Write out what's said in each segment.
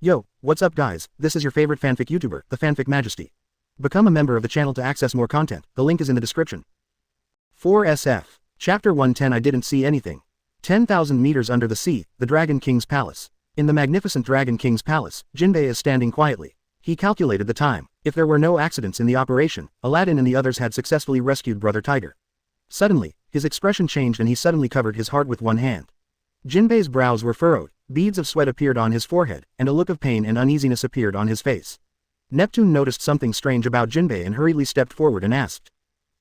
Yo, what's up guys, this is your favorite fanfic YouTuber, the Fanfic Majesty. Become a member of the channel to access more content, the link is in the description. 4SF. Chapter 110 I didn't see anything. 10,000 meters under the sea, the Dragon King's palace. In the magnificent Dragon King's palace, Jinbei is standing quietly. He calculated the time. If there were no accidents in the operation, Aladdin and the others had successfully rescued Brother Tiger. Suddenly, his expression changed and he suddenly covered his heart with one hand. Jinbei's brows were furrowed, beads of sweat appeared on his forehead, and a look of pain and uneasiness appeared on his face. Neptune noticed something strange about Jinbei and hurriedly stepped forward and asked.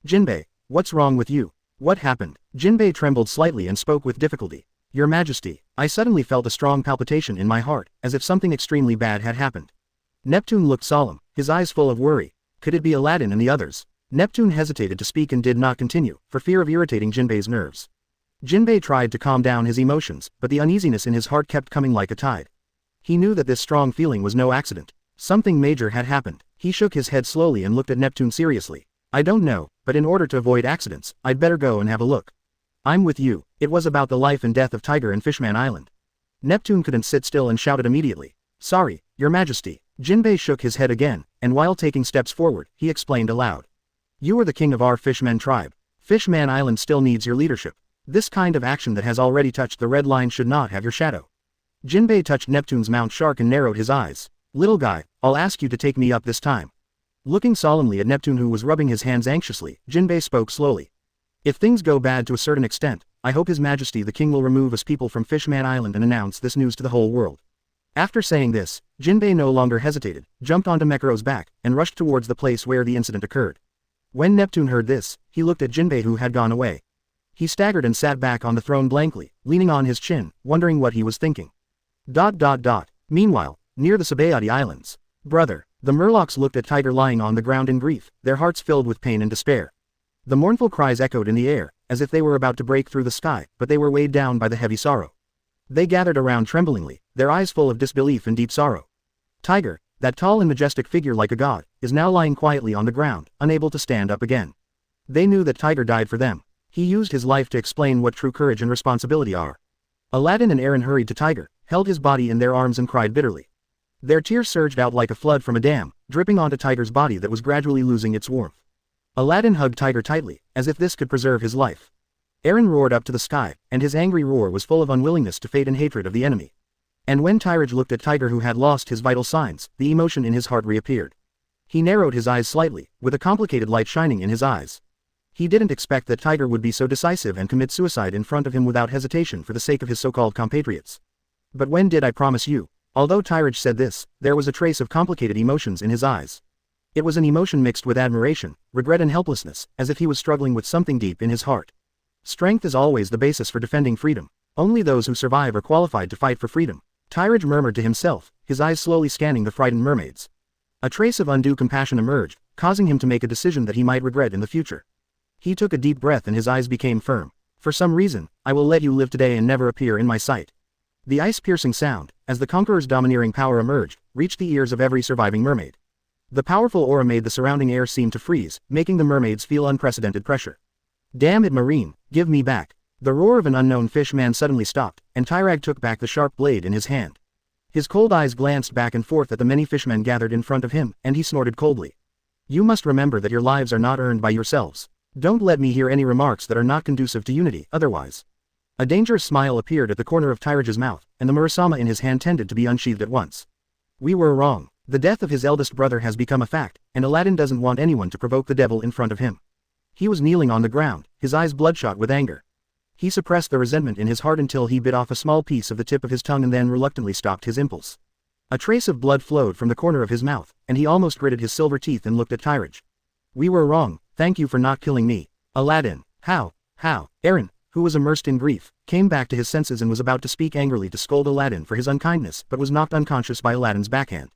Jinbei, what's wrong with you? What happened? Jinbei trembled slightly and spoke with difficulty. Your Majesty, I suddenly felt a strong palpitation in my heart, as if something extremely bad had happened. Neptune looked solemn, his eyes full of worry. Could it be Aladdin and the others? Neptune hesitated to speak and did not continue, for fear of irritating Jinbei's nerves. Jinbei tried to calm down his emotions, but the uneasiness in his heart kept coming like a tide. He knew that this strong feeling was no accident. Something major had happened. He shook his head slowly and looked at Neptune seriously. I don't know, but in order to avoid accidents, I'd better go and have a look. I'm with you. It was about the life and death of Tiger and Fishman Island. Neptune couldn't sit still and shouted immediately. Sorry, Your Majesty. Jinbei shook his head again, and while taking steps forward, he explained aloud. You are the king of our Fishman tribe. Fishman Island still needs your leadership. This kind of action that has already touched the red line should not have your shadow. Jinbei touched Neptune's mount shark and narrowed his eyes. Little guy, I'll ask you to take me up this time. Looking solemnly at Neptune who was rubbing his hands anxiously, Jinbei spoke slowly. If things go bad to a certain extent, I hope His Majesty the King will remove us people from Fishman Island and announce this news to the whole world. After saying this, Jinbei no longer hesitated, jumped onto Mekaro's back, and rushed towards the place where the incident occurred. When Neptune heard this, he looked at Jinbei who had gone away. He staggered and sat back on the throne blankly, leaning on his chin, wondering what he was thinking. Meanwhile, near the Sabayati Islands. Brother, the Murlocs looked at Tiger lying on the ground in grief, their hearts filled with pain and despair. The mournful cries echoed in the air, as if they were about to break through the sky, but they were weighed down by the heavy sorrow. They gathered around tremblingly, their eyes full of disbelief and deep sorrow. Tiger, that tall and majestic figure like a god, is now lying quietly on the ground, unable to stand up again. They knew that Tiger died for them. He used his life to explain what true courage and responsibility are. Aladdin and Aaron hurried to Tiger, held his body in their arms and cried bitterly. Their tears surged out like a flood from a dam, dripping onto Tiger's body that was gradually losing its warmth. Aladdin hugged Tiger tightly, as if this could preserve his life. Aaron roared up to the sky, and his angry roar was full of unwillingness to fate and hatred of the enemy. And when Tyrage looked at Tiger who had lost his vital signs, the emotion in his heart reappeared. He narrowed his eyes slightly, with a complicated light shining in his eyes. He didn't expect that Tiger would be so decisive and commit suicide in front of him without hesitation for the sake of his so-called compatriots. But when did I promise you? Although Tyrage said this, there was a trace of complicated emotions in his eyes. It was an emotion mixed with admiration, regret and helplessness, as if he was struggling with something deep in his heart. Strength is always the basis for defending freedom. Only those who survive are qualified to fight for freedom. Tyrage murmured to himself, his eyes slowly scanning the frightened mermaids. A trace of undue compassion emerged, causing him to make a decision that he might regret in the future. He took a deep breath and his eyes became firm. For some reason, I will let you live today and never appear in my sight. The ice-piercing sound, as the Conqueror's domineering power emerged, reached the ears of every surviving mermaid. The powerful aura made the surrounding air seem to freeze, making the mermaids feel unprecedented pressure. Damn it Marine, give me back. The roar of an unknown fish man suddenly stopped, and Tyrage took back the sharp blade in his hand. His cold eyes glanced back and forth at the many fishmen gathered in front of him, and he snorted coldly. You must remember that your lives are not earned by yourselves. Don't let me hear any remarks that are not conducive to unity, otherwise. A dangerous smile appeared at the corner of Tyrage's mouth, and the Murasama in his hand tended to be unsheathed at once. We were wrong. The death of his eldest brother has become a fact, and Aladdin doesn't want anyone to provoke the devil in front of him. He was kneeling on the ground, his eyes bloodshot with anger. He suppressed the resentment in his heart until he bit off a small piece of the tip of his tongue and then reluctantly stopped his impulse. A trace of blood flowed from the corner of his mouth, and he almost gritted his silver teeth and looked at Tyrage. We were wrong, thank you for not killing me. Aladdin, how? Aaron, who was immersed in grief, came back to his senses and was about to speak angrily to scold Aladdin for his unkindness but was knocked unconscious by Aladdin's backhand.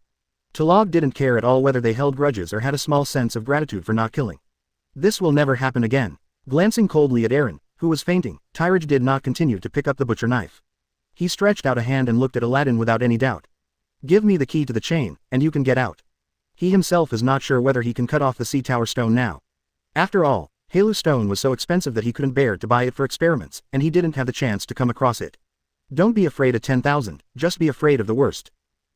Tyrage didn't care at all whether they held grudges or had a small sense of gratitude for not killing. This will never happen again. Glancing coldly at Aaron, who was fainting, Tyrage did not continue to pick up the butcher knife. He stretched out a hand and looked at Aladdin without any doubt. Give me the key to the chain, and you can get out. He himself is not sure whether he can cut off the sea tower stone now. After all, Halu stone was so expensive that he couldn't bear to buy it for experiments, and he didn't have the chance to come across it. Don't be afraid of 10,000, just be afraid of the worst.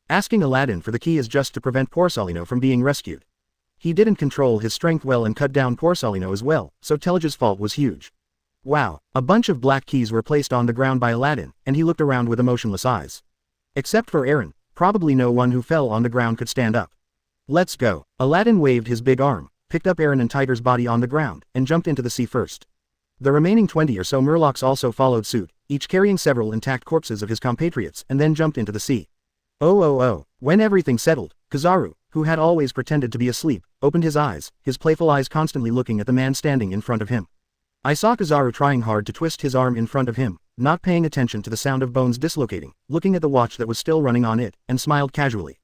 Asking Aladdin for the key is just to prevent Porcelino from being rescued. He didn't control his strength well and cut down Porcelino as well, so Telage's fault was huge. Wow, a bunch of black keys were placed on the ground by Aladdin, and he looked around with emotionless eyes. Except for Aaron, probably no one who fell on the ground could stand up. Let's go. Aladdin waved his big arm, picked up Aaron and Tiger's body on the ground, and jumped into the sea first. The remaining 20 or so Murlocs also followed suit, each carrying several intact corpses of his compatriots, and then jumped into the sea. Oh. When everything settled, Kizaru, who had always pretended to be asleep, opened his eyes, his playful eyes constantly looking at the man standing in front of him. I saw Kizaru trying hard to twist his arm in front of him, not paying attention to the sound of bones dislocating, looking at the watch that was still running on it, and smiled casually.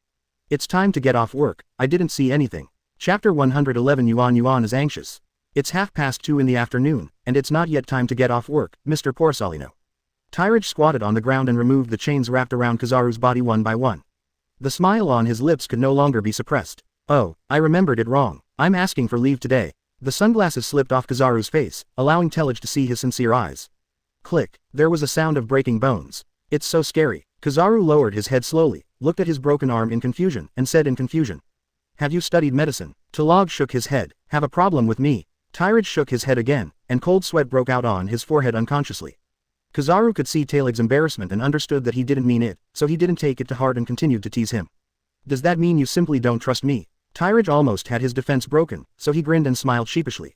It's time to get off work, I didn't see anything. Chapter 111 Yuan is anxious. It's 2:30 in the afternoon, and it's not yet time to get off work, Mr. Porcelino. Tyrage squatted on the ground and removed the chains wrapped around Kizaru's body one by one. The smile on his lips could no longer be suppressed. Oh, I remembered it wrong. I'm asking for leave today. The sunglasses slipped off Kizaru's face, allowing Tellage to see his sincere eyes. Click. There was a sound of breaking bones. It's so scary. Kizaru lowered his head slowly, looked at his broken arm in confusion, and said in confusion. Have you studied medicine? Tyrage shook his head. Have a problem with me? Tyrage shook his head again, and cold sweat broke out on his forehead unconsciously. Kizaru could see Talage's embarrassment and understood that he didn't mean it, so he didn't take it to heart and continued to tease him. Does that mean you simply don't trust me? Tyrage almost had his defense broken, so he grinned and smiled sheepishly.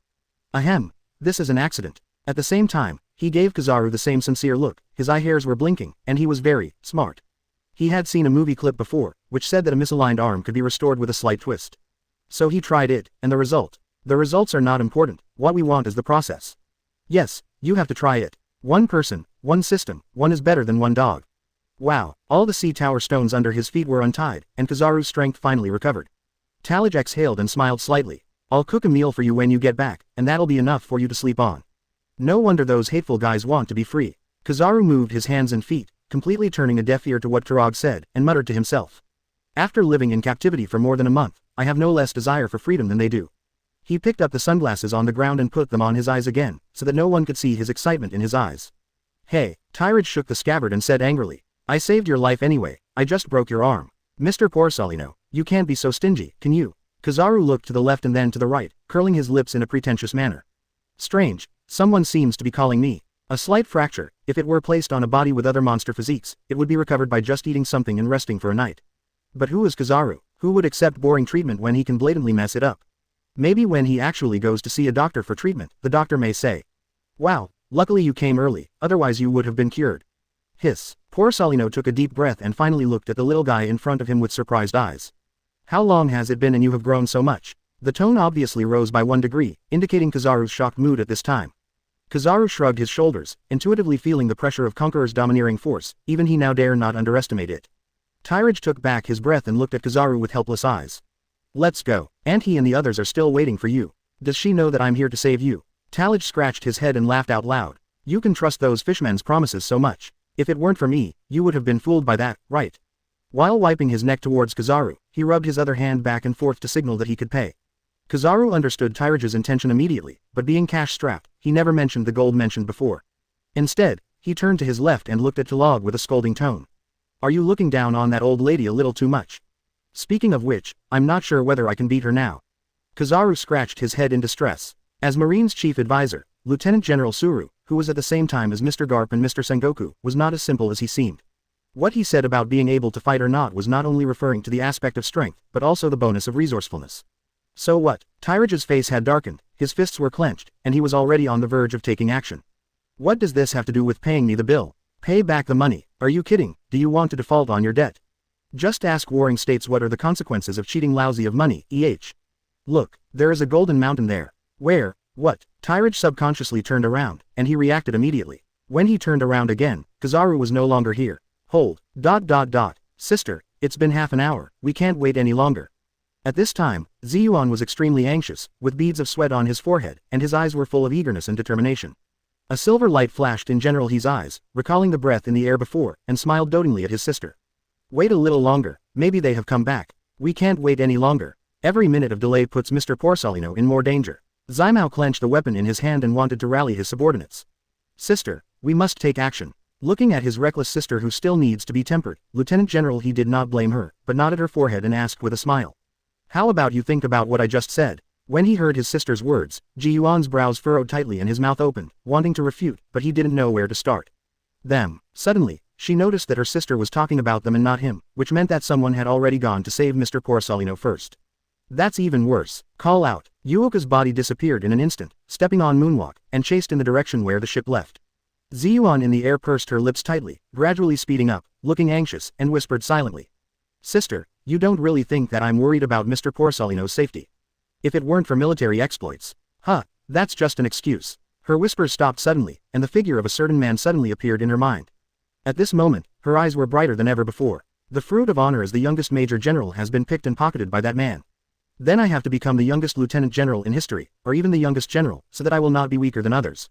Ahem. This is an accident. At the same time, he gave Kizaru the same sincere look, his eye hairs were blinking, and he was very smart. He had seen a movie clip before, which said that a misaligned arm could be restored with a slight twist. So he tried it, and the result. The results are not important, what we want is the process. Yes, you have to try it. One person, one system, one is better than one dog. Wow, all the sea tower stones under his feet were untied, and Kizaru's strength finally recovered. Tallage exhaled and smiled slightly. I'll cook a meal for you when you get back, and that'll be enough for you to sleep on. No wonder those hateful guys want to be free. Kizaru moved his hands and feet, completely turning a deaf ear to what Tyrage said, and muttered to himself. After living in captivity for more than a month, I have no less desire for freedom than they do. He picked up the sunglasses on the ground and put them on his eyes again, so that no one could see his excitement in his eyes. Hey, Tyrage shook the scabbard and said angrily. I saved your life anyway, I just broke your arm. Mr. Porcelino, you can't be so stingy, can you? Kizaru looked to the left and then to the right, curling his lips in a pretentious manner. Strange, someone seems to be calling me. A slight fracture, if it were placed on a body with other monster physiques, it would be recovered by just eating something and resting for a night. But who is Kizaru? Who would accept boring treatment when he can blatantly mess it up? Maybe when he actually goes to see a doctor for treatment, the doctor may say. Wow, luckily you came early, otherwise you would have been cured. Hiss. Porcelino took a deep breath and finally looked at the little guy in front of him with surprised eyes. How long has it been and you have grown so much? The tone obviously rose by 1 degree, indicating Kizaru's shocked mood at this time. Kizaru shrugged his shoulders, intuitively feeling the pressure of Conqueror's domineering force, even he now dare not underestimate it. Tyrage took back his breath and looked at Kizaru with helpless eyes. Let's go. Aunt he and the others are still waiting for you. Does she know that I'm here to save you? Tallage scratched his head and laughed out loud. You can trust those fishmen's promises so much. If it weren't for me, you would have been fooled by that, right? While wiping his neck towards Kizaru, he rubbed his other hand back and forth to signal that he could pay. Kizaru understood Tyrage's intention immediately, but being cash-strapped, he never mentioned the gold mentioned before. Instead, he turned to his left and looked at Tyrage with a scolding tone. Are you looking down on that old lady a little too much? Speaking of which, I'm not sure whether I can beat her now. Kizaru scratched his head in distress. As Marine's chief advisor, Lieutenant General Suru, who was at the same time as Mr. Garp and Mr. Sengoku, was not as simple as he seemed. What he said about being able to fight or not was not only referring to the aspect of strength, but also the bonus of resourcefulness. So what? Tyrage's face had darkened, his fists were clenched, and he was already on the verge of taking action. What does this have to do with paying me the bill? Pay back the money. Are you kidding? Do you want to default on your debt? Just ask Warring States what are the consequences of cheating lousy of money, Look, there is a golden mountain there. Where? What? Tyrage subconsciously turned around, and he reacted immediately. When he turned around again, Kizaru was no longer here. Hold. Sister, it's been half an hour, we can't wait any longer. At this time, Ziyuan was extremely anxious, with beads of sweat on his forehead, and his eyes were full of eagerness and determination. A silver light flashed in General He's eyes, recalling the breath in the air before, and smiled dotingly at his sister. Wait a little longer, maybe they have come back. We can't wait any longer. Every minute of delay puts Mr. Porcelino in more danger. Zimao clenched the weapon in his hand and wanted to rally his subordinates. Sister, we must take action. Looking at his reckless sister who still needs to be tempered, Lieutenant General he did not blame her, but nodded her forehead and asked with a smile. How about you think about what I just said? When he heard his sister's words, Ji Yuan's brows furrowed tightly and his mouth opened, wanting to refute, but he didn't know where to start. Them. Suddenly, she noticed that her sister was talking about them and not him, which meant that someone had already gone to save Mr. Corsalino first. That's even worse. Call out. Yuoka's body disappeared in an instant, stepping on moonwalk, and chased in the direction where the ship left. Ziyuan in the air pursed her lips tightly, gradually speeding up, looking anxious, and whispered silently. Sister, you don't really think that I'm worried about Mr. Corsalino's safety? If it weren't for military exploits. That's just an excuse. Her whispers stopped suddenly, and the figure of a certain man suddenly appeared in her mind. At this moment, her eyes were brighter than ever before. The fruit of honor as the youngest Major General has been picked and pocketed by that man. Then I have to become the youngest Lieutenant General in history, or even the youngest general, so that I will not be weaker than others.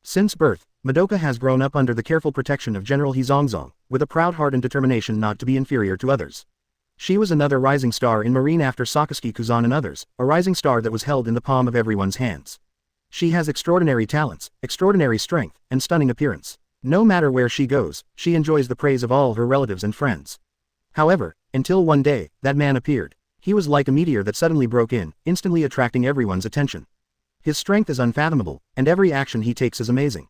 Since birth, Madoka has grown up under the careful protection of General Hizongzong, with a proud heart and determination not to be inferior to others. She was another rising star in Marine after Sakazuki Kuzan and others, a rising star that was held in the palm of everyone's hands. She has extraordinary talents, extraordinary strength, and stunning appearance. No matter where she goes, she enjoys the praise of all her relatives and friends. However, until one day, that man appeared. He was like a meteor that suddenly broke in, instantly attracting everyone's attention. His strength is unfathomable, and every action he takes is amazing.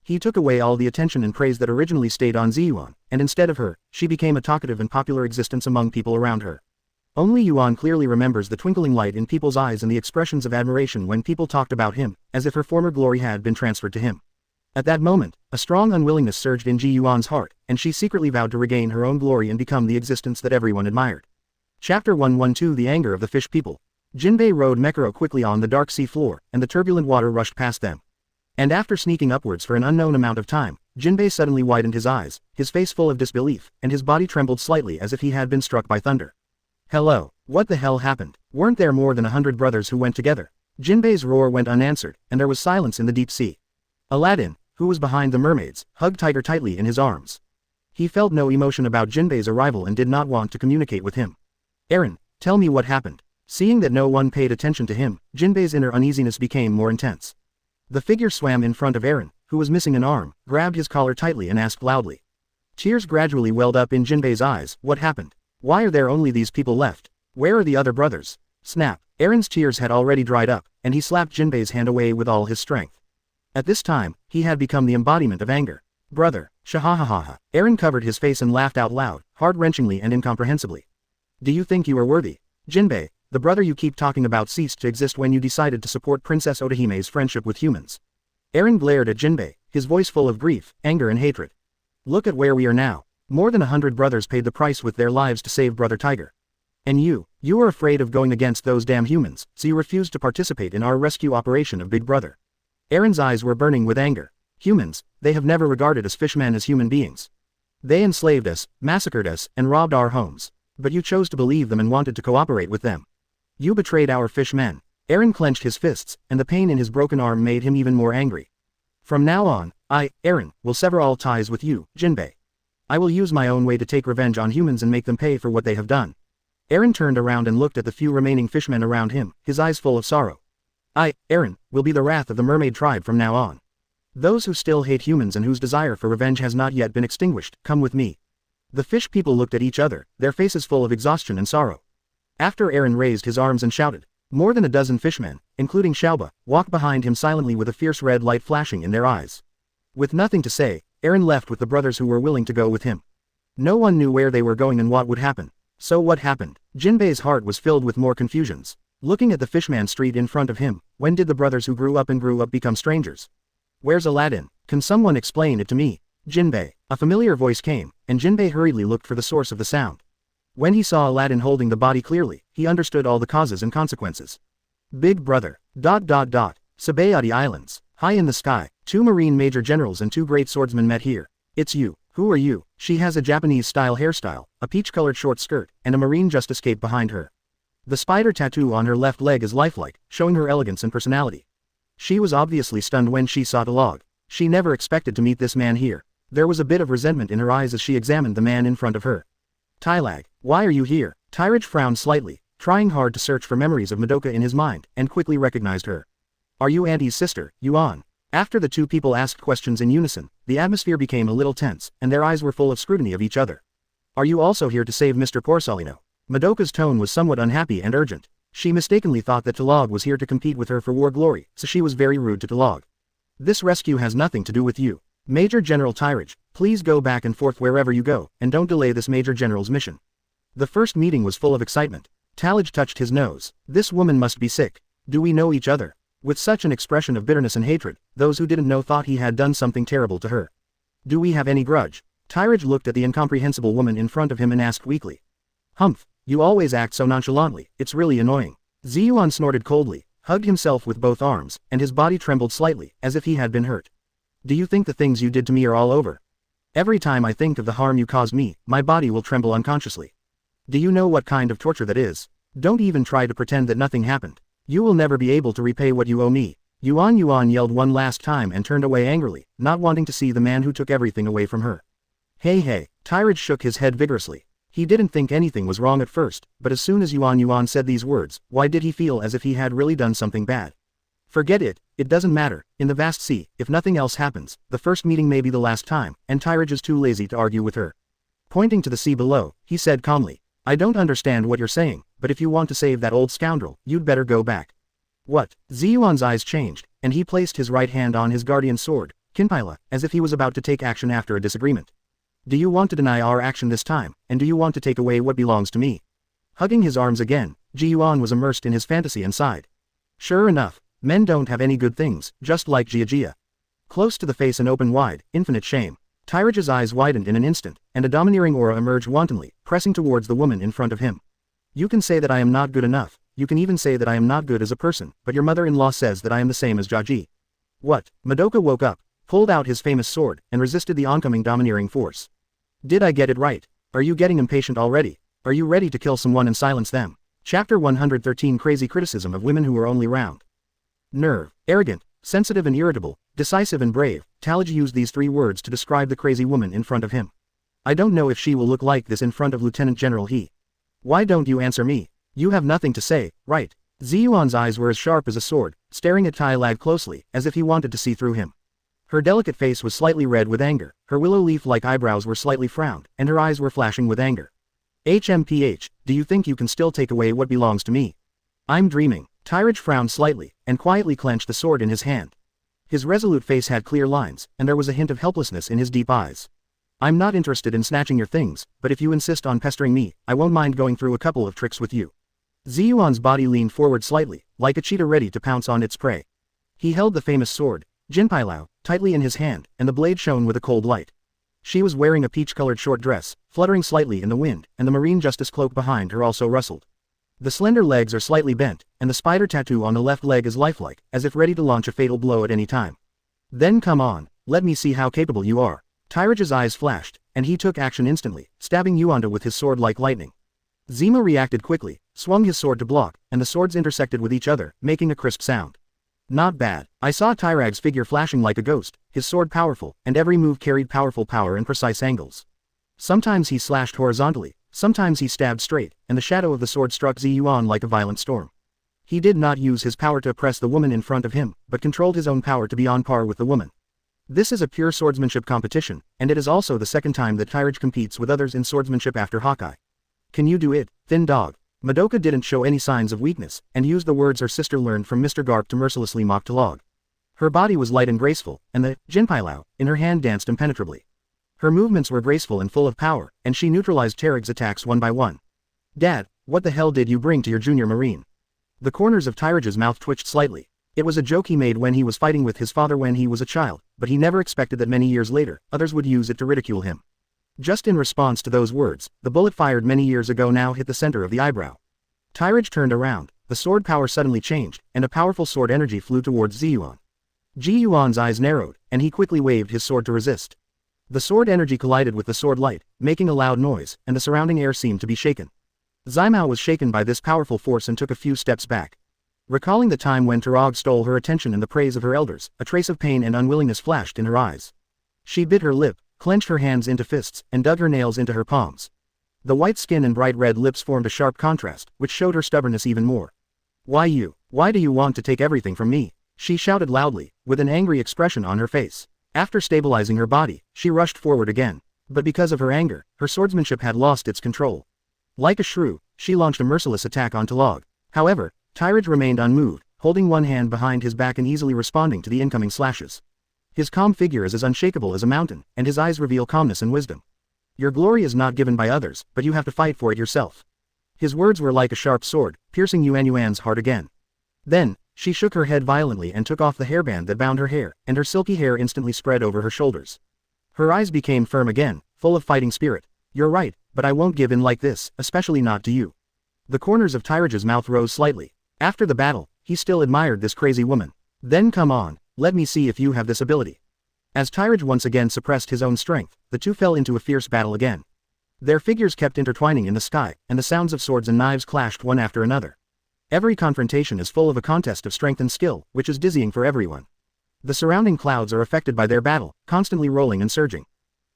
He took away all the attention and praise that originally stayed on Ziyuan, and instead of her, she became a talkative and popular existence among people around her. Only Yuan clearly remembers the twinkling light in people's eyes and the expressions of admiration when people talked about him, as if her former glory had been transferred to him. At that moment, a strong unwillingness surged in Ji Yuan's heart, and she secretly vowed to regain her own glory and become the existence that everyone admired. Chapter 112 The Anger of the Fish People. Jinbei rode Mekaro quickly on the dark sea floor, and the turbulent water rushed past them. And after sneaking upwards for an unknown amount of time, Jinbei suddenly widened his eyes, his face full of disbelief, and his body trembled slightly as if he had been struck by thunder. Hello, what the hell happened? Weren't there more than 100 brothers who went together? Jinbei's roar went unanswered, and there was silence in the deep sea. Aladdin, who was behind the mermaids, hugged Tiger tightly in his arms. He felt no emotion about Jinbei's arrival and did not want to communicate with him. Aaron, tell me what happened. Seeing that no one paid attention to him, Jinbei's inner uneasiness became more intense. The figure swam in front of Aaron, who was missing an arm, grabbed his collar tightly and asked loudly. Tears gradually welled up in Jinbei's eyes. What happened? Why are there only these people left? Where are the other brothers? Snap. Aaron's tears had already dried up, and he slapped Jinbei's hand away with all his strength. At this time, he had become the embodiment of anger. Brother, shahahaha. Aaron covered his face and laughed out loud, heart-wrenchingly and incomprehensibly. Do you think you are worthy? Jinbei, the brother you keep talking about ceased to exist when you decided to support Princess Otohime's friendship with humans. Aaron glared at Jinbei, his voice full of grief, anger and hatred. Look at where we are now. More than 100 brothers paid the price with their lives to save Brother Tiger. And you were afraid of going against those damn humans, so you refused to participate in our rescue operation of Big Brother. Aaron's eyes were burning with anger. Humans, they have never regarded us fishmen as human beings. They enslaved us, massacred us, and robbed our homes. But you chose to believe them and wanted to cooperate with them. You betrayed our fishmen. Aaron clenched his fists, and the pain in his broken arm made him even more angry. From now on, I, Aaron, will sever all ties with you, Jinbei. I will use my own way to take revenge on humans and make them pay for what they have done. Aaron turned around and looked at the few remaining fishmen around him, his eyes full of sorrow. I, Aaron, will be the wrath of the mermaid tribe from now on. Those who still hate humans and whose desire for revenge has not yet been extinguished, come with me. The fish people looked at each other, their faces full of exhaustion and sorrow. After Aaron raised his arms and shouted, more than a dozen fishmen, including Xiaoba, walked behind him silently with a fierce red light flashing in their eyes. With nothing to say, Aaron left with the brothers who were willing to go with him. No one knew where they were going and what would happen. So what happened? Jinbei's heart was filled with more confusions. Looking at the fishman street in front of him, when did the brothers who grew up become strangers? Where's Aladdin? Can someone explain it to me? Jinbei. A familiar voice came, and Jinbei hurriedly looked for the source of the sound. When he saw Aladdin holding the body clearly, he understood all the causes and consequences. Big Brother. Sabayati Islands. High in the sky, 2 Marine Major Generals and 2 great swordsmen met here. It's you. Who are you? She has a Japanese-style hairstyle, a peach-colored short skirt, and a marine justice cape behind her. The spider tattoo on her left leg is lifelike, showing her elegance and personality. She was obviously stunned when she saw Tyrage. She never expected to meet this man here. There was a bit of resentment in her eyes as she examined the man in front of her. Tyrage, why are you here? Tyrage frowned slightly, trying hard to search for memories of Madoka in his mind, and quickly recognized her. Are you Auntie's sister, Yuan? After the two people asked questions in unison, the atmosphere became a little tense, and their eyes were full of scrutiny of each other. Are you also here to save Mr. Porcelino? Madoka's tone was somewhat unhappy and urgent. She mistakenly thought that Tyrage was here to compete with her for war glory, so she was very rude to Tyrage. This rescue has nothing to do with you. Major General Tyrage, please go back and forth wherever you go, and don't delay this Major General's mission. The first meeting was full of excitement. Tyrage touched his nose. This woman must be sick. Do we know each other? With such an expression of bitterness and hatred, those who didn't know thought he had done something terrible to her. Do we have any grudge? Tyrage looked at the incomprehensible woman in front of him and asked weakly. Humph, you always act so nonchalantly, it's really annoying. Ziyuan snorted coldly, hugged himself with both arms, and his body trembled slightly, as if he had been hurt. Do you think the things you did to me are all over? Every time I think of the harm you caused me, my body will tremble unconsciously. Do you know what kind of torture that is? Don't even try to pretend that nothing happened. You will never be able to repay what you owe me. Yuan yelled one last time and turned away angrily, not wanting to see the man who took everything away from her. Hey, Tyrage shook his head vigorously. He didn't think anything was wrong at first, but as soon as Yuan said these words, why did he feel as if he had really done something bad? Forget it, it doesn't matter. In the vast sea, if nothing else happens, the first meeting may be the last time, and Tyrage is too lazy to argue with her. Pointing to the sea below, he said calmly, I don't understand what you're saying, but if you want to save that old scoundrel, you'd better go back. What? Ziyuan's eyes changed, and he placed his right hand on his guardian's sword, Kinpila, as if he was about to take action after a disagreement. Do you want to deny our action this time, and do you want to take away what belongs to me? Hugging his arms again, Ziyuan was immersed in his fantasy and sighed. Sure enough, men don't have any good things, just like Jia. Close to the face and open wide, infinite shame. Tyrage's eyes widened in an instant, and a domineering aura emerged wantonly, pressing towards the woman in front of him. You can say that I am not good enough, you can even say that I am not good as a person, but your mother-in-law says that I am the same as Jaji. What? Madoka woke up, pulled out his famous sword, and resisted the oncoming domineering force. Did I get it right? Are you getting impatient already? Are you ready to kill someone and silence them? Chapter 113 Crazy Criticism of Women Who Are Only Round. Nerve, arrogant, sensitive and irritable, decisive and brave, Tyrage used these three words to describe the crazy woman in front of him. I don't know if she will look like this in front of Lieutenant General He. Why don't you answer me? You have nothing to say, right? Ziyuan's eyes were as sharp as a sword, staring at Tyrage closely, as if he wanted to see through him. Her delicate face was slightly red with anger, her willow leaf-like eyebrows were slightly frowned, and her eyes were flashing with anger. HMPH, do you think you can still take away what belongs to me? I'm dreaming. Tyrage frowned slightly, and quietly clenched the sword in his hand. His resolute face had clear lines, and there was a hint of helplessness in his deep eyes. I'm not interested in snatching your things, but if you insist on pestering me, I won't mind going through a couple of tricks with you. Ziyuan's body leaned forward slightly, like a cheetah ready to pounce on its prey. He held the famous sword, Jinpailao, tightly in his hand, and the blade shone with a cold light. She was wearing a peach-colored short dress, fluttering slightly in the wind, and the marine justice cloak behind her also rustled. The slender legs are slightly bent, and the spider tattoo on the left leg is lifelike, as if ready to launch a fatal blow at any time. Then come on, let me see how capable you are. Tyrage's eyes flashed, and he took action instantly, stabbing Yuanda with his sword like lightning. Zima reacted quickly, swung his sword to block, and the swords intersected with each other, making a crisp sound. Not bad. I saw Tyrage's figure flashing like a ghost, his sword powerful, and every move carried powerful power and precise angles. Sometimes he slashed horizontally, sometimes he stabbed straight, and the shadow of the sword struck Ziyuan like a violent storm. He did not use his power to oppress the woman in front of him, but controlled his own power to be on par with the woman. This is a pure swordsmanship competition, and it is also the second time that Tyrage competes with others in swordsmanship after Hawkeye. Can you do it, thin dog? Madoka didn't show any signs of weakness, and used the words her sister learned from Mr. Garp to mercilessly mock Tyrage. Her body was light and graceful, and the Jinpailao in her hand danced impenetrably. Her movements were graceful and full of power, and she neutralized Tyrage's attacks one by one. Dad, what the hell did you bring to your junior marine? The corners of Tyrage's mouth twitched slightly. It was a joke he made when he was fighting with his father when he was a child, but he never expected that many years later, others would use it to ridicule him. Just in response to those words, the bullet fired many years ago now hit the center of the eyebrow. Tyrage turned around, the sword power suddenly changed, and a powerful sword energy flew towards Ziyuan. Ziyuan's eyes narrowed, and he quickly waved his sword to resist. The sword energy collided with the sword light, making a loud noise, and the surrounding air seemed to be shaken. Zimao was shaken by this powerful force and took a few steps back. Recalling the time when Tyrage stole her attention and the praise of her elders, a trace of pain and unwillingness flashed in her eyes. She bit her lip, clenched her hands into fists, and dug her nails into her palms. The white skin and bright red lips formed a sharp contrast, which showed her stubbornness even more. Why do you want to take everything from me? she shouted loudly, with an angry expression on her face. After stabilizing her body, she rushed forward again. But because of her anger, her swordsmanship had lost its control. Like a shrew, she launched a merciless attack on Tyrage. However, Tyrage remained unmoved, holding one hand behind his back and easily responding to the incoming slashes. His calm figure is as unshakable as a mountain, and his eyes reveal calmness and wisdom. Your glory is not given by others, but you have to fight for it yourself. His words were like a sharp sword, piercing Yuan's heart again. Then, she shook her head violently and took off the hairband that bound her hair, and her silky hair instantly spread over her shoulders. Her eyes became firm again, full of fighting spirit. You're right, but I won't give in like this, especially not to you. The corners of Tyrage's mouth rose slightly. After the battle, he still admired this crazy woman. Then come on, let me see if you have this ability. As Tyrage once again suppressed his own strength, the two fell into a fierce battle again. Their figures kept intertwining in the sky, and the sounds of swords and knives clashed one after another. Every confrontation is full of a contest of strength and skill, which is dizzying for everyone. The surrounding clouds are affected by their battle, constantly rolling and surging.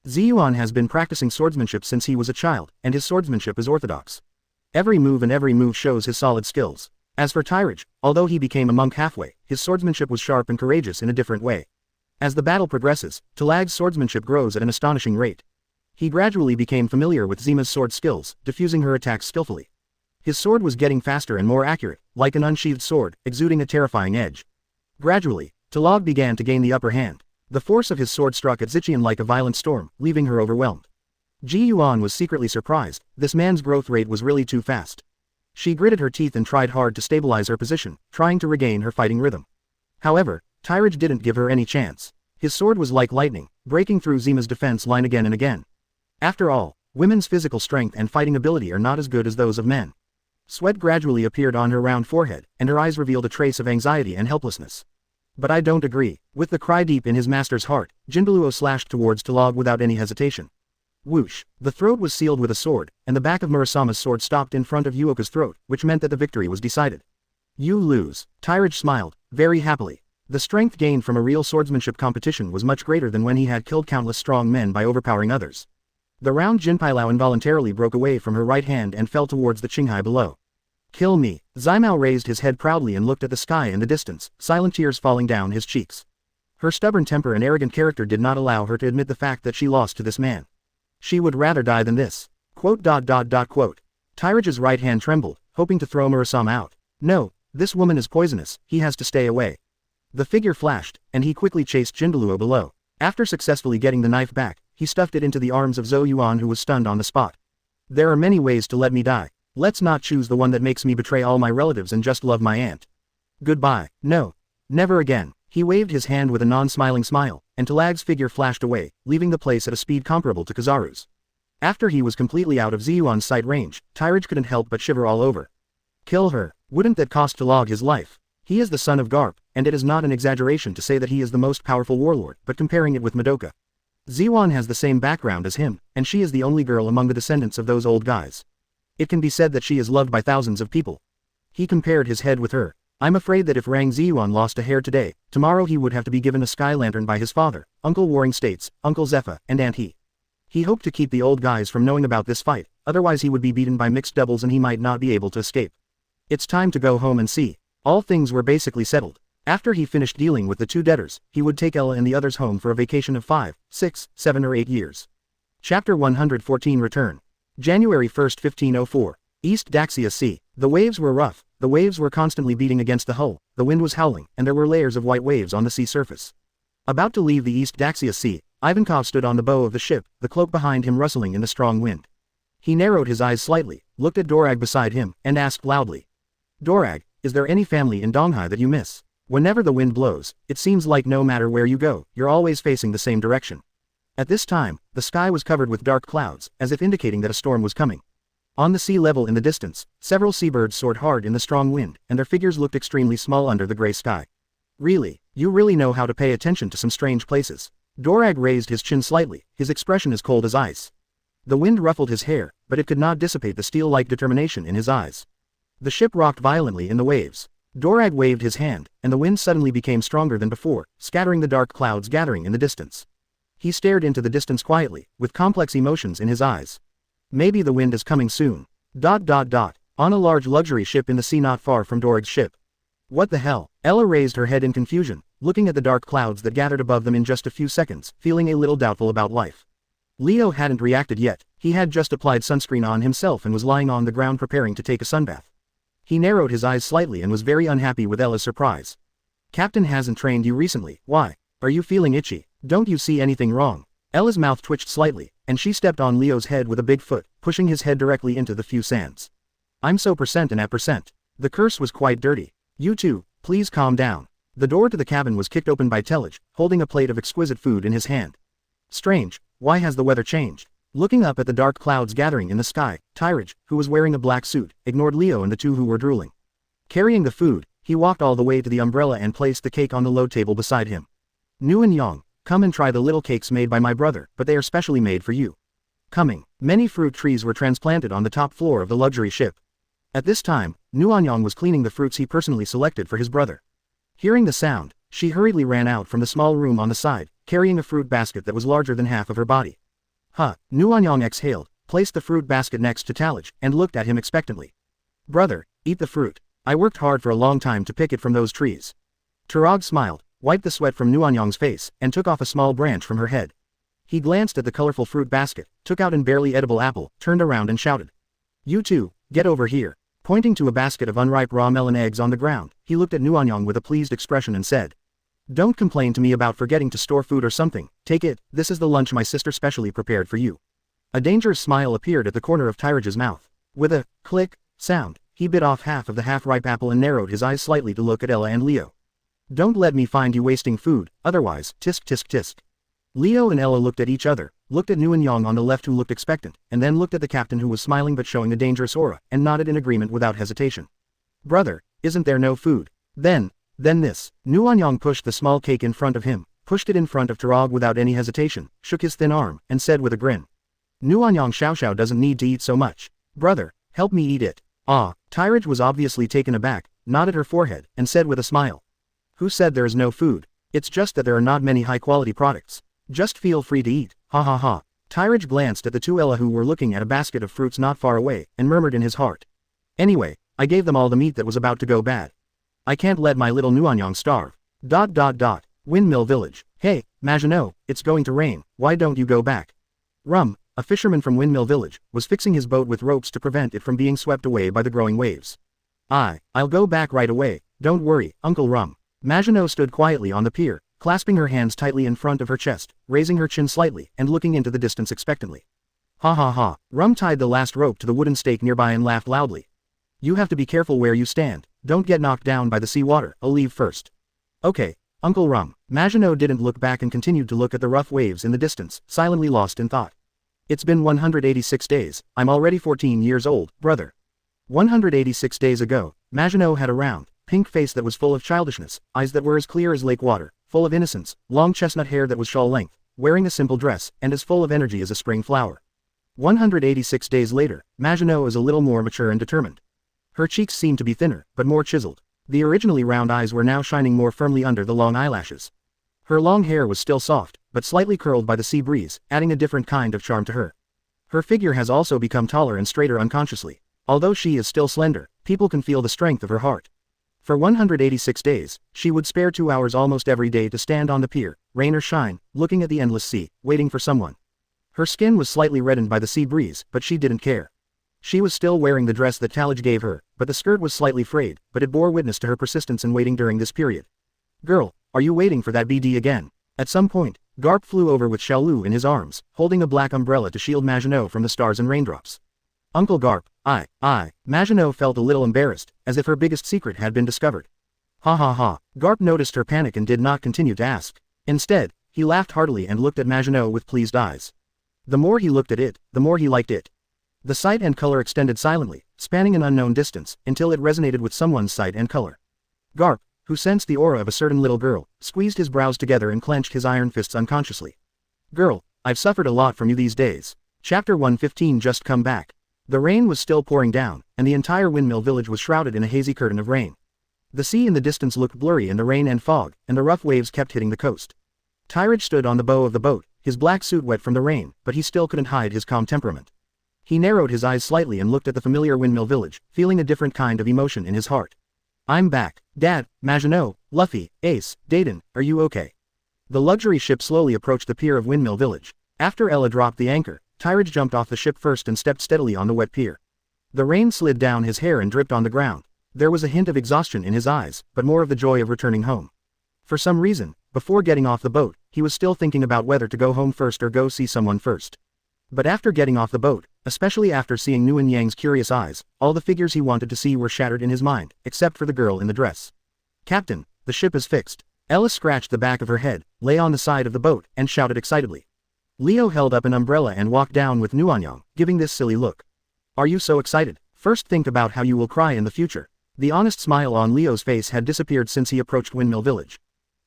Ziyuan has been practicing swordsmanship since he was a child, and his swordsmanship is orthodox. Every move shows his solid skills. As for Tyrage, although he became a monk halfway, his swordsmanship was sharp and courageous in a different way. As the battle progresses, Tyrage's swordsmanship grows at an astonishing rate. He gradually became familiar with Zima's sword skills, diffusing her attacks skillfully. His sword was getting faster and more accurate, like an unsheathed sword, exuding a terrifying edge. Gradually, Tyrage began to gain the upper hand. The force of his sword struck at Zichian like a violent storm, leaving her overwhelmed. Ji Yuan was secretly surprised. This man's growth rate was really too fast. She gritted her teeth and tried hard to stabilize her position, trying to regain her fighting rhythm. However, Tyrage didn't give her any chance. His sword was like lightning, breaking through Zima's defense line again and again. After all, women's physical strength and fighting ability are not as good as those of men. Sweat gradually appeared on her round forehead, and her eyes revealed a trace of anxiety and helplessness. But I don't agree. With the cry deep in his master's heart, Jinbeluo slashed towards Tyrage without any hesitation. Whoosh! The throat was sealed with a sword, and the back of Murasama's sword stopped in front of Yuoka's throat, which meant that the victory was decided. You lose. Tyrage smiled, very happily. The strength gained from a real swordsmanship competition was much greater than when he had killed countless strong men by overpowering others. The round Jinpailao involuntarily broke away from her right hand and fell towards the Qinghai below. Kill me. Zimao raised his head proudly and looked at the sky in the distance, silent tears falling down his cheeks. Her stubborn temper and arrogant character did not allow her to admit the fact that she lost to this man. She would rather die than this. Tyrage's right hand trembled, hoping to throw Murasama out. No, this woman is poisonous, he has to stay away. The figure flashed, and he quickly chased Jinbeluo below. After successfully getting the knife back, he stuffed it into the arms of Zhou Yuan, who was stunned on the spot. There are many ways to let me die. Let's not choose the one that makes me betray all my relatives and just love my aunt. Goodbye. No. Never again. He waved his hand with a non-smiling smile, and Tyrage's figure flashed away, leaving the place at a speed comparable to Kizaru's. After he was completely out of Ziyuan's sight range, Tyrage couldn't help but shiver all over. Kill her. Wouldn't that cost Tyrage his life? He is the son of Garp, and it is not an exaggeration to say that he is the most powerful warlord, but comparing it with Madoka. Ziyuan has the same background as him, and she is the only girl among the descendants of those old guys. It can be said that she is loved by thousands of people. He compared his head with her. I'm afraid that if Rang Ziyuan lost a hair today, tomorrow he would have to be given a sky lantern by his father, Uncle Warring States, Uncle Zepha, and Aunt He. He hoped to keep the old guys from knowing about this fight, otherwise he would be beaten by mixed doubles and he might not be able to escape. It's time to go home and see. All things were basically settled. After he finished dealing with the two debtors, he would take Ella and the others home for a vacation of 5, 6, 7 or 8 years. Chapter 114 Return. January 1, 1504. East Daxia Sea. The waves were rough, the waves were constantly beating against the hull, the wind was howling, and there were layers of white waves on the sea surface. About to leave the East Daxia Sea, Ivankov stood on the bow of the ship, the cloak behind him rustling in the strong wind. He narrowed his eyes slightly, looked at Dorag beside him, and asked loudly. Dorag, is there any family in Donghai that you miss? Whenever the wind blows, it seems like no matter where you go, you're always facing the same direction. At this time, the sky was covered with dark clouds, as if indicating that a storm was coming. On the sea level in the distance, several seabirds soared hard in the strong wind, and their figures looked extremely small under the gray sky. Really, you really know how to pay attention to some strange places. Dorag raised his chin slightly, his expression as cold as ice. The wind ruffled his hair, but it could not dissipate the steel-like determination in his eyes. The ship rocked violently in the waves. Dorag waved his hand, and the wind suddenly became stronger than before, scattering the dark clouds gathering in the distance. He stared into the distance quietly, with complex emotions in his eyes. Maybe the wind is coming soon. On a large luxury ship in the sea not far from Dorag's ship. What the hell? Ella raised her head in confusion, looking at the dark clouds that gathered above them in just a few seconds, feeling a little doubtful about life. Leo hadn't reacted yet. He had just applied sunscreen on himself and was lying on the ground preparing to take a sunbath. He narrowed his eyes slightly and was very unhappy with Ella's surprise. Captain hasn't trained you recently. Why? Are you feeling itchy? Don't you see anything wrong? Ella's mouth twitched slightly, and she stepped on Leo's head with a big foot, pushing his head directly into the few sands. I'm so percent and at percent. The curse was quite dirty. You two, please calm down. The door to the cabin was kicked open by Tyrage, holding a plate of exquisite food in his hand. Strange, why has the weather changed? Looking up at the dark clouds gathering in the sky, Tyrage, who was wearing a black suit, ignored Leo and the two who were drooling. Carrying the food, he walked all the way to the umbrella and placed the cake on the low table beside him. Nu and Yang, come and try the little cakes made by my brother, but they are specially made for you. Coming. Many fruit trees were transplanted on the top floor of the luxury ship. At this time, Nu Anyang was cleaning the fruits he personally selected for his brother. Hearing the sound, she hurriedly ran out from the small room on the side, carrying a fruit basket that was larger than half of her body. Nu Anyang exhaled, placed the fruit basket next to Tyrage, and looked at him expectantly. Brother, eat the fruit. I worked hard for a long time to pick it from those trees. Tyrage smiled, wiped the sweat from Nu Anyang's face, and took off a small branch from her head. He glanced at the colorful fruit basket, took out an barely edible apple, turned around and shouted. You two, get over here. Pointing to a basket of unripe raw melon eggs on the ground, he looked at Nu Anyang with a pleased expression and said. Don't complain to me about forgetting to store food or something. Take it, this is the lunch my sister specially prepared for you. A dangerous smile appeared at the corner of Tyrage's mouth. With a click sound, he bit off half of the half-ripe apple and narrowed his eyes slightly to look at Ella and Leo. Don't let me find you wasting food, otherwise, tisk tisk tisk. Leo and Ella looked at each other, looked at Nu Anyang on the left who looked expectant, and then looked at the captain who was smiling but showing a dangerous aura, and nodded in agreement without hesitation. Brother, isn't there no food? Then this. Nu Anyang pushed the small cake in front of him, pushed it in front of Tyrage without any hesitation, shook his thin arm, and said with a grin. Nu Anyang Xiao doesn't need to eat so much. Brother, help me eat it. Ah, Tyrage was obviously taken aback, nodded her forehead, and said with a smile. Who said there is no food? It's just that there are not many high-quality products. Just feel free to eat, ha ha ha. Tyrage glanced at the two Ella who were looking at a basket of fruits not far away, and murmured in his heart. Anyway, I gave them all the meat that was about to go bad. I can't let my little Nu Anyang starve. ... Windmill Village. Hey, Maginot, it's going to rain, why don't you go back? Rum, a fisherman from Windmill Village, was fixing his boat with ropes to prevent it from being swept away by the growing waves. I'll go back right away, don't worry, Uncle Rum. Maginot stood quietly on the pier, clasping her hands tightly in front of her chest, raising her chin slightly, and looking into the distance expectantly. Ha ha ha. Rum tied the last rope to the wooden stake nearby and laughed loudly. You have to be careful where you stand, don't get knocked down by the sea water, I'll leave first. Okay, Uncle Rum. Maginot didn't look back and continued to look at the rough waves in the distance, silently lost in thought. It's been 186 days, I'm already 14 years old, brother. 186 days ago, Maginot had a round, pink face that was full of childishness, eyes that were as clear as lake water, full of innocence, long chestnut hair that was shawl length, wearing a simple dress, and as full of energy as a spring flower. 186 days later, Maginot is a little more mature and determined. Her cheeks seemed to be thinner, but more chiseled. The originally round eyes were now shining more firmly under the long eyelashes. Her long hair was still soft, but slightly curled by the sea breeze, adding a different kind of charm to her. Her figure has also become taller and straighter unconsciously. Although she is still slender, people can feel the strength of her heart. For 186 days, she would spare 2 hours almost every day to stand on the pier, rain or shine, looking at the endless sea, waiting for someone. Her skin was slightly reddened by the sea breeze, but she didn't care. She was still wearing the dress that Tyrage gave her, but the skirt was slightly frayed, but it bore witness to her persistence in waiting during this period. Girl, are you waiting for that BD again? At some point, Garp flew over with Xiaolu in his arms, holding a black umbrella to shield Maginot from the stars and raindrops. Uncle Garp, Maginot felt a little embarrassed, as if her biggest secret had been discovered. Ha ha ha. Garp noticed her panic and did not continue to ask. Instead, he laughed heartily and looked at Maginot with pleased eyes. The more he looked at it, the more he liked it. The sight and color extended silently, spanning an unknown distance, until it resonated with someone's sight and color. Garp, who sensed the aura of a certain little girl, squeezed his brows together and clenched his iron fists unconsciously. Girl, I've suffered a lot from you these days. Chapter 115 just come back. The rain was still pouring down, and the entire Windmill Village was shrouded in a hazy curtain of rain. The sea in the distance looked blurry in the rain and fog, and the rough waves kept hitting the coast. Tyrage stood on the bow of the boat, his black suit wet from the rain, but he still couldn't hide his calm temperament. He narrowed his eyes slightly and looked at the familiar Windmill Village, feeling a different kind of emotion in his heart. I'm back. Dad, Maginot, Luffy, Ace, Dayton, are you okay? The luxury ship slowly approached the pier of Windmill Village. After Ella dropped the anchor, Tyrage jumped off the ship first and stepped steadily on the wet pier. The rain slid down his hair and dripped on the ground. There was a hint of exhaustion in his eyes, but more of the joy of returning home. For some reason, before getting off the boat, he was still thinking about whether to go home first or go see someone first. But after getting off the boat, especially after seeing Nguyen Yang's curious eyes, all the figures he wanted to see were shattered in his mind, except for the girl in the dress. Captain, the ship is fixed. Ella scratched the back of her head, lay on the side of the boat, and shouted excitedly. Leo held up an umbrella and walked down with Nguyen Yang, giving this silly look. Are you so excited? First think about how you will cry in the future. The honest smile on Leo's face had disappeared since he approached Windmill Village.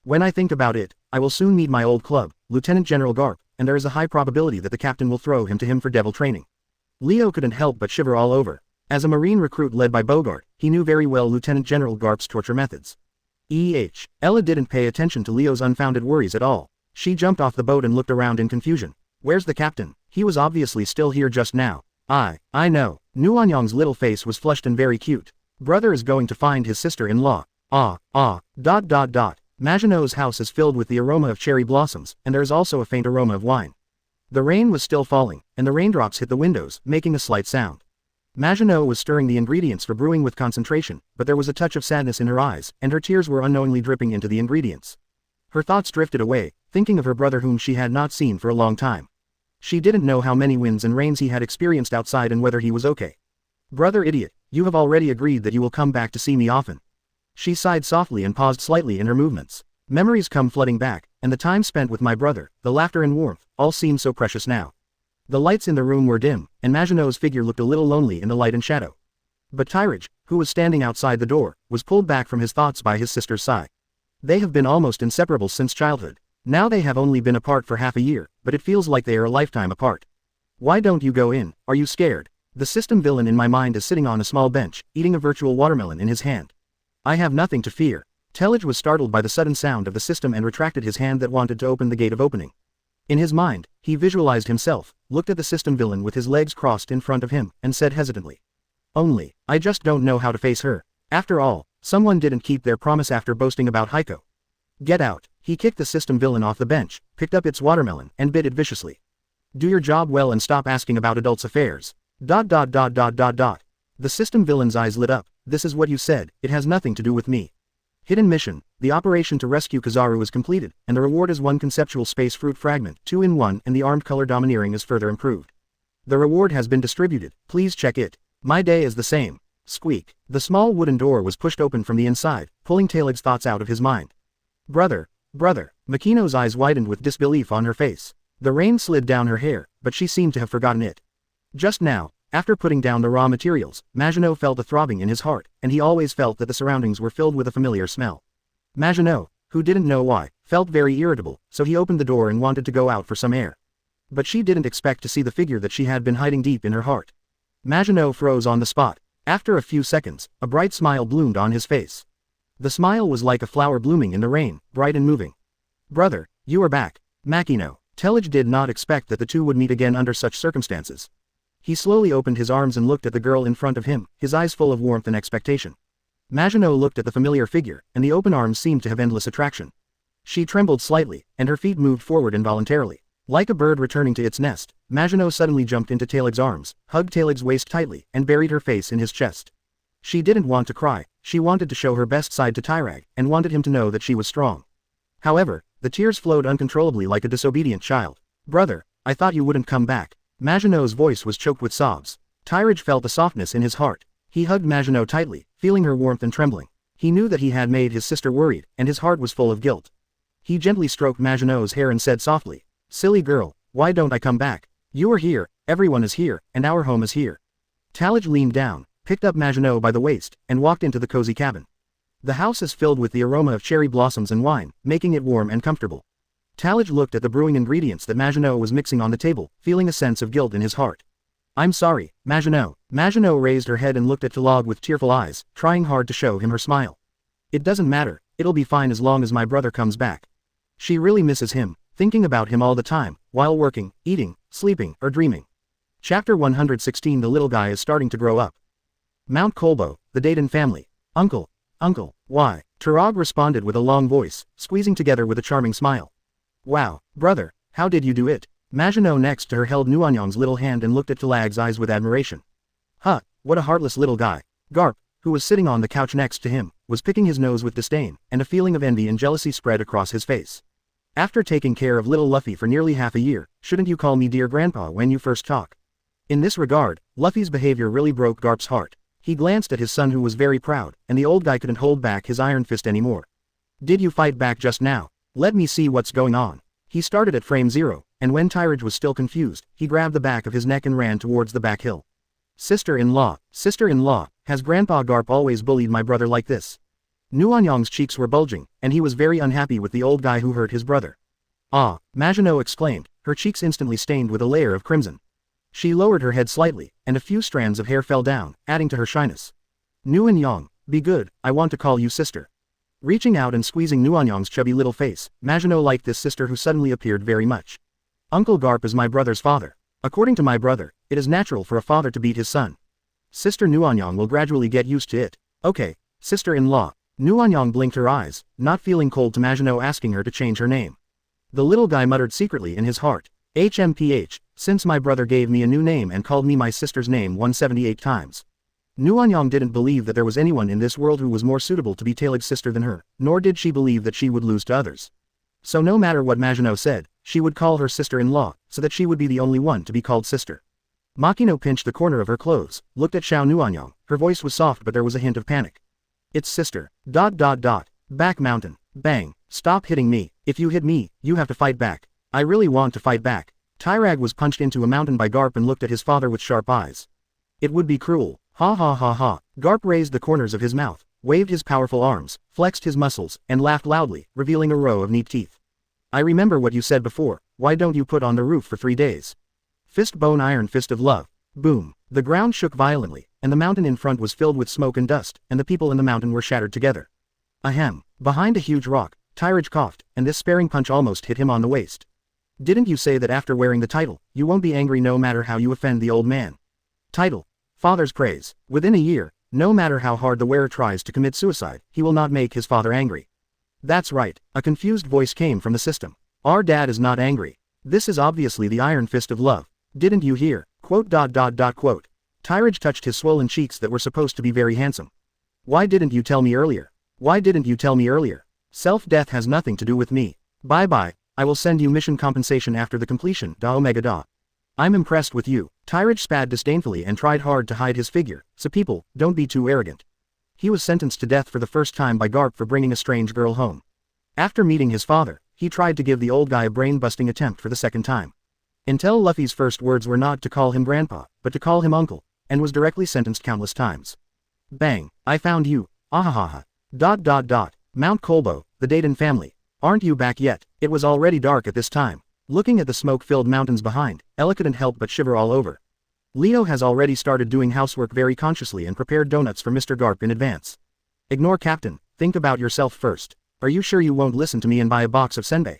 When I think about it, I will soon meet my old club, Lieutenant General Garp, and there is a high probability that the captain will throw him to him for devil training. Leo couldn't help but shiver all over. As a Marine recruit led by Bogart, he knew very well Lieutenant General Garp's torture methods. Ella didn't pay attention to Leo's unfounded worries at all. She jumped off the boat and looked around in confusion. Where's the captain? He was obviously still here just now. I know. Nguyen Yang's little face was flushed and very cute. Brother is going to find his sister-in-law. Maginot's house is filled with the aroma of cherry blossoms, and there is also a faint aroma of wine. The rain was still falling, and the raindrops hit the windows, making a slight sound. Maginot was stirring the ingredients for brewing with concentration, but there was a touch of sadness in her eyes, and her tears were unknowingly dripping into the ingredients. Her thoughts drifted away, thinking of her brother whom she had not seen for a long time. She didn't know how many winds and rains he had experienced outside and whether he was okay. Brother idiot, you have already agreed that you will come back to see me often. She sighed softly and paused slightly in her movements. Memories come flooding back, and the time spent with my brother, the laughter and warmth, all seem so precious now. The lights in the room were dim, and Maginot's figure looked a little lonely in the light and shadow. But Tyrage, who was standing outside the door, was pulled back from his thoughts by his sister's sigh. They have been almost inseparable since childhood. Now they have only been apart for half a year, but it feels like they are a lifetime apart. Why don't you go in? Are you scared? The system villain in my mind is sitting on a small bench, eating a virtual watermelon in his hand. I have nothing to fear. Tyrage was startled by the sudden sound of the system and retracted his hand that wanted to open the gate of opening. In his mind, he visualized himself, looked at the system villain with his legs crossed in front of him, and said hesitantly. I just don't know how to face her. After all, someone didn't keep their promise after boasting about Heiko. Get out. He kicked the system villain off the bench, picked up its watermelon, and bit it viciously. Do your job well and stop asking about adults' affairs. The system villain's eyes lit up. This is what you said, it has nothing to do with me. Hidden mission, the operation to rescue Kizaru is completed, and the reward is 1 conceptual space fruit fragment, 2 in 1, and the armed color domineering is further improved. The reward has been distributed, please check it. My day is the same. Squeak. The small wooden door was pushed open from the inside, pulling Talig's thoughts out of his mind. Brother. Makino's eyes widened with disbelief on her face. The rain slid down her hair, but she seemed to have forgotten it. Just now, after putting down the raw materials, Maginot felt a throbbing in his heart, and he always felt that the surroundings were filled with a familiar smell. Maginot, who didn't know why, felt very irritable, so he opened the door and wanted to go out for some air. But she didn't expect to see the figure that she had been hiding deep in her heart. Maginot froze on the spot. After a few seconds, a bright smile bloomed on his face. The smile was like a flower blooming in the rain, bright and moving. Brother, you are back. Makino. Tyrage did not expect that the two would meet again under such circumstances. He slowly opened his arms and looked at the girl in front of him, his eyes full of warmth and expectation. Maginot looked at the familiar figure, and the open arms seemed to have endless attraction. She trembled slightly, and her feet moved forward involuntarily. Like a bird returning to its nest, Maginot suddenly jumped into Talig's arms, hugged Talig's waist tightly, and buried her face in his chest. She didn't want to cry, she wanted to show her best side to Tyrage, and wanted him to know that she was strong. However, the tears flowed uncontrollably like a disobedient child. Brother, I thought you wouldn't come back. Maginot's voice was choked with sobs. Tyrage felt a softness in his heart. He hugged Maginot tightly, feeling her warmth and trembling. He knew that he had made his sister worried, and his heart was full of guilt. He gently stroked Maginot's hair and said softly, Silly girl, why don't I come back? You are here, everyone is here, and our home is here. Tyrage leaned down, picked up Maginot by the waist, and walked into the cozy cabin. The house is filled with the aroma of cherry blossoms and wine, making it warm and comfortable. Tyrage looked at the brewing ingredients that Maginot was mixing on the table, feeling a sense of guilt in his heart. I'm sorry, Maginot. Maginot raised her head and looked at Talig with tearful eyes, trying hard to show him her smile. It doesn't matter, it'll be fine as long as my brother comes back. She really misses him, thinking about him all the time, while working, eating, sleeping, or dreaming. Chapter 116. The little guy is starting to grow up. Mount Kolbo, the Dayton family. Uncle, Uncle, why? Tyrage responded with a long voice, squeezing together with a charming smile. Wow, brother, how did you do it? Maginot next to her held Nuanyang's little hand and looked at Tyrag's eyes with admiration. Huh, what a heartless little guy. Garp, who was sitting on the couch next to him, was picking his nose with disdain, and a feeling of envy and jealousy spread across his face. After taking care of little Luffy for nearly half a year, shouldn't you call me dear grandpa when you first talk? In this regard, Luffy's behavior really broke Garp's heart. He glanced at his son who was very proud, and the old guy couldn't hold back his iron fist anymore. Did you fight back just now? Let me see what's going on. He started at frame 0, and when Tyrage was still confused, he grabbed the back of his neck and ran towards the back hill. Sister-in-law, has Grandpa Garp always bullied my brother like this? Nuanyang's cheeks were bulging, and he was very unhappy with the old guy who hurt his brother. Ah, Maginot exclaimed, her cheeks instantly stained with a layer of crimson. She lowered her head slightly, and a few strands of hair fell down, adding to her shyness. Nuanyang, be good, I want to call you sister. Reaching out and squeezing Nuanyang's chubby little face, Maginot liked this sister who suddenly appeared very much. Uncle Garp is my brother's father. According to my brother, it is natural for a father to beat his son. Sister Nuanyang will gradually get used to it. Okay, sister-in-law. Nuanyang blinked her eyes, not feeling cold to Maginot asking her to change her name. The little guy muttered secretly in his heart. HMPH, since my brother gave me a new name and called me my sister's name 178 times. Nuanyang didn't believe that there was anyone in this world who was more suitable to be Tyrag's sister than her, nor did she believe that she would lose to others. So no matter what Maginot said, she would call her sister-in-law, so that she would be the only one to be called sister. Makino pinched the corner of her clothes, looked at Xiao Nuanyang, her voice was soft but there was a hint of panic. It's sister. ... Back mountain. Bang. Stop hitting me. If you hit me, you have to fight back. I really want to fight back. Tyrage was punched into a mountain by Garp and looked at his father with sharp eyes. It would be cruel. Ha ha ha ha. Garp raised the corners of his mouth, waved his powerful arms, flexed his muscles, and laughed loudly, revealing a row of neat teeth. I remember what you said before, why don't you put on the roof for 3 days? Fist bone iron fist of love. Boom. The ground shook violently, and the mountain in front was filled with smoke and dust, and the people in the mountain were shattered together. Ahem. Behind a huge rock, Tyrage coughed, and this sparing punch almost hit him on the waist. Didn't you say that after wearing the title, you won't be angry no matter how you offend the old man? Title. Father's praise. Within a year, no matter how hard the wearer tries to commit suicide, he will not make his father angry. That's right, a confused voice came from the system. Our dad is not angry. This is obviously the iron fist of love. Didn't you hear? ... Tyrage touched his swollen cheeks that were supposed to be very handsome. Why didn't you tell me earlier? Why didn't you tell me earlier? Self-death has nothing to do with me. Bye-bye, I will send you mission compensation after the completion. I'm impressed with you. Tyrage spat disdainfully and tried hard to hide his figure, so people, don't be too arrogant. He was sentenced to death for the first time by Garp for bringing a strange girl home. After meeting his father, he tried to give the old guy a brain-busting attempt for the second time. Until Luffy's first words were not to call him grandpa, but to call him uncle, and was directly sentenced countless times. Bang, I found you, ahahaha. ... Mount Kolbo, the Dayton family. Aren't you back yet? It was already dark at this time. Looking at the smoke-filled mountains behind, Ella couldn't help but shiver all over. Leo has already started doing housework very consciously and prepared donuts for Mr. Garp in advance. Ignore Captain, think about yourself first. Are you sure you won't listen to me and buy a box of senbei?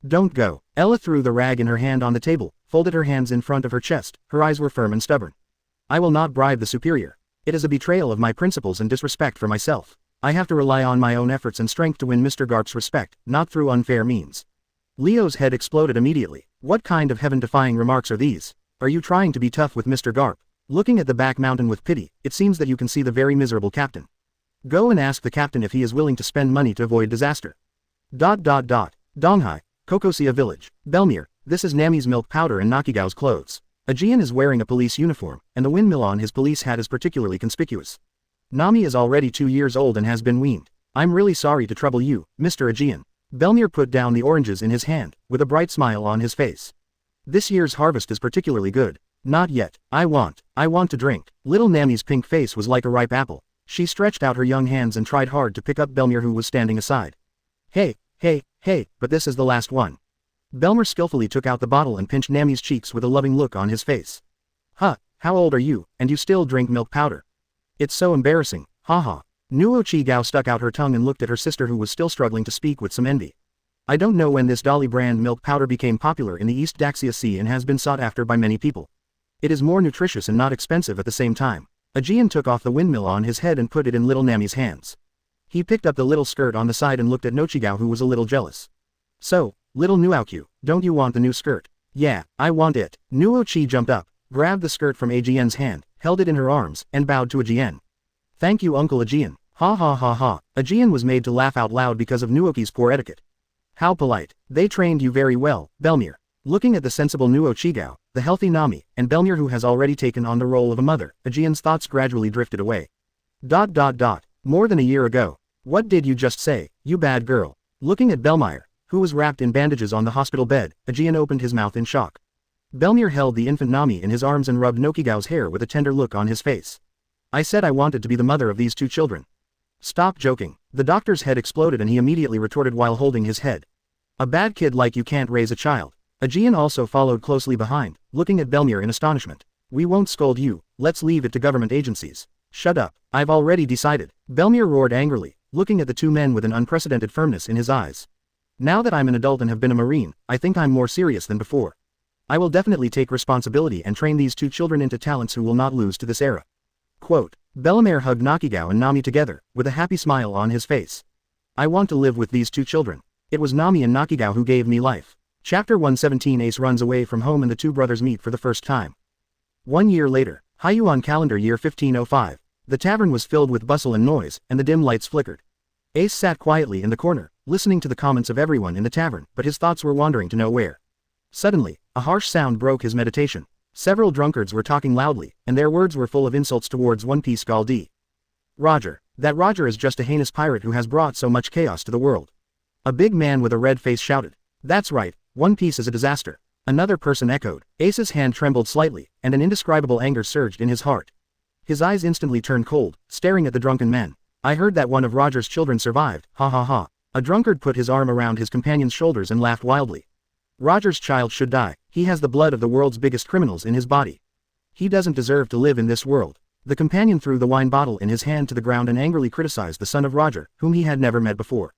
Don't go. Ella threw the rag in her hand on the table, folded her hands in front of her chest, her eyes were firm and stubborn. I will not bribe the superior. It is a betrayal of my principles and disrespect for myself. I have to rely on my own efforts and strength to win Mr. Garp's respect, not through unfair means. Leo's head exploded immediately. What kind of heaven-defying remarks are these? Are you trying to be tough with Mr. Garp? Looking at the back mountain with pity, it seems that you can see the very miserable captain. Go and ask the captain if he is willing to spend money to avoid disaster. ... Donghai, Kokosia village. Belmere, this is Nami's milk powder and Nakigao's clothes. Aegean is wearing a police uniform, and the windmill on his police hat is particularly conspicuous. Nami is already 2 years old and has been weaned. I'm really sorry to trouble you, Mr. Aegean. Belmere put down the oranges in his hand, with a bright smile on his face. This year's harvest is particularly good. Not yet. I want to drink. Little Nami's pink face was like a ripe apple. She stretched out her young hands and tried hard to pick up Belmere who was standing aside. Hey, but this is the last one. Belmere skillfully took out the bottle and pinched Nami's cheeks with a loving look on his face. Huh, how old are you, and you still drink milk powder? It's so embarrassing, haha. Nuo Chi-Gao stuck out her tongue and looked at her sister who was still struggling to speak with some envy. I don't know when this Dolly brand milk powder became popular in the East Daxia Sea and has been sought after by many people. It is more nutritious and not expensive at the same time. Aegean took off the windmill on his head and put it in little Nami's hands. He picked up the little skirt on the side and looked at Nochigao, who was a little jealous. So, little Nuaokyu, don't you want the new skirt? Yeah, I want it. Nuochi jumped up, grabbed the skirt from Ajian's hand, held it in her arms, and bowed to Ajian. Thank you, Uncle Ajian. Ha ha ha ha. Ajian was made to laugh out loud because of Nuoki's poor etiquette. How polite. They trained you very well, Belmir. Looking at the sensible Nuochigao, the healthy Nami, and Belmir, who has already taken on the role of a mother, Ajian's thoughts gradually drifted away. More than a year ago. What did you just say, you bad girl? Looking at Belmir, who was wrapped in bandages on the hospital bed, Ajian opened his mouth in shock. Belmir held the infant Nami in his arms and rubbed Nochigao's hair with a tender look on his face. I said I wanted to be the mother of these two children. Stop joking. The doctor's head exploded and he immediately retorted while holding his head. A bad kid like you can't raise a child. Ajian also followed closely behind, looking at Belmir in astonishment. We won't scold you, let's leave it to government agencies. Shut up, I've already decided. Belmir roared angrily, looking at the two men with an unprecedented firmness in his eyes. Now that I'm an adult and have been a Marine, I think I'm more serious than before. I will definitely take responsibility and train these two children into talents who will not lose to this era. Quote. Belmir hugged Nakigao and Nami together, with a happy smile on his face. I want to live with these two children. It was Nami and Nakigao who gave me life. Chapter 117. Ace runs away from home and the two brothers meet for the first time. 1 year later, Haiyuan calendar year 1505. The tavern was filled with bustle and noise, and the dim lights flickered. Ace sat quietly in the corner, listening to the comments of everyone in the tavern, but his thoughts were wandering to nowhere. Suddenly, a harsh sound broke his meditation. Several drunkards were talking loudly, and their words were full of insults towards One Piece Galdi. Roger. That Roger is just a heinous pirate who has brought so much chaos to the world. A big man with a red face shouted. That's right, One Piece is a disaster. Another person echoed. Ace's hand trembled slightly, and an indescribable anger surged in his heart. His eyes instantly turned cold, staring at the drunken men. I heard that one of Roger's children survived, ha ha ha. A drunkard put his arm around his companion's shoulders and laughed wildly. Roger's child should die. He has the blood of the world's biggest criminals in his body. He doesn't deserve to live in this world. The companion threw the wine bottle in his hand to the ground and angrily criticized the son of Roger, whom he had never met before.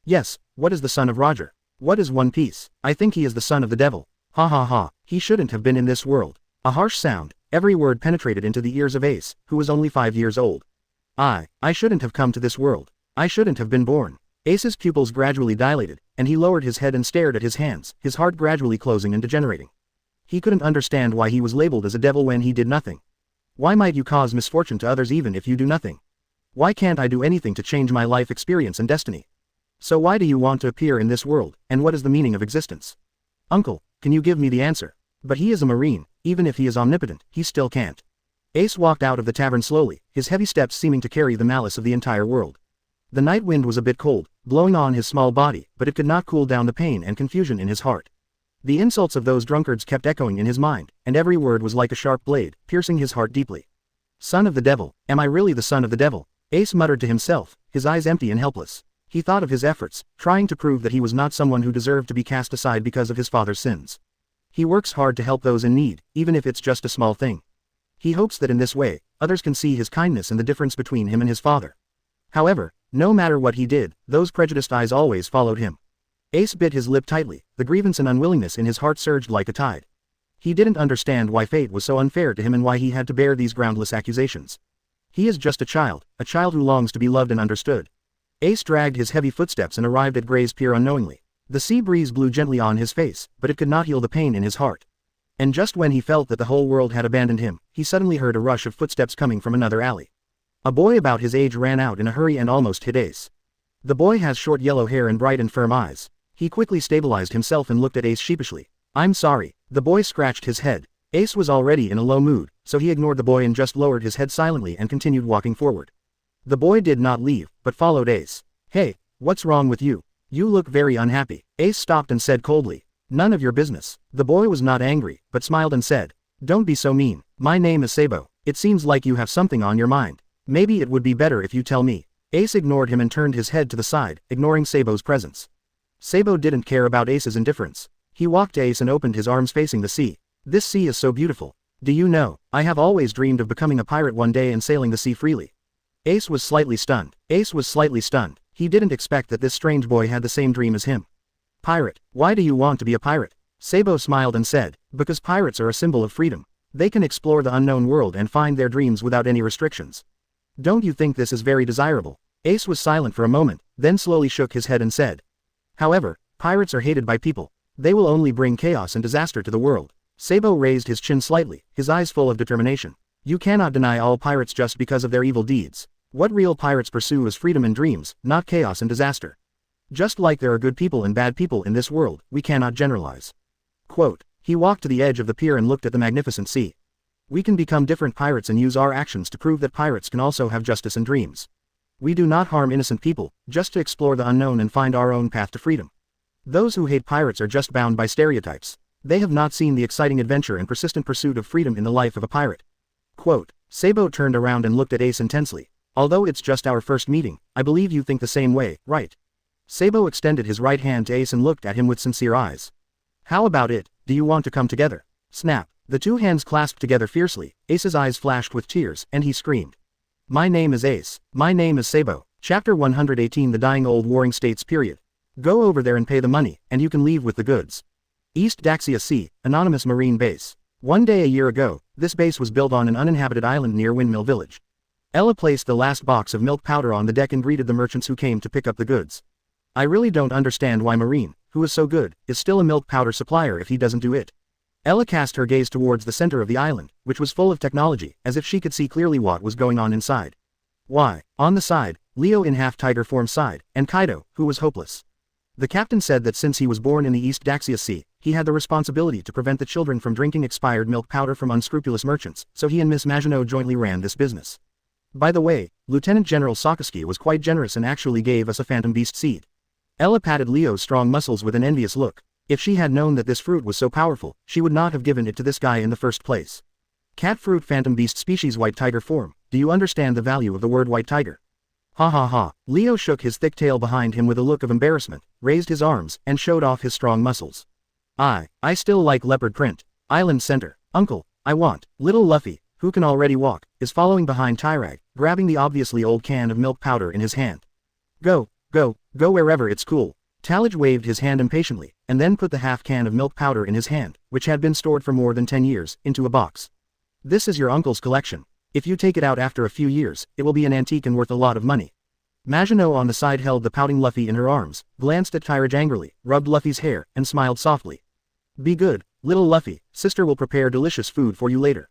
Yes, what is the son of Roger? What is One Piece? I think he is the son of the devil. Ha ha ha, he shouldn't have been in this world. A harsh sound, every word penetrated into the ears of Ace, who was only 5 years old. I shouldn't have come to this world. I shouldn't have been born. Ace's pupils gradually dilated, and he lowered his head and stared at his hands, his heart gradually closing and degenerating. He couldn't understand why he was labeled as a devil when he did nothing. Why might you cause misfortune to others even if you do nothing? Why can't I do anything to change my life experience and destiny? So why do you want to appear in this world, and what is the meaning of existence? Uncle, can you give me the answer? But he is a Marine, even if he is omnipotent, he still can't. Ace walked out of the tavern slowly, his heavy steps seeming to carry the malice of the entire world. The night wind was a bit cold, blowing on his small body, but it could not cool down the pain and confusion in his heart. The insults of those drunkards kept echoing in his mind, and every word was like a sharp blade, piercing his heart deeply. Son of the devil, am I really the son of the devil? Ace muttered to himself, his eyes empty and helpless. He thought of his efforts, trying to prove that he was not someone who deserved to be cast aside because of his father's sins. He works hard to help those in need, even if it's just a small thing. He hopes that in this way, others can see his kindness and the difference between him and his father. However, no matter what he did, those prejudiced eyes always followed him. Ace bit his lip tightly, the grievance and unwillingness in his heart surged like a tide. He didn't understand why fate was so unfair to him and why he had to bear these groundless accusations. He is just a child who longs to be loved and understood. Ace dragged his heavy footsteps and arrived at Gray's Pier unknowingly. The sea breeze blew gently on his face, but it could not heal the pain in his heart. And just when he felt that the whole world had abandoned him, he suddenly heard a rush of footsteps coming from another alley. A boy about his age ran out in a hurry and almost hit Ace. The boy has short yellow hair and bright and firm eyes. He quickly stabilized himself and looked at Ace sheepishly. I'm sorry. The boy scratched his head. Ace was already in a low mood, so he ignored the boy and just lowered his head silently and continued walking forward. The boy did not leave, but followed Ace. Hey, what's wrong with you? You look very unhappy. Ace stopped and said coldly. None of your business. The boy was not angry, but smiled and said. Don't be so mean. My name is Sabo. It seems like you have something on your mind. Maybe it would be better if you tell me. Ace ignored him and turned his head to the side, ignoring Sabo's presence. Sabo didn't care about Ace's indifference. He walked to Ace and opened his arms facing the sea. This sea is so beautiful. Do you know, I have always dreamed of becoming a pirate one day and sailing the sea freely. Ace was slightly stunned. He didn't expect that this strange boy had the same dream as him. Pirate, why do you want to be a pirate? Sabo smiled and said, because pirates are a symbol of freedom. They can explore the unknown world and find their dreams without any restrictions. Don't you think this is very desirable? Ace was silent for a moment, then slowly shook his head and said. However, pirates are hated by people. They will only bring chaos and disaster to the world. Sabo raised his chin slightly, his eyes full of determination. You cannot deny all pirates just because of their evil deeds. What real pirates pursue is freedom and dreams, not chaos and disaster. Just like there are good people and bad people in this world, we cannot generalize. Quote, he walked to the edge of the pier and looked at the magnificent sea. We can become different pirates and use our actions to prove that pirates can also have justice and dreams. We do not harm innocent people, just to explore the unknown and find our own path to freedom. Those who hate pirates are just bound by stereotypes. They have not seen the exciting adventure and persistent pursuit of freedom in the life of a pirate. Quote, Sabo turned around and looked at Ace intensely. Although it's just our first meeting, I believe you think the same way, right? Sabo extended his right hand to Ace and looked at him with sincere eyes. How about it, do you want to come together? Snap. The two hands clasped together fiercely, Ace's eyes flashed with tears, and he screamed. My name is Ace. My name is Sabo. Chapter 118 The Dying Old Warring States period. Go over there and pay the money, and you can leave with the goods. East Daxia Sea, Anonymous Marine Base. One day a year ago, this base was built on an uninhabited island near Windmill Village. Ella placed the last box of milk powder on the deck and greeted the merchants who came to pick up the goods. I really don't understand why Marine, who is so good, is still a milk powder supplier if he doesn't do it. Ella cast her gaze towards the center of the island, which was full of technology, as if she could see clearly what was going on inside. Why, on the side, Leo in half-tiger form sighed, and Kaido, who was hopeless. The captain said that since he was born in the East Daxia Sea, he had the responsibility to prevent the children from drinking expired milk powder from unscrupulous merchants, so he and Miss Maginot jointly ran this business. By the way, Lieutenant General Sakaski was quite generous and actually gave us a phantom beast seed. Ella patted Leo's strong muscles with an envious look. If she had known that this fruit was so powerful, she would not have given it to this guy in the first place. Cat fruit phantom beast species white tiger form, do you understand the value of the word white tiger? Ha ha ha. Leo shook his thick tail behind him with a look of embarrassment, raised his arms, and showed off his strong muscles. I still like leopard print. Island center. Uncle, I want. Little Luffy, who can already walk, is following behind Tyrage, grabbing the obviously old can of milk powder in his hand. Go wherever it's cool. Tyrage waved his hand impatiently, and then put the half can of milk powder in his hand, which had been stored for more than 10 years, into a box. This is your uncle's collection. If you take it out after a few years, it will be an antique and worth a lot of money. Maginot on the side held the pouting Luffy in her arms, glanced at Tyrage angrily, rubbed Luffy's hair, and smiled softly. Be good, little Luffy, sister will prepare delicious food for you later.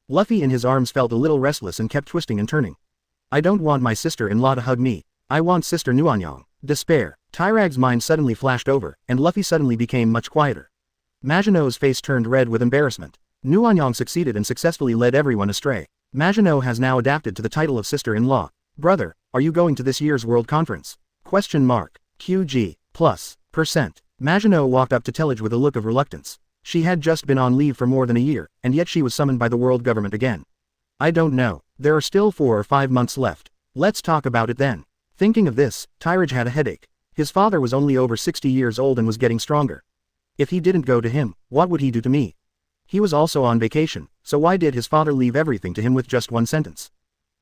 Luffy in his arms felt a little restless and kept twisting and turning. I don't want my sister-in-law to hug me. I want Sister Nuanyang. Despair. Tyrage's mind suddenly flashed over, and Luffy suddenly became much quieter. Maginot's face turned red with embarrassment. Nuanyang succeeded and successfully led everyone astray. Maginot has now adapted to the title of sister-in-law. Brother, are you going to this year's World Conference? QG. +%. Maginot walked up to Tyrage with a look of reluctance. She had just been on leave for more than a year, and yet she was summoned by the world government again. I don't know. There are still 4 or 5 months left. Let's talk about it then. Thinking of this, Tyrage had a headache. His father was only over 60 years old and was getting stronger. If he didn't go to him, what would he do to me? He was also on vacation, so why did his father leave everything to him with just one sentence?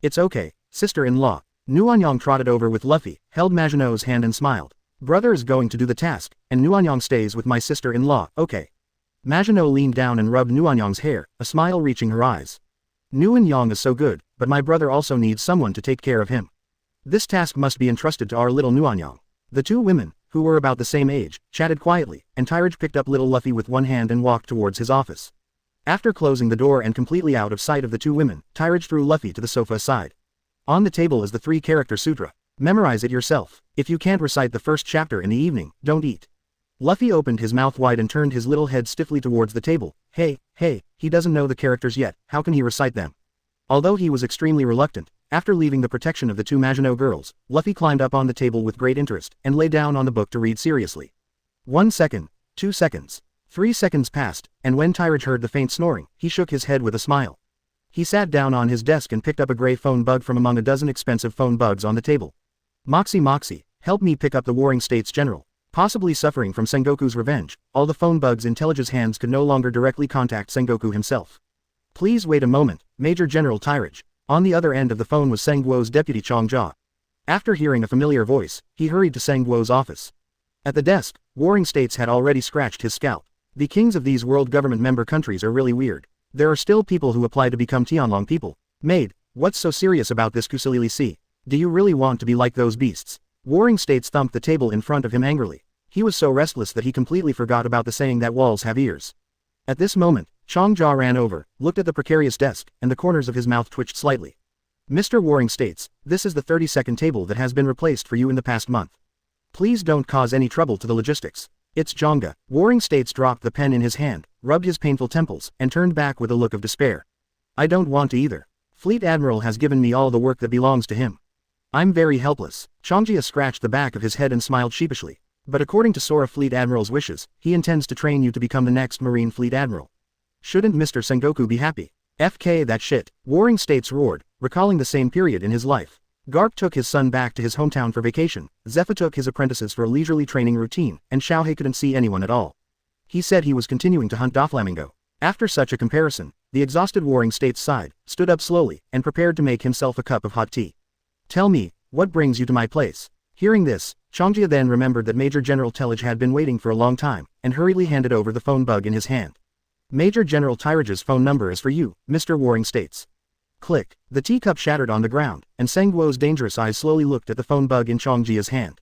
It's okay, sister-in-law. Nuanyang trotted over with Luffy, held Maginot's hand and smiled. Brother is going to do the task, and Nuanyang stays with my sister-in-law, okay. Maginot leaned down and rubbed Nuanyang's hair, a smile reaching her eyes. Nuanyang is so good, but my brother also needs someone to take care of him. This task must be entrusted to our little Nuanyang. The two women, who were about the same age, chatted quietly, and Tyrage picked up little Luffy with one hand and walked towards his office. After closing the door and completely out of sight of the two women, Tyrage threw Luffy to the sofa aside. On the table is the 3-character sutra. Memorize it yourself. If you can't recite the first chapter in the evening, don't eat. Luffy opened his mouth wide and turned his little head stiffly towards the table. Hey, he doesn't know the characters yet, how can he recite them? Although he was extremely reluctant, after leaving the protection of the two Maginot girls, Luffy climbed up on the table with great interest, and lay down on the book to read seriously. 1 second, 2 seconds, 3 seconds passed, and when Tyrage heard the faint snoring, he shook his head with a smile. He sat down on his desk and picked up a gray phone bug from among a dozen expensive phone bugs on the table. Moxie, help me pick up the Warring States General. Possibly suffering from Sengoku's revenge, all the phone bugs in Tyrage's hands could no longer directly contact Sengoku himself. Please wait a moment, Major General Tyrage. On the other end of the phone was Sengguo's deputy Chongjia. After hearing a familiar voice, he hurried to Sengguo's office. At the desk, Warring States had already scratched his scalp. The kings of these world government member countries are really weird. There are still people who apply to become Tianlong people. Maid, what's so serious about this Kusilili? Do you really want to be like those beasts? Warring States thumped the table in front of him angrily. He was so restless that he completely forgot about the saying that walls have ears. At this moment, Changja ran over, looked at the precarious desk, and the corners of his mouth twitched slightly. Mr. Warring States, this is the 32nd table that has been replaced for you in the past month. Please don't cause any trouble to the logistics. It's Jonga. Warring States dropped the pen in his hand, rubbed his painful temples, and turned back with a look of despair. I don't want to either. Fleet Admiral has given me all the work that belongs to him. I'm very helpless. Changjia scratched the back of his head and smiled sheepishly. But according to Sora Fleet Admiral's wishes, he intends to train you to become the next Marine Fleet Admiral. Shouldn't Mr. Sengoku be happy? FK that shit, Warring States roared, recalling the same period in his life. Garp took his son back to his hometown for vacation, Zephyr took his apprentices for a leisurely training routine, and Xiaohei couldn't see anyone at all. He said he was continuing to hunt Doflamingo. After such a comparison, the exhausted Warring States sighed, stood up slowly, and prepared to make himself a cup of hot tea. Tell me, what brings you to my place? Hearing this, Changjia then remembered that Major General Tyrage had been waiting for a long time, and hurriedly handed over the phone bug in his hand. Major General Tyrage's phone number is for you, Mr. Warring States. Click. The teacup shattered on the ground, and Sangguo's dangerous eyes slowly looked at the phone bug in Changjia's hand.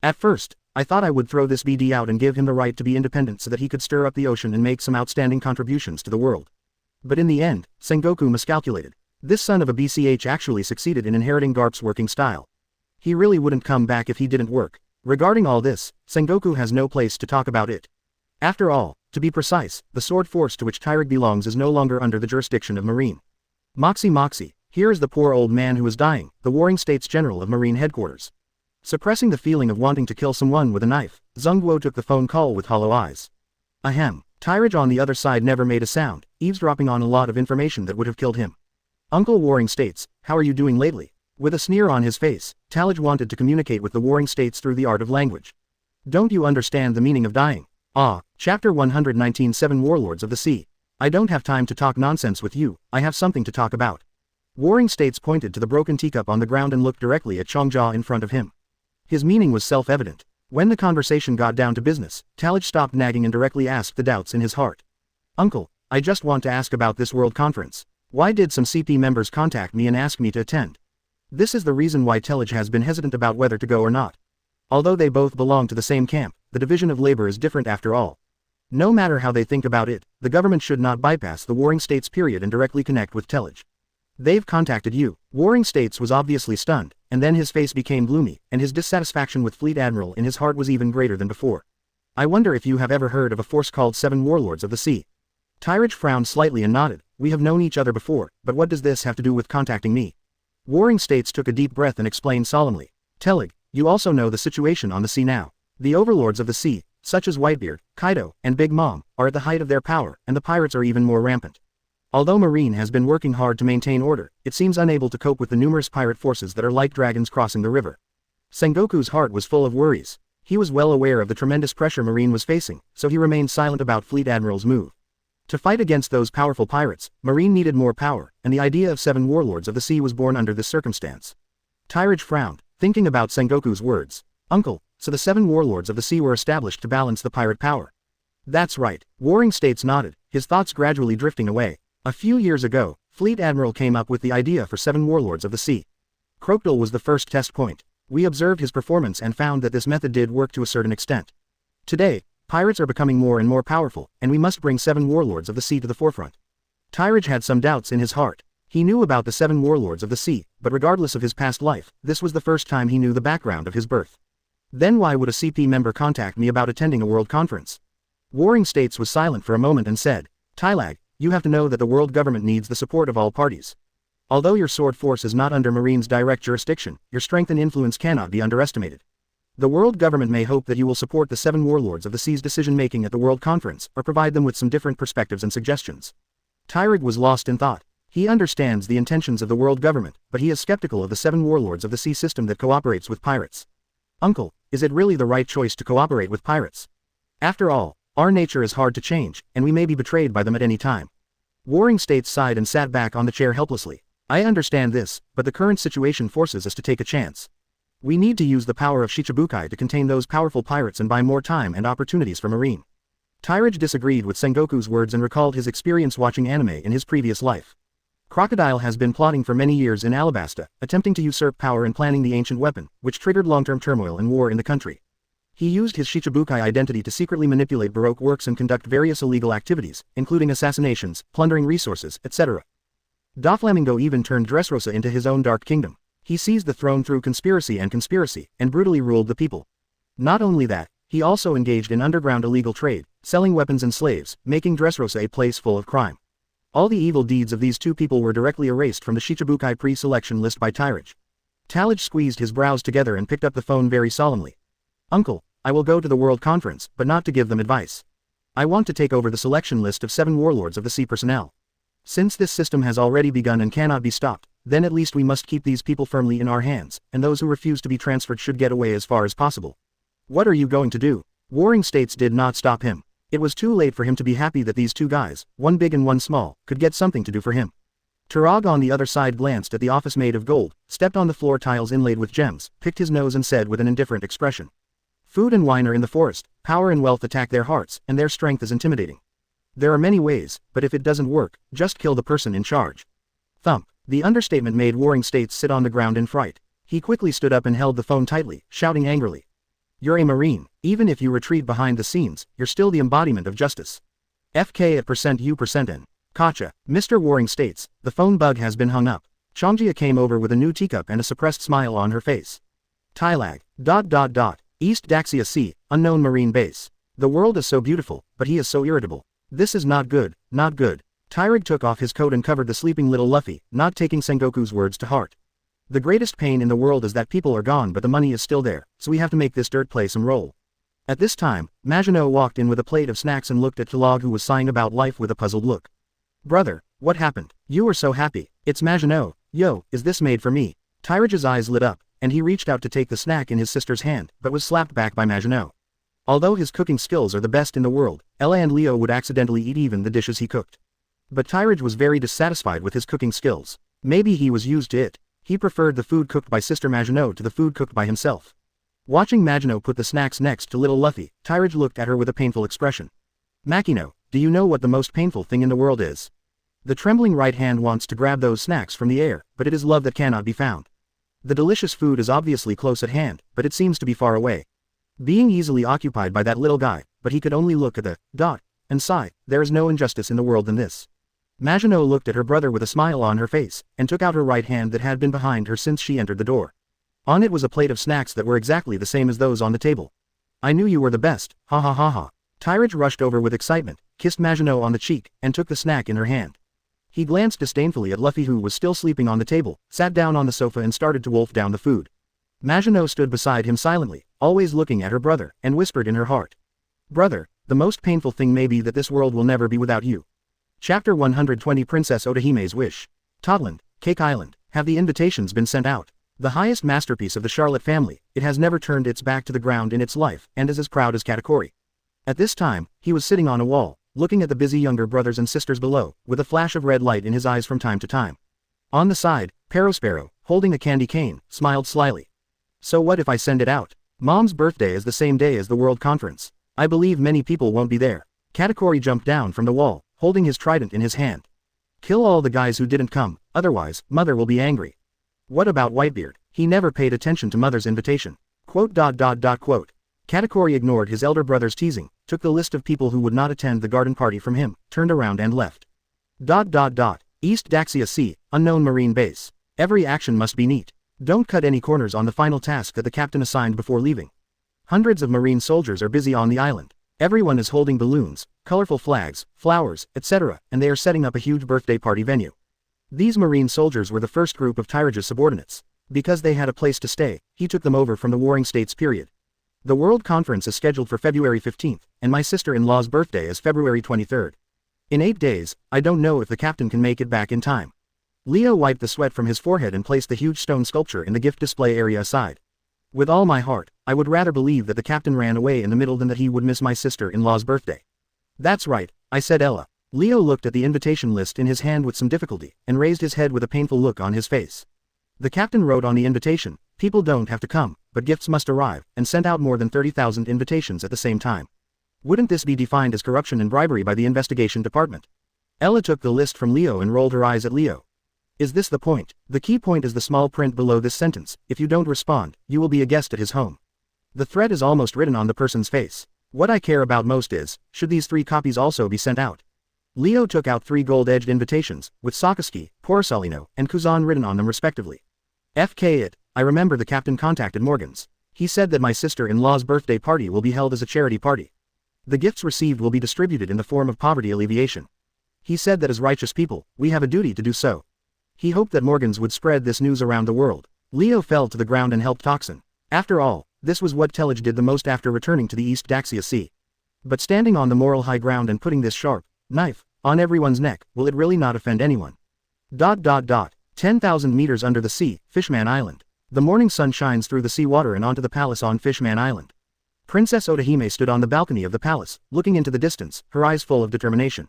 At first, I thought I would throw this BD out and give him the right to be independent so that he could stir up the ocean and make some outstanding contributions to the world. But in the end, Sengoku miscalculated. This son of a BCH actually succeeded in inheriting Garp's working style. He really wouldn't come back if he didn't work. Regarding all this, Sengoku has no place to talk about it. After all, to be precise, the sword force to which Tyrage belongs is no longer under the jurisdiction of Marine. Moxie, here is the poor old man who is dying, the Warring States General of Marine Headquarters. Suppressing the feeling of wanting to kill someone with a knife, Zhongguo took the phone call with hollow eyes. Ahem. Tyrage on the other side never made a sound, eavesdropping on a lot of information that would have killed him. Uncle Warring States, how are you doing lately? With a sneer on his face, Tyrage wanted to communicate with the Warring States through the art of language. Don't you understand the meaning of dying? Ah, Chapter 119 7 Warlords of the Sea. I don't have time to talk nonsense with you, I have something to talk about. Warring States pointed to the broken teacup on the ground and looked directly at Changjia in front of him. His meaning was self-evident. When the conversation got down to business, Tyrage stopped nagging and directly asked the doubts in his heart. Uncle, I just want to ask about this World Conference. Why did some CP members contact me and ask me to attend? This is the reason why Tyrage has been hesitant about whether to go or not. Although they both belong to the same camp, the division of labor is different after all. No matter how they think about it, the government should not bypass the Warring States period and directly connect with Tyrage. They've contacted you. Warring States was obviously stunned, and then his face became gloomy, and his dissatisfaction with Fleet Admiral in his heart was even greater than before. I wonder if you have ever heard of a force called 7 Warlords of the Sea. Tyrage frowned slightly and nodded. We have known each other before, but what does this have to do with contacting me? Warring States took a deep breath and explained solemnly. Telig, you also know the situation on the sea now. The overlords of the sea, such as Whitebeard, Kaido, and Big Mom, are at the height of their power, and the pirates are even more rampant. Although Marine has been working hard to maintain order, it seems unable to cope with the numerous pirate forces that are like dragons crossing the river. Sengoku's heart was full of worries. He was well aware of the tremendous pressure Marine was facing, so he remained silent about Fleet Admiral's move. To fight against those powerful pirates, Marine needed more power, and the idea of 7 Warlords of the Sea was born under this circumstance. Tyrage frowned, thinking about Sengoku's words. Uncle, so the 7 Warlords of the Sea were established to balance the pirate power. That's right, Warring States nodded, his thoughts gradually drifting away. A few years ago, Fleet Admiral came up with the idea for 7 Warlords of the Sea. Crocodile was the first test point. We observed his performance and found that this method did work to a certain extent. Today, pirates are becoming more and more powerful, and we must bring 7 Warlords of the Sea to the forefront. Tyrage had some doubts in his heart. He knew about the 7 Warlords of the Sea, but regardless of his past life, this was the first time he knew the background of his birth. Then why would a CP member contact me about attending a world conference? Warring States was silent for a moment and said, Tylag, you have to know that the world government needs the support of all parties. Although your sword force is not under Marine's direct jurisdiction, your strength and influence cannot be underestimated. The world government may hope that you will support the 7 Warlords of the Sea's decision-making at the World Conference, or provide them with some different perspectives and suggestions. Tyrage was lost in thought. He understands the intentions of the world government, but he is skeptical of the 7 Warlords of the Sea system that cooperates with pirates. Uncle, is it really the right choice to cooperate with pirates? After all, our nature is hard to change, and we may be betrayed by them at any time. Warring States sighed and sat back on the chair helplessly. I understand this, but the current situation forces us to take a chance. We need to use the power of Shichibukai to contain those powerful pirates and buy more time and opportunities for Marine. Tyrage disagreed with Sengoku's words and recalled his experience watching anime in his previous life. Crocodile has been plotting for many years in Alabasta, attempting to usurp power and planning the ancient weapon, which triggered long-term turmoil and war in the country. He used his Shichibukai identity to secretly manipulate Baroque works and conduct various illegal activities, including assassinations, plundering resources, etc. Doflamingo even turned Dressrosa into his own dark kingdom. He seized the throne through conspiracy, and brutally ruled the people. Not only that, he also engaged in underground illegal trade, selling weapons and slaves, making Dressrosa a place full of crime. All the evil deeds of these two people were directly erased from the Shichibukai pre-selection list by Tyrage. Tyrage squeezed his brows together and picked up the phone very solemnly. Uncle, I will go to the World Conference, but not to give them advice. I want to take over the selection list of 7 warlords of the sea personnel. Since this system has already begun and cannot be stopped, then at least we must keep these people firmly in our hands, and those who refuse to be transferred should get away as far as possible. What are you going to do? Warring states did not stop him. It was too late for him to be happy that these two guys, one big and one small, could get something to do for him. Tyrage on the other side glanced at the office made of gold, stepped on the floor tiles inlaid with gems, picked his nose and said with an indifferent expression. Food and wine are in the forest, power and wealth attack their hearts, and their strength is intimidating. There are many ways, but if it doesn't work, just kill the person in charge. Thump. The understatement made warring states sit on the ground in fright. He quickly stood up and held the phone tightly, shouting angrily. You're a Marine. Even if you retreat behind the scenes, you're still the embodiment of justice. FK at %U%N. Gotcha, Mr. Warring States, the phone bug has been hung up. Changjia came over with a new teacup and a suppressed smile on her face. Tylag. East Daxia Sea, unknown Marine base. The world is so beautiful, but he is so irritable. This is not good, not good. Tyrage took off his coat and covered the sleeping little Luffy, not taking Sengoku's words to heart. The greatest pain in the world is that people are gone but the money is still there, so we have to make this dirt play some role. At this time, Maginot walked in with a plate of snacks and looked at Tyrage, who was sighing about life with a puzzled look. Brother, what happened? You were so happy. It's Maginot. Yo, is this made for me? Tyrage's eyes lit up, and he reached out to take the snack in his sister's hand, but was slapped back by Maginot. Although his cooking skills are the best in the world, Ella and Leo would accidentally eat even the dishes he cooked. But Tyrage was very dissatisfied with his cooking skills. Maybe he was used to it. He preferred the food cooked by Sister Maginot to the food cooked by himself. Watching Maginot put the snacks next to little Luffy, Tyrage looked at her with a painful expression. Makino, do you know what the most painful thing in the world is? The trembling right hand wants to grab those snacks from the air, but it is love that cannot be found. The delicious food is obviously close at hand, but it seems to be far away. Being easily occupied by that little guy, but he could only look at the dot and sigh. There is no injustice in the world than this. Maginot looked at her brother with a smile on her face, and took out her right hand that had been behind her since she entered the door. On it was a plate of snacks that were exactly the same as those on the table. I knew you were the best, ha ha ha ha. Tyrage rushed over with excitement, kissed Maginot on the cheek, and took the snack in her hand. He glanced disdainfully at Luffy, who was still sleeping on the table, sat down on the sofa and started to wolf down the food. Maginot stood beside him silently, always looking at her brother, and whispered in her heart. Brother, the most painful thing may be that this world will never be without you. Chapter 120 Princess Odahime's Wish. Totland, Cake Island. Have the invitations been sent out? The highest masterpiece of the Charlotte family, it has never turned its back to the ground in its life, and is as proud as Katakuri. At this time, he was sitting on a wall, looking at the busy younger brothers and sisters below, with a flash of red light in his eyes from time to time. On the side, Perospero, holding a candy cane, smiled slyly. So what if I send it out? Mom's birthday is the same day as the World Conference. I believe many people won't be there. Katakuri jumped down from the wall, holding his trident in his hand. Kill all the guys who didn't come, otherwise, Mother will be angry. What about Whitebeard? He never paid attention to Mother's invitation. Katakuri ignored his elder brother's teasing, took the list of people who would not attend the garden party from him, turned around and left. East Daxia Sea, unknown Marine base. Every action must be neat. Don't cut any corners on the final task that the captain assigned before leaving. Hundreds of Marine soldiers are busy on the island. Everyone is holding balloons, colorful flags, flowers, etc., and they are setting up a huge birthday party venue. These Marine soldiers were the first group of Tyrage's subordinates. Because they had a place to stay, he took them over from the Warring States period. The World Conference is scheduled for February 15th, and my sister-in-law's birthday is February 23rd. In 8 days, I don't know if the captain can make it back in time. Leo wiped the sweat from his forehead and placed the huge stone sculpture in the gift display area aside. With all my heart, I would rather believe that the captain ran away in the middle than that he would miss my sister-in-law's birthday. That's right, I said Ella. Leo looked at the invitation list in his hand with some difficulty, and raised his head with a painful look on his face. The captain wrote on the invitation, people don't have to come, but gifts must arrive, and sent out more than 30,000 invitations at the same time. Wouldn't this be defined as corruption and bribery by the investigation department? Ella took the list from Leo and rolled her eyes at Leo. Is this the point? The key point is the small print below this sentence. If you don't respond, you will be a guest at his home. The threat is almost written on the person's face. What I care about most is, should these 3 copies also be sent out? Leo took out 3 gold-edged invitations, with Sakaski, Porcelino, and Kuzan written on them respectively. I remember the captain contacted Morgans. He said that my sister-in-law's birthday party will be held as a charity party. The gifts received will be distributed in the form of poverty alleviation. He said that as righteous people, we have a duty to do so. He hoped that Morgans would spread this news around the world. Leo fell to the ground and helped Toxin. After all, this was what Tyrage did the most after returning to the East Daxia Sea. But standing on the moral high ground and putting this sharp knife on everyone's neck, will it really not offend anyone? 10,000 meters under the sea, Fishman Island. The morning sun shines through the seawater and onto the palace on Fishman Island. Princess Otahime stood on the balcony of the palace, looking into the distance, her eyes full of determination.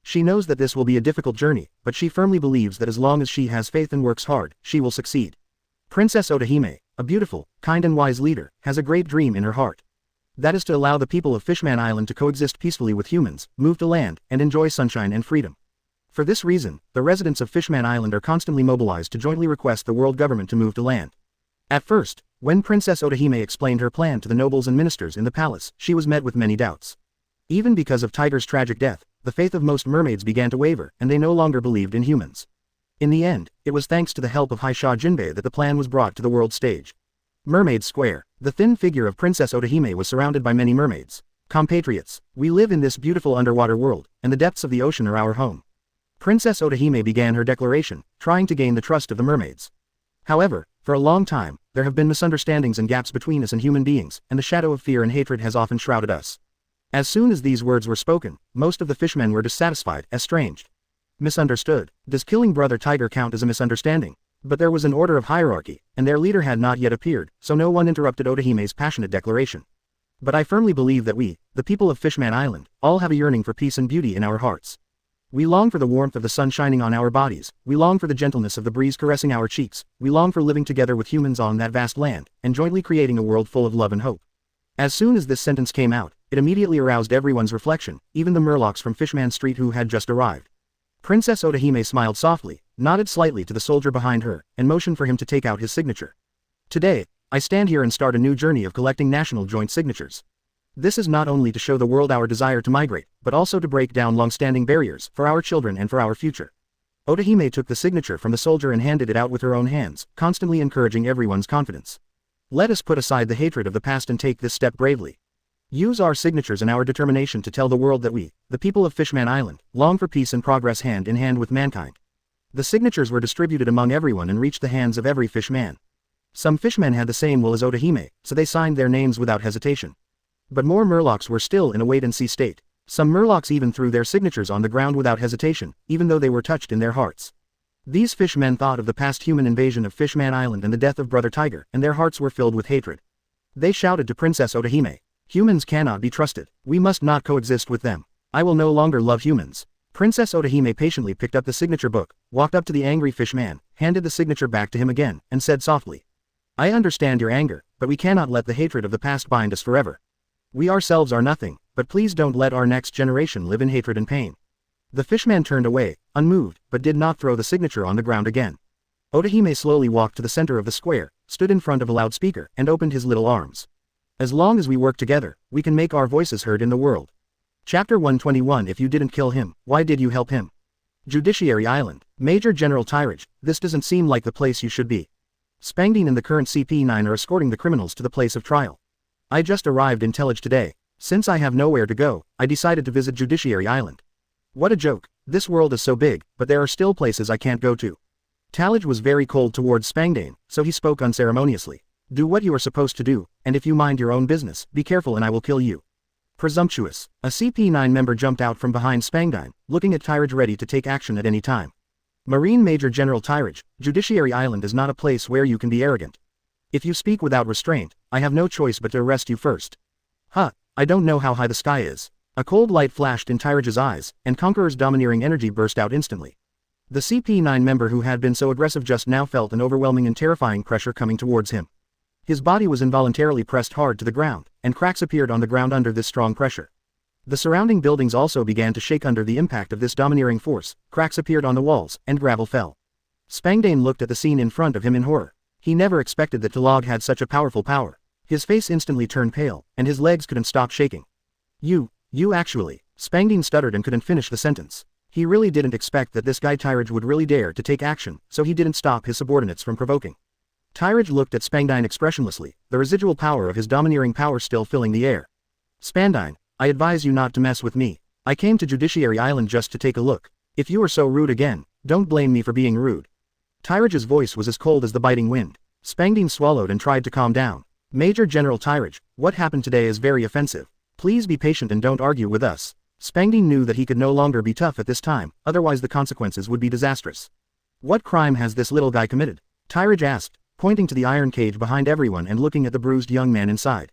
She knows that this will be a difficult journey, but she firmly believes that as long as she has faith and works hard, she will succeed. Princess Otahime, a beautiful, kind and wise leader, has a great dream in her heart. That is to allow the people of Fishman Island to coexist peacefully with humans, move to land, and enjoy sunshine and freedom. For this reason, the residents of Fishman Island are constantly mobilized to jointly request the world government to move to land. At first, when Princess Otahime explained her plan to the nobles and ministers in the palace, she was met with many doubts. Even because of Tiger's tragic death, the faith of most mermaids began to waver, and they no longer believed in humans. In the end, it was thanks to the help of Haisha Jinbei that the plan was brought to the world stage. Mermaid Square. The thin figure of Princess Otahime was surrounded by many mermaids. Compatriots, we live in this beautiful underwater world, and the depths of the ocean are our home. Princess Otahime began her declaration, trying to gain the trust of the mermaids. However, for a long time, there have been misunderstandings and gaps between us and human beings, and the shadow of fear and hatred has often shrouded us. As soon as these words were spoken, most of the fishmen were dissatisfied, estranged. Misunderstood. Does killing Brother Tiger count as a misunderstanding? But there was an order of hierarchy, and their leader had not yet appeared, so no one interrupted Otahime's passionate declaration. But I firmly believe that we, the people of Fishman Island, all have a yearning for peace and beauty in our hearts. We long for the warmth of the sun shining on our bodies, we long for the gentleness of the breeze caressing our cheeks, we long for living together with humans on that vast land, and jointly creating a world full of love and hope. As soon as this sentence came out, it immediately aroused everyone's reflection, even the Murlocs from Fishman Street who had just arrived. Princess Otahime smiled softly, nodded slightly to the soldier behind her, and motioned for him to take out his signature. Today, I stand here and start a new journey of collecting national joint signatures. This is not only to show the world our desire to migrate, but also to break down long-standing barriers for our children and for our future. Otahime took the signature from the soldier and handed it out with her own hands, constantly encouraging everyone's confidence. Let us put aside the hatred of the past and take this step bravely. Use our signatures and our determination to tell the world that we, the people of Fishman Island, long for peace and progress hand in hand with mankind. The signatures were distributed among everyone and reached the hands of every fishman. Some fishmen had the same will as Otahime, so they signed their names without hesitation. But more Murlocs were still in a wait-and-see state. Some Murlocs even threw their signatures on the ground without hesitation, even though they were touched in their hearts. These fishmen thought of the past human invasion of Fishman Island and the death of Brother Tiger, and their hearts were filled with hatred. They shouted to Princess Otahime, "Humans cannot be trusted. We must not coexist with them. I will no longer love humans." Princess Otahime patiently picked up the signature book, walked up to the angry fishman, handed the signature back to him again, and said softly, "I understand your anger, but we cannot let the hatred of the past bind us forever. We ourselves are nothing, but please don't let our next generation live in hatred and pain." The fishman turned away, unmoved, but did not throw the signature on the ground again. Otahime slowly walked to the center of the square, stood in front of a loudspeaker, and opened his little arms. "As long as we work together, we can make our voices heard in the world." Chapter 121. If you didn't kill him, why did you help him? Judiciary Island. Major General Tyrage, this doesn't seem like the place you should be. Spangdean and the current CP9 are escorting the criminals to the place of trial. I just arrived in Tyrage today. Since I have nowhere to go, I decided to visit Judiciary Island. What a joke. This world is so big, but there are still places I can't go to. Tyrage was very cold towards Spangdean, so he spoke unceremoniously. Do what you are supposed to do, and if you mind your own business, be careful and I will kill you. Presumptuous. A CP9 member jumped out from behind Spangdean, looking at Tyrage ready to take action at any time. Marine Major General Tyrage, Judiciary Island is not a place where you can be arrogant. If you speak without restraint, I have no choice but to arrest you first. I don't know how high the sky is. A cold light flashed in Tyrage's eyes, and Conqueror's domineering energy burst out instantly. The CP9 member who had been so aggressive just now felt an overwhelming and terrifying pressure coming towards him. His body was involuntarily pressed hard to the ground, and cracks appeared on the ground under this strong pressure. The surrounding buildings also began to shake under the impact of this domineering force, cracks appeared on the walls, and gravel fell. Spangdane looked at the scene in front of him in horror. He never expected that Tyrage had such a powerful power. His face instantly turned pale, and his legs couldn't stop shaking. You actually. Spangdane stuttered and couldn't finish the sentence. He really didn't expect that this guy Tyrage would really dare to take action, so he didn't stop his subordinates from provoking. Tyrage looked at Spangdane expressionlessly, the residual power of his domineering power still filling the air. Spangdane, I advise you not to mess with me. I came to Judiciary Island just to take a look. If you are so rude again, don't blame me for being rude. Tyrage's voice was as cold as the biting wind. Spangdane swallowed and tried to calm down. Major General Tyrage, what happened today is very offensive. Please be patient and don't argue with us. Spangdane knew that he could no longer be tough at this time, otherwise the consequences would be disastrous. What crime has this little guy committed? Tyrage asked, pointing to the iron cage behind everyone and looking at the bruised young man inside.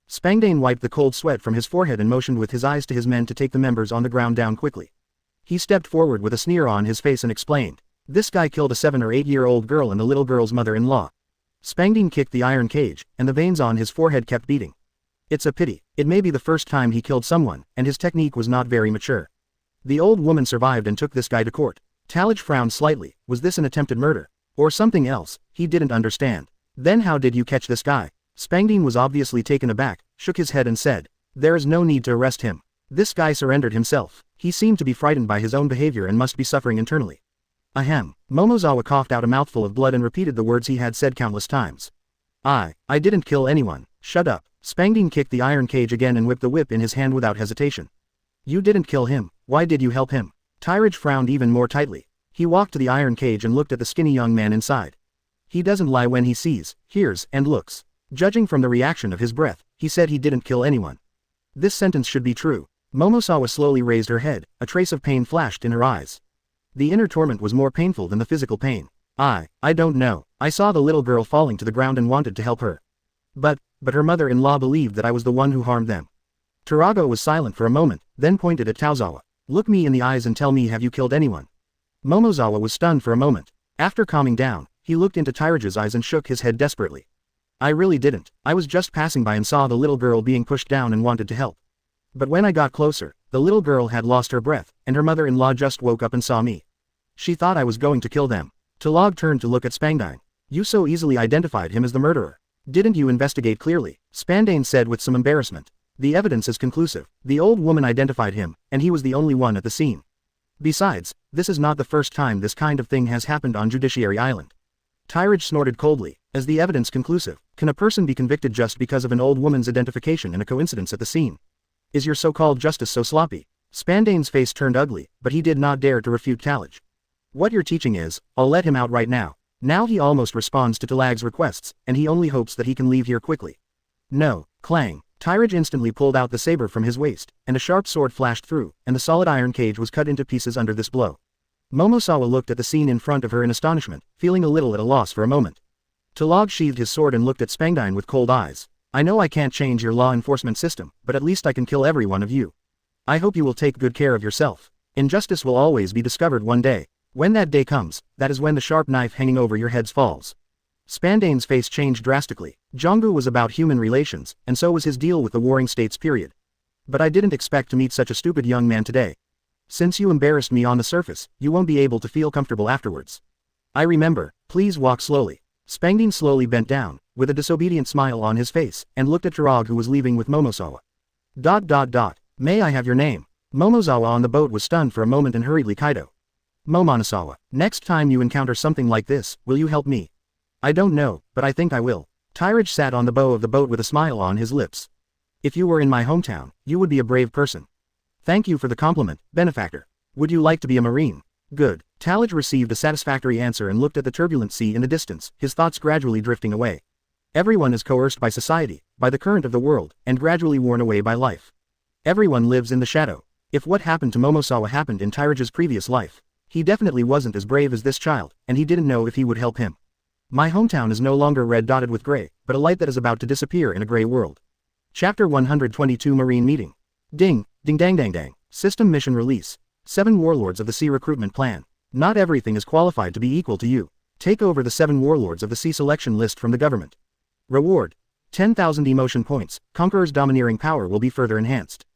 Spangdane wiped the cold sweat from his forehead and motioned with his eyes to his men to take the members on the ground down quickly. He stepped forward with a sneer on his face and explained, this guy killed a 7 or 8-year-old girl and the little girl's mother-in-law. Spangdane kicked the iron cage, and the veins on his forehead kept beating. It's a pity. It may be the first time he killed someone, and his technique was not very mature. The old woman survived and took this guy to court. Tyrage frowned slightly. Was this an attempted murder? Or something else? He didn't understand. Then how did you catch this guy? Spangdane was obviously taken aback, shook his head and said, there is no need to arrest him. This guy surrendered himself. He seemed to be frightened by his own behavior and must be suffering internally. Ahem. Momozawa coughed out a mouthful of blood and repeated the words he had said countless times. I didn't kill anyone. Shut up. Spangdane kicked the iron cage again and whipped the whip in his hand without hesitation. You didn't kill him. Why did you help him? Tyrage frowned even more tightly. He walked to the iron cage and looked at the skinny young man inside. He doesn't lie when he sees, hears, and looks. Judging from the reaction of his breath, he said he didn't kill anyone. This sentence should be true. Momozawa slowly raised her head, a trace of pain flashed in her eyes. The inner torment was more painful than the physical pain. I don't know. I saw the little girl falling to the ground and wanted to help her. But her mother-in-law believed that I was the one who harmed them. Tyrage was silent for a moment, then pointed at Tozawa. Look me in the eyes and tell me, have you killed anyone? Momozawa was stunned for a moment. After calming down, he looked into Tyrage's eyes and shook his head desperately. I really didn't. I was just passing by and saw the little girl being pushed down and wanted to help. But when I got closer, the little girl had lost her breath, and her mother-in-law just woke up and saw me. She thought I was going to kill them. Tyrage turned to look at Spangdane. You so easily identified him as the murderer. Didn't you investigate clearly? Spangdane said with some embarrassment. The evidence is conclusive. The old woman identified him, and he was the only one at the scene. Besides, this is not the first time this kind of thing has happened on Judiciary Island. Tyrage snorted coldly. Is the evidence conclusive? Can a person be convicted just because of an old woman's identification and a coincidence at the scene? Is your so-called justice so sloppy? Spandane's face turned ugly, but he did not dare to refute Tyrage. What you're teaching is, I'll let him out right now. Now he almost responds to Tyrage's requests, and he only hopes that he can leave here quickly. No, clang. Tyrage instantly pulled out the saber from his waist, and a sharp sword flashed through, and the solid iron cage was cut into pieces under this blow. Momozawa looked at the scene in front of her in astonishment, feeling a little at a loss for a moment. Tyrage sheathed his sword and looked at Spangdane with cold eyes. I know I can't change your law enforcement system, but at least I can kill every one of you. I hope you will take good care of yourself. Injustice will always be discovered one day. When that day comes, that is when the sharp knife hanging over your heads falls. Spandane's face changed drastically. Jongu was about human relations, and so was his deal with the warring states period. But I didn't expect to meet such a stupid young man today. Since you embarrassed me on the surface, you won't be able to feel comfortable afterwards. I remember, please walk slowly. Spangdane slowly bent down, with a disobedient smile on his face, and looked at Tyrage who was leaving with Momozawa. May I have your name? Momozawa on the boat was stunned for a moment and hurriedly Kaido. Momonosawa, next time you encounter something like this, will you help me? I don't know, but I think I will. Tyrage sat on the bow of the boat with a smile on his lips. If you were in my hometown, you would be a brave person. Thank you for the compliment, benefactor. Would you like to be a marine? Good. Tyrage received a satisfactory answer and looked at the turbulent sea in the distance, his thoughts gradually drifting away. Everyone is coerced by society, by the current of the world, and gradually worn away by life. Everyone lives in the shadow. If what happened to Momozawa happened in Tyrage's previous life, he definitely wasn't as brave as this child, and he didn't know if he would help him. My hometown is no longer red dotted with gray, but a light that is about to disappear in a gray world. Chapter 122 Marine Meeting. Ding, ding dang dang dang. System mission release. 7 Warlords of the Sea Recruitment Plan. Not everything is qualified to be equal to you. Take over the 7 Warlords of the Sea selection list from the government. Reward. 10,000 emotion points. Conqueror's domineering power will be further enhanced.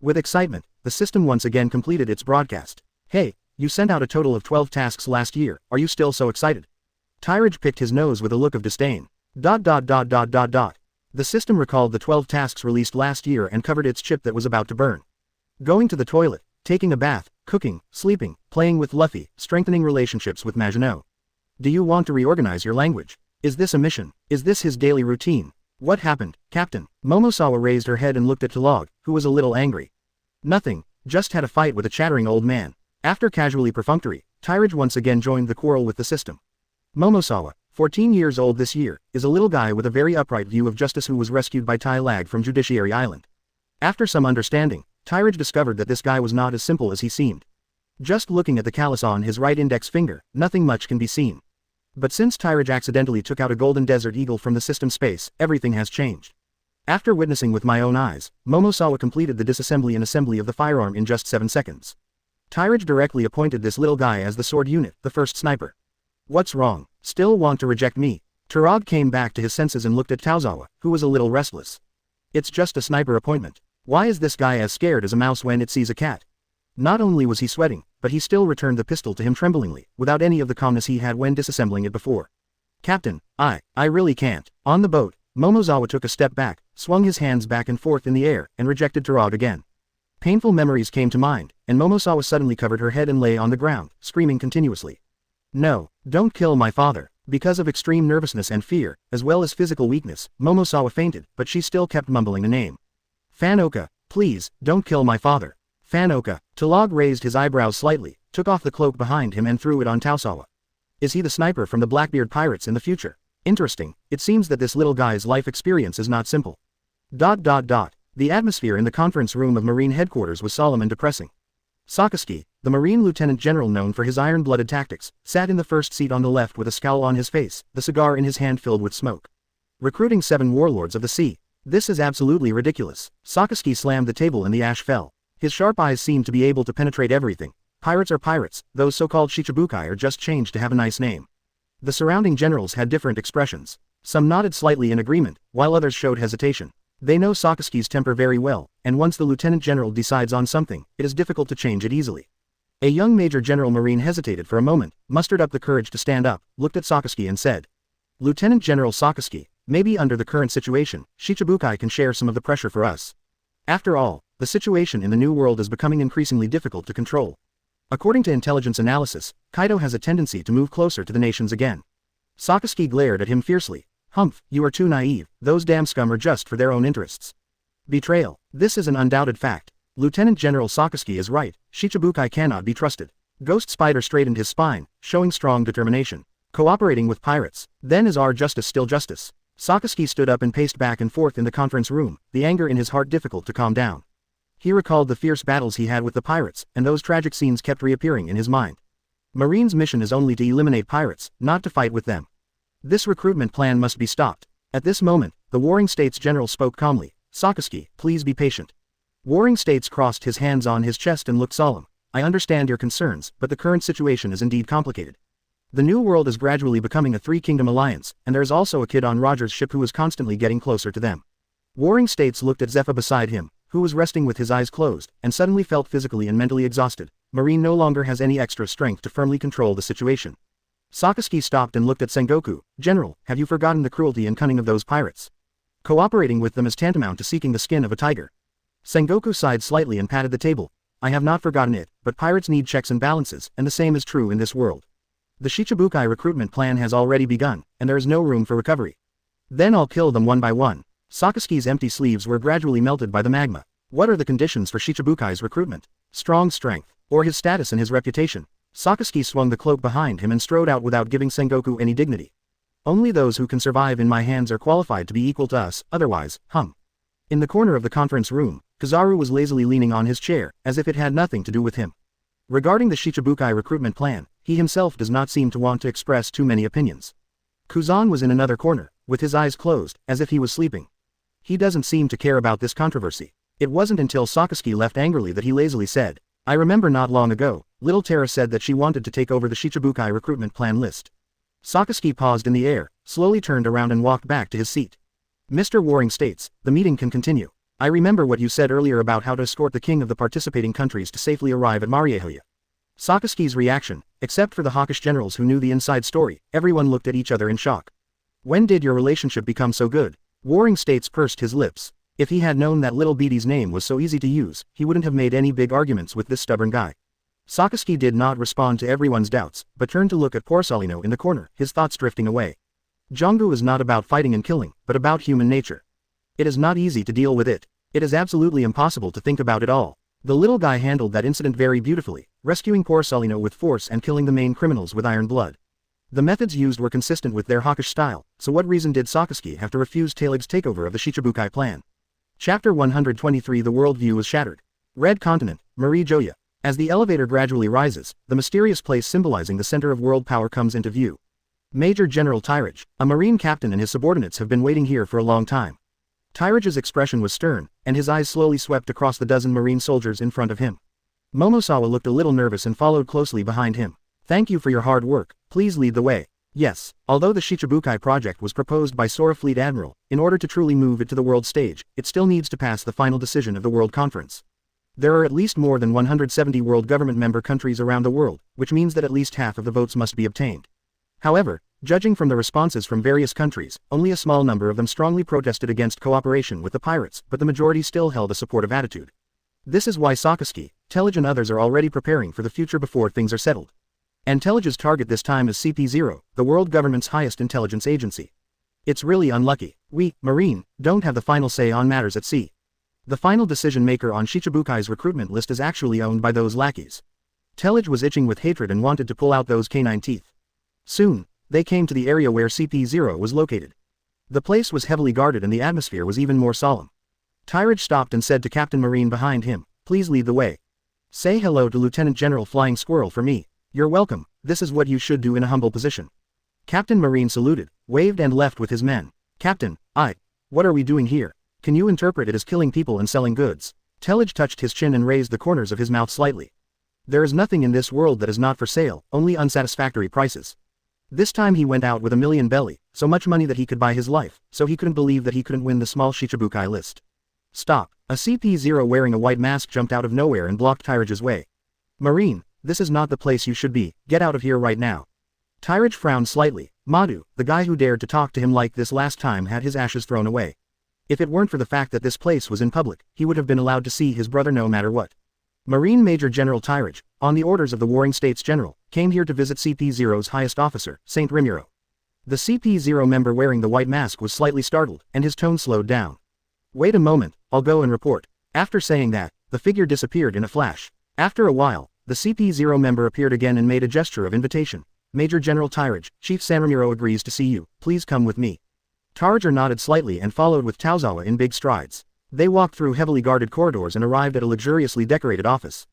With excitement, the system once again completed its broadcast. Hey, You sent out a total of 12 tasks last year, are you still so excited? Tyrage picked his nose with a look of disdain. The system recalled the 12 tasks released last year and covered its chip that was about to burn. Going to the toilet, taking a bath, cooking, sleeping, playing with Luffy, strengthening relationships with Maginot. Do you want to reorganize your language? Is this a mission? Is this his daily routine? What happened, Captain? Momosawa raised her head and looked at Tyrage, who was a little angry. Nothing, just had a fight with a chattering old man. After casually perfunctory, Tyrage once again joined the quarrel with the system. Momosawa, 14 years old this year, is a little guy with a very upright view of justice who was rescued by Tyrage from Judiciary Island. After some understanding, Tyrage discovered that this guy was not as simple as he seemed. Just looking at the callus on his right index finger, nothing much can be seen. But since Tyrage accidentally took out a golden desert eagle from the system space, everything has changed. After witnessing with my own eyes, Momosawa completed the disassembly and assembly of the firearm in just 7 seconds. Tyrage directly appointed this little guy as the sword unit, the first sniper. What's wrong? Still want to reject me? Tyrage came back to his senses and looked at Tozawa, who was a little restless. It's just a sniper appointment. Why is this guy as scared as a mouse when it sees a cat? Not only was he sweating, but he still returned the pistol to him tremblingly, without any of the calmness he had when disassembling it before. Captain, I really can't. On the boat, Momosawa took a step back, swung his hands back and forth in the air, and rejected Tyrage again. Painful memories came to mind, and Momosawa suddenly covered her head and lay on the ground, screaming continuously. No, don't kill my father. Because of extreme nervousness and fear, as well as physical weakness, Momosawa fainted, but she still kept mumbling the name. Fanoka, please, don't kill my father. Fanoka. Tyrage raised his eyebrows slightly, took off the cloak behind him and threw it on Tozawa. Is he the sniper from the Blackbeard pirates in the future? Interesting, it seems that this little guy's life experience is not simple. The atmosphere in the conference room of Marine headquarters was solemn and depressing. Sakazuki, the Marine Lieutenant General known for his iron-blooded tactics, sat in the first seat on the left with a scowl on his face, the cigar in his hand filled with smoke. Recruiting 7 warlords of the sea. This is absolutely ridiculous. Sakazuki slammed the table and the ash fell. His sharp eyes seemed to be able to penetrate everything. Pirates are pirates, those so-called Shichibukai are just changed to have a nice name. The surrounding generals had different expressions. Some nodded slightly in agreement, while others showed hesitation. They know Sakazuki's temper very well, and once the Lieutenant General decides on something, it is difficult to change it easily. A young Major General Marine hesitated for a moment, mustered up the courage to stand up, looked at Sakazuki and said, Lieutenant General Sakazuki, maybe under the current situation, Shichibukai can share some of the pressure for us. After all, the situation in the New World is becoming increasingly difficult to control. According to intelligence analysis, Kaido has a tendency to move closer to the nations again. Sakazuki glared at him fiercely. Humph, you are too naive, those damn scum are just for their own interests. Betrayal. This is an undoubted fact. Lieutenant General Sakazuki is right, Shichibukai cannot be trusted. Ghost Spider straightened his spine, showing strong determination. Cooperating with pirates, then is our justice still justice? Sakazuki stood up and paced back and forth in the conference room, the anger in his heart difficult to calm down. He recalled the fierce battles he had with the pirates, and those tragic scenes kept reappearing in his mind. Marine's mission is only to eliminate pirates, not to fight with them. This recruitment plan must be stopped. At this moment, the Warring States General spoke calmly. Sakazuki, please be patient. Warring States crossed his hands on his chest and looked solemn. I understand your concerns, but the current situation is indeed complicated. The New World is gradually becoming a three-kingdom alliance, and there is also a kid on Roger's ship who is constantly getting closer to them. Warring States looked at Zephyr beside him, who was resting with his eyes closed, and suddenly felt physically and mentally exhausted. Marine no longer has any extra strength to firmly control the situation. Sakazuki stopped and looked at Sengoku. General, have you forgotten the cruelty and cunning of those pirates? Cooperating with them is tantamount to seeking the skin of a tiger. Sengoku sighed slightly and patted the table. I have not forgotten it, but pirates need checks and balances, and the same is true in this world. The Shichibukai recruitment plan has already begun, and there is no room for recovery. Then I'll kill them one by one. Sakazuki's empty sleeves were gradually melted by the magma. What are the conditions for Shichibukai's recruitment? Strong strength, or his status and his reputation? Sakazuki swung the cloak behind him and strode out without giving Sengoku any dignity. Only those who can survive in my hands are qualified to be equal to us, otherwise, In the corner of the conference room, Kizaru was lazily leaning on his chair, as if it had nothing to do with him. Regarding the Shichibukai recruitment plan, he himself does not seem to want to express too many opinions. Kuzan was in another corner, with his eyes closed, as if he was sleeping. He doesn't seem to care about this controversy. It wasn't until Sakazuki left angrily that he lazily said, I remember not long ago, Little Terra said that she wanted to take over the Shichibukai recruitment plan list. Sakazuki paused in the air, slowly turned around and walked back to his seat. Mr. Warring States, the meeting can continue. I remember what you said earlier about how to escort the king of the participating countries to safely arrive at Mariehoya. Sakaski's reaction, except for the hawkish generals who knew the inside story, everyone looked at each other in shock. When did your relationship become so good? Warring States pursed his lips. If he had known that little Beatty's name was so easy to use, he wouldn't have made any big arguments with this stubborn guy. Sakaski did not respond to everyone's doubts, but turned to look at Porcelino in the corner, his thoughts drifting away. Jongu is not about fighting and killing, but about human nature. It is not easy to deal with it. It is absolutely impossible to think about it all. The little guy handled that incident very beautifully, rescuing Porcelino with force and killing the main criminals with iron blood. The methods used were consistent with their hawkish style, so what reason did Sakaski have to refuse Talig's takeover of the Shichibukai plan? Chapter 123 The worldview was shattered. Red Continent, Marie Joya. As the elevator gradually rises, the mysterious place symbolizing the center of world power comes into view. Major General Tyrage, a Marine captain, and his subordinates have been waiting here for a long time. Tyrage's expression was stern, and his eyes slowly swept across the dozen Marine soldiers in front of him. Momosawa looked a little nervous and followed closely behind him. Thank you for your hard work, please lead the way. Yes, although the Shichibukai project was proposed by Sora Fleet Admiral, in order to truly move it to the world stage, it still needs to pass the final decision of the World Conference. There are at least more than 170 world government member countries around the world, which means that at least half of the votes must be obtained. However, judging from the responses from various countries, only a small number of them strongly protested against cooperation with the pirates, but the majority still held a supportive attitude. This is why Sakaski, Tillage and others are already preparing for the future before things are settled. And Tillage's target this time is CP0, the world government's highest intelligence agency. It's really unlucky. We, Marine, don't have the final say on matters at sea. The final decision maker on Shichibukai's recruitment list is actually owned by those lackeys. Tillage was itching with hatred and wanted to pull out those canine teeth. Soon, they came to the area where CP0 was located. The place was heavily guarded and the atmosphere was even more solemn. Tyrage stopped and said to Captain Marine behind him, please lead the way. Say hello to Lieutenant General Flying Squirrel for me. You're welcome, this is what you should do in a humble position. Captain Marine saluted, waved and left with his men. Captain, what are we doing here? Can you interpret it as killing people and selling goods? Tillage touched his chin and raised the corners of his mouth slightly. There is nothing in this world that is not for sale, only unsatisfactory prices. This time he went out with $1 million belly, so much money that he could buy his life, so he couldn't believe that he couldn't win the small Shichibukai list. Stop. A CP0 wearing a white mask jumped out of nowhere and blocked Tyrage's way. Marine, this is not the place you should be, get out of here right now. Tyrage frowned slightly. Madhu, the guy who dared to talk to him like this last time, had his ashes thrown away. If it weren't for the fact that this place was in public, he would have been allowed to see his brother no matter what. Marine Major General Tyrage, on the orders of the Warring States General, came here to visit CP0's highest officer, Saint Rimuro. The CP0 member wearing the white mask was slightly startled, and his tone slowed down. Wait a moment, I'll go and report. After saying that, the figure disappeared in a flash. After a while, the CP0 member appeared again and made a gesture of invitation. Major General Tyrage, Chief San Ramiro agrees to see you, please come with me. Tyrage nodded slightly and followed with Taozawa in big strides. They walked through heavily guarded corridors and arrived at a luxuriously decorated office.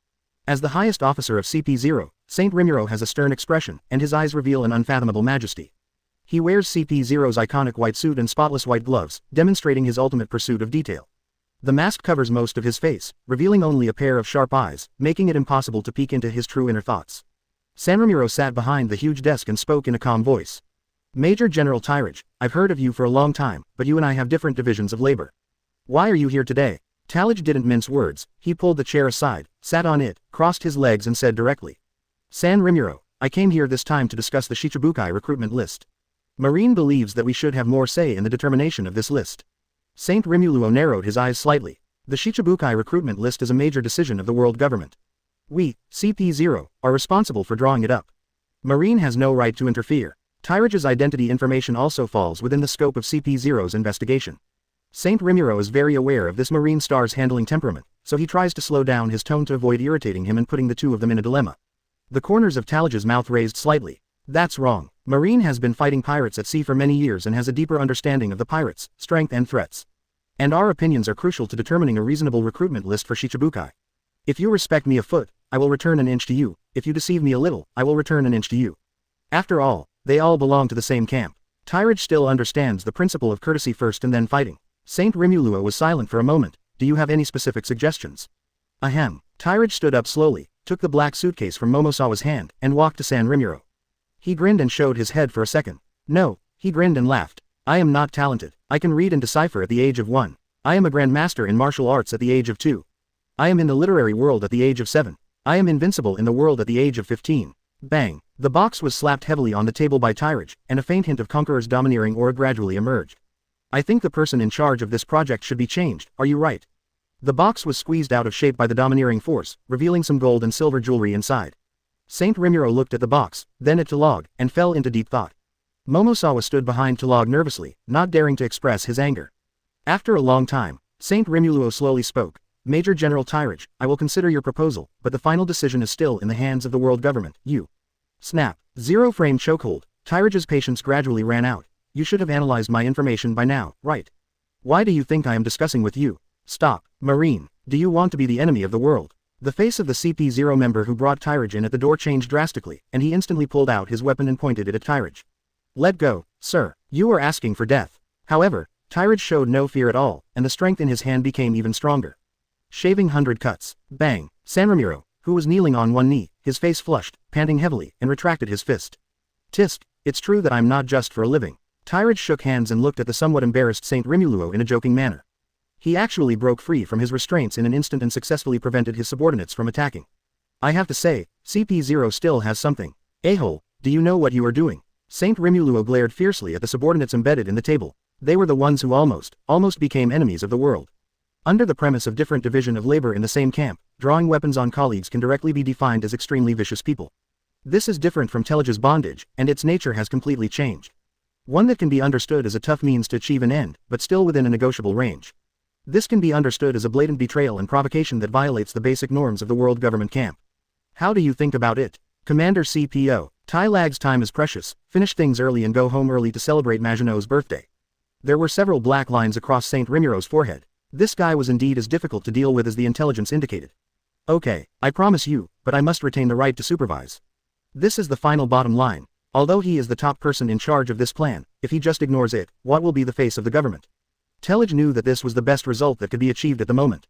As the highest officer of CP0, Saint Rimuro has a stern expression, and his eyes reveal an unfathomable majesty. He wears CP0's iconic white suit and spotless white gloves, demonstrating his ultimate pursuit of detail. The mask covers most of his face, revealing only a pair of sharp eyes, making it impossible to peek into his true inner thoughts. San Ramiro sat behind the huge desk and spoke in a calm voice. Major General Tyrage, I've heard of you for a long time, but you and I have different divisions of labor. Why are you here today? Tyrage didn't mince words. He pulled the chair aside, sat on it, crossed his legs and said directly. San Rimuro, I came here this time to discuss the Shichibukai recruitment list. Marine believes that we should have more say in the determination of this list. Saint Rimuluo narrowed his eyes slightly. The Shichibukai recruitment list is a major decision of the world government. We, CP0, are responsible for drawing it up. Marine has no right to interfere. Tyrage's identity information also falls within the scope of CP0's investigation. Saint Rimuro is very aware of this Marine star's handling temperament, so he tries to slow down his tone to avoid irritating him and putting the two of them in a dilemma. The corners of Talage's mouth raised slightly. That's wrong. Marine has been fighting pirates at sea for many years and has a deeper understanding of the pirates' strength and threats. And our opinions are crucial to determining a reasonable recruitment list for Shichibukai. If you respect me a foot, I will return an inch to you. If you deceive me a little, I will return an inch to you. After all, they all belong to the same camp. Tyrage still understands the principle of courtesy first and then fighting. Saint Rimulua was silent for a moment. Do you have any specific suggestions? Ahem. Tyrage stood up slowly, took the black suitcase from Momosawa's hand, and walked to San Rimuro. He grinned and showed his head for a second. No, he grinned and laughed. I am not talented. I can read and decipher at the age of 1. I am a grandmaster in martial arts at the age of 2. I am in the literary world at the age of 7. I am invincible in the world at the age of 15. Bang! The box was slapped heavily on the table by Tyrage, and a faint hint of Conqueror's domineering aura gradually emerged. I think the person in charge of this project should be changed, are you right? The box was squeezed out of shape by the domineering force, revealing some gold and silver jewelry inside. Saint Rimuro looked at the box, then at Tyrage, and fell into deep thought. Momosawa stood behind Tyrage nervously, not daring to express his anger. After a long time, Saint Rimuro slowly spoke. Major General Tyrage, I will consider your proposal, but the final decision is still in the hands of the world government, you. Snap. Zero-frame chokehold. Tyrage's patience gradually ran out. You should have analyzed my information by now, right? Why do you think I am discussing with you? Stop. Marine, do you want to be the enemy of the world? The face of the CP0 member who brought Tyrage in at the door changed drastically, and he instantly pulled out his weapon and pointed it at Tyrage. Let go, sir. You are asking for death. However, Tyrage showed no fear at all, and the strength in his hand became even stronger. Shaving 100 cuts. Bang. San Ramiro, who was kneeling on one knee, his face flushed, panting heavily, and retracted his fist. Tisk, it's true that I'm not just for a living. Tyrage shook hands and looked at the somewhat embarrassed Saint Rimuluo in a joking manner. He actually broke free from his restraints in an instant and successfully prevented his subordinates from attacking. I have to say, CP0 still has something. A-hole, do you know what you are doing? Saint Rimuluo glared fiercely at the subordinates embedded in the table. They were the ones who almost became enemies of the world. Under the premise of different division of labor in the same camp, drawing weapons on colleagues can directly be defined as extremely vicious people. This is different from Tyrage's bondage, and its nature has completely changed. One that can be understood as a tough means to achieve an end, but still within a negotiable range. This can be understood as a blatant betrayal and provocation that violates the basic norms of the world government camp. How do you think about it? Commander CPO, Tyrag's time is precious, finish things early and go home early to celebrate Maginot's birthday. There were several black lines across Saint Rimiro's forehead. This guy was indeed as difficult to deal with as the intelligence indicated. Okay, I promise you, but I must retain the right to supervise. This is the final bottom line. Although he is the top person in charge of this plan, if he just ignores it, what will be the face of the government? Tyrage knew that this was the best result that could be achieved at the moment.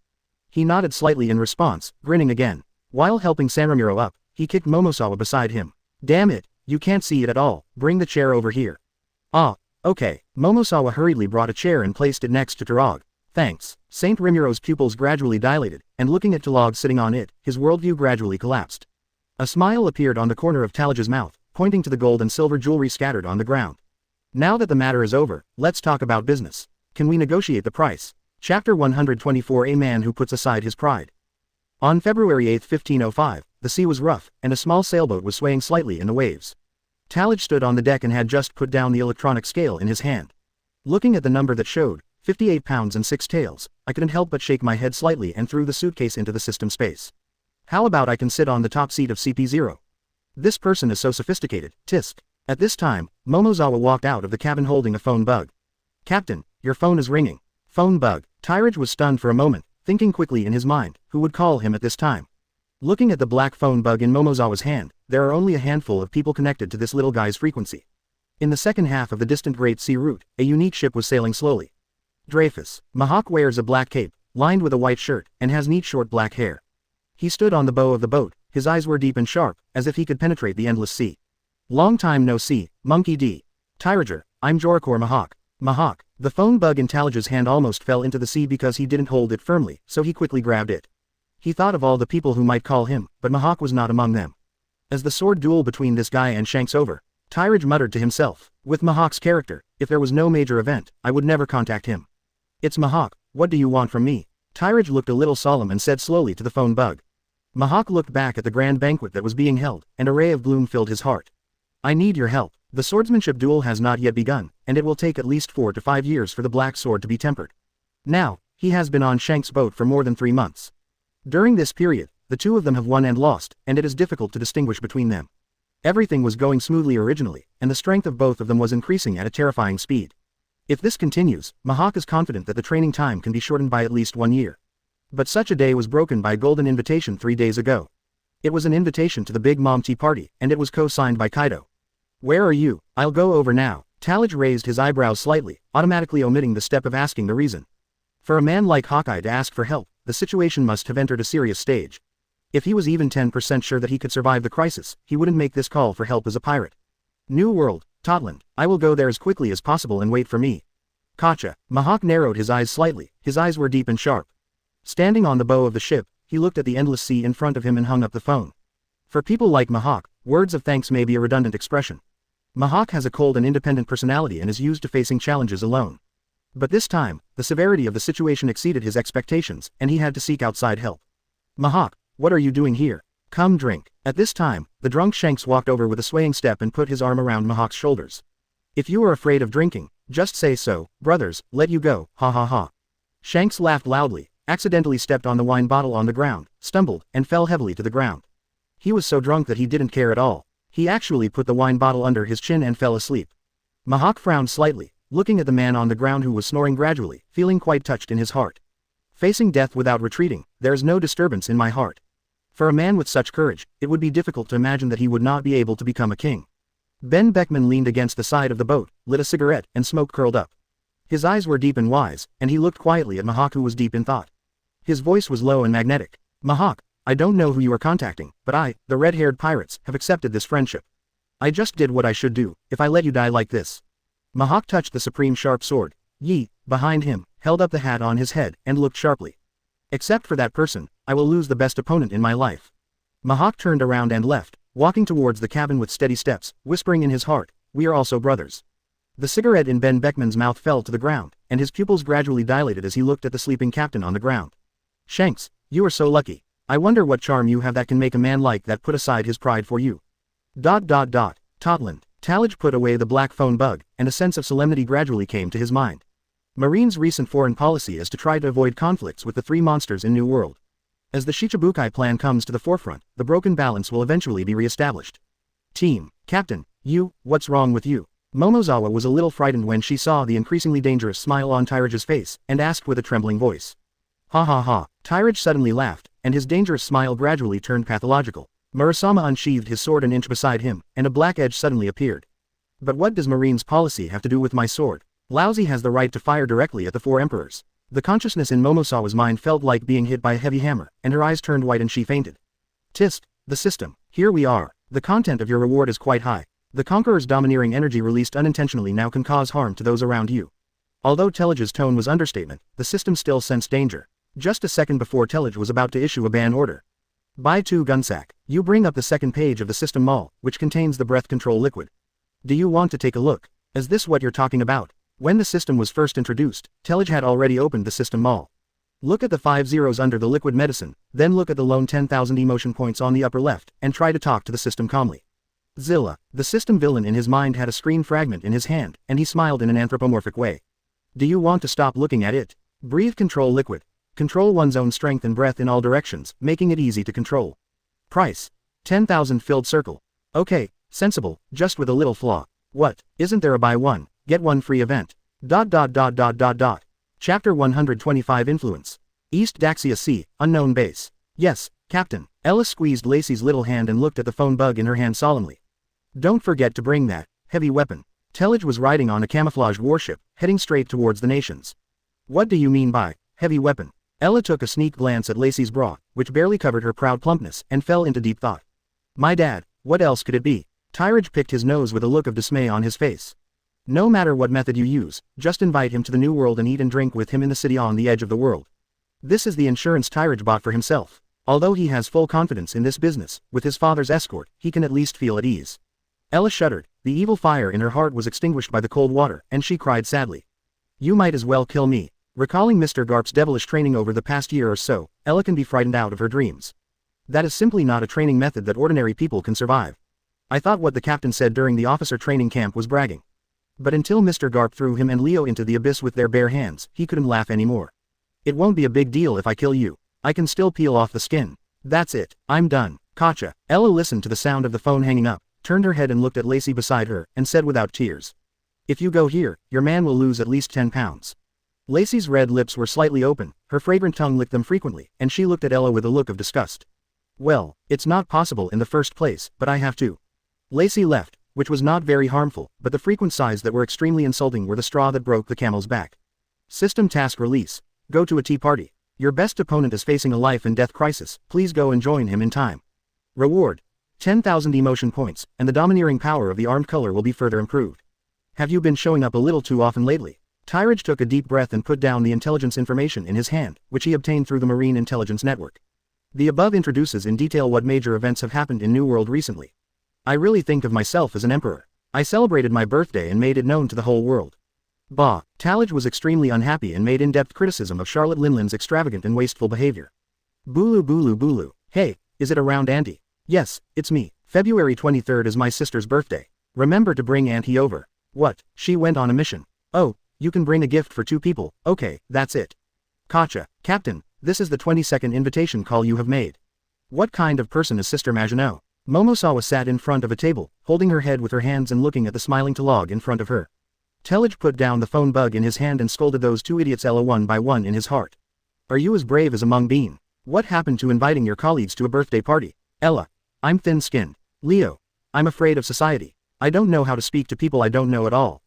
He nodded slightly in response, grinning again. While helping San Ramiro up, he kicked Momosawa beside him. Damn it, you can't see it at all, bring the chair over here. Ah, okay. Momosawa hurriedly brought a chair and placed it next to Tyrage. Thanks. Saint Rimiro's pupils gradually dilated, and looking at Tyrage sitting on it, his worldview gradually collapsed. A smile appeared on the corner of Tyrage's mouth, pointing to the gold and silver jewelry scattered on the ground. Now that the matter is over, let's talk about business. Can we negotiate the price? Chapter 124 A Man Who Puts Aside His Pride. On February 8, 1505, the sea was rough, and a small sailboat was swaying slightly in the waves. Tyrage stood on the deck and had just put down the electronic scale in his hand. Looking at the number that showed, 58 pounds and 6 taels, I couldn't help but shake my head slightly and threw the suitcase into the system space. How about I can sit on the top seat of CP0? This person is so sophisticated, tisk. At this time, Momosawa walked out of the cabin holding a phone bug. Captain, your phone is ringing. Phone bug. Tyrage was stunned for a moment, thinking quickly in his mind, who would call him at this time? Looking at the black phone bug in Momosawa's hand, there are only a handful of people connected to this little guy's frequency. In the second half of the distant Great Sea route, a unique ship was sailing slowly. Dreyfus. Mahawk wears a black cape, lined with a white shirt, and has neat short black hair. He stood on the bow of the boat, his eyes were deep and sharp, as if he could penetrate the endless sea. Long time no see, Monkey D. Tyrager, I'm Jorikor Mahawk. Mahawk. The phone bug in Tyrage's hand almost fell into the sea because he didn't hold it firmly, so he quickly grabbed it. He thought of all the people who might call him, but Mahawk was not among them. As the sword duel between this guy and Shanks over, Tyrage muttered to himself, with Mahawk's character, if there was no major event, I would never contact him. It's Mahawk, what do you want from me? Tyrage looked a little solemn and said slowly to the phone bug. Mahawk looked back at the grand banquet that was being held, and a ray of gloom filled his heart. I need your help. The swordsmanship duel has not yet begun, and it will take at least 4 to 5 years for the black sword to be tempered. Now, he has been on Shanks' boat for more than 3 months. During this period, the two of them have won and lost, and it is difficult to distinguish between them. Everything was going smoothly originally, and the strength of both of them was increasing at a terrifying speed. If this continues, Mahawk is confident that the training time can be shortened by at least 1 year. But such a day was broken by a golden invitation 3 days ago. It was an invitation to the Big Mom Tea Party, and it was co-signed by Kaido. Where are you? I'll go over now. Tyrage raised his eyebrows slightly, automatically omitting the step of asking the reason. For a man like Hawkeye to ask for help, the situation must have entered a serious stage. If he was even 10% sure that he could survive the crisis, he wouldn't make this call for help as a pirate. New World, Totland. I will go there as quickly as possible and wait for me. Gotcha. Mahawk narrowed his eyes slightly, his eyes were deep and sharp. Standing on the bow of the ship, he looked at the endless sea in front of him and hung up the phone. For people like Mahawk, words of thanks may be a redundant expression. Mahawk has a cold and independent personality and is used to facing challenges alone. But this time, the severity of the situation exceeded his expectations, and he had to seek outside help. Mahawk, what are you doing here? Come drink. At this time, the drunk Shanks walked over with a swaying step and put his arm around Mahawk's shoulders. If you are afraid of drinking, just say so, brothers, let you go, ha ha ha. Shanks laughed loudly, accidentally stepped on the wine bottle on the ground, stumbled, and fell heavily to the ground. He was so drunk that he didn't care at all. He actually put the wine bottle under his chin and fell asleep. Mahawk frowned slightly, looking at the man on the ground who was snoring gradually, feeling quite touched in his heart. Facing death without retreating, there is no disturbance in my heart. For a man with such courage, it would be difficult to imagine that he would not be able to become a king. Ben Beckman leaned against the side of the boat, lit a cigarette, and smoke curled up. His eyes were deep and wise, and he looked quietly at Mahawk, who was deep in thought. His voice was low and magnetic. Mahawk, I don't know who you are contacting, but I, the red-haired pirates, have accepted this friendship. I just did what I should do, if I let you die like this. Mahawk touched the supreme sharp sword. Yi, behind him, held up the hat on his head, and looked sharply. Except for that person, I will lose the best opponent in my life. Mahawk turned around and left, walking towards the cabin with steady steps, whispering in his heart, we are also brothers. The cigarette in Ben Beckman's mouth fell to the ground, and his pupils gradually dilated as he looked at the sleeping captain on the ground. Shanks, you are so lucky. I wonder what charm you have that can make a man like that put aside his pride for you. Totland. Tyrage put away the black phone bug, and a sense of solemnity gradually came to his mind. Marine's recent foreign policy is to try to avoid conflicts with the three monsters in New World. As the Shichibukai plan comes to the forefront, the broken balance will eventually be re-established. Team, Captain, what's wrong with you? Momozawa was a little frightened when she saw the increasingly dangerous smile on Tyrage's face, and asked with a trembling voice. Ha ha ha. Tyrage suddenly laughed, and his dangerous smile gradually turned pathological. Murasama unsheathed his sword an inch beside him, and a black edge suddenly appeared. But what does Marine's policy have to do with my sword? Lousy has the right to fire directly at the four emperors. The consciousness in Momosawa's mind felt like being hit by a heavy hammer, and her eyes turned white and she fainted. Tisk, the system, here we are. The content of your reward is quite high. The Conqueror's domineering energy released unintentionally now can cause harm to those around you. Although Telage's tone was understatement, the system still sensed danger. Just a second before Telage was about to issue a ban order. Buy 2 gunsack. You bring up the second page of the system mall, which contains the breath control liquid. Do you want to take a look? Is this what you're talking about? When the system was first introduced, Telage had already opened the system mall. Look at the 5 zeros under the liquid medicine, then look at the lone 10,000 emotion points on the upper left, and try to talk to the system calmly. Zilla, the system villain in his mind had a screen fragment in his hand, and he smiled in an anthropomorphic way. Do you want to stop looking at it? Breathe control liquid. Control one's own strength and breath in all directions, making it easy to control. Price. 10,000 filled circle. Okay, sensible, just with a little flaw. What, isn't there a buy one, get one free event? Chapter 125 Influence. East Daxia Sea, unknown base. Yes, Captain. Ella squeezed Lacey's little hand and looked at the phone bug in her hand solemnly. Don't forget to bring that heavy weapon. Telage was riding on a camouflaged warship, heading straight towards the nations. What do you mean by heavy weapon? Ella took a sneak glance at Lacey's bra, which barely covered her proud plumpness, and fell into deep thought. My dad, what else could it be? Tyrage picked his nose with a look of dismay on his face. No matter what method you use, just invite him to the New World and eat and drink with him in the city on the edge of the world. This is the insurance Tyrage bought for himself. Although he has full confidence in this business, with his father's escort, he can at least feel at ease. Ella shuddered. The evil fire in her heart was extinguished by the cold water, and she cried sadly. You might as well kill me. Recalling Mr. Garp's devilish training over the past year or so, Ella can be frightened out of her dreams. That is simply not a training method that ordinary people can survive. I thought what the captain said during the officer training camp was bragging. But until Mr. Garp threw him and Leo into the abyss with their bare hands, he couldn't laugh anymore. It won't be a big deal if I kill you. I can still peel off the skin. That's it, I'm done. Gotcha. Ella listened to the sound of the phone hanging up, turned her head and looked at Lacey beside her, and said without tears. If you go here, your man will lose at least 10 pounds. Lacey's red lips were slightly open, her fragrant tongue licked them frequently, and she looked at Ella with a look of disgust. Well, it's not possible in the first place, but I have to. Lacey left, which was not very harmful, but the frequent sighs that were extremely insulting were the straw that broke the camel's back. System task release. Go to a tea party. Your best opponent is facing a life and death crisis, please go and join him in time. Reward. 10,000 emotion points, and the domineering power of the armed color will be further improved. Have you been showing up a little too often lately? Tyrage took a deep breath and put down the intelligence information in his hand, which he obtained through the Marine Intelligence Network. The above introduces in detail what major events have happened in New World recently. I really think of myself as an emperor. I celebrated my birthday and made it known to the whole world. Bah, Tyrage was extremely unhappy and made in-depth criticism of Charlotte Linland's extravagant and wasteful behavior. Booloo booloo booloo. Hey, is it around Auntie? Yes, it's me. February 23rd is my sister's birthday. Remember to bring Auntie over. What? She went on a mission. Oh, you can bring a gift for 2 people. Okay, that's it. Gotcha, Captain. This is the 22nd invitation call you have made. What kind of person is Sister Maginot? Momosawa sat in front of a table, holding her head with her hands and looking at the smiling Talog in front of her. Tyrage put down the phone bug in his hand and scolded those 2 idiots Ella one by one in his heart. Are you as brave as a mung bean? What happened to inviting your colleagues to a birthday party? Ella. I'm thin-skinned. Leo. I'm afraid of society. I don't know how to speak to people I don't know at all.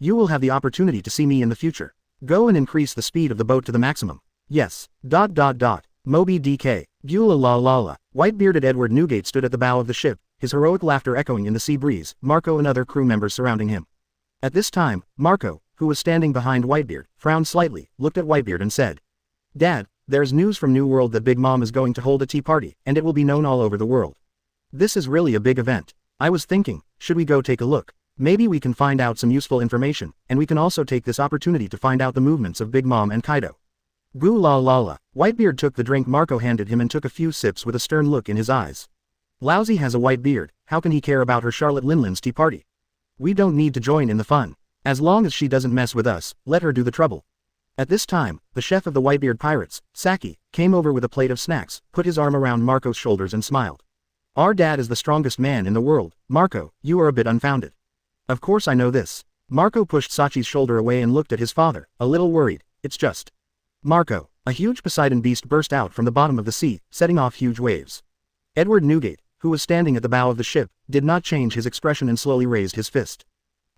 You will have the opportunity to see me in the future. Go and increase the speed of the boat to the maximum. Yes. Moby DK. Beulah la la la. White-bearded Edward Newgate stood at the bow of the ship, his heroic laughter echoing in the sea breeze, Marco and other crew members surrounding him. At this time, Marco, who was standing behind Whitebeard, frowned slightly, looked at Whitebeard and said, Dad, there's news from New World that Big Mom is going to hold a tea party, and it will be known all over the world. This is really a big event. I was thinking, should we go take a look? Maybe we can find out some useful information, and we can also take this opportunity to find out the movements of Big Mom and Kaido. Goo la la la. Whitebeard took the drink Marco handed him and took a few sips with a stern look in his eyes. Lousy has a white beard, how can he care about her Charlotte Linland's tea party? We don't need to join in the fun. As long as she doesn't mess with us, let her do the trouble. At this time, the chef of the Whitebeard pirates, Saki, came over with a plate of snacks, put his arm around Marco's shoulders and smiled. Our dad is the strongest man in the world. Marco, you are a bit unfounded. Of course I know this. Marco pushed Sachi's shoulder away and looked at his father, a little worried. It's just. Marco. A huge Poseidon beast burst out from the bottom of the sea, setting off huge waves. Edward Newgate, who was standing at the bow of the ship, did not change his expression and slowly raised his fist.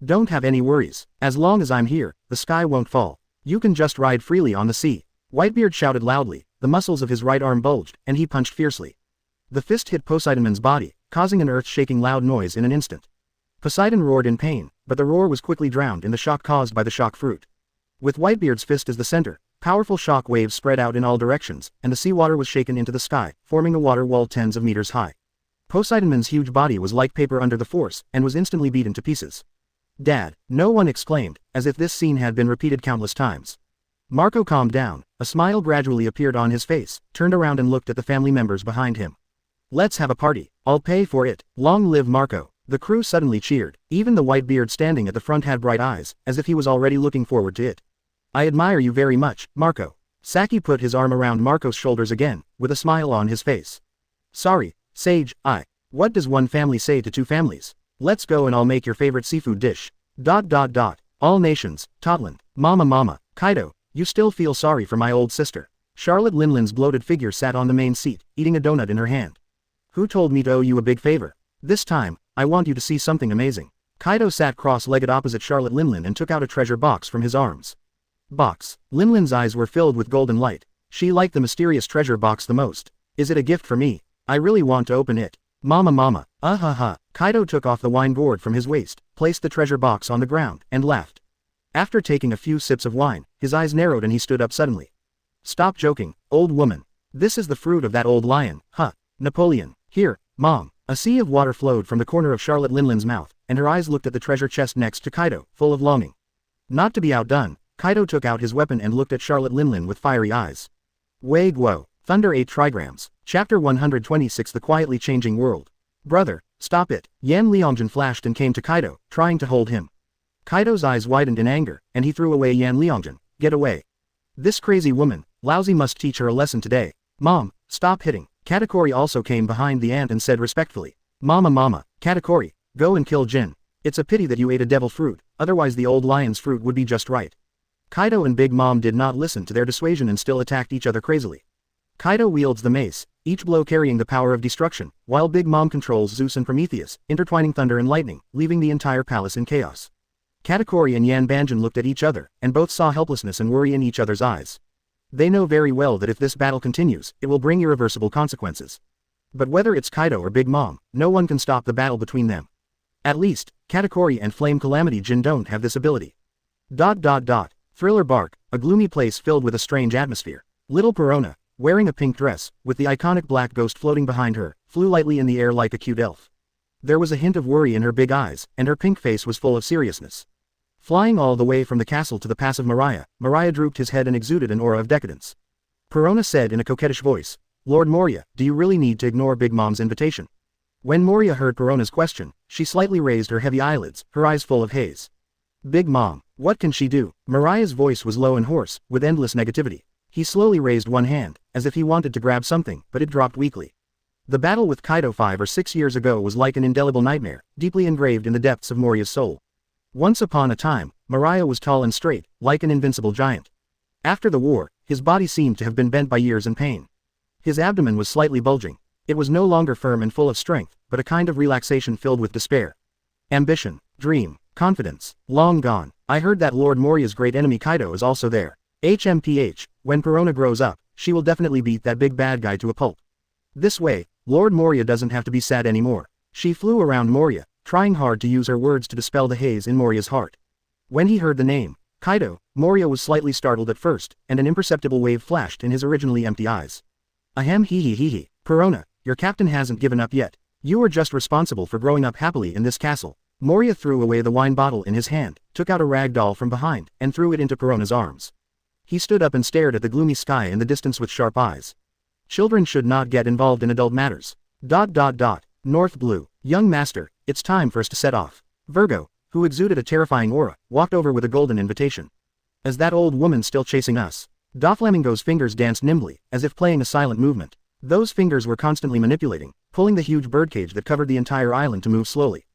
Don't have any worries. As long as I'm here, the sky won't fall. You can just ride freely on the sea. Whitebeard shouted loudly, the muscles of his right arm bulged, and he punched fiercely. The fist hit Poseidon's body, causing an earth-shaking loud noise in an instant. Poseidon roared in pain, but the roar was quickly drowned in the shock caused by the shock fruit. With Whitebeard's fist as the center, powerful shock waves spread out in all directions, and the seawater was shaken into the sky, forming a water wall tens of meters high. Poseidon's huge body was like paper under the force, and was instantly beaten to pieces. Dad, no one exclaimed, as if this scene had been repeated countless times. Marco calmed down, a smile gradually appeared on his face, turned around and looked at the family members behind him. Let's have a party, I'll pay for it, long live Marco. The crew suddenly cheered, even the Whitebeard standing at the front had bright eyes, as if he was already looking forward to it. I admire you very much, Marco. Saki put his arm around Marco's shoulders again, with a smile on his face. Sorry, Sage, what does one family say to 2 families? Let's go and I'll make your favorite seafood dish. All nations, Totland, Mama, Kaido, you still feel sorry for my old sister. Charlotte Linland's bloated figure sat on the main seat, eating a donut in her hand. Who told me to owe you a big favor? This time, I want you to see something amazing. Kaido sat cross-legged opposite Charlotte Linland and took out a treasure box from his arms. Box. Linland's eyes were filled with golden light. She liked the mysterious treasure box the most. Is it a gift for me? I really want to open it. Mama. Kaido took off the wine gourd from his waist, placed the treasure box on the ground, and laughed. After taking a few sips of wine, his eyes narrowed and he stood up suddenly. Stop joking, old woman. This is the fruit of that old lion, Napoleon. Here, Mom. A sea of water flowed from the corner of Charlotte Linland's mouth, and her eyes looked at the treasure chest next to Kaido, full of longing. Not to be outdone, Kaido took out his weapon and looked at Charlotte Linland with fiery eyes. Wei Guo. Thunder 8 trigrams. Chapter 126 The Quietly Changing World. Brother, stop it. Yan Liangjun flashed and came to Kaido, trying to hold him. Kaido's eyes widened in anger, and he threw away Yan Liangjun. Get away. This crazy woman, Lousy must teach her a lesson today. Mom, stop hitting. Katakuri also came behind the ant and said respectfully. Mama, Katakuri, go and kill Jin. It's a pity that you ate a devil fruit, otherwise the old lion's fruit would be just right. Kaido and Big Mom did not listen to their dissuasion and still attacked each other crazily. Kaido wields the mace, each blow carrying the power of destruction, while Big Mom controls Zeus and Prometheus, intertwining thunder and lightning, leaving the entire palace in chaos. Katakuri and Yan Banjin looked at each other, and both saw helplessness and worry in each other's eyes. They know very well that if this battle continues, it will bring irreversible consequences. But whether it's Kaido or Big Mom, no one can stop the battle between them. At least, Katakuri and Flame Calamity Jin don't have this ability. Thriller Bark, a gloomy place filled with a strange atmosphere. Little Perona, wearing a pink dress, with the iconic black ghost floating behind her, flew lightly in the air like a cute elf. There was a hint of worry in her big eyes, and her pink face was full of seriousness. Flying all the way from the castle to the pass of Mariah drooped his head and exuded an aura of decadence. Perona said in a coquettish voice, "Lord Moria, do you really need to ignore Big Mom's invitation?" When Moria heard Perona's question, she slightly raised her heavy eyelids, her eyes full of haze. Big Mom, what can she do? Mariah's voice was low and hoarse, with endless negativity. He slowly raised one hand, as if he wanted to grab something, but it dropped weakly. The battle with Kaido 5 or 6 years ago was like an indelible nightmare, deeply engraved in the depths of Moria's soul. Once upon a time, Mariah was tall and straight, like an invincible giant. After the war, his body seemed to have been bent by years and pain. His abdomen was slightly bulging. It was no longer firm and full of strength, but a kind of relaxation filled with despair. Ambition, dream, confidence, long gone. I heard that Lord Moria's great enemy Kaido is also there. HMPH, when Perona grows up, she will definitely beat that big bad guy to a pulp. This way, Lord Moria doesn't have to be sad anymore. She flew around Moria, trying hard to use her words to dispel the haze in Moria's heart. When he heard the name, Kaido, Moria was slightly startled at first, and an imperceptible wave flashed in his originally empty eyes. Ahem hee. Perona, your captain hasn't given up yet. You are just responsible for growing up happily in this castle. Moria threw away the wine bottle in his hand, took out a rag doll from behind, and threw it into Perona's arms. He stood up and stared at the gloomy sky in the distance with sharp eyes. Children should not get involved in adult matters. North Blue, young master, it's time for us to set off. Virgo, who exuded a terrifying aura, walked over with a golden invitation. Is that old woman still chasing us? Doflamingo's fingers danced nimbly, as if playing a silent movement. Those fingers were constantly manipulating, pulling the huge birdcage that covered the entire island to move slowly.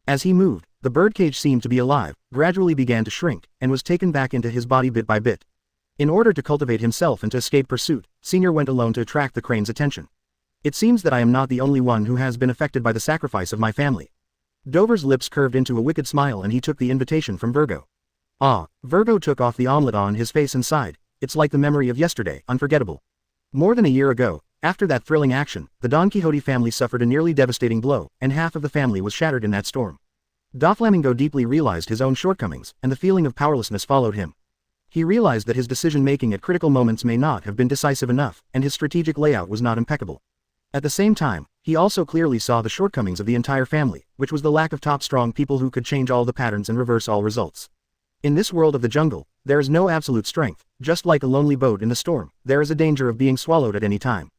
As he moved, the birdcage seemed to be alive, gradually began to shrink, and was taken back into his body bit by bit. In order to cultivate himself and to escape pursuit, Senior went alone to attract the crane's attention. It seems that I am not the only one who has been affected by the sacrifice of my family. Dover's lips curved into a wicked smile and he took the invitation from Virgo. Ah, Virgo took off the omelet on his face and sighed. It's like the memory of yesterday, unforgettable. More than a year ago, after that thrilling action, the Don Quixote family suffered a nearly devastating blow, and half of the family was shattered in that storm. Doflamingo deeply realized his own shortcomings, and the feeling of powerlessness followed him. He realized that his decision-making at critical moments may not have been decisive enough, and his strategic layout was not impeccable. At the same time, he also clearly saw the shortcomings of the entire family, which was the lack of top-strong people who could change all the patterns and reverse all results. In this world of the jungle, there is no absolute strength. Just like a lonely boat in the storm, there is a danger of being swallowed at any time.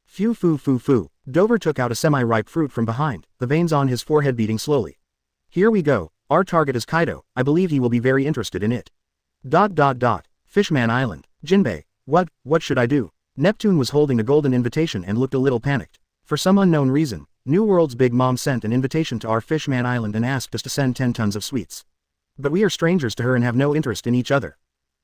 Phew. Dover took out a semi-ripe fruit from behind, the veins on his forehead beating slowly. Here we go, our target is Kaido, I believe he will be very interested in it. Fishman Island, Jinbei, what should I do? Neptune was holding a golden invitation and looked a little panicked. For some unknown reason, New World's Big Mom sent an invitation to our Fishman Island and asked us to send 10 tons of sweets. But we are strangers to her and have no interest in each other.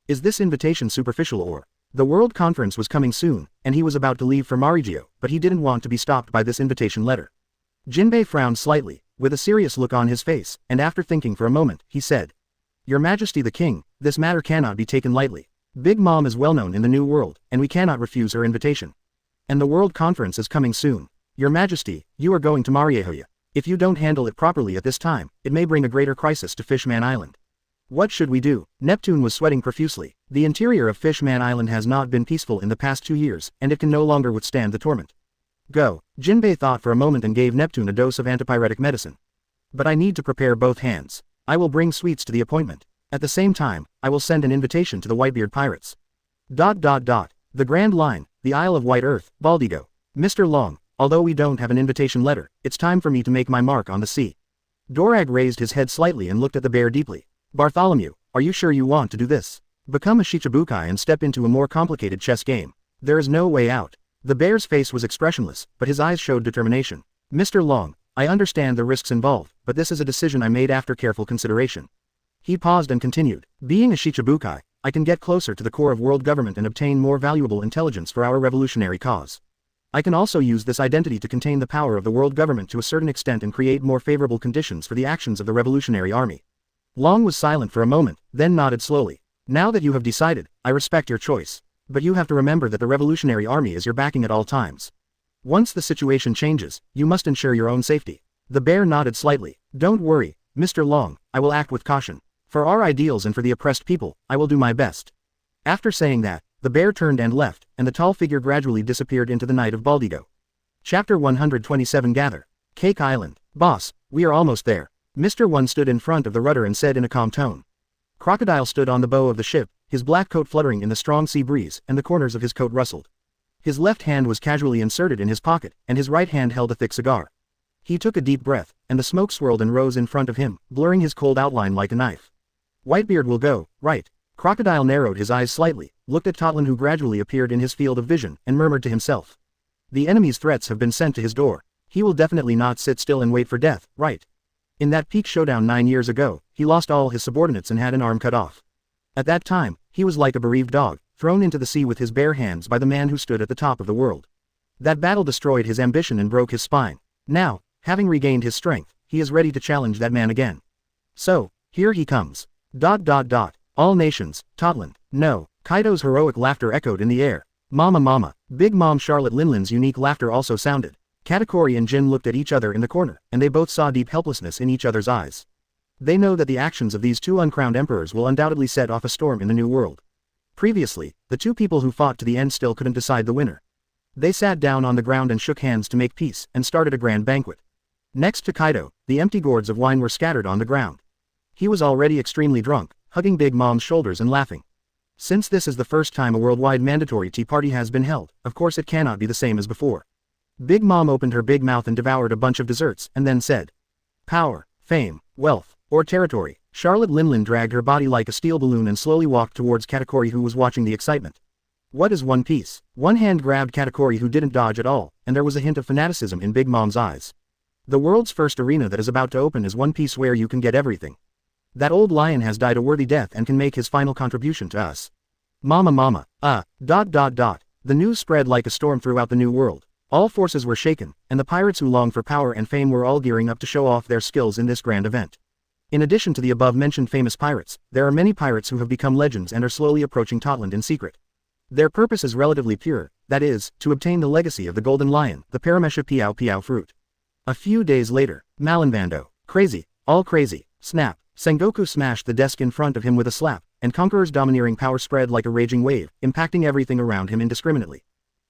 Is this invitation superficial or? The World Conference was coming soon, and he was about to leave for Marigio, but he didn't want to be stopped by this invitation letter. Jinbei frowned slightly, with a serious look on his face, and after thinking for a moment, he said, Your Majesty the King, this matter cannot be taken lightly. Big Mom is well known in the New World, and we cannot refuse her invitation. And the World Conference is coming soon. Your Majesty, you are going to Mariehoya. If you don't handle it properly at this time, it may bring a greater crisis to Fishman Island. What should we do? Neptune was sweating profusely. The interior of Fishman Island has not been peaceful in the past 2 years, and it can no longer withstand the torment. Go. Jinbei thought for a moment and gave Neptune a dose of antipyretic medicine. But I need to prepare both hands. I will bring sweets to the appointment. At the same time, I will send an invitation to the Whitebeard pirates. The Grand Line, the Isle of White Earth, Baldigo. Mr. Long, although we don't have an invitation letter, it's time for me to make my mark on the sea. Dorag raised his head slightly and looked at the bear deeply. Bartholomew, are you sure you want to do this? Become a Shichibukai and step into a more complicated chess game. There is no way out. The bear's face was expressionless, but his eyes showed determination. Mr. Long, I understand the risks involved, but this is a decision I made after careful consideration. He paused and continued, being a Shichibukai, I can get closer to the core of world government and obtain more valuable intelligence for our revolutionary cause. I can also use this identity to contain the power of the world government to a certain extent and create more favorable conditions for the actions of the revolutionary army. Long was silent for a moment, then nodded slowly. Now that you have decided, I respect your choice. But you have to remember that the revolutionary army is your backing at all times. Once the situation changes, you must ensure your own safety. The bear nodded slightly. Don't worry, Mr. Long, I will act with caution. For our ideals and for the oppressed people, I will do my best. After saying that, the bear turned and left, and the tall figure gradually disappeared into the night of Baldigo. Chapter 127 Gather. Cake Island. Boss, we are almost there. Mr. One stood in front of the rudder and said in a calm tone. Crocodile stood on the bow of the ship, his black coat fluttering in the strong sea breeze, and the corners of his coat rustled. His left hand was casually inserted in his pocket, and his right hand held a thick cigar. He took a deep breath, and the smoke swirled and rose in front of him, blurring his cold outline like a knife. Whitebeard will go, right? Crocodile narrowed his eyes slightly, looked at Totlin who gradually appeared in his field of vision, and murmured to himself. The enemy's threats have been sent to his door. He will definitely not sit still and wait for death, right? In that peak showdown 9 years ago, he lost all his subordinates and had an arm cut off. At that time, he was like a bereaved dog, thrown into the sea with his bare hands by the man who stood at the top of the world. That battle destroyed his ambition and broke his spine. Now, having regained his strength, he is ready to challenge that man again. So, here he comes. All nations, Totlin, no. Kaido's heroic laughter echoed in the air. Mama mama, Big Mom Charlotte Linlin's unique laughter also sounded. Katakuri and Jin looked at each other in the corner, and they both saw deep helplessness in each other's eyes. They know that the actions of these two uncrowned emperors will undoubtedly set off a storm in the New World. Previously, the two people who fought to the end still couldn't decide the winner. They sat down on the ground and shook hands to make peace, and started a grand banquet. Next to Kaido, the empty gourds of wine were scattered on the ground. He was already extremely drunk, hugging Big Mom's shoulders and laughing. Since this is the first time a worldwide mandatory tea party has been held, of course it cannot be the same as before. Big Mom opened her big mouth and devoured a bunch of desserts, and then said, "Power, fame, wealth, or territory." Charlotte Linlin dragged her body like a steel balloon and slowly walked towards Katakuri who was watching the excitement. What is One Piece? One hand grabbed Katakuri who didn't dodge at all, and there was a hint of fanaticism in Big Mom's eyes. The world's first arena that is about to open is One Piece where you can get everything. That old lion has died a worthy death and can make his final contribution to us. Mama mama, The news spread like a storm throughout the New World. All forces were shaken, and the pirates who longed for power and fame were all gearing up to show off their skills in this grand event. In addition to the above-mentioned famous pirates, there are many pirates who have become legends and are slowly approaching Totland in secret. Their purpose is relatively pure, that is, to obtain the legacy of the Golden Lion, the Paramesha Piao Piao fruit. A few days later, Malinvando. Crazy, all crazy, snap. Sengoku smashed the desk in front of him with a slap, and Conqueror's domineering power spread like a raging wave, impacting everything around him indiscriminately.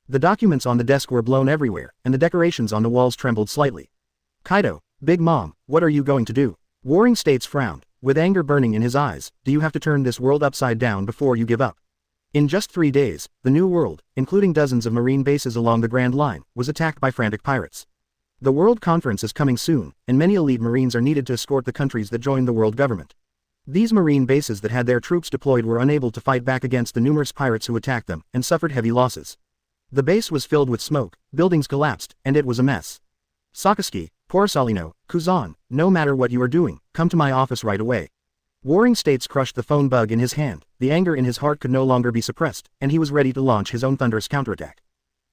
The documents on the desk were blown everywhere, and the decorations on the walls trembled slightly. Kaido, Big Mom, what are you going to do? Warring States frowned, with anger burning in his eyes. Do you have to turn this world upside down before you give up? In just 3 days, the New World, including dozens of marine bases along the Grand Line, was attacked by frantic pirates. The World Conference is coming soon, and many elite marines are needed to escort the countries that joined the world government. These marine bases that had their troops deployed were unable to fight back against the numerous pirates who attacked them, and suffered heavy losses. The base was filled with smoke, buildings collapsed, and it was a mess. Sakazuki, Porosalino, Kuzan, no matter what you are doing, come to my office right away. Warring States crushed the phone bug in his hand, the anger in his heart could no longer be suppressed, and he was ready to launch his own thunderous counterattack.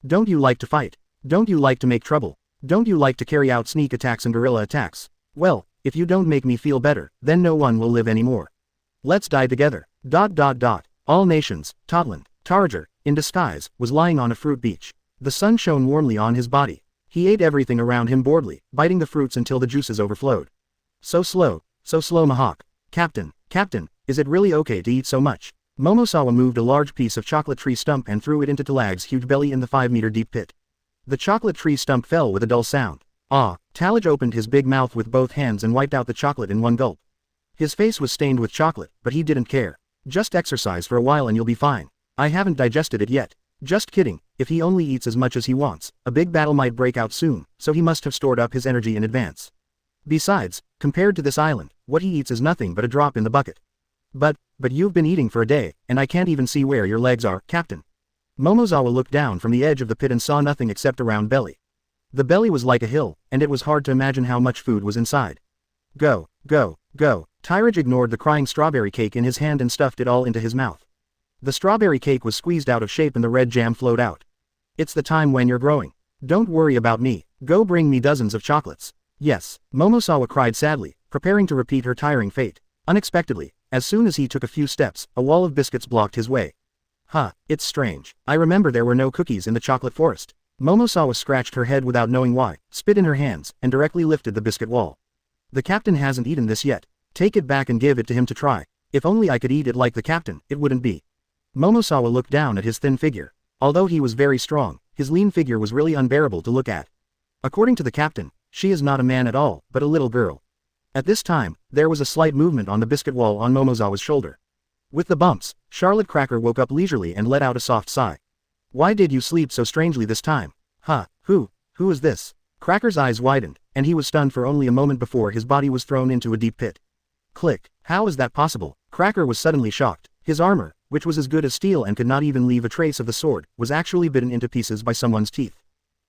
Don't you like to fight? Don't you like to make trouble? Don't you like to carry out sneak attacks and guerrilla attacks? Well, if you don't make me feel better, then no one will live anymore. Let's die together. All nations, Totland. Tyrage, in disguise, was lying on a fruit beach. The sun shone warmly on his body. He ate everything around him boredly, biting the fruits until the juices overflowed. So slow, Mahawk. Captain, is it really okay to eat so much? Momosawa moved a large piece of chocolate tree stump and threw it into Talag's huge belly in the 5-meter deep pit. The chocolate tree stump fell with a dull sound. Talage opened his big mouth with both hands and wiped out the chocolate in one gulp. His face was stained with chocolate, but he didn't care. Just exercise for a while and you'll be fine. I haven't digested it yet. Just kidding, if he only eats as much as he wants, a big battle might break out soon, so he must have stored up his energy in advance. Besides, compared to this island, what he eats is nothing but a drop in the bucket. But you've been eating for a day, and I can't even see where your legs are, Captain. Momozawa looked down from the edge of the pit and saw nothing except a round belly. The belly was like a hill, and it was hard to imagine how much food was inside. Go. Tyrage ignored the crying strawberry cake in his hand and stuffed it all into his mouth. The strawberry cake was squeezed out of shape and the red jam flowed out. It's the time when you're growing. Don't worry about me. Go bring me dozens of chocolates. Yes, Momosawa cried sadly, preparing to repeat her tiring fate. Unexpectedly, as soon as he took a few steps, a wall of biscuits blocked his way. It's strange. I remember there were no cookies in the chocolate forest. Momosawa scratched her head without knowing why, spit in her hands, and directly lifted the biscuit wall. The captain hasn't eaten this yet. Take it back and give it to him to try. If only I could eat it like the captain, it wouldn't be. Momosawa looked down at his thin figure. Although he was very strong, his lean figure was really unbearable to look at. According to the captain, she is not a man at all, but a little girl. At this time, there was a slight movement on the biscuit wall on Momozawa's shoulder. With the bumps, Charlotte Cracker woke up leisurely and let out a soft sigh. Why did you sleep so strangely this time? Huh, who is this? Cracker's eyes widened, and he was stunned for only a moment before his body was thrown into a deep pit. Click, how is that possible? Cracker was suddenly shocked. His armor, which was as good as steel and could not even leave a trace of the sword, was actually bitten into pieces by someone's teeth.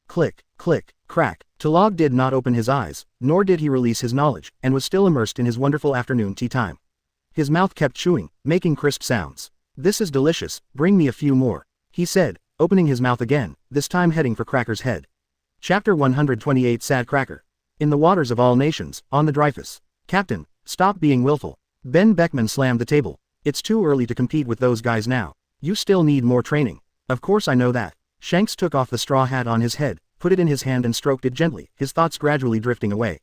Click, click, crack. Tyrage did not open his eyes, nor did he release his knowledge, and was still immersed in his wonderful afternoon tea time. His mouth kept chewing, making crisp sounds. This is delicious, bring me a few more, he said, opening his mouth again, this time heading for Cracker's head. Chapter 128 Sad Cracker. In the waters of all nations, on the Dreyfus. Captain, stop being willful. Ben Beckman slammed the table. It's too early to compete with those guys now. You still need more training. Of course I know that. Shanks took off the straw hat on his head, put it in his hand and stroked it gently, his thoughts gradually drifting away.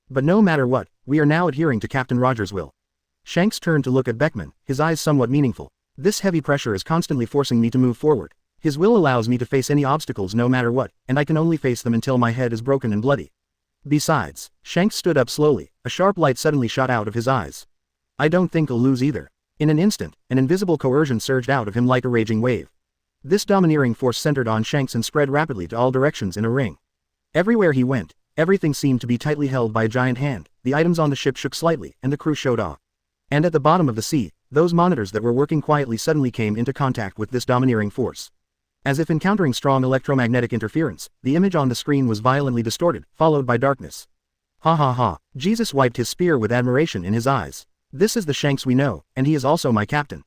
But no matter what, we are now adhering to Captain Rogers' will. Shanks turned to look at Beckman, his eyes somewhat meaningful. This heavy pressure is constantly forcing me to move forward. His will allows me to face any obstacles no matter what, and I can only face them until my head is broken and bloody. Besides, Shanks stood up slowly, a sharp light suddenly shot out of his eyes. I don't think I'll lose either. In an instant, an invisible coercion surged out of him like a raging wave. This domineering force centered on Shanks and spread rapidly to all directions in a ring. Everywhere he went, everything seemed to be tightly held by a giant hand, the items on the ship shook slightly, and the crew showed off. And at the bottom of the sea, those monitors that were working quietly suddenly came into contact with this domineering force. As if encountering strong electromagnetic interference, the image on the screen was violently distorted, followed by darkness. Ha ha ha, Jesus wiped his spear with admiration in his eyes. This is the Shanks we know, and he is also my captain.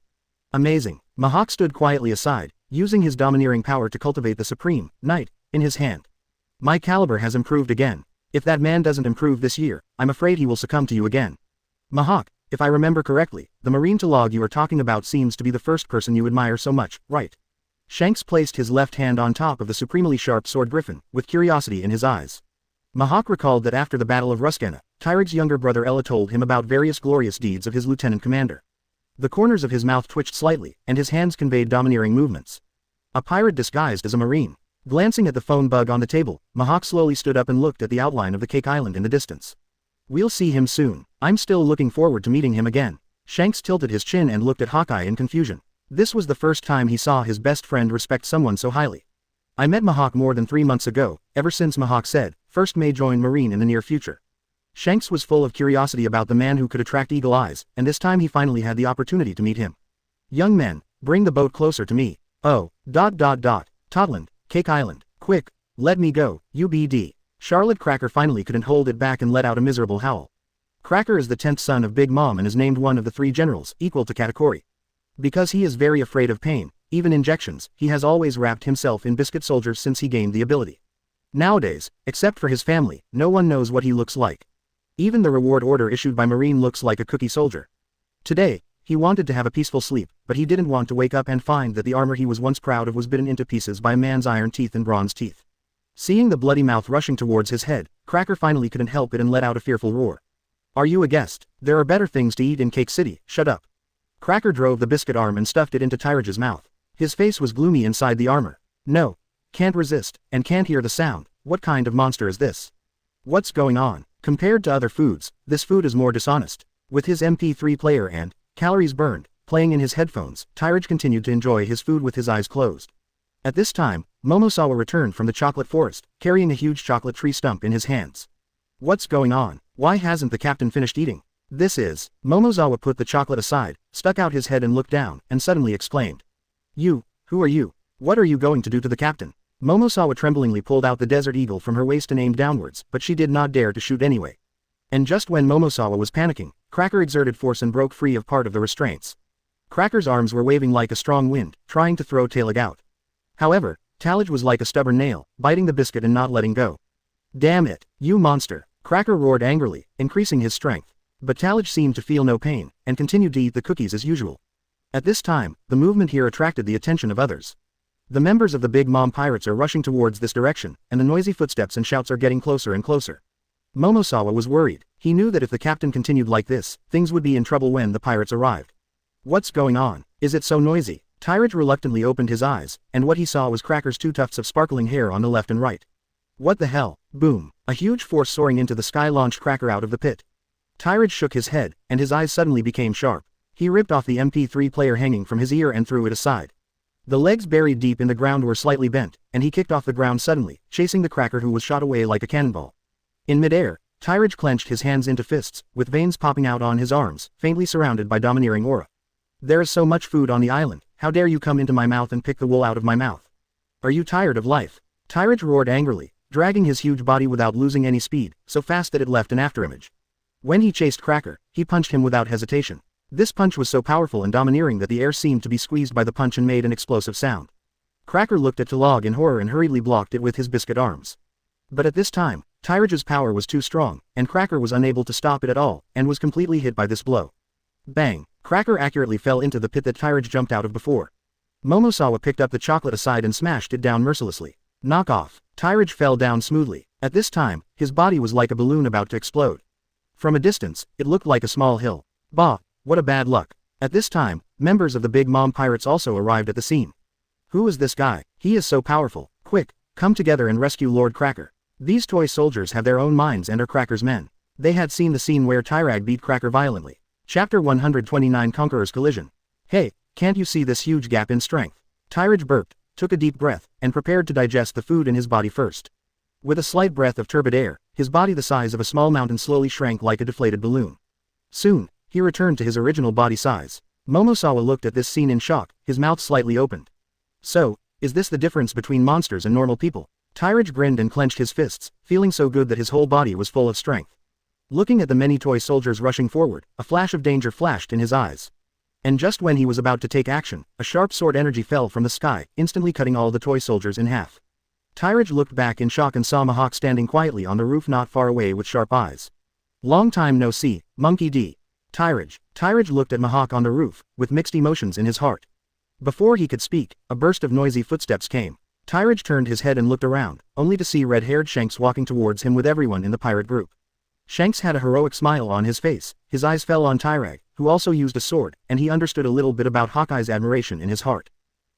Amazing. Mahawk stood quietly aside, using his domineering power to cultivate the supreme knight in his hand. My caliber has improved again. If that man doesn't improve this year, I'm afraid he will succumb to you again. Mahawk, if I remember correctly, the Marine Tyrage you are talking about seems to be the first person you admire so much, right? Shanks placed his left hand on top of the supremely sharp sword Griffin, with curiosity in his eyes. Mahawk recalled that after the Battle of Ruskana, Tyrage's younger brother Ella told him about various glorious deeds of his lieutenant commander. The corners of his mouth twitched slightly, and his hands conveyed domineering movements. A pirate disguised as a marine. Glancing at the phone bug on the table, Mahawk slowly stood up and looked at the outline of the Cake Island in the distance. We'll see him soon. I'm still looking forward to meeting him again. Shanks tilted his chin and looked at Hawkeye in confusion. This was the first time he saw his best friend respect someone so highly. I met Mahawk more than 3 months ago, ever since Mahawk said, first may join Marine in the near future. Shanks was full of curiosity about the man who could attract eagle eyes, and this time he finally had the opportunity to meet him. Young men, bring the boat closer to me. Oh, Totland, Cake Island, quick, let me go, UBD. Charlotte Cracker finally couldn't hold it back and let out a miserable howl. Cracker is the 10th son of Big Mom and is named one of the 3 generals, equal to Katakuri. Because he is very afraid of pain, even injections, he has always wrapped himself in biscuit soldiers since he gained the ability. Nowadays, except for his family, no one knows what he looks like. Even the reward order issued by Marine looks like a cookie soldier. Today, he wanted to have a peaceful sleep, but he didn't want to wake up and find that the armor he was once proud of was bitten into pieces by a man's iron teeth and bronze teeth. Seeing the bloody mouth rushing towards his head, Cracker finally couldn't help it and let out a fearful roar. Are you a guest? There are better things to eat in Cake City, shut up. Cracker drove the biscuit arm and stuffed it into Tyrage's mouth. His face was gloomy inside the armor. No. Can't resist, and can't hear the sound. What kind of monster is this? What's going on? Compared to other foods, this food is more dishonest. With his MP3 player and calories burned playing in his headphones, Tyrage continued to enjoy his food with his eyes closed. At this time, Momosawa returned from the chocolate forest, carrying a huge chocolate tree stump in his hands. What's going on? Why hasn't the captain finished eating? This is. Momosawa put the chocolate aside, stuck out his head and looked down, and suddenly exclaimed. You, who are you? What are you going to do to the captain? Momosawa tremblingly pulled out the desert eagle from her waist and aimed downwards, but she did not dare to shoot anyway. And just when Momosawa was panicking, Cracker exerted force and broke free of part of the restraints. Cracker's arms were waving like a strong wind, trying to throw Tyrage out. However, Tyrage was like a stubborn nail, biting the biscuit and not letting go. Damn it, you monster! Cracker roared angrily, increasing his strength. But Tyrage seemed to feel no pain, and continued to eat the cookies as usual. At this time, the movement here attracted the attention of others. The members of the Big Mom Pirates are rushing towards this direction, and the noisy footsteps and shouts are getting closer and closer. Momosawa was worried. He knew that if the captain continued like this, things would be in trouble when the pirates arrived. What's going on? Is it so noisy? Tyrage reluctantly opened his eyes, and what he saw was Cracker's 2 tufts of sparkling hair on the left and right. What the hell? Boom! A huge force soaring into the sky launched Cracker out of the pit. Tyrage shook his head, and his eyes suddenly became sharp. He ripped off the MP3 player hanging from his ear and threw it aside. The legs buried deep in the ground were slightly bent, and he kicked off the ground suddenly, chasing the Cracker who was shot away like a cannonball. In midair, Tyrage clenched his hands into fists, with veins popping out on his arms, faintly surrounded by domineering aura. There is so much food on the island, how dare you come into my mouth and pick the wool out of my mouth? Are you tired of life? Tyrage roared angrily, dragging his huge body without losing any speed, so fast that it left an afterimage. When he chased Cracker, he punched him without hesitation. This punch was so powerful and domineering that the air seemed to be squeezed by the punch and made an explosive sound. Cracker looked at Tyrage in horror and hurriedly blocked it with his biscuit arms. But at this time, Tyrage's power was too strong, and Cracker was unable to stop it at all, and was completely hit by this blow. Bang! Cracker accurately fell into the pit that Tyrage jumped out of before. Momosawa picked up the chocolate aside and smashed it down mercilessly. Knock off! Tyrage fell down smoothly. At this time, his body was like a balloon about to explode. From a distance, it looked like a small hill. Bah! What a bad luck. At this time, members of the Big Mom Pirates also arrived at the scene. Who is this guy? He is so powerful. Quick, come together and rescue Lord Cracker. These toy soldiers have their own minds and are Cracker's men. They had seen the scene where Tyrage beat Cracker violently. Chapter 129 Conqueror's Collision. Hey, can't you see this huge gap in strength? Tyrage burped, took a deep breath, and prepared to digest the food in his body first. With a slight breath of turbid air, his body the size of a small mountain slowly shrank like a deflated balloon. Soon, he returned to his original body size. Momosawa looked at this scene in shock, his mouth slightly opened. So, is this the difference between monsters and normal people? Tyrage grinned and clenched his fists, feeling so good that his whole body was full of strength. Looking at the many toy soldiers rushing forward, a flash of danger flashed in his eyes. And just when he was about to take action, a sharp sword energy fell from the sky, instantly cutting all the toy soldiers in half. Tyrage looked back in shock and saw Mihawk standing quietly on the roof not far away with sharp eyes. Long time no see, Monkey D. Tyrage looked at Mihawk on the roof, with mixed emotions in his heart. Before he could speak, a burst of noisy footsteps came. Tyrage turned his head and looked around, only to see red-haired Shanks walking towards him with everyone in the pirate group. Shanks had a heroic smile on his face, his eyes fell on Tyrage, who also used a sword, and he understood a little bit about Hawkeye's admiration in his heart.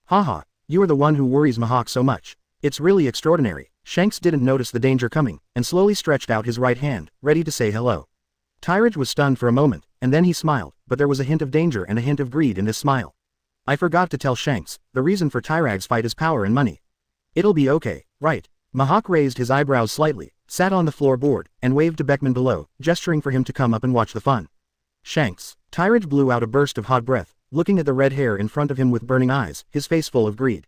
Haha, you are the one who worries Mihawk so much. It's really extraordinary. Shanks didn't notice the danger coming, and slowly stretched out his right hand, ready to say hello. Tyrage was stunned for a moment, and then he smiled, but there was a hint of danger and a hint of greed in this smile. I forgot to tell Shanks, the reason for Tyrage's fight is power and money. It'll be okay, right? Mihawk raised his eyebrows slightly, sat on the floorboard, and waved to Beckman below, gesturing for him to come up and watch the fun. Shanks. Tyrage blew out a burst of hot breath, looking at the red hair in front of him with burning eyes, his face full of greed.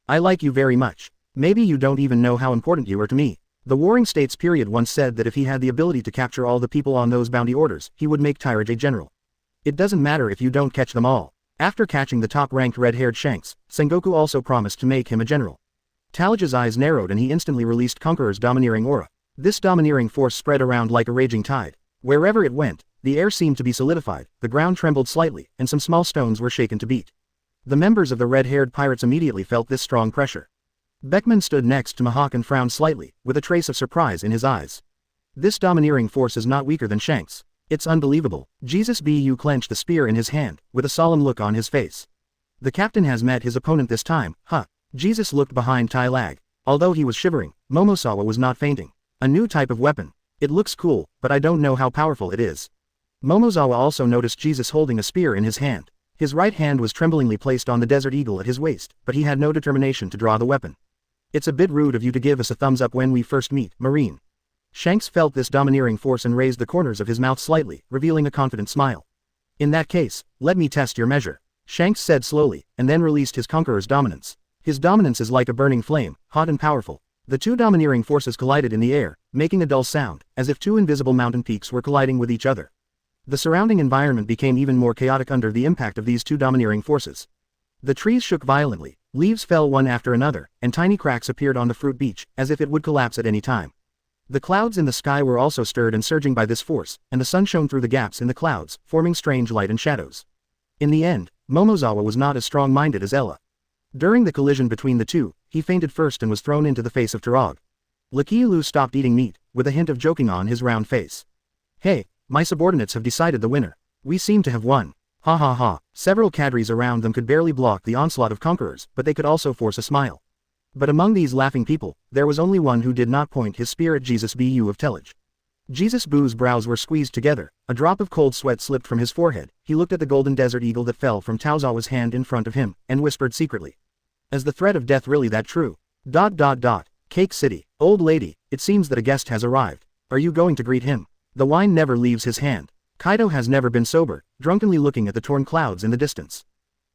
I like you very much. Maybe you don't even know how important you are to me. The Warring States period once said that if he had the ability to capture all the people on those bounty orders, he would make Tyrage a general. It doesn't matter if you don't catch them all. After catching the top-ranked red-haired Shanks, Sengoku also promised to make him a general. Tyrage's eyes narrowed and he instantly released Conqueror's domineering aura. This domineering force spread around like a raging tide. Wherever it went, the air seemed to be solidified, the ground trembled slightly, and some small stones were shaken to beat. The members of the red-haired pirates immediately felt this strong pressure. Beckman stood next to Mihawk and frowned slightly, with a trace of surprise in his eyes. This domineering force is not weaker than Shanks. It's unbelievable. Jesus Bu clenched the spear in his hand, with a solemn look on his face. The captain has met his opponent this time, huh? Jesus looked behind Tyrage. Although he was shivering, Momosawa was not fainting. A new type of weapon. It looks cool, but I don't know how powerful it is. Momosawa also noticed Jesus holding a spear in his hand. His right hand was tremblingly placed on the Desert Eagle at his waist, but he had no determination to draw the weapon. It's a bit rude of you to give us a thumbs up when we first meet, Marine. Shanks felt this domineering force and raised the corners of his mouth slightly, revealing a confident smile. In that case, let me test your measure. Shanks said slowly, and then released his Conqueror's dominance. His dominance is like a burning flame, hot and powerful. The two domineering forces collided in the air, making a dull sound, as if two invisible mountain peaks were colliding with each other. The surrounding environment became even more chaotic under the impact of these two domineering forces. The trees shook violently, leaves fell one after another, and tiny cracks appeared on the fruit beach, as if it would collapse at any time. The clouds in the sky were also stirred and surging by this force, and the sun shone through the gaps in the clouds, forming strange light and shadows. In the end, Momosawa was not as strong-minded as Ella. During the collision between the two, he fainted first and was thrown into the face of Tyrage. Lakilu stopped eating meat, with a hint of joking on his round face. Hey, my subordinates have decided the winner. We seem to have won. Ha ha ha. Several cadres around them could barely block the onslaught of conquerors, but they could also force a smile. But among these laughing people, there was only one who did not point his spear at Jesus Bu of Tellage. Jesus Bu's brows were squeezed together, a drop of cold sweat slipped from his forehead, he looked at the golden desert eagle that fell from Taozawa's hand in front of him, and whispered secretly. Is the threat of death really that true? ... Cake City, old lady, it seems that a guest has arrived. Are you going to greet him? The wine never leaves his hand. Kaido has never been sober, drunkenly looking at the torn clouds in the distance.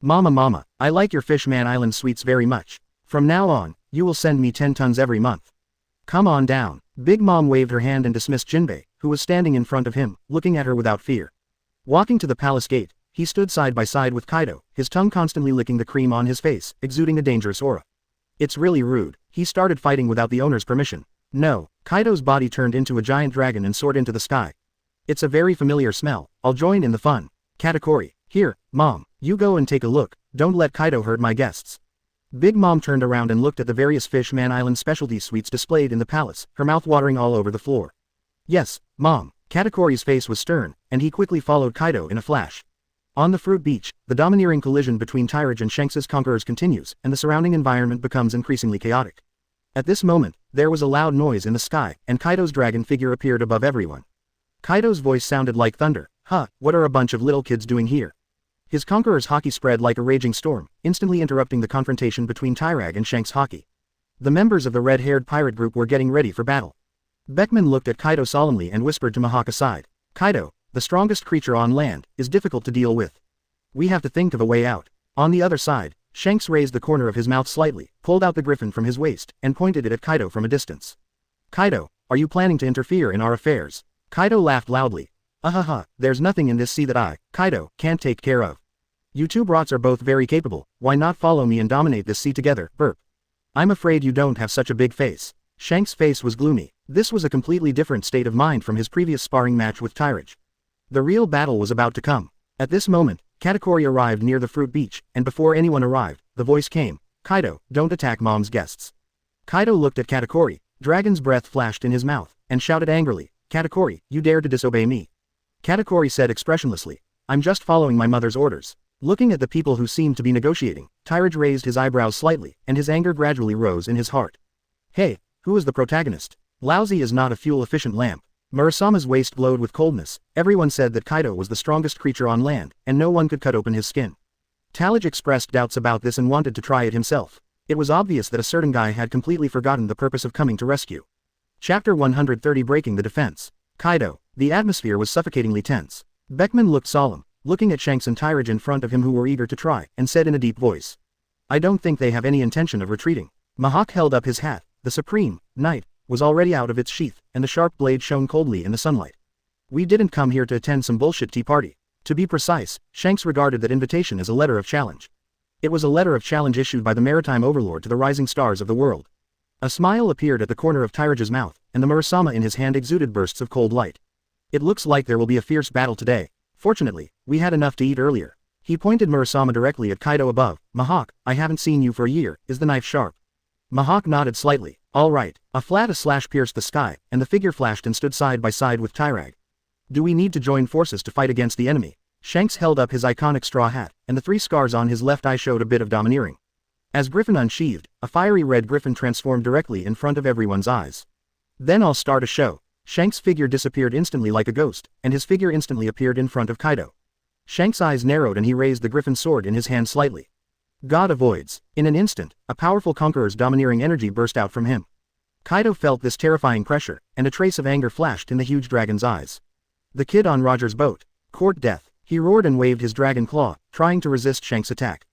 Mama, I like your Fishman Island sweets very much. From now on, you will send me 10 tons every month. Come on down. Big Mom waved her hand and dismissed Jinbei, who was standing in front of him, looking at her without fear. Walking to the palace gate, he stood side by side with Kaido, his tongue constantly licking the cream on his face, exuding a dangerous aura. It's really rude. He started fighting without the owner's permission. No, Kaido's body turned into a giant dragon and soared into the sky. It's a very familiar smell, I'll join in the fun. Katakuri, here, Mom, you go and take a look, don't let Kaido hurt my guests. Big Mom turned around and looked at the various Fishman Island specialty sweets displayed in the palace, her mouth watering all over the floor. Yes, Mom. Katakuri's face was stern, and he quickly followed Kaido in a flash. On the fruit beach, the domineering collision between Tyrage and Shanks' conquerors continues, and the surrounding environment becomes increasingly chaotic. At this moment, there was a loud noise in the sky, and Kaido's dragon figure appeared above everyone. Kaido's voice sounded like thunder. Huh, what are a bunch of little kids doing here? His conqueror's haki spread like a raging storm, instantly interrupting the confrontation between Tyrage and Shanks' haki. The members of the red-haired pirate group were getting ready for battle. Beckman looked at Kaido solemnly and whispered to Mihawk aside. Kaido, the strongest creature on land, is difficult to deal with. We have to think of a way out. On the other side, Shanks raised the corner of his mouth slightly, pulled out the griffin from his waist, and pointed it at Kaido from a distance. Kaido, are you planning to interfere in our affairs? Kaido laughed loudly. There's nothing in this sea that I, Kaido, can't take care of. You two brats are both very capable, why not follow me and dominate this sea together, burp. I'm afraid you don't have such a big face. Shanks' face was gloomy. This was a completely different state of mind from his previous sparring match with Tyrage. The real battle was about to come. At this moment, Katakuri arrived near the fruit beach, and before anyone arrived, the voice came. Kaido, don't attack Mom's guests. Kaido looked at Katakuri, dragon's breath flashed in his mouth, and shouted angrily, Katakuri, you dare to disobey me. Katakuri said expressionlessly, I'm just following my mother's orders. Looking at the people who seemed to be negotiating, Tyrage raised his eyebrows slightly, and his anger gradually rose in his heart. Hey, who is the protagonist? Lousy is not a fuel-efficient lamp. Murasama's waist glowed with coldness. Everyone said that Kaido was the strongest creature on land, and no one could cut open his skin. Tallage expressed doubts about this and wanted to try it himself. It was obvious that a certain guy had completely forgotten the purpose of coming to rescue. Chapter 130 Breaking the Defense. Kaido. The atmosphere was suffocatingly tense. Beckman looked solemn, looking at Shanks and Tyrage in front of him who were eager to try, and said in a deep voice. I don't think they have any intention of retreating. Mihawk held up his hat. The Supreme Knight was already out of its sheath, and the sharp blade shone coldly in the sunlight. We didn't come here to attend some bullshit tea party. To be precise, Shanks regarded that invitation as a letter of challenge. It was a letter of challenge issued by the maritime overlord to the rising stars of the world. A smile appeared at the corner of Tyrage's mouth, and the Murasama in his hand exuded bursts of cold light. It looks like there will be a fierce battle today. Fortunately, we had enough to eat earlier. He pointed Murasama directly at Kaido above. Mihawk, I haven't seen you for a year, is the knife sharp? Mihawk nodded slightly. All right. A slash pierced the sky, and the figure flashed and stood side by side with Tyrage. Do we need to join forces to fight against the enemy? Shanks held up his iconic straw hat, and the 3 scars on his left eye showed a bit of domineering. As Griffin unsheathed, a fiery red griffin transformed directly in front of everyone's eyes. Then I'll start a show. Shanks' figure disappeared instantly like a ghost, and his figure instantly appeared in front of Kaido. Shanks' eyes narrowed and he raised the griffin sword in his hand slightly. God avoids. In an instant, a powerful conqueror's domineering energy burst out from him. Kaido felt this terrifying pressure, and a trace of anger flashed in the huge dragon's eyes. The kid on Roger's boat. Court death. He roared and waved his dragon claw, trying to resist Shanks' attack.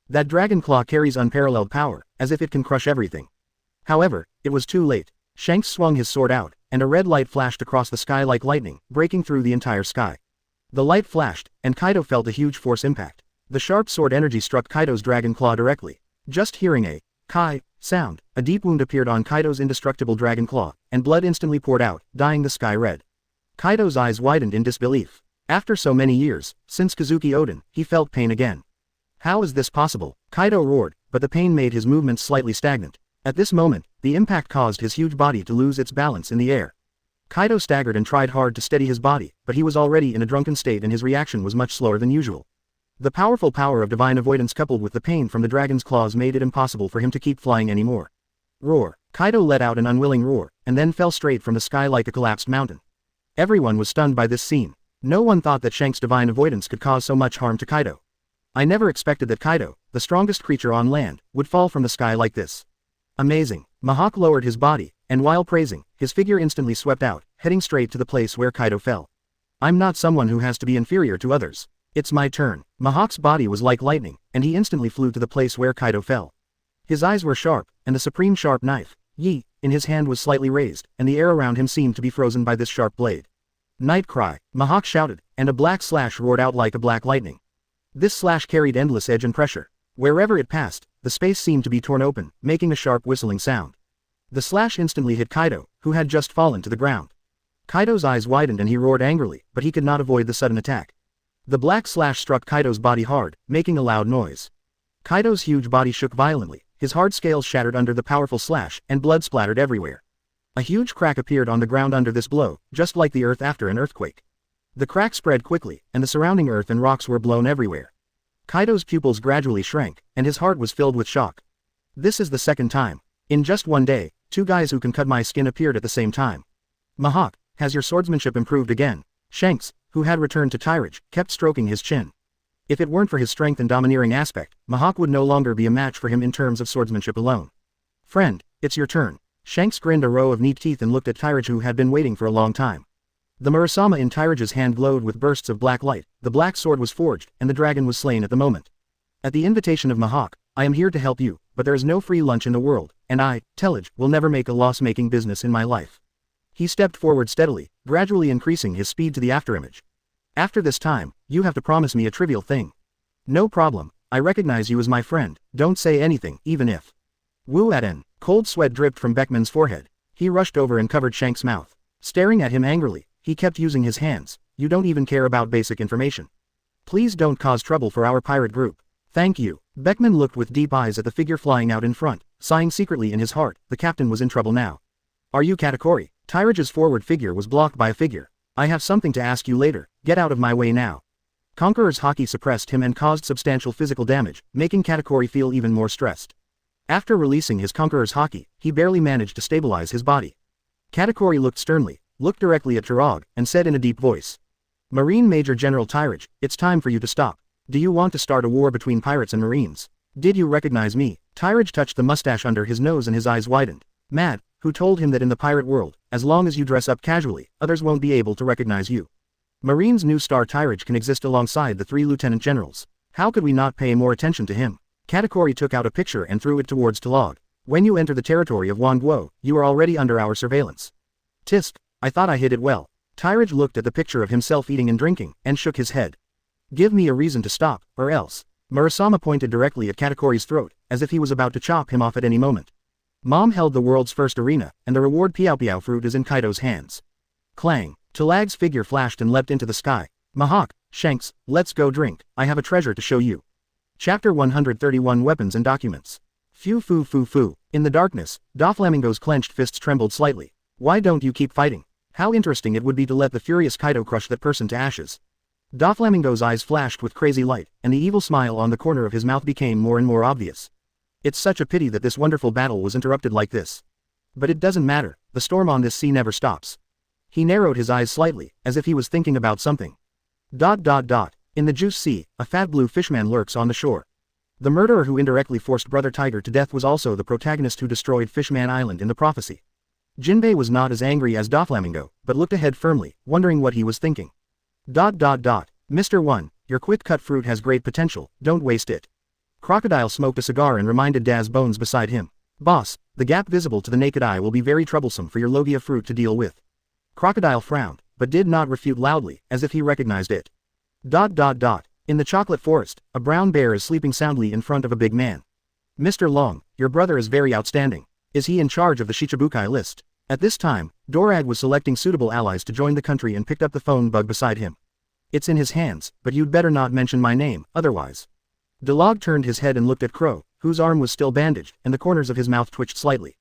That dragon claw carries unparalleled power, as if it can crush everything. However, it was too late. Shanks swung his sword out, and a red light flashed across the sky like lightning, breaking through the entire sky. The light flashed, and Kaido felt a huge force impact. The sharp sword energy struck Kaido's dragon claw directly. Just hearing a kai sound, a deep wound appeared on Kaido's indestructible dragon claw, and blood instantly poured out, dyeing the sky red. Kaido's eyes widened in disbelief. After so many years, since Kazuki Oden, he felt pain again. How is this possible? Kaido roared, but the pain made his movements slightly stagnant. At this moment, the impact caused his huge body to lose its balance in the air. Kaido staggered and tried hard to steady his body, but he was already in a drunken state and his reaction was much slower than usual. The powerful power of divine avoidance coupled with the pain from the dragon's claws made it impossible for him to keep flying anymore. Roar! Kaido let out an unwilling roar, and then fell straight from the sky like a collapsed mountain. Everyone was stunned by this scene. No one thought that Shanks' divine avoidance could cause so much harm to Kaido. I never expected that Kaido, the strongest creature on land, would fall from the sky like this. Amazing. Mihawk lowered his body, and while praising, his figure instantly swept out, heading straight to the place where Kaido fell. I'm not someone who has to be inferior to others. It's my turn. Mihawk's body was like lightning, and he instantly flew to the place where Kaido fell. His eyes were sharp, and the supreme sharp knife, Yi, in his hand was slightly raised, and the air around him seemed to be frozen by this sharp blade. Night cry, Mihawk shouted, and a black slash roared out like a black lightning. This slash carried endless edge and pressure. Wherever it passed, the space seemed to be torn open, making a sharp whistling sound. The slash instantly hit Kaido, who had just fallen to the ground. Kaido's eyes widened and he roared angrily, but he could not avoid the sudden attack. The black slash struck Kaido's body hard, making a loud noise. Kaido's huge body shook violently, his hard scales shattered under the powerful slash, and blood splattered everywhere. A huge crack appeared on the ground under this blow, just like the earth after an earthquake. The crack spread quickly, and the surrounding earth and rocks were blown everywhere. Kaido's pupils gradually shrank, and his heart was filled with shock. This is the second time. In just one day, two guys who can cut my skin appeared at the same time. Mihawk, has your swordsmanship improved again? Shanks, who had returned to Tyrage, kept stroking his chin. If it weren't for his strength and domineering aspect, Mihawk would no longer be a match for him in terms of swordsmanship alone. Friend, it's your turn. Shanks grinned a row of neat teeth and looked at Tyrage, who had been waiting for a long time. The Murasama in Tyrage's hand glowed with bursts of black light, the black sword was forged, and the dragon was slain at the moment. At the invitation of Mihawk, I am here to help you, but there is no free lunch in the world, and I, Tyrage, will never make a loss-making business in my life. He stepped forward steadily, gradually increasing his speed to the afterimage. After this time, you have to promise me a trivial thing. No problem, I recognize you as my friend, don't say anything, even if. Wu Aten. Cold sweat dripped from Beckman's forehead. He rushed over and covered Shanks' mouth. Staring at him angrily, he kept using his hands. You don't even care about basic information. Please don't cause trouble for our pirate group. Thank you. Beckman looked with deep eyes at the figure flying out in front, sighing secretly in his heart, the captain was in trouble now. Are you Katakuri? Tyrage's forward figure was blocked by a figure. I have something to ask you later, get out of my way now. Conqueror's haki suppressed him and caused substantial physical damage, making Katakuri feel even more stressed. After releasing his Conqueror's haki, he barely managed to stabilize his body. Katakuri looked sternly, looked directly at Tyrage, and said in a deep voice. Marine Major General Tyrage, it's time for you to stop. Do you want to start a war between pirates and marines? Did you recognize me? Tyrage touched the mustache under his nose and his eyes widened. Mad, who told him that in the pirate world, as long as you dress up casually, others won't be able to recognize you. Marine's new star Tyrage can exist alongside the 3 lieutenant generals. How could we not pay more attention to him? Katakuri took out a picture and threw it towards Tyrage. When you enter the territory of Wanguo, you are already under our surveillance. Tisk, I thought I hid it well. Tyrage looked at the picture of himself eating and drinking, and shook his head. Give me a reason to stop, or else. Murasama pointed directly at Katakuri's throat, as if he was about to chop him off at any moment. Mom held the world's first arena, and the reward Piao Piao fruit is in Kaido's hands. Clang. Talag's figure flashed and leapt into the sky. Mihawk, Shanks, let's go drink, I have a treasure to show you. Chapter 131 Weapons and Documents. Phew foo foo foo. In the darkness, Doflamingo's clenched fists trembled slightly. Why don't you keep fighting? How interesting it would be to let the furious Kaido crush that person to ashes. Doflamingo's eyes flashed with crazy light, and the evil smile on the corner of his mouth became more and more obvious. It's such a pity that this wonderful battle was interrupted like this. But it doesn't matter, the storm on this sea never stops. He narrowed his eyes slightly, as if he was thinking about something. In the Juice Sea, a fat blue fishman lurks on the shore. The murderer who indirectly forced Brother Tiger to death was also the protagonist who destroyed Fishman Island in the prophecy. Jinbei was not as angry as Doflamingo, but looked ahead firmly, wondering what he was thinking. Mr. 1, your quick cut fruit has great potential, don't waste it. Crocodile smoked a cigar and reminded Daz Bones beside him. Boss, the gap visible to the naked eye will be very troublesome for your Logia fruit to deal with. Crocodile frowned, but did not refute loudly, as if he recognized it. In the chocolate forest, a brown bear is sleeping soundly in front of a big man. Mr. Long, your brother is very outstanding. Is he in charge of the Shichibukai list? At this time, Dorag was selecting suitable allies to join the country and picked up the phone bug beside him. It's in his hands, but you'd better not mention my name, otherwise. Delog turned his head and looked at Crow, whose arm was still bandaged, and the corners of his mouth twitched slightly.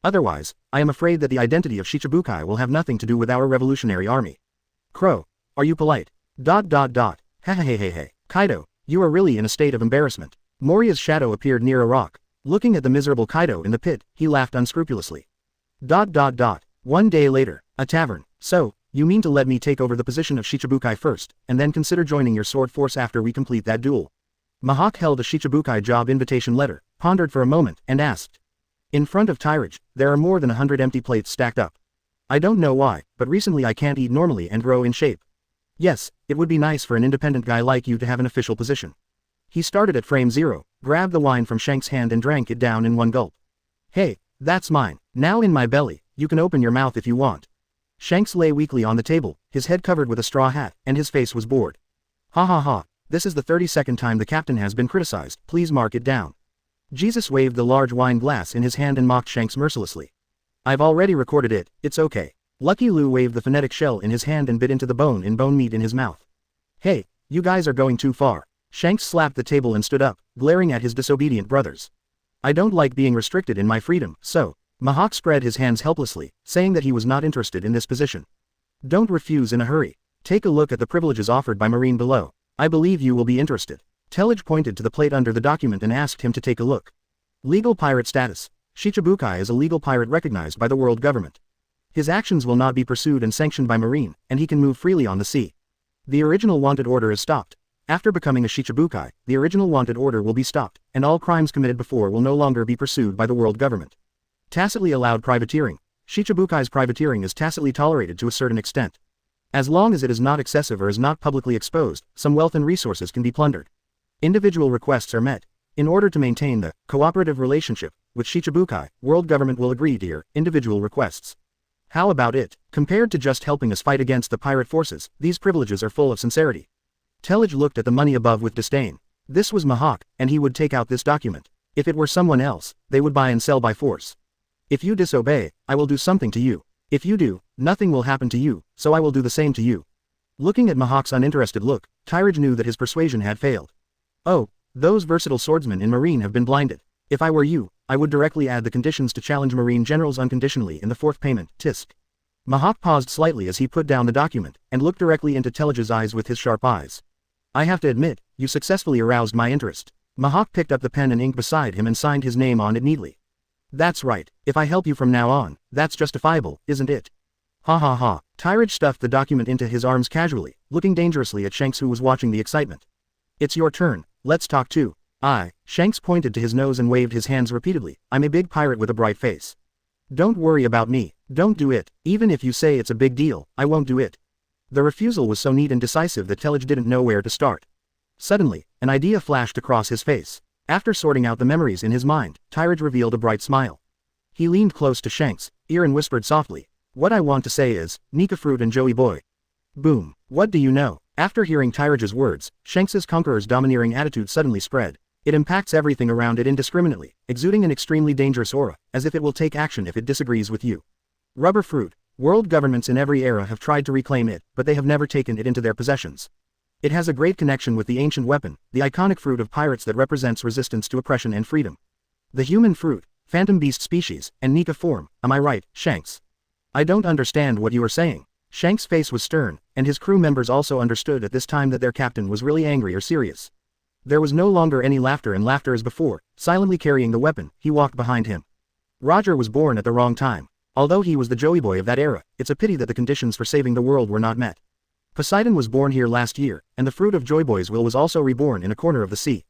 Otherwise, I am afraid that the identity of Shichibukai will have nothing to do with our revolutionary army. Crow, are you polite? Hehehehe. Kaido, You are really in a state of embarrassment. Moria's shadow appeared near a rock. Looking at the miserable Kaido in the pit, he laughed unscrupulously. ... One day later, a tavern. So, you mean to let me take over the position of Shichibukai first, and then consider joining your sword force after we complete that duel? Mihawk held a Shichibukai job invitation letter, pondered for a moment, and asked. In front of Tyrage, there are more than 100 empty plates stacked up. I don't know why, but recently I can't eat normally and grow in shape. Yes, it would be nice for an independent guy like you to have an official position. He started at frame 0, grabbed the wine from Shanks' hand and drank it down in one gulp. Hey, that's mine, now in my belly, you can open your mouth if you want. Shanks lay weakly on the table, his head covered with a straw hat, and his face was bored. Ha ha ha, this is the 32nd time the captain has been criticized, please mark it down. Jesus waved the large wine glass in his hand and mocked Shanks mercilessly. I've already recorded it, it's okay. Lucky Lou waved the phonetic shell in his hand and bit into the bone meat in his mouth. Hey, you guys are going too far. Shanks slapped the table and stood up, glaring at his disobedient brothers. I don't like being restricted in my freedom, so. Mihawk spread his hands helplessly, saying that he was not interested in this position. Don't refuse in a hurry. Take a look at the privileges offered by Marine below. I believe you will be interested. Tellage pointed to the plate under the document and asked him to take a look. Legal pirate status. Shichibukai is a legal pirate recognized by the world government. His actions will not be pursued and sanctioned by Marine, and he can move freely on the sea. The original wanted order is stopped. After becoming a Shichibukai, the original wanted order will be stopped, and all crimes committed before will no longer be pursued by the world government. Tacitly allowed privateering. Shichibukai's privateering is tacitly tolerated to a certain extent. As long as it is not excessive or is not publicly exposed, some wealth and resources can be plundered. Individual requests are met. In order to maintain the cooperative relationship with Shichibukai, world government will agree to your individual requests. How about it? Compared to just helping us fight against the pirate forces, these privileges are full of sincerity. Tellage looked at the money above with disdain. This was Mihawk, and he would take out this document. If it were someone else, they would buy and sell by force. If you disobey, I will do something to you. If you do, nothing will happen to you, so I will do the same to you. Looking at Mihawk's uninterested look, Tyrage knew that his persuasion had failed. Oh, those versatile swordsmen in Marine have been blinded. If I were you, I would directly add the conditions to challenge Marine generals unconditionally in the fourth payment, tisk. Mihawk paused slightly as he put down the document, and looked directly into Tellage's eyes with his sharp eyes. I have to admit, you successfully aroused my interest. Mihawk picked up the pen and ink beside him and signed his name on it neatly. That's right, if I help you from now on, that's justifiable, isn't it? Ha ha ha. Tyrage stuffed the document into his arms casually, looking dangerously at Shanks who was watching the excitement. It's your turn, let's talk too. Shanks pointed to his nose and waved his hands repeatedly. I'm a big pirate with a bright face. Don't worry about me, don't do it, even if you say it's a big deal, I won't do it. The refusal was so neat and decisive that Tellage didn't know where to start. Suddenly, an idea flashed across his face. After sorting out the memories in his mind, Tyrage revealed a bright smile. He leaned close to Shanks' ear and whispered softly, what I want to say is, Nika Fruit and Joey Boy. Boom. What do you know? After hearing Tyrage's words, Shanks's conqueror's domineering attitude suddenly spread. It impacts everything around it indiscriminately, exuding an extremely dangerous aura, as if it will take action if it disagrees with you. Rubber fruit. World governments in every era have tried to reclaim it, but they have never taken it into their possessions. It has a great connection with the ancient weapon, the iconic fruit of pirates that represents resistance to oppression and freedom. The human fruit, phantom beast species, and Nika form, am I right, Shanks? I don't understand what you are saying. Shanks' face was stern, and his crew members also understood at this time that their captain was really angry or serious. There was no longer any laughter and laughter as before. Silently carrying the weapon, he walked behind him. Roger was born at the wrong time. Although he was the Joey Boy of that era, it's a pity that the conditions for saving the world were not met. Poseidon was born here last year, and the fruit of Joy Boy's will was also reborn in a corner of the sea.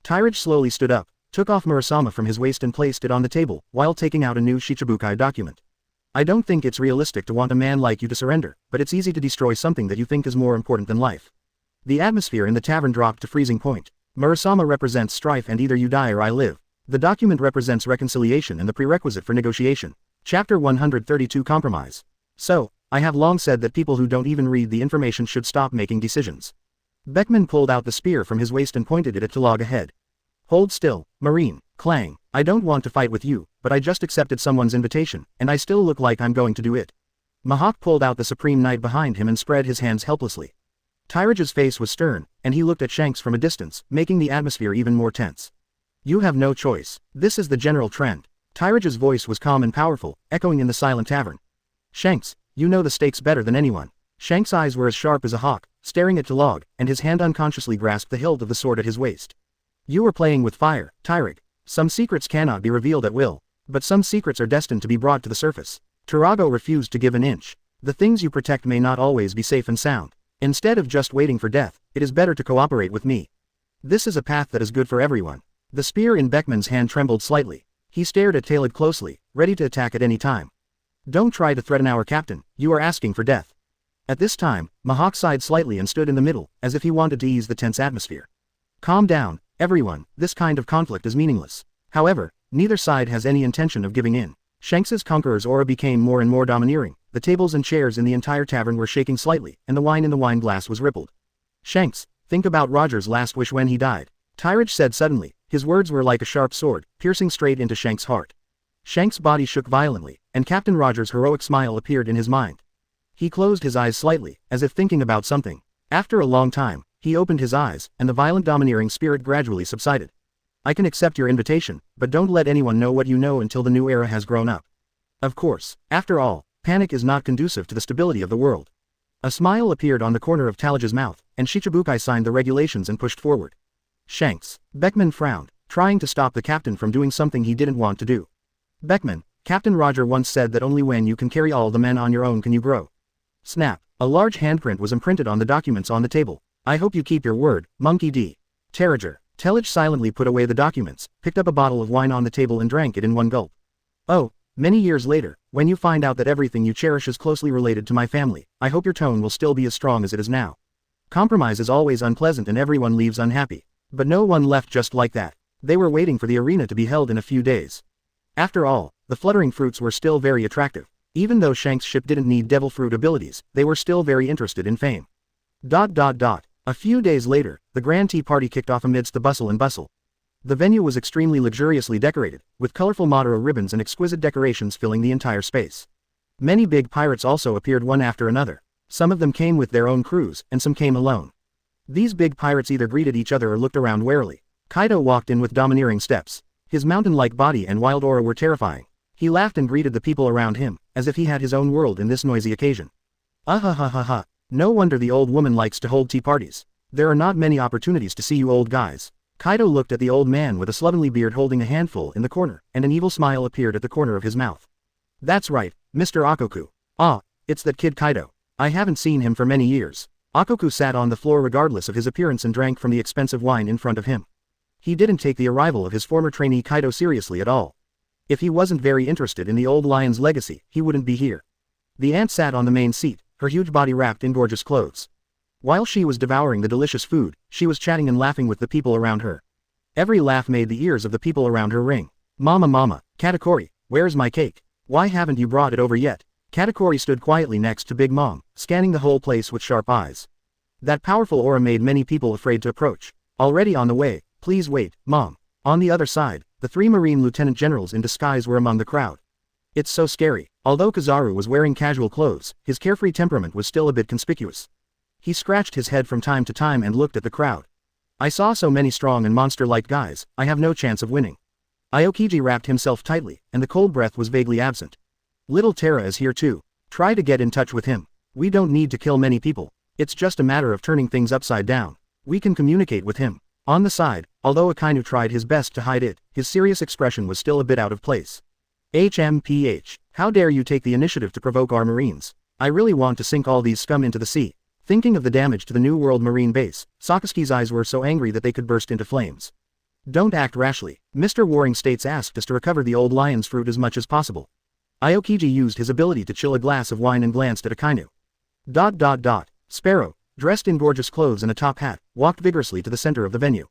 Tyrage slowly stood up, took off Murasama from his waist and placed it on the table, while taking out a new Shichibukai document. I don't think it's realistic to want a man like you to surrender, but it's easy to destroy something that you think is more important than life. The atmosphere in the tavern dropped to freezing point. Murasama represents strife and either you die or I live. The document represents reconciliation and the prerequisite for negotiation. Chapter 132 Compromise. So, I have long said that people who don't even read the information should stop making decisions. Beckman pulled out the spear from his waist and pointed it at Talaga ahead. Hold still, Marine. Clang. I don't want to fight with you, but I just accepted someone's invitation, and I still look like I'm going to do it. Mihawk pulled out the Supreme Knight behind him and spread his hands helplessly. Tyrage's face was stern, and he looked at Shanks from a distance, making the atmosphere even more tense. You have no choice. This is the general trend. Tyrage's voice was calm and powerful, echoing in the silent tavern. Shanks, you know the stakes better than anyone. Shanks' eyes were as sharp as a hawk, staring at Tyrage, and his hand unconsciously grasped the hilt of the sword at his waist. You are playing with fire, Tyrage. Some secrets cannot be revealed at will, but some secrets are destined to be brought to the surface. Tyrage refused to give an inch. The things you protect may not always be safe and sound. Instead of just waiting for death, it is better to cooperate with me. This is a path that is good for everyone. The spear in Beckman's hand trembled slightly. He stared at Tyrage closely, ready to attack at any time. Don't try to threaten our captain, you are asking for death. At this time, Mahawk sighed slightly and stood in the middle, as if he wanted to ease the tense atmosphere. Calm down, everyone, this kind of conflict is meaningless. However, neither side has any intention of giving in. Shanks's conqueror's aura became more and more domineering. The tables and chairs in the entire tavern were shaking slightly, and the wine in the wine glass was rippled. Shanks, think about Roger's last wish when he died, Tyrage said suddenly. His words were like a sharp sword, piercing straight into Shanks' heart. Shanks' body shook violently, and Captain Roger's heroic smile appeared in his mind. He closed his eyes slightly, as if thinking about something. After a long time, he opened his eyes, and the violent domineering spirit gradually subsided. I can accept your invitation, but don't let anyone know what you know until the new era has grown up. Of course, after all, panic is not conducive to the stability of the world. A smile appeared on the corner of Talage's mouth, and Shichibukai signed the regulations and pushed forward. Shanks. Beckman frowned, trying to stop the captain from doing something he didn't want to do. Beckman, Captain Roger once said that only when you can carry all the men on your own can you grow. Snap. A large handprint was imprinted on the documents on the table. I hope you keep your word, Monkey D. Tarager. Talage silently put away the documents, picked up a bottle of wine on the table and drank it in one gulp. Oh, many years later, when you find out that everything you cherish is closely related to my family, I hope your tone will still be as strong as it is now. Compromise is always unpleasant and everyone leaves unhappy. But no one left just like that. They were waiting for the arena to be held in a few days. After all, the fluttering fruits were still very attractive. Even though Shanks' ship didn't need devil fruit abilities, they were still very interested in fame. A few days later, the grand tea party kicked off amidst the bustle and bustle. The venue was extremely luxuriously decorated, with colorful Madara ribbons and exquisite decorations filling the entire space. Many big pirates also appeared one after another. Some of them came with their own crews, and some came alone. These big pirates either greeted each other or looked around warily. Kaido walked in with domineering steps. His mountain-like body and wild aura were terrifying. He laughed and greeted the people around him, as if he had his own world in this noisy occasion. Ah. No wonder the old woman likes to hold tea parties. There are not many opportunities to see you old guys. Kaido looked at the old man with a slovenly beard holding a handful in the corner, and an evil smile appeared at the corner of his mouth. That's right, Mr. Akoku. Ah, it's that kid Kaido. I haven't seen him for many years. Akoku sat on the floor regardless of his appearance and drank from the expensive wine in front of him. He didn't take the arrival of his former trainee Kaido seriously at all. If he wasn't very interested in the old lion's legacy, he wouldn't be here. The ant sat on the main seat, her huge body wrapped in gorgeous clothes. While she was devouring the delicious food, she was chatting and laughing with the people around her. Every laugh made the ears of the people around her ring. Mama, Katakuri, where's my cake? Why haven't you brought it over yet? Katakuri stood quietly next to Big Mom, scanning the whole place with sharp eyes. That powerful aura made many people afraid to approach. Already on the way, please wait, Mom. On the other side, the 3 Marine Lieutenant Generals in disguise were among the crowd. It's so scary. Although Kizaru was wearing casual clothes, his carefree temperament was still a bit conspicuous. He scratched his head from time to time and looked at the crowd. I saw so many strong and monster-like guys, I have no chance of winning. Aokiji wrapped himself tightly, and the cold breath was vaguely absent. Little Terra is here too. Try to get in touch with him. We don't need to kill many people. It's just a matter of turning things upside down. We can communicate with him. On the side, although Akainu tried his best to hide it, his serious expression was still a bit out of place. HMPH, how dare you take the initiative to provoke our Marines? I really want to sink all these scum into the sea. Thinking of the damage to the New World Marine base, Sakazuki's eyes were so angry that they could burst into flames. Don't act rashly. Mr. Warring States asked us to recover the old lion's fruit as much as possible. Aokiji used his ability to chill a glass of wine and glanced at Akainu. Sparrow, dressed in gorgeous clothes and a top hat, walked vigorously to the center of the venue.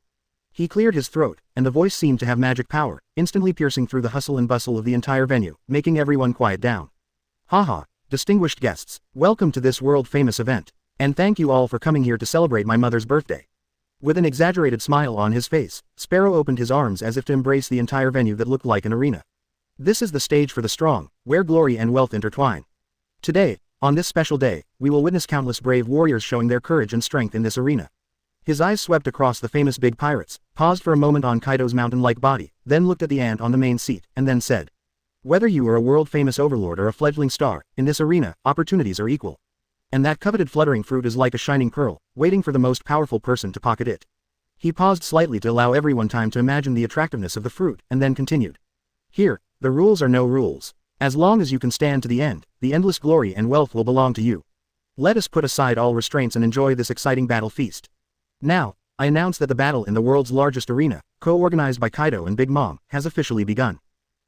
He cleared his throat, and the voice seemed to have magic power, instantly piercing through the hustle and bustle of the entire venue, making everyone quiet down. Haha, distinguished guests, welcome to this world-famous event, and thank you all for coming here to celebrate my mother's birthday. With an exaggerated smile on his face, Sparrow opened his arms as if to embrace the entire venue that looked like an arena. This is the stage for the strong, where glory and wealth intertwine. Today, on this special day, we will witness countless brave warriors showing their courage and strength in this arena. His eyes swept across the famous big pirates, paused for a moment on Kaido's mountain-like body, then looked at the ant on the main seat, and then said, whether you are a world-famous overlord or a fledgling star, in this arena, opportunities are equal. And that coveted fluttering fruit is like a shining pearl, waiting for the most powerful person to pocket it. He paused slightly to allow everyone time to imagine the attractiveness of the fruit, and then continued. Here, the rules are no rules. As long as you can stand to the end, the endless glory and wealth will belong to you. Let us put aside all restraints and enjoy this exciting battle feast. Now, I announce that the battle in the world's largest arena, co-organized by Kaido and Big Mom, has officially begun.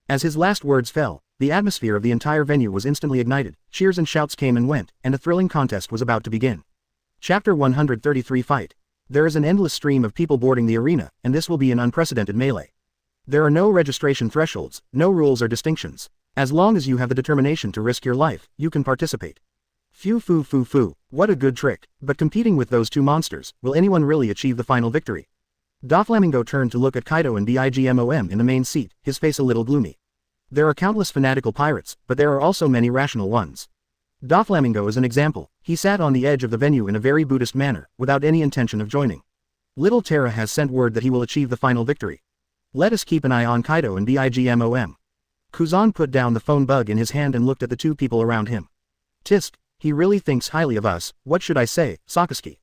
As his last words fell, the atmosphere of the entire venue was instantly ignited, cheers and shouts came and went, and a thrilling contest was about to begin. Chapter 133 Fight. There is an endless stream of people boarding the arena, and this will be an unprecedented melee. There are no registration thresholds, no rules or distinctions. As long as you have the determination to risk your life, you can participate. Phew foo foo foo, what a good trick, but competing with those two monsters, will anyone really achieve the final victory? Doflamingo turned to look at Kaido and Bigmom in the main seat, his face a little gloomy. There are countless fanatical pirates, but there are also many rational ones. Doflamingo is an example. He sat on the edge of the venue in a very Buddhist manner, without any intention of joining. Little Terra has sent word that he will achieve the final victory. Let us keep an eye on Kaido and Bigmom. Kuzan put down the phone bug in his hand and looked at the two people around him. Tisk, he really thinks highly of us, what should I say, Sakazuki?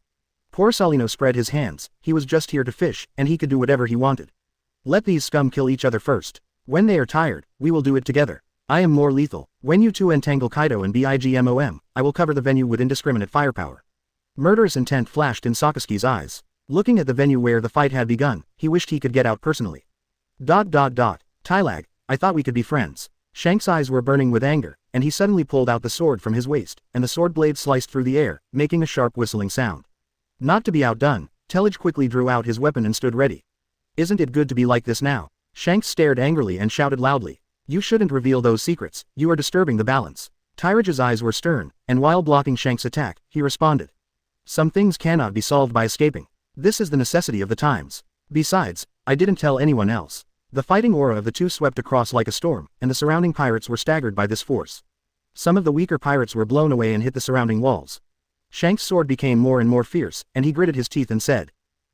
Poor Salino spread his hands, he was just here to fish, and he could do whatever he wanted. Let these scum kill each other first. When they are tired, we will do it together. I am more lethal. When you two entangle Kaido and Bigmom, I will cover the venue with indiscriminate firepower. Murderous intent flashed in Sakazuki's eyes. Looking at the venue where the fight had begun, he wished he could get out personally. Tyrage, I thought we could be friends. Shanks' eyes were burning with anger, and he suddenly pulled out the sword from his waist, and the sword blade sliced through the air, making a sharp whistling sound. Not to be outdone, Tyrage quickly drew out his weapon and stood ready. Isn't it good to be like this now? Shanks stared angrily and shouted loudly. You shouldn't reveal those secrets, you are disturbing the balance. Tyrage's eyes were stern, and while blocking Shanks' attack, he responded. Some things cannot be solved by escaping. This is the necessity of the times. Besides, I didn't tell anyone else. The fighting aura of the two swept across like a storm, and the surrounding pirates were staggered by this force. Some of the weaker pirates were blown away and hit the surrounding walls. Shanks' sword became more and more fierce, and he gritted his teeth and said.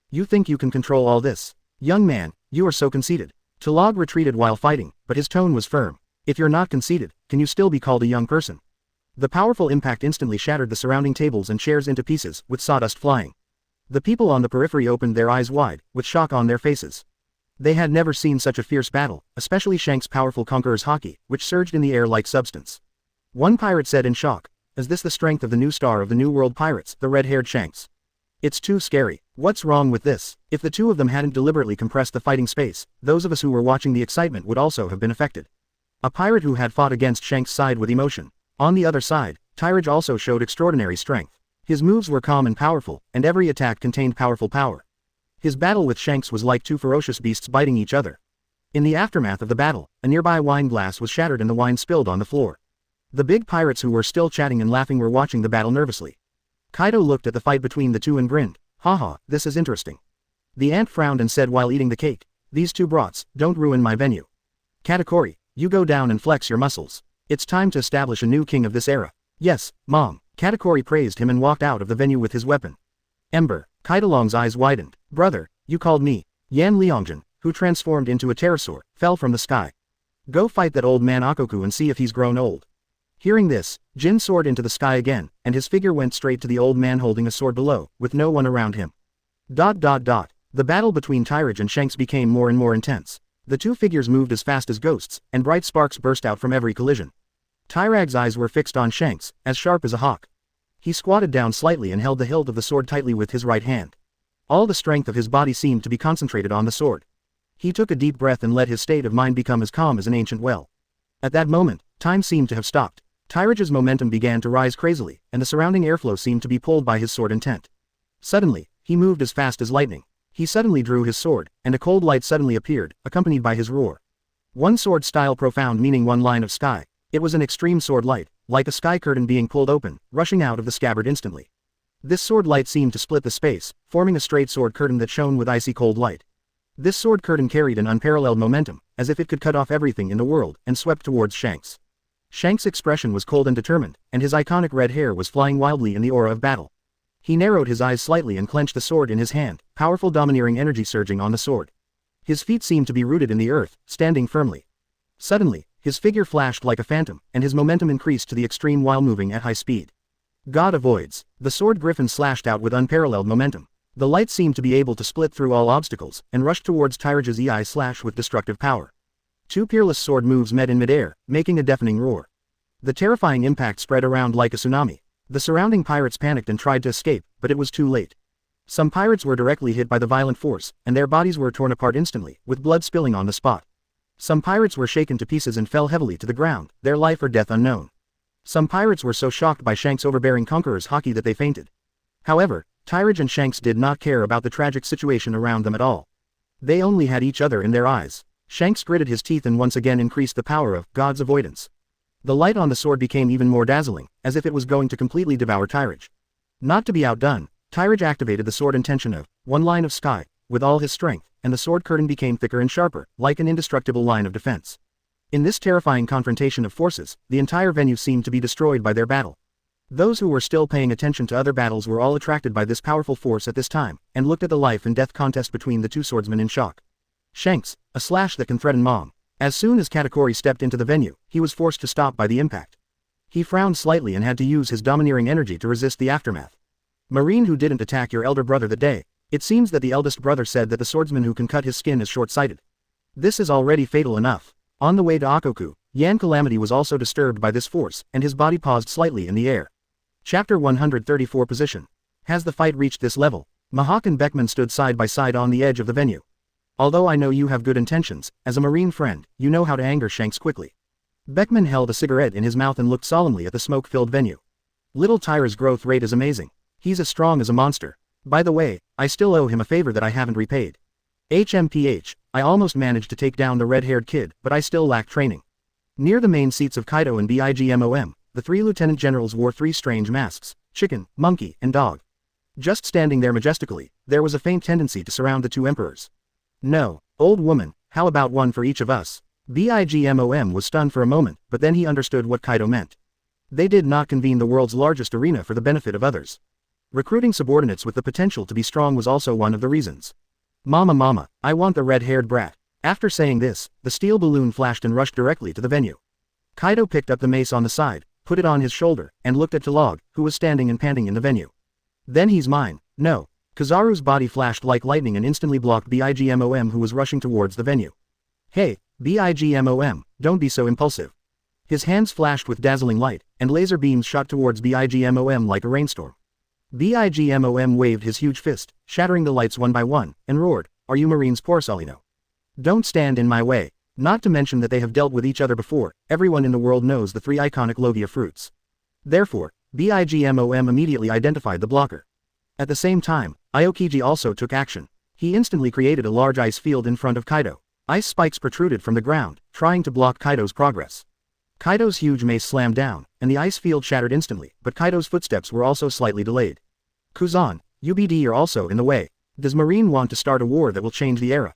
You think you can control all this? Young man, you are so conceited. Tyrage retreated while fighting, but his tone was firm. If you're not conceited, can you still be called a young person? The powerful impact instantly shattered the surrounding tables and chairs into pieces, with sawdust flying. The people on the periphery opened their eyes wide, with shock on their faces. They had never seen such a fierce battle, especially Shanks' powerful conqueror's haki, which surged in the air like substance. One pirate said in shock, is this the strength of the new star of the New World Pirates, the red-haired Shanks? It's too scary. What's wrong with this? If the two of them hadn't deliberately compressed the fighting space, those of us who were watching the excitement would also have been affected. A pirate who had fought against Shanks sighed with emotion. On the other side, Tyrage also showed extraordinary strength. His moves were calm and powerful, and every attack contained powerful power. His battle with Shanks was like two ferocious beasts biting each other. In the aftermath of the battle, a nearby wine glass was shattered and the wine spilled on the floor. The big pirates who were still chatting and laughing were watching the battle nervously. Kaido looked at the fight between the two and grinned. Haha, this is interesting. The ant frowned and said while eating the cake, these two brats, don't ruin my venue. Katakuri, you go down and flex your muscles. It's time to establish a new king of this era. Yes, Mom. Katakuri praised him and walked out of the venue with his weapon. Ember, Kaidolong's eyes widened. Brother, you called me. Yan Liangjin, who transformed into a pterosaur, fell from the sky. Go fight that old man Akoku and see if he's grown old. Hearing this, Jin soared into the sky again, and his figure went straight to the old man holding a sword below, with no one around him. The battle between Tyrage and Shanks became more and more intense. The two figures moved as fast as ghosts, and bright sparks burst out from every collision. Tyrage's eyes were fixed on Shanks, as sharp as a hawk. He squatted down slightly and held the hilt of the sword tightly with his right hand. All the strength of his body seemed to be concentrated on the sword. He took a deep breath and let his state of mind become as calm as an ancient well. At that moment, time seemed to have stopped. Tyrage's momentum began to rise crazily, and the surrounding airflow seemed to be pulled by his sword intent. Suddenly, he moved as fast as lightning. He suddenly drew his sword, and a cold light suddenly appeared, accompanied by his roar. One sword style profound meaning one line of sky. It was an extreme sword light, like a sky curtain being pulled open, rushing out of the scabbard instantly. This sword light seemed to split the space, forming a straight sword curtain that shone with icy cold light. This sword curtain carried an unparalleled momentum, as if it could cut off everything in the world, and swept towards Shanks. Shanks' expression was cold and determined, and his iconic red hair was flying wildly in the aura of battle. He narrowed his eyes slightly and clenched the sword in his hand, powerful domineering energy surging on the sword. His feet seemed to be rooted in the earth, standing firmly. Suddenly, his figure flashed like a phantom, and his momentum increased to the extreme while moving at high speed. God avoids. The sword Griffin slashed out with unparalleled momentum. The light seemed to be able to split through all obstacles, and rushed towards Tyrage's EI slash with destructive power. Two peerless sword moves met in midair, making a deafening roar. The terrifying impact spread around like a tsunami. The surrounding pirates panicked and tried to escape, but it was too late. Some pirates were directly hit by the violent force, and their bodies were torn apart instantly, with blood spilling on the spot. Some pirates were shaken to pieces and fell heavily to the ground, their life or death unknown. Some pirates were so shocked by Shanks' overbearing conqueror's haki that they fainted. However, Tyrage and Shanks did not care about the tragic situation around them at all. They only had each other in their eyes. Shanks gritted his teeth and once again increased the power of God's avoidance. The light on the sword became even more dazzling, as if it was going to completely devour Tyrage. Not to be outdone, Tyrage activated the sword intention of one line of sky, with all his strength, and the sword curtain became thicker and sharper, like an indestructible line of defense. In this terrifying confrontation of forces, the entire venue seemed to be destroyed by their battle. Those who were still paying attention to other battles were all attracted by this powerful force at this time, and looked at the life and death contest between the two swordsmen in shock. Shanks, a slash that can threaten Mom. As soon as Katakuri stepped into the venue, he was forced to stop by the impact. He frowned slightly and had to use his domineering energy to resist the aftermath. Marine, who didn't attack your elder brother that day? It seems that the eldest brother said that the swordsman who can cut his skin is short-sighted. This is already fatal enough. On the way to Akoku, Yan Calamity was also disturbed by this force, and his body paused slightly in the air. Chapter 134 Position. Has the fight reached this level? Mahawk and Beckman stood side by side on the edge of the venue. Although I know you have good intentions, as a marine friend, you know how to anger Shanks quickly. Beckman held a cigarette in his mouth and looked solemnly at the smoke-filled venue. Little Tyra's growth rate is amazing. He's as strong as a monster. By the way, I still owe him a favor that I haven't repaid. HMPH, I almost managed to take down the red-haired kid, but I still lack training. Near the main seats of Kaido and BIGMOM, the three lieutenant generals wore three strange masks: chicken, monkey, and dog. Just standing there majestically, there was a faint tendency to surround the two emperors. No, old woman, how about one for each of us? BIGMOM was stunned for a moment, but then he understood what Kaido meant. They did not convene the world's largest arena for the benefit of others. Recruiting subordinates with the potential to be strong was also one of the reasons. Mama, I want the red-haired brat. After saying this, the steel balloon flashed and rushed directly to the venue. Kaido picked up the mace on the side, put it on his shoulder, and looked at Talog, who was standing and panting in the venue. Then he's mine. No. Kizaru's body flashed like lightning and instantly blocked BIGMOM, who was rushing towards the venue. Hey, BIGMOM, don't be so impulsive. His hands flashed with dazzling light, and laser beams shot towards BIGMOM like a rainstorm. BIGMOM waved his huge fist, shattering the lights one by one, and roared, "Are you Marines Porcelino? Don't stand in my way." Not to mention that they have dealt with each other before, everyone in the world knows the three iconic Logia fruits. Therefore, BIGMOM immediately identified the blocker. At the same time, Aokiji also took action. He instantly created a large ice field in front of Kaido. Ice spikes protruded from the ground, trying to block Kaido's progress. Kaido's huge mace slammed down, and the ice field shattered instantly, but Kaido's footsteps were also slightly delayed. Kuzan, UBD are also in the way. Does Marine want to start a war that will change the era?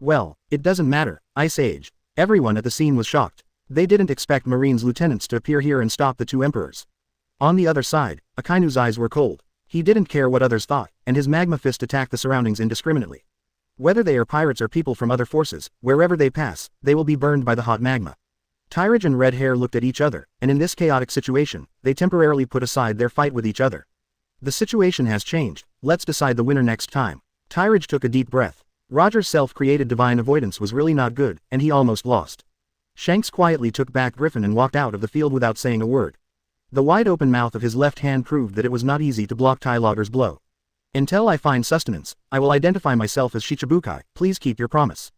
Well, it doesn't matter, Ice Age. Everyone at the scene was shocked. They didn't expect Marine's lieutenants to appear here and stop the two emperors. On the other side, Akainu's eyes were cold. He didn't care what others thought, and his magma fist attacked the surroundings indiscriminately. Whether they are pirates or people from other forces, wherever they pass, they will be burned by the hot magma. Tyrage and Red Hair looked at each other, and in this chaotic situation, they temporarily put aside their fight with each other. The situation has changed, let's decide the winner next time. Tyrage took a deep breath. Roger's self-created divine avoidance was really not good, and he almost lost. Shanks quietly took back Griffin and walked out of the field without saying a word. The wide-open mouth of his left hand proved that it was not easy to block Tyloger's blow. Until I find sustenance, I will identify myself as Shichibukai, please keep your promise.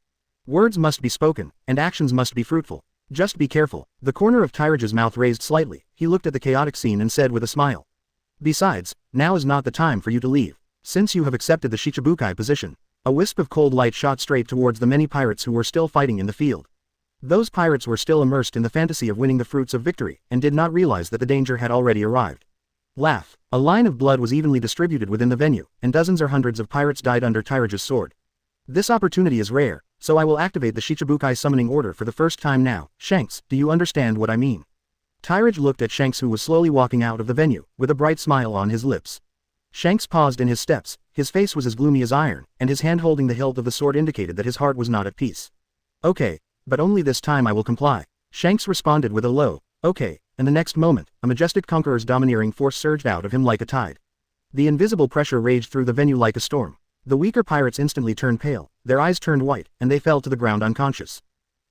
Words must be spoken, and actions must be fruitful. Just be careful. The corner of Tyrage's mouth raised slightly, he looked at the chaotic scene and said with a smile. Besides, now is not the time for you to leave. Since you have accepted the Shichibukai position. A wisp of cold light shot straight towards the many pirates who were still fighting in the field. Those pirates were still immersed in the fantasy of winning the fruits of victory, and did not realize that the danger had already arrived. Laugh. A line of blood was evenly distributed within the venue, and dozens or hundreds of pirates died under Tyrage's sword. This opportunity is rare, so I will activate the Shichibukai summoning order for the first time now. Shanks, do you understand what I mean? Tyrage looked at Shanks, who was slowly walking out of the venue, with a bright smile on his lips. Shanks paused in his steps, his face was as gloomy as iron, and his hand holding the hilt of the sword indicated that his heart was not at peace. Okay, but only this time I will comply. Shanks responded with a low, okay, and the next moment, a majestic conqueror's domineering force surged out of him like a tide. The invisible pressure raged through the venue like a storm. The weaker pirates instantly turned pale, their eyes turned white, and they fell to the ground unconscious.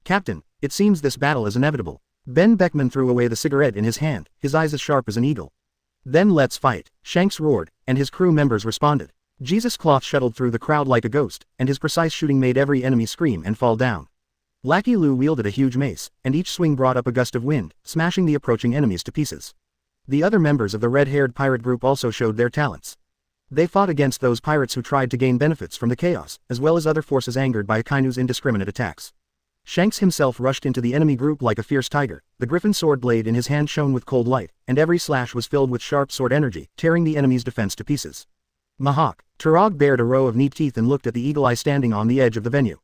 Captain, it seems this battle is inevitable. Ben Beckman threw away the cigarette in his hand, his eyes as sharp as an eagle. Then let's fight, Shanks roared, and his crew members responded. Jesus Cloth shuttled through the crowd like a ghost, and his precise shooting made every enemy scream and fall down. Lackey Lou wielded a huge mace, and each swing brought up a gust of wind, smashing the approaching enemies to pieces. The other members of the red-haired pirate group also showed their talents. They fought against those pirates who tried to gain benefits from the chaos, as well as other forces angered by Akainu's indiscriminate attacks. Shanks himself rushed into the enemy group like a fierce tiger, the Griffin sword blade in his hand shone with cold light, and every slash was filled with sharp sword energy, tearing the enemy's defense to pieces. Mahawk. Tyrage bared a row of neat teeth and looked at the eagle eye standing on the edge of the venue.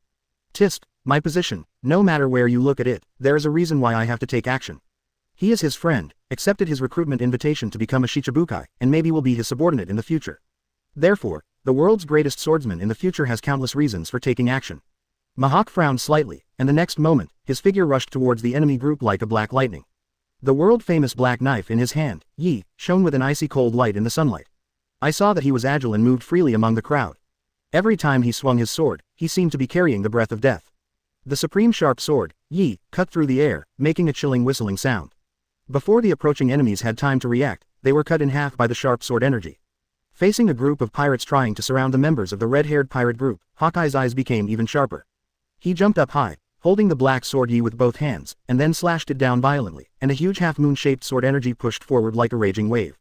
Tisk, my position, no matter where you look at it, there is a reason why I have to take action. He is his friend, accepted his recruitment invitation to become a Shichibukai, and maybe will be his subordinate in the future. Therefore, the world's greatest swordsman in the future has countless reasons for taking action. Mahawk frowned slightly, and the next moment, his figure rushed towards the enemy group like a black lightning. The world-famous black knife in his hand, Yi, shone with an icy cold light in the sunlight. I saw that he was agile and moved freely among the crowd. Every time he swung his sword, he seemed to be carrying the breath of death. The supreme sharp sword, Yi, cut through the air, making a chilling whistling sound. Before the approaching enemies had time to react, they were cut in half by the sharp sword energy. Facing a group of pirates trying to surround the members of the red-haired pirate group, Hawkeye's eyes became even sharper. He jumped up high, holding the black sword Yi with both hands, and then slashed it down violently, and a huge half-moon-shaped sword energy pushed forward like a raging wave.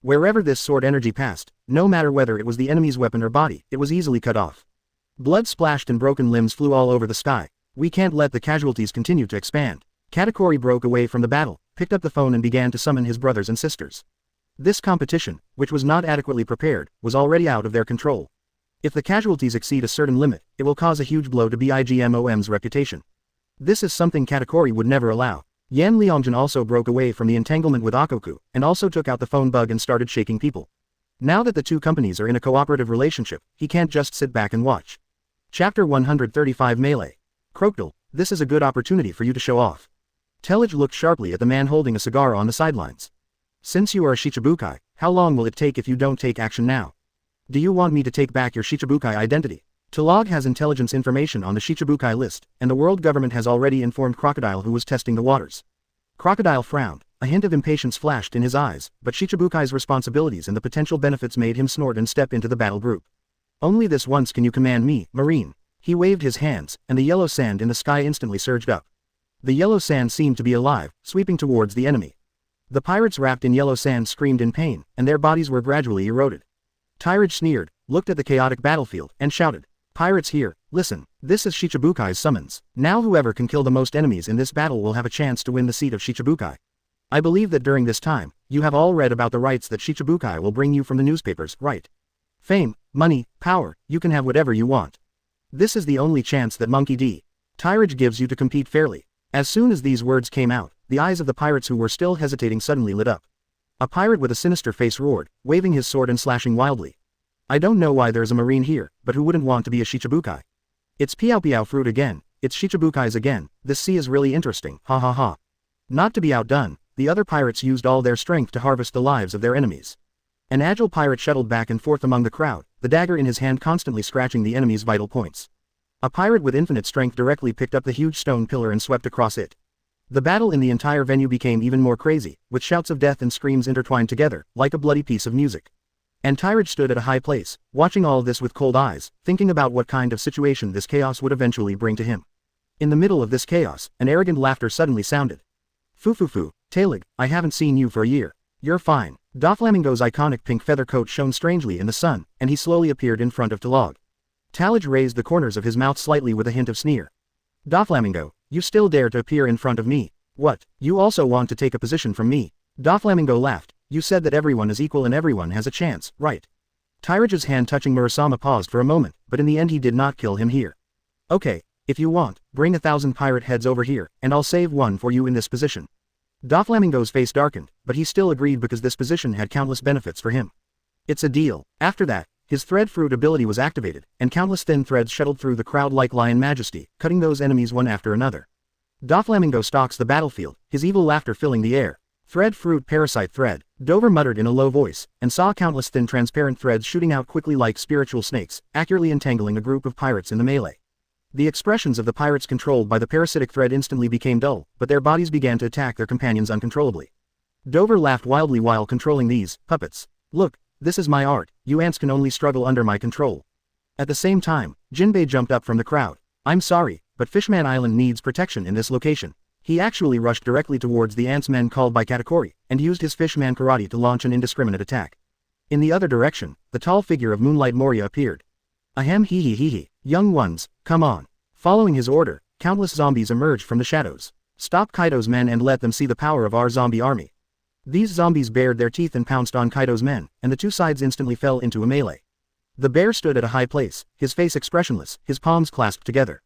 Wherever this sword energy passed, no matter whether it was the enemy's weapon or body, it was easily cut off. Blood splashed and broken limbs flew all over the sky. We can't let the casualties continue to expand. Katakuri broke away from the battle, picked up the phone and began to summon his brothers and sisters. This competition, which was not adequately prepared, was already out of their control. If the casualties exceed a certain limit, it will cause a huge blow to BIGMOM's reputation. This is something Katakuri would never allow. Yan Liangjun also broke away from the entanglement with Akoku, and also took out the phone bug and started shaking people. Now that the two companies are in a cooperative relationship, he can't just sit back and watch. Chapter 135 Melee. Crocodile, this is a good opportunity for you to show off. Tellage looked sharply at the man holding a cigar on the sidelines. Since you are a Shichibukai, how long will it take if you don't take action now? Do you want me to take back your Shichibukai identity? Tellage has intelligence information on the Shichibukai list, and the world government has already informed Crocodile who was testing the waters. Crocodile frowned, a hint of impatience flashed in his eyes, but Shichibukai's responsibilities and the potential benefits made him snort and step into the battle group. Only this once can you command me, Marine. He waved his hands, and the yellow sand in the sky instantly surged up. The yellow sand seemed to be alive, sweeping towards the enemy. The pirates wrapped in yellow sand screamed in pain, and their bodies were gradually eroded. Tyrage sneered, looked at the chaotic battlefield, and shouted, "Pirates here, listen, this is Shichibukai's summons. Now whoever can kill the most enemies in this battle will have a chance to win the seat of Shichibukai. I believe that during this time, you have all read about the rights that Shichibukai will bring you from the newspapers, right? Fame, money, power, you can have whatever you want. This is the only chance that Monkey D. Tyrage gives you to compete fairly." As soon as these words came out, the eyes of the pirates who were still hesitating suddenly lit up. A pirate with a sinister face roared, waving his sword and slashing wildly. I don't know why there's a marine here, but who wouldn't want to be a Shichibukai? It's Piao Piao fruit again, it's Shichibukais again, this sea is really interesting, ha ha ha. Not to be outdone, the other pirates used all their strength to harvest the lives of their enemies. An agile pirate shuttled back and forth among the crowd, the dagger in his hand constantly scratching the enemy's vital points. A pirate with infinite strength directly picked up the huge stone pillar and swept across it. The battle in the entire venue became even more crazy, with shouts of death and screams intertwined together, like a bloody piece of music. And Tyrage stood at a high place, watching all this with cold eyes, thinking about what kind of situation this chaos would eventually bring to him. In the middle of this chaos, an arrogant laughter suddenly sounded. Foo, Talig, I haven't seen you for a year. You're fine. Doflamingo's iconic pink feather coat shone strangely in the sun, and he slowly appeared in front of Talig. Tallage raised the corners of his mouth slightly with a hint of sneer. Doflamingo, you still dare to appear in front of me? What, you also want to take a position from me? Doflamingo laughed. You said that everyone is equal and everyone has a chance, right? Tyrage's hand touching Murasama paused for a moment, but in the end he did not kill him here. Okay, if you want, bring 1,000 pirate heads over here, and I'll save one for you in this position. Doflamingo's face darkened, but he still agreed because this position had countless benefits for him. It's a deal. After that, his thread fruit ability was activated, and countless thin threads shuttled through the crowd like lion majesty, cutting those enemies one after another. Doflamingo stalks the battlefield, his evil laughter filling the air. Thread fruit parasite thread, Dover muttered in a low voice, and saw countless thin transparent threads shooting out quickly like spiritual snakes, accurately entangling a group of pirates in the melee. The expressions of the pirates controlled by the parasitic thread instantly became dull, but their bodies began to attack their companions uncontrollably. Dover laughed wildly while controlling these puppets. Look, this is my art, you ants can only struggle under my control. At the same time, Jinbei jumped up from the crowd. I'm sorry, but Fishman Island needs protection in this location. He actually rushed directly towards the ants men called by Katakori, and used his Fishman karate to launch an indiscriminate attack. In the other direction, the tall figure of Moonlight Moria appeared. Ahem hee hee hee hee, young ones, come on. Following his order, countless zombies emerged from the shadows. Stop Kaido's men and let them see the power of our zombie army. These zombies bared their teeth and pounced on Kaido's men, and the two sides instantly fell into a melee. The bear stood at a high place, his face expressionless, his palms clasped together.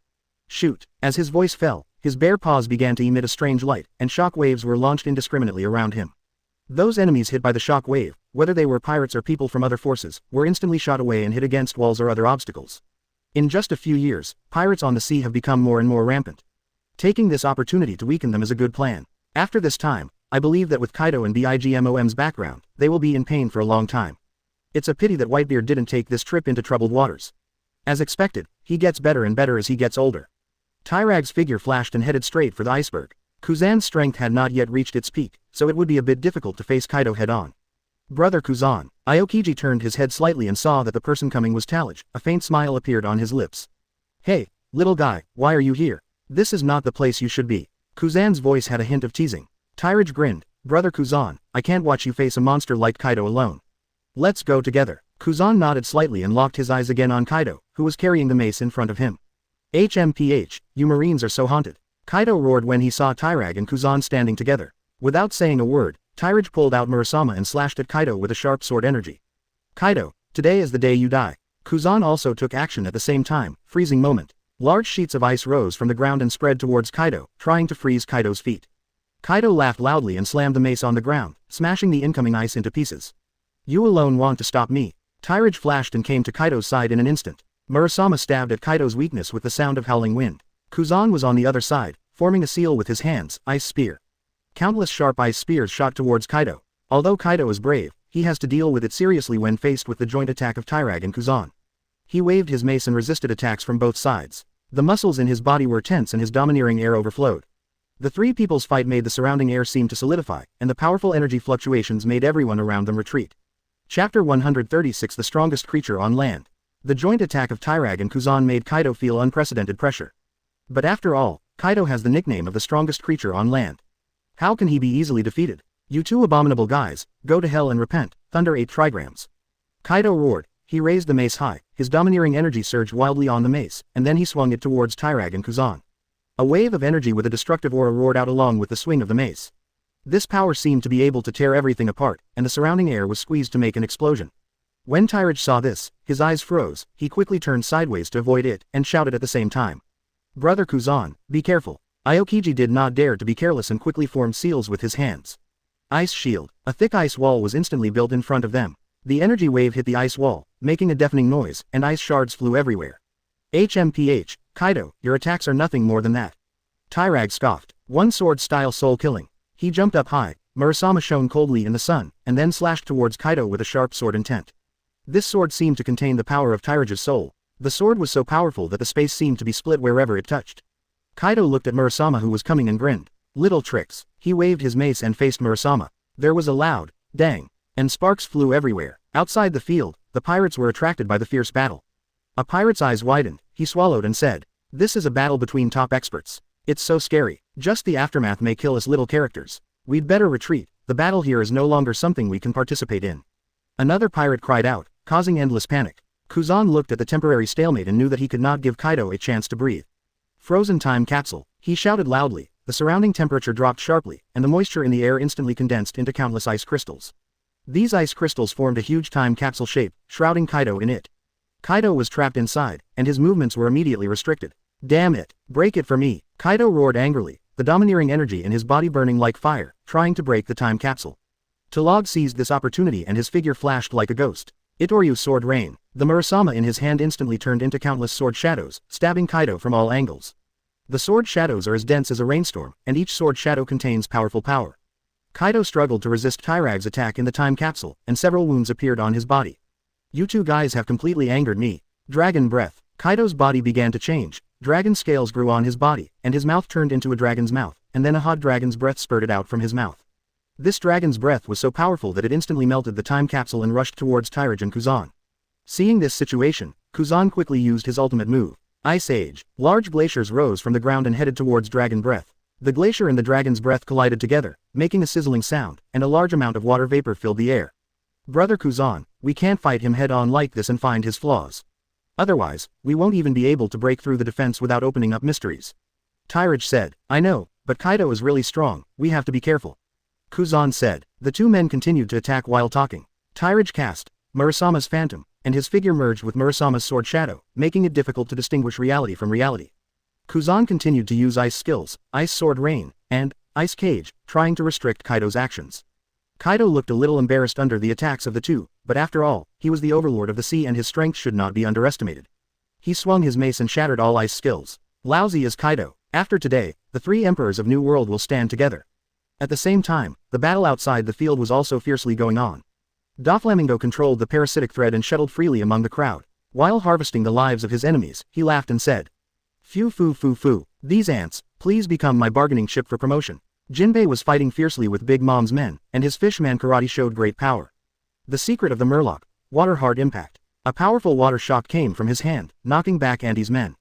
Shoot! As his voice fell, his bare paws began to emit a strange light, and shock waves were launched indiscriminately around him. Those enemies hit by the shock wave, whether they were pirates or people from other forces, were instantly shot away and hit against walls or other obstacles. In just a few years, pirates on the sea have become more and more rampant. Taking this opportunity to weaken them is a good plan. After this time, I believe that with Kaido and Bigmom's background, they will be in pain for a long time. It's a pity that Whitebeard didn't take this trip into troubled waters. As expected, he gets better and better as he gets older. Tyrage's figure flashed and headed straight for the iceberg. Kuzan's strength had not yet reached its peak, so it would be a bit difficult to face Kaido head-on. Brother Kuzan. Aokiji turned his head slightly and saw that the person coming was Tyrage. A faint smile appeared on his lips. Hey, little guy, why are you here? This is not the place you should be. Kuzan's voice had a hint of teasing. Tyrage grinned. Brother Kuzan, I can't watch you face a monster like Kaido alone. Let's go together. Kuzan nodded slightly and locked his eyes again on Kaido, who was carrying the mace in front of him. HMPH, you Marines are so haunted. Kaido roared when he saw Tyrage and Kuzan standing together. Without saying a word, Tyrage pulled out Murasama and slashed at Kaido with a sharp sword energy. Kaido, today is the day you die. Kuzan also took action at the same time, freezing moment. Large sheets of ice rose from the ground and spread towards Kaido, trying to freeze Kaido's feet. Kaido laughed loudly and slammed the mace on the ground, smashing the incoming ice into pieces. You alone want to stop me. Tyrage flashed and came to Kaido's side in an instant. Murasama stabbed at Kaido's weakness with the sound of howling wind. Kuzan was on the other side, forming a seal with his hands, ice spear. Countless sharp ice spears shot towards Kaido. Although Kaido is brave, he has to deal with it seriously when faced with the joint attack of Tyrage and Kuzan. He waved his mace and resisted attacks from both sides. The muscles in his body were tense and his domineering air overflowed. The three people's fight made the surrounding air seem to solidify, and the powerful energy fluctuations made everyone around them retreat. Chapter 136 The Strongest Creature on Land. The joint attack of Tyrage and Kuzan made Kaido feel unprecedented pressure. But after all, Kaido has the nickname of the strongest creature on land. How can he be easily defeated? You two abominable guys, go to hell and repent, Thunder 8 trigrams. Kaido roared. He raised the mace high, his domineering energy surged wildly on the mace, and then he swung it towards Tyrage and Kuzan. A wave of energy with a destructive aura roared out along with the swing of the mace. This power seemed to be able to tear everything apart, and the surrounding air was squeezed to make an explosion. When Tyrage saw this, his eyes froze, he quickly turned sideways to avoid it, and shouted at the same time. Brother Kuzan, be careful. Aokiji did not dare to be careless and quickly formed seals with his hands. Ice shield. A thick ice wall was instantly built in front of them. The energy wave hit the ice wall, making a deafening noise, and ice shards flew everywhere. HMPH, Kaido, your attacks are nothing more than that. Tyrage scoffed. One sword style soul killing. He jumped up high, Murasama shone coldly in the sun, and then slashed towards Kaido with a sharp sword intent. This sword seemed to contain the power of Tyrage's soul. The sword was so powerful that the space seemed to be split wherever it touched. Kaido looked at Murasama who was coming and grinned. Little tricks. He waved his mace and faced Murasama. There was a loud, dang, and sparks flew everywhere. Outside the field, the pirates were attracted by the fierce battle. A pirate's eyes widened, he swallowed and said, this is a battle between top experts. It's so scary. Just the aftermath may kill us little characters. We'd better retreat. The battle here is no longer something we can participate in. Another pirate cried out, causing endless panic. Kuzan looked at the temporary stalemate and knew that he could not give Kaido a chance to breathe. Frozen time capsule. He shouted loudly. The surrounding temperature dropped sharply, and the moisture in the air instantly condensed into countless ice crystals. These ice crystals formed a huge time capsule shape, shrouding Kaido in it. Kaido was trapped inside, and his movements were immediately restricted. Damn it! Break it for me! Kaido roared angrily, the domineering energy in his body burning like fire, trying to break the time capsule. Tyrage seized this opportunity and his figure flashed like a ghost. Itoryu sword rain. The Murasama in his hand instantly turned into countless sword shadows, stabbing Kaido from all angles. The sword shadows are as dense as a rainstorm, and each sword shadow contains powerful power. Kaido struggled to resist Tyrage's attack in the time capsule, and several wounds appeared on his body. You two guys have completely angered me. Dragon breath. Kaido's body began to change, dragon scales grew on his body, and his mouth turned into a dragon's mouth, and then a hot dragon's breath spurted out from his mouth. This dragon's breath was so powerful that it instantly melted the time capsule and rushed towards Tyrage and Kuzan. Seeing this situation, Kuzan quickly used his ultimate move, Ice Age. Large glaciers rose from the ground and headed towards dragon breath. The glacier and the dragon's breath collided together, making a sizzling sound, and a large amount of water vapor filled the air. Brother Kuzan, we can't fight him head on like this and find his flaws. Otherwise, we won't even be able to break through the defense without opening up mysteries. Tyrage said, I know, but Kaido is really strong, we have to be careful. Kuzan said. The two men continued to attack while talking. Tyrage cast Murasama's Phantom, and his figure merged with Murasama's Sword Shadow, making it difficult to distinguish reality from reality. Kuzan continued to use ice skills, Ice Sword Rain, and Ice Cage, trying to restrict Kaido's actions. Kaido looked a little embarrassed under the attacks of the two, but after all, he was the overlord of the sea and his strength should not be underestimated. He swung his mace and shattered all ice skills. Lousy as Kaido. After today, the three emperors of New World will stand together. At the same time, the battle outside the field was also fiercely going on. Doflamingo controlled the parasitic thread and shuttled freely among the crowd. While harvesting the lives of his enemies, he laughed and said, Phew foo foo foo, these ants, please become my bargaining chip for promotion. Jinbei was fighting fiercely with Big Mom's men, and his fishman karate showed great power. The secret of the Murloc, Water Hard Impact. A powerful water shock came from his hand, knocking back Andy's men.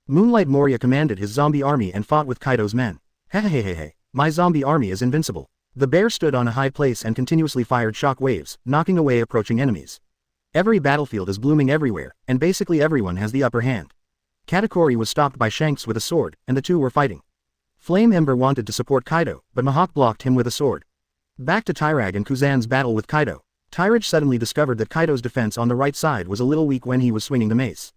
Moonlight Moria commanded his zombie army and fought with Kaido's men. Hehehehe, my zombie army is invincible. The bear stood on a high place and continuously fired shock waves, knocking away approaching enemies. Every battlefield is blooming everywhere, and basically everyone has the upper hand. Katakuri was stopped by Shanks with a sword, and the two were fighting. Flame Ember wanted to support Kaido, but Mihawk blocked him with a sword. Back to Tyrage and Kuzan's battle with Kaido. Tyrage suddenly discovered that Kaido's defense on the right side was a little weak when he was swinging the mace.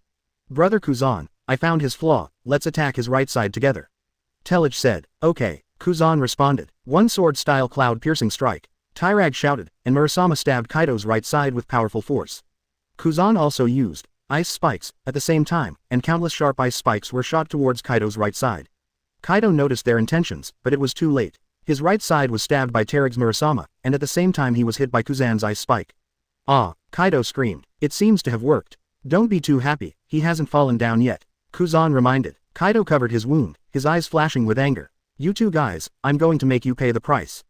Brother Kuzan, I found his flaw, let's attack his right side together. Tyrage said, okay. Kuzan responded. One sword-style cloud-piercing strike. Tyrage shouted, and Murasama stabbed Kaido's right side with powerful force. Kuzan also used ice spikes at the same time, and countless sharp ice spikes were shot towards Kaido's right side. Kaido noticed their intentions, but it was too late. His right side was stabbed by Tarage's Murasama, and at the same time he was hit by Kuzan's ice spike. Ah, Kaido screamed. It seems to have worked. Don't be too happy, he hasn't fallen down yet. Kuzan reminded. Kaido covered his wound, his eyes flashing with anger. You two guys, I'm going to make you pay the price.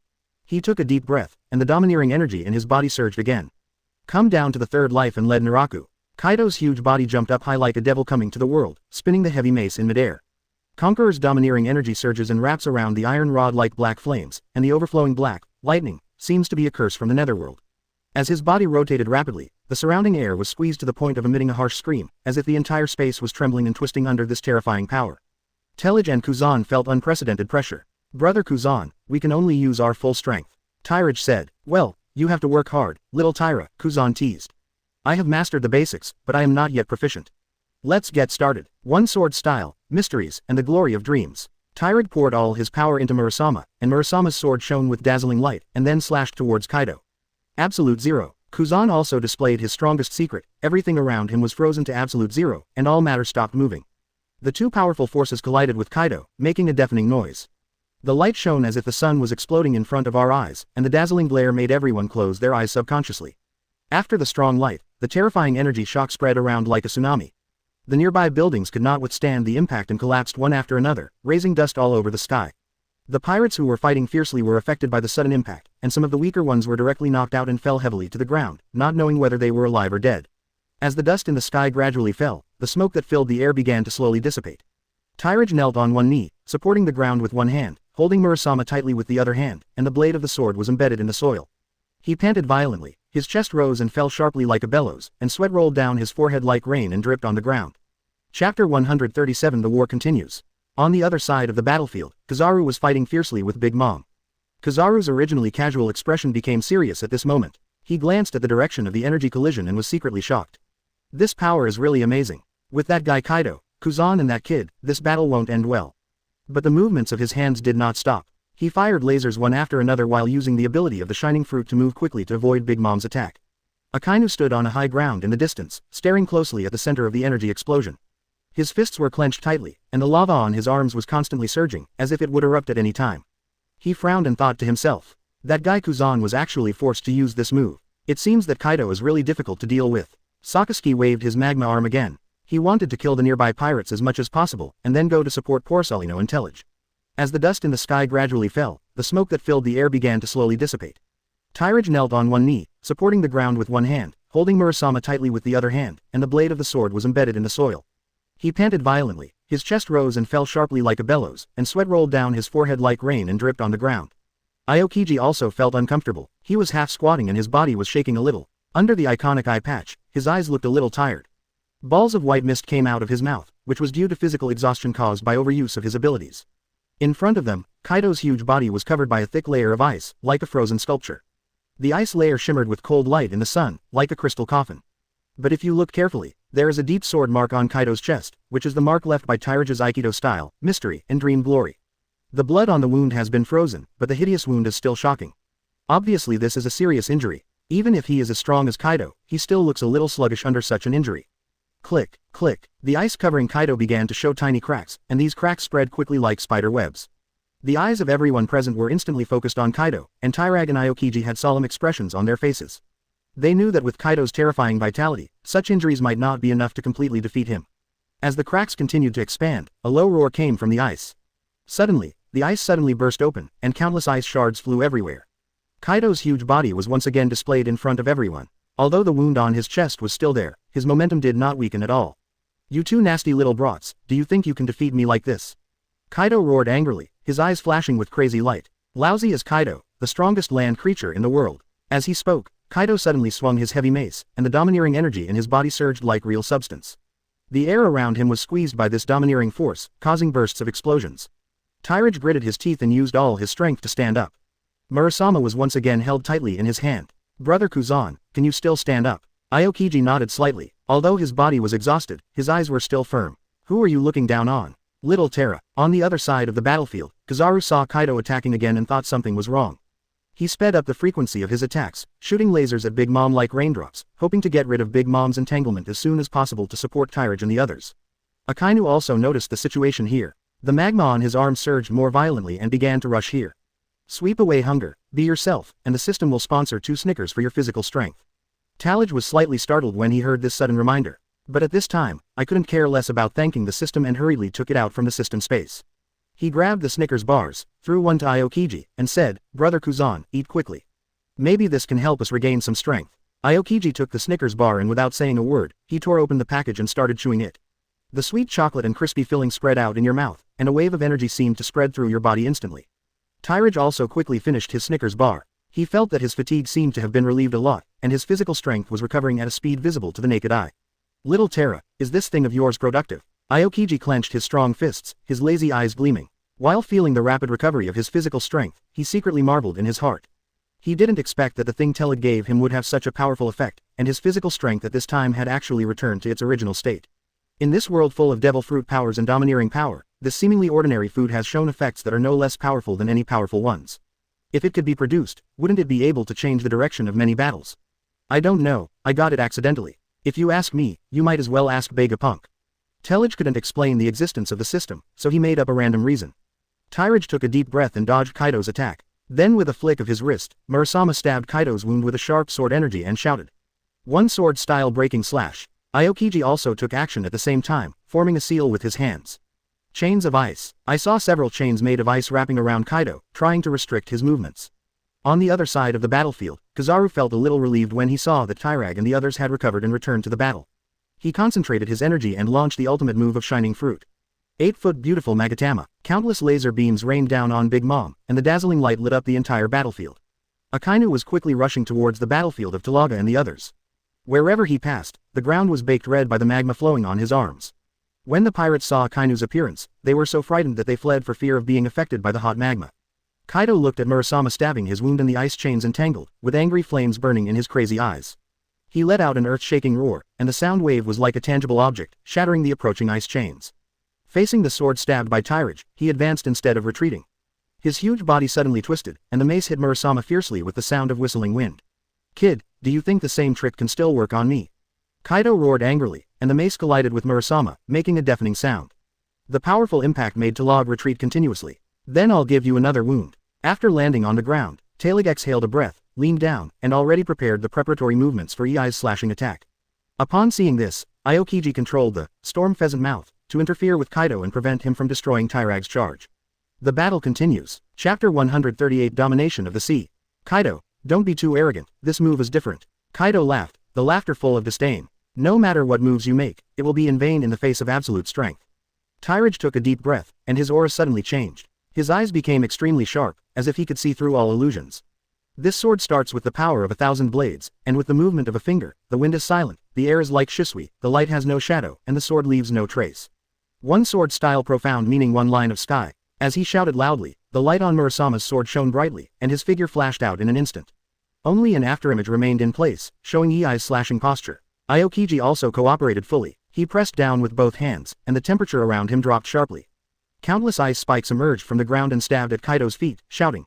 He took a deep breath, and the domineering energy in his body surged again. Come down to the third life and led Naraku. Kaido's huge body jumped up high like a devil coming to the world, spinning the heavy mace in midair. Conqueror's domineering energy surges and wraps around the iron rod like black flames, and the overflowing black lightning seems to be a curse from the netherworld. As his body rotated rapidly, the surrounding air was squeezed to the point of emitting a harsh scream, as if the entire space was trembling and twisting under this terrifying power. Tyrage and Kuzan felt unprecedented pressure. Brother Kuzan, we can only use our full strength. Tyrage said. Well, you have to work hard, little Tyra, Kuzan teased. I have mastered the basics, but I am not yet proficient. Let's get started. One sword style, mysteries, and the glory of dreams. Tyrage poured all his power into Murasama, and Murasama's sword shone with dazzling light, and then slashed towards Kaido. Absolute Zero. Kuzan also displayed his strongest secret, everything around him was frozen to absolute zero, and all matter stopped moving. The two powerful forces collided with Kaido, making a deafening noise. The light shone as if the sun was exploding in front of our eyes, and the dazzling glare made everyone close their eyes subconsciously. After the strong light, the terrifying energy shock spread around like a tsunami. The nearby buildings could not withstand the impact and collapsed one after another, raising dust all over the sky. The pirates who were fighting fiercely were affected by the sudden impact, and some of the weaker ones were directly knocked out and fell heavily to the ground, not knowing whether they were alive or dead. As the dust in the sky gradually fell, the smoke that filled the air began to slowly dissipate. Tyrage knelt on one knee, supporting the ground with one hand, holding Murasama tightly with the other hand, and the blade of the sword was embedded in the soil. He panted violently, his chest rose and fell sharply like a bellows, and sweat rolled down his forehead like rain and dripped on the ground. Chapter 137 The war continues. On the other side of the battlefield, Kizaru was fighting fiercely with Big Mom. Kizaru's originally casual expression became serious at this moment. He glanced at the direction of the energy collision and was secretly shocked. This power is really amazing. With that guy Kaido, Kuzan and that kid, this battle won't end well. But the movements of his hands did not stop. He fired lasers one after another while using the ability of the shining fruit to move quickly to avoid Big Mom's attack. Akainu stood on a high ground in the distance, staring closely at the center of the energy explosion. His fists were clenched tightly, and the lava on his arms was constantly surging, as if it would erupt at any time. He frowned and thought to himself, That guy Kuzan was actually forced to use this move. It seems that Kaido is really difficult to deal with. Sakazuki waved his magma arm again. He wanted to kill the nearby pirates as much as possible, and then go to support Porcelino and Tillage. As the dust in the sky gradually fell, the smoke that filled the air began to slowly dissipate. Tyrage knelt on one knee, supporting the ground with one hand, holding Murasama tightly with the other hand, and the blade of the sword was embedded in the soil. He panted violently, his chest rose and fell sharply like a bellows, and sweat rolled down his forehead like rain and dripped on the ground. Aokiji also felt uncomfortable. He was half squatting and his body was shaking a little. Under the iconic eye patch, his eyes looked a little tired. Balls of white mist came out of his mouth, which was due to physical exhaustion caused by overuse of his abilities. In front of them, Kaido's huge body was covered by a thick layer of ice, like a frozen sculpture. The ice layer shimmered with cold light in the sun, like a crystal coffin. But if you look carefully, there is a deep sword mark on Kaido's chest, which is the mark left by Tyrage's Aikido style, mystery, and dream glory. The blood on the wound has been frozen, but the hideous wound is still shocking. Obviously this is a serious injury. Even if he is as strong as Kaido, he still looks a little sluggish under such an injury. Click, click, the ice covering Kaido began to show tiny cracks, and these cracks spread quickly like spider webs. The eyes of everyone present were instantly focused on Kaido, and Tyrage and Aokiji had solemn expressions on their faces. They knew that with Kaido's terrifying vitality, such injuries might not be enough to completely defeat him. As the cracks continued to expand, a low roar came from the ice. Suddenly, the ice suddenly burst open, and countless ice shards flew everywhere. Kaido's huge body was once again displayed in front of everyone. Although the wound on his chest was still there, his momentum did not weaken at all. "You two nasty little brats, do you think you can defeat me like this?" Kaido roared angrily, his eyes flashing with crazy light. Lousy as Kaido, the strongest land creature in the world. As he spoke, Kaido suddenly swung his heavy mace, and the domineering energy in his body surged like real substance. The air around him was squeezed by this domineering force, causing bursts of explosions. Tyrage gritted his teeth and used all his strength to stand up. Murasama was once again held tightly in his hand. "Brother Kuzan, can you still stand up?" Aokiji nodded slightly. Although his body was exhausted, his eyes were still firm. "Who are you looking down on?" "Little Terra." On the other side of the battlefield, Kizaru saw Kaido attacking again and thought something was wrong. He sped up the frequency of his attacks, shooting lasers at Big Mom like raindrops, hoping to get rid of Big Mom's entanglement as soon as possible to support Tyrage and the others. Akainu also noticed the situation here. The magma on his arm surged more violently and began to rush here. "Sweep away hunger, be yourself, and the system will sponsor 2 Snickers for your physical strength." Tallage was slightly startled when he heard this sudden reminder. But at this time, I couldn't care less about thanking the system and hurriedly took it out from the system space. He grabbed the Snickers bars, threw one to Aokiji, and said, "Brother Kuzan, eat quickly. Maybe this can help us regain some strength." Aokiji took the Snickers bar and without saying a word, he tore open the package and started chewing it. The sweet chocolate and crispy filling spread out in your mouth, and a wave of energy seemed to spread through your body instantly. Tyrage also quickly finished his Snickers bar. He felt that his fatigue seemed to have been relieved a lot, and his physical strength was recovering at a speed visible to the naked eye. "Little Terra, is this thing of yours productive?" Aokiji clenched his strong fists, his lazy eyes gleaming. While feeling the rapid recovery of his physical strength, he secretly marveled in his heart. He didn't expect that the thing Tellid gave him would have such a powerful effect, and his physical strength at this time had actually returned to its original state. In this world full of devil fruit powers and domineering power, this seemingly ordinary food has shown effects that are no less powerful than any powerful ones. If it could be produced, wouldn't it be able to change the direction of many battles? "I don't know, I got it accidentally. If you ask me, you might as well ask Vegapunk." Tellage couldn't explain the existence of the system, so he made up a random reason. Tyrage took a deep breath and dodged Kaido's attack. Then with a flick of his wrist, Murasama stabbed Kaido's wound with a sharp sword energy and shouted, "One sword-style breaking slash." Aokiji also took action at the same time, forming a seal with his hands. Chains of ice. I saw several chains made of ice wrapping around Kaido, trying to restrict his movements. On the other side of the battlefield, Kizaru felt a little relieved when he saw that Tyrage and the others had recovered and returned to the battle. He concentrated his energy and launched the ultimate move of Shining Fruit. 8-foot beautiful Magatama. Countless laser beams rained down on Big Mom, and the dazzling light lit up the entire battlefield. Akainu was quickly rushing towards the battlefield of Talaga and the others. Wherever he passed, the ground was baked red by the magma flowing on his arms. When the pirates saw Akainu's appearance, they were so frightened that they fled for fear of being affected by the hot magma. Kaido looked at Murasama stabbing his wound and the ice chains entangled, with angry flames burning in his crazy eyes. He let out an earth-shaking roar, and the sound wave was like a tangible object, shattering the approaching ice chains. Facing the sword stabbed by Tyrage, he advanced instead of retreating. His huge body suddenly twisted, and the mace hit Murasama fiercely with the sound of whistling wind. "Kid, do you think the same trick can still work on me?" Kaido roared angrily, and the mace collided with Murasama, making a deafening sound. The powerful impact made Talog retreat continuously. "Then I'll give you another wound." After landing on the ground, Tyrage exhaled a breath, leaned down, and already prepared the preparatory movements for Ei's slashing attack. Upon seeing this, Aokiji controlled the storm pheasant mouth to interfere with Kaido and prevent him from destroying Tyrage's charge. The battle continues. Chapter 138 Domination of the Sea. Kaido, don't be too arrogant, this move is different. Kaido laughed, the laughter full of disdain. No matter what moves you make, it will be in vain in the face of absolute strength. Tyrage took a deep breath, and his aura suddenly changed. His eyes became extremely sharp, as if he could see through all illusions. This sword starts with the power of 1,000 blades, and with the movement of a finger, the wind is silent, the air is like shisui, the light has no shadow, and the sword leaves no trace. One sword style profound meaning one line of sky. As he shouted loudly, the light on Murasama's sword shone brightly, and his figure flashed out in an instant. Only an afterimage remained in place, showing Ei's slashing posture. Aokiji also cooperated fully. He pressed down with both hands, and the temperature around him dropped sharply. Countless ice spikes emerged from the ground and stabbed at Kaido's feet, shouting,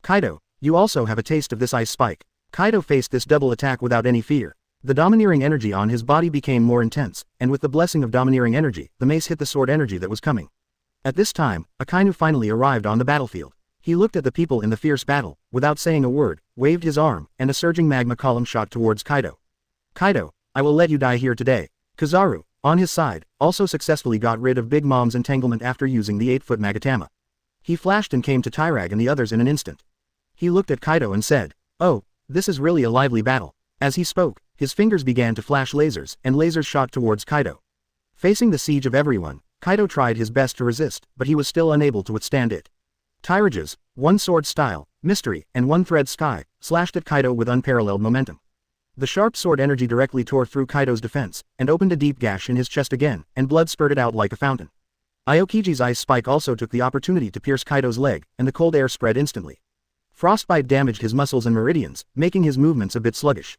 "Kaido, you also have a taste of this ice spike." Kaido faced this double attack without any fear. The domineering energy on his body became more intense, and with the blessing of domineering energy, the mace hit the sword energy that was coming. At this time, Akainu finally arrived on the battlefield. He looked at the people in the fierce battle, without saying a word, waved his arm, and a surging magma column shot towards Kaido. "Kaido, I will let you die here today." Kizaru, on his side, also successfully got rid of Big Mom's entanglement after using the 8-foot Magatama. He flashed and came to Tyrage and the others in an instant. He looked at Kaido and said, "Oh, this is really a lively battle." As he spoke, his fingers began to flash lasers, and lasers shot towards Kaido. Facing the siege of everyone, Kaido tried his best to resist, but he was still unable to withstand it. Tyrage's one sword style, mystery, and one thread sky, slashed at Kaido with unparalleled momentum. The sharp sword energy directly tore through Kaido's defense, and opened a deep gash in his chest again, and blood spurted out like a fountain. Aokiji's ice spike also took the opportunity to pierce Kaido's leg, and the cold air spread instantly. Frostbite damaged his muscles and meridians, making his movements a bit sluggish.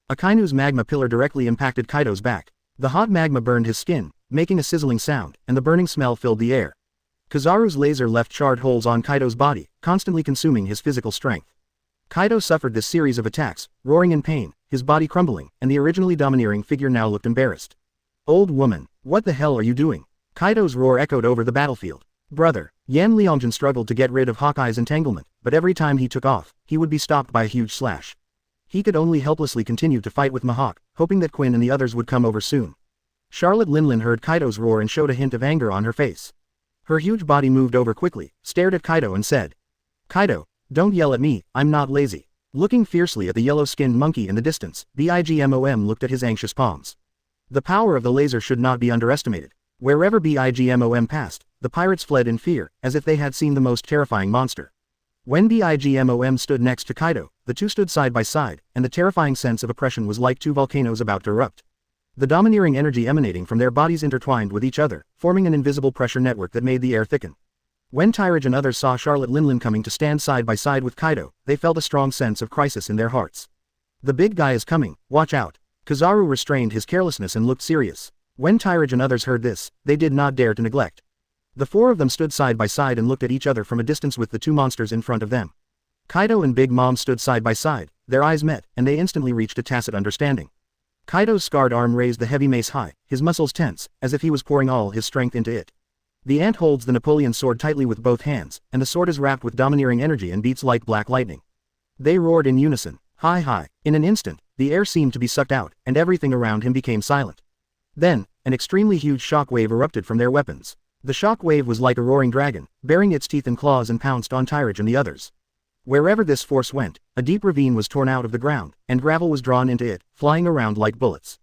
Akainu's magma pillar directly impacted Kaido's back. The hot magma burned his skin, making a sizzling sound, and the burning smell filled the air. Kizaru's laser left charred holes on Kaido's body, constantly consuming his physical strength. Kaido suffered this series of attacks, roaring in pain, his body crumbling, and the originally domineering figure now looked embarrassed. "Old woman, what the hell are you doing?" Kaido's roar echoed over the battlefield. "Brother." Yan Liangjun struggled to get rid of Hawkeye's entanglement, but every time he took off, he would be stopped by a huge slash. He could only helplessly continue to fight with Mihawk, hoping that Quinn and the others would come over soon. Charlotte Linlin heard Kaido's roar and showed a hint of anger on her face. Her huge body moved over quickly, stared at Kaido and said, "Kaido, don't yell at me, I'm not lazy." Looking fiercely at the yellow-skinned monkey in the distance, Bigmom looked at his anxious palms. The power of the laser should not be underestimated. Wherever Bigmom passed, the pirates fled in fear, as if they had seen the most terrifying monster. When Bigmom stood next to Kaido, the two stood side by side, and the terrifying sense of oppression was like two volcanoes about to erupt. The domineering energy emanating from their bodies intertwined with each other, forming an invisible pressure network that made the air thicken. When Tyrage and others saw Charlotte Linlin coming to stand side by side with Kaido, they felt a strong sense of crisis in their hearts. "The big guy is coming, watch out." Kizaru restrained his carelessness and looked serious. When Tyrage and others heard this, they did not dare to neglect. The four of them stood side by side and looked at each other from a distance with the two monsters in front of them. Kaido and Big Mom stood side by side, their eyes met, and they instantly reached a tacit understanding. Kaido's scarred arm raised the heavy mace high, his muscles tense, as if he was pouring all his strength into it. The ant holds the Napoleon sword tightly with both hands, and the sword is wrapped with domineering energy and beats like black lightning. They roared in unison, "Hi hi." In an instant, the air seemed to be sucked out, and everything around him became silent. Then, an extremely huge shock wave erupted from their weapons. The shock wave was like a roaring dragon, baring its teeth and claws and pounced on Tyrage and the others. Wherever this force went, a deep ravine was torn out of the ground, and gravel was drawn into it, flying around like bullets.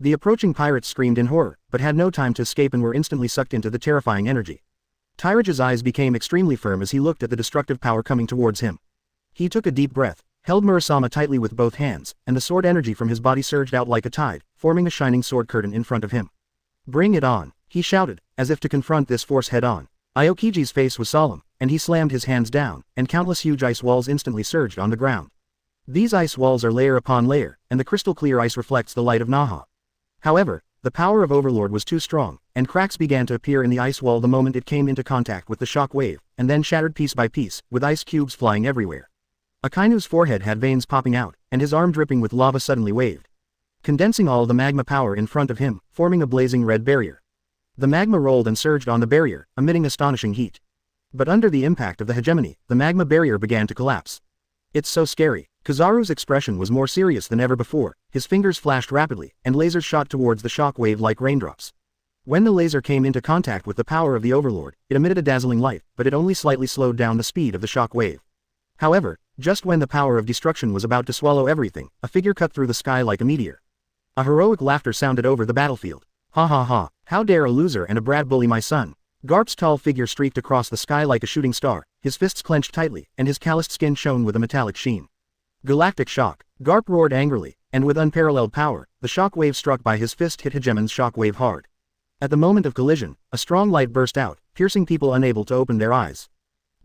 The approaching pirates screamed in horror, but had no time to escape and were instantly sucked into the terrifying energy. Tyrage's eyes became extremely firm as he looked at the destructive power coming towards him. He took a deep breath, held Murasama tightly with both hands, and the sword energy from his body surged out like a tide, forming a shining sword curtain in front of him. "Bring it on," he shouted, as if to confront this force head-on. Aokiji's face was solemn, and he slammed his hands down, and countless huge ice walls instantly surged on the ground. These ice walls are layer upon layer, and the crystal-clear ice reflects the light of Naha. However, the power of Overlord was too strong, and cracks began to appear in the ice wall the moment it came into contact with the shock wave, and then shattered piece by piece, with ice cubes flying everywhere. Akainu's forehead had veins popping out, and his arm dripping with lava suddenly waved, condensing all the magma power in front of him, forming a blazing red barrier. The magma rolled and surged on the barrier, emitting astonishing heat. But under the impact of the hegemony, the magma barrier began to collapse. It's so scary. Kizaru's expression was more serious than ever before, his fingers flashed rapidly, and lasers shot towards the shock wave like raindrops. When the laser came into contact with the power of the Overlord, it emitted a dazzling light, but it only slightly slowed down the speed of the shock wave. However, just when the power of destruction was about to swallow everything, a figure cut through the sky like a meteor. A heroic laughter sounded over the battlefield. Ha ha ha, how dare a loser and a brat bully my son? Garp's tall figure streaked across the sky like a shooting star, his fists clenched tightly, and his calloused skin shone with a metallic sheen. Galactic shock. Garp roared angrily, and with unparalleled power, the shock wave struck by his fist hit Hegemon's shock wave hard. At the moment of collision, a strong light burst out, piercing people unable to open their eyes.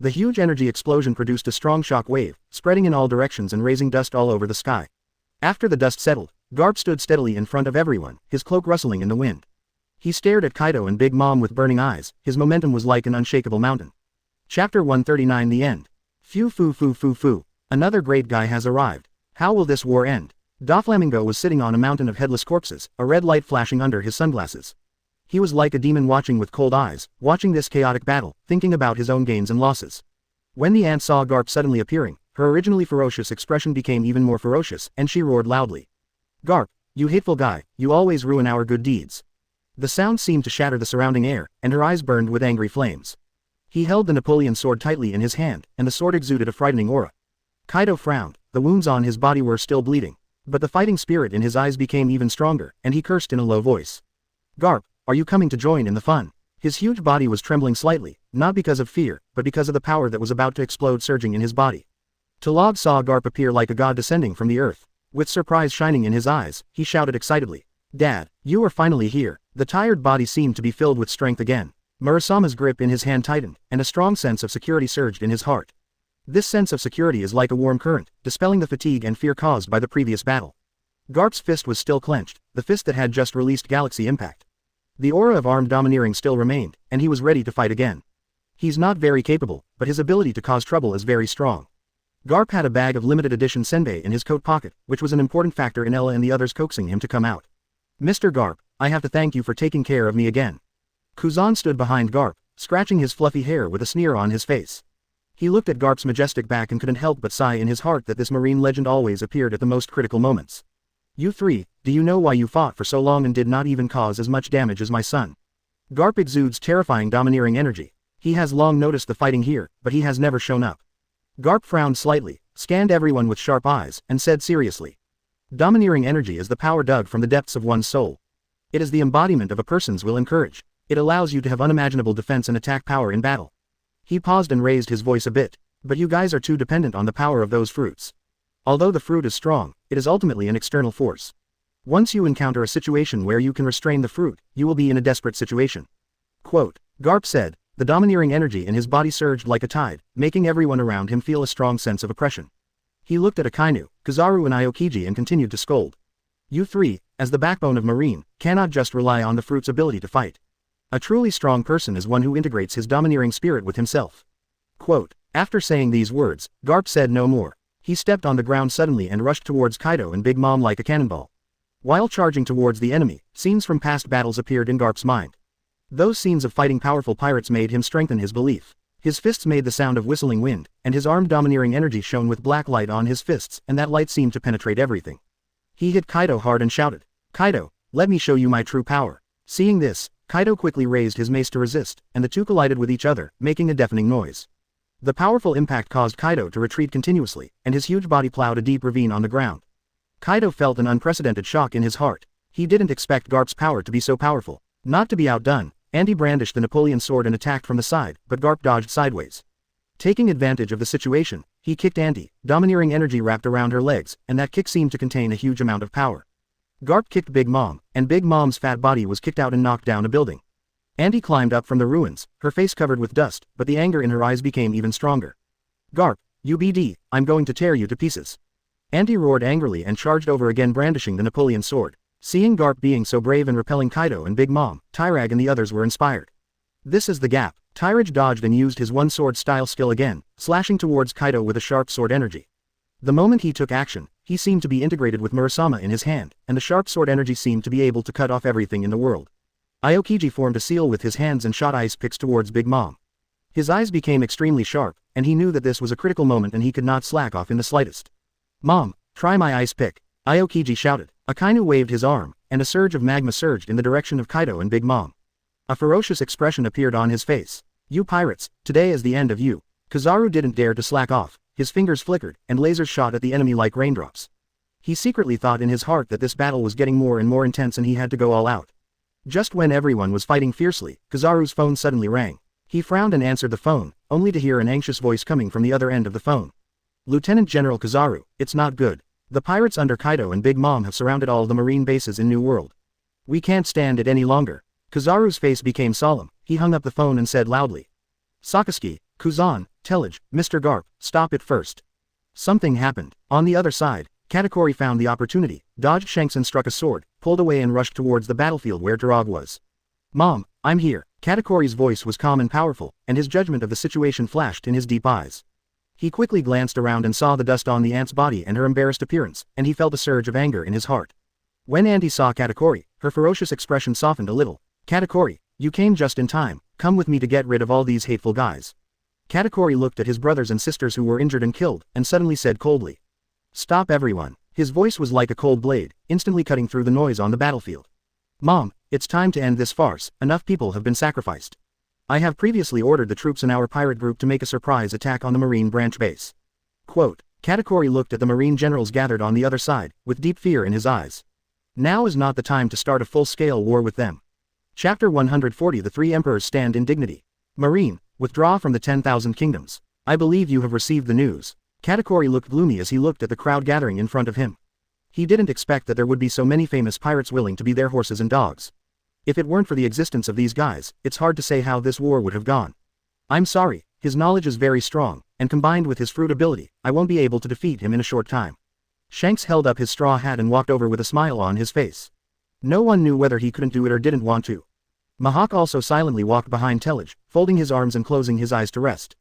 The huge energy explosion produced a strong shock wave, spreading in all directions and raising dust all over the sky. After the dust settled, Garp stood steadily in front of everyone, his cloak rustling in the wind. He stared at Kaido and Big Mom with burning eyes, his momentum was like an unshakable mountain. Chapter 139 The End. Phew foo foo foo foo. Another great guy has arrived. How will this war end? Doflamingo was sitting on a mountain of headless corpses, a red light flashing under his sunglasses. He was like a demon watching with cold eyes, watching this chaotic battle, thinking about his own gains and losses. When the ant saw Garp suddenly appearing, her originally ferocious expression became even more ferocious, and she roared loudly. Garp, you hateful guy, you always ruin our good deeds. The sound seemed to shatter the surrounding air, and her eyes burned with angry flames. He held the Napoleon sword tightly in his hand, and the sword exuded a frightening aura. Kaido frowned, the wounds on his body were still bleeding, but the fighting spirit in his eyes became even stronger, and he cursed in a low voice. Garp, are you coming to join in the fun? His huge body was trembling slightly, not because of fear, but because of the power that was about to explode surging in his body. Talog saw Garp appear like a god descending from the earth. With surprise shining in his eyes, he shouted excitedly. Dad, you are finally here. The tired body seemed to be filled with strength again. Murasama's grip in his hand tightened, and a strong sense of security surged in his heart. This sense of security is like a warm current, dispelling the fatigue and fear caused by the previous battle. Garp's fist was still clenched, the fist that had just released Galaxy Impact. The aura of armed domineering still remained, and he was ready to fight again. He's not very capable, but his ability to cause trouble is very strong. Garp had a bag of limited edition senbei in his coat pocket, which was an important factor in Ella and the others coaxing him to come out. Mr. Garp, I have to thank you for taking care of me again. Kuzan stood behind Garp, scratching his fluffy hair with a sneer on his face. He looked at Garp's majestic back and couldn't help but sigh in his heart that this marine legend always appeared at the most critical moments. You three, do you know why you fought for so long and did not even cause as much damage as my son? Garp exudes terrifying domineering energy. He has long noticed the fighting here, but he has never shown up. Garp frowned slightly, scanned everyone with sharp eyes, and said seriously. Domineering energy is the power dug from the depths of one's soul. It is the embodiment of a person's will and courage. It allows you to have unimaginable defense and attack power in battle. He paused and raised his voice a bit. But you guys are too dependent on the power of those fruits. Although the fruit is strong, it is ultimately an external force. Once you encounter a situation where you can restrain the fruit, you will be in a desperate situation. Quote, Garp said, the domineering energy in his body surged like a tide, making everyone around him feel a strong sense of oppression. He looked at Akainu, Kizaru and Aokiji and continued to scold. You three, as the backbone of Marine, cannot just rely on the fruit's ability to fight. A truly strong person is one who integrates his domineering spirit with himself. Quote, after saying these words, Garp said no more. He stepped on the ground suddenly and rushed towards Kaido and Big Mom like a cannonball. While charging towards the enemy, scenes from past battles appeared in Garp's mind. Those scenes of fighting powerful pirates made him strengthen his belief. His fists made the sound of whistling wind, and his armed domineering energy shone with black light on his fists, and that light seemed to penetrate everything. He hit Kaido hard and shouted, Kaido, let me show you my true power. Seeing this, Kaido quickly raised his mace to resist, and the two collided with each other, making a deafening noise. The powerful impact caused Kaido to retreat continuously, and his huge body plowed a deep ravine on the ground. Kaido felt an unprecedented shock in his heart. He didn't expect Garp's power to be so powerful. Not to be outdone, Andy brandished the Napoleon sword and attacked from the side, but Garp dodged sideways. Taking advantage of the situation, he kicked Andy, domineering energy wrapped around her legs, and that kick seemed to contain a huge amount of power. Garp kicked Big Mom, and Big Mom's fat body was kicked out and knocked down a building. Andy climbed up from the ruins, her face covered with dust, but the anger in her eyes became even stronger. Garp, you BD, I'm going to tear you to pieces. Andy roared angrily and charged over again brandishing the Napoleon sword. Seeing Garp being so brave and repelling Kaido and Big Mom, Tyrage and the others were inspired. This is the gap. Tyrage dodged and used his one-sword style skill again, slashing towards Kaido with a sharp sword energy. The moment he took action, he seemed to be integrated with Murasama in his hand, and the sharp sword energy seemed to be able to cut off everything in the world. Aokiji formed a seal with his hands and shot ice picks towards Big Mom. His eyes became extremely sharp, and he knew that this was a critical moment and he could not slack off in the slightest. Mom, try my ice pick, Aokiji shouted. Akainu waved his arm, and a surge of magma surged in the direction of Kaido and Big Mom. A ferocious expression appeared on his face. You pirates, today is the end of you. Kizaru didn't dare to slack off, his fingers flickered, and lasers shot at the enemy like raindrops. He secretly thought in his heart that this battle was getting more and more intense and he had to go all out. Just when everyone was fighting fiercely, Kizaru's phone suddenly rang. He frowned and answered the phone, only to hear an anxious voice coming from the other end of the phone. Lieutenant General Kizaru, it's not good. The pirates under Kaido and Big Mom have surrounded all the marine bases in New World. We can't stand it any longer. Kizaru's face became solemn. He hung up the phone and said loudly. Sakasuke, Kuzan, Tillage, Mr. Garp, stop it first. Something happened. On the other side, Katakuri found the opportunity, dodged Shanks and struck a sword, pulled away and rushed towards the battlefield where Tyrage was. Mom, I'm here. Katakuri's voice was calm and powerful, and his judgment of the situation flashed in his deep eyes. He quickly glanced around and saw the dust on the ant's body and her embarrassed appearance, and he felt a surge of anger in his heart. When Auntie saw Katakuri, her ferocious expression softened a little. Katakuri, you came just in time, come with me to get rid of all these hateful guys. Katakuri looked at his brothers and sisters who were injured and killed, and suddenly said coldly. Stop everyone. His voice was like a cold blade, instantly cutting through the noise on the battlefield. Mom, it's time to end this farce, enough people have been sacrificed. I have previously ordered the troops in our pirate group to make a surprise attack on the Marine branch base. Quote, Katakuri looked at the Marine generals gathered on the other side, with deep fear in his eyes. Now is not the time to start a full-scale war with them. Chapter 140 The Three Emperors Stand in Dignity. Marine, withdraw from the 10,000 kingdoms. I believe you have received the news. Katakuri looked gloomy as he looked at the crowd gathering in front of him. He didn't expect that there would be so many famous pirates willing to be their horses and dogs. If it weren't for the existence of these guys, it's hard to say how this war would have gone. I'm sorry, his knowledge is very strong, and combined with his fruit ability, I won't be able to defeat him in a short time. Shanks held up his straw hat and walked over with a smile on his face. No one knew whether he couldn't do it or didn't want to. Mihawk also silently walked behind Tillage, folding his arms and closing his eyes to rest.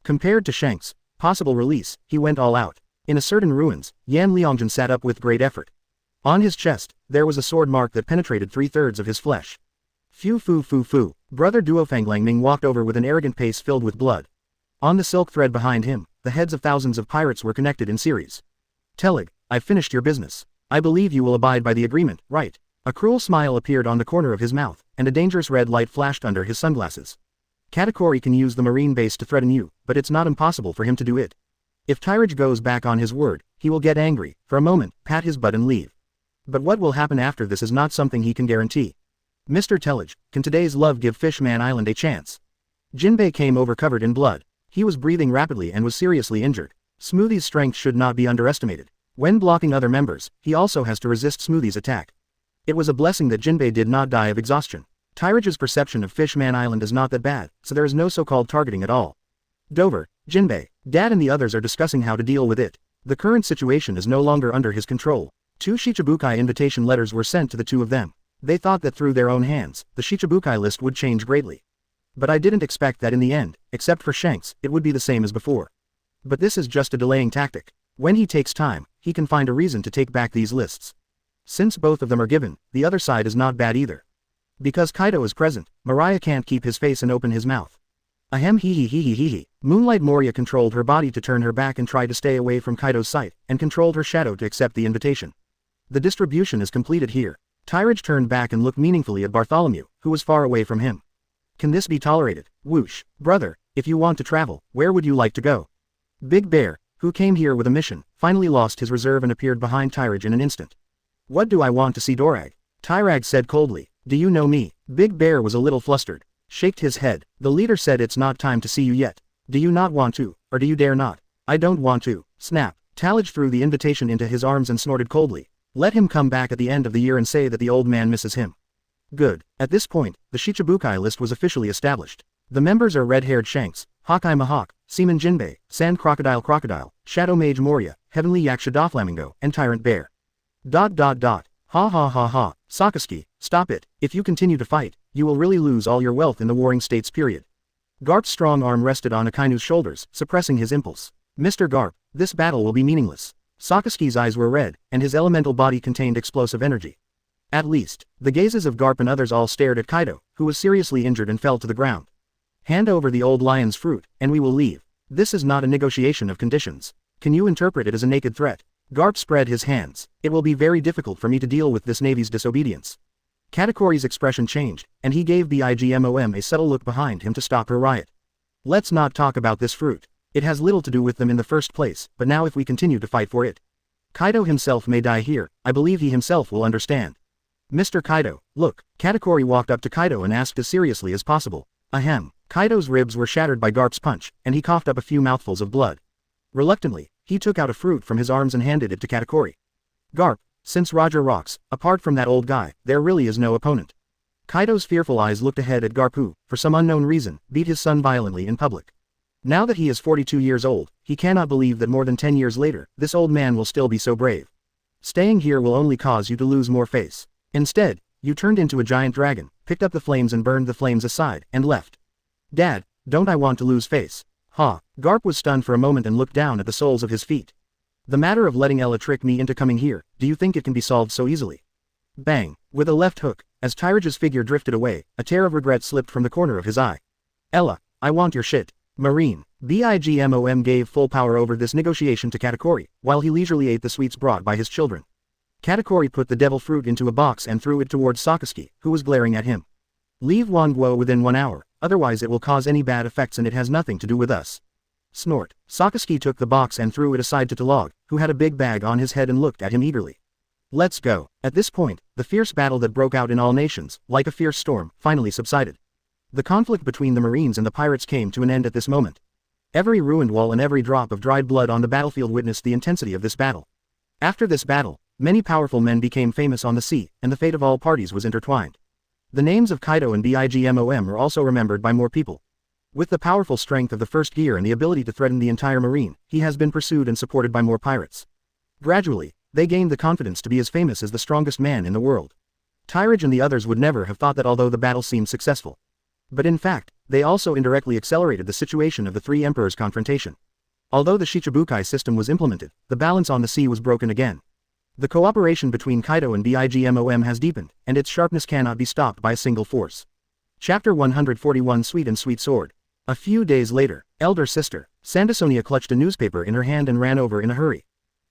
Compared to Shanks' possible release, he went all out. In a certain ruins, Yan Liangjun sat up with great effort. On his chest, there was a sword mark that penetrated 3/3 of his flesh. Phew foo foo foo. Brother Duofang Langming walked over with an arrogant pace filled with blood. On the silk thread behind him, the heads of thousands of pirates were connected in series. Telig, I've finished your business. I believe you will abide by the agreement, right? A cruel smile appeared on the corner of his mouth, and a dangerous red light flashed under his sunglasses. Katakuri can use the marine base to threaten you, but it's not impossible for him to do it. If Tyrage goes back on his word, he will get angry, for a moment, pat his butt and leave. But what will happen after this is not something he can guarantee. Mr. Tillage, can today's love give Fishman Island a chance? Jinbei came over covered in blood. He was breathing rapidly and was seriously injured. Smoothie's strength should not be underestimated. When blocking other members, he also has to resist Smoothie's attack. It was a blessing that Jinbei did not die of exhaustion. Tyrage's perception of Fishman Island is not that bad, so there is no so-called targeting at all. Dover, Jinbei, Dad and the others are discussing how to deal with it. The current situation is no longer under his control. 2 Shichibukai invitation letters were sent to the two of them. They thought that through their own hands, the Shichibukai list would change greatly. But I didn't expect that in the end, except for Shanks, it would be the same as before. But this is just a delaying tactic. When he takes time, he can find a reason to take back these lists. Since both of them are given, the other side is not bad either. Because Kaido is present, Mariah can't keep his face and open his mouth. Ahem hee hee hee hee hee hee. Moonlight Moria controlled her body to turn her back and try to stay away from Kaido's sight, and controlled her shadow to accept the invitation. The distribution is completed here. Tyrage turned back and looked meaningfully at Bartholomew, who was far away from him. Can this be tolerated? Whoosh. Brother, if you want to travel, where would you like to go? Big Bear, who came here with a mission, finally lost his reserve and appeared behind Tyrage in an instant. What do I want to see Dorag? Tyrage said coldly. Do you know me? Big Bear was a little flustered. Shaked his head. The leader said it's not time to see you yet. Do you not want to, or do you dare not? I don't want to. Snap. Tallage threw the invitation into his arms and snorted coldly. Let him come back at the end of the year and say that the old man misses him. Good. At this point, the Shichibukai list was officially established. The members are Red-Haired Shanks, Hawkeye Mihawk, Seaman Jinbei, Sand Crocodile, Shadow Mage Moria, Heavenly Yaksha Doflamingo, and Tyrant Bear. ... Ha ha ha ha. Sakasuke, stop it. If you continue to fight, you will really lose all your wealth in the Warring States period. Garp's strong arm rested on Akainu's shoulders, suppressing his impulse. Mr. Garp, this battle will be meaningless. Sakasuke's eyes were red, and his elemental body contained explosive energy. At least, the gazes of Garp and others all stared at Kaido, who was seriously injured and fell to the ground. Hand over the old lion's fruit, and we will leave. This is not a negotiation of conditions. Can you interpret it as a naked threat? Garp spread his hands. It will be very difficult for me to deal with this Navy's disobedience. Katakori's expression changed, and he gave Bigmom a subtle look behind him to stop her riot. Let's not talk about this fruit. It has little to do with them in the first place, but now if we continue to fight for it, Kaido himself may die here. I believe he himself will understand. Mr. Kaido, look. Katakori walked up to Kaido and asked as seriously as possible. Ahem. Kaido's ribs were shattered by Garp's punch, and he coughed up a few mouthfuls of blood. Reluctantly, he took out a fruit from his arms and handed it to Katakori. Garp, since Roger rocks, apart from that old guy, there really is no opponent. Kaido's fearful eyes looked ahead at Garp who, for some unknown reason, beat his son violently in public. Now that he is 42 years old, he cannot believe that more than 10 years later, this old man will still be so brave. Staying here will only cause you to lose more face. Instead, you turned into a giant dragon, picked up the flames and burned the flames aside, and left. Dad, don't I want to lose face? Ha. Garp was stunned for a moment and looked down at the soles of his feet. The matter of letting Ella trick me into coming here, do you think it can be solved so easily? Bang. With a left hook, as Tyrage's figure drifted away, a tear of regret slipped from the corner of his eye. Ella, I want your shit. Marine. Bigmom gave full power over this negotiation to Katakori, while he leisurely ate the sweets brought by his children. Katakori put the devil fruit into a box and threw it towards Sakazuki, who was glaring at him. Leave Wanguo within 1 hour, otherwise it will cause any bad effects and it has nothing to do with us. Snort. Sakazuki took the box and threw it aside to Talog, who had a big bag on his head and looked at him eagerly. Let's go. At this point, the fierce battle that broke out in all nations, like a fierce storm, finally subsided. The conflict between the Marines and the pirates came to an end at this moment. Every ruined wall and every drop of dried blood on the battlefield witnessed the intensity of this battle. After this battle, many powerful men became famous on the sea, and the fate of all parties was intertwined. The names of Kaido and Bigmom are also remembered by more people. With the powerful strength of the first gear and the ability to threaten the entire marine, he has been pursued and supported by more pirates. Gradually, they gained the confidence to be as famous as the strongest man in the world. Tyrage and the others would never have thought that although the battle seemed successful. But in fact, they also indirectly accelerated the situation of the three emperors' confrontation. Although the Shichibukai system was implemented, the balance on the sea was broken again. The cooperation between Kaido and Bigmom has deepened, and its sharpness cannot be stopped by a single force. Chapter 141 Sweet and Sweet Sword. A few days later, elder sister, Sandasonia clutched a newspaper in her hand and ran over in a hurry.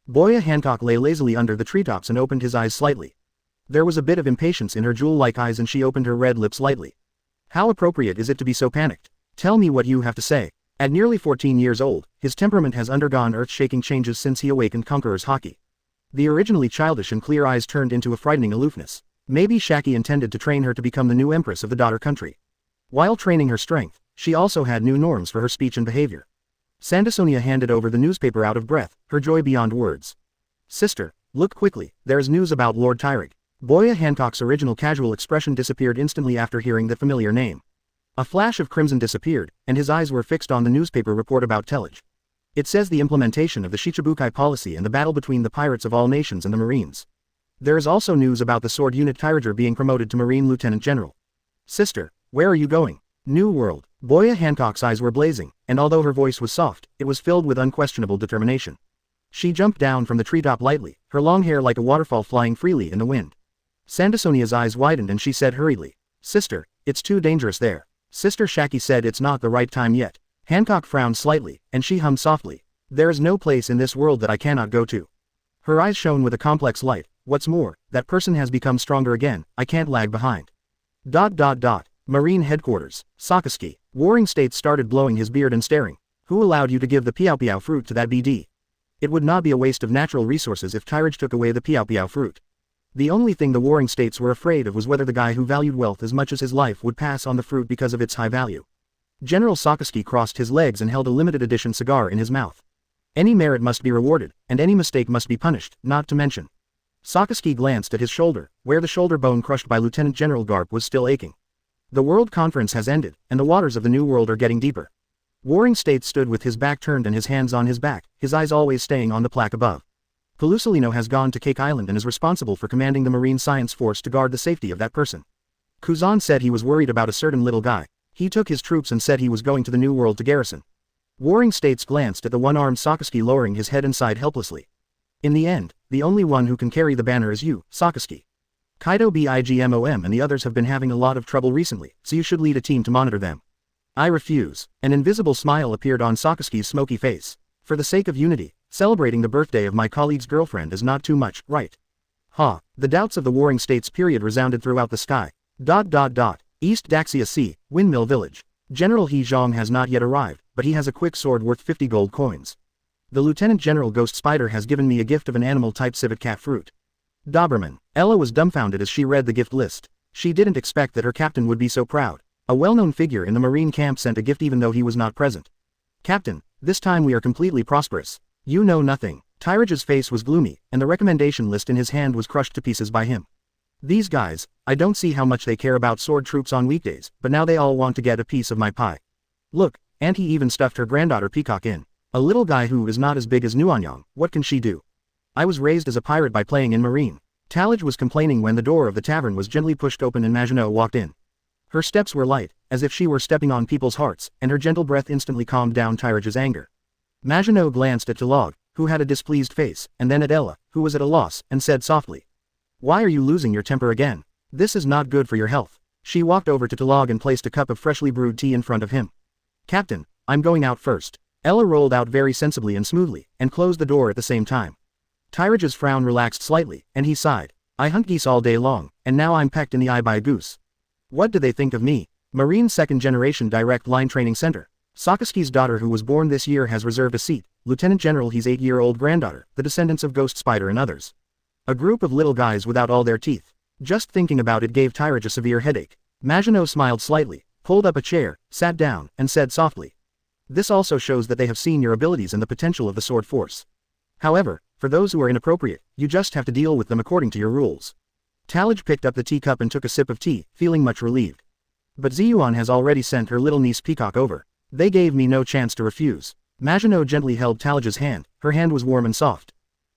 Boya Hancock lay lazily under the treetops and opened his eyes slightly. There was a bit of impatience in her jewel-like eyes and she opened her red lips lightly. How appropriate is it to be so panicked? Tell me what you have to say. At nearly 14 years old, his temperament has undergone earth-shaking changes since he awakened Conqueror's Haki. The originally childish and clear eyes turned into a frightening aloofness. Maybe Shaki intended to train her to become the new empress of the daughter country. While training her strength, she also had new norms for her speech and behavior. Sandasonia handed over the newspaper out of breath, her joy beyond words. Sister, look quickly, there is news about Lord Tyrage. Boya Hancock's original casual expression disappeared instantly after hearing the familiar name. A flash of crimson disappeared, and his eyes were fixed on the newspaper report about Tellage. It says the implementation of the Shichibukai policy and the battle between the pirates of all nations and the Marines. There is also news about the sword unit Tyrager being promoted to Marine Lieutenant General. Sister, where are you going? New World. Boya Hancock's eyes were blazing, and although her voice was soft, it was filled with unquestionable determination. She jumped down from the treetop lightly, her long hair like a waterfall flying freely in the wind. Sandasonia's eyes widened and she said hurriedly, Sister, it's too dangerous there. Sister Shaki said it's not the right time yet. Hancock frowned slightly, and she hummed softly. There is no place in this world that I cannot go to. Her eyes shone with a complex light. What's more, that person has become stronger again, I can't lag behind. Marine Headquarters, Sakazuki. Warring States started blowing his beard and staring. Who allowed you to give the Piao Piao fruit to that BD? It would not be a waste of natural resources if Tyrage took away the Piao Piao fruit. The only thing the Warring States were afraid of was whether the guy who valued wealth as much as his life would pass on the fruit because of its high value. General Sakazuki crossed his legs and held a limited edition cigar in his mouth. Any merit must be rewarded, and any mistake must be punished, not to mention. Sakazuki glanced at his shoulder, where the shoulder bone crushed by Lieutenant General Garp was still aching. The World Conference has ended, and the waters of the New World are getting deeper. Warring States stood with his back turned and his hands on his back, his eyes always staying on the plaque above. Pelusalino has gone to Cake Island and is responsible for commanding the Marine Science Force to guard the safety of that person. Kuzan said he was worried about a certain little guy. He took his troops and said he was going to the New World to garrison. Warring States glanced at the one-armed Sakazuki lowering his head and sighed helplessly. In the end, the only one who can carry the banner is you, Sakazuki. Kaido Bigmom and the others have been having a lot of trouble recently, so you should lead a team to monitor them. I refuse. An invisible smile appeared on Sakaski's smoky face. For the sake of unity, celebrating the birthday of my colleague's girlfriend is not too much, right? Ha, the doubts of the warring states period resounded throughout the sky. East Daxia Sea, Windmill Village. General He Zhong has not yet arrived, but he has a quick sword worth 50 gold coins. The Lieutenant General Ghost Spider has given me a gift of an animal-type civet cat fruit. Doberman. Ella was dumbfounded as she read the gift list. She didn't expect that her captain would be so proud. A well-known figure in the Marine camp sent a gift even though he was not present. Captain, this time we are completely prosperous. You know nothing. Tyrage's face was gloomy, and the recommendation list in his hand was crushed to pieces by him. These guys, I don't see how much they care about sword troops on weekdays, but now they all want to get a piece of my pie. Look, Auntie even stuffed her granddaughter Peacock in. A little guy who is not as big as Nuanyang, what can she do? I was raised as a pirate by playing in Marine. Tyrage was complaining when the door of the tavern was gently pushed open and Maginot walked in. Her steps were light, as if she were stepping on people's hearts, and her gentle breath instantly calmed down Tyrage's anger. Maginot glanced at Tyrage, who had a displeased face, and then at Ella, who was at a loss, and said softly, "Why are you losing your temper again? This is not good for your health." She walked over to Tyrage and placed a cup of freshly brewed tea in front of him. "Captain, I'm going out first." Ella rolled out very sensibly and smoothly, and closed the door at the same time. Tyrage's frown relaxed slightly, and he sighed. "I hunt geese all day long, and now I'm pecked in the eye by a goose. What do they think of me?" Marine Second Generation Direct Line Training Center. Sakaski's daughter who was born this year has reserved a seat. Lieutenant General He's 8-year-old granddaughter, the descendants of Ghost Spider and others. A group of little guys without all their teeth. Just thinking about it gave Tyrage a severe headache. Maginot smiled slightly, pulled up a chair, sat down, and said softly, "This also shows that they have seen your abilities and the potential of the sword force. However, for those who are inappropriate, you just have to deal with them according to your rules." Tyrage picked up the teacup and took a sip of tea, feeling much relieved. "But Ziyuan has already sent her little niece Peacock over. They gave me no chance to refuse." Maginot gently held Tyrage's hand, her hand was warm and soft.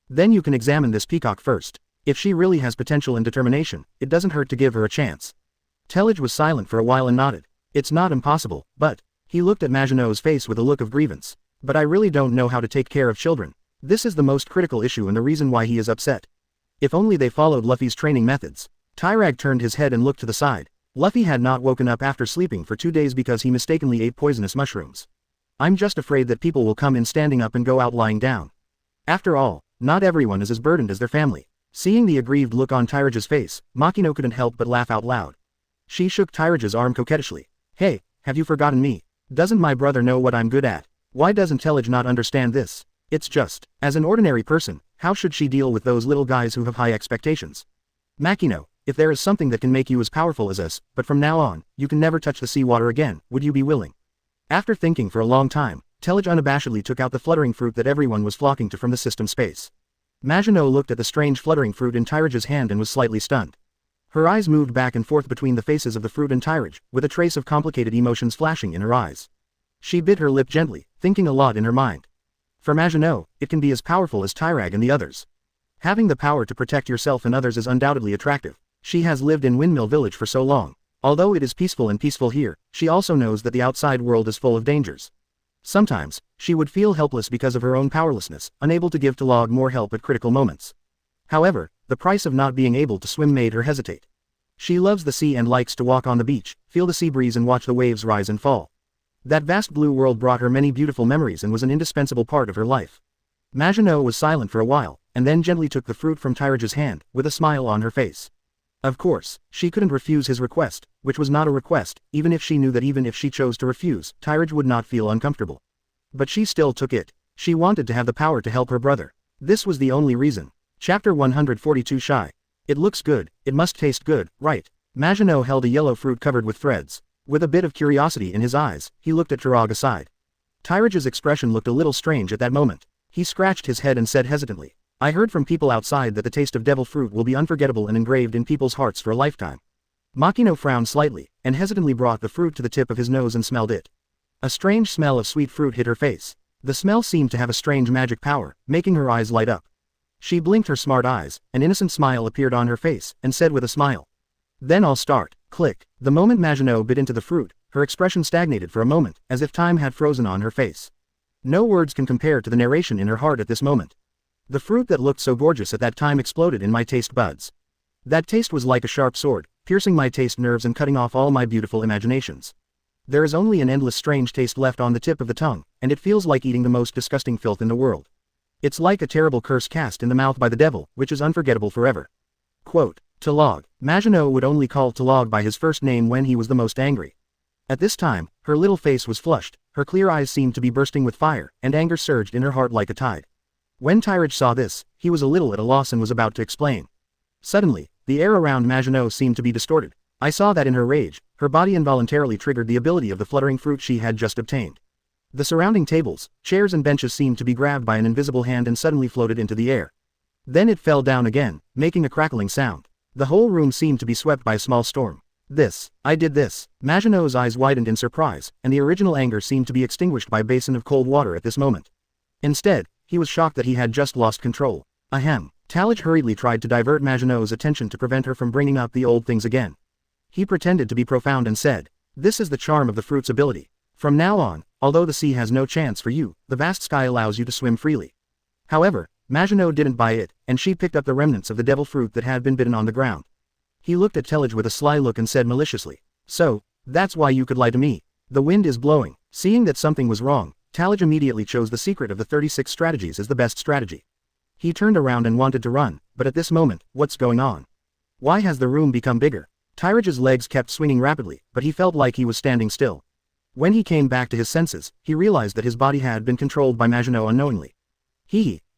"Then you can examine this Peacock first. If she really has potential and determination, it doesn't hurt to give her a chance." Tyrage was silent for a while and nodded. "It's not impossible, but..." He looked at Maginot's face with a look of grievance. "But I really don't know how to take care of children. This is the most critical issue and the reason why he is upset. If only they followed Luffy's training methods." Tyrage turned his head and looked to the side. Luffy had not woken up after sleeping for 2 days because he mistakenly ate poisonous mushrooms. "I'm just afraid that people will come in standing up and go out lying down. After all, not everyone is as burdened as their family." Seeing the aggrieved look on Tyrage's face, Makino couldn't help but laugh out loud. She shook Tyrage's arm coquettishly. "Hey, have you forgotten me? Doesn't my brother know what I'm good at? Why doesn't Tyrage not understand this? It's just, as an ordinary person, how should she deal with those little guys who have high expectations? Makino, if there is something that can make you as powerful as us, but from now on, you can never touch the seawater again, would you be willing?" After thinking for a long time, Tyrage unabashedly took out the fluttering fruit that everyone was flocking to from the system space. Maginot looked at the strange fluttering fruit in Tyrage's hand and was slightly stunned. Her eyes moved back and forth between the faces of the fruit and Tyrage, with a trace of complicated emotions flashing in her eyes. She bit her lip gently, thinking a lot in her mind. For Maginot, it can be as powerful as Tyrage and the others. Having the power to protect yourself and others is undoubtedly attractive. She has lived in Windmill Village for so long. Although it is peaceful here, she also knows that the outside world is full of dangers. Sometimes, she would feel helpless because of her own powerlessness, unable to give Tyrage more help at critical moments. However, the price of not being able to swim made her hesitate. She loves the sea and likes to walk on the beach, feel the sea breeze and watch the waves rise and fall. That vast blue world brought her many beautiful memories and was an indispensable part of her life. Maginot was silent for a while, and then gently took the fruit from Tyrage's hand, with a smile on her face. Of course, she couldn't refuse his request, which was not a request, even if she knew that even if she chose to refuse, Tyrage would not feel uncomfortable. But she still took it. She wanted to have the power to help her brother. This was the only reason. Chapter 142 Shy. It looks good, it must taste good, right? Maginot held a yellow fruit covered with threads. With a bit of curiosity in his eyes, he looked at Tyrage aside. Tyrage's expression looked a little strange at that moment. He scratched his head and said hesitantly, "I heard from people outside that the taste of devil fruit will be unforgettable and engraved in people's hearts for a lifetime." Makino frowned slightly, and hesitantly brought the fruit to the tip of his nose and smelled it. A strange smell of sweet fruit hit her face. The smell seemed to have a strange magic power, making her eyes light up. She blinked her smart eyes, an innocent smile appeared on her face, and said with a smile, "Then I'll start." Click. The moment Maginot bit into the fruit, her expression stagnated for a moment, as if time had frozen on her face. No words can compare to the narration in her heart at this moment. The fruit that looked so gorgeous at that time exploded in my taste buds. That taste was like a sharp sword, piercing my taste nerves and cutting off all my beautiful imaginations. There is only an endless strange taste left on the tip of the tongue, and it feels like eating the most disgusting filth in the world. It's like a terrible curse cast in the mouth by the devil, which is unforgettable forever. Quote, Tyrage. Maginot would only call Tyrage by his first name when he was the most angry. At this time, her little face was flushed, her clear eyes seemed to be bursting with fire, and anger surged in her heart like a tide. When Tyrage saw this, he was a little at a loss and was about to explain. Suddenly, the air around Maginot seemed to be distorted. I saw that in her rage, her body involuntarily triggered the ability of the fluttering fruit she had just obtained. The surrounding tables, chairs and benches seemed to be grabbed by an invisible hand and suddenly floated into the air. Then it fell down again, making a crackling sound. The whole room seemed to be swept by a small storm. I did this. Maginot's eyes widened in surprise, and the original anger seemed to be extinguished by a basin of cold water at this moment. Instead, he was shocked that he had just lost control. Ahem. Tyrage hurriedly tried to divert Maginot's attention to prevent her from bringing up the old things again. He pretended to be profound and said, "This is the charm of the fruit's ability. From now on, although the sea has no chance for you, the vast sky allows you to swim freely." However, Maginot didn't buy it, and she picked up the remnants of the devil fruit that had been bitten on the ground. He looked at Tyrage with a sly look and said maliciously, "So, that's why you could lie to me. The wind is blowing." Seeing that something was wrong, Tyrage immediately chose the secret of the 36 strategies as the best strategy. He turned around and wanted to run, but at this moment, what's going on? Why has the room become bigger? Tyrage's legs kept swinging rapidly, but he felt like he was standing still. When he came back to his senses, he realized that his body had been controlled by Maginot unknowingly.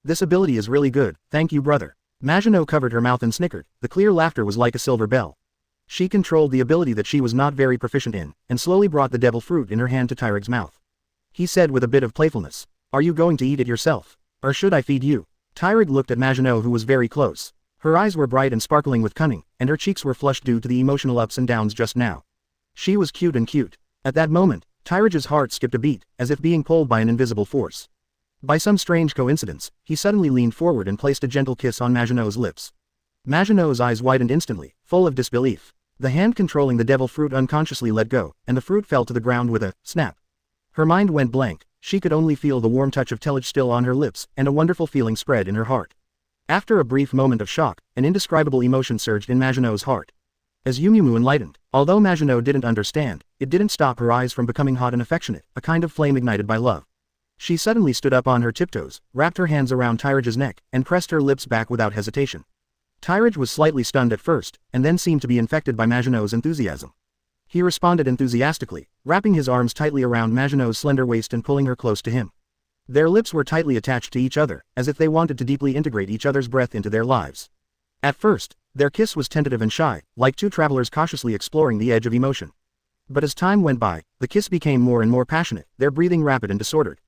This ability is really good, thank you brother. Maginot covered her mouth and snickered, the clear laughter was like a silver bell. She controlled the ability that she was not very proficient in, and slowly brought the devil fruit in her hand to Tyrage's mouth. He said with a bit of playfulness, "Are you going to eat it yourself? Or should I feed you?" Tyrage looked at Maginot, who was very close. Her eyes were bright and sparkling with cunning, and her cheeks were flushed due to the emotional ups and downs just now. She was cute and cute. At that moment, Tyrage's heart skipped a beat, as if being pulled by an invisible force. By some strange coincidence, he suddenly leaned forward and placed a gentle kiss on Maginot's lips. Maginot's eyes widened instantly, full of disbelief. The hand controlling the devil fruit unconsciously let go, and the fruit fell to the ground with a snap. Her mind went blank, she could only feel the warm touch of Tyrage still on her lips, and a wonderful feeling spread in her heart. After a brief moment of shock, an indescribable emotion surged in Maginot's heart. As Yumumu enlightened, although Maginot didn't understand, it didn't stop her eyes from becoming hot and affectionate, a kind of flame ignited by love. She suddenly stood up on her tiptoes, wrapped her hands around Tyrage's neck, and pressed her lips back without hesitation. Tyrage was slightly stunned at first, and then seemed to be infected by Maginot's enthusiasm. He responded enthusiastically, wrapping his arms tightly around Maginot's slender waist and pulling her close to him. Their lips were tightly attached to each other, as if they wanted to deeply integrate each other's breath into their lives. At first, their kiss was tentative and shy, like two travelers cautiously exploring the edge of emotion. But as time went by, the kiss became more and more passionate, their breathing rapid and disordered.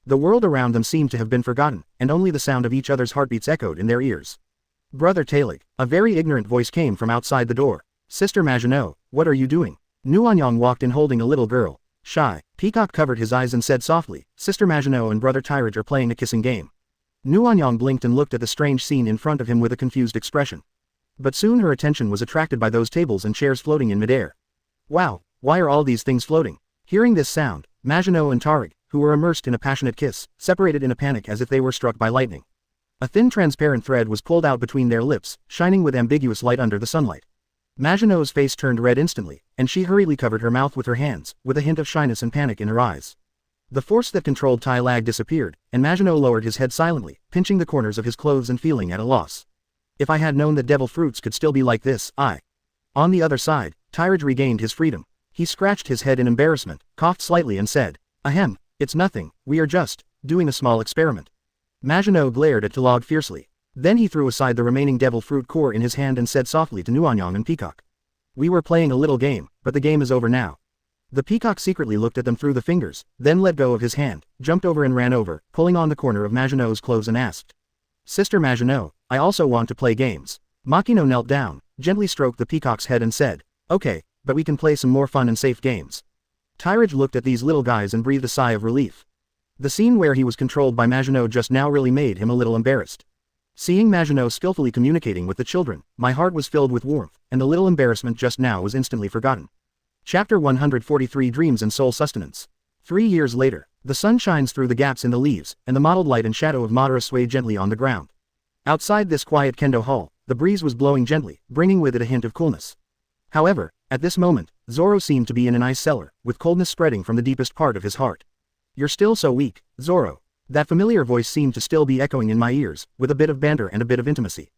The world around them seemed to have been forgotten, and only the sound of each other's heartbeats echoed in their ears. "Brother Tyrage," a very ignorant voice came from outside the door. "Sister Maginot, what are you doing?" Nuanyang walked in holding a little girl. Shy, Peacock covered his eyes and said softly, "Sister Maginot and Brother Tyrage are playing a kissing game." Nuanyang blinked and looked at the strange scene in front of him with a confused expression. But soon her attention was attracted by those tables and chairs floating in midair. "Wow, why are all these things floating?" Hearing this sound, Maginot and Tyrage, who were immersed in a passionate kiss, separated in a panic as if they were struck by lightning. A thin transparent thread was pulled out between their lips, shining with ambiguous light under the sunlight. Maginot's face turned red instantly, and she hurriedly covered her mouth with her hands, with a hint of shyness and panic in her eyes. The force that controlled Tyrage disappeared, and Maginot lowered his head silently, pinching the corners of his clothes and feeling at a loss. "If I had known that devil fruits could still be like this, I..." On the other side, Tyrage regained his freedom. He scratched his head in embarrassment, coughed slightly and said, "Ahem, it's nothing, we are just doing a small experiment." Maginot glared at Tyrage fiercely. Then he threw aside the remaining devil fruit core in his hand and said softly to Nuanyang and Peacock, "We were playing a little game, but the game is over now." The peacock secretly looked at them through the fingers, then let go of his hand, jumped over and ran over, pulling on the corner of Maginot's clothes and asked, "Sister Maginot, I also want to play games." Makino knelt down, gently stroked the peacock's head and said, "Okay, but we can play some more fun and safe games." Tyrage looked at these little guys and breathed a sigh of relief. The scene where he was controlled by Maginot just now really made him a little embarrassed. Seeing Maginot skillfully communicating with the children, my heart was filled with warmth, and the little embarrassment just now was instantly forgotten. Chapter 143 Dreams and Soul Sustenance. 3 years later, the sun shines through the gaps in the leaves, and the mottled light and shadow of Madara sway gently on the ground. Outside this quiet kendo hall, the breeze was blowing gently, bringing with it a hint of coolness. However, at this moment, Zoro seemed to be in an ice cellar, with coldness spreading from the deepest part of his heart. You're still so weak, Zoro. That familiar voice seemed to still be echoing in my ears, with a bit of banter and a bit of intimacy.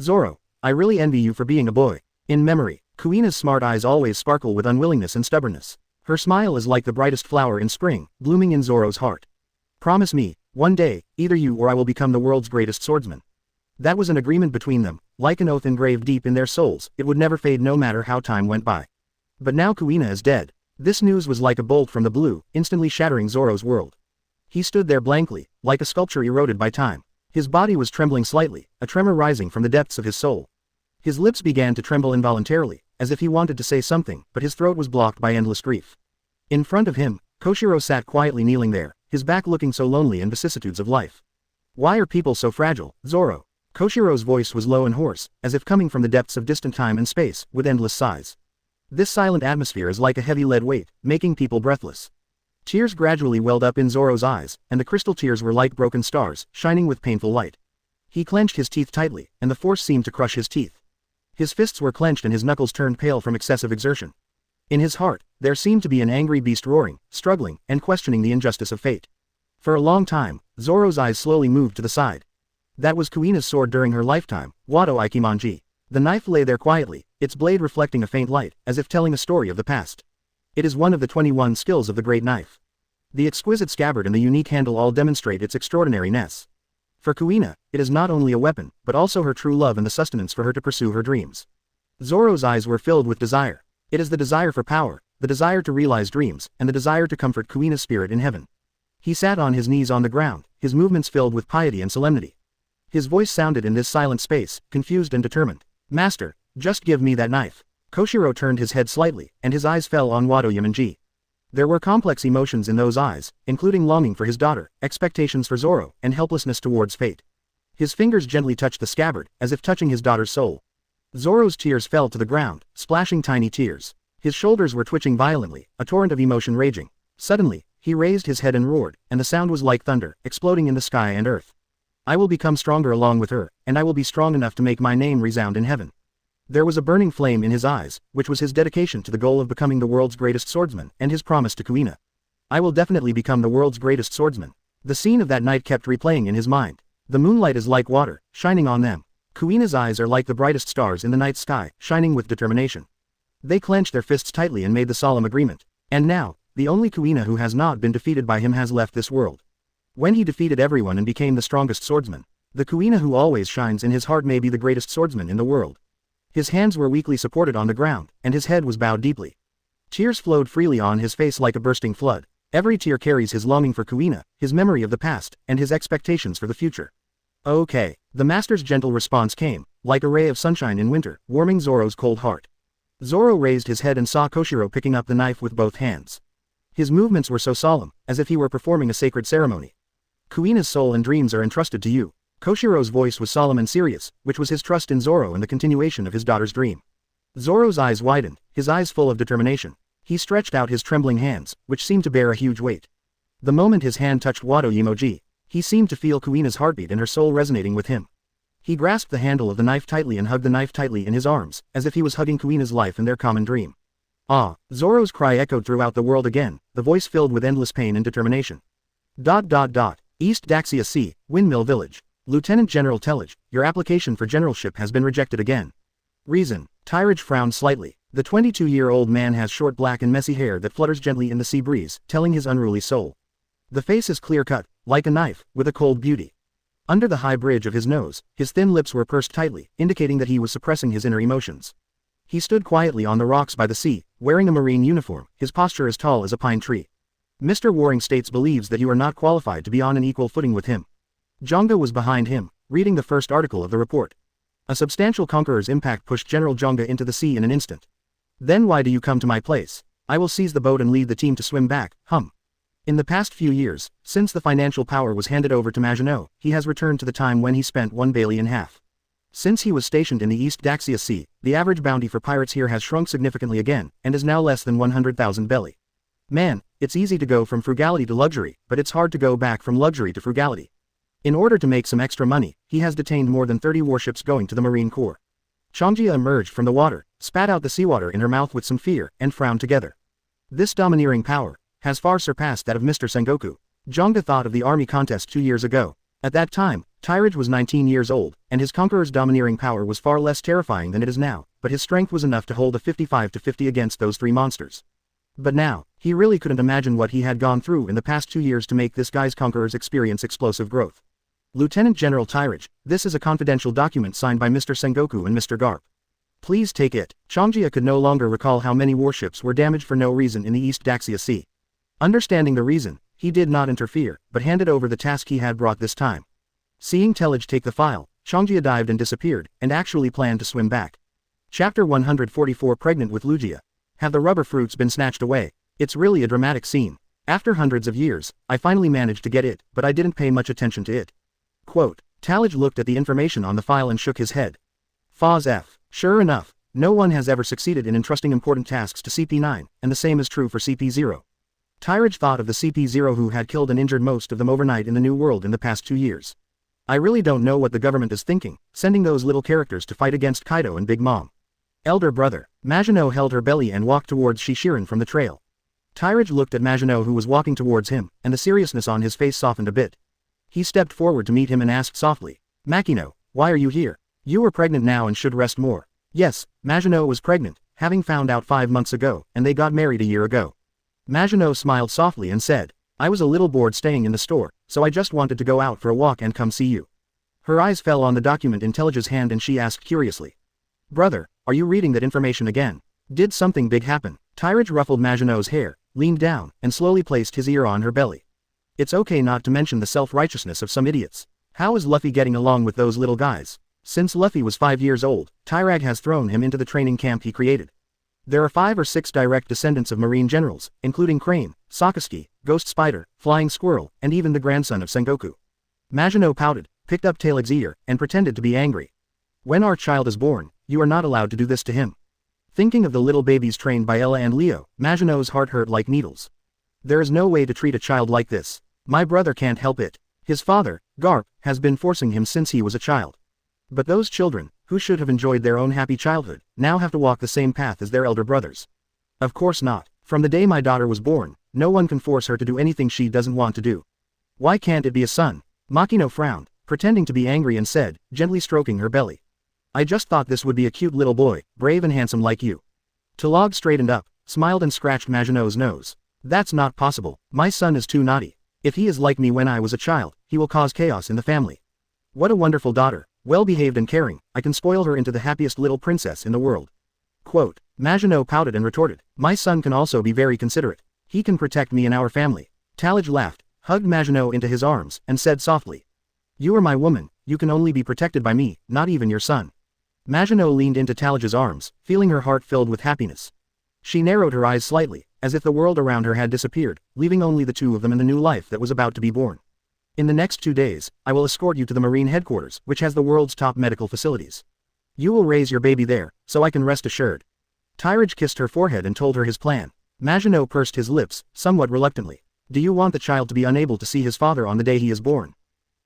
Zoro, I really envy you for being a boy. In memory, Kuina's smart eyes always sparkle with unwillingness and stubbornness. Her smile is like the brightest flower in spring, blooming in Zoro's heart. Promise me, one day, either you or I will become the world's greatest swordsman. That was an agreement between them, like an oath engraved deep in their souls. It would never fade no matter how time went by. But now Kuina is dead. This news was like a bolt from the blue, instantly shattering Zoro's world. He stood there blankly, like a sculpture eroded by time. His body was trembling slightly, a tremor rising from the depths of his soul. His lips began to tremble involuntarily, as if he wanted to say something, but his throat was blocked by endless grief. In front of him, Koshiro sat quietly kneeling there, his back looking so lonely in vicissitudes of life. Why are people so fragile, Zoro? Koshiro's voice was low and hoarse, as if coming from the depths of distant time and space, with endless sighs. This silent atmosphere is like a heavy lead weight, making people breathless. Tears gradually welled up in Zoro's eyes, and the crystal tears were like broken stars, shining with painful light. He clenched his teeth tightly, and the force seemed to crush his teeth. His fists were clenched and his knuckles turned pale from excessive exertion. In his heart, there seemed to be an angry beast roaring, struggling, and questioning the injustice of fate. For a long time, Zoro's eyes slowly moved to the side. That was Kuina's sword during her lifetime, Wado Ikimonji. The knife lay there quietly, its blade reflecting a faint light, as if telling a story of the past. It is one of the 21 skills of the great knife. The exquisite scabbard and the unique handle all demonstrate its extraordinariness. For Kuina, it is not only a weapon, but also her true love and the sustenance for her to pursue her dreams. Zoro's eyes were filled with desire. It is the desire for power, the desire to realize dreams, and the desire to comfort Kuina's spirit in heaven. He sat on his knees on the ground, his movements filled with piety and solemnity. His voice sounded in this silent space, confused and determined. Master, just give me that knife. Koshiro turned his head slightly, and his eyes fell on Wado Yamanji. There were complex emotions in those eyes, including longing for his daughter, expectations for Zoro, and helplessness towards fate. His fingers gently touched the scabbard, as if touching his daughter's soul. Zoro's tears fell to the ground, splashing tiny tears. His shoulders were twitching violently, a torrent of emotion raging. Suddenly, he raised his head and roared, and the sound was like thunder, exploding in the sky and earth. I will become stronger along with her, and I will be strong enough to make my name resound in heaven. There was a burning flame in his eyes, which was his dedication to the goal of becoming the world's greatest swordsman, and his promise to Kuina. I will definitely become the world's greatest swordsman. The scene of that night kept replaying in his mind. The moonlight is like water, shining on them. Kuina's eyes are like the brightest stars in the night sky, shining with determination. They clenched their fists tightly and made the solemn agreement. And now, the only Kuina who has not been defeated by him has left this world. When he defeated everyone and became the strongest swordsman, the Kuina who always shines in his heart may be the greatest swordsman in the world. His hands were weakly supported on the ground, and his head was bowed deeply. Tears flowed freely on his face like a bursting flood. Every tear carries his longing for Kuina, his memory of the past, and his expectations for the future. Okay. The master's gentle response came, like a ray of sunshine in winter, warming Zoro's cold heart. Zoro raised his head and saw Koshiro picking up the knife with both hands. His movements were so solemn, as if he were performing a sacred ceremony. Kuina's soul and dreams are entrusted to you. Koshiro's voice was solemn and serious, which was his trust in Zoro and the continuation of his daughter's dream. Zoro's eyes widened, his eyes full of determination. He stretched out his trembling hands, which seemed to bear a huge weight. The moment his hand touched Wado Yamoji, he seemed to feel Kuina's heartbeat and her soul resonating with him. He grasped the handle of the knife tightly and hugged the knife tightly in his arms, as if he was hugging Kuina's life and their common dream. Ah! Zoro's cry echoed throughout the world again, the voice filled with endless pain and determination. East Daxia Sea, Windmill Village. Lieutenant General Tellage, your application for generalship has been rejected again. Reason. Tyrage frowned slightly. The 22-year-old man has short black and messy hair that flutters gently in the sea breeze, telling his unruly soul. The face is clear-cut, like a knife, with a cold beauty. Under the high bridge of his nose, his thin lips were pursed tightly, indicating that he was suppressing his inner emotions. He stood quietly on the rocks by the sea, wearing a marine uniform, his posture as tall as a pine tree. Mr. Waring States believes that you are not qualified to be on an equal footing with him. Jonga was behind him, reading the first article of the report. A substantial conqueror's impact pushed General Jonga into the sea in an instant. Then why do you come to my place? I will seize the boat and lead the team to swim back, In the past few years, since the financial power was handed over to Maginot, he has returned to the time when he spent 1 Bailey and half. Since he was stationed in the East Daxia Sea, the average bounty for pirates here has shrunk significantly again, and is now less than 100,000 belly. Man, it's easy to go from frugality to luxury, but it's hard to go back from luxury to frugality. In order to make some extra money, he has detained more than 30 warships going to the Marine Corps. Changjia emerged from the water, spat out the seawater in her mouth with some fear, and frowned together. This domineering power has far surpassed that of Mr. Sengoku. Jonga thought of the army contest 2 years ago. At that time, Tyrage was 19 years old, and his conqueror's domineering power was far less terrifying than it is now, but his strength was enough to hold a 55-50 against those 3 monsters. But now, he really couldn't imagine what he had gone through in the past 2 years to make this guy's conquerors experience explosive growth. Lieutenant General Tyrage, this is a confidential document signed by Mr. Sengoku and Mr. Garp. Please take it. Changjia could no longer recall how many warships were damaged for no reason in the East Daxia Sea. Understanding the reason, he did not interfere, but handed over the task he had brought this time. Seeing Tyrage take the file, Changjia dived and disappeared, and actually planned to swim back. Chapter 144 Pregnant with Lugia. Have the rubber fruits been snatched away? It's really a dramatic scene. After hundreds of years, I finally managed to get it, but I didn't pay much attention to it. Quote. Tyrage looked at the information on the file and shook his head. Phase F. Sure enough, no one has ever succeeded in entrusting important tasks to CP9, and the same is true for CP0. Tyrage thought of the CP0 who had killed and injured most of them overnight in the New World in the past 2 years. I really don't know what the government is thinking, sending those little characters to fight against Kaido and Big Mom. Elder brother. Maginot held her belly and walked towards Shishirin from the trail. Tyrage looked at Maginot who was walking towards him, and the seriousness on his face softened a bit. He stepped forward to meet him and asked softly, Makino, why are you here? You are pregnant now and should rest more. Yes, Maginot was pregnant, having found out 5 months ago, and they got married a year ago. Maginot smiled softly and said, I was a little bored staying in the store, so I just wanted to go out for a walk and come see you. Her eyes fell on the document in Tyraj's hand and she asked curiously. Brother, are you reading that information again? Did something big happen? Tyrage ruffled Maginot's hair, leaned down, and slowly placed his ear on her belly. It's okay not to mention the self-righteousness of some idiots. How is Luffy getting along with those little guys? Since Luffy was 5 years old, Tyrage has thrown him into the training camp he created. There are 5 or 6 direct descendants of marine generals, including Crane, Sakazuki, Ghost Spider, Flying Squirrel, and even the grandson of Sengoku. Maginot pouted, picked up Tyraj's ear, and pretended to be angry. When our child is born, you are not allowed to do this to him. Thinking of the little babies trained by Ella and Leo, Maginot's heart hurt like needles. There is no way to treat a child like this. My brother can't help it. His father, Garp, has been forcing him since he was a child. But those children, who should have enjoyed their own happy childhood, now have to walk the same path as their elder brothers. Of course not. From the day my daughter was born, no one can force her to do anything she doesn't want to do. Why can't it be a son? Makino frowned, pretending to be angry and said, gently stroking her belly. I just thought this would be a cute little boy, brave and handsome like you. Tyrage straightened up, smiled and scratched Maginot's nose. That's not possible. My son is too naughty. If he is like me when I was a child, he will cause chaos in the family. What a wonderful daughter, well-behaved and caring, I can spoil her into the happiest little princess in the world. Quote. Maginot pouted and retorted, my son can also be very considerate. He can protect me and our family. Tyrage laughed, hugged Maginot into his arms, and said softly. You are my woman, you can only be protected by me, not even your son. Maginot leaned into Tyrage's arms, feeling her heart filled with happiness. She narrowed her eyes slightly, as if the world around her had disappeared, leaving only the two of them in the new life that was about to be born. In the next 2 days, I will escort you to the Marine headquarters, which has the world's top medical facilities. You will raise your baby there, so I can rest assured. Tyrage kissed her forehead and told her his plan. Maginot pursed his lips, somewhat reluctantly. Do you want the child to be unable to see his father on the day he is born?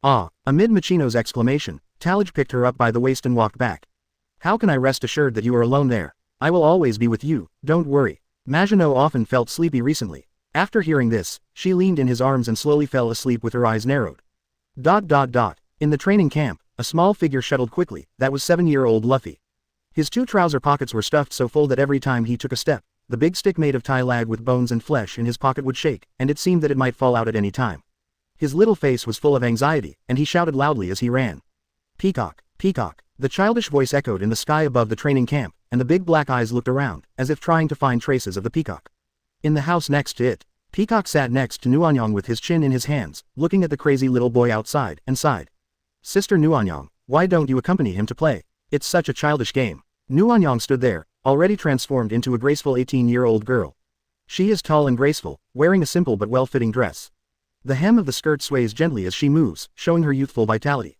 Ah! Amid Machino's exclamation, Tyrage picked her up by the waist and walked back. How can I rest assured that you are alone there? I will always be with you, don't worry. Maginot often felt sleepy recently. After hearing this, she leaned in his arms and slowly fell asleep with her eyes narrowed. In the training camp, a small figure shuttled quickly, that was 7-year-old Luffy. His 2 trouser pockets were stuffed so full that every time he took a step, the big stick made of tie lag with bones and flesh in his pocket would shake, and it seemed that it might fall out at any time. His little face was full of anxiety, and he shouted loudly as he ran. Peacock, peacock, the childish voice echoed in the sky above the training camp, and the big black eyes looked around, as if trying to find traces of the peacock. In the house next to it, Peacock sat next to Nuanyang with his chin in his hands, looking at the crazy little boy outside, and sighed. Sister Nuanyang, why don't you accompany him to play? It's such a childish game. Nuanyang stood there, already transformed into a graceful 18-year-old girl. She is tall and graceful, wearing a simple but well-fitting dress. The hem of the skirt sways gently as she moves, showing her youthful vitality.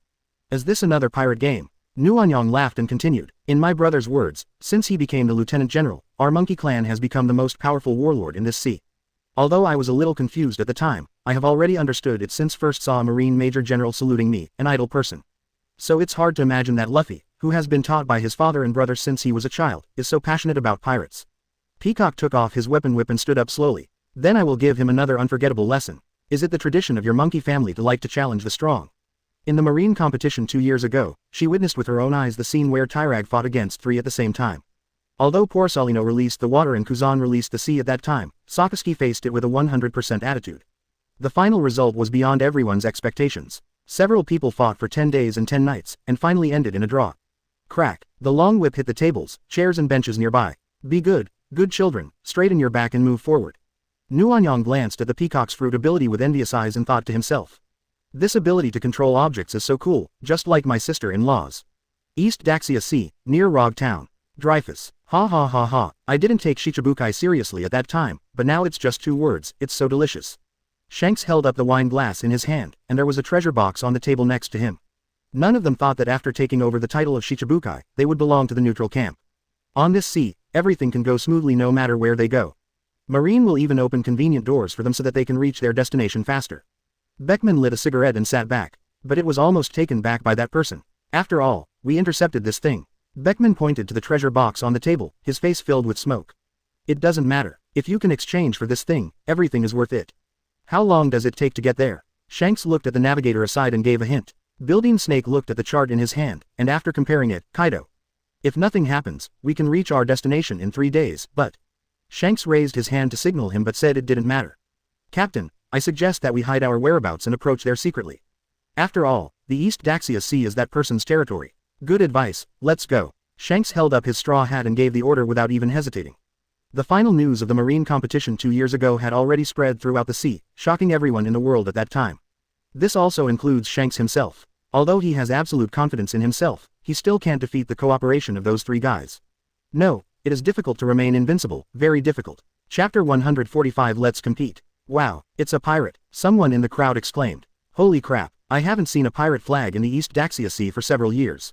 Is this another pirate game? Nuanyang laughed and continued, in my brother's words, since he became the lieutenant general, our monkey clan has become the most powerful warlord in this sea. Although I was a little confused at the time, I have already understood it since first saw a marine major general saluting me, an idle person. So it's hard to imagine that Luffy, who has been taught by his father and brother since he was a child, is so passionate about pirates. Peacock took off his weapon whip and stood up slowly. Then I will give him another unforgettable lesson. Is it the tradition of your monkey family to like to challenge the strong? In the marine competition 2 years ago, she witnessed with her own eyes the scene where Tyrage fought against 3 at the same time. Although Porcelino released the water and Kuzan released the sea at that time, Sakaski faced it with a 100% attitude. The final result was beyond everyone's expectations. Several people fought for 10 days and 10 nights, and finally ended in a draw. Crack. The long whip hit the tables, chairs and benches nearby. Be good, good children, straighten your back and move forward. Nuanyang glanced at the peacock's fruit ability with envious eyes and thought to himself. This ability to control objects is so cool, just like my sister-in-law's. East Daxia Sea, near Rog Town. Dreyfus. Ha ha ha ha, I didn't take Shichibukai seriously at that time, but now it's just 2 words, it's so delicious. Shanks held up the wine glass in his hand, and there was a treasure box on the table next to him. None of them thought that after taking over the title of Shichibukai, they would belong to the neutral camp. On this sea, everything can go smoothly no matter where they go. Marine will even open convenient doors for them so that they can reach their destination faster. Beckman lit a cigarette and sat back, but it was almost taken back by that person. After all, we intercepted this thing. Beckman pointed to the treasure box on the table, his face filled with smoke. It doesn't matter. If you can exchange for this thing, everything is worth it. How long does it take to get there? Shanks looked at the navigator aside and gave a hint. Building Snake looked at the chart in his hand, and after comparing it, Kaido. If nothing happens, we can reach our destination in 3 days, but... Shanks raised his hand to signal him but said it didn't matter. Captain, I suggest that we hide our whereabouts and approach there secretly. After all, the East Daxia Sea is that person's territory. Good advice, let's go. Shanks held up his straw hat and gave the order without even hesitating. The final news of the marine competition 2 years ago had already spread throughout the sea, shocking everyone in the world at that time. This also includes Shanks himself. Although he has absolute confidence in himself, he still can't defeat the cooperation of those 3 guys. No, it is difficult to remain invincible, very difficult. Chapter 145 Let's compete. Wow, it's a pirate, someone in the crowd exclaimed. Holy crap, I haven't seen a pirate flag in the East Daxia Sea for several years.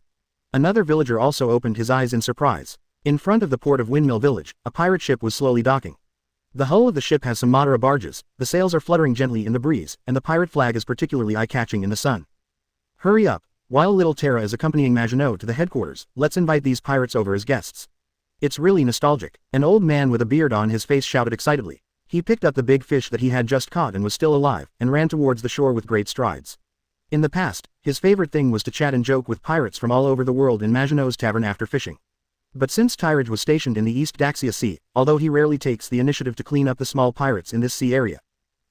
Another villager also opened his eyes in surprise. In front of the port of Windmill Village, a pirate ship was slowly docking. The hull of the ship has some Madara barges, the sails are fluttering gently in the breeze, and the pirate flag is particularly eye-catching in the sun. Hurry up, while little Terra is accompanying Maginot to the headquarters, let's invite these pirates over as guests. It's really nostalgic. An old man with a beard on his face shouted excitedly. He picked up the big fish that he had just caught and was still alive, and ran towards the shore with great strides. In the past, his favorite thing was to chat and joke with pirates from all over the world in Maginot's tavern after fishing. But since Tyrage was stationed in the East Daxia Sea, although he rarely takes the initiative to clean up the small pirates in this sea area.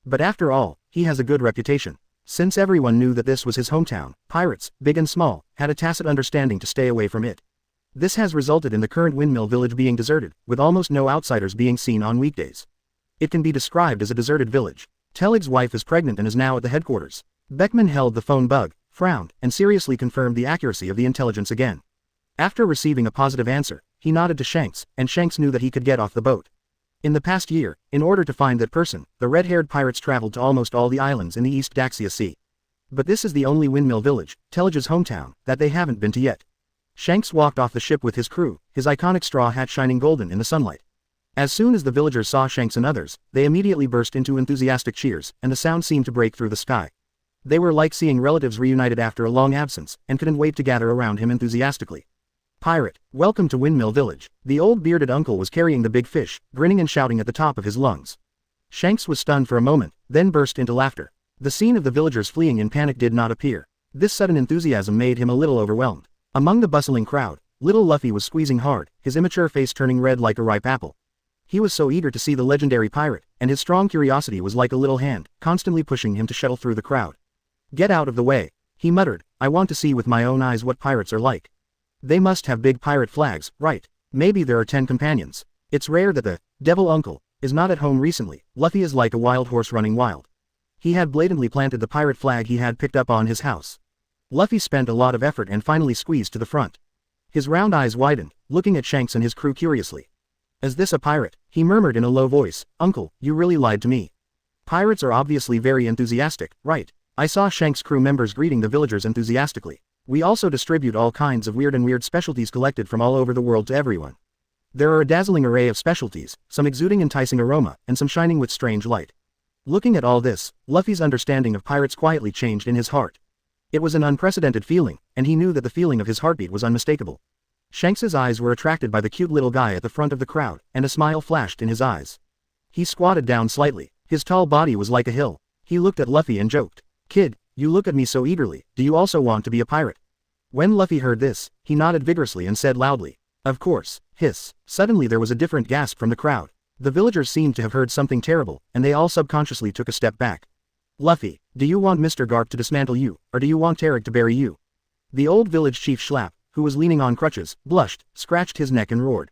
But after all, he has a good reputation. Since everyone knew that this was his hometown, pirates, big and small, had a tacit understanding to stay away from it. This has resulted in the current Windmill Village being deserted, with almost no outsiders being seen on weekdays. It can be described as a deserted village. Telig's wife is pregnant and is now at the headquarters. Beckman held the phone bug, frowned, and seriously confirmed the accuracy of the intelligence again. After receiving a positive answer, he nodded to Shanks, and Shanks knew that he could get off the boat. In the past year, in order to find that person, the red-haired pirates traveled to almost all the islands in the East Daxia Sea. But this is the only Windmill Village, Telig's hometown, that they haven't been to yet. Shanks walked off the ship with his crew, his iconic straw hat shining golden in the sunlight. As soon as the villagers saw Shanks and others, they immediately burst into enthusiastic cheers, and the sound seemed to break through the sky. They were like seeing relatives reunited after a long absence, and couldn't wait to gather around him enthusiastically. Pirate, welcome to Windmill Village. The old bearded uncle was carrying the big fish, grinning and shouting at the top of his lungs. Shanks was stunned for a moment, then burst into laughter. The scene of the villagers fleeing in panic did not appear. This sudden enthusiasm made him a little overwhelmed. Among the bustling crowd, little Luffy was squeezing hard, his immature face turning red like a ripe apple. He was so eager to see the legendary pirate, and his strong curiosity was like a little hand, constantly pushing him to shuttle through the crowd. Get out of the way, he muttered, I want to see with my own eyes what pirates are like. They must have big pirate flags, right? Maybe there are 10 companions. It's rare that the devil uncle is not at home recently. Luffy is like a wild horse running wild. He had blatantly planted the pirate flag he had picked up on his house. Luffy spent a lot of effort and finally squeezed to the front. His round eyes widened, looking at Shanks and his crew curiously. Is this a pirate? He murmured in a low voice. Uncle, you really lied to me. Pirates are obviously very enthusiastic, right? I saw Shanks' crew members greeting the villagers enthusiastically. We also distribute all kinds of weird specialties collected from all over the world to everyone. There are a dazzling array of specialties, some exuding enticing aroma, and some shining with strange light. Looking at all this, Luffy's understanding of pirates quietly changed in his heart. It was an unprecedented feeling, and he knew that the feeling of his heartbeat was unmistakable. Shanks's eyes were attracted by the cute little guy at the front of the crowd, and a smile flashed in his eyes. He squatted down slightly. His tall body was like a hill. He looked at Luffy and joked. "Kid, you look at me so eagerly, do you also want to be a pirate?" When Luffy heard this, he nodded vigorously and said loudly, "Of course." Hiss. Suddenly there was a different gasp from the crowd. The villagers seemed to have heard something terrible, and they all subconsciously took a step back. "Luffy, do you want Mr. Garp to dismantle you, or do you want Tyrage to bury you?" The old village chief Schlapp, who was leaning on crutches, blushed, scratched his neck and roared.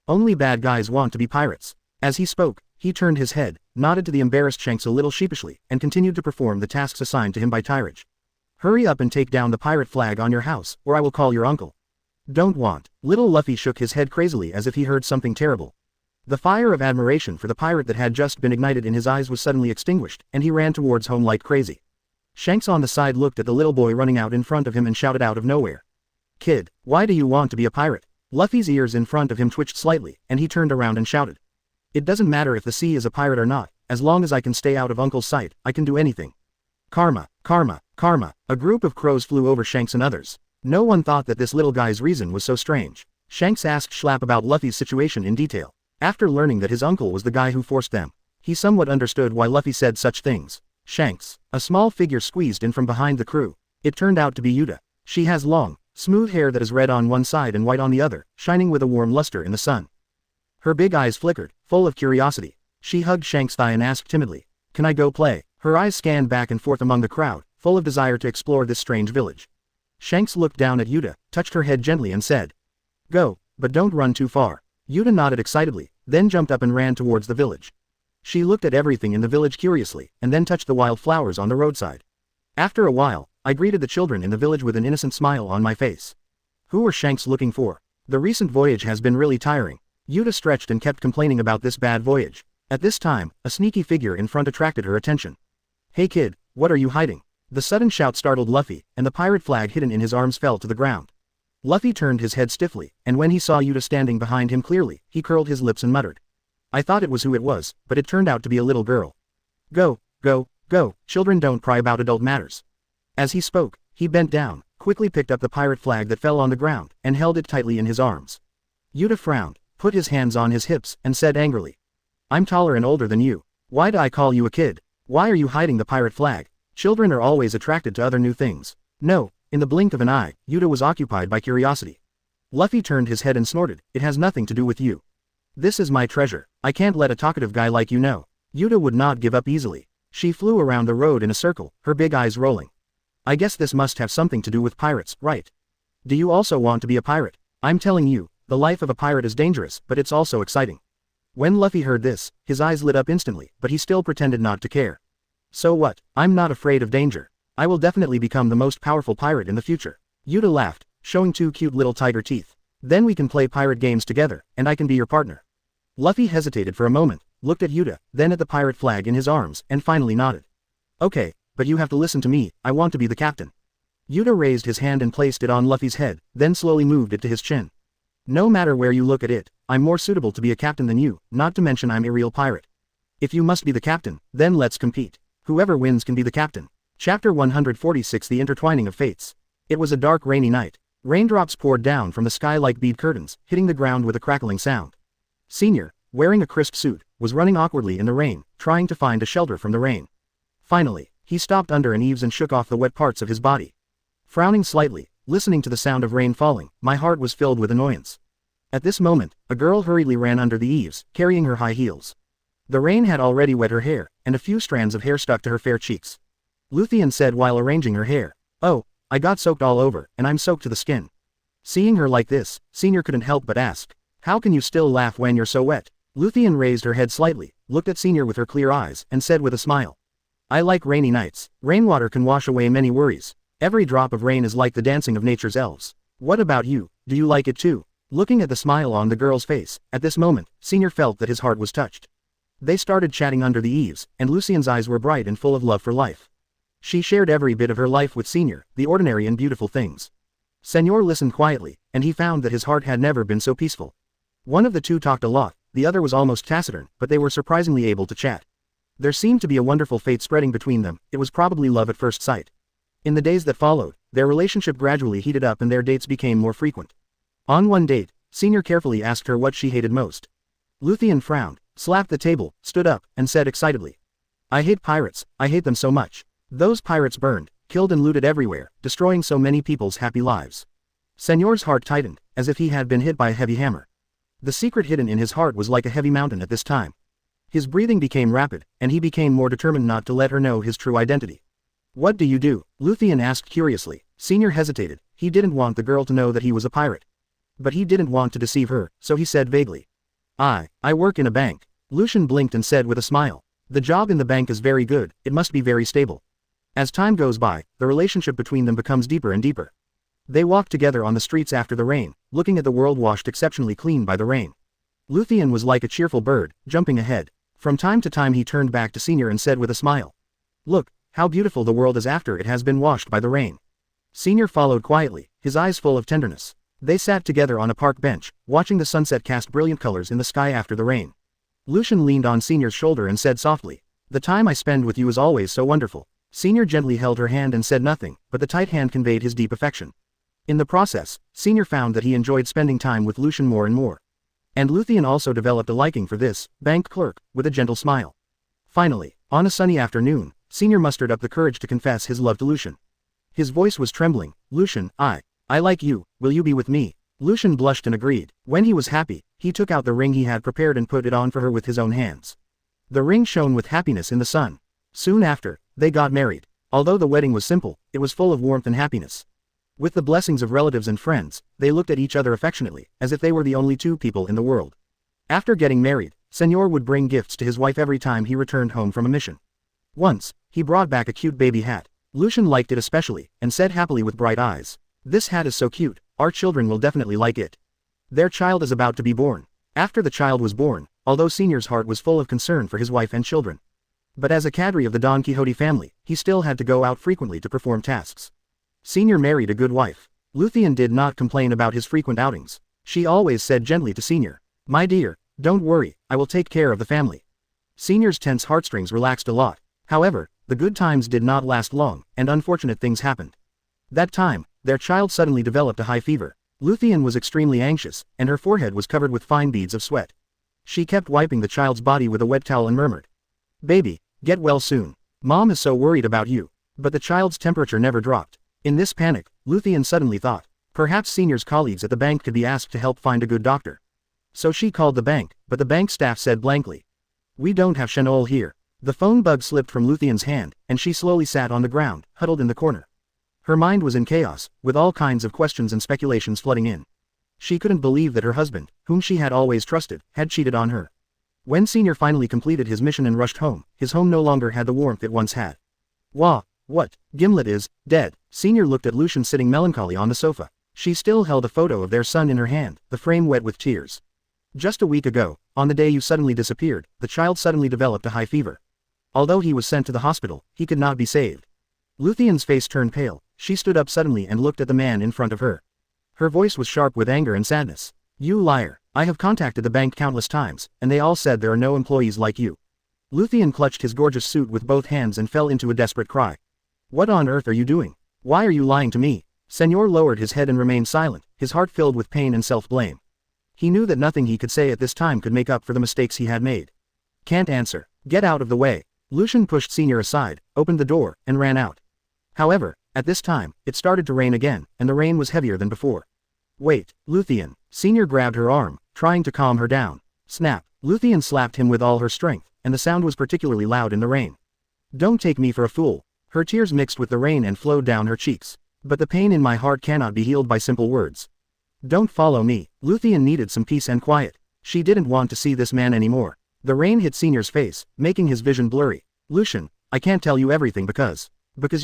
"Only bad guys want to be pirates." As he spoke, he turned his head, nodded to the embarrassed Shanks a little sheepishly, and continued to perform the tasks assigned to him by Tyrage. "Hurry up and take down the pirate flag on your house, or I will call your uncle." "Don't want." Little Luffy shook his head crazily as if he heard something terrible. The fire of admiration for the pirate that had just been ignited in his eyes was suddenly extinguished, and he ran towards home like crazy. Shanks on the side looked at the little boy running out in front of him and shouted out of nowhere. "Kid, why do you want to be a pirate?" Luffy's ears in front of him twitched slightly, and he turned around and shouted. "It doesn't matter if the sea is a pirate or not, as long as I can stay out of Uncle's sight, I can do anything." Karma, karma, karma. A group of crows flew over Shanks and others. No one thought that this little guy's reason was so strange. Shanks asked Schlapp about Luffy's situation in detail. After learning that his uncle was the guy who forced them, he somewhat understood why Luffy said such things. Shanks. A small figure squeezed in from behind the crew. It turned out to be Yuta. She has long, smooth hair that is red on one side and white on the other, shining with a warm luster in the sun. Her big eyes flickered, full of curiosity. She hugged Shanks' thigh and asked timidly, "Can I go play?" Her eyes scanned back and forth among the crowd, full of desire to explore this strange village. Shanks looked down at Yuta, touched her head gently and said, "Go, but don't run too far." Yuta nodded excitedly, then jumped up and ran towards the village. She looked at everything in the village curiously, and then touched the wild flowers on the roadside. After a while, I greeted the children in the village with an innocent smile on my face. Who were Shanks looking for? The recent voyage has been really tiring. Yuta stretched and kept complaining about this bad voyage. At this time, a sneaky figure in front attracted her attention. "Hey kid, what are you hiding?" The sudden shout startled Luffy, and the pirate flag hidden in his arms fell to the ground. Luffy turned his head stiffly, and when he saw Yuta standing behind him clearly, he curled his lips and muttered. I thought it was who it was, but it turned out to be a little girl. "Go, go, go, children don't cry about adult matters." As he spoke, he bent down, quickly picked up the pirate flag that fell on the ground, and held it tightly in his arms. Yuta frowned, put his hands on his hips, and said angrily, "I'm taller and older than you. Why do I call you a kid? Why are you hiding the pirate flag? Children are always attracted to other new things." No, in the blink of an eye, Yuta was occupied by curiosity. Luffy turned his head and snorted, "It has nothing to do with you. This is my treasure. I can't let a talkative guy like you know." Yuta would not give up easily. She flew around the road in a circle, her big eyes rolling. "I guess this must have something to do with pirates, right? Do you also want to be a pirate? I'm telling you, the life of a pirate is dangerous, but it's also exciting." When Luffy heard this, his eyes lit up instantly, but he still pretended not to care. "So what? I'm not afraid of danger. I will definitely become the most powerful pirate in the future." Yuta laughed, showing two cute little tiger teeth. "Then we can play pirate games together, and I can be your partner." Luffy hesitated for a moment, looked at Yuta, then at the pirate flag in his arms, and finally nodded. "Okay, but you have to listen to me, I want to be the captain." Yuta raised his hand and placed it on Luffy's head, then slowly moved it to his chin. "No matter where you look at it, I'm more suitable to be a captain than you, not to mention I'm a real pirate. If you must be the captain, then let's compete. Whoever wins can be the captain." Chapter 146 The Intertwining of Fates. It was a dark rainy night. Raindrops poured down from the sky like bead curtains, hitting the ground with a crackling sound. Senior, wearing a crisp suit, was running awkwardly in the rain, trying to find a shelter from the rain. Finally, he stopped under an eaves and shook off the wet parts of his body. Frowning slightly, listening to the sound of rain falling, my heart was filled with annoyance. At this moment, a girl hurriedly ran under the eaves, carrying her high heels. The rain had already wet her hair, and a few strands of hair stuck to her fair cheeks. Luthien said while arranging her hair, "Oh, I got soaked all over, and I'm soaked to the skin." Seeing her like this, Senior couldn't help but ask, "How can you still laugh when you're so wet?" Luthien raised her head slightly, looked at Senior with her clear eyes, and said with a smile, "I like rainy nights. Rainwater can wash away many worries. Every drop of rain is like the dancing of nature's elves. What about you, do you like it too?" Looking at the smile on the girl's face, at this moment, Senior felt that his heart was touched. They started chatting under the eaves, and Lucien's eyes were bright and full of love for life. She shared every bit of her life with Senior, the ordinary and beautiful things. Senor listened quietly, and he found that his heart had never been so peaceful. One of the two talked a lot, the other was almost taciturn, but they were surprisingly able to chat. There seemed to be a wonderful fate spreading between them, it was probably love at first sight. In the days that followed, their relationship gradually heated up and their dates became more frequent. On one date, Senior carefully asked her what she hated most. Luthien frowned, slapped the table, stood up, and said excitedly, "I hate pirates, I hate them so much. Those pirates burned, killed and looted everywhere, destroying so many people's happy lives." Señor's heart tightened, as if he had been hit by a heavy hammer. The secret hidden in his heart was like a heavy mountain at this time. His breathing became rapid, and he became more determined not to let her know his true identity. "What do you do?" Luthien asked curiously. Senior hesitated. He didn't want the girl to know that he was a pirate. But he didn't want to deceive her, so he said vaguely, I work in a bank." Lucian blinked and said with a smile, "The job in the bank is very good, it must be very stable." As time goes by, the relationship between them becomes deeper and deeper. They walked together on the streets after the rain, looking at the world washed exceptionally clean by the rain. Luthien was like a cheerful bird, jumping ahead. From time to time he turned back to Senior and said with a smile, "Look, how beautiful the world is after it has been washed by the rain." Senior followed quietly, his eyes full of tenderness. They sat together on a park bench, watching the sunset cast brilliant colors in the sky after the rain. Lucian leaned on Senior's shoulder and said softly, "The time I spend with you is always so wonderful." Senior gently held her hand and said nothing, but the tight hand conveyed his deep affection. In the process, Senior found that he enjoyed spending time with Lucian more and more. And Luthien also developed a liking for this bank clerk, with a gentle smile. Finally, on a sunny afternoon, Senior mustered up the courage to confess his love to Lucian. His voice was trembling. "Lucian, I like you, will you be with me?" Lucian blushed and agreed. When he was happy, he took out the ring he had prepared and put it on for her with his own hands. The ring shone with happiness in the sun. Soon after, they got married. Although the wedding was simple, it was full of warmth and happiness. With the blessings of relatives and friends, they looked at each other affectionately, as if they were the only two people in the world. After getting married, Señor would bring gifts to his wife every time he returned home from a mission. Once, he brought back a cute baby hat. Lucian liked it especially, and said happily with bright eyes, "This hat is so cute, our children will definitely like it." Their child is about to be born. After the child was born, although Senior's heart was full of concern for his wife and children. But as a cadre of the Don Quixote family, he still had to go out frequently to perform tasks. Senior married a good wife. Luthien did not complain about his frequent outings. She always said gently to Senior, "My dear, don't worry, I will take care of the family." Senior's tense heartstrings relaxed a lot. However, the good times did not last long, and unfortunate things happened. That time, their child suddenly developed a high fever. Luthien was extremely anxious, and her forehead was covered with fine beads of sweat. She kept wiping the child's body with a wet towel and murmured, "Baby, get well soon. Mom is so worried about you." But the child's temperature never dropped. In this panic, Luthien suddenly thought, perhaps Senior's colleagues at the bank could be asked to help find a good doctor. So she called the bank, but the bank staff said blankly, "We don't have Chenol here." The phone bug slipped from Luthien's hand, and she slowly sat on the ground, huddled in the corner. Her mind was in chaos, with all kinds of questions and speculations flooding in. She couldn't believe that her husband, whom she had always trusted, had cheated on her. When Senior finally completed his mission and rushed home, his home no longer had the warmth it once had. What? Gimlet is dead. Senior looked at Lucian sitting melancholy on the sofa. She still held a photo of their son in her hand, the frame wet with tears. "Just a week ago, on the day you suddenly disappeared, the child suddenly developed a high fever. Although he was sent to the hospital, he could not be saved." Luthien's face turned pale. She stood up suddenly and looked at the man in front of her. Her voice was sharp with anger and sadness. "You liar. I have contacted the bank countless times, and they all said there are no employees like you." Luthien clutched his gorgeous suit with both hands and fell into a desperate cry. "What on earth are you doing? Why are you lying to me?" Señor lowered his head and remained silent, his heart filled with pain and self-blame. He knew that nothing he could say at this time could make up for the mistakes he had made. "Can't answer. Get out of the way." Lucian pushed Senior aside, opened the door, and ran out. However, at this time, it started to rain again, and the rain was heavier than before. "Wait, Luthien." Senior grabbed her arm, trying to calm her down. Snap. Luthien slapped him with all her strength, and the sound was particularly loud in the rain. "Don't take me for a fool." Her tears mixed with the rain and flowed down her cheeks. "But the pain in my heart cannot be healed by simple words. Don't follow me." Luthien needed some peace and quiet. She didn't want to see this man anymore. The rain hit Senior's face, making his vision blurry. "Lucian, I can't tell you everything because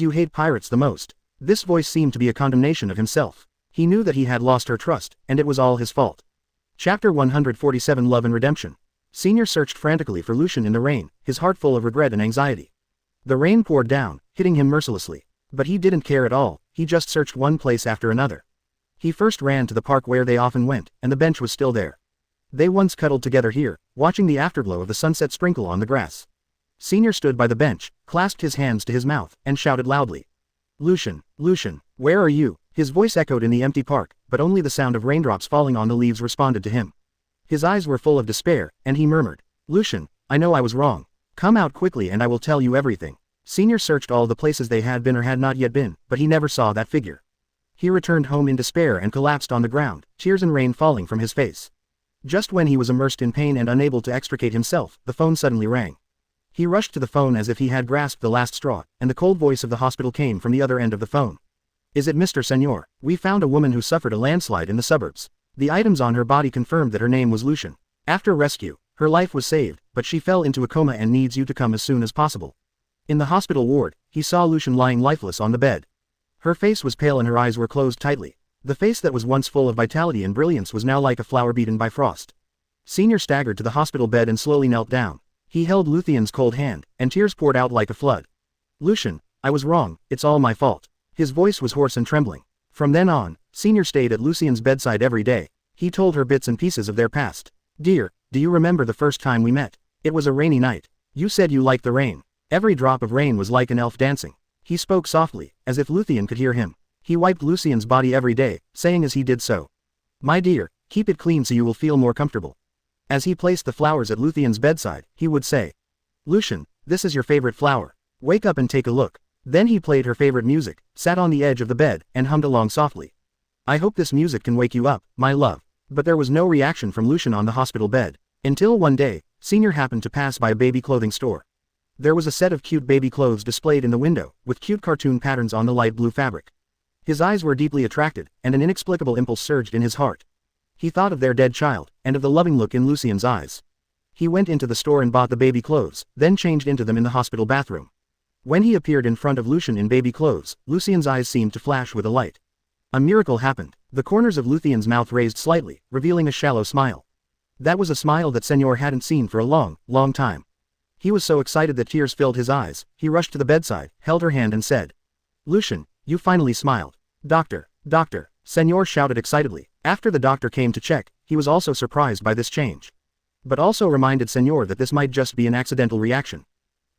you hate pirates the most." This voice seemed to be a condemnation of himself. He knew that he had lost her trust, and it was all his fault. Chapter 147 Love and Redemption. Senior searched frantically for Lucian in the rain, his heart full of regret and anxiety. The rain poured down, hitting him mercilessly. But he didn't care at all, he just searched one place after another. He first ran to the park where they often went, and the bench was still there. They once cuddled together here, watching the afterglow of the sunset sprinkle on the grass. Senior stood by the bench, clasped his hands to his mouth, and shouted loudly, Lucian, Lucian, where are you? His voice echoed in the empty park, but only the sound of raindrops falling on the leaves responded to him. His eyes were full of despair, and he murmured, Lucian, I know I was wrong. Come out quickly and I will tell you everything. Senior searched all the places they had been or had not yet been, but he never saw that figure. He returned home in despair and collapsed on the ground, tears and rain falling from his face. Just when he was immersed in pain and unable to extricate himself, the phone suddenly rang. He rushed to the phone as if he had grasped the last straw, and the cold voice of the hospital came from the other end of the phone. Is it Mr. Senor? We found a woman who suffered a landslide in the suburbs. The items on her body confirmed that her name was Lucian. After rescue, her life was saved, but she fell into a coma and needs you to come as soon as possible. In the hospital ward, he saw Lucian lying lifeless on the bed. Her face was pale and her eyes were closed tightly. The face that was once full of vitality and brilliance was now like a flower beaten by frost. Senior staggered to the hospital bed and slowly knelt down. He held Lucian's cold hand, and tears poured out like a flood. Lucian, I was wrong, it's all my fault. His voice was hoarse and trembling. From then on, Senior stayed at Lucian's bedside every day. He told her bits and pieces of their past. Dear, do you remember the first time we met? It was a rainy night. You said you liked the rain. Every drop of rain was like an elf dancing. He spoke softly, as if Lucian could hear him. He wiped Lucian's body every day, saying as he did so, My dear, keep it clean so you will feel more comfortable. As he placed the flowers at Lucian's bedside, he would say, Lucian, this is your favorite flower. Wake up and take a look. Then he played her favorite music, sat on the edge of the bed, and hummed along softly. I hope this music can wake you up, my love. But there was no reaction from Lucian on the hospital bed, until one day, Senior happened to pass by a baby clothing store. There was a set of cute baby clothes displayed in the window, with cute cartoon patterns on the light blue fabric. His eyes were deeply attracted, and an inexplicable impulse surged in his heart. He thought of their dead child, and of the loving look in Lucian's eyes. He went into the store and bought the baby clothes, then changed into them in the hospital bathroom. When he appeared in front of Lucian in baby clothes, Lucian's eyes seemed to flash with a light. A miracle happened. The corners of Lucian's mouth raised slightly, revealing a shallow smile. That was a smile that Senor hadn't seen for a long, long time. He was so excited that tears filled his eyes. He rushed to the bedside, held her hand and said, Lucian, you finally smiled. Doctor, doctor, Senor shouted excitedly. After the doctor came to check, he was also surprised by this change. But also reminded Senor that this might just be an accidental reaction.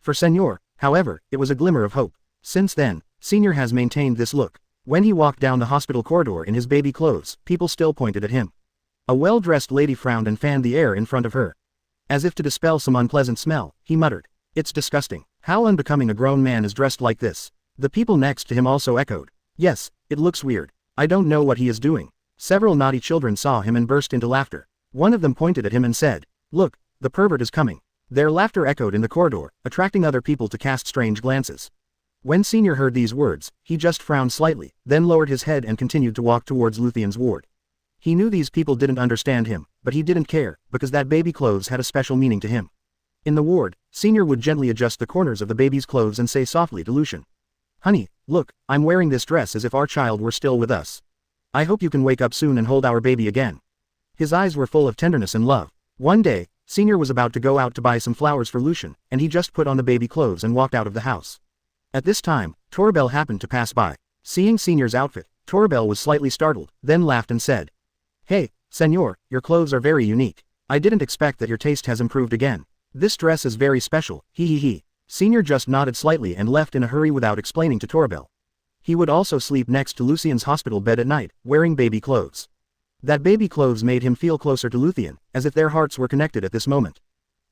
For Senor, however, it was a glimmer of hope. Since then, Senior has maintained this look. When he walked down the hospital corridor in his baby clothes, people still pointed at him. A well-dressed lady frowned and fanned the air in front of her. As if to dispel some unpleasant smell, he muttered, It's disgusting. How unbecoming a grown man is dressed like this. The people next to him also echoed, Yes, it looks weird. I don't know what he is doing. Several naughty children saw him and burst into laughter. One of them pointed at him and said, Look, the pervert is coming. Their laughter echoed in the corridor, attracting other people to cast strange glances. When Senior heard these words, he just frowned slightly, then lowered his head and continued to walk towards Lucian's ward. He knew these people didn't understand him, but he didn't care, because that baby clothes had a special meaning to him. In the ward, Senior would gently adjust the corners of the baby's clothes and say softly to Lucian, Honey, look, I'm wearing this dress as if our child were still with us. I hope you can wake up soon and hold our baby again. His eyes were full of tenderness and love. One day, Senior was about to go out to buy some flowers for Lucian, and he just put on the baby clothes and walked out of the house. At this time, Torbell happened to pass by. Seeing Senior's outfit, Torbell was slightly startled, then laughed and said, Hey, Senor, your clothes are very unique. I didn't expect that your taste has improved again. This dress is very special, he. Senior just nodded slightly and left in a hurry without explaining to Torbell. He would also sleep next to Lucian's hospital bed at night, wearing baby clothes. That baby clothes made him feel closer to Lucian, as if their hearts were connected at this moment.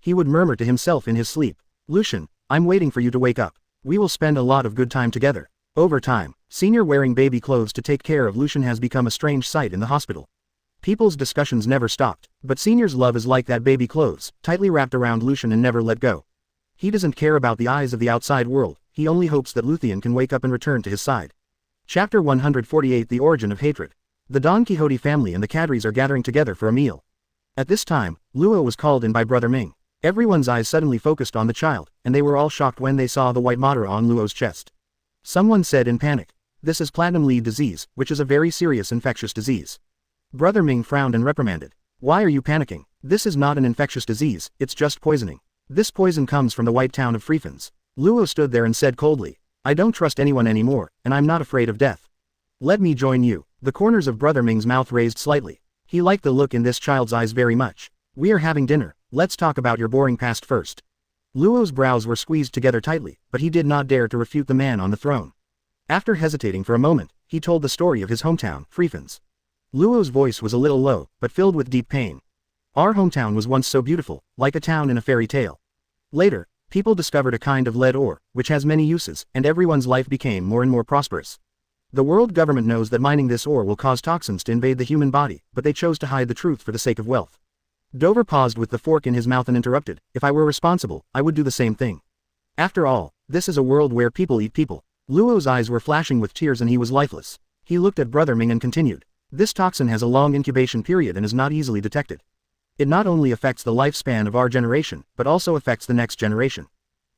He would murmur to himself in his sleep, Lucian, I'm waiting for you to wake up. We will spend a lot of good time together. Over time, Senior wearing baby clothes to take care of Lucian has become a strange sight in the hospital. People's discussions never stopped, but Senior's love is like that baby clothes, tightly wrapped around Lucian and never let go. He doesn't care about the eyes of the outside world, he only hopes that Lucian can wake up and return to his side. Chapter 148 The Origin of Hatred. The Don Quixote family and the Cadres are gathering together for a meal. At this time, Luo was called in by Brother Ming. Everyone's eyes suddenly focused on the child, and they were all shocked when they saw the white matter on Luo's chest. Someone said in panic, This is platinum lead disease, which is a very serious infectious disease. Brother Ming frowned and reprimanded. Why are you panicking? This is not an infectious disease, it's just poisoning. This poison comes from the white town of Freefins. Luo stood there and said coldly, I don't trust anyone anymore, and I'm not afraid of death. Let me join you. The corners of Brother Ming's mouth raised slightly. He liked the look in this child's eyes very much. We are having dinner, let's talk about your boring past first. Luo's brows were squeezed together tightly, but he did not dare to refute the man on the throne. After hesitating for a moment, he told the story of his hometown, Griffins. Luo's voice was a little low, but filled with deep pain. Our hometown was once so beautiful, like a town in a fairy tale. Later, people discovered a kind of lead ore, which has many uses, and everyone's life became more and more prosperous. The world government knows that mining this ore will cause toxins to invade the human body, but they chose to hide the truth for the sake of wealth. Dover paused with the fork in his mouth and interrupted, "If I were responsible, I would do the same thing. After all, this is a world where people eat people." Luo's eyes were flashing with tears and he was lifeless. He looked at Brother Ming and continued, "This toxin has a long incubation period and is not easily detected. It not only affects the lifespan of our generation, but also affects the next generation.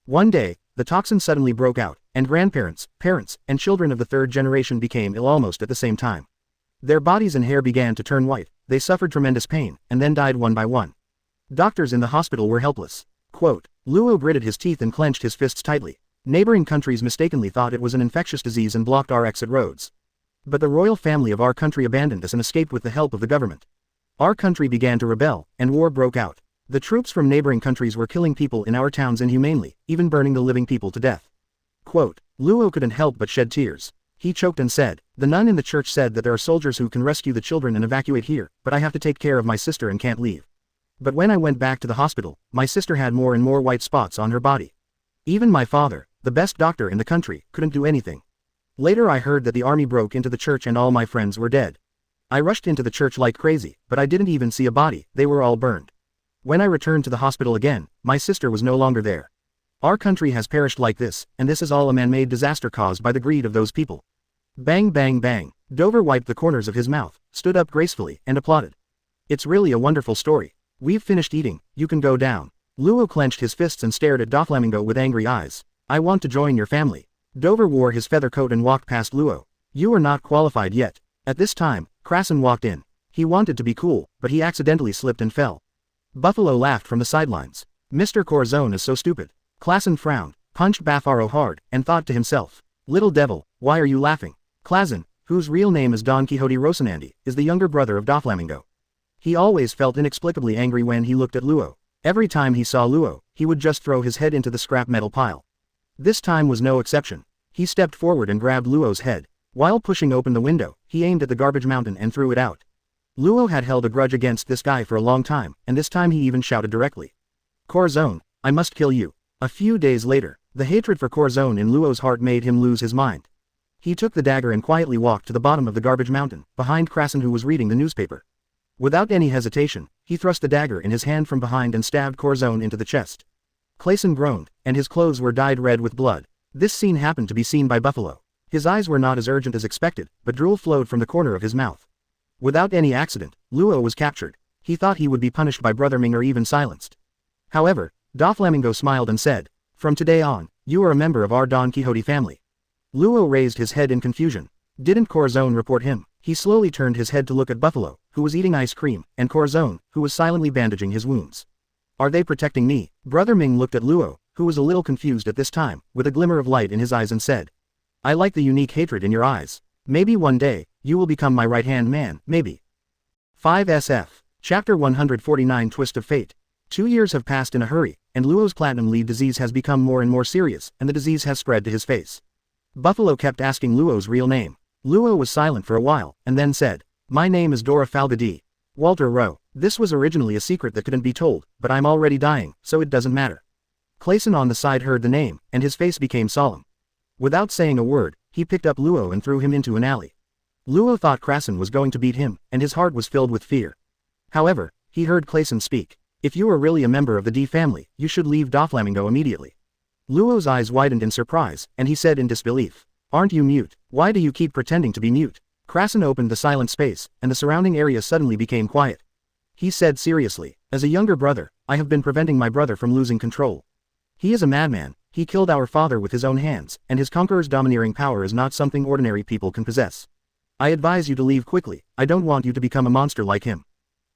One day, the toxin suddenly broke out, and grandparents, parents, and children of the third generation became ill almost at the same time. Their bodies and hair began to turn white, they suffered tremendous pain, and then died one by one. Doctors in the hospital were helpless." Quote, Luo gritted his teeth and clenched his fists tightly. Neighboring countries mistakenly thought it was an infectious disease and blocked our exit roads. But the royal family of our country abandoned us and escaped with the help of the government. Our country began to rebel, and war broke out. The troops from neighboring countries were killing people in our towns inhumanely, even burning the living people to death. Quote, Luo couldn't help but shed tears. He choked and said, "The nun in the church said that there are soldiers who can rescue the children and evacuate here, but I have to take care of my sister and can't leave. But when I went back to the hospital, my sister had more and more white spots on her body. Even my father, the best doctor in the country, couldn't do anything. Later I heard that the army broke into the church and all my friends were dead. I rushed into the church like crazy, but I didn't even see a body, they were all burned. When I returned to the hospital again, my sister was no longer there. Our country has perished like this, and this is all a man-made disaster caused by the greed of those people." Bang bang bang. Dover wiped the corners of his mouth, stood up gracefully, and applauded. "It's really a wonderful story. We've finished eating, you can go down." Luo clenched his fists and stared at Doflamingo with angry eyes. "I want to join your family." Dover wore his feather coat and walked past Luo. "You are not qualified yet." At this time, Krasin walked in. He wanted to be cool, but he accidentally slipped and fell. Buffalo laughed from the sidelines. "Mr. Corazon is so stupid." Klassen frowned, punched Baffaro hard, and thought to himself, "Little devil, why are you laughing?" Klassen, whose real name is Don Quixote Rocinante, is the younger brother of Doflamingo. He always felt inexplicably angry when he looked at Luo. Every time he saw Luo, he would just throw his head into the scrap metal pile. This time was no exception. He stepped forward and grabbed Luo's head. While pushing open the window, he aimed at the garbage mountain and threw it out. Luo had held a grudge against this guy for a long time, and this time he even shouted directly, "Corazon, I must kill you." A few days later, the hatred for Corazon in Luo's heart made him lose his mind. He took the dagger and quietly walked to the bottom of the garbage mountain, behind Krasin who was reading the newspaper. Without any hesitation, he thrust the dagger in his hand from behind and stabbed Corazon into the chest. Klassen groaned, and his clothes were dyed red with blood. This scene happened to be seen by Buffalo. His eyes were not as urgent as expected, but drool flowed from the corner of his mouth. Without any accident, Luo was captured. He thought he would be punished by Brother Ming or even silenced. However, Doflamingo smiled and said, "From today on, you are a member of our Don Quixote family." Luo raised his head in confusion. Didn't Corazon report him? He slowly turned his head to look at Buffalo, who was eating ice cream, and Corazon, who was silently bandaging his wounds. "Are they protecting me?" Brother Ming looked at Luo, who was a little confused at this time, with a glimmer of light in his eyes and said, "I like the unique hatred in your eyes. Maybe one day, you will become my right-hand man, maybe." 5SF. Chapter 149 Twist of Fate. 2 years have passed in a hurry, and Luo's platinum lead disease has become more and more serious, and the disease has spread to his face. Buffalo kept asking Luo's real name. Luo was silent for a while, and then said, "My name is Dora Falga Walter Rowe. This was originally a secret that couldn't be told, but I'm already dying, so it doesn't matter." Klassen on the side heard the name, and his face became solemn. Without saying a word, he picked up Luo and threw him into an alley. Luo thought Krasin was going to beat him, and his heart was filled with fear. However, he heard Klassen speak. "If you are really a member of the D family, you should leave Doflamingo immediately." Luo's eyes widened in surprise, and he said in disbelief, "Aren't you mute? Why do you keep pretending to be mute?" Krasin opened the silent space, and the surrounding area suddenly became quiet. He said seriously, "As a younger brother, I have been preventing my brother from losing control. He is a madman, he killed our father with his own hands, and his conqueror's domineering power is not something ordinary people can possess. I advise you to leave quickly, I don't want you to become a monster like him."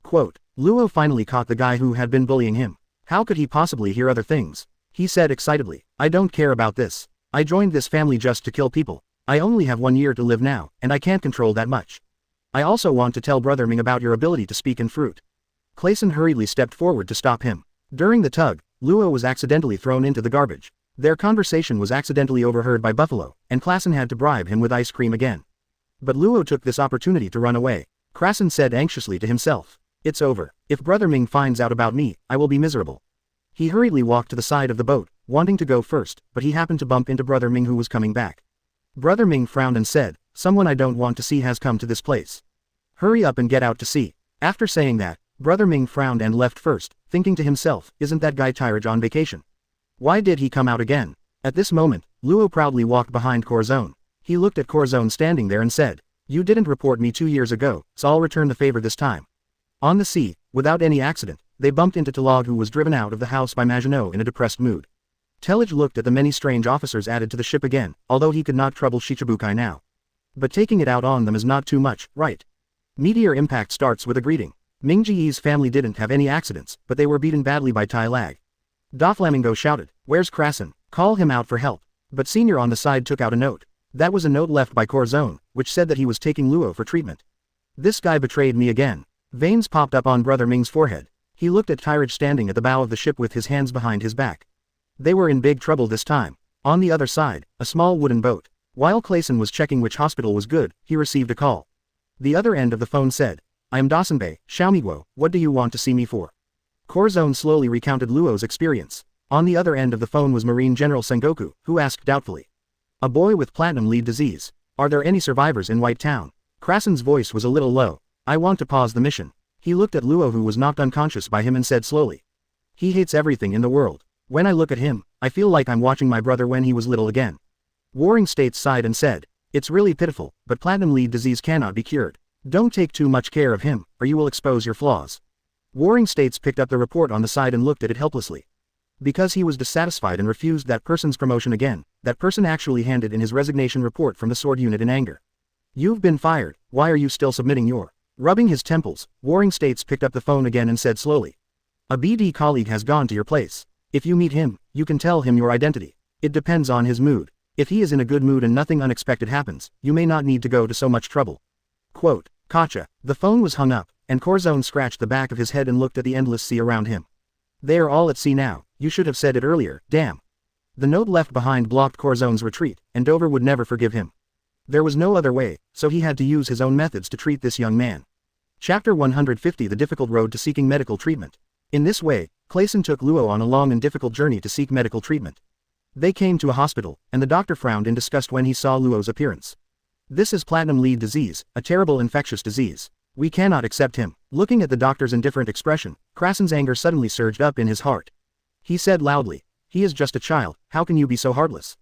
Quote, Luo finally caught the guy who had been bullying him. How could he possibly hear other things? He said excitedly, "I don't care about this. I joined this family just to kill people. I only have 1 year to live now, and I can't control that much. I also want to tell Brother Ming about your ability to speak in fruit." Klassen hurriedly stepped forward to stop him. During the tug, Luo was accidentally thrown into the garbage. Their conversation was accidentally overheard by Buffalo, and Klassen had to bribe him with ice cream again. But Luo took this opportunity to run away. Klassen said anxiously to himself, "It's over. If Brother Ming finds out about me, I will be miserable." He hurriedly walked to the side of the boat, wanting to go first, but he happened to bump into Brother Ming, who was coming back. Brother Ming frowned and said, "Someone I don't want to see has come to this place. Hurry up and get out to sea." After saying that, Brother Ming frowned and left first, thinking to himself, "Isn't that guy Tyrage on vacation? Why did he come out again?" At this moment, Luo proudly walked behind Corzone. He looked at Corzone standing there and said, "You didn't report me 2 years ago, so I'll return the favor this time." On the sea, without any accident, they bumped into Talag, who was driven out of the house by Maginot in a depressed mood. Tillage looked at the many strange officers added to the ship again, although he could not trouble Shichibukai now. But taking it out on them is not too much, right? Meteor impact starts with a greeting. Mingji's family didn't have any accidents, but they were beaten badly by Tylag. Doflamingo shouted, "Where's Klassen? Call him out for help." But Senior on the side took out a note. That was a note left by Corzone, which said that he was taking Luo for treatment. "This guy betrayed me again." Veins popped up on Brother Ming's forehead. He looked at Tyrage standing at the bow of the ship with his hands behind his back. They were in big trouble this time. On the other side, a small wooden boat. While Klassen was checking which hospital was good, he received a call. The other end of the phone said, "I am Dasenbei, Xiaomiguo, what do you want to see me for?" Corzone slowly recounted Luo's experience. On the other end of the phone was Marine General Sengoku, who asked doubtfully, "A boy with platinum lead disease. Are there any survivors in White Town?" Krassen's voice was a little low. "I want to pause the mission." He looked at Luo, who was knocked unconscious by him, and said slowly, "He hates everything in the world. When I look at him, I feel like I'm watching my brother when he was little again." Warring States sighed and said, "It's really pitiful, but platinum lead disease cannot be cured. Don't take too much care of him, or you will expose your flaws." Warring States picked up the report on the side and looked at it helplessly. Because he was dissatisfied and refused that person's promotion again, that person actually handed in his resignation report from the sword unit in anger. "You've been fired, why are you still submitting your—" Rubbing his temples, Warring States picked up the phone again and said slowly, "A BD colleague has gone to your place. If you meet him, you can tell him your identity. It depends on his mood. If he is in a good mood and nothing unexpected happens, you may not need to go to so much trouble." Quote, "Gotcha." The phone was hung up, and Corzone scratched the back of his head and looked at the endless sea around him. "They are all at sea now, you should have said it earlier, damn." The note left behind blocked Corzone's retreat, and Dover would never forgive him. There was no other way, so he had to use his own methods to treat this young man. Chapter 150: The Difficult Road to Seeking Medical Treatment. In this way, Klassen took Luo on a long and difficult journey to seek medical treatment. They came to a hospital, and the doctor frowned in disgust when he saw Luo's appearance. "This is platinum lead disease, a terrible infectious disease. We cannot accept him." Looking at the doctor's indifferent expression, Krassen's anger suddenly surged up in his heart. He said loudly, "He is just a child, how can you be so heartless?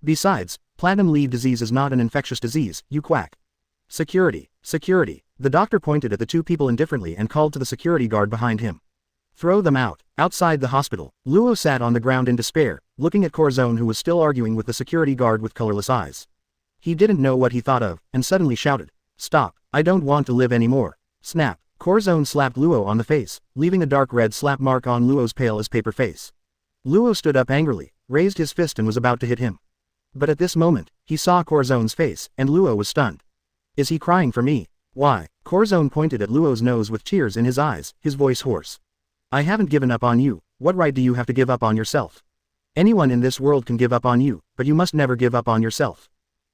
Besides, platinum lead disease is not an infectious disease, you quack." "Security, security." The doctor pointed at the two people indifferently and called to the security guard behind him. "Throw them out." Outside the hospital, Luo sat on the ground in despair, looking at Corzone, who was still arguing with the security guard with colorless eyes. He didn't know what he thought of, and suddenly shouted, "Stop, I don't want to live anymore." Snap. Corzone slapped Luo on the face, leaving a dark red slap mark on Luo's pale as paper face. Luo stood up angrily, raised his fist and was about to hit him. But at this moment, he saw Corzone's face, and Luo was stunned. "Is he crying for me? Why?" Corzone pointed at Luo's nose with tears in his eyes, his voice hoarse. "I haven't given up on you, what right do you have to give up on yourself? Anyone in this world can give up on you, but you must never give up on yourself."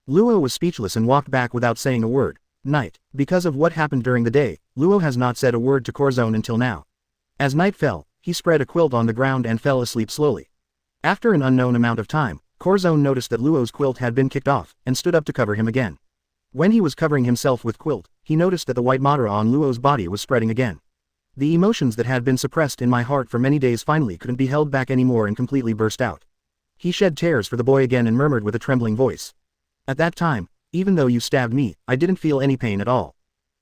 Luo was speechless and walked back without saying a word. Night. Because of what happened during the day, Luo has not said a word to Corzone until now. As night fell, he spread a quilt on the ground and fell asleep slowly. After an unknown amount of time, Corzone noticed that Luo's quilt had been kicked off, and stood up to cover him again. When he was covering himself with quilt, he noticed that the white madara on Luo's body was spreading again. The emotions that had been suppressed in my heart for many days finally couldn't be held back anymore and completely burst out. He shed tears for the boy again and murmured with a trembling voice. "At that time, even though you stabbed me, I didn't feel any pain at all.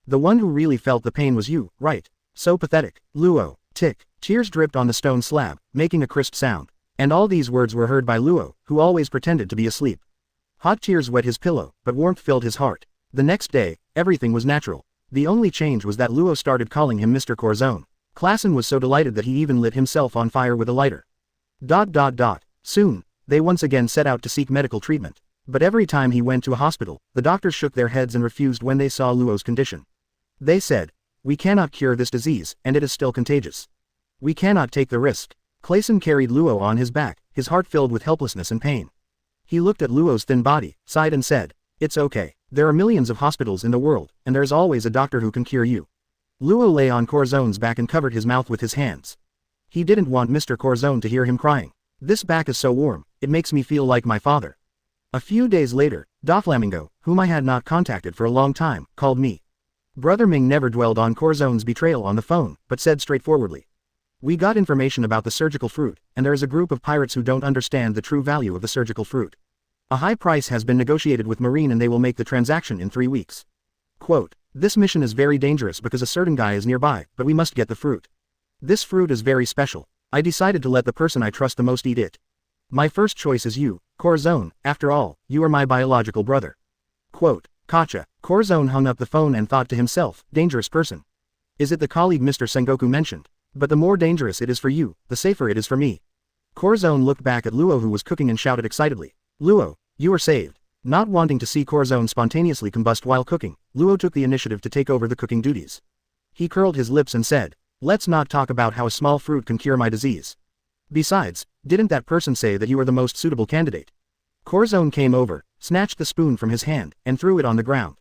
The one who really felt the pain was you, right? So pathetic." Luo. Tick. Tears dripped on the stone slab, making a crisp sound. And all these words were heard by Luo, who always pretended to be asleep. Hot tears wet his pillow, but warmth filled his heart. The next day, everything was natural. The only change was that Luo started calling him Mr. Corzone. Klassen was so delighted that he even lit himself on fire with a lighter. Soon, they once again set out to seek medical treatment. But every time he went to a hospital, the doctors shook their heads and refused when they saw Luo's condition. They said, "We cannot cure this disease, and it is still contagious. We cannot take the risk." Clayson carried Luo on his back, his heart filled with helplessness and pain. He looked at Luo's thin body, sighed and said, "It's okay. There are millions of hospitals in the world, and there's always a doctor who can cure you." Luo lay on Corzone's back and covered his mouth with his hands. He didn't want Mr. Corzone to hear him crying. "This back is so warm, it makes me feel like my father." A few days later, Doflamingo, whom I had not contacted for a long time, called me. Brother Ming never dwelled on Corzone's betrayal on the phone, but said straightforwardly, "We got information about the surgical fruit, and there is a group of pirates who don't understand the true value of the surgical fruit. A high price has been negotiated with Marine and they will make the transaction in 3 weeks. Quote, this mission is very dangerous because a certain guy is nearby, but we must get the fruit. This fruit is very special. I decided to let the person I trust the most eat it. My first choice is you, Corzone, after all, you are my biological brother." Quote, Gotcha. Corzone hung up the phone and thought to himself, dangerous person. Is it the colleague Mr. Sengoku mentioned? But the more dangerous it is for you, the safer it is for me. Corzone looked back at Luo who was cooking and shouted excitedly, "Luo, you are saved." Not wanting to see Corzone spontaneously combust while cooking, Luo took the initiative to take over the cooking duties. He curled his lips and said, "Let's not talk about how a small fruit can cure my disease. Besides, didn't that person say that you are the most suitable candidate?" Corzone came over, snatched the spoon from his hand, and threw it on the ground.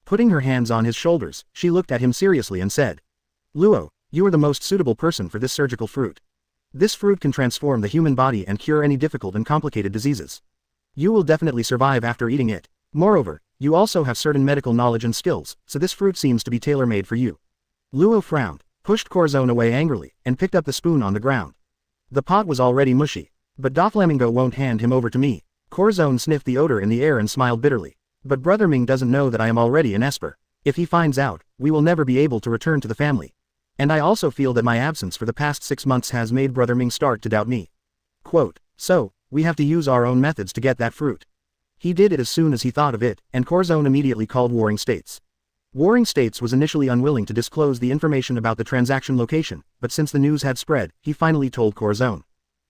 Putting her hands on his shoulders, she looked at him seriously and said, "Luo, you are the most suitable person for this surgical fruit. This fruit can transform the human body and cure any difficult and complicated diseases. You will definitely survive after eating it. Moreover, you also have certain medical knowledge and skills, so this fruit seems to be tailor-made for you." Luo frowned, pushed Corzone away angrily, and picked up the spoon on the ground. The pot was already mushy. "But Doflamingo won't hand him over to me." Corzone sniffed the odor in the air and smiled bitterly. "But Brother Ming doesn't know that I am already an Esper. If he finds out, we will never be able to return to the family. And I also feel that my absence for the past 6 months has made Brother Ming start to doubt me. Quote, so, we have to use our own methods to get that fruit." He did it as soon as he thought of it, and Corzone immediately called Warring States. Warring States was initially unwilling to disclose the information about the transaction location, but since the news had spread, he finally told Corzone.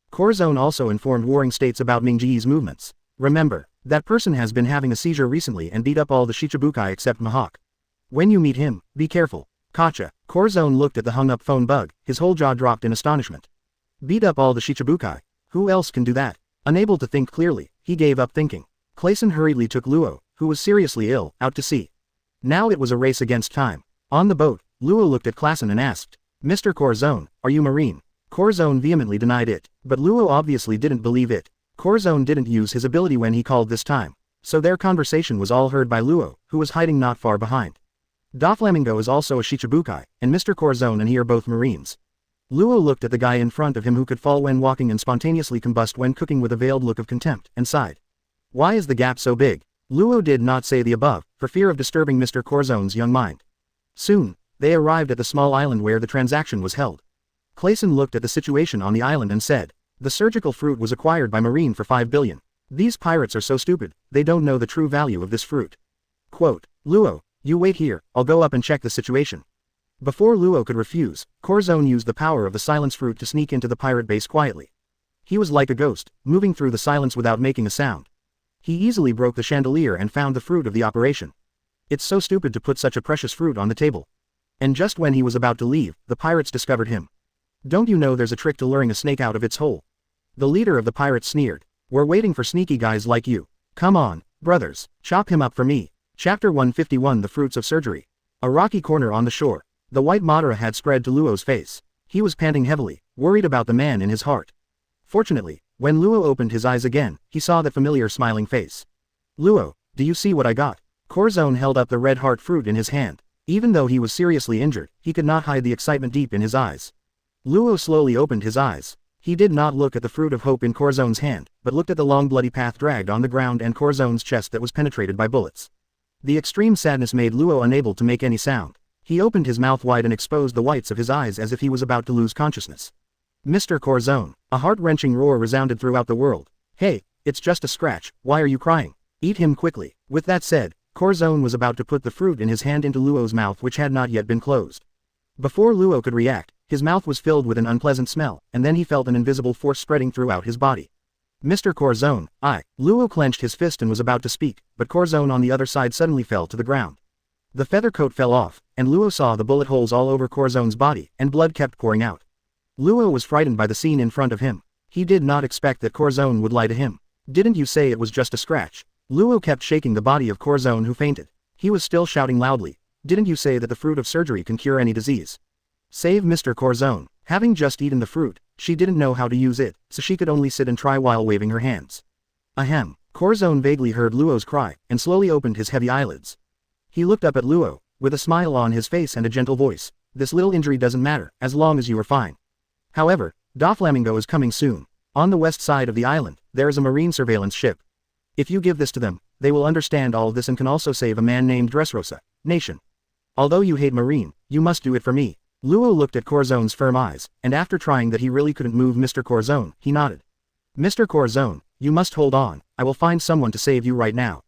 Corzone also informed Warring States about Ming Ji's movements. "Remember, that person has been having a seizure recently and beat up all the Shichibukai except Mihawk. When you meet him, be careful." Gotcha. Corzone looked at the hung-up phone bug, his whole jaw dropped in astonishment. Beat up all the Shichibukai? Who else can do that? Unable to think clearly, he gave up thinking. Clayson hurriedly took Luo, who was seriously ill, out to sea. Now it was a race against time. On the boat, Luo looked at Clayson and asked, "Mr. Corzone, are you Marine?" Corzone vehemently denied it, but Luo obviously didn't believe it. Corzone didn't use his ability when he called this time, so their conversation was all heard by Luo, who was hiding not far behind. Doflamingo is also a Shichibukai, and Mr. Corzone and he are both Marines. Luo looked at the guy in front of him who could fall when walking and spontaneously combust when cooking with a veiled look of contempt, and sighed. Why is the gap so big? Luo did not say the above, for fear of disturbing Mr. Corzone's young mind. Soon, they arrived at the small island where the transaction was held. Clayson looked at the situation on the island and said, "The surgical fruit was acquired by Marine for 5 billion. These pirates are so stupid, they don't know the true value of this fruit." Quote, "Luo, you wait here, I'll go up and check the situation." Before Luo could refuse, Corzone used the power of the silence fruit to sneak into the pirate base quietly. He was like a ghost, moving through the silence without making a sound. He easily broke the chandelier and found the fruit of the operation. It's so stupid to put such a precious fruit on the table. And just when he was about to leave, the pirates discovered him. Don't you know there's a trick to luring a snake out of its hole? The leader of the pirates sneered. We're waiting for sneaky guys like you. Come on, brothers, chop him up for me. Chapter 151 The Fruits of Surgery. A rocky corner on the shore. The white Madara had spread to Luo's face. He was panting heavily, worried about the man in his heart. Fortunately, when Luo opened his eyes again, he saw that familiar smiling face. "Luo, do you see what I got?" Corzone held up the red heart fruit in his hand. Even though he was seriously injured, he could not hide the excitement deep in his eyes. Luo slowly opened his eyes. He did not look at the fruit of hope in Corzone's hand, but looked at the long bloody path dragged on the ground and Corzone's chest that was penetrated by bullets. The extreme sadness made Luo unable to make any sound. He opened his mouth wide and exposed the whites of his eyes as if he was about to lose consciousness. "Mr. Corzone!" A heart-wrenching roar resounded throughout the world. "Hey, it's just a scratch, why are you crying? Eat him quickly." With that said, Corzone was about to put the fruit in his hand into Luo's mouth which had not yet been closed. Before Luo could react, his mouth was filled with an unpleasant smell, and then he felt an invisible force spreading throughout his body. "Mr. Corzone, Luo clenched his fist and was about to speak, but Corzone on the other side suddenly fell to the ground. The feather coat fell off, and Luo saw the bullet holes all over Corzone's body, and blood kept pouring out. Luo was frightened by the scene in front of him. He did not expect that Corzone would lie to him. Didn't you say it was just a scratch? Luo kept shaking the body of Corzone, who fainted. He was still shouting loudly. Didn't you say that the fruit of surgery can cure any disease? Save Mr. Corzone. Having just eaten the fruit, she didn't know how to use it, so she could only sit and try while waving her hands. Ahem. Corzone vaguely heard Luo's cry, and slowly opened his heavy eyelids. He looked up at Luo, with a smile on his face and a gentle voice. This little injury doesn't matter, as long as you are fine. However, Doflamingo is coming soon. On the west side of the island, there is a marine surveillance ship. If you give this to them, they will understand all of this and can also save a man named Dressrosa, nation. Although you hate marine, you must do it for me. Luo looked at Corzone's firm eyes, and after trying that he really couldn't move Mr. Corzone, he nodded. Mr. Corzone, you must hold on, I will find someone to save you right now.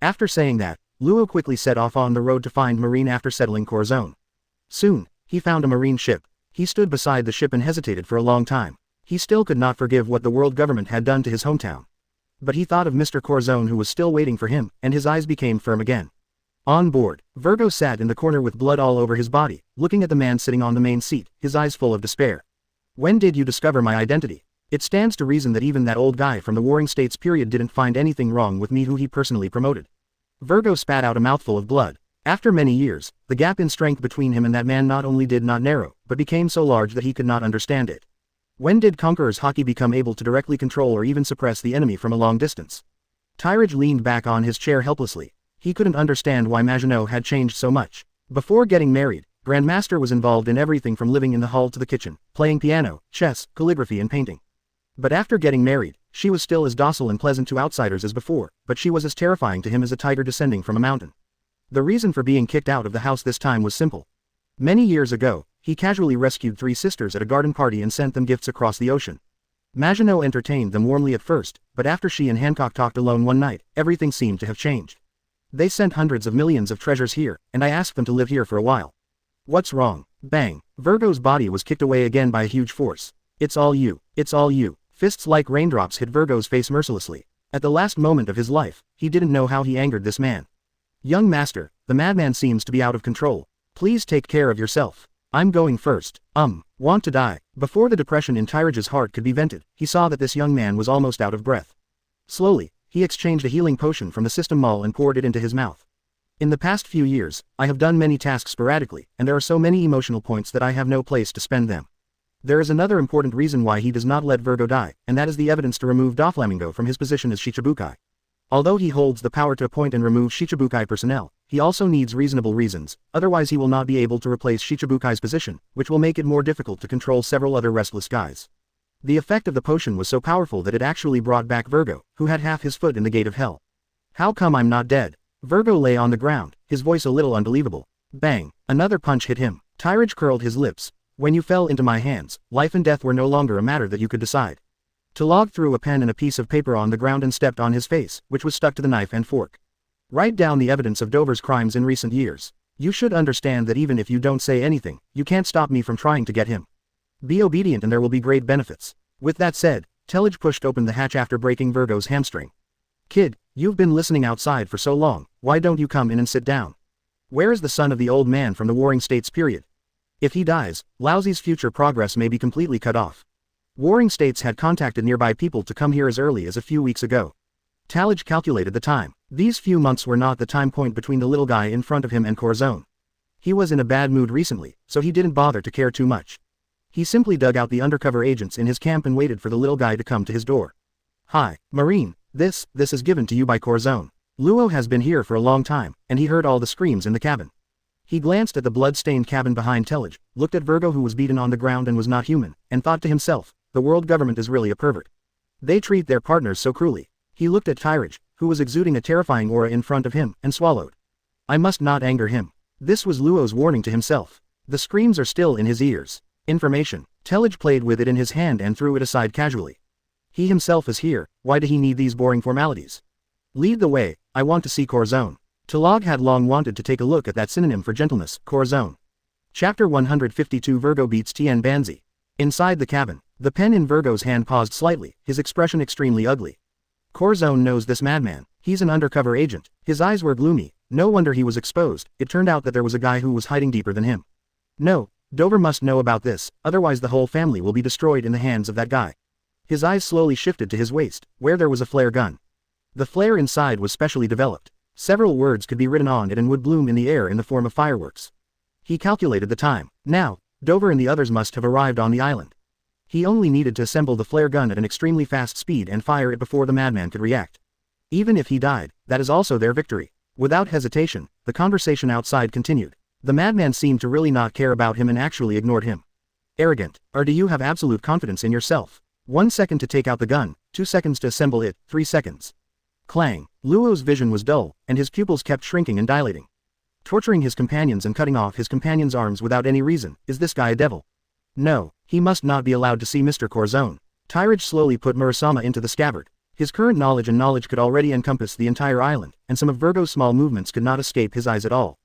After saying that, Luo quickly set off on the road to find marine after settling Corzone. Soon, he found a marine ship. He stood beside the ship and hesitated for a long time. He still could not forgive what the world government had done to his hometown. But he thought of Mr. Corzone, who was still waiting for him, and his eyes became firm again. On board, Virgo sat in the corner with blood all over his body, looking at the man sitting on the main seat, his eyes full of despair. When did you discover my identity? It stands to reason that even that old guy from the Warring States period didn't find anything wrong with me, who he personally promoted. Virgo spat out a mouthful of blood. After many years, the gap in strength between him and that man not only did not narrow, but became so large that he could not understand it. When did Conqueror's Hockey become able to directly control or even suppress the enemy from a long distance? Tyrage leaned back on his chair helplessly. He couldn't understand why Maginot had changed so much. Before getting married, Grandmaster was involved in everything from living in the hall to the kitchen, playing piano, chess, calligraphy and painting. But after getting married, she was still as docile and pleasant to outsiders as before, but she was as terrifying to him as a tiger descending from a mountain. The reason for being kicked out of the house this time was simple. Many years ago, he casually rescued 3 sisters at a garden party and sent them gifts across the ocean. Maginot entertained them warmly at first, but after she and Hancock talked alone one night, everything seemed to have changed. They sent hundreds of millions of treasures here, and I asked them to live here for a while. What's wrong? Bang! Virgo's body was kicked away again by a huge force. It's all you. It's all you. Fists like raindrops hit Virgo's face mercilessly. At the last moment of his life, he didn't know how he angered this man. Young master, the madman seems to be out of control. Please take care of yourself. I'm going first. Want to die. Before the depression in Tyrage's heart could be vented, he saw that this young man was almost out of breath. Slowly, he exchanged a healing potion from the system mall and poured it into his mouth. In the past few years, I have done many tasks sporadically, and there are so many emotional points that I have no place to spend them. There is another important reason why he does not let Virgo die, and that is the evidence to remove Doflamingo from his position as Shichibukai. Although he holds the power to appoint and remove Shichibukai personnel, he also needs reasonable reasons, otherwise he will not be able to replace Shichibukai's position, which will make it more difficult to control several other restless guys. The effect of the potion was so powerful that it actually brought back Virgo, who had half his foot in the gate of hell. How come I'm not dead? Virgo lay on the ground, his voice a little unbelievable. Bang! Another punch hit him. Tyrage curled his lips. When you fell into my hands, life and death were no longer a matter that you could decide. Tyrage threw a pen and a piece of paper on the ground and stepped on his face, which was stuck to the knife and fork. Write down the evidence of Dover's crimes in recent years. You should understand that even if you don't say anything, you can't stop me from trying to get him. Be obedient and there will be great benefits. With that said, Tyrage pushed open the hatch after breaking Virgo's hamstring. Kid, you've been listening outside for so long, why don't you come in and sit down? Where is the son of the old man from the Warring States period? If he dies, Lousy's future progress may be completely cut off. Warring States had contacted nearby people to come here as early as a few weeks ago. Tyrage calculated the time. These few months were not the time point between the little guy in front of him and Corzone. He was in a bad mood recently, so he didn't bother to care too much. He simply dug out the undercover agents in his camp and waited for the little guy to come to his door. Hi, Marine, this is given to you by Corzone. Luo has been here for a long time, and he heard all the screams in the cabin. He glanced at the blood-stained cabin behind Tyrage, looked at Virgo who was beaten on the ground and was not human, and thought to himself, the world government is really a pervert. They treat their partners so cruelly. He looked at Tyrage, who was exuding a terrifying aura in front of him, and swallowed. I must not anger him. This was Luo's warning to himself. The screams are still in his ears. Information. Tyrage played with it in his hand and threw it aside casually. He himself is here, why did he need these boring formalities? Lead the way, I want to see Corzone. Tyrage had long wanted to take a look at that synonym for gentleness, Corzone. Chapter 152 Virgo beats Tien Banzi. Inside the cabin, the pen in Virgo's hand paused slightly, his expression extremely ugly. Corzone knows this madman, he's an undercover agent. His eyes were gloomy, no wonder he was exposed, it turned out that there was a guy who was hiding deeper than him. No, Dover must know about this, otherwise the whole family will be destroyed in the hands of that guy. His eyes slowly shifted to his waist, where there was a flare gun. The flare inside was specially developed. Several words could be written on it and would bloom in the air in the form of fireworks. He calculated the time. Now, Dover and the others must have arrived on the island. He only needed to assemble the flare gun at an extremely fast speed and fire it before the madman could react. Even if he died, that is also their victory. Without hesitation, the conversation outside continued. The madman seemed to really not care about him and actually ignored him. Arrogant. Or do you have absolute confidence in yourself? 1 second to take out the gun, 2 seconds to assemble it, 3 seconds. Clang. Luo's vision was dull, and his pupils kept shrinking and dilating. Torturing his companions and cutting off his companions' arms without any reason, is this guy a devil? No, he must not be allowed to see Mr. Corzone. Tyrage slowly put Murasama into the scabbard. His current knowledge could already encompass the entire island, and some of Virgo's small movements could not escape his eyes at all.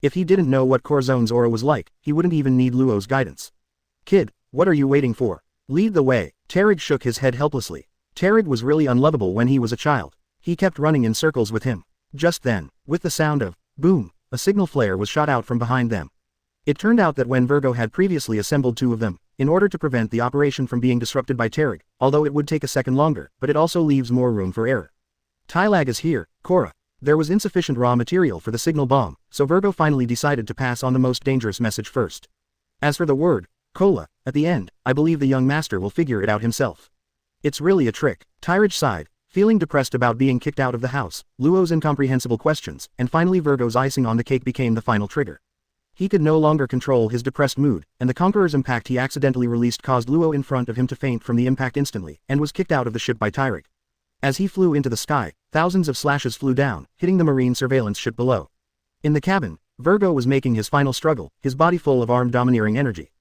If he didn't know what Corzone's aura was like, he wouldn't even need Luo's guidance. Kid, what are you waiting for? Lead the way. Tyrage shook his head helplessly. Tyrage was really unlovable when he was a child. He kept running in circles with him. Just then, with the sound of boom, a signal flare was shot out from behind them. It turned out that when Virgo had previously assembled 2 of them, in order to prevent the operation from being disrupted by Tyrage, although it would take a second longer, but it also leaves more room for error. Tylag is here, Cora. There was insufficient raw material for the signal bomb, so Virgo finally decided to pass on the most dangerous message first. As for the word, Cola, at the end, I believe the young master will figure it out himself. It's really a trick. Tyrage sighed, feeling depressed about being kicked out of the house, Luo's incomprehensible questions, and finally Virgo's icing on the cake became the final trigger. He could no longer control his depressed mood, and the Conqueror's impact he accidentally released caused Luo in front of him to faint from the impact instantly, and was kicked out of the ship by Tyrage. As he flew into the sky, thousands of slashes flew down, hitting the marine surveillance ship below. In the cabin, Virgo was making his final struggle, his body full of armed domineering energy.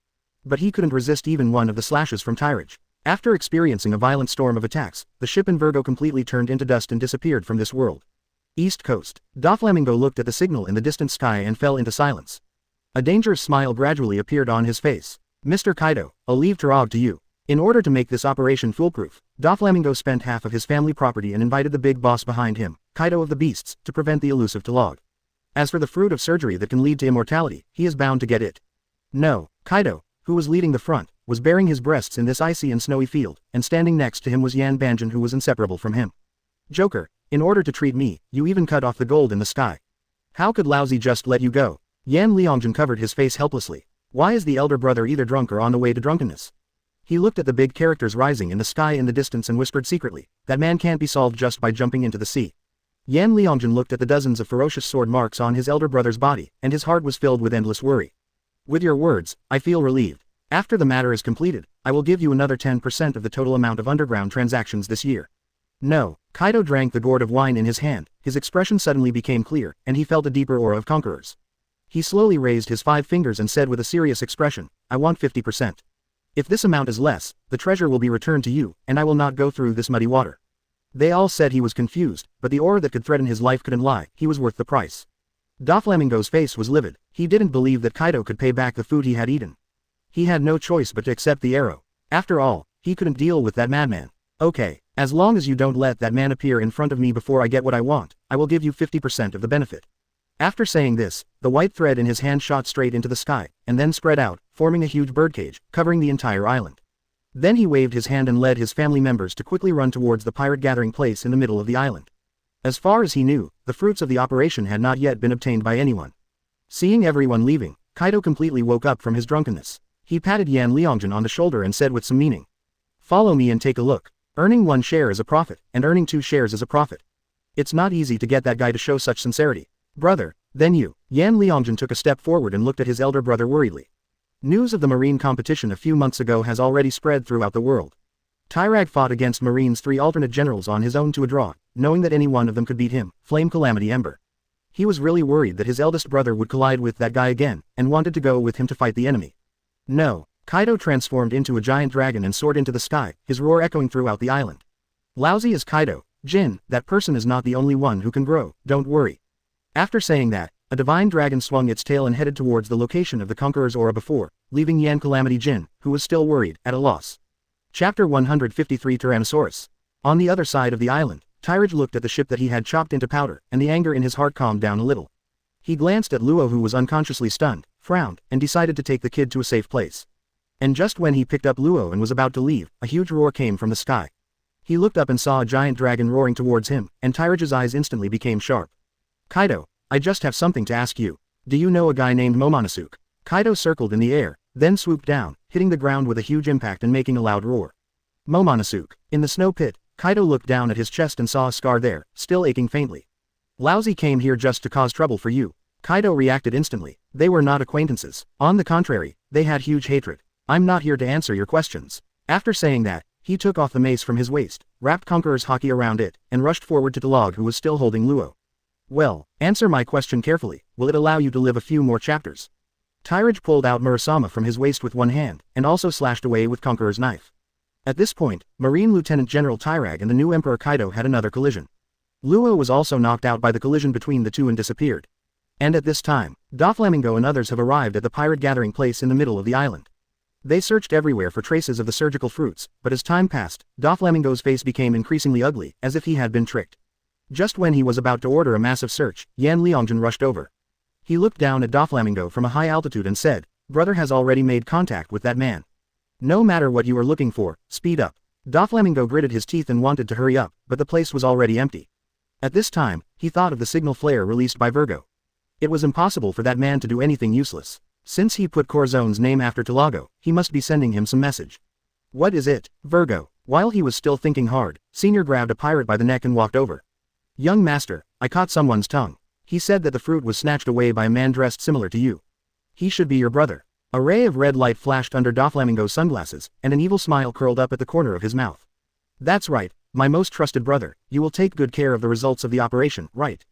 But he couldn't resist even one of the slashes from Tyrage. After experiencing a violent storm of attacks, the ship and Virgo completely turned into dust and disappeared from this world. East Coast. Doflamingo looked at the signal in the distant sky and fell into silence. A dangerous smile gradually appeared on his face. Mr. Kaido, I'll leave Tyrage to you. In order to make this operation foolproof, Doflamingo spent half of his family property and invited the big boss behind him, Kaido of the Beasts, to prevent the elusive Tyrage. As for the fruit of surgery that can lead to immortality, he is bound to get it. No, Kaido, who was leading the front, was baring his breasts in this icy and snowy field, and standing next to him was Yan Banjin, who was inseparable from him. Joker, in order to treat me, you even cut off the gold in the sky. How could Lousy just let you go? Yan Liangjun covered his face helplessly. Why is the elder brother either drunk or on the way to drunkenness? He looked at the big characters rising in the sky in the distance and whispered secretly, that man can't be solved just by jumping into the sea. Yan Liangjun looked at the dozens of ferocious sword marks on his elder brother's body, and his heart was filled with endless worry. With your words, I feel relieved. After the matter is completed, I will give you another 10% of the total amount of underground transactions this year. No. Kaido drank the gourd of wine in his hand, his expression suddenly became clear, and he felt a deeper aura of conquerors. He slowly raised his 5 fingers and said with a serious expression, I want 50%. If this amount is less, the treasure will be returned to you, and I will not go through this muddy water. They all said he was confused, but the aura that could threaten his life couldn't lie, he was worth the price. Doflamingo's face was livid, he didn't believe that Kaido could pay back the food he had eaten. He had no choice but to accept the arrow. After all, he couldn't deal with that madman. Okay, as long as you don't let that man appear in front of me before I get what I want, I will give you 50% of the benefit. After saying this, the white thread in his hand shot straight into the sky, and then spread out, forming a huge birdcage, covering the entire island. Then he waved his hand and led his family members to quickly run towards the pirate gathering place in the middle of the island. As far as he knew, the fruits of the operation had not yet been obtained by anyone. Seeing everyone leaving, Kaido completely woke up from his drunkenness. He patted Yan Liangjun on the shoulder and said with some meaning. Follow me and take a look. Earning 1 share is a profit, and earning 2 shares is a profit. It's not easy to get that guy to show such sincerity. Brother, then you. Yan Liangjun took a step forward and looked at his elder brother worriedly. News of the marine competition a few months ago has already spread throughout the world. Tyrage fought against Marine's 3 alternate generals on his own to a draw, knowing that any one of them could beat him, Flame Calamity Ember. He was really worried that his eldest brother would collide with that guy again, and wanted to go with him to fight the enemy. No. Kaido transformed into a giant dragon and soared into the sky, his roar echoing throughout the island. Lousy is Kaido. Jin, that person is not the only one who can grow, don't worry. After saying that, a divine dragon swung its tail and headed towards the location of the Conqueror's aura before, leaving Yan Calamity Jin, who was still worried, at a loss. Chapter 153 Tyrannosaurus. On the other side of the island, Tyrage looked at the ship that he had chopped into powder, and the anger in his heart calmed down a little. He glanced at Luo, who was unconsciously stunned, frowned, and decided to take the kid to a safe place. And just when he picked up Luo and was about to leave, a huge roar came from the sky. He looked up and saw a giant dragon roaring towards him, and Tyrage's eyes instantly became sharp. Kaido, I just have something to ask you. Do you know a guy named Momonosuke? Kaido circled in the air, then swooped down, hitting the ground with a huge impact and making a loud roar. Momonosuke. In the snow pit, Kaido looked down at his chest and saw a scar there, still aching faintly. Lousy came here just to cause trouble for you. Kaido reacted instantly. They were not acquaintances. On the contrary, they had huge hatred. I'm not here to answer your questions. After saying that, he took off the mace from his waist, wrapped Conqueror's haki around it, and rushed forward to Tyrage, who was still holding Luo. Well, answer my question carefully. Will it allow you to live a few more chapters? Tyrage pulled out Murasama from his waist with one hand, and also slashed away with Conqueror's knife. At this point, Marine Lieutenant General Tyrage and the new Emperor Kaido had another collision. Luo was also knocked out by the collision between the two and disappeared. And at this time, Doflamingo and others have arrived at the pirate gathering place in the middle of the island. They searched everywhere for traces of the surgical fruits, but as time passed, Doflamingo's face became increasingly ugly, as if he had been tricked. Just when he was about to order a massive search, Yan Liangjun rushed over. He looked down at Doflamingo from a high altitude and said, "Brother has already made contact with that man. No matter what you are looking for, speed up." Doflamingo gritted his teeth and wanted to hurry up, but the place was already empty. At this time, he thought of the signal flare released by Virgo. It was impossible for that man to do anything useless. Since he put Corzone's name after Tulago, he must be sending him some message. What is it, Virgo? While he was still thinking hard, Senior grabbed a pirate by the neck and walked over. Young master, I caught someone's tongue. He said that the fruit was snatched away by a man dressed similar to you. He should be your brother. A ray of red light flashed under Doflamingo's sunglasses, and an evil smile curled up at the corner of his mouth. That's right, my most trusted brother, you will take good care of the results of the operation, right?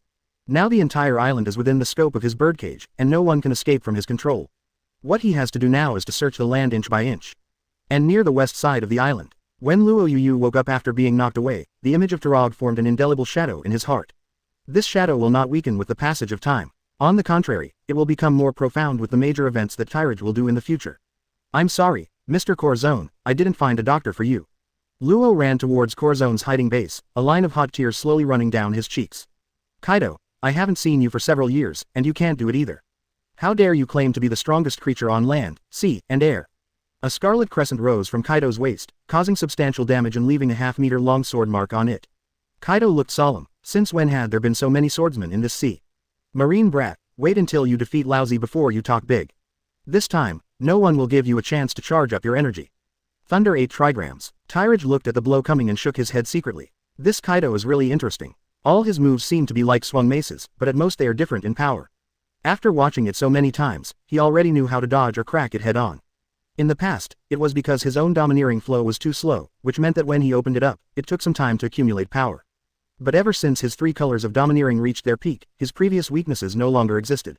Now the entire island is within the scope of his birdcage, and no one can escape from his control. What he has to do now is to search the land inch by inch. And near the west side of the island, when Luo Yu woke up after being knocked away, the image of Tyrage formed an indelible shadow in his heart. This shadow will not weaken with the passage of time. On the contrary, it will become more profound with the major events that Tyrage will do in the future. I'm sorry, Mr. Corzone, I didn't find a doctor for you. Luo ran towards Corzone's hiding base, a line of hot tears slowly running down his cheeks. Kaido, I haven't seen you for several years, and you can't do it either. How dare you claim to be the strongest creature on land, sea, and air? A scarlet crescent rose from Kaido's waist, causing substantial damage and leaving a half-meter-long sword mark on it. Kaido looked solemn. Since when had there been so many swordsmen in this sea? Marine brat, wait until you defeat Lousy before you talk big. This time, no one will give you a chance to charge up your energy. Thunder 8 trigrams. Tyrage looked at the blow coming and shook his head secretly. This Kaido is really interesting. All his moves seem to be like swung maces, but at most they are different in power. After watching it so many times, he already knew how to dodge or crack it head on. In the past, it was because his own domineering flow was too slow, which meant that when he opened it up, it took some time to accumulate power. But ever since his 3 colors of domineering reached their peak, his previous weaknesses no longer existed.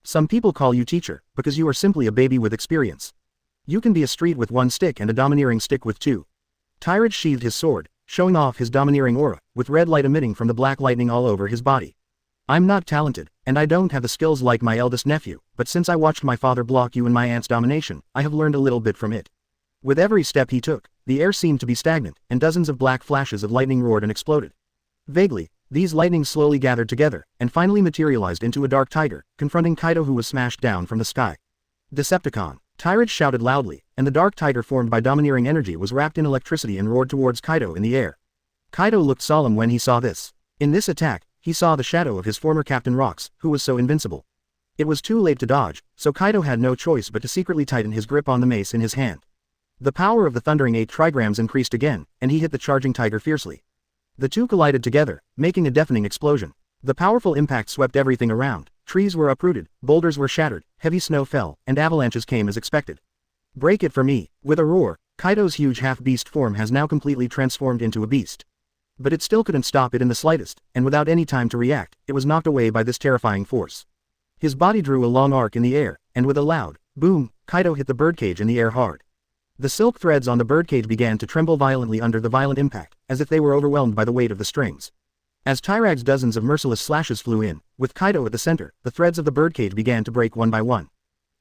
Some people call you teacher, because you are simply a baby with experience. You can be a street with 1 stick and a domineering stick with 2. Tyrage sheathed his sword, showing off his domineering aura, with red light emitting from the black lightning all over his body. I'm not talented, and I don't have the skills like my eldest nephew, but since I watched my father block you and my aunt's domination, I have learned a little bit from it. With every step he took, the air seemed to be stagnant, and dozens of black flashes of lightning roared and exploded. Vaguely, these lightnings slowly gathered together, and finally materialized into a dark tiger, confronting Kaido, who was smashed down from the sky. Decepticon! Tyrage shouted loudly, and the dark tiger formed by domineering energy was wrapped in electricity and roared towards Kaido in the air. Kaido looked solemn when he saw this. In this attack, he saw the shadow of his former Captain Rocks, who was so invincible. It was too late to dodge, so Kaido had no choice but to secretly tighten his grip on the mace in his hand. The power of the thundering 8 trigrams increased again, and he hit the charging tiger fiercely. The two collided together, making a deafening explosion. The powerful impact swept everything around. Trees were uprooted, boulders were shattered, heavy snow fell, and avalanches came as expected. Break it for me! With a roar, Kaido's huge half-beast form has now completely transformed into a beast. But it still couldn't stop it in the slightest, and without any time to react, it was knocked away by this terrifying force. His body drew a long arc in the air, and with a loud boom, Kaido hit the birdcage in the air hard. The silk threads on the birdcage began to tremble violently under the violent impact, as if they were overwhelmed by the weight of the strings. As Tyrage's dozens of merciless slashes flew in, with Kaido at the center, the threads of the birdcage began to break one by one.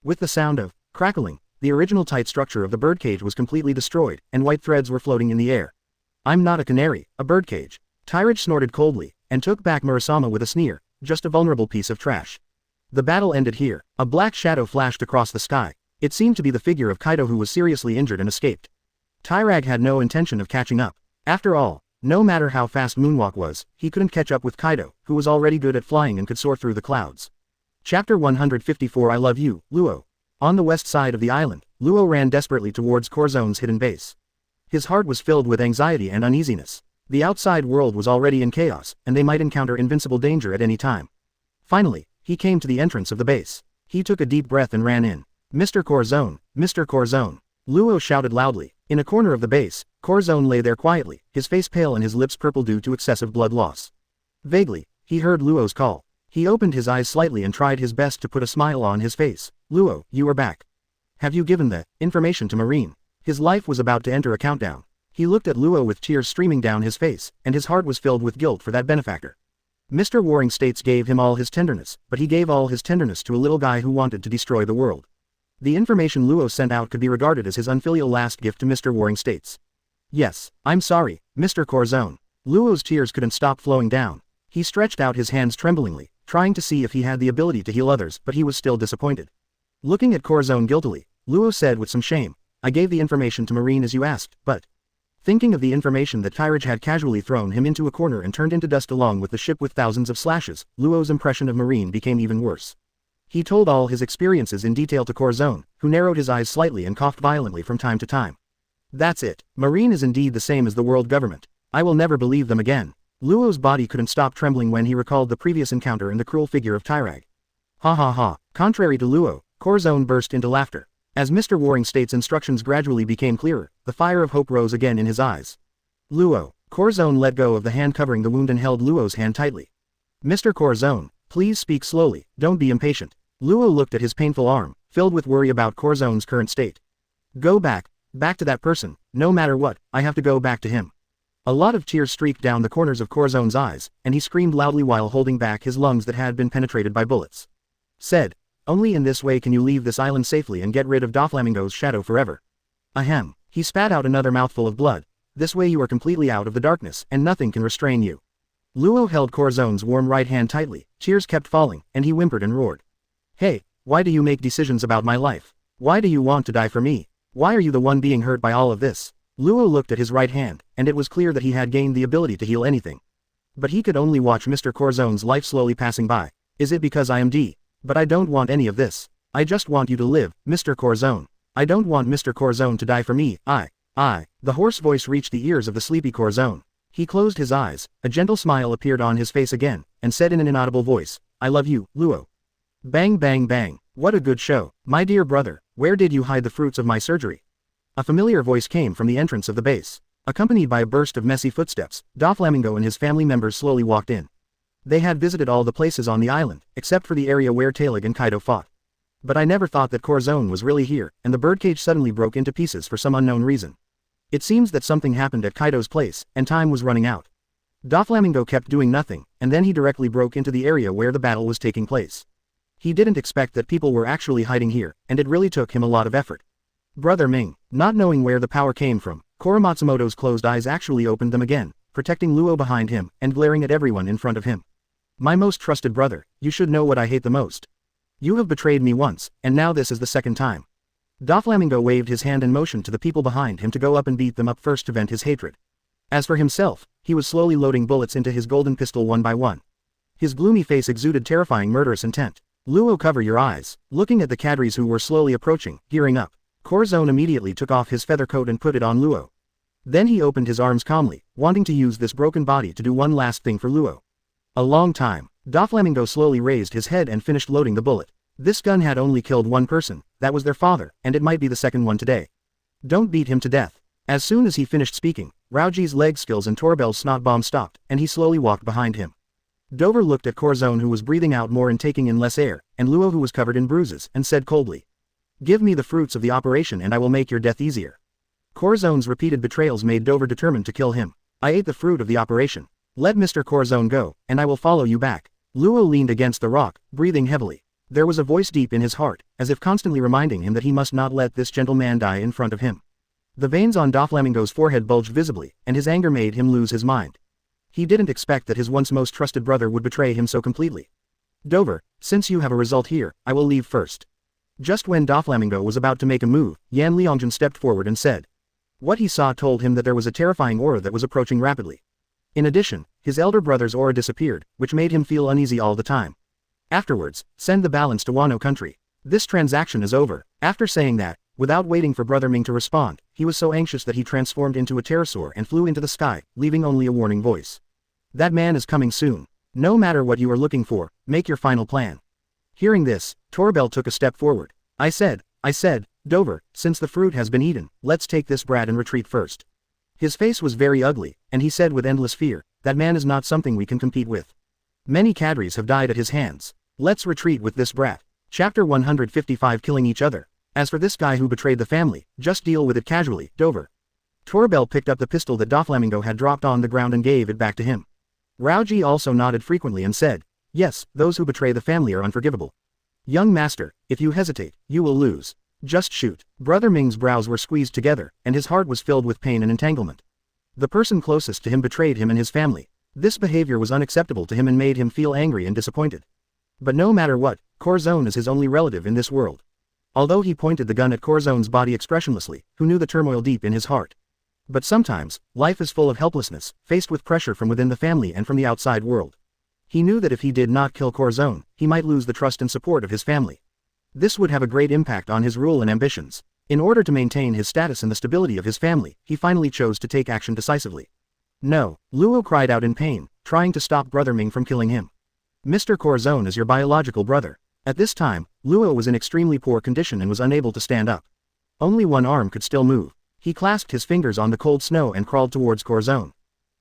With the sound of crackling, the original tight structure of the birdcage was completely destroyed, and white threads were floating in the air. I'm not a canary, a birdcage. Tyrage snorted coldly, and took back Murasama with a sneer, just a vulnerable piece of trash. The battle ended here. A black shadow flashed across the sky. It seemed to be the figure of Kaido, who was seriously injured and escaped. Tyrage had no intention of catching up. After all, no matter how fast Moonwalk was, he couldn't catch up with Kaido, who was already good at flying and could soar through the clouds. Chapter 154 I Love You, Luo. On the west side of the island, Luo ran desperately towards Corzone's hidden base. His heart was filled with anxiety and uneasiness. The outside world was already in chaos, and they might encounter invincible danger at any time. Finally, he came to the entrance of the base. He took a deep breath and ran in. Mr. Corzone, Mr. Corzone. Luo shouted loudly. In a corner of the base, Corzone lay there quietly, his face pale and his lips purple due to excessive blood loss. Vaguely, he heard Luo's call. He opened his eyes slightly and tried his best to put a smile on his face. Luo, you are back. Have you given the information to Marine? His life was about to enter a countdown. He looked at Luo with tears streaming down his face, and his heart was filled with guilt for that benefactor. Mr. Warring States gave him all his tenderness, but he gave all his tenderness to a little guy who wanted to destroy the world. The information Luo sent out could be regarded as his unfilial last gift to Mr. Warring States. Yes, I'm sorry, Mr. Corzone. Luo's tears couldn't stop flowing down. He stretched out his hands tremblingly, trying to see if he had the ability to heal others, but he was still disappointed. Looking at Corzone guiltily, Luo said with some shame, I gave the information to Marine as you asked, but... Thinking of the information that Tyrage had casually thrown him into a corner and turned into dust along with the ship with thousands of slashes, Luo's impression of Marine became even worse. He told all his experiences in detail to Corzone, who narrowed his eyes slightly and coughed violently from time to time. That's it. Marine is indeed the same as the world government. I will never believe them again. Luo's body couldn't stop trembling when he recalled the previous encounter and the cruel figure of Tyrage. Ha ha ha. Contrary to Luo, Corzone burst into laughter. As Mr. Warring State's instructions gradually became clearer, the fire of hope rose again in his eyes. Luo. Corzone let go of the hand covering the wound and held Luo's hand tightly. Mr. Corzone, please speak slowly, don't be impatient. Luo looked at his painful arm, filled with worry about Corzone's current state. Go back to that person, no matter what, I have to go back to him. A lot of tears streaked down the corners of Corzone's eyes, and he screamed loudly while holding back his lungs that had been penetrated by bullets. Said, only in this way can you leave this island safely and get rid of Doflamingo's shadow forever. Ahem. He spat out another mouthful of blood. This way you are completely out of the darkness, and nothing can restrain you. Luo held Corzone's warm right hand tightly, tears kept falling, and he whimpered and roared. Hey, why do you make decisions about my life? Why do you want to die for me? Why are you the one being hurt by all of this? Luo looked at his right hand, and it was clear that he had gained the ability to heal anything. But he could only watch Mr. Corzone's life slowly passing by. Is it because I am D? But I don't want any of this. I just want you to live, Mr. Corzone. I don't want Mr. Corzone to die for me, I. The hoarse voice reached the ears of the sleepy Corzone. He closed his eyes, a gentle smile appeared on his face again, and said in an inaudible voice, I love you, Luo. Bang bang bang, what a good show. My dear brother, where did you hide the fruits of my surgery? A familiar voice came from the entrance of the base. Accompanied by a burst of messy footsteps, Doflamingo and his family members slowly walked in. They had visited all the places on the island, except for the area where Tailag and Kaido fought. But I never thought that Corzone was really here, and the birdcage suddenly broke into pieces for some unknown reason. It seems that something happened at Kaido's place, and time was running out. Doflamingo kept doing nothing, and then he directly broke into the area where the battle was taking place. He didn't expect that people were actually hiding here, and it really took him a lot of effort. Brother Ming, not knowing where the power came from, Koromatsumoto's closed eyes actually opened them again, protecting Luo behind him, and glaring at everyone in front of him. My most trusted brother, you should know what I hate the most. You have betrayed me once, and now this is the second time. Doflamingo waved his hand and motioned to the people behind him to go up and beat them up first to vent his hatred. As for himself, he was slowly loading bullets into his golden pistol one by one. His gloomy face exuded terrifying murderous intent. Luo, cover your eyes. Looking at the cadres who were slowly approaching, gearing up, Corzone immediately took off his feather coat and put it on Luo. Then he opened his arms calmly, wanting to use this broken body to do one last thing for Luo. A long time. Doflamingo slowly raised his head and finished loading the bullet. This gun had only killed one person, that was their father, and it might be the second one today. Don't beat him to death. As soon as he finished speaking, Raoji's leg skills and Torbell's snot bomb stopped, and he slowly walked behind him. Dover looked at Corzone, who was breathing out more and taking in less air, and Luo, who was covered in bruises, and said coldly, give me the fruits of the operation and I will make your death easier. Corzone's repeated betrayals made Dover determined to kill him. I ate the fruit of the operation. Let Mr. Corzone go, and I will follow you back. Luo leaned against the rock, breathing heavily. There was a voice deep in his heart, as if constantly reminding him that he must not let this gentle man die in front of him. The veins on Doflamingo's forehead bulged visibly, and his anger made him lose his mind. He didn't expect that his once most trusted brother would betray him so completely. Dover, since you have a result here, I will leave first. Just when Doflamingo was about to make a move, Yan Liangjun stepped forward and said. What he saw told him that there was a terrifying aura that was approaching rapidly. In addition, his elder brother's aura disappeared, which made him feel uneasy all the time. Afterwards, send the balance to Wano country. This transaction is over. After saying that, without waiting for Brother Ming to respond, he was so anxious that he transformed into a pterosaur and flew into the sky, leaving only a warning voice. That man is coming soon. No matter what you are looking for, make your final plan. Hearing this, Torbell took a step forward. I said, Dover, since the fruit has been eaten, let's take this brat and retreat first. His face was very ugly, and he said with endless fear, that man is not something we can compete with. Many cadres have died at his hands. Let's retreat with this brat. Chapter 155 Killing each other. As for this guy who betrayed the family, just deal with it casually, Dover. Torbell picked up the pistol that Doflamingo had dropped on the ground and gave it back to him. Raoji also nodded frequently and said, yes, those who betray the family are unforgivable. Young master, if you hesitate, you will lose. Just shoot. Brother Ming's brows were squeezed together, and his heart was filled with pain and entanglement. The person closest to him betrayed him and his family. This behavior was unacceptable to him and made him feel angry and disappointed. But no matter what, Corzone is his only relative in this world. Although he pointed the gun at Corzone's body expressionlessly, who knew the turmoil deep in his heart. But sometimes, life is full of helplessness, faced with pressure from within the family and from the outside world. He knew that if he did not kill Corzone, he might lose the trust and support of his family. This would have a great impact on his rule and ambitions. In order to maintain his status and the stability of his family, he finally chose to take action decisively. No, Luo cried out in pain, trying to stop Brother Ming from killing him. Mr. Corzone is your biological brother. At this time, Luo was in extremely poor condition and was unable to stand up. Only one arm could still move. He clasped his fingers on the cold snow and crawled towards Corzone.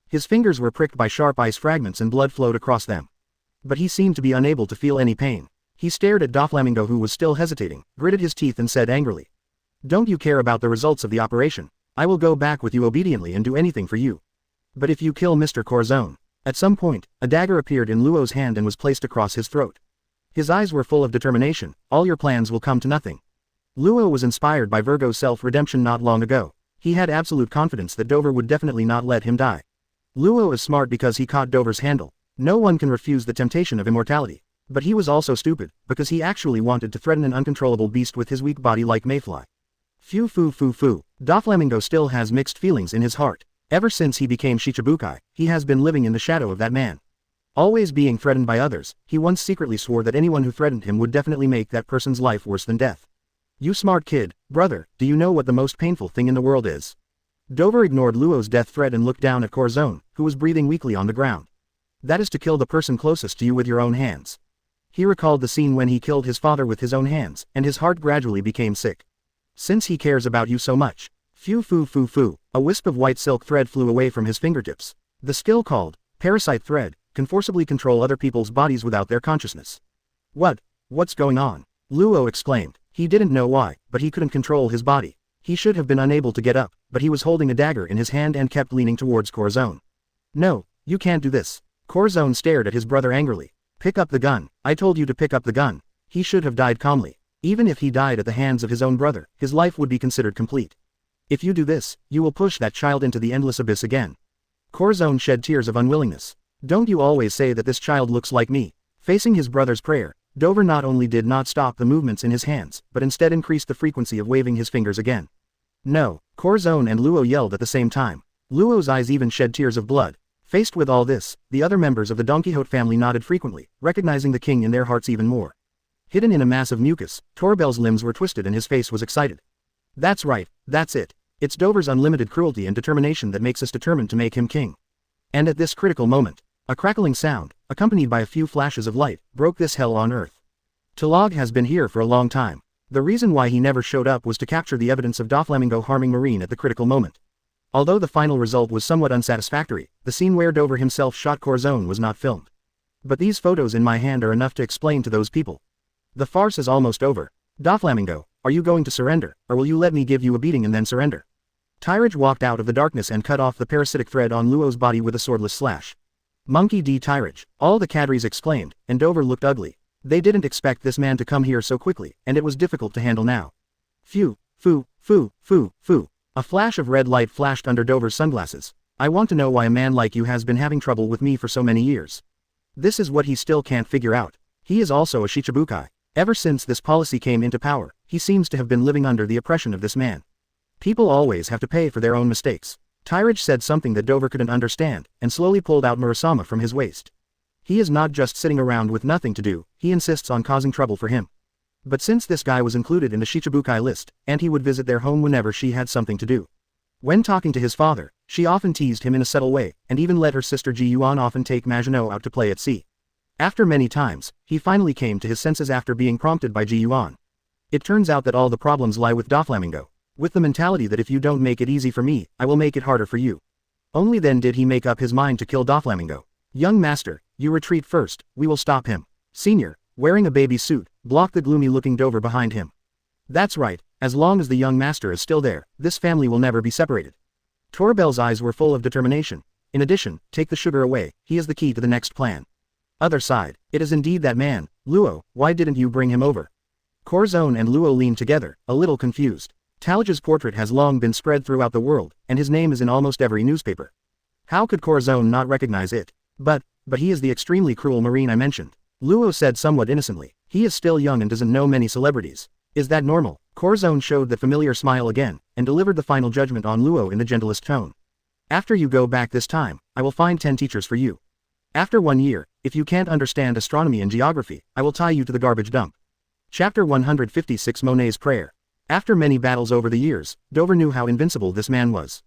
His fingers were pricked by sharp ice fragments and blood flowed across them. But he seemed to be unable to feel any pain. He stared at Doflamingo who was still hesitating, gritted his teeth and said angrily. Don't you care about the results of the operation? I will go back with you obediently and do anything for you. But if you kill Mr. Corzone. At some point, a dagger appeared in Luo's hand and was placed across his throat. His eyes were full of determination. All your plans will come to nothing. Luo was inspired by Virgo's self-redemption not long ago. He had absolute confidence that Dover would definitely not let him die. Luo is smart because he caught Dover's handle. No one can refuse the temptation of immortality. But he was also stupid, because he actually wanted to threaten an uncontrollable beast with his weak body like Mayfly. Phew foo foo foo. Doflamingo still has mixed feelings in his heart. Ever since he became Shichibukai, he has been living in the shadow of that man. Always being threatened by others, he once secretly swore that anyone who threatened him would definitely make that person's life worse than death. You smart kid, brother, do you know what the most painful thing in the world is? Dover ignored Luo's death threat and looked down at Corzone, who was breathing weakly on the ground. That is to kill the person closest to you with your own hands. He recalled the scene when he killed his father with his own hands, and his heart gradually became sick. Since he cares about you so much. Phew foo foo foo. A wisp of white silk thread flew away from his fingertips. The skill called parasite thread can forcibly control other people's bodies without their consciousness. What's going on? Luo exclaimed. He didn't know why, but he couldn't control his body. He should have been unable to get up, but he was holding a dagger in his hand and kept leaning towards Corzone. No, you can't do this. Corzone stared at his brother angrily. Pick up the gun. I told you to pick up the gun. He should have died calmly. Even if he died at the hands of his own brother, his life would be considered complete. If you do this, you will push that child into the endless abyss again. Corzone shed tears of unwillingness. Don't you always say that this child looks like me? Facing his brother's prayer, Dover not only did not stop the movements in his hands, but instead increased the frequency of waving his fingers again. No, Corzone and Luo yelled at the same time. Luo's eyes even shed tears of blood. Faced with all this, the other members of the Don Quixote family nodded frequently, recognizing the king in their hearts even more. Hidden in a mass of mucus, Torbell's limbs were twisted and his face was excited. That's right, that's it. It's Dover's unlimited cruelty and determination that makes us determined to make him king. And at this critical moment, a crackling sound, accompanied by a few flashes of light, broke this hell on earth. Tyrage has been here for a long time. The reason why he never showed up was to capture the evidence of Doflamingo harming Marine at the critical moment. Although the final result was somewhat unsatisfactory, the scene where Dover himself shot Corzone was not filmed. But these photos in my hand are enough to explain to those people. The farce is almost over. Doflamingo, are you going to surrender, or will you let me give you a beating and then surrender? Tyrage walked out of the darkness and cut off the parasitic thread on Luo's body with a swordless slash. Monkey D. Tyrage, all the cadres exclaimed, and Dover looked ugly. They didn't expect this man to come here so quickly, and it was difficult to handle now. Phew, foo, foo, foo, foo. A flash of red light flashed under Dover's sunglasses. I want to know why a man like you has been having trouble with me for so many years. This is what he still can't figure out. He is also a Shichibukai. Ever since this policy came into power, he seems to have been living under the oppression of this man. People always have to pay for their own mistakes. Tyrage said something that Dover couldn't understand, and slowly pulled out Murasama from his waist. He is not just sitting around with nothing to do, he insists on causing trouble for him. But since this guy was included in the Shichibukai list, and he would visit their home whenever she had something to do. When talking to his father, she often teased him in a subtle way, and even let her sister Ji-Yuan often take Majino out to play at sea. After many times, he finally came to his senses after being prompted by Ji-Yuan. It turns out that all the problems lie with Doflamingo, with the mentality that if you don't make it easy for me, I will make it harder for you. Only then did he make up his mind to kill Doflamingo. Young master, you retreat first, we will stop him. Senior, wearing a baby suit, blocked the gloomy-looking Dover behind him. That's right, as long as the young master is still there, this family will never be separated. Torbell's eyes were full of determination. In addition, take the sugar away, he is the key to the next plan. Other side, it is indeed that man, Luo, why didn't you bring him over? Corazon and Luo leaned together, a little confused. Talage's portrait has long been spread throughout the world, and his name is in almost every newspaper. How could Corazon not recognize it? But he is the extremely cruel marine I mentioned. Luo said somewhat innocently. He is still young and doesn't know many celebrities. Is that normal? Corazon showed that familiar smile again, and delivered the final judgment on Luo in the gentlest tone. After you go back this time, I will find 10 teachers for you. After 1 year, if you can't understand astronomy and geography, I will tie you to the garbage dump. Chapter 156 Monet's Prayer. After many battles over the years, Dover knew how invincible this man was.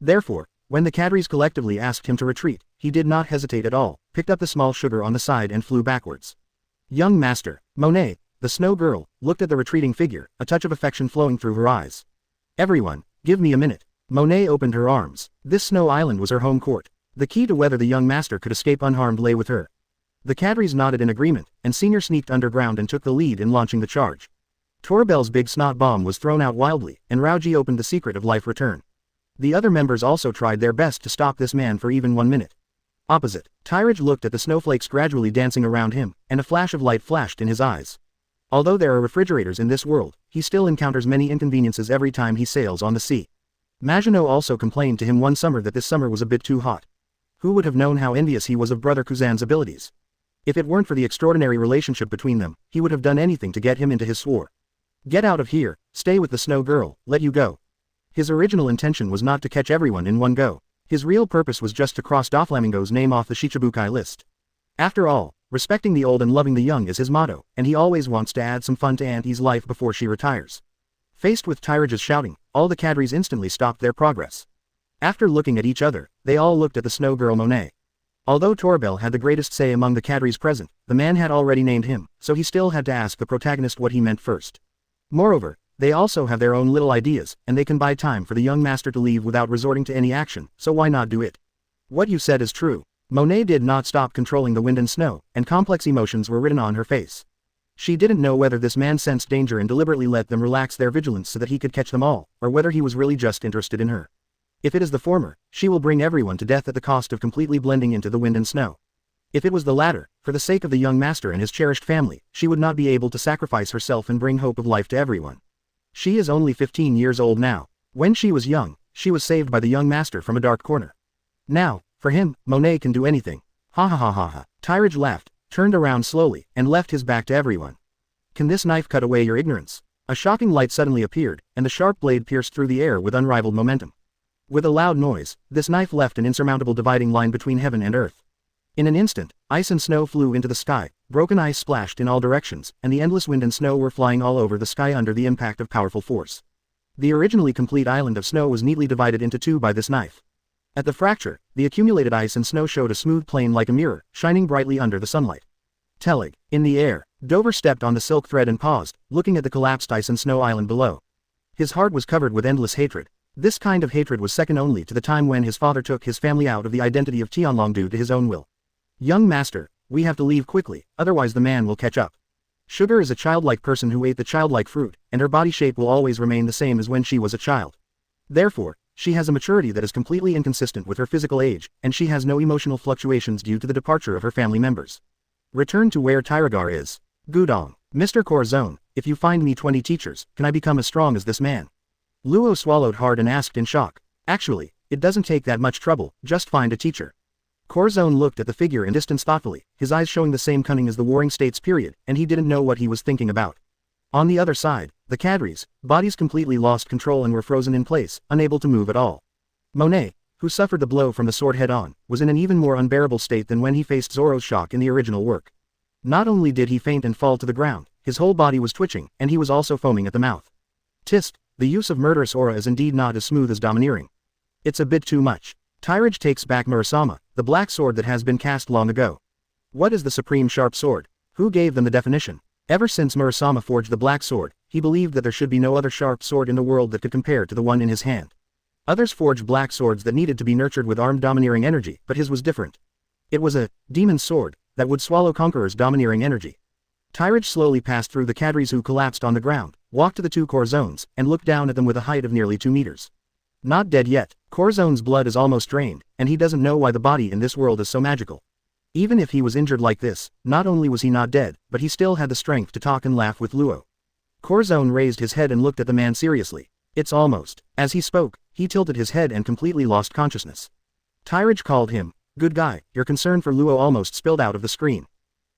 Therefore, when the cadres collectively asked him to retreat, he did not hesitate at all, picked up the small sugar on the side and flew backwards. Young master, Monet, the snow girl, looked at the retreating figure, a touch of affection flowing through her eyes. Everyone, give me a minute. Monet opened her arms. This snow island was her home court. The key to whether the young master could escape unharmed lay with her. The cadres nodded in agreement, and Senior sneaked underground and took the lead in launching the charge. Torbell's big snot bomb was thrown out wildly, and Rauji opened the secret of life return. The other members also tried their best to stop this man for even 1 minute. Opposite, Tyrage looked at the snowflakes gradually dancing around him, and a flash of light flashed in his eyes. Although there are refrigerators in this world, he still encounters many inconveniences every time he sails on the sea. Majino also complained to him one summer that this summer was a bit too hot. Who would have known how envious he was of Brother Kuzan's abilities? If it weren't for the extraordinary relationship between them, he would have done anything to get him into his swore. Get out of here, stay with the snow girl, let you go. His original intention was not to catch everyone in one go. His real purpose was just to cross Doflamingo's name off the Shichibukai list. After all, respecting the old and loving the young is his motto, and he always wants to add some fun to Auntie's life before she retires. Faced with Tyrage's shouting, all the cadres instantly stopped their progress. After looking at each other, they all looked at the snow girl Monet. Although Torbell had the greatest say among the cadres present, the man had already named him, so he still had to ask the protagonist what he meant first. Moreover, they also have their own little ideas, and they can buy time for the young master to leave without resorting to any action, so why not do it? What you said is true. Monet did not stop controlling the wind and snow, and complex emotions were written on her face. She didn't know whether this man sensed danger and deliberately let them relax their vigilance so that he could catch them all, or whether he was really just interested in her. If it is the former, she will bring everyone to death at the cost of completely blending into the wind and snow. If it was the latter, for the sake of the young master and his cherished family, she would not be able to sacrifice herself and bring hope of life to everyone. She is only 15 years old now. When she was young, she was saved by the young master from a dark corner. Now, for him, Monet can do anything. Ha ha ha ha ha. Tyrage laughed, turned around slowly, and left his back to everyone. Can this knife cut away your ignorance? A shocking light suddenly appeared, and the sharp blade pierced through the air with unrivaled momentum. With a loud noise, this knife left an insurmountable dividing line between heaven and earth. In an instant, ice and snow flew into the sky, broken ice splashed in all directions, and the endless wind and snow were flying all over the sky under the impact of powerful force. The originally complete island of snow was neatly divided into two by this knife. At the fracture, the accumulated ice and snow showed a smooth plane like a mirror, shining brightly under the sunlight. Tellig, in the air, Dover stepped on the silk thread and paused, looking at the collapsed ice and snow island below. His heart was covered with endless hatred. This kind of hatred was second only to the time when his father took his family out of the identity of Tianlong due to his own will. Young master, we have to leave quickly, otherwise the man will catch up. Sugar is a childlike person who ate the childlike fruit, and her body shape will always remain the same as when she was a child. Therefore, she has a maturity that is completely inconsistent with her physical age, and she has no emotional fluctuations due to the departure of her family members. Return to where Tyragar is. Gudong, Mr. Corazon, if you find me 20 teachers, can I become as strong as this man? Luo swallowed hard and asked in shock. Actually, it doesn't take that much trouble, just find a teacher. Corzone looked at the figure in distance thoughtfully, his eyes showing the same cunning as the Warring States period, and he didn't know what he was thinking about. On the other side, the cadres, bodies completely lost control and were frozen in place, unable to move at all. Monet, who suffered the blow from the sword head-on, was in an even more unbearable state than when he faced Zoro's shock in the original work. Not only did he faint and fall to the ground, his whole body was twitching, and he was also foaming at the mouth. Tist, the use of murderous aura is indeed not as smooth as domineering. It's a bit too much. Tyrage takes back Murasama, the black sword that has been cast long ago. What is the supreme sharp sword? Who gave them the definition? Ever since Murasama forged the black sword, he believed that there should be no other sharp sword in the world that could compare to the one in his hand. Others forged black swords that needed to be nurtured with armed domineering energy, but his was different. It was a demon's sword that would swallow conquerors' domineering energy. Tyrage slowly passed through the cadres who collapsed on the ground, walked to the two Corzones, and looked down at them with a height of nearly 2 meters. Not dead yet. Corzone's blood is almost drained, and he doesn't know why the body in this world is so magical. Even if he was injured like this, not only was he not dead, but he still had the strength to talk and laugh with Luo. Corzone raised his head and looked at the man seriously. It's almost. As he spoke, he tilted his head and completely lost consciousness. Tyrage called him, "Good guy." Your concern for Luo almost spilled out of the screen.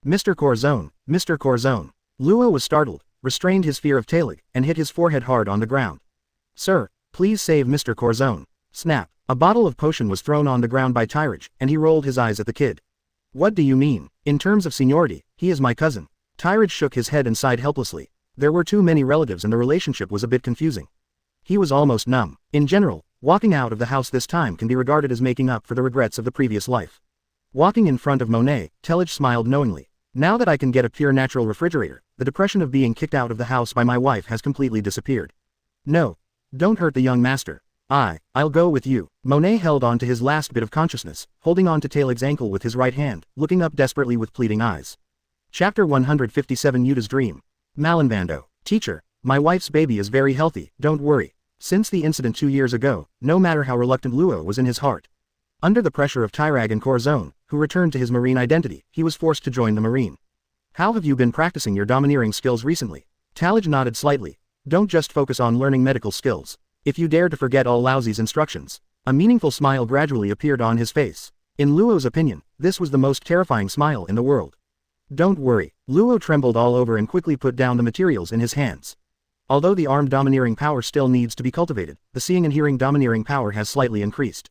Mr. Corzone, Mr. Corzone. Luo was startled, restrained his fear of Talig, and hit his forehead hard on the ground. Sir, please save Mr. Corzone. Snap. A bottle of potion was thrown on the ground by Tyrage, and he rolled his eyes at the kid. What do you mean? In terms of seniority, he is my cousin. Tyrage shook his head and sighed helplessly. There were too many relatives and the relationship was a bit confusing. He was almost numb. In general, walking out of the house this time can be regarded as making up for the regrets of the previous life. Walking in front of Monet, Tellage smiled knowingly. Now that I can get a pure natural refrigerator, the depression of being kicked out of the house by my wife has completely disappeared. No. Don't hurt the young master. I'll go with you. Monet held on to his last bit of consciousness, holding on to Talig's ankle with his right hand, looking up desperately with pleading eyes. Chapter 157 Yuta's Dream. Malinvando. Teacher, my wife's baby is very healthy, don't worry. Since the incident 2 years ago, no matter how reluctant Luo was in his heart. Under the pressure of Tyrage and Corzone, who returned to his marine identity, he was forced to join the marine. How have you been practicing your domineering skills recently? Tallage nodded slightly. Don't just focus on learning medical skills. If you dare to forget all Laozi's instructions. A meaningful smile gradually appeared on his face. In Luo's opinion, this was the most terrifying smile in the world. Don't worry. Luo trembled all over and quickly put down the materials in his hands. Although the armed domineering power still needs to be cultivated, the seeing and hearing domineering power has slightly increased.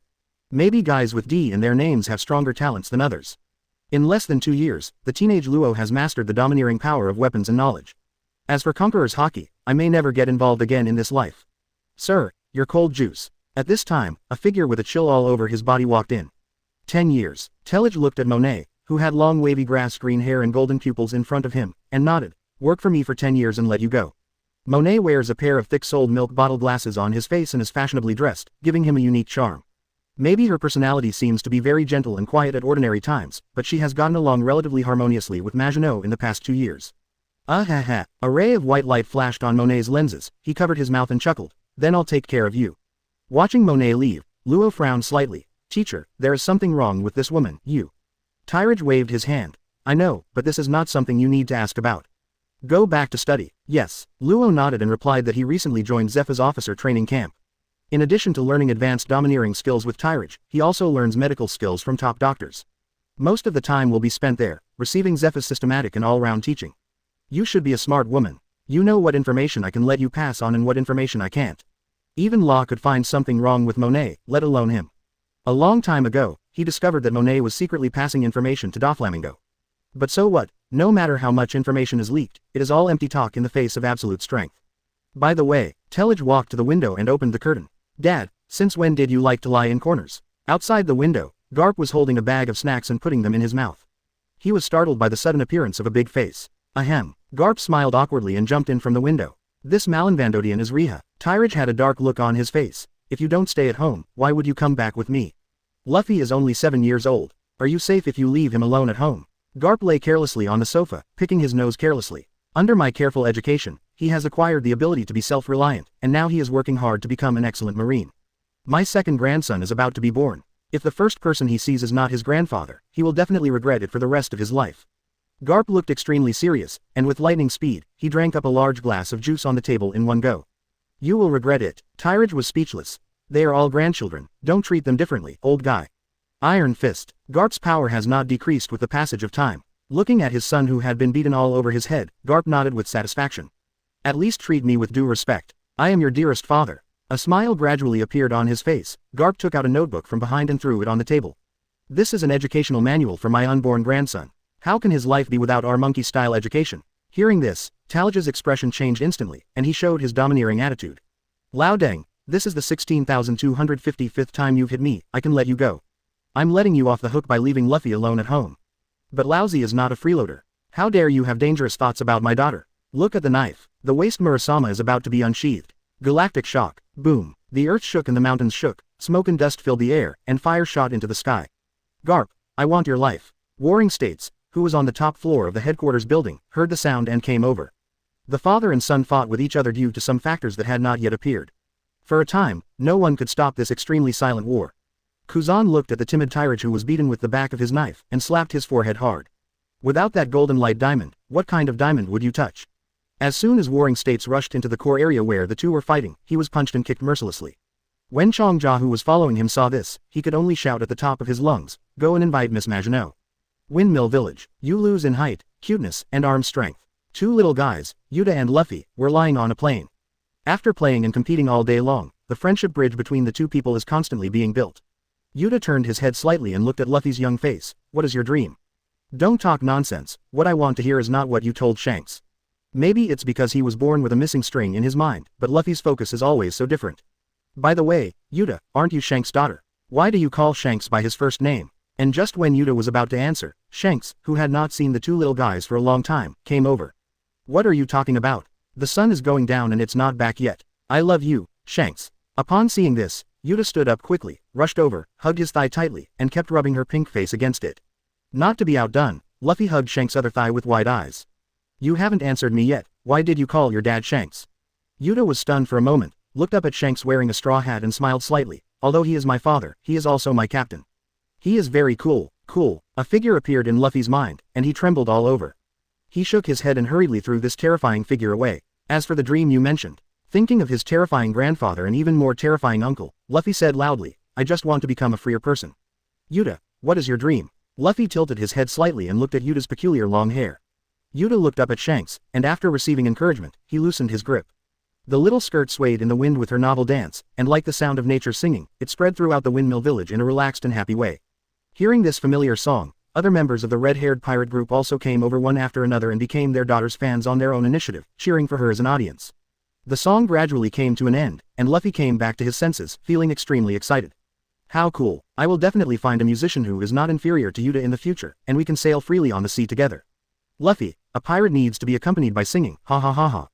Maybe guys with D in their names have stronger talents than others. In less than 2 years, the teenage Luo has mastered the domineering power of weapons and knowledge. As for Conqueror's hockey, I may never get involved again in this life. Sir, you're cold juice. At this time, a figure with a chill all over his body walked in. 10 years. Tellage looked at Monet, who had long wavy grass green hair and golden pupils in front of him, and nodded. Work for me for 10 years and let you go. Monet wears a pair of thick-soled milk bottle glasses on his face and is fashionably dressed, giving him a unique charm. Maybe her personality seems to be very gentle and quiet at ordinary times, but she has gotten along relatively harmoniously with Maginot in the past 2 years. Ah. A ray of white light flashed on Monet's lenses, he covered his mouth and chuckled. Then I'll take care of you. Watching Monet leave, Luo frowned slightly. Teacher, there is something wrong with this woman, you. Tyrage waved his hand. I know, but this is not something you need to ask about. Go back to study. Yes. Luo nodded and replied that he recently joined Zepha's officer training camp. In addition to learning advanced domineering skills with Tyrage, he also learns medical skills from top doctors. Most of the time will be spent there, receiving Zepha's systematic and all-round teaching. You should be a smart woman. You know what information I can let you pass on and what information I can't. Even Law could find something wrong with Monet, let alone him. A long time ago, he discovered that Monet was secretly passing information to Doflamingo. But so what? No matter how much information is leaked, it is all empty talk in the face of absolute strength. By the way, Tellage walked to the window and opened the curtain. Dad, since when did you like to lie in corners? Outside the window, Garp was holding a bag of snacks and putting them in his mouth. He was startled by the sudden appearance of a big face. Ahem. Garp smiled awkwardly and jumped in from the window. This Malinvandodian is Riha. Tyrage had a dark look on his face. If you don't stay at home, why would you come back with me? Luffy is only 7 years old. Are you safe if you leave him alone at home? Garp lay carelessly on the sofa, picking his nose carelessly. Under my careful education, he has acquired the ability to be self-reliant, and now he is working hard to become an excellent marine. My second grandson is about to be born. If the first person he sees is not his grandfather, he will definitely regret it for the rest of his life. Garp looked extremely serious, and with lightning speed, he drank up a large glass of juice on the table in one go. You will regret it. Tyrage was speechless. They are all grandchildren, don't treat them differently, old guy. Iron Fist. Garp's power has not decreased with the passage of time. Looking at his son who had been beaten all over his head, Garp nodded with satisfaction. At least treat me with due respect. I am your dearest father. A smile gradually appeared on his face. Garp took out a notebook from behind and threw it on the table. This is an educational manual for my unborn grandson. How can his life be without our monkey-style education? Hearing this, Tyrage's expression changed instantly, and he showed his domineering attitude. Lao dang, this is the 16,255th time you've hit me, I can let you go. I'm letting you off the hook by leaving Luffy alone at home. But Laozi is not a freeloader. How dare you have dangerous thoughts about my daughter? Look at the knife. The waste Murasama is about to be unsheathed. Galactic shock. Boom. The earth shook and the mountains shook, smoke and dust filled the air, and fire shot into the sky. Garp, I want your life. Warring States, who was on the top floor of the headquarters building, heard the sound and came over. The father and son fought with each other due to some factors that had not yet appeared. For a time, no one could stop this extremely silent war. Kuzan looked at the timid Tyrage who was beaten with the back of his knife, and slapped his forehead hard. Without that golden light diamond, what kind of diamond would you touch? As soon as Warring States rushed into the core area where the two were fighting, he was punched and kicked mercilessly. When Chongjia who was following him saw this, he could only shout at the top of his lungs, go and invite Miss Maginot. Windmill Village. You lose in height, cuteness, and arm strength. Two little guys, Yuta and Luffy, were lying on a plane. After playing and competing all day long, the friendship bridge between the two people is constantly being built. Yuta turned his head slightly and looked at Luffy's young face. What is your dream? Don't talk nonsense, what I want to hear is not what you told Shanks. Maybe it's because he was born with a missing string in his mind, but Luffy's focus is always so different. By the way, Yuta, aren't you Shanks' daughter? Why do you call Shanks by his first name? And just when Yuta was about to answer, Shanks, who had not seen the two little guys for a long time, came over. What are you talking about? The sun is going down and it's not back yet. I love you, Shanks. Upon seeing this, Yuta stood up quickly, rushed over, hugged his thigh tightly, and kept rubbing her pink face against it. Not to be outdone, Luffy hugged Shanks' other thigh with wide eyes. You haven't answered me yet, why did you call your dad Shanks? Yuta was stunned for a moment, looked up at Shanks wearing a straw hat and smiled slightly. Although he is my father, he is also my captain. He is very cool. A figure appeared in Luffy's mind, and he trembled all over. He shook his head and hurriedly threw this terrifying figure away. As for the dream you mentioned, thinking of his terrifying grandfather and even more terrifying uncle, Luffy said loudly, I just want to become a freer person. Yuta, what is your dream? Luffy tilted his head slightly and looked at Yuta's peculiar long hair. Yuta looked up at Shanks, and after receiving encouragement, he loosened his grip. The little skirt swayed in the wind with her novel dance, and like the sound of nature singing, it spread throughout the Windmill Village in a relaxed and happy way. Hearing this familiar song, other members of the red-haired pirate group also came over one after another and became their daughter's fans on their own initiative, cheering for her as an audience. The song gradually came to an end, and Luffy came back to his senses, feeling extremely excited. How cool, I will definitely find a musician who is not inferior to Yuta in the future, and we can sail freely on the sea together. Luffy, a pirate needs to be accompanied by singing, ha ha ha ha.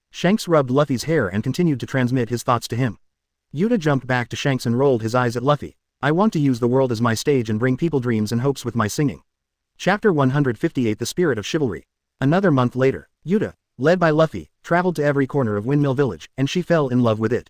Shanks rubbed Luffy's hair and continued to transmit his thoughts to him. Yuta jumped back to Shanks and rolled his eyes at Luffy. I want to use the world as my stage and bring people dreams and hopes with my singing. Chapter 158 The Spirit of Chivalry. Another month later, Yuta, led by Luffy, traveled to every corner of Windmill Village, and she fell in love with it.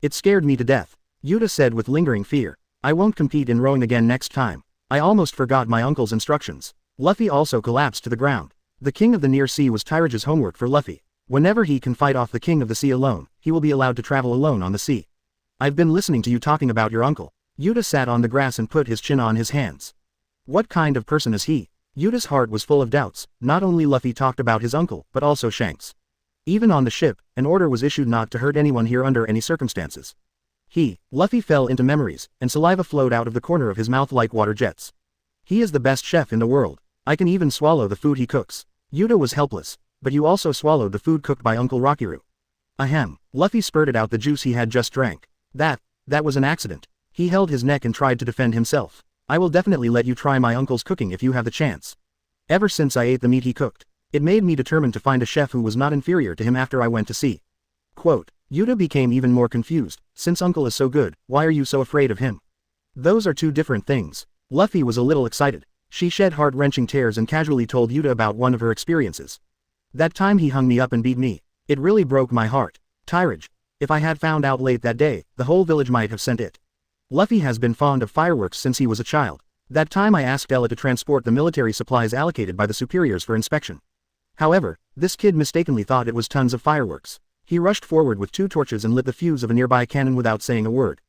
It scared me to death, Yuta said with lingering fear. I won't compete in rowing again next time. I almost forgot my uncle's instructions. Luffy also collapsed to the ground. The King of the Near Sea was Tyrage's homework for Luffy. Whenever he can fight off the King of the Sea alone, he will be allowed to travel alone on the sea. I've been listening to you talking about your uncle. Yuta sat on the grass and put his chin on his hands. What kind of person is he? Yuta's heart was full of doubts. Not only Luffy talked about his uncle, but also Shanks. Even on the ship, an order was issued not to hurt anyone here under any circumstances. Luffy fell into memories, and saliva flowed out of the corner of his mouth like water jets. He is the best chef in the world. I can even swallow the food he cooks. Yuta was helpless. But you also swallowed the food cooked by Uncle Rakiru. Ahem. Luffy spurted out the juice he had just drank. That was an accident. He held his neck and tried to defend himself. I will definitely let you try my uncle's cooking if you have the chance. Ever since I ate the meat he cooked, it made me determined to find a chef who was not inferior to him after I went to sea. Quote, Yuta became even more confused. Since uncle is so good, why are you so afraid of him? Those are two different things. Luffy was a little excited. She shed heart-wrenching tears and casually told Yuta about one of her experiences. That time he hung me up and beat me. It really broke my heart. Tyrage. If I had found out late that day, the whole village might have sent it. Luffy has been fond of fireworks since he was a child. That time I asked Ella to transport the military supplies allocated by the superiors for inspection. However, this kid mistakenly thought it was tons of fireworks. He rushed forward with 2 torches and lit the fuse of a nearby cannon without saying a word.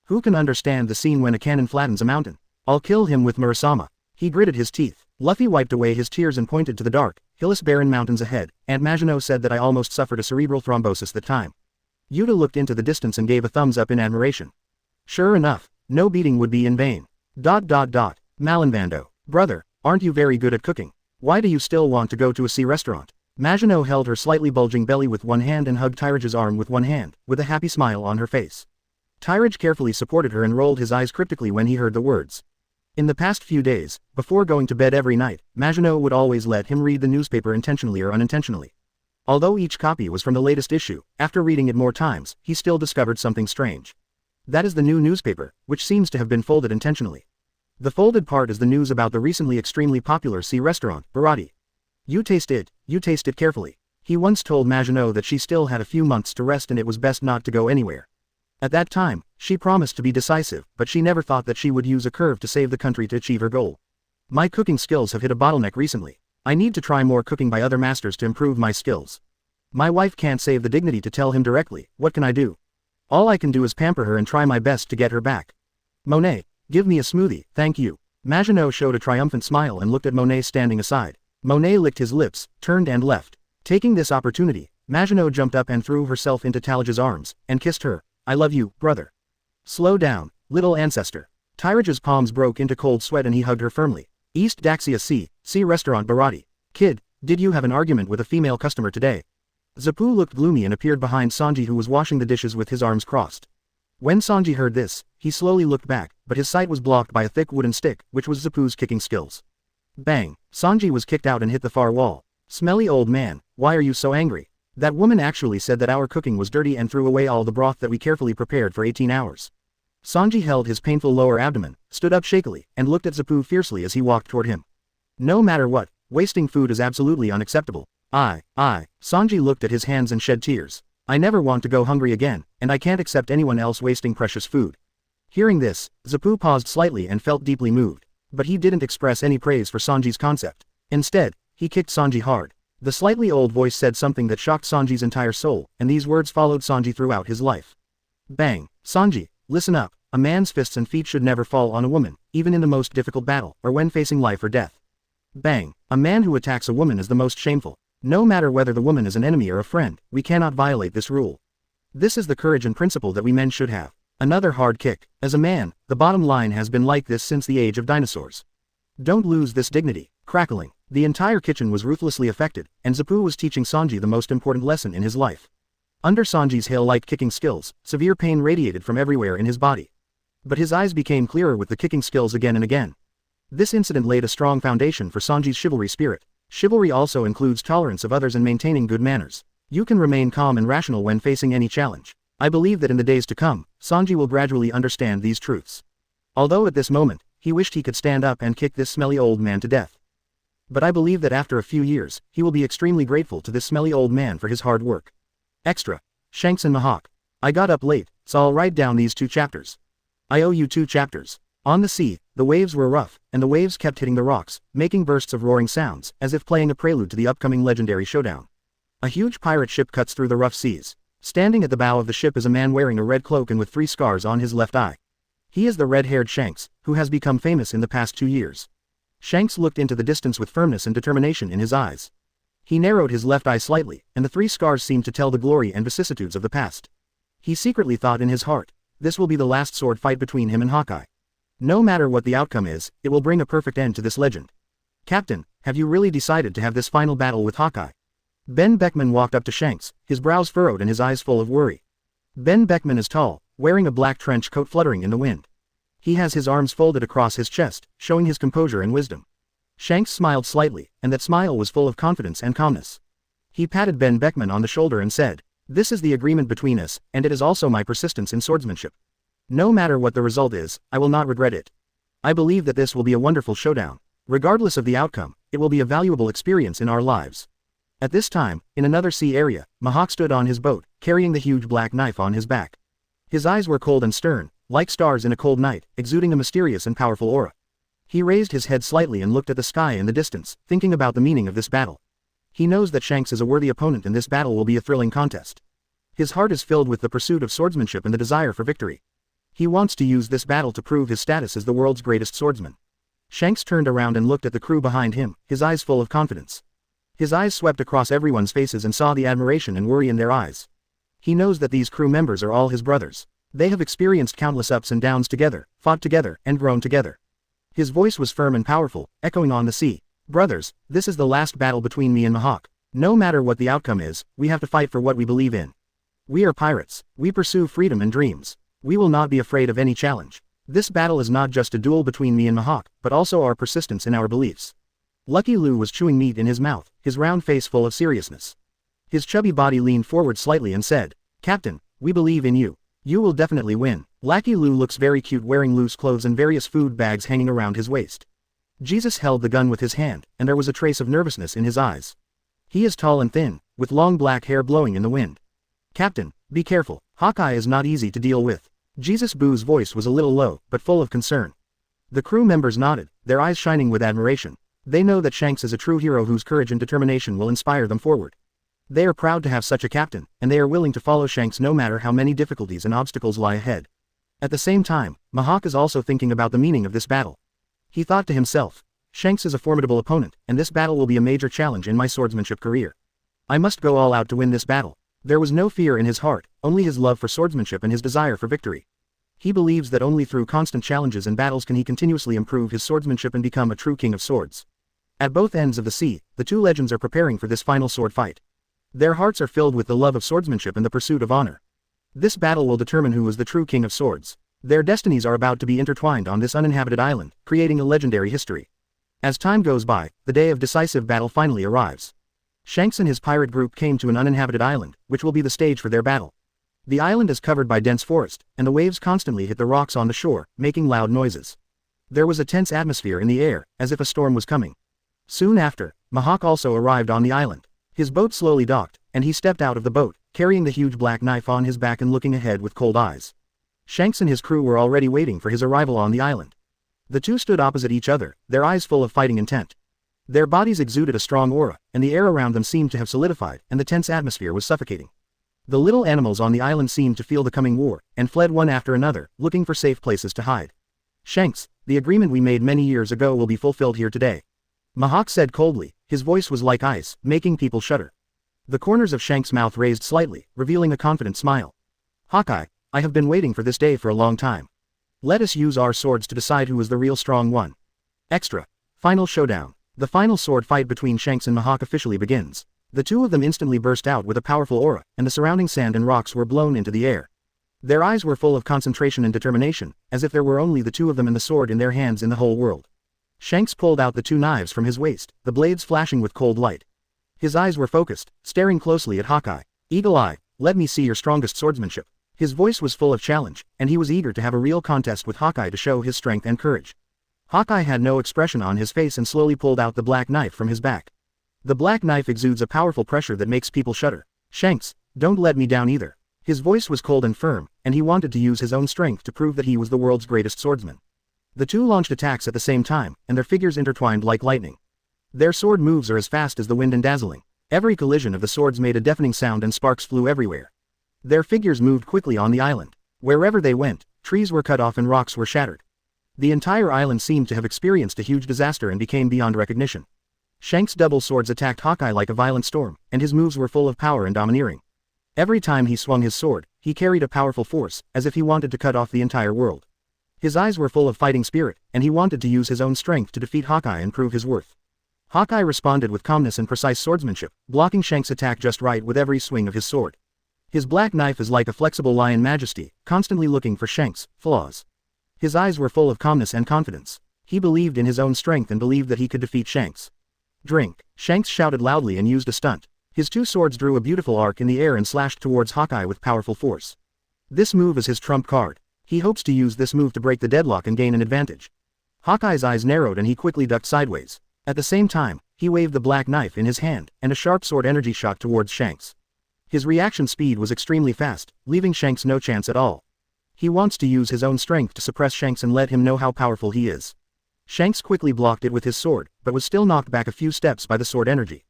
Who can understand the scene when a cannon flattens a mountain? I'll kill him with Murasama. He gritted his teeth. Luffy wiped away his tears and pointed to the dark, hillless barren mountains ahead. Aunt Maginot said that I almost suffered a cerebral thrombosis that time. Yuta looked into the distance and gave a thumbs up in admiration. Sure enough, no beating would be in vain. Malinvando. Brother, aren't you very good at cooking? Why do you still want to go to a sea restaurant? Maginot held her slightly bulging belly with one hand and hugged Tyrage's arm with one hand, with a happy smile on her face. Tyrage carefully supported her and rolled his eyes cryptically when he heard the words. In the past few days, before going to bed every night, Maginot would always let him read the newspaper intentionally or unintentionally. Although each copy was from the latest issue, after reading it more times, he still discovered something strange. That is the new newspaper, which seems to have been folded intentionally. The folded part is the news about the recently extremely popular sea restaurant, Brat. You taste it carefully. He once told Maginot that she still had a few months to rest and it was best not to go anywhere. At that time, she promised to be decisive, but she never thought that she would use a curve to save the country to achieve her goal. My cooking skills have hit a bottleneck recently. I need to try more cooking by other masters to improve my skills. My wife can't save the dignity to tell him directly. What can I do? All I can do is pamper her and try my best to get her back. Monet, give me a smoothie, thank you. Maginot showed a triumphant smile and looked at Monet standing aside. Monet licked his lips, turned and left. Taking this opportunity, Maginot jumped up and threw herself into Tyrag's arms, and kissed her. I love you, brother. Slow down, little ancestor. Tyrage's palms broke into cold sweat and he hugged her firmly. East Daxia Sea Restaurant Brat. Kid, did you have an argument with a female customer today? Zapu looked gloomy and appeared behind Sanji who was washing the dishes with his arms crossed. When Sanji heard this, he slowly looked back, but his sight was blocked by a thick wooden stick, which was Zapu's kicking skills. Bang! Sanji was kicked out and hit the far wall. Smelly old man, why are you so angry? That woman actually said that our cooking was dirty and threw away all the broth that we carefully prepared for 18 hours. Sanji held his painful lower abdomen, stood up shakily, and looked at Zapu fiercely as he walked toward him. No matter what, wasting food is absolutely unacceptable. Sanji looked at his hands and shed tears. I never want to go hungry again, and I can't accept anyone else wasting precious food. Hearing this, Zapu paused slightly and felt deeply moved. But he didn't express any praise for Sanji's concept. Instead, he kicked Sanji hard. The slightly old voice said something that shocked Sanji's entire soul, and these words followed Sanji throughout his life. Bang! Sanji, listen up, a man's fists and feet should never fall on a woman, even in the most difficult battle, or when facing life or death. Bang! A man who attacks a woman is the most shameful. No matter whether the woman is an enemy or a friend, we cannot violate this rule. This is the courage and principle that we men should have. Another hard kick. As a man, the bottom line has been like this since the age of dinosaurs. Don't lose this dignity. Crackling. The entire kitchen was ruthlessly affected, and Zapu was teaching Sanji the most important lesson in his life. Under Sanji's hail-like kicking skills, severe pain radiated from everywhere in his body. But his eyes became clearer with the kicking skills again and again. This incident laid a strong foundation for Sanji's chivalry spirit. Chivalry also includes tolerance of others and maintaining good manners. You can remain calm and rational when facing any challenge. I believe that in the days to come, Sanji will gradually understand these truths. Although at this moment, he wished he could stand up and kick this smelly old man to death. But I believe that after a few years, he will be extremely grateful to this smelly old man for his hard work. Extra. Shanks and Mihawk. I got up late, so I'll write down these 2 chapters. I owe you 2 chapters. On the sea, the waves were rough, and the waves kept hitting the rocks, making bursts of roaring sounds, as if playing a prelude to the upcoming legendary showdown. A huge pirate ship cuts through the rough seas. Standing at the bow of the ship is a man wearing a red cloak and with 3 scars on his left eye. He is the red-haired Shanks, who has become famous in the past 2 years. Shanks looked into the distance with firmness and determination in his eyes. He narrowed his left eye slightly, and the 3 scars seemed to tell the glory and vicissitudes of the past. He secretly thought in his heart, this will be the last sword fight between him and Hawkeye. No matter what the outcome is, it will bring a perfect end to this legend. Captain, have you really decided to have this final battle with Hawkeye? Ben Beckman walked up to Shanks, his brows furrowed and his eyes full of worry. Ben Beckman is tall, wearing a black trench coat fluttering in the wind. He has his arms folded across his chest, showing his composure and wisdom. Shanks smiled slightly, and that smile was full of confidence and calmness. He patted Ben Beckman on the shoulder and said, this is the agreement between us, and it is also my persistence in swordsmanship. No matter what the result is, I will not regret it. I believe that this will be a wonderful showdown. Regardless of the outcome, it will be a valuable experience in our lives. At this time, in another sea area, Mihawk stood on his boat, carrying the huge black knife on his back. His eyes were cold and stern, like stars in a cold night, exuding a mysterious and powerful aura. He raised his head slightly and looked at the sky in the distance, thinking about the meaning of this battle. He knows that Shanks is a worthy opponent and this battle will be a thrilling contest. His heart is filled with the pursuit of swordsmanship and the desire for victory. He wants to use this battle to prove his status as the world's greatest swordsman. Shanks turned around and looked at the crew behind him, his eyes full of confidence. His eyes swept across everyone's faces and saw the admiration and worry in their eyes. He knows that these crew members are all his brothers. They have experienced countless ups and downs together, fought together, and grown together. His voice was firm and powerful, echoing on the sea. Brothers, this is the last battle between me and Mihawk. No matter what the outcome is, we have to fight for what we believe in. We are pirates. We pursue freedom and dreams. We will not be afraid of any challenge. This battle is not just a duel between me and Mihawk, but also our persistence in our beliefs. Lucky Lou was chewing meat in his mouth, his round face full of seriousness. His chubby body leaned forward slightly and said, "Captain, we believe in you. You will definitely win." Lucky Lou looks very cute wearing loose clothes and various food bags hanging around his waist. Jesus held the gun with his hand, and there was a trace of nervousness in his eyes. He is tall and thin, with long black hair blowing in the wind. "Captain, be careful. Hawkeye is not easy to deal with." Jesus Boo's voice was a little low, but full of concern. The crew members nodded, their eyes shining with admiration. They know that Shanks is a true hero whose courage and determination will inspire them forward. They are proud to have such a captain, and they are willing to follow Shanks no matter how many difficulties and obstacles lie ahead. At the same time, Mihawk is also thinking about the meaning of this battle. He thought to himself, Shanks is a formidable opponent, and this battle will be a major challenge in my swordsmanship career. I must go all out to win this battle. There was no fear in his heart, only his love for swordsmanship and his desire for victory. He believes that only through constant challenges and battles can he continuously improve his swordsmanship and become a true king of swords. At both ends of the sea, the two legends are preparing for this final sword fight. Their hearts are filled with the love of swordsmanship and the pursuit of honor. This battle will determine who is the true king of swords. Their destinies are about to be intertwined on this uninhabited island, creating a legendary history. As time goes by, the day of decisive battle finally arrives. Shanks and his pirate group came to an uninhabited island, which will be the stage for their battle. The island is covered by dense forest, and the waves constantly hit the rocks on the shore, making loud noises. There was a tense atmosphere in the air, as if a storm was coming. Soon after, Mihawk also arrived on the island. His boat slowly docked, and he stepped out of the boat, carrying the huge black knife on his back and looking ahead with cold eyes. Shanks and his crew were already waiting for his arrival on the island. The two stood opposite each other, their eyes full of fighting intent. Their bodies exuded a strong aura, and the air around them seemed to have solidified, and the tense atmosphere was suffocating. The little animals on the island seemed to feel the coming war, and fled one after another, looking for safe places to hide. "Shanks, the agreement we made many years ago will be fulfilled here today," Mihawk said coldly, his voice was like ice, making people shudder. The corners of Shanks' mouth raised slightly, revealing a confident smile. "Hawkeye, I have been waiting for this day for a long time. Let us use our swords to decide who is the real strong one." Extra. Final showdown. The final sword fight between Shanks and Mihawk officially begins. The two of them instantly burst out with a powerful aura, and the surrounding sand and rocks were blown into the air. Their eyes were full of concentration and determination, as if there were only the two of them and the sword in their hands in the whole world. Shanks pulled out the two knives from his waist, the blades flashing with cold light. His eyes were focused, staring closely at Hawkeye. "Eagle Eye, let me see your strongest swordsmanship." His voice was full of challenge, and he was eager to have a real contest with Hawkeye to show his strength and courage. Hawkeye had no expression on his face and slowly pulled out the black knife from his back. The black knife exudes a powerful pressure that makes people shudder. "Shanks, don't let me down either." His voice was cold and firm, and he wanted to use his own strength to prove that he was the world's greatest swordsman. The two launched attacks at the same time, and their figures intertwined like lightning. Their sword moves are as fast as the wind and dazzling. Every collision of the swords made a deafening sound and sparks flew everywhere. Their figures moved quickly on the island. Wherever they went, trees were cut off and rocks were shattered. The entire island seemed to have experienced a huge disaster and became beyond recognition. Shanks' double swords attacked Hawkeye like a violent storm, and his moves were full of power and domineering. Every time he swung his sword, he carried a powerful force, as if he wanted to cut off the entire world. His eyes were full of fighting spirit, and he wanted to use his own strength to defeat Hawkeye and prove his worth. Hawkeye responded with calmness and precise swordsmanship, blocking Shanks' attack just right with every swing of his sword. His black knife is like a flexible lion majesty, constantly looking for Shanks' flaws. His eyes were full of calmness and confidence. He believed in his own strength and believed that he could defeat Shanks. "Drink!" Shanks shouted loudly and used a stunt. His two swords drew a beautiful arc in the air and slashed towards Hawkeye with powerful force. This move is his trump card. He hopes to use this move to break the deadlock and gain an advantage. Hawkeye's eyes narrowed and he quickly ducked sideways. At the same time, he waved the black knife in his hand, and a sharp sword energy shot towards Shanks. His reaction speed was extremely fast, leaving Shanks no chance at all. He wants to use his own strength to suppress Shanks and let him know how powerful he is. Shanks quickly blocked it with his sword, but was still knocked back a few steps by the sword energy.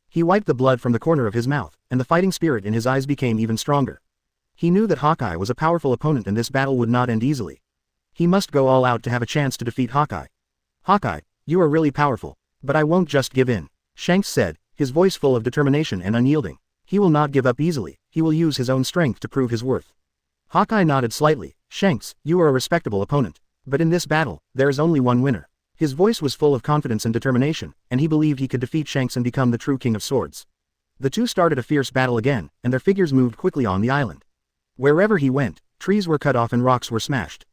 He wiped the blood from the corner of his mouth, and the fighting spirit in his eyes became even stronger. He knew that Hawkeye was a powerful opponent and this battle would not end easily. He must go all out to have a chance to defeat Hawkeye. Hawkeye, you are really powerful, but I won't just give in, Shanks said, his voice full of determination and unyielding. He will not give up easily, he will use his own strength to prove his worth. Hawkeye nodded slightly. Shanks, you are a respectable opponent, but in this battle, there is only one winner. His voice was full of confidence and determination, and he believed he could defeat Shanks and become the true King of Swords. The two started a fierce battle again, and their figures moved quickly on the island. Wherever he went, trees were cut off and rocks were smashed.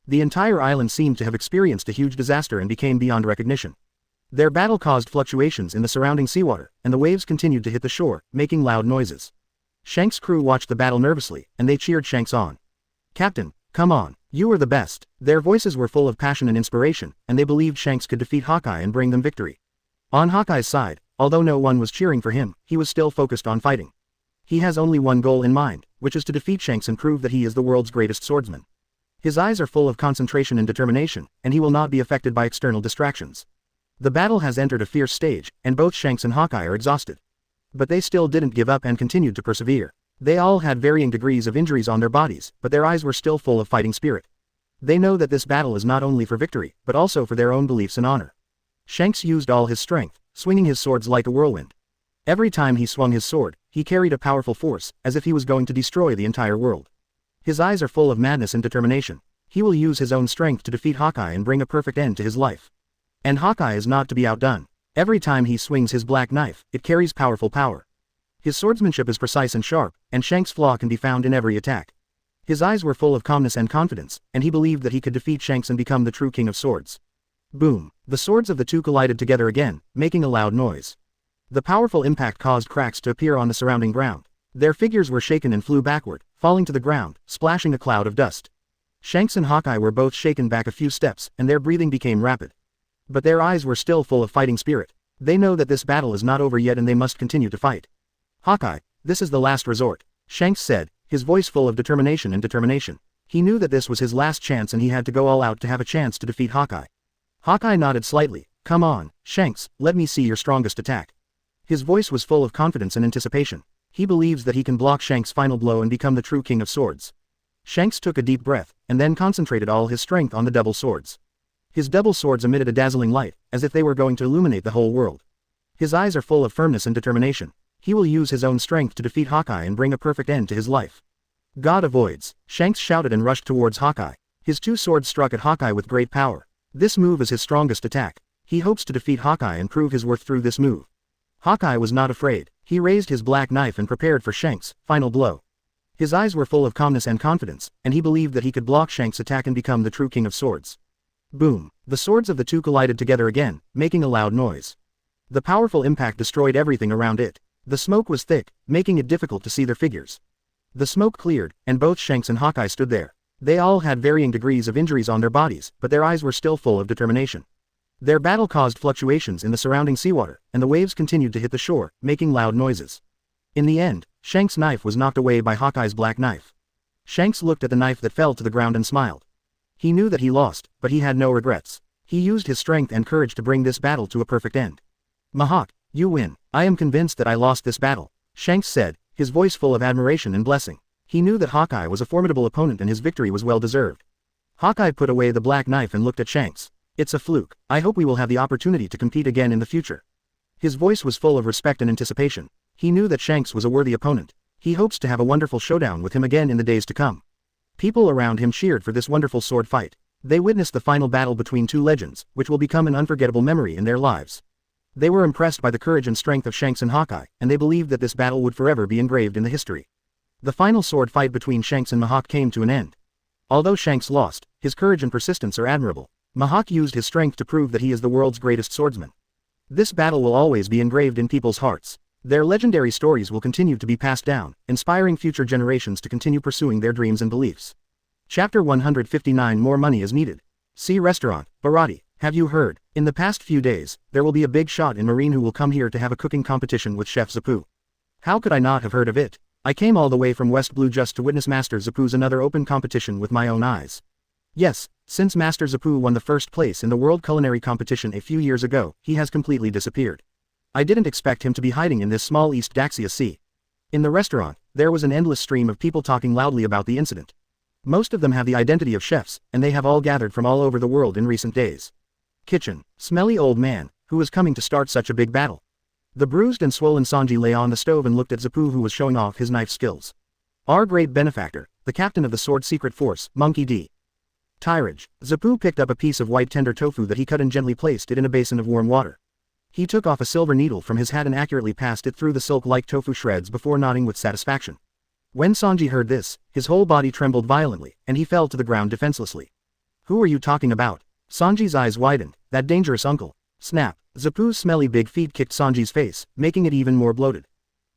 The entire island seemed to have experienced a huge disaster and became beyond recognition. Their battle caused fluctuations in the surrounding seawater, and the waves continued to hit the shore, making loud noises. Shanks' crew watched the battle nervously, and they cheered Shanks on. Captain, come on, you are the best. Their voices were full of passion and inspiration, and they believed Shanks could defeat Hawkeye and bring them victory. On Hawkeye's side, although no one was cheering for him, he was still focused on fighting. He has only one goal in mind, which is to defeat Shanks and prove that he is the world's greatest swordsman. His eyes are full of concentration and determination, and he will not be affected by external distractions. The battle has entered a fierce stage, and both Shanks and Hawkeye are exhausted. But they still didn't give up and continued to persevere. They all had varying degrees of injuries on their bodies, but their eyes were still full of fighting spirit. They know that this battle is not only for victory, but also for their own beliefs and honor. Shanks used all his strength, swinging his swords like a whirlwind. Every time he swung his sword, he carried a powerful force, as if he was going to destroy the entire world. His eyes are full of madness and determination. He will use his own strength to defeat Hawkeye and bring a perfect end to his life. And Hawkeye is not to be outdone. Every time he swings his black knife, it carries powerful power. His swordsmanship is precise and sharp, and Shanks' flaw can be found in every attack. His eyes were full of calmness and confidence, and he believed that he could defeat Shanks and become the true King of Swords. Boom! The swords of the two collided together again, making a loud noise. The powerful impact caused cracks to appear on the surrounding ground. Their figures were shaken and flew backward, falling to the ground, splashing a cloud of dust. Shanks and Hawkeye were both shaken back a few steps, and their breathing became rapid. But their eyes were still full of fighting spirit. They know that this battle is not over yet and they must continue to fight. Hawkeye, this is the last resort, Shanks said, his voice full of determination. He knew that this was his last chance and he had to go all out to have a chance to defeat Hawkeye. Hawkeye nodded slightly. Come on, Shanks, let me see your strongest attack. His voice was full of confidence and anticipation. He believes that he can block Shanks' final blow and become the true King of Swords. Shanks took a deep breath, and then concentrated all his strength on the double swords. His double swords emitted a dazzling light, as if they were going to illuminate the whole world. His eyes are full of firmness and determination. He will use his own strength to defeat Hawkeye and bring a perfect end to his life. God avoids, Shanks shouted and rushed towards Hawkeye. His two swords struck at Hawkeye with great power. This move is his strongest attack. He hopes to defeat Hawkeye and prove his worth through this move. Hawkeye was not afraid. He raised his black knife and prepared for Shanks' final blow. His eyes were full of calmness and confidence, and he believed that he could block Shanks' attack and become the true King of Swords. Boom! The swords of the two collided together again, making a loud noise. The powerful impact destroyed everything around it. The smoke was thick, making it difficult to see their figures. The smoke cleared, and both Shanks and Hawkeye stood there. They all had varying degrees of injuries on their bodies, but their eyes were still full of determination. Their battle caused fluctuations in the surrounding seawater, and the waves continued to hit the shore, making loud noises. In the end, Shanks' knife was knocked away by Hawkeye's black knife. Shanks looked at the knife that fell to the ground and smiled. He knew that he lost, but he had no regrets. He used his strength and courage to bring this battle to a perfect end. Mahawk, you win. I am convinced that I lost this battle, Shanks said, his voice full of admiration and blessing. He knew that Hawkeye was a formidable opponent and his victory was well deserved. Hawkeye put away the black knife and looked at Shanks. It's a fluke. I hope we will have the opportunity to compete again in the future. His voice was full of respect and anticipation. He knew that Shanks was a worthy opponent. He hopes to have a wonderful showdown with him again in the days to come. People around him cheered for this wonderful sword fight. They witnessed the final battle between two legends, which will become an unforgettable memory in their lives. They were impressed by the courage and strength of Shanks and Hawkeye, and they believed that this battle would forever be engraved in the history. The final sword fight between Shanks and Mahawk came to an end. Although Shanks lost, his courage and persistence are admirable. Mahawk used his strength to prove that he is the world's greatest swordsman. This battle will always be engraved in people's hearts. Their legendary stories will continue to be passed down, inspiring future generations to continue pursuing their dreams and beliefs. Chapter 159 More money is needed. See restaurant, Barati. Have you heard? In the past few days, there will be a big shot in Marine who will come here to have a cooking competition with Chef Zapu. How could I not have heard of it? I came all the way from West Blue just to witness Master Zapu's another open competition with my own eyes. Yes, since Master Zapu won the first place in the World Culinary Competition a few years ago, he has completely disappeared. I didn't expect him to be hiding in this small East Daxia Sea. In the restaurant, there was an endless stream of people talking loudly about the incident. Most of them have the identity of chefs, and they have all gathered from all over the world in recent days. Kitchen, smelly old man, who was coming to start such a big battle? The bruised and swollen Sanji lay on the stove and looked at Zapu, who was showing off his knife skills. Our great benefactor, the captain of the Sword Secret Force, Monkey D. Tyrage. Zapu picked up a piece of white tender tofu that he cut and gently placed it in a basin of warm water. He took off a silver needle from his hat and accurately passed it through the silk-like tofu shreds before nodding with satisfaction. When Sanji heard this, his whole body trembled violently, and he fell to the ground defenselessly. Who are you talking about? Sanji's eyes widened. That dangerous uncle. Snap. Zapu's smelly big feet kicked Sanji's face, making it even more bloated.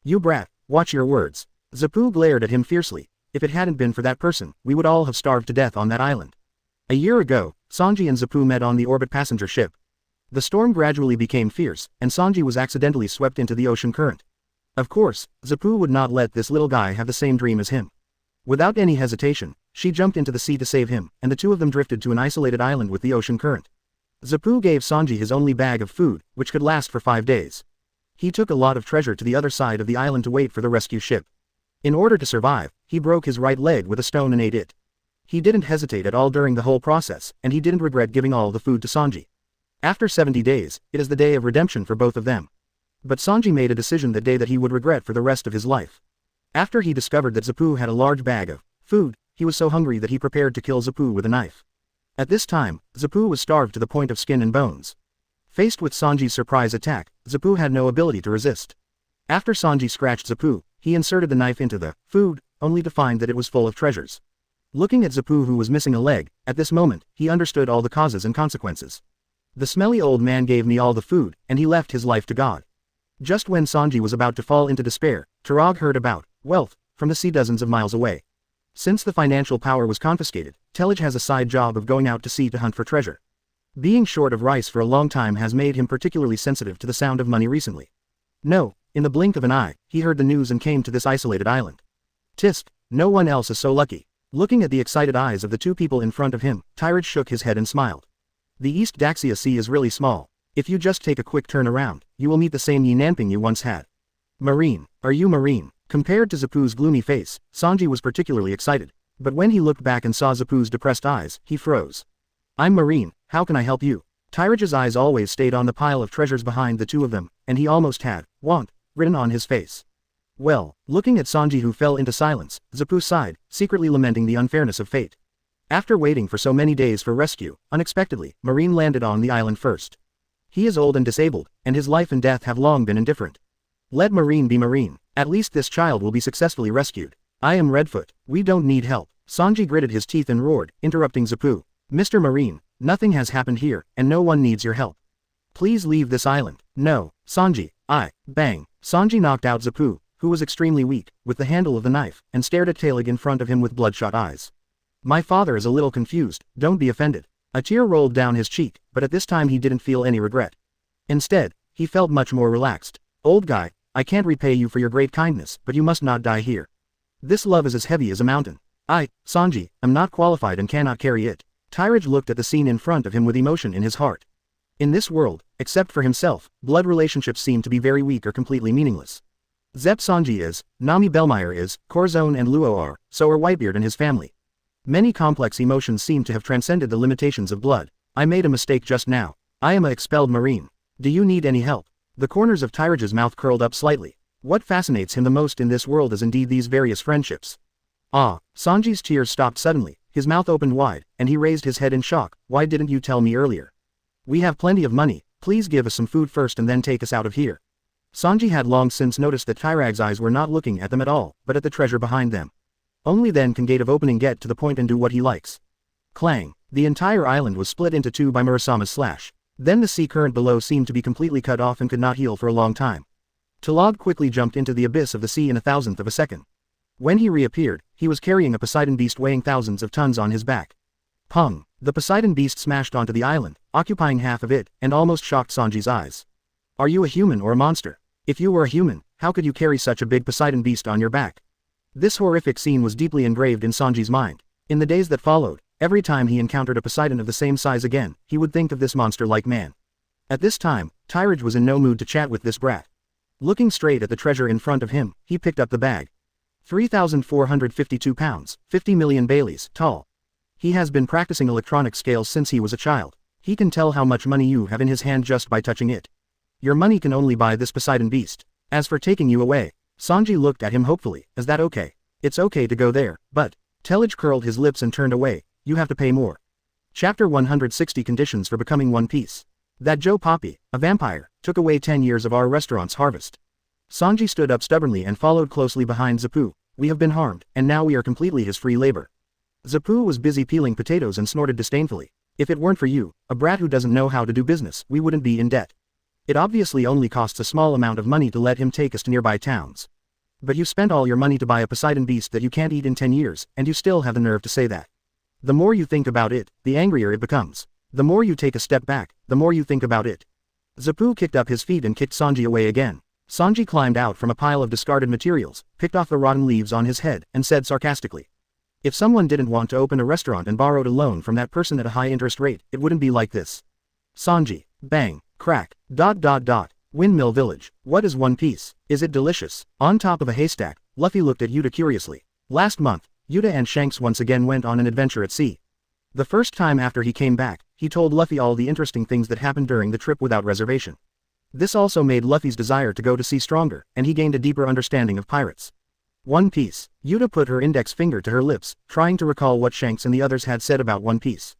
You brat, watch your words. Zapu glared at him fiercely. If it hadn't been for that person, we would all have starved to death on that island. A year ago, Sanji and Zapu met on the orbit passenger ship. The storm gradually became fierce, and Sanji was accidentally swept into the ocean current. Of course, Zapu would not let this little guy have the same dream as him. Without any hesitation, she jumped into the sea to save him, and the two of them drifted to an isolated island with the ocean current. Zapu gave Sanji his only bag of food, which could last for 5 days. He took a lot of treasure to the other side of the island to wait for the rescue ship. In order to survive, he broke his right leg with a stone and ate it. He didn't hesitate at all during the whole process, and he didn't regret giving all the food to Sanji. After 70 days, it is the day of redemption for both of them. But Sanji made a decision that day that he would regret for the rest of his life. After he discovered that Zapu had a large bag of food, he was so hungry that he prepared to kill Zapu with a knife. At this time, Zapu was starved to the point of skin and bones. Faced with Sanji's surprise attack, Zapu had no ability to resist. After Sanji scratched Zapu, he inserted the knife into the food, only to find that it was full of treasures. Looking at Zapu, who was missing a leg, at this moment, he understood all the causes and consequences. The smelly old man gave me all the food, and he left his life to God. Just when Sanji was about to fall into despair, Tyrage heard about wealth from the sea dozens of miles away. Since the financial power was confiscated, Tyrage has a side job of going out to sea to hunt for treasure. Being short of rice for a long time has made him particularly sensitive to the sound of money recently. No, in the blink of an eye, he heard the news and came to this isolated island. Tisk, no one else is so lucky. Looking at the excited eyes of the two people in front of him, Tyrage shook his head and smiled. The East Daxia Sea is really small. If you just take a quick turn around, you will meet the same Yi Nanping you once had. Marine, are you marine? Compared to Zapu's gloomy face, Sanji was particularly excited. But when he looked back and saw Zapu's depressed eyes, he froze. I'm marine, how can I help you? Tyrage's eyes always stayed on the pile of treasures behind the two of them, and he almost had want written on his face. Well, looking at Sanji, who fell into silence, Zapu sighed, secretly lamenting the unfairness of fate. After waiting for so many days for rescue, unexpectedly, Marine landed on the island first. He is old and disabled, and his life and death have long been indifferent. Let Marine be Marine. At least this child will be successfully rescued. I am Redfoot. We don't need help. Sanji gritted his teeth and roared, interrupting Zapu. Mr. Marine, nothing has happened here, and no one needs your help. Please leave this island. No, Sanji, bang. Sanji knocked out Zapu, who was extremely weak, with the handle of the knife, and stared at Tailig in front of him with bloodshot eyes. My father is a little confused, don't be offended. A tear rolled down his cheek, but at this time he didn't feel any regret. Instead, he felt much more relaxed. Old guy, I can't repay you for your great kindness, but you must not die here. This love is as heavy as a mountain. Sanji, am not qualified and cannot carry it. Tyrage looked at the scene in front of him with emotion in his heart. In this world, except for himself, blood relationships seem to be very weak or completely meaningless. Zep Sanji is, Nami Bellmeyer is, Corzone and Luo are, so are Whitebeard and his family. Many complex emotions seem to have transcended the limitations of blood. I made a mistake just now. I am a expelled Marine. Do you need any help? The corners of Tyrage's mouth curled up slightly. What fascinates him the most in this world is indeed these various friendships. Sanji's tears stopped suddenly, his mouth opened wide, and he raised his head in shock. Why didn't you tell me earlier? We have plenty of money, please give us some food first and then take us out of here. Sanji had long since noticed that Tyrage's eyes were not looking at them at all, but at the treasure behind them. Only then can Gate of Opening get to the point and do what he likes. Clang. The entire island was split into two by Murasama's slash. Then the sea current below seemed to be completely cut off and could not heal for a long time. Talog quickly jumped into the abyss of the sea in 1/1000th of a second. When he reappeared, he was carrying a Poseidon beast weighing thousands of tons on his back. Pung! The Poseidon beast smashed onto the island, occupying half of it, and almost shocked Sanji's eyes. Are you a human or a monster? If you were a human, how could you carry such a big Poseidon beast on your back? This horrific scene was deeply engraved in Sanji's mind. In the days that followed, every time he encountered a Poseidon of the same size again, he would think of this monster-like man. At this time, Tyrage was in no mood to chat with this brat. Looking straight at the treasure in front of him, he picked up the bag. 3,452 pounds, 50 million Baileys, tall. He has been practicing electronic scales since he was a child. He can tell how much money you have in his hand just by touching it. Your money can only buy this Poseidon beast. As for taking you away, Sanji looked at him hopefully. Is that okay? It's okay to go there, but Tyrage curled his lips and turned away. You have to pay more. Chapter 160 Conditions for Becoming One Piece. That Joe Poppy, a vampire, took away 10 years of our restaurant's harvest. Sanji stood up stubbornly and followed closely behind Zapu. We have been harmed, and now we are completely his free labor. Zapu was busy peeling potatoes and snorted disdainfully. If it weren't for you, a brat who doesn't know how to do business, we wouldn't be in debt. It obviously only costs a small amount of money to let him take us to nearby towns. But you spent all your money to buy a Poseidon beast that you can't eat in 10 years, and you still have the nerve to say that. The more you think about it, the angrier it becomes. The more you take a step back, the more you think about it. Zapu kicked up his feet and kicked Sanji away again. Sanji climbed out from a pile of discarded materials, picked off the rotten leaves on his head, and said sarcastically, if someone didn't want to open a restaurant and borrowed a loan from that person at a high interest rate, it wouldn't be like this. Sanji. Bang. Crack. ... Windmill Village. What is One Piece? Is it delicious? On top of a haystack, Luffy looked at Yuta curiously. Last month, Yuta and Shanks once again went on an adventure at sea. The first time after he came back, he told Luffy all the interesting things that happened during the trip without reservation. This also made Luffy's desire to go to sea stronger, and he gained a deeper understanding of pirates. One Piece. Yuta put her index finger to her lips, trying to recall what Shanks and the others had said about One Piece.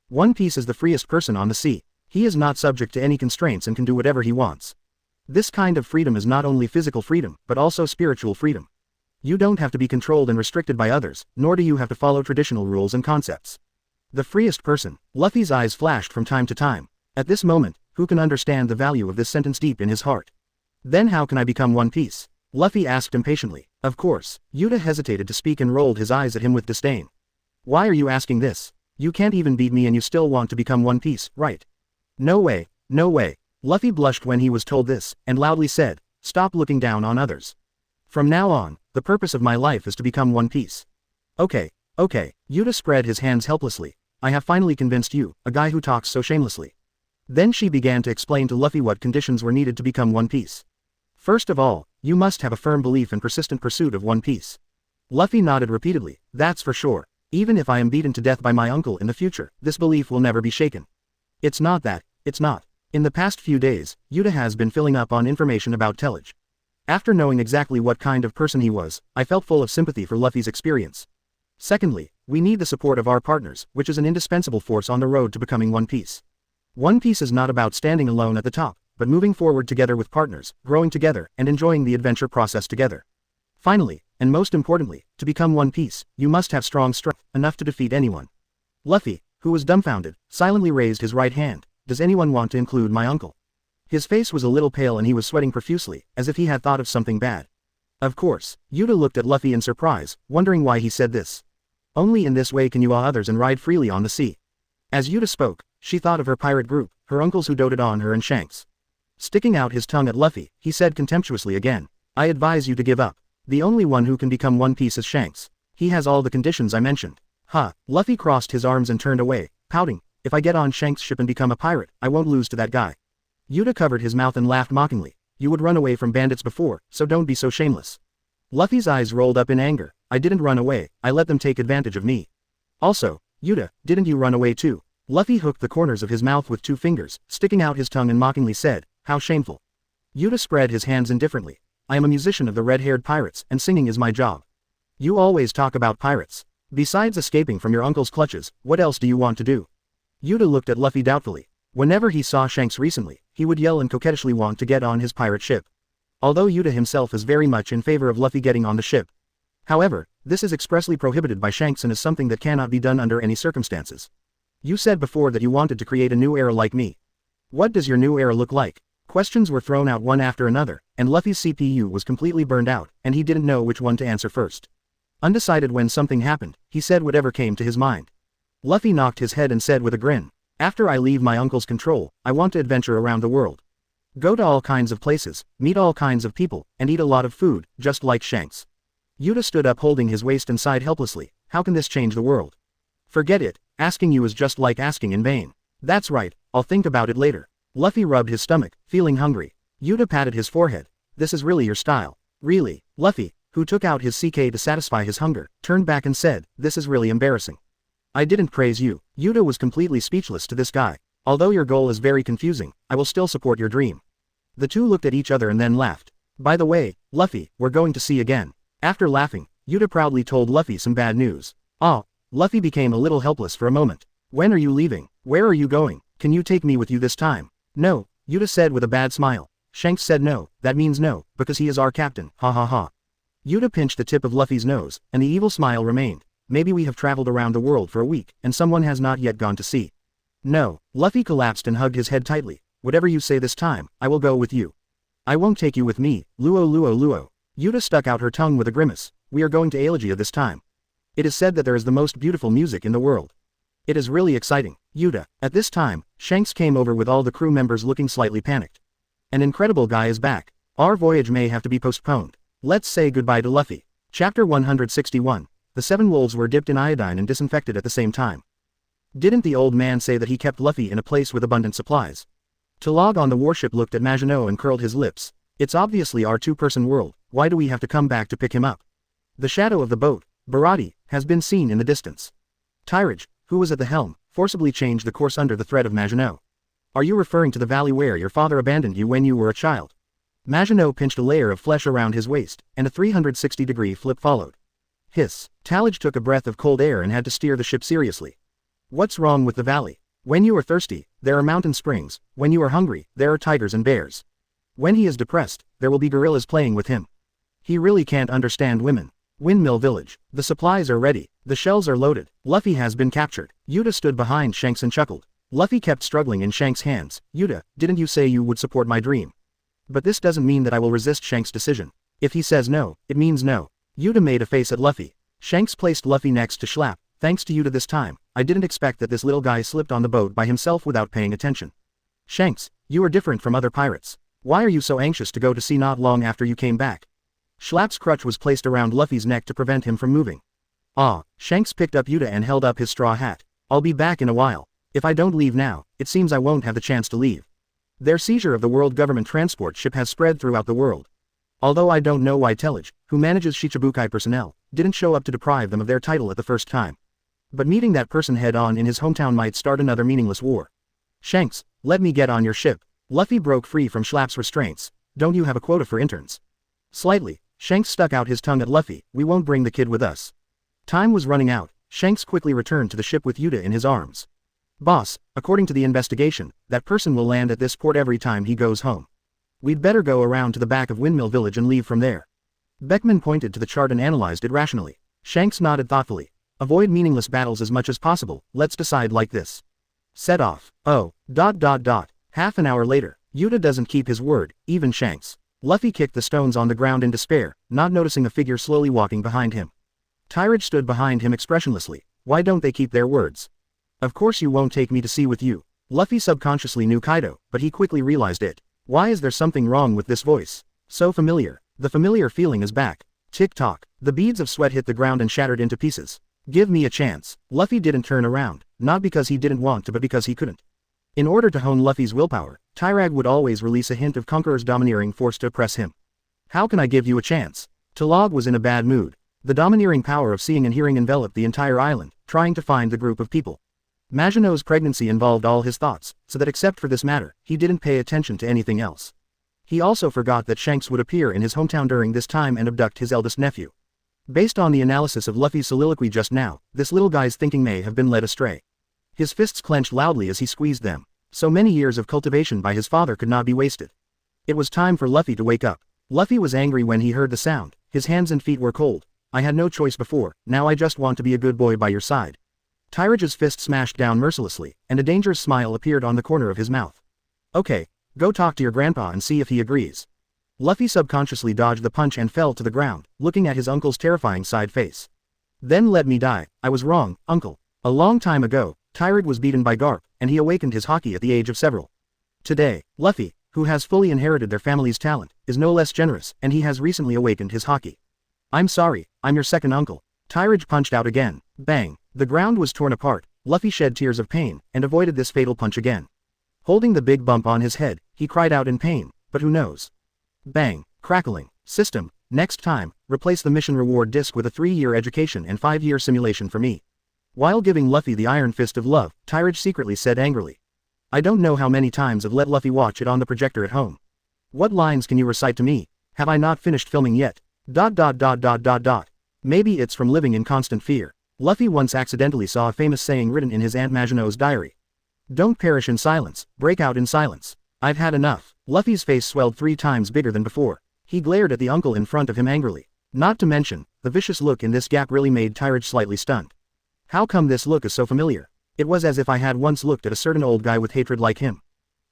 One Piece is the freest person on the sea. He is not subject to any constraints and can do whatever he wants. This kind of freedom is not only physical freedom, but also spiritual freedom. You don't have to be controlled and restricted by others, nor do you have to follow traditional rules and concepts. The freest person. Luffy's eyes flashed from time to time. At this moment, who can understand the value of this sentence deep in his heart? Then how can I become One Piece? Luffy asked impatiently. Of course. Yuta hesitated to speak and rolled his eyes at him with disdain. Why are you asking this? You can't even beat me and you still want to become One Piece, right? No way, no way. Luffy blushed when he was told this, and loudly said, stop looking down on others. From now on, the purpose of my life is to become One Piece. Okay. Yuta spread his hands helplessly. I have finally convinced you, a guy who talks so shamelessly. Then she began to explain to Luffy what conditions were needed to become One Piece. First of all, you must have a firm belief and persistent pursuit of One Piece. Luffy nodded repeatedly. That's for sure. Even if I am beaten to death by my uncle in the future, this belief will never be shaken. It's not that. It's not. In the past few days, Yuta has been filling up on information about Tyrage. After knowing exactly what kind of person he was, I felt full of sympathy for Luffy's experience. Secondly, we need the support of our partners, which is an indispensable force on the road to becoming One Piece. One Piece is not about standing alone at the top, but moving forward together with partners, growing together, and enjoying the adventure process together. Finally, and most importantly, to become One Piece, you must have strong strength, enough to defeat anyone. Luffy, who was dumbfounded, silently raised his right hand. Does anyone want to include my uncle? His face was a little pale and he was sweating profusely, as if he had thought of something bad. Of course. Yuta looked at Luffy in surprise, wondering why he said this. Only in this way can you awe others and ride freely on the sea. As Yuta spoke, she thought of her pirate group, her uncles who doted on her and Shanks. Sticking out his tongue at Luffy, he said contemptuously again, I advise you to give up. The only one who can become One Piece is Shanks. He has all the conditions I mentioned. Luffy crossed his arms and turned away, pouting. If I get on Shanks' ship and become a pirate, I won't lose to that guy. Yuta covered his mouth and laughed mockingly. You would run away from bandits before, so don't be so shameless. Luffy's eyes rolled up in anger. I didn't run away, I let them take advantage of me. Also, Yuta, didn't you run away too? Luffy hooked the corners of his mouth with 2 fingers, sticking out his tongue and mockingly said, how shameful. Yuta spread his hands indifferently. I am a musician of the red-haired pirates, and singing is my job. You always talk about pirates. Besides escaping from your uncle's clutches, what else do you want to do? Yuta looked at Luffy doubtfully. Whenever he saw Shanks recently, he would yell and coquettishly want to get on his pirate ship. Although Yuta himself is very much in favor of Luffy getting on the ship. However, this is expressly prohibited by Shanks and is something that cannot be done under any circumstances. You said before that you wanted to create a new era like me. What does your new era look like? Questions were thrown out one after another, and Luffy's CPU was completely burned out, and he didn't know which one to answer first. Undecided when something happened, he said whatever came to his mind. Luffy knocked his head and said with a grin, after I leave my uncle's control, I want to adventure around the world. Go to all kinds of places, meet all kinds of people, and eat a lot of food, just like Shanks. Yuta stood up holding his waist and sighed helplessly. How can this change the world? Forget it, asking you is just like asking in vain. That's right, I'll think about it later. Luffy rubbed his stomach, feeling hungry. Yuta patted his forehead. This is really your style. Really, Luffy, who took out his CK to satisfy his hunger, turned back and said, "This is really embarrassing. I didn't praise you." Yuta was completely speechless to this guy. "Although your goal is very confusing, I will still support your dream." The two looked at each other and then laughed. "By the way, Luffy, we're going to see again." After laughing, Yuta proudly told Luffy some bad news. "Ah." Luffy became a little helpless for a moment. "When are you leaving? Where are you going? Can you take me with you this time?" "No," Yuta said with a bad smile. Shanks said no, that means no, because he is our captain, ha ha ha. Yuta pinched the tip of Luffy's nose, and the evil smile remained. "Maybe we have traveled around the world for a week, and someone has not yet gone to sea." "No." Luffy collapsed and hugged his head tightly. "Whatever you say this time, I will go with you." "I won't take you with me, Luo Luo Luo." Yuta stuck out her tongue with a grimace. "We are going to Elegia this time. It is said that there is the most beautiful music in the world. It is really exciting, Yuta." At this time, Shanks came over with all the crew members looking slightly panicked. "An incredible guy is back. Our voyage may have to be postponed. Let's say goodbye to Luffy." Chapter 161. The 7 wolves were dipped in iodine and disinfected at the same time. Didn't the old man say that he kept Luffy in a place with abundant supplies? Tyrage on the warship looked at Maginot and curled his lips. "It's obviously our 2-person world, why do we have to come back to pick him up?" The shadow of the boat, Barati, has been seen in the distance. Tyrage, who was at the helm, forcibly changed the course under the threat of Maginot. "Are you referring to the valley where your father abandoned you when you were a child?" Maginot pinched a layer of flesh around his waist, and a 360-degree flip followed. Hiss. Tyrage took a breath of cold air and had to steer the ship seriously. "What's wrong with the valley? When you are thirsty, there are mountain springs. When you are hungry, there are tigers and bears. When he is depressed, there will be gorillas playing with him. He really can't understand women." Windmill Village. The supplies are ready. The shells are loaded. Luffy has been captured. Yuta stood behind Shanks and chuckled. Luffy kept struggling in Shanks' hands. "Yuta, didn't you say you would support my dream? But this doesn't mean that I will resist Shanks' decision. If he says no, it means no." Yuta made a face at Luffy. Shanks placed Luffy next to Schlapp. "Thanks to Yuta this time, I didn't expect that this little guy slipped on the boat by himself without paying attention. Shanks, you are different from other pirates. Why are you so anxious to go to sea not long after you came back?" Schlapp's crutch was placed around Luffy's neck to prevent him from moving. "Ah." Shanks picked up Yuta and held up his straw hat. "I'll be back in a while. If I don't leave now, it seems I won't have the chance to leave." Their seizure of the world government transport ship has spread throughout the world. Although I don't know why Tyrage, who manages Shichibukai personnel, didn't show up to deprive them of their title at the first time. But meeting that person head-on in his hometown might start another meaningless war. "Shanks, let me get on your ship." Luffy broke free from Schlapp's restraints. "Don't you have a quota for interns?" Slightly, Shanks stuck out his tongue at Luffy. "We won't bring the kid with us." Time was running out. Shanks quickly returned to the ship with Yuta in his arms. "Boss, according to the investigation, that person will land at this port every time he goes home. We'd better go around to the back of Windmill Village and leave from there." Beckman pointed to the chart and analyzed it rationally. Shanks nodded thoughtfully. "Avoid meaningless battles as much as possible, let's decide like this. Set off." Oh. Half an hour later, Yuta doesn't keep his word, even Shanks. Luffy kicked the stones on the ground in despair, not noticing a figure slowly walking behind him. Tyrage stood behind him expressionlessly. "Why don't they keep their words? Of course you won't take me to sea with you." Luffy subconsciously knew Kaido, but he quickly realized it. Why is there something wrong with this voice? So familiar. The familiar feeling is back. Tick-tock. The beads of sweat hit the ground and shattered into pieces. "Give me a chance." Luffy didn't turn around, not because he didn't want to but because he couldn't. In order to hone Luffy's willpower, Tyrage would always release a hint of Conqueror's domineering force to oppress him. "How can I give you a chance?" Tyrage was in a bad mood. The domineering power of seeing and hearing enveloped the entire island, trying to find the group of people. Maginot's pregnancy involved all his thoughts, so that except for this matter, he didn't pay attention to anything else. He also forgot that Shanks would appear in his hometown during this time and abduct his eldest nephew. Based on the analysis of Luffy's soliloquy just now, this little guy's thinking may have been led astray. His fists clenched loudly as he squeezed them. So many years of cultivation by his father could not be wasted. It was time for Luffy to wake up. Luffy was angry when he heard the sound. His hands and feet were cold. "I had no choice before, now I just want to be a good boy by your side." Tyrage's fist smashed down mercilessly, and a dangerous smile appeared on the corner of his mouth. "Okay, go talk to your grandpa and see if he agrees." Luffy subconsciously dodged the punch and fell to the ground, looking at his uncle's terrifying side face. "Then let me die. I was wrong, uncle. A long time ago, Tyrage was beaten by Garp, and he awakened his haki at the age of several. Today, Luffy, who has fully inherited their family's talent, is no less generous, and he has recently awakened his haki. I'm sorry, I'm your second uncle." Tyrage punched out again. Bang. The ground was torn apart. Luffy shed tears of pain, and avoided this fatal punch again. Holding the big bump on his head, he cried out in pain, but who knows? Bang. Crackling. System. Next time, replace the mission reward disc with a 3-year education and 5-year simulation for me. While giving Luffy the iron fist of love, Tyrage secretly said angrily. I don't know how many times I've let Luffy watch it on the projector at home. What lines can you recite to me? Have I not finished filming yet? ... Maybe it's from living in constant fear. Luffy once accidentally saw a famous saying written in his Aunt Maginot's diary. Don't perish in silence, break out in silence. I've had enough. Luffy's face swelled 3 times bigger than before. He glared at the uncle in front of him angrily. Not to mention, the vicious look in this gap really made Tyrage slightly stunned. How come this look is so familiar? It was as if I had once looked at a certain old guy with hatred like him.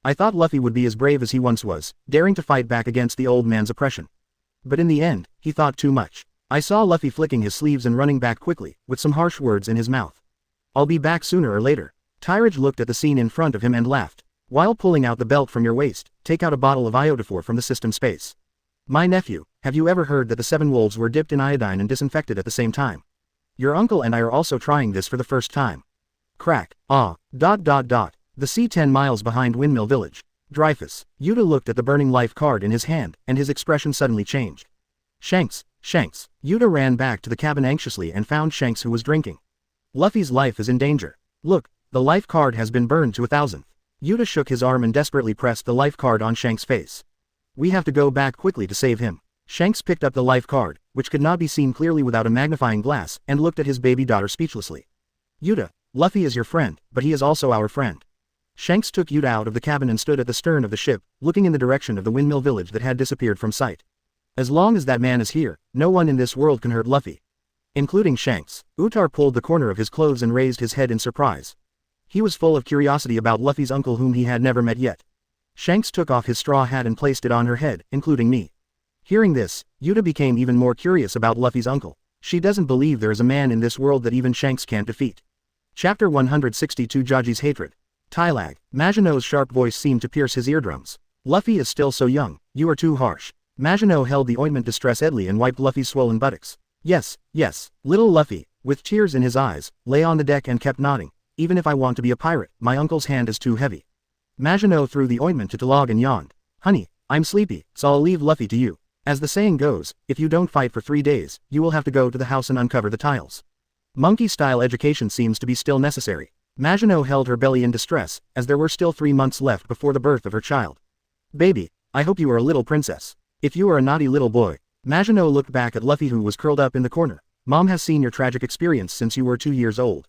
I thought Luffy would be as brave as he once was, daring to fight back against the old man's oppression. But in the end, he thought too much. I saw Luffy flicking his sleeves and running back quickly, with some harsh words in his mouth. I'll be back sooner or later. Tyrage looked at the scene in front of him and laughed. While pulling out the belt from your waist, take out a bottle of iodophor from the system space. My nephew, have you ever heard that the 7 wolves were dipped in iodine and disinfected at the same time? Your uncle and I are also trying this for the first time. Crack. The sea 10 miles behind Windmill Village. Dreyfus. Yuta looked at the burning life card in his hand, and his expression suddenly changed. Shanks. Yuta ran back to the cabin anxiously and found Shanks, who was drinking. Luffy's life is in danger. Look, the life card has been burned to 1,000th. Yuta shook his arm and desperately pressed the life card on Shanks' face. We have to go back quickly to save him. Shanks picked up the life card, which could not be seen clearly without a magnifying glass, and looked at his baby daughter speechlessly. Yuta, Luffy is your friend, but he is also our friend. Shanks took Yuta out of the cabin and stood at the stern of the ship, looking in the direction of the Windmill Village that had disappeared from sight. As long as that man is here, no one in this world can hurt Luffy. Including Shanks. Utar pulled the corner of his clothes and raised his head in surprise. He was full of curiosity about Luffy's uncle, whom he had never met yet. Shanks took off his straw hat and placed it on her head, including me. Hearing this, Yuta became even more curious about Luffy's uncle. She doesn't believe there is a man in this world that even Shanks can't defeat. Chapter 162 Jaji's Hatred. Tylag. Maginot's sharp voice seemed to pierce his eardrums. Luffy is still so young, you are too harsh. Maginot held the ointment distressedly and wiped Luffy's swollen buttocks. Yes. Little Luffy, with tears in his eyes, lay on the deck and kept nodding. Even if I want to be a pirate, my uncle's hand is too heavy. Maginot threw the ointment to Talog and yawned. Honey, I'm sleepy, so I'll leave Luffy to you. As the saying goes, if you don't fight for 3 days, you will have to go to the house and uncover the tiles. Monkey-style education seems to be still necessary. Maginot held her belly in distress, as there were still 3 months left before the birth of her child. Baby, I hope you are a little princess. If you are a naughty little boy. Maginot looked back at Luffy, who was curled up in the corner. Mom has seen your tragic experience since you were 2 years old.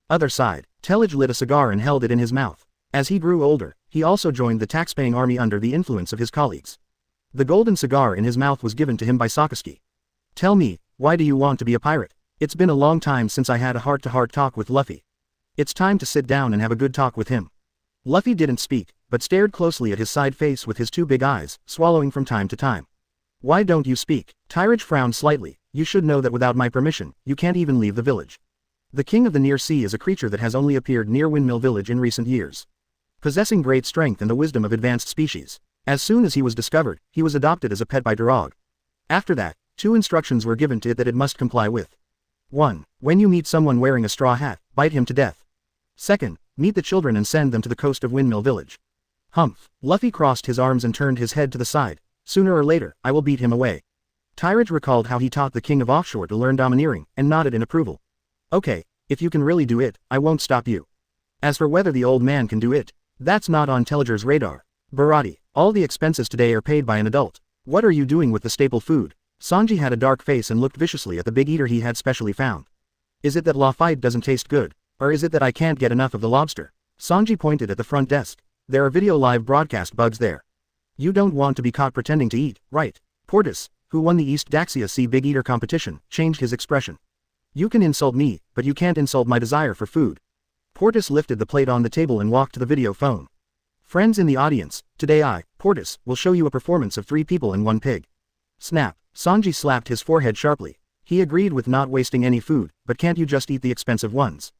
Other side. Tyrage lit a cigar and held it in his mouth. As he grew older, he also joined the taxpaying army under the influence of his colleagues. The golden cigar in his mouth was given to him by Sakazuki. Tell me, why do you want to be a pirate? It's been a long time since I had a heart-to-heart talk with Luffy. It's time to sit down and have a good talk with him. Luffy didn't speak, but stared closely at his side face with his 2 big eyes, swallowing from time to time. Why don't you speak? Tyrage frowned slightly. You should know that without my permission, you can't even leave the village. The king of the near sea is a creature that has only appeared near Windmill Village in recent years. Possessing great strength and the wisdom of advanced species. As soon as he was discovered, he was adopted as a pet by Tyrage. After that, 2 instructions were given to it that it must comply with. 1. When you meet someone wearing a straw hat, bite him to death. 2. Meet the children and send them to the coast of Windmill Village. Humph. Luffy crossed his arms and turned his head to the side. Sooner or later, I will beat him away. Tyrage recalled how he taught the king of offshore to learn domineering, and nodded in approval. Okay, if you can really do it, I won't stop you. As for whether the old man can do it, that's not on Tellger's radar. Barati, all the expenses today are paid by an adult. What are you doing with the staple food? Sanji had a dark face and looked viciously at the big eater he had specially found. Is it that Lafayette doesn't taste good? Or is it that I can't get enough of the lobster? Sanji pointed at the front desk. There are video live broadcast bugs there. You don't want to be caught pretending to eat, right? Portis, who won the East Daxia Sea Big Eater competition, changed his expression. You can insult me, but you can't insult my desire for food. Portis lifted the plate on the table and walked to the video phone. Friends in the audience, today I, Portis, will show you a performance of 3 people and 1 pig. Snap. Sanji slapped his forehead sharply. He agreed with not wasting any food, but can't you just eat the expensive ones?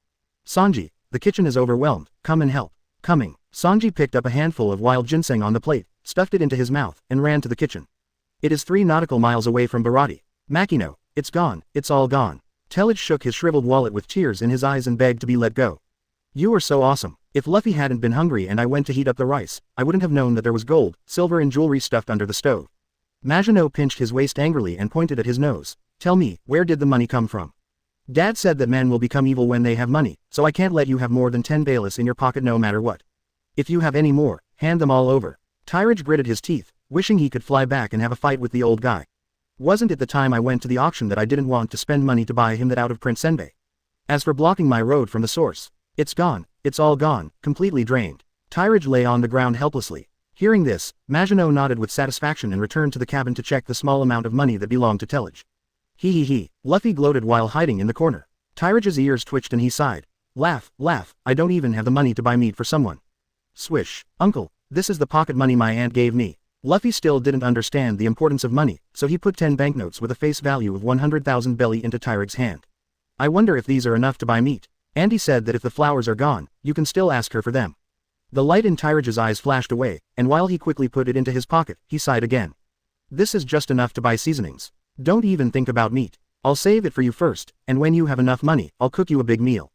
Sanji, the kitchen is overwhelmed, come and help. Coming. Sanji picked up a handful of wild ginseng on the plate, stuffed it into his mouth, and ran to the kitchen. It is 3 nautical miles away from Barati. Makino, it's gone, it's all gone. Tellage shook his shriveled wallet with tears in his eyes and begged to be let go. You are so awesome. If Luffy hadn't been hungry and I went to heat up the rice, I wouldn't have known that there was gold, silver and jewelry stuffed under the stove. Maginot pinched his waist angrily and pointed at his nose. Tell me, where did the money come from? Dad said that men will become evil when they have money, so I can't let you have more than 10 balas in your pocket no matter what. If you have any more, hand them all over. Tyrage gritted his teeth, wishing he could fly back and have a fight with the old guy. Wasn't it the time I went to the auction that I didn't want to spend money to buy him that out of Prince Senbei? As for blocking my road from the source, it's gone, it's all gone, completely drained. Tyrage lay on the ground helplessly. Hearing this, Maginot nodded with satisfaction and returned to the cabin to check the small amount of money that belonged to Tillage. He, Luffy gloated while hiding in the corner. Tyrage's ears twitched and he sighed. Laugh, I don't even have the money to buy meat for someone. Swish, uncle, this is the pocket money my aunt gave me. Luffy still didn't understand the importance of money, so he put 10 banknotes with a face value of 100,000 belly into Tyrage's hand. I wonder if these are enough to buy meat. Auntie said that if the flowers are gone, you can still ask her for them. The light in Tyrage's eyes flashed away, and while he quickly put it into his pocket, he sighed again. This is just enough to buy seasonings. Don't even think about meat. I'll save it for you first, and when you have enough money, I'll cook you a big meal.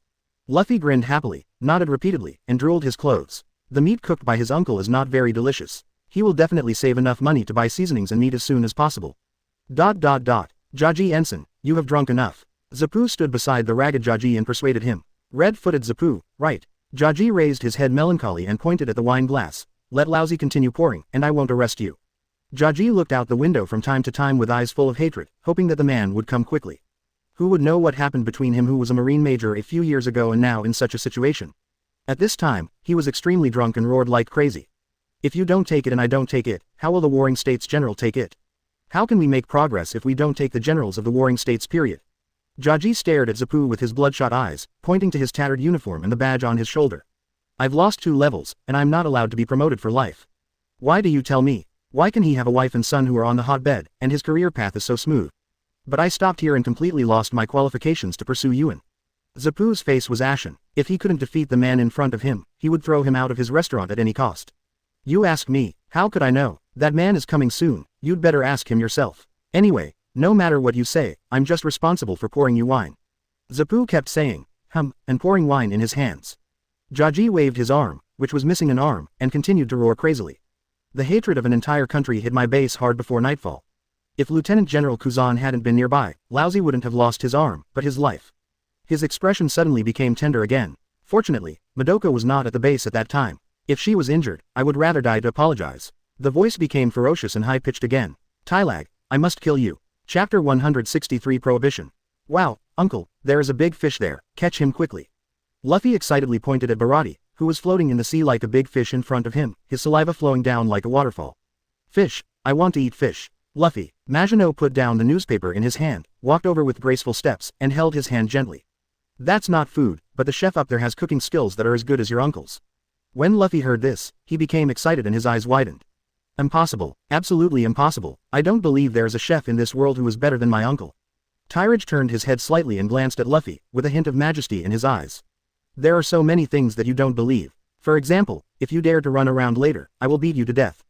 Luffy grinned happily, nodded repeatedly, and drooled his clothes. The meat cooked by his uncle is not very delicious. He will definitely save enough money to buy seasonings and meat as soon as possible. Jaji Ensign, you have drunk enough. Zapu stood beside the ragged Jaji and persuaded him. Red-footed Zapu, right. Jaji raised his head melancholy and pointed at the wine glass. Let Lousy continue pouring, and I won't arrest you. Jaji looked out the window from time to time with eyes full of hatred, hoping that the man would come quickly. Who would know what happened between him who was a Marine major a few years ago and now in such a situation? At this time, he was extremely drunk and roared like crazy. If you don't take it and I don't take it, how will the Warring States General take it? How can we make progress if we don't take the generals of the Warring States period? Jaji stared at Zapu with his bloodshot eyes, pointing to his tattered uniform and the badge on his shoulder. I've lost 2 levels, and I'm not allowed to be promoted for life. Why do you tell me? Why can he have a wife and son who are on the hotbed, and his career path is so smooth? But I stopped here and completely lost my qualifications to pursue Yuan. Zapu's face was ashen. If he couldn't defeat the man in front of him, he would throw him out of his restaurant at any cost. You ask me, how could I know? That man is coming soon, you'd better ask him yourself. Anyway, no matter what you say, I'm just responsible for pouring you wine. Zapu kept saying, and pouring wine in his hands. Jaji waved his arm, which was missing an arm, and continued to roar crazily. The hatred of an entire country hit my base hard before nightfall. If Lieutenant General Kuzan hadn't been nearby, Lousy wouldn't have lost his arm, but his life. His expression suddenly became tender again. Fortunately, Madoka was not at the base at that time. If she was injured, I would rather die to apologize. The voice became ferocious and high-pitched again. Tylag, I must kill you. Chapter 163 Prohibition. Wow, uncle, there is a big fish there, catch him quickly. Luffy excitedly pointed at Barati, who was floating in the sea like a big fish in front of him, his saliva flowing down like a waterfall. Fish, I want to eat fish. Luffy. Maginot put down the newspaper in his hand, walked over with graceful steps, and held his hand gently. That's not food, but the chef up there has cooking skills that are as good as your uncle's. When Luffy heard this, he became excited and his eyes widened. Impossible, absolutely impossible, I don't believe there is a chef in this world who is better than my uncle. Tyrage turned his head slightly and glanced at Luffy, with a hint of majesty in his eyes. There are so many things that you don't believe. For example, if you dare to run around later, I will beat you to death.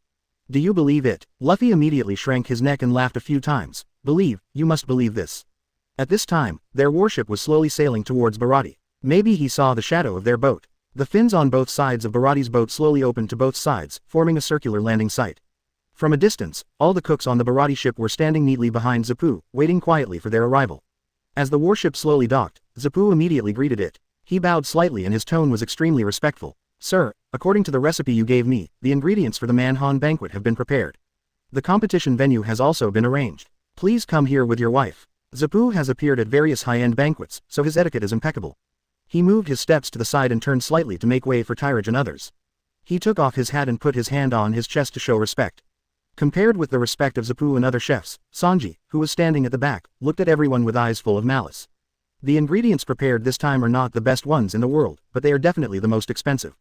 Do you believe it? Luffy immediately shrank his neck and laughed a few times. Believe, you must believe this. At this time, their warship was slowly sailing towards Barati. Maybe he saw the shadow of their boat. The fins on both sides of Barati's boat slowly opened to both sides, forming a circular landing site. From a distance, all the cooks on the Barati ship were standing neatly behind Zapu, waiting quietly for their arrival. As the warship slowly docked, Zapu immediately greeted it. He bowed slightly and his tone was extremely respectful. Sir, according to the recipe you gave me, the ingredients for the Manhan banquet have been prepared. The competition venue has also been arranged. Please come here with your wife. Zapu has appeared at various high-end banquets, so his etiquette is impeccable. He moved his steps to the side and turned slightly to make way for Tyrage and others. He took off his hat and put his hand on his chest to show respect. Compared with the respect of Zapu and other chefs, Sanji, who was standing at the back, looked at everyone with eyes full of malice. The ingredients prepared this time are not the best ones in the world, but they are definitely the most expensive.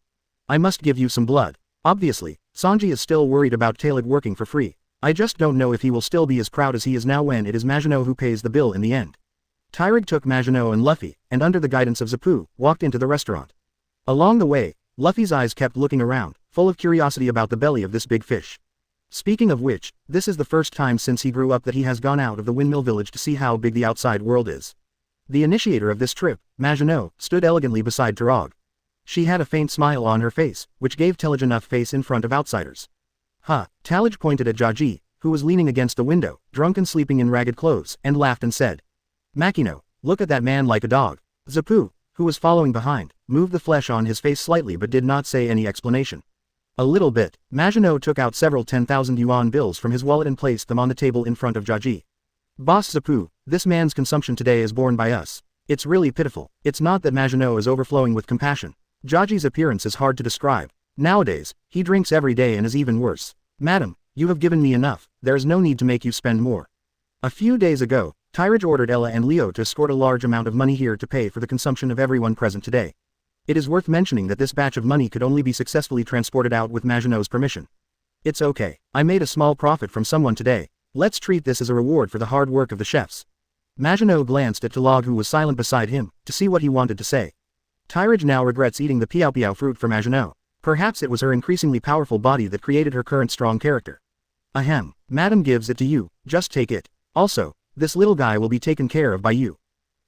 I must give you some blood. Obviously, Sanji is still worried about Talig working for free. I just don't know if he will still be as proud as he is now when it is Maginot who pays the bill in the end. Tyrage took Maginot and Luffy, and under the guidance of Zapu, walked into the restaurant. Along the way, Luffy's eyes kept looking around, full of curiosity about the belly of this big fish. Speaking of which, this is the first time since he grew up that he has gone out of the windmill village to see how big the outside world is. The initiator of this trip, Maginot, stood elegantly beside Tyrage. She had a faint smile on her face, which gave Tillage enough face in front of outsiders. Talage pointed at Jaji, who was leaning against the window, drunk and sleeping in ragged clothes, and laughed and said, "Makino, look at that man like a dog." Zapu, who was following behind, moved the flesh on his face slightly but did not say any explanation. A little bit. Maginot took out several 10,000 yuan bills from his wallet and placed them on the table in front of Jaji. "Boss Zapu, this man's consumption today is borne by us. It's really pitiful." It's not that Maginot is overflowing with compassion. Jaji's appearance is hard to describe. Nowadays, he drinks every day and is even worse. "Madam, you have given me enough, there is no need to make you spend more." A few days ago, Tyrage ordered Ella and Leo to escort a large amount of money here to pay for the consumption of everyone present today. It is worth mentioning that this batch of money could only be successfully transported out with Maginot's permission. "It's okay, I made a small profit from someone today. Let's treat this as a reward for the hard work of the chefs." Maginot glanced at Talag, who was silent beside him, to see what he wanted to say. Tyrage now regrets eating the piao piao fruit for Maginot. Perhaps it was her increasingly powerful body that created her current strong character. "Ahem, Madam gives it to you, just take it. Also, this little guy will be taken care of by you."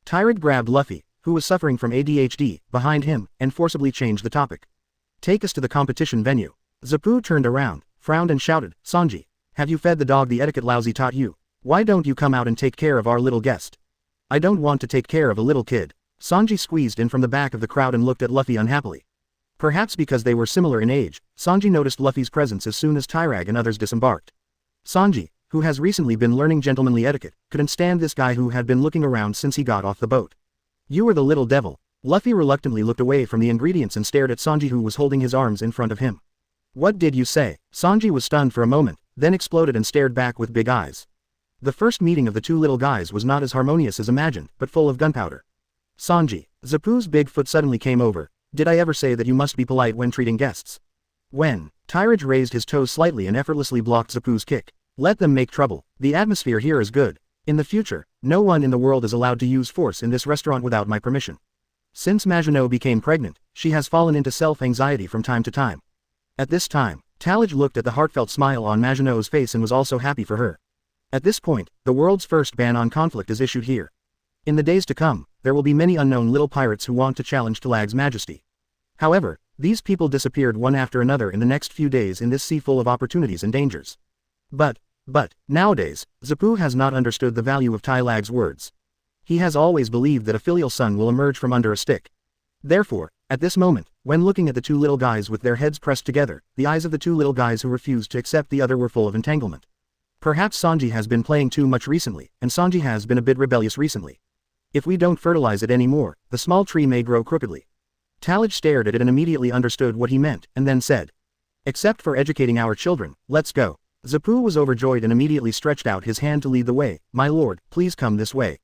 Tyrage grabbed Luffy, who was suffering from ADHD, behind him, and forcibly changed the topic. "Take us to the competition venue." Zapu turned around, frowned and shouted, "Sanji, have you fed the dog the etiquette Lousy taught you? Why don't you come out and take care of our little guest?" "I don't want to take care of a little kid." Sanji squeezed in from the back of the crowd and looked at Luffy unhappily. Perhaps because they were similar in age, Sanji noticed Luffy's presence as soon as Tyrage and others disembarked. Sanji, who has recently been learning gentlemanly etiquette, couldn't stand this guy who had been looking around since he got off the boat. "You are the little devil." Luffy reluctantly looked away from the ingredients and stared at Sanji, who was holding his arms in front of him. "What did you say?" Sanji was stunned for a moment, then exploded and stared back with big eyes. The first meeting of the two little guys was not as harmonious as imagined, but full of gunpowder. "Sanji." Zapu's big foot suddenly came over. "Did I ever say that you must be polite when treating guests?" "When?" Tyrage raised his toes slightly and effortlessly blocked Zapu's kick. "Let them make trouble. The atmosphere here is good. In the future, no one in the world is allowed to use force in this restaurant without my permission." Since Maginot became pregnant, she has fallen into self-anxiety from time to time. At this time, Tyrage looked at the heartfelt smile on Maginot's face and was also happy for her. At this point, the world's first ban on conflict is issued here. In the days to come, there will be many unknown little pirates who want to challenge Talag's majesty. However, these people disappeared one after another in the next few days in this sea full of opportunities and dangers. But, nowadays, Zapu has not understood the value of Talag's words. He has always believed that a filial son will emerge from under a stick. Therefore, at this moment, when looking at the two little guys with their heads pressed together, the eyes of the two little guys who refused to accept the other were full of entanglement. Perhaps Sanji has been playing too much recently, and Sanji has been a bit rebellious recently. If we don't fertilize it anymore, the small tree may grow crookedly. Tyrage stared at it and immediately understood what he meant, and then said, "Except for educating our children, let's go." Zapu was overjoyed and immediately stretched out his hand to lead the way. "My lord, please come this way.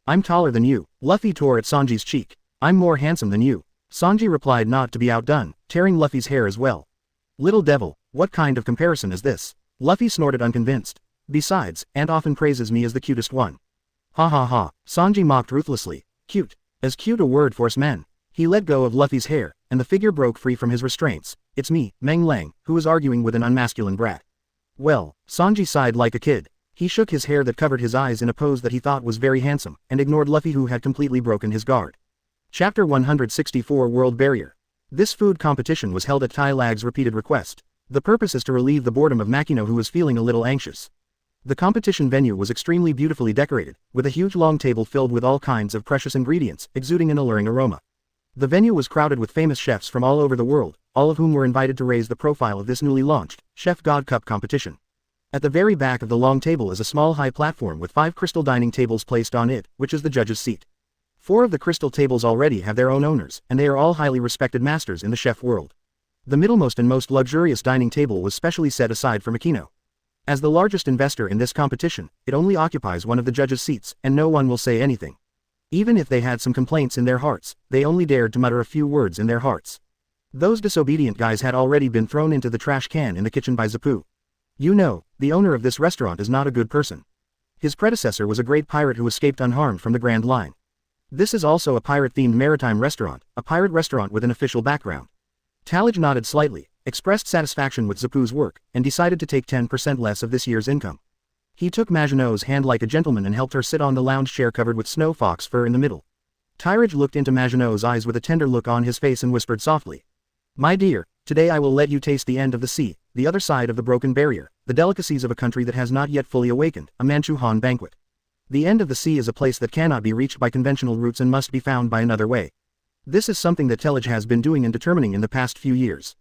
I'm taller than you." Luffy tore at Sanji's cheek. "I'm more handsome than you." Sanji replied, not to be outdone, tearing Luffy's hair as well. "Little devil, what kind of comparison is this?" Luffy snorted unconvinced. "Besides, Aunt often praises me as the cutest one." "Ha ha ha," Sanji mocked ruthlessly. "Cute. Is cute a word for us men?" He let go of Luffy's hair, and the figure broke free from his restraints. "It's me, Meng Lang, who is arguing with an unmasculine brat." "Well," Sanji sighed like a kid. He shook his hair that covered his eyes in a pose that he thought was very handsome, and ignored Luffy, who had completely broken his guard. Chapter 164 World Barrier. This food competition was held at Talag's repeated request. The purpose is to relieve the boredom of Makino, who was feeling a little anxious. The competition venue was extremely beautifully decorated, with a huge long table filled with all kinds of precious ingredients, exuding an alluring aroma. The venue was crowded with famous chefs from all over the world, all of whom were invited to raise the profile of this newly launched Chef God Cup competition. At the very back of the long table is a small high platform with 5 crystal dining tables placed on it, which is the judge's seat. 4 of the crystal tables already have their own owners, and they are all highly respected masters in the chef world. The middlemost and most luxurious dining table was specially set aside for Makino. As the largest investor in this competition, it only occupies one of the judges' seats, and no one will say anything. Even if they had some complaints in their hearts, they only dared to mutter a few words in their hearts. Those disobedient guys had already been thrown into the trash can in the kitchen by Zapu. You know, the owner of this restaurant is not a good person. His predecessor was a great pirate who escaped unharmed from the Grand Line. This is also a pirate-themed maritime restaurant, a pirate restaurant with an official background. Tyrage nodded slightly, expressed satisfaction with Zapu's work, and decided to take 10% less of this year's income. He took Maginot's hand like a gentleman and helped her sit on the lounge chair covered with snow fox fur in the middle. Tyrage looked into Maginot's eyes with a tender look on his face and whispered softly, "My dear, today I will let you taste the end of the sea, the other side of the broken barrier, the delicacies of a country that has not yet fully awakened, a Manchu Han banquet. The end of the sea is a place that cannot be reached by conventional routes and must be found by another way. This is something that Tyrage has been doing and determining in the past few years.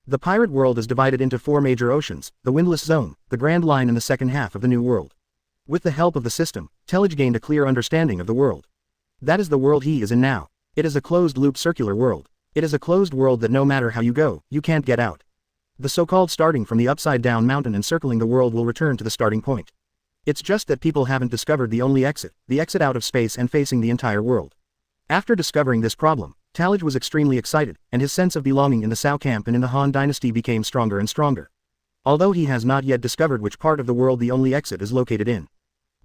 The pirate world is divided into 4 major oceans, the Windless Zone, the Grand Line and the second half of the New World. With the help of the system, Tyrage gained a clear understanding of the world. That is the world he is in now. It is a closed-loop circular world. It is a closed world that no matter how you go, you can't get out. The so-called starting from the upside-down mountain and circling the world will return to the starting point. It's just that people haven't discovered the only exit, the exit out of space and facing the entire world. After discovering this problem, Tyrage was extremely excited, and his sense of belonging in the Cao camp and in the Han dynasty became stronger and stronger. Although he has not yet discovered which part of the world the only exit is located in.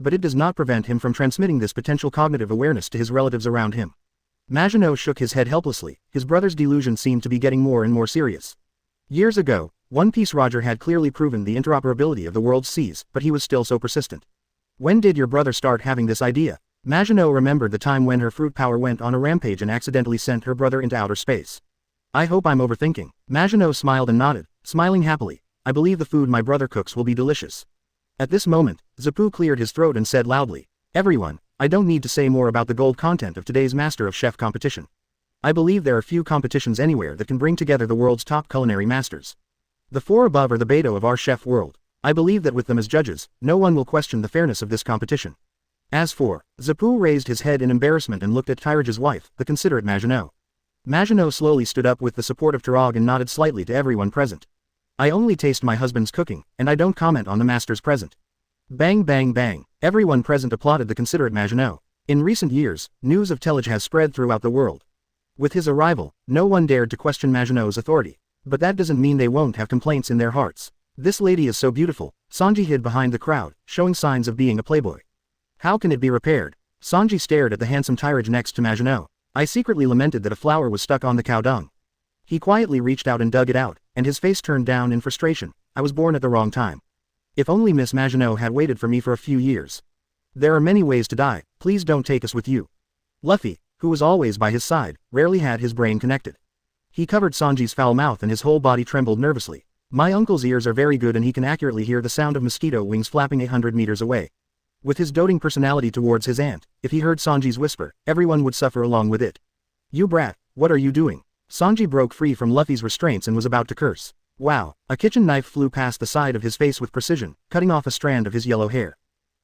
But it does not prevent him from transmitting this potential cognitive awareness to his relatives around him. Maginot shook his head helplessly, his brother's delusion seemed to be getting more and more serious. Years ago, One Piece Roger had clearly proven the interoperability of the world's seas, but he was still so persistent. When did your brother start having this idea? Maginot remembered the time when her fruit power went on a rampage and accidentally sent her brother into outer space. I hope I'm overthinking. Maginot smiled and nodded, smiling happily. I believe the food my brother cooks will be delicious. At this moment, Zapu cleared his throat and said loudly, everyone, I don't need to say more about the gold content of today's Master of Chef competition. I believe there are few competitions anywhere that can bring together the world's top culinary masters. The 4 above are the Beto of our chef world. I believe that with them as judges, no one will question the fairness of this competition. As for, Zapu raised his head in embarrassment and looked at Tyrage's wife, the considerate Maginot. Maginot slowly stood up with the support of Tyrage and nodded slightly to everyone present. I only taste my husband's cooking, and I don't comment on the master's present. Bang bang bang, everyone present applauded the considerate Maginot. In recent years, news of Tyrage has spread throughout the world. With his arrival, no one dared to question Maginot's authority. But that doesn't mean they won't have complaints in their hearts. This lady is so beautiful. Sanji hid behind the crowd, showing signs of being a playboy. How can it be repaired? Sanji stared at the handsome Tyrage next to Maginot. I secretly lamented that a flower was stuck on the cow dung. He quietly reached out and dug it out, and his face turned down in frustration. I was born at the wrong time. If only Miss Maginot had waited for me for a few years. There are many ways to die, please don't take us with you. Luffy, who was always by his side, rarely had his brain connected. He covered Sanji's foul mouth and his whole body trembled nervously. My uncle's ears are very good and he can accurately hear the sound of mosquito wings flapping 100 meters away. With his doting personality towards his aunt, if he heard Sanji's whisper, everyone would suffer along with it. You brat, what are you doing? Sanji broke free from Luffy's restraints and was about to curse. Wow, a kitchen knife flew past the side of his face with precision, cutting off a strand of his yellow hair.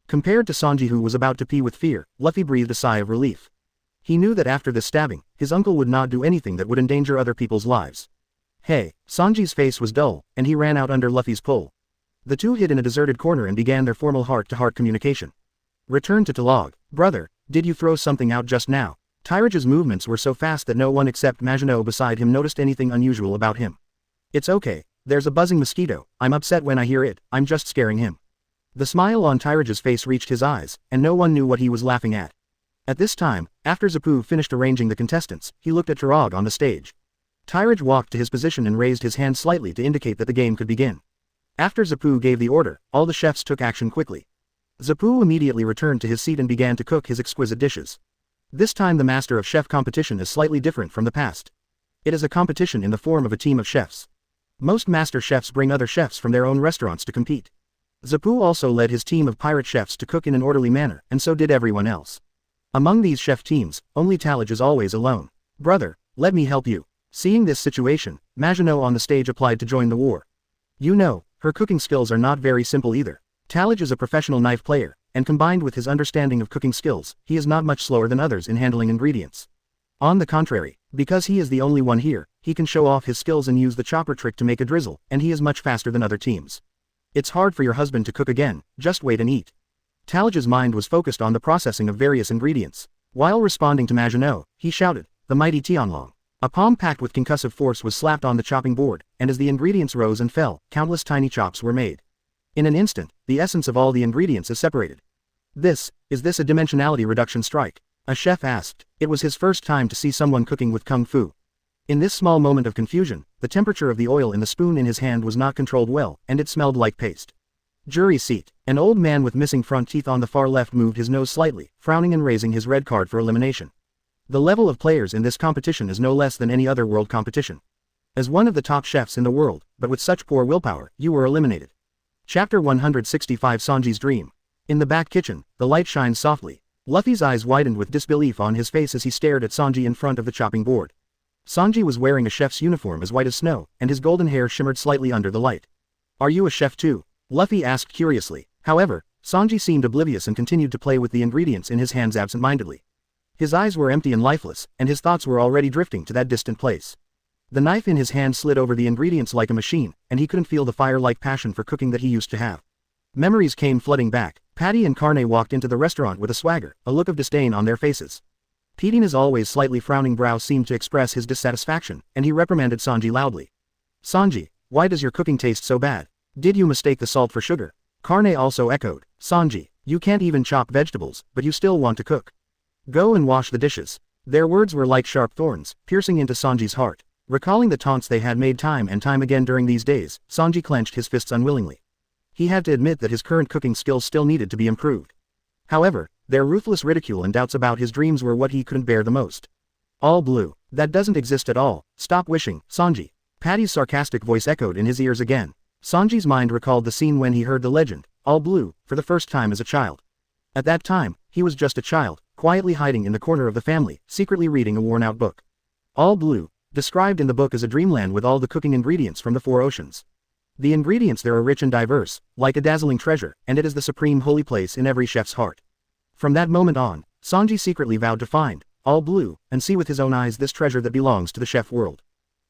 Compared to Sanji who was about to pee with fear, Luffy breathed a sigh of relief. He knew that after this stabbing, his uncle would not do anything that would endanger other people's lives. Hey, Sanji's face was dull, and he ran out under Luffy's pull. The two hid in a deserted corner and began their formal heart-to-heart communication. Return to Tyrage. Brother, did you throw something out just now? Tyrage's movements were so fast that no one except Maginot beside him noticed anything unusual about him. It's okay, there's a buzzing mosquito, I'm upset when I hear it, I'm just scaring him. The smile on Tyrage's face reached his eyes, and no one knew what he was laughing at. At this time, after Zapu finished arranging the contestants, he looked at Tyrage on the stage. Tyrage walked to his position and raised his hand slightly to indicate that the game could begin. After Zapu gave the order, all the chefs took action quickly. Zapu immediately returned to his seat and began to cook his exquisite dishes. This time the Master of Chef competition is slightly different from the past. It is a competition in the form of a team of chefs. Most master chefs bring other chefs from their own restaurants to compete. Zapu also led his team of pirate chefs to cook in an orderly manner, and so did everyone else. Among these chef teams, only Tyrage is always alone. Brother, let me help you. Seeing this situation, Maginot on the stage applied to join the war. You know, her cooking skills are not very simple either. Tyrage is a professional knife player, and combined with his understanding of cooking skills, he is not much slower than others in handling ingredients. On the contrary, because he is the only one here, he can show off his skills and use the chopper trick to make a drizzle, and he is much faster than other teams. It's hard for your husband to cook again, just wait and eat. Tyrage's mind was focused on the processing of various ingredients. While responding to Maginot, he shouted, the mighty Tianlong. A palm packed with concussive force was slapped on the chopping board, and as the ingredients rose and fell, countless tiny chops were made. In an instant, the essence of all the ingredients is separated. Is this a dimensionality reduction strike? A chef asked. It was his first time to see someone cooking with kung fu. In this small moment of confusion, the temperature of the oil in the spoon in his hand was not controlled well, and it smelled like paste. Jury seat. An old man with missing front teeth on the far left moved his nose slightly, frowning and raising his red card for elimination. The level of players in this competition is no less than any other world competition. As one of the top chefs in the world, but with such poor willpower, you were eliminated. Chapter 165 Sanji's Dream. In the back kitchen, the light shines softly. Luffy's eyes widened with disbelief on his face as he stared at Sanji in front of the chopping board. Sanji was wearing a chef's uniform as white as snow, and his golden hair shimmered slightly under the light. "Are you a chef too?" Luffy asked curiously. However, Sanji seemed oblivious and continued to play with the ingredients in his hands absent-mindedly. His eyes were empty and lifeless, and his thoughts were already drifting to that distant place. The knife in his hand slid over the ingredients like a machine, and he couldn't feel the fire-like passion for cooking that he used to have. Memories came flooding back. Patty and Carne walked into the restaurant with a swagger, a look of disdain on their faces. Petina's always slightly frowning brow seemed to express his dissatisfaction, and he reprimanded Sanji loudly. "Sanji, why does your cooking taste so bad? Did you mistake the salt for sugar?" Carne also echoed. "Sanji, you can't even chop vegetables, but you still want to cook. Go and wash the dishes." Their words were like sharp thorns, piercing into Sanji's heart. Recalling the taunts they had made time and time again during these days, Sanji clenched his fists unwillingly. He had to admit that his current cooking skills still needed to be improved. However, their ruthless ridicule and doubts about his dreams were what he couldn't bear the most. "All blue. That doesn't exist at all. Stop wishing, Sanji." Patty's sarcastic voice echoed in his ears again. Sanji's mind recalled the scene when he heard the legend, "All blue," for the first time as a child. At that time, he was just a child, quietly hiding in the corner of the family, secretly reading a worn-out book. All blue, described in the book as a dreamland with all the cooking ingredients from the four oceans. The ingredients there are rich and diverse, like a dazzling treasure, and it is the supreme holy place in every chef's heart. From that moment on, Sanji secretly vowed to find all blue, and see with his own eyes this treasure that belongs to the chef world.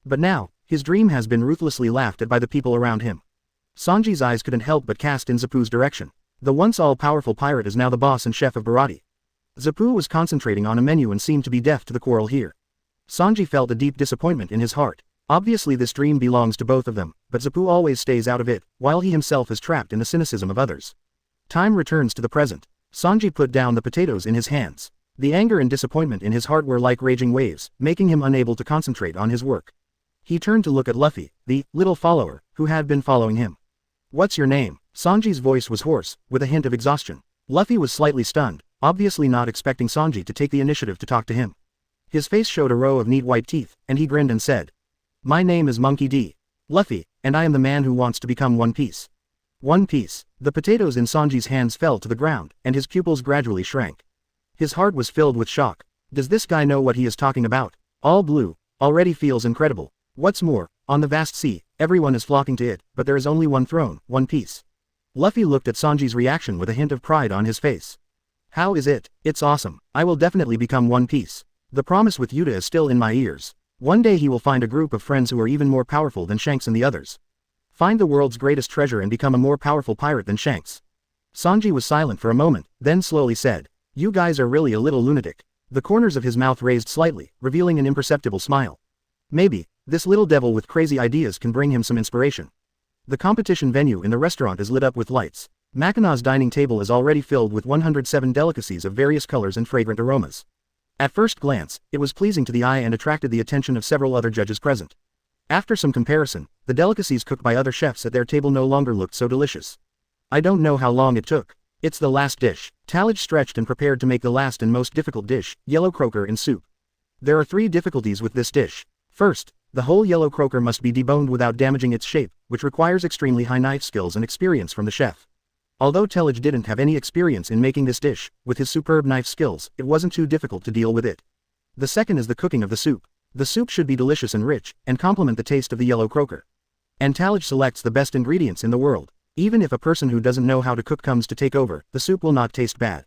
But now, his dream has been ruthlessly laughed at by the people around him. Sanji's eyes couldn't help but cast in Zapu's direction. The once all-powerful pirate is now the boss and chef of Bharati. Zapu was concentrating on a menu and seemed to be deaf to the quarrel here. Sanji felt a deep disappointment in his heart. Obviously this dream belongs to both of them, but Zapu always stays out of it, while he himself is trapped in the cynicism of others. Time returns to the present. Sanji put down the potatoes in his hands. The anger and disappointment in his heart were like raging waves, making him unable to concentrate on his work. He turned to look at Luffy, the little follower, who had been following him. "What's your name?" Sanji's voice was hoarse, with a hint of exhaustion. Luffy was slightly stunned, obviously not expecting Sanji to take the initiative to talk to him. His face showed a row of neat white teeth, and he grinned and said, "My name is Monkey D. Luffy, and I am the man who wants to become One Piece." One Piece. The potatoes in Sanji's hands fell to the ground, and his pupils gradually shrank. His heart was filled with shock. Does this guy know what he is talking about? All blue already feels incredible. What's more, on the vast sea, everyone is flocking to it, but there is only one throne, One Piece. Luffy looked at Sanji's reaction with a hint of pride on his face. "How is it? It's awesome. I will definitely become One Piece. The promise with Yuta is still in my ears. One day he will find a group of friends who are even more powerful than Shanks and the others. Find the world's greatest treasure and become a more powerful pirate than Shanks." Sanji was silent for a moment, then slowly said, "You guys are really a little lunatic." The corners of his mouth raised slightly, revealing an imperceptible smile. "Maybe, this little devil with crazy ideas can bring him some inspiration." The competition venue in the restaurant is lit up with lights. Mackina's dining table is already filled with 107 delicacies of various colors and fragrant aromas. At first glance, it was pleasing to the eye and attracted the attention of several other judges present. After some comparison, the delicacies cooked by other chefs at their table no longer looked so delicious. "I don't know how long it took. It's the last dish." Tyrage stretched and prepared to make the last and most difficult dish, yellow croaker in soup. There are 3 difficulties with this dish. First, the whole yellow croaker must be deboned without damaging its shape, which requires extremely high knife skills and experience from the chef. Although Tyrage didn't have any experience in making this dish, with his superb knife skills, it wasn't too difficult to deal with it. The second is the cooking of the soup. The soup should be delicious and rich, and complement the taste of the yellow croaker. And Tyrage selects the best ingredients in the world. Even if a person who doesn't know how to cook comes to take over, the soup will not taste bad.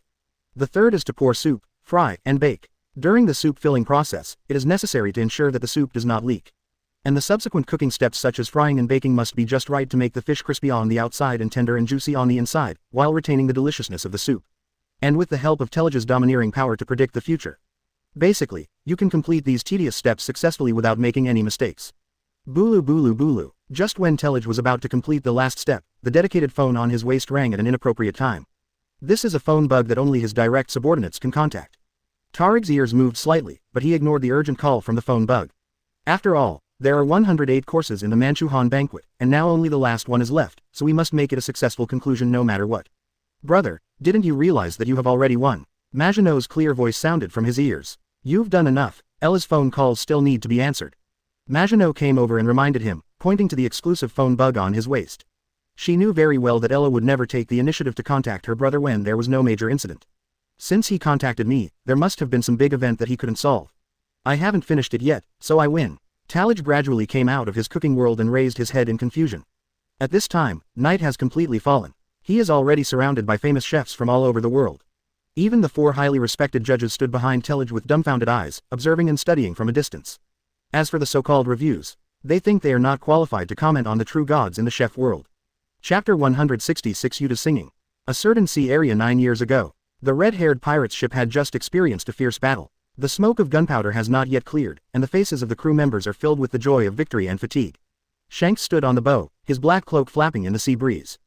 The third is to pour soup, fry, and bake. During the soup filling process, it is necessary to ensure that the soup does not leak. And the subsequent cooking steps such as frying and baking must be just right to make the fish crispy on the outside and tender and juicy on the inside, while retaining the deliciousness of the soup. And with the help of Tyrage's domineering power to predict the future. Basically, you can complete these tedious steps successfully without making any mistakes. Bulu bulu bulu. Just when Tyrage was about to complete the last step, the dedicated phone on his waist rang at an inappropriate time. This is a phone bug that only his direct subordinates can contact. Tyrage's ears moved slightly, but he ignored the urgent call from the phone bug. After all, there are 108 courses in the Manchuhan banquet, and now only the last one is left, so we must make it a successful conclusion no matter what. "Brother, didn't you realize that you have already won?" Maginot's clear voice sounded from his ears. "You've done enough. Ella's phone calls still need to be answered." Maginot came over and reminded him, pointing to the exclusive phone bug on his waist. She knew very well that Ella would never take the initiative to contact her brother when there was no major incident. Since he contacted me, there must have been some big event that he couldn't solve. I haven't finished it yet, so I win. Tyrage gradually came out of his cooking world and raised his head in confusion. At this time, night has completely fallen. He is already surrounded by famous chefs from all over the world. Even the 4 highly respected judges stood behind Tyrage with dumbfounded eyes, observing and studying from a distance. As for the so-called reviews, they think they are not qualified to comment on the true gods in the chef world. Chapter 166 Yuta singing. A certain sea area 9 years ago. The red-haired pirate's ship had just experienced a fierce battle. The smoke of gunpowder has not yet cleared, and the faces of the crew members are filled with the joy of victory and fatigue. Shanks stood on the bow, his black cloak flapping in the sea breeze.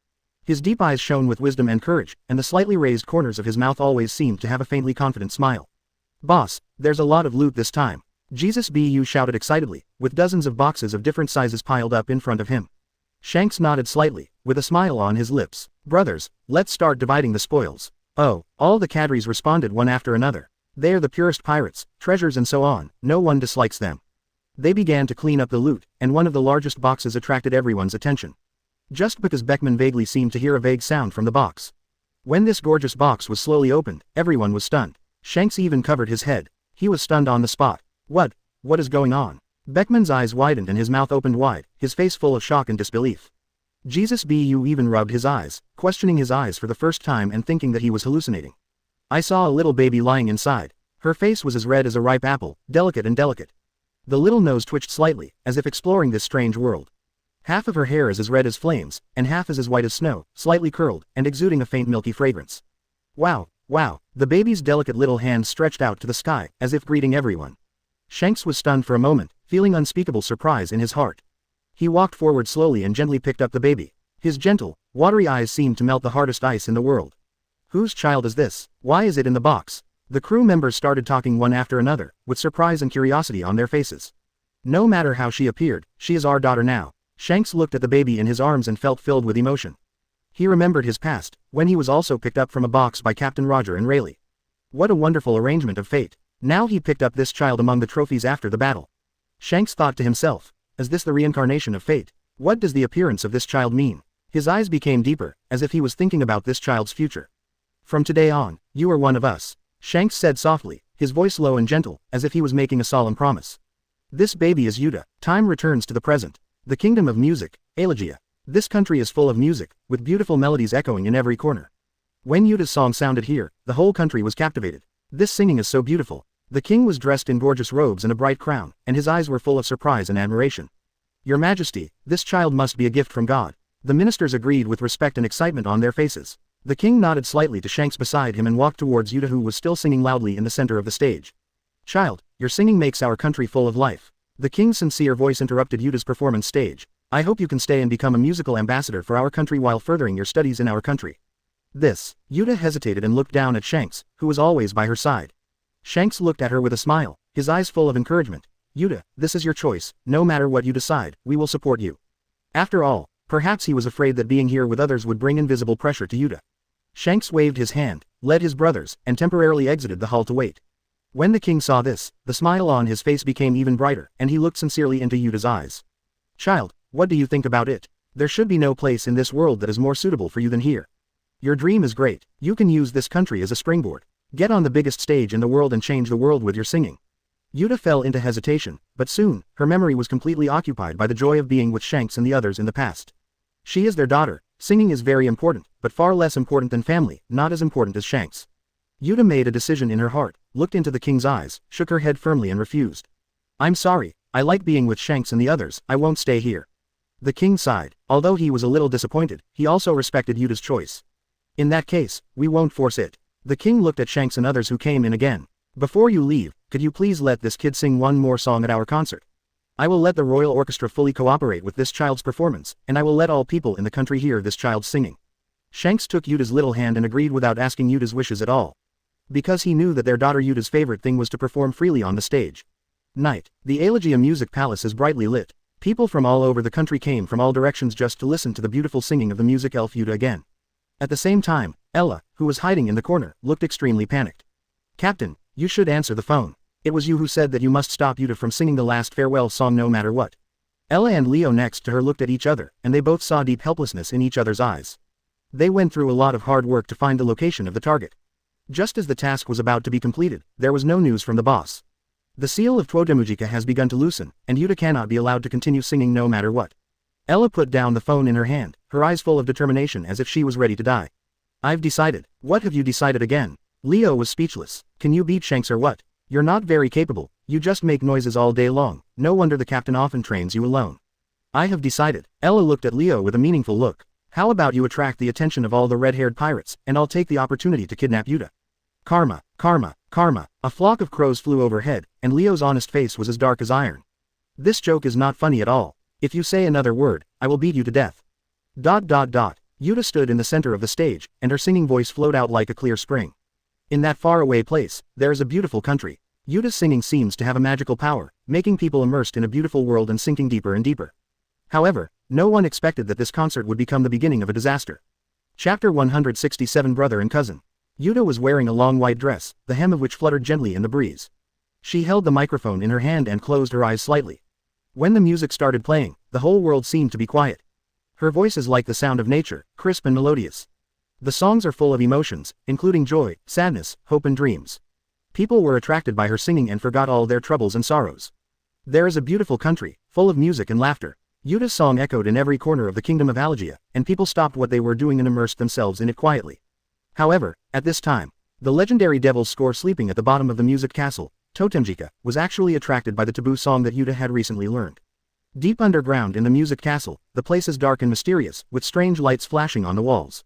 His deep eyes shone with wisdom and courage, and the slightly raised corners of his mouth always seemed to have a faintly confident smile. "Boss, there's a lot of loot this time," Jesus Bu shouted excitedly, with dozens of boxes of different sizes piled up in front of him. Shanks nodded slightly, with a smile on his lips. "Brothers, let's start dividing the spoils." "Oh," all the cadres responded one after another. "They're the purest pirates, treasures and so on, no one dislikes them." They began to clean up the loot, and one of the largest boxes attracted everyone's attention. Just because Beckman vaguely seemed to hear a vague sound from the box. When this gorgeous box was slowly opened, everyone was stunned. Shanks even covered his head. He was stunned on the spot. What is going on?" Beckman's eyes widened and his mouth opened wide, his face full of shock and disbelief. Jesus Bu even rubbed his eyes, questioning his eyes for the first time and thinking that he was hallucinating. "I saw a little baby lying inside. Her face was as red as a ripe apple, delicate and delicate. The little nose twitched slightly, as if exploring this strange world. Half of her hair is as red as flames, and half is as white as snow, slightly curled, and exuding a faint milky fragrance. Wow. The baby's delicate little hands stretched out to the sky, as if greeting everyone. Shanks was stunned for a moment, feeling unspeakable surprise in his heart. He walked forward slowly and gently picked up the baby. His gentle, watery eyes seemed to melt the hardest ice in the world. "Whose child is this? Why is it in the box?" The crew members started talking one after another, with surprise and curiosity on their faces. "No matter how she appeared, she is our daughter now." Shanks looked at the baby in his arms and felt filled with emotion. He remembered his past, when he was also picked up from a box by Captain Roger and Rayleigh. What a wonderful arrangement of fate. Now he picked up this child among the trophies after the battle. Shanks thought to himself, is this the reincarnation of fate? What does the appearance of this child mean? His eyes became deeper, as if he was thinking about this child's future. "From today on, you are one of us," Shanks said softly, his voice low and gentle, as if he was making a solemn promise. "This baby is Yuta." Time returns to the present. The kingdom of music, Elegia. This country is full of music, with beautiful melodies echoing in every corner. When Yuta's song sounded here, the whole country was captivated. This singing is so beautiful. The king was dressed in gorgeous robes and a bright crown, and his eyes were full of surprise and admiration. "Your Majesty, this child must be a gift from God." The ministers agreed with respect and excitement on their faces. The king nodded slightly to Shanks beside him and walked towards Yuta, who was still singing loudly in the center of the stage. "Child, your singing makes our country full of life." The king's sincere voice interrupted Yuta's performance stage. "I hope you can stay and become a musical ambassador for our country while furthering your studies in our country." Yuta hesitated and looked down at Shanks, who was always by her side. Shanks looked at her with a smile, his eyes full of encouragement. "Yuta, this is your choice, no matter what you decide, we will support you." After all, perhaps he was afraid that being here with others would bring invisible pressure to Yuta. Shanks waved his hand, led his brothers, and temporarily exited the hall to wait. When the king saw this, the smile on his face became even brighter, and he looked sincerely into Yuta's eyes. "Child, what do you think about it? There should be no place in this world that is more suitable for you than here. Your dream is great, you can use this country as a springboard. Get on the biggest stage in the world and change the world with your singing." Yuta fell into hesitation, but soon, her memory was completely occupied by the joy of being with Shanks and the others in the past. She is their daughter, singing is very important, but far less important than family, not as important as Shanks. Yuta made a decision in her heart, looked into the king's eyes, shook her head firmly and refused. "I'm sorry, I like being with Shanks and the others, I won't stay here." The king sighed. Although he was a little disappointed, he also respected Yuta's choice. "In that case, we won't force it." The king looked at Shanks and others who came in again. "Before you leave, could you please let this kid sing one more song at our concert? I will let the royal orchestra fully cooperate with this child's performance, and I will let all people in the country hear this child's singing." Shanks took Yuta's little hand and agreed without asking Yuta's wishes at all. Because he knew that their daughter Yuta's favorite thing was to perform freely on the stage. Night. The Elegia Music Palace is brightly lit. People from all over the country came from all directions just to listen to the beautiful singing of the music elf Yuta again. At the same time, Ella, who was hiding in the corner, looked extremely panicked. "Captain, you should answer the phone. It was you who said that you must stop Yuta from singing the last farewell song no matter what." Ella and Leo next to her looked at each other, and they both saw deep helplessness in each other's eyes. They went through a lot of hard work to find the location of the target. Just as the task was about to be completed, there was no news from the boss. The seal of Twotemujika has begun to loosen, and Yuta cannot be allowed to continue singing no matter what. Ella put down the phone in her hand, her eyes full of determination as if she was ready to die. I've decided. What have you decided again? Leo was speechless. Can you beat Shanks or what? You're not very capable, you just make noises all day long, no wonder the captain often trains you alone. I have decided. Ella looked at Leo with a meaningful look. How about you attract the attention of all the red-haired pirates, and I'll take the opportunity to kidnap Yuta. Karma, karma, karma. A flock of crows flew overhead, and Leo's honest face was as dark as iron. This joke is not funny at all. If you say another word, I will beat you to death. ... Yuta stood in the center of the stage, and her singing voice flowed out like a clear spring. In that faraway place, there is a beautiful country. Yuta's singing seems to have a magical power, making people immersed in a beautiful world and sinking deeper and deeper. However, no one expected that this concert would become the beginning of a disaster. Chapter 167 Brother and Cousin. Yuta was wearing a long white dress, the hem of which fluttered gently in the breeze. She held the microphone in her hand and closed her eyes slightly. When the music started playing, the whole world seemed to be quiet. Her voice is like the sound of nature, crisp and melodious. The songs are full of emotions, including joy, sadness, hope and dreams. People were attracted by her singing and forgot all their troubles and sorrows. There is a beautiful country, full of music and laughter. Yuta's song echoed in every corner of the kingdom of Alagia, and people stopped what they were doing and immersed themselves in it quietly. However, at this time, the legendary devil's score sleeping at the bottom of the music castle, Totemjika, was actually attracted by the taboo song that Yuta had recently learned. Deep underground in the music castle, the place is dark and mysterious, with strange lights flashing on the walls.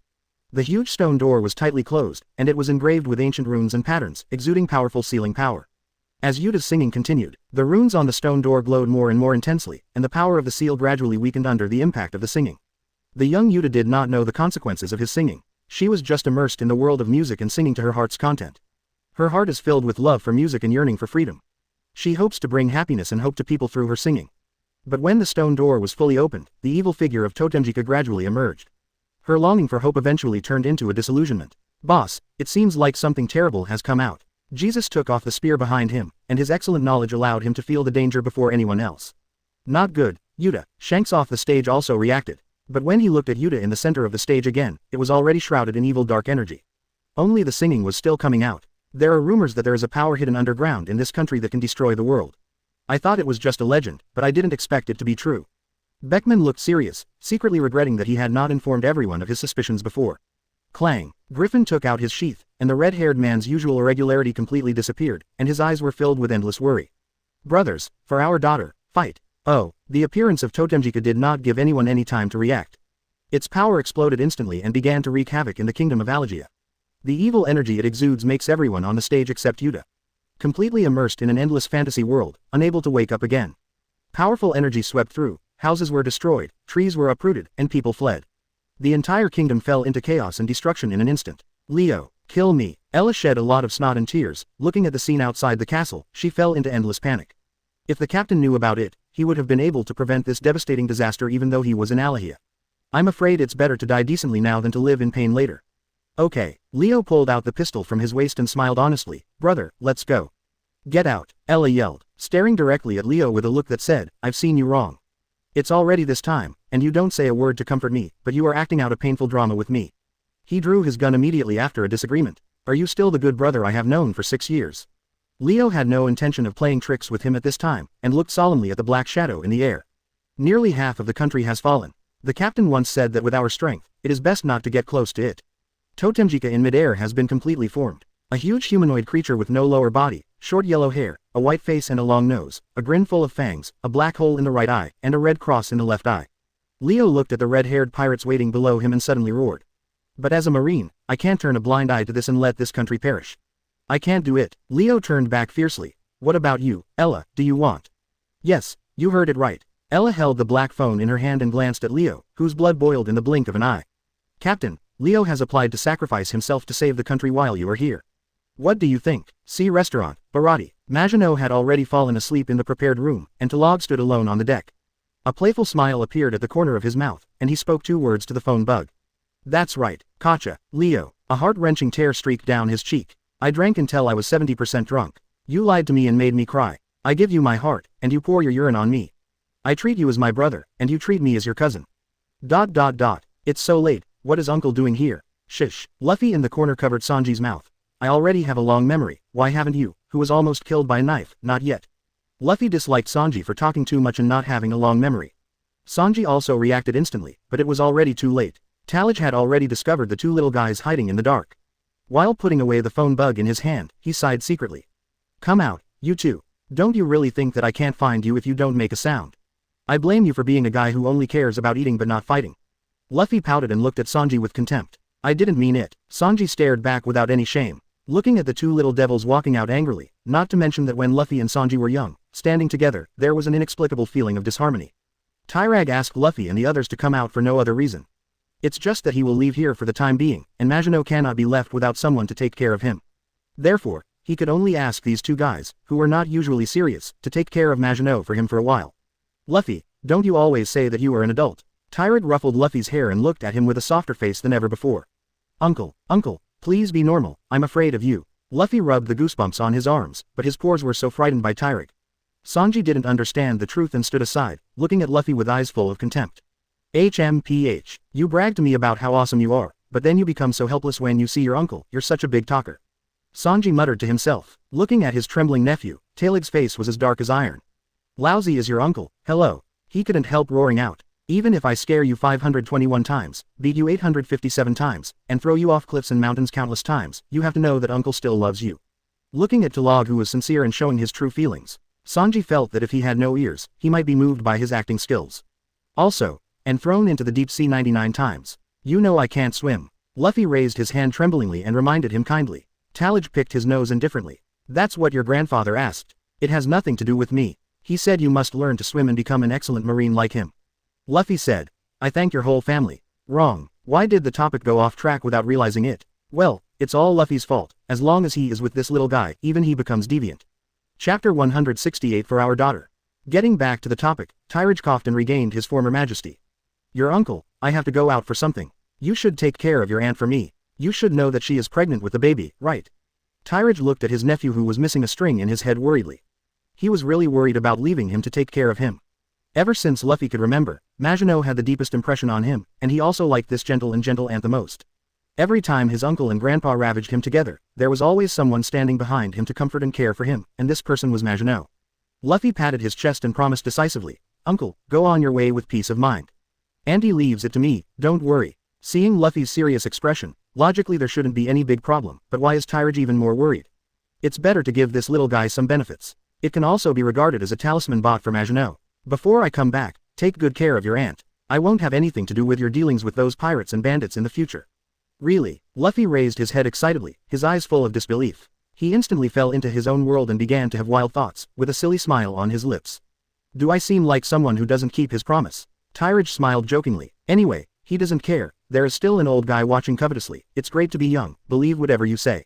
The huge stone door was tightly closed, and it was engraved with ancient runes and patterns, exuding powerful sealing power. As Yuta's singing continued, the runes on the stone door glowed more and more intensely, and the power of the seal gradually weakened under the impact of the singing. The young Yuta did not know the consequences of his singing. She was just immersed in the world of music and singing to her heart's content. Her heart is filled with love for music and yearning for freedom. She hopes to bring happiness and hope to people through her singing. But when the stone door was fully opened, the evil figure of Totemjika gradually emerged. Her longing for hope eventually turned into a disillusionment. Boss, it seems like something terrible has come out. Jesus took off the spear behind him, and his excellent knowledge allowed him to feel the danger before anyone else. Not good, Yuta. Shanks off the stage also reacted. But when he looked at Yuta in the center of the stage again, it was already shrouded in evil dark energy. Only the singing was still coming out. There are rumors that there is a power hidden underground in this country that can destroy the world. I thought it was just a legend, but I didn't expect it to be true. Beckman looked serious, secretly regretting that he had not informed everyone of his suspicions before. Clang. Griffin took out his sheath, and the red-haired man's usual irregularity completely disappeared, and his eyes were filled with endless worry. Brothers, for our daughter, fight. Oh, the appearance of Totemjika did not give anyone any time to react. Its power exploded instantly and began to wreak havoc in the kingdom of Alagia. The evil energy it exudes makes everyone on the stage except Yuta completely immersed in an endless fantasy world, unable to wake up again. Powerful energy swept through, houses were destroyed, trees were uprooted, and people fled. The entire kingdom fell into chaos and destruction in an instant. Leo, kill me. Ella shed a lot of snot and tears. Looking at the scene outside the castle, she fell into endless panic. If the captain knew about it, he would have been able to prevent this devastating disaster even though he was in Alagia. I'm afraid it's better to die decently now than to live in pain later. Okay. Leo pulled out the pistol from his waist and smiled honestly. Brother, let's go. Get out, Ella yelled, staring directly at Leo with a look that said, I've seen you wrong. It's already this time, and you don't say a word to comfort me, but you are acting out a painful drama with me. He drew his gun immediately after a disagreement. Are you still the good brother I have known for 6 years? Leo had no intention of playing tricks with him at this time, and looked solemnly at the black shadow in the air. Nearly half of the country has fallen. The captain once said that with our strength, it is best not to get close to it. Totemjika in midair has been completely formed. A huge humanoid creature with no lower body, short yellow hair, a white face and a long nose, a grin full of fangs, a black hole in the right eye, and a red cross in the left eye. Leo looked at the red-haired pirates waiting below him and suddenly roared. But as a marine, I can't turn a blind eye to this and let this country perish. I can't do it. Leo turned back fiercely. What about you, Ella, do you want? Yes, you heard it right. Ella held the black phone in her hand and glanced at Leo, whose blood boiled in the blink of an eye. Captain, Leo has applied to sacrifice himself to save the country while you are here. What do you think? See restaurant, Barati. Maginot had already fallen asleep in the prepared room, and Talog stood alone on the deck. A playful smile appeared at the corner of his mouth, and he spoke 2 words to the phone bug. That's right, Kacha, Leo. A heart-wrenching tear streaked down his cheek. I drank until I was 70% drunk. You lied to me and made me cry. I give you my heart, and you pour your urine on me. I treat you as my brother, and you treat me as your cousin. ... It's so late, what is uncle doing here? Shish. Luffy in the corner covered Sanji's mouth. I already have a long memory, why haven't you, who was almost killed by a knife, not yet. Luffy disliked Sanji for talking too much and not having a long memory. Sanji also reacted instantly, but it was already too late. Tyrage had already discovered the two little guys hiding in the dark. While putting away the phone bug in his hand, he sighed secretly. Come out, you two. Don't you really think that I can't find you if you don't make a sound? I blame you for being a guy who only cares about eating but not fighting. Luffy pouted and looked at Sanji with contempt. I didn't mean it. Sanji stared back without any shame, looking at the two little devils walking out angrily, not to mention that when Luffy and Sanji were young, standing together, there was an inexplicable feeling of disharmony. Tyrage asked Luffy and the others to come out for no other reason. It's just that he will leave here for the time being, and Maginot cannot be left without someone to take care of him. Therefore, he could only ask these two guys, who were not usually serious, to take care of Maginot for him for a while. Luffy, don't you always say that you are an adult? Tyrage ruffled Luffy's hair and looked at him with a softer face than ever before. Uncle, please be normal, I'm afraid of you. Luffy rubbed the goosebumps on his arms, but his pores were so frightened by Tyrage. Sanji didn't understand the truth and stood aside, looking at Luffy with eyes full of contempt. HMPH, you brag to me about how awesome you are, but then you become so helpless when you see your uncle, you're such a big talker. Sanji muttered to himself, looking at his trembling nephew. Tyrag's face was as dark as iron. Lousy is your uncle, hello. He couldn't help roaring out. Even if I scare you 521 times, beat you 857 times, and throw you off cliffs and mountains countless times, you have to know that uncle still loves you. Looking at Tyrage, who was sincere and showing his true feelings, Sanji felt that if he had no ears, he might be moved by his acting skills. Also, and thrown into the deep sea 99 times. You know I can't swim. Luffy raised his hand tremblingly and reminded him kindly. Tyrage picked his nose indifferently. That's what your grandfather asked. It has nothing to do with me. He said you must learn to swim and become an excellent marine like him. Luffy said. I thank your whole family. Wrong. Why did the topic go off track without realizing it? Well, it's all Luffy's fault. As long as he is with this little guy, even he becomes deviant. Chapter 168 For Our Daughter. Getting back to the topic, Tyrage coughed and regained his former majesty. Your uncle, I have to go out for something. You should take care of your aunt for me. You should know that she is pregnant with the baby, right? Tyrage looked at his nephew who was missing a string in his head worriedly. He was really worried about leaving him to take care of him. Ever since Luffy could remember, Maginot had the deepest impression on him, and he also liked this gentle aunt the most. Every time his uncle and grandpa ravaged him together, there was always someone standing behind him to comfort and care for him, and this person was Maginot. Luffy patted his chest and promised decisively, Uncle, go on your way with peace of mind. Auntie leaves it to me, don't worry. Seeing Luffy's serious expression, logically there shouldn't be any big problem, but why is Tyrage even more worried? It's better to give this little guy some benefits. It can also be regarded as a talisman bought for Maginot. Before I come back, take good care of your aunt. I won't have anything to do with your dealings with those pirates and bandits in the future. Really? Luffy raised his head excitedly, his eyes full of disbelief. He instantly fell into his own world and began to have wild thoughts, with a silly smile on his lips. Do I seem like someone who doesn't keep his promise? Tyrage smiled jokingly. Anyway, he doesn't care. There is still an old guy watching covetously. It's great to be young, believe whatever you say.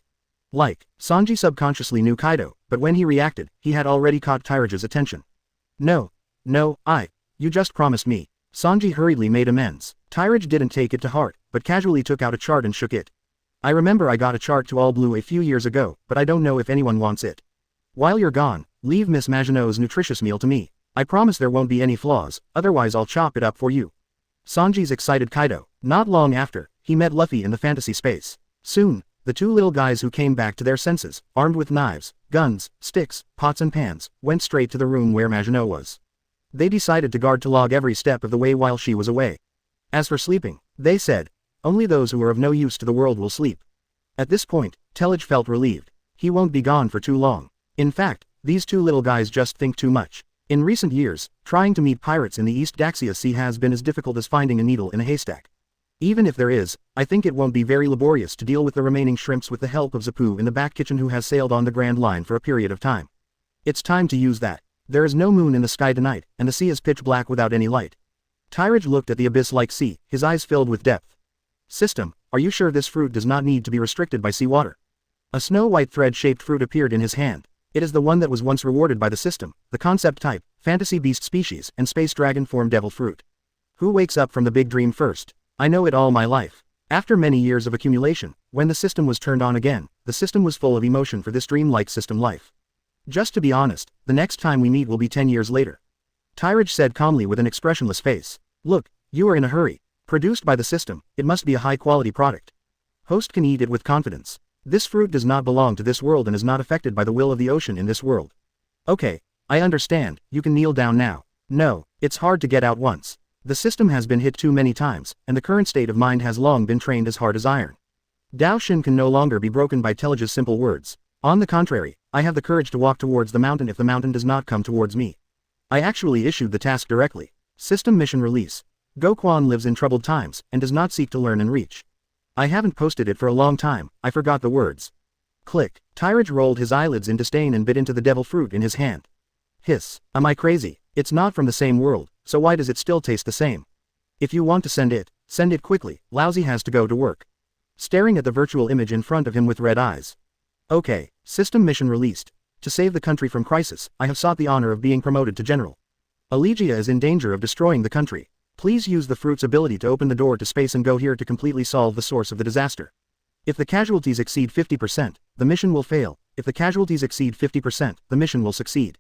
Sanji subconsciously knew Kaido, but when he reacted, he had already caught Tyrage's attention. No, you just promised me. Sanji hurriedly made amends. Tyrage didn't take it to heart, but casually took out a chart and shook it. I remember I got a chart to All Blue a few years ago, but I don't know if anyone wants it. While you're gone, leave Miss Maginot's nutritious meal to me. I promise there won't be any flaws, otherwise I'll chop it up for you. Sanji's excited Kaido. Not long after, he met Luffy in the fantasy space. Soon, the two little guys who came back to their senses, armed with knives, guns, sticks, pots and pans, went straight to the room where Maginot was. They decided to guard Tyrage every step of the way while she was away. As for sleeping, they said, only those who are of no use to the world will sleep. At this point, Tyrage felt relieved. He won't be gone for too long. In fact, these two little guys just think too much. In recent years, trying to meet pirates in the East Daxia Sea has been as difficult as finding a needle in a haystack. Even if there is, I think it won't be very laborious to deal with the remaining shrimps with the help of Zapu in the back kitchen who has sailed on the Grand Line for a period of time. It's time to use that. There is no moon in the sky tonight, and the sea is pitch black without any light. Tyrage looked at the abyss-like sea, his eyes filled with depth. System, are you sure this fruit does not need to be restricted by seawater? A snow-white thread-shaped fruit appeared in his hand. It is the one that was once rewarded by the system, the concept type, fantasy beast species, and space dragon form devil fruit. Who wakes up from the big dream first? I know it all my life. After many years of accumulation, when the system was turned on again, the system was full of emotion for this dream-like system life. Just to be honest, the next time we meet will be 10 years later. Tyrage said calmly with an expressionless face. Look, you are in a hurry. Produced by the system, it must be a high-quality product. Host can eat it with confidence. This fruit does not belong to this world and is not affected by the will of the ocean in this world. Okay, I understand, you can kneel down now. No, it's hard to get out once. The system has been hit too many times, and the current state of mind has long been trained as hard as iron. Dao Xin can no longer be broken by Telage's simple words. On the contrary, I have the courage to walk towards the mountain if the mountain does not come towards me. I actually issued the task directly. System mission release. Go Quan lives in troubled times, and does not seek to learn and reach. I haven't posted it for a long time, I forgot the words. Click. Tyrage rolled his eyelids in disdain and bit into the devil fruit in his hand. Hiss. Am I crazy? It's not from the same world, so why does it still taste the same? If you want to send it quickly, Lousy has to go to work. Staring at the virtual image in front of him with red eyes. Okay, system mission released. To save the country from crisis, I have sought the honor of being promoted to general. Allegia is in danger of destroying the country. Please use the fruit's ability to open the door to space and go here to completely solve the source of the disaster. If the casualties exceed 50%, the mission will fail. If the casualties exceed 50%, the mission will succeed.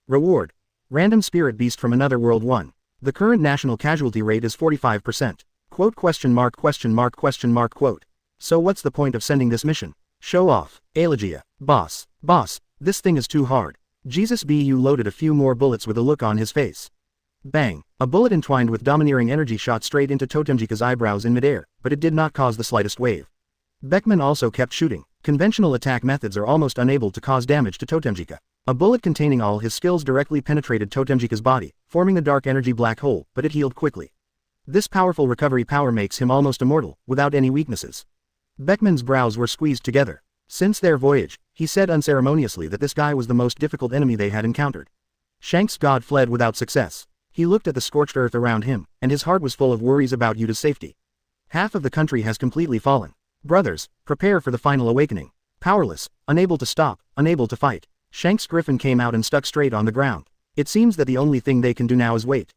Reward. Random spirit beast from another world 1. The current national casualty rate is 45%. Quote question mark question mark question mark quote. So what's the point of sending this mission? Show off. Allegia. Boss, this thing is too hard. Jesus Bu loaded a few more bullets with a look on his face. Bang. A bullet entwined with domineering energy shot straight into Totemjika's eyebrows in midair, but it did not cause the slightest wave. Beckman also kept shooting. Conventional attack methods are almost unable to cause damage to Totemjika. A bullet containing all his skills directly penetrated Totemjika's body, forming a dark energy black hole, but it healed quickly. This powerful recovery power makes him almost immortal, without any weaknesses. Beckman's brows were squeezed together. Since their voyage, he said unceremoniously that this guy was the most difficult enemy they had encountered. Shanks' god fled without success. He looked at the scorched earth around him, and his heart was full of worries about Yuta's safety. Half of the country has completely fallen. Brothers, prepare for the final awakening. Powerless, unable to stop, unable to fight. Shanks' Griffin came out and stuck straight on the ground. It seems that the only thing they can do now is wait.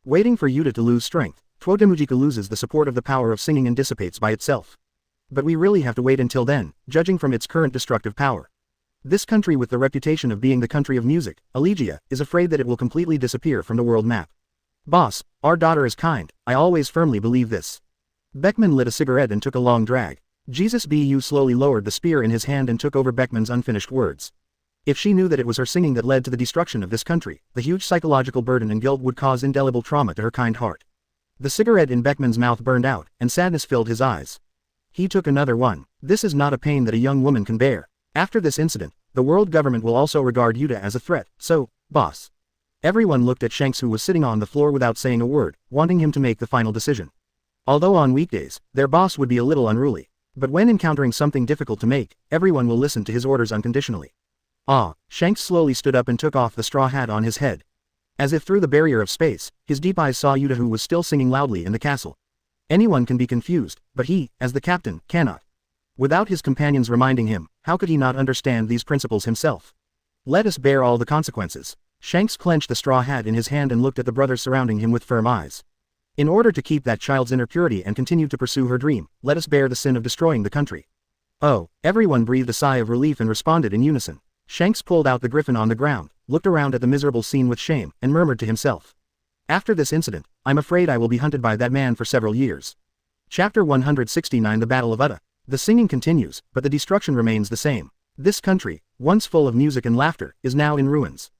Waiting for Yuta to lose strength, Totemujika loses the support of the power of singing and dissipates by itself. But we really have to wait until then, judging from its current destructive power. This country with the reputation of being the country of music, Allegia, is afraid that it will completely disappear from the world map. Boss, our daughter is kind, I always firmly believe this. Beckman lit a cigarette and took a long drag. Jesus Bu slowly lowered the spear in his hand and took over Beckman's unfinished words. If she knew that it was her singing that led to the destruction of this country, the huge psychological burden and guilt would cause indelible trauma to her kind heart. The cigarette in Beckman's mouth burned out, and sadness filled his eyes. He took another one. This is not a pain that a young woman can bear. After this incident, the world government will also regard Yuta as a threat, so, boss. Everyone looked at Shanks, who was sitting on the floor without saying a word, wanting him to make the final decision. Although on weekdays, their boss would be a little unruly. But when encountering something difficult to make, everyone will listen to his orders unconditionally. Shanks slowly stood up and took off the straw hat on his head. As if through the barrier of space, his deep eyes saw Yuta, who was still singing loudly in the castle. Anyone can be confused, but he, as the captain, cannot. Without his companions reminding him, how could he not understand these principles himself? Let us bear all the consequences. Shanks clenched the straw hat in his hand and looked at the brothers surrounding him with firm eyes. In order to keep that child's inner purity and continue to pursue her dream, let us bear the sin of destroying the country. Oh, everyone breathed a sigh of relief and responded in unison. Shanks pulled out the griffin on the ground, looked around at the miserable scene with shame, and murmured to himself. After this incident, I'm afraid I will be hunted by that man for several years. Chapter 169 The Battle of Uta. The singing continues, but the destruction remains the same. This country, once full of music and laughter, is now in ruins.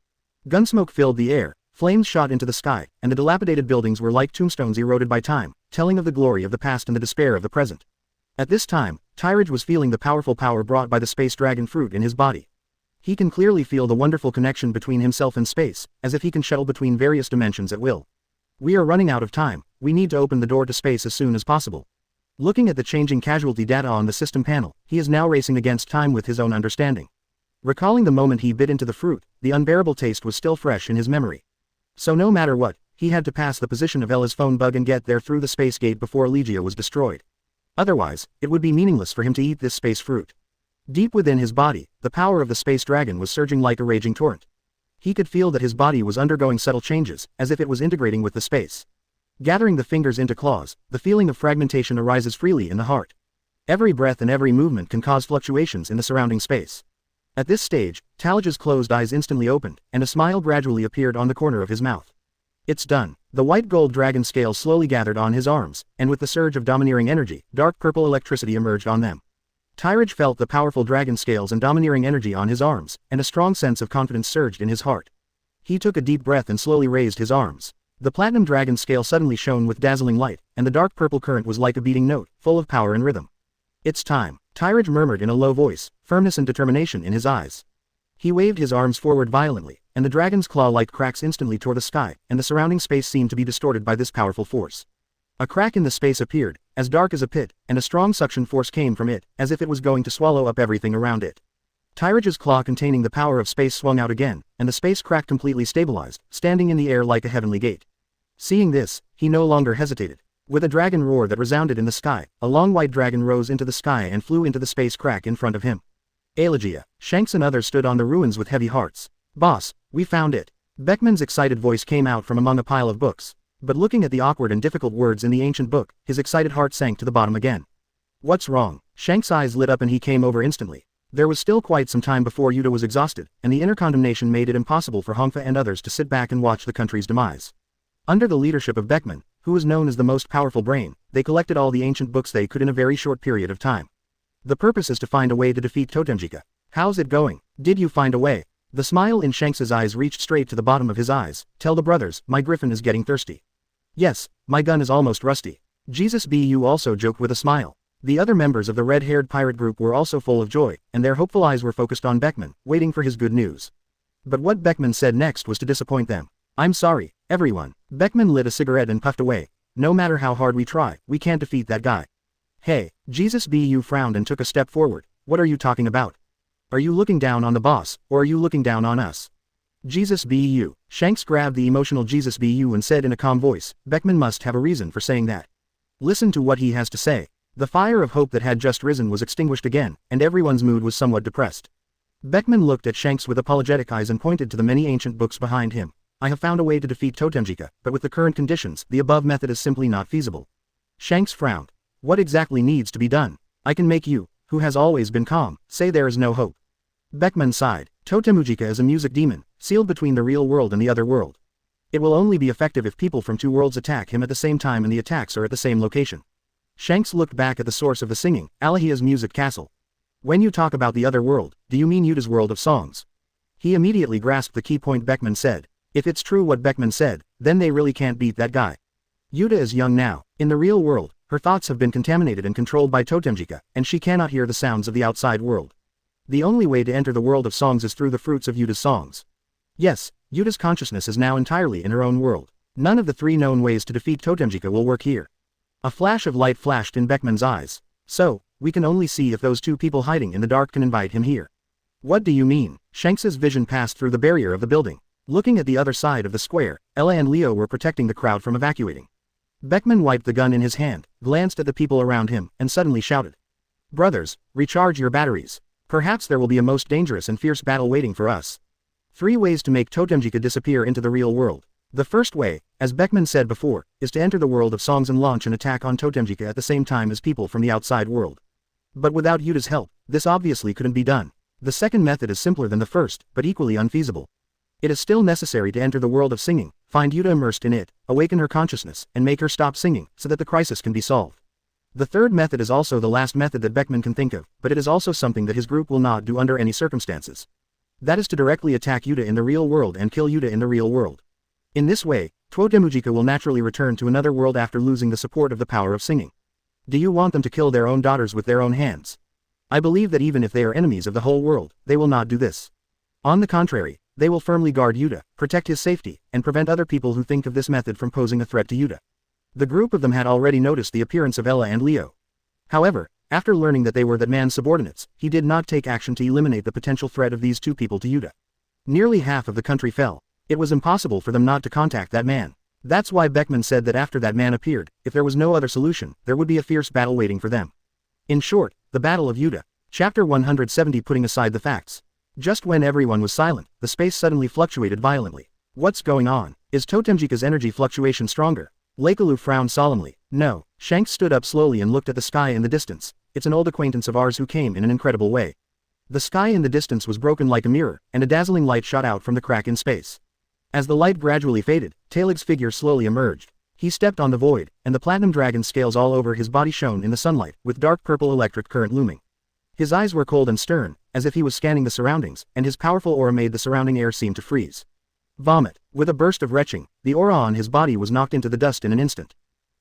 Gunsmoke filled the air, flames shot into the sky, and the dilapidated buildings were like tombstones eroded by time, telling of the glory of the past and the despair of the present. At this time, Tyrage was feeling the powerful power brought by the space dragon fruit in his body. He can clearly feel the wonderful connection between himself and space, as if he can shuttle between various dimensions at will. We are running out of time, we need to open the door to space as soon as possible. Looking at the changing casualty data on the system panel, he is now racing against time with his own understanding. Recalling the moment he bit into the fruit, the unbearable taste was still fresh in his memory. So no matter what, he had to pass the position of Ella's phone bug and get there through the space gate before Allegia was destroyed. Otherwise, it would be meaningless for him to eat this space fruit. Deep within his body, the power of the space dragon was surging like a raging torrent. He could feel that his body was undergoing subtle changes, as if it was integrating with the space. Gathering the fingers into claws, the feeling of fragmentation arises freely in the heart. Every breath and every movement can cause fluctuations in the surrounding space. At this stage, Talage's closed eyes instantly opened, and a smile gradually appeared on the corner of his mouth. It's done. The white gold dragon scales slowly gathered on his arms, and with the surge of domineering energy, dark purple electricity emerged on them. Tyrage felt the powerful dragon scales and domineering energy on his arms, and a strong sense of confidence surged in his heart. He took a deep breath and slowly raised his arms. The platinum dragon scale suddenly shone with dazzling light, and the dark purple current was like a beating note, full of power and rhythm. It's time, Tyrage murmured in a low voice, firmness and determination in his eyes. He waved his arms forward violently, and the dragon's claw-like cracks instantly tore the sky, and the surrounding space seemed to be distorted by this powerful force. A crack in the space appeared, as dark as a pit, and a strong suction force came from it, as if it was going to swallow up everything around it. Tyrage's claw containing the power of space swung out again, and the space crack completely stabilized, standing in the air like a heavenly gate. Seeing this, he no longer hesitated. With a dragon roar that resounded in the sky, a long white dragon rose into the sky and flew into the space crack in front of him. Elegia, Shanks and others stood on the ruins with heavy hearts. Boss, we found it. Beckman's excited voice came out from among a pile of books. But looking at the awkward and difficult words in the ancient book, his excited heart sank to the bottom again. What's wrong? Shanks' eyes lit up and he came over instantly. There was still quite some time before Yuta was exhausted, and the inner condemnation made it impossible for Hongfa and others to sit back and watch the country's demise. Under the leadership of Beckman, who was known as the most powerful brain, they collected all the ancient books they could in a very short period of time. The purpose is to find a way to defeat Totemjika. How's it going? Did you find a way? The smile in Shanks's eyes reached straight to the bottom of his eyes. Tell the brothers, my Griffin is getting thirsty. Yes, my gun is almost rusty. Jesus Bu also joked with a smile. The other members of the red-haired pirate group were also full of joy, and their hopeful eyes were focused on Beckman, waiting for his good news. But what Beckman said next was to disappoint them. I'm sorry, everyone. Beckman lit a cigarette and puffed away. No matter how hard we try, we can't defeat that guy. Hey, Jesus Bu frowned and took a step forward. What are you talking about? Are you looking down on the boss, or are you looking down on us? Jesus Bu. Shanks grabbed the emotional Jesus Bu and said in a calm voice, Beckman must have a reason for saying that. Listen to what he has to say. The fire of hope that had just risen was extinguished again, and everyone's mood was somewhat depressed. Beckman looked at Shanks with apologetic eyes and pointed to the many ancient books behind him. I have found a way to defeat Totemjika, but with the current conditions, the above method is simply not feasible. Shanks frowned. What exactly needs to be done? I can make you, who has always been calm, say there is no hope. Beckman sighed. Totemujika is a music demon, sealed between the real world and the other world. It will only be effective if people from two worlds attack him at the same time and the attacks are at the same location. Shanks looked back at the source of the singing, Alahia's music castle. When you talk about the other world, do you mean Yuta's world of songs? He immediately grasped the key point Beckman said. If it's true what Beckman said, then they really can't beat that guy. Yuta is young now. In the real world, her thoughts have been contaminated and controlled by Totemjika, and she cannot hear the sounds of the outside world. The only way to enter the world of songs is through the fruits of Yuta's songs. Yes, Yuta's consciousness is now entirely in her own world. None of the three known ways to defeat Totemjika will work here. A flash of light flashed in Beckman's eyes. So, we can only see if those two people hiding in the dark can invite him here. What do you mean? Shanks's vision passed through the barrier of the building. Looking at the other side of the square, Ella and Leo were protecting the crowd from evacuating. Beckman wiped the gun in his hand, glanced at the people around him, and suddenly shouted. Brothers, recharge your batteries. Perhaps there will be a most dangerous and fierce battle waiting for us. 3 ways to make Totemjika disappear into the real world. The first way, as Beckman said before, is to enter the world of songs and launch an attack on Totemjika at the same time as people from the outside world. But without Yuta's help, this obviously couldn't be done. The second method is simpler than the first, but equally unfeasible. It is still necessary to enter the world of singing, find Yuta immersed in it, awaken her consciousness, and make her stop singing, so that the crisis can be solved. The third method is also the last method that Beckman can think of, but it is also something that his group will not do under any circumstances. That is to directly attack Yuta in the real world and kill Yuta in the real world. In this way, Totemujika will naturally return to another world after losing the support of the power of singing. Do you want them to kill their own daughters with their own hands? I believe that even if they are enemies of the whole world, they will not do this. On the contrary, they will firmly guard Yuta, protect his safety, and prevent other people who think of this method from posing a threat to Yuta. The group of them had already noticed the appearance of Ella and Leo. However, after learning that they were that man's subordinates, he did not take action to eliminate the potential threat of these two people to Yuta. Nearly half of the country fell. It was impossible for them not to contact that man. That's why Beckman said that after that man appeared, if there was no other solution, there would be a fierce battle waiting for them. In short, the Battle of Yuta. Chapter 170. Putting aside the facts. Just when everyone was silent, the space suddenly fluctuated violently. What's going on? Is Totemjika's energy fluctuation stronger? Lakealu frowned solemnly. No. Shanks stood up slowly and looked at the sky in the distance. It's an old acquaintance of ours who came in an incredible way. The sky in the distance was broken like a mirror, and a dazzling light shot out from the crack in space. As the light gradually faded, Talig's figure slowly emerged. He stepped on the void, and the platinum dragon scales all over his body shone in the sunlight, with dark purple electric current looming. His eyes were cold and stern, as if he was scanning the surroundings, and his powerful aura made the surrounding air seem to freeze. Vomit. With a burst of retching, the aura on his body was knocked into the dust in an instant.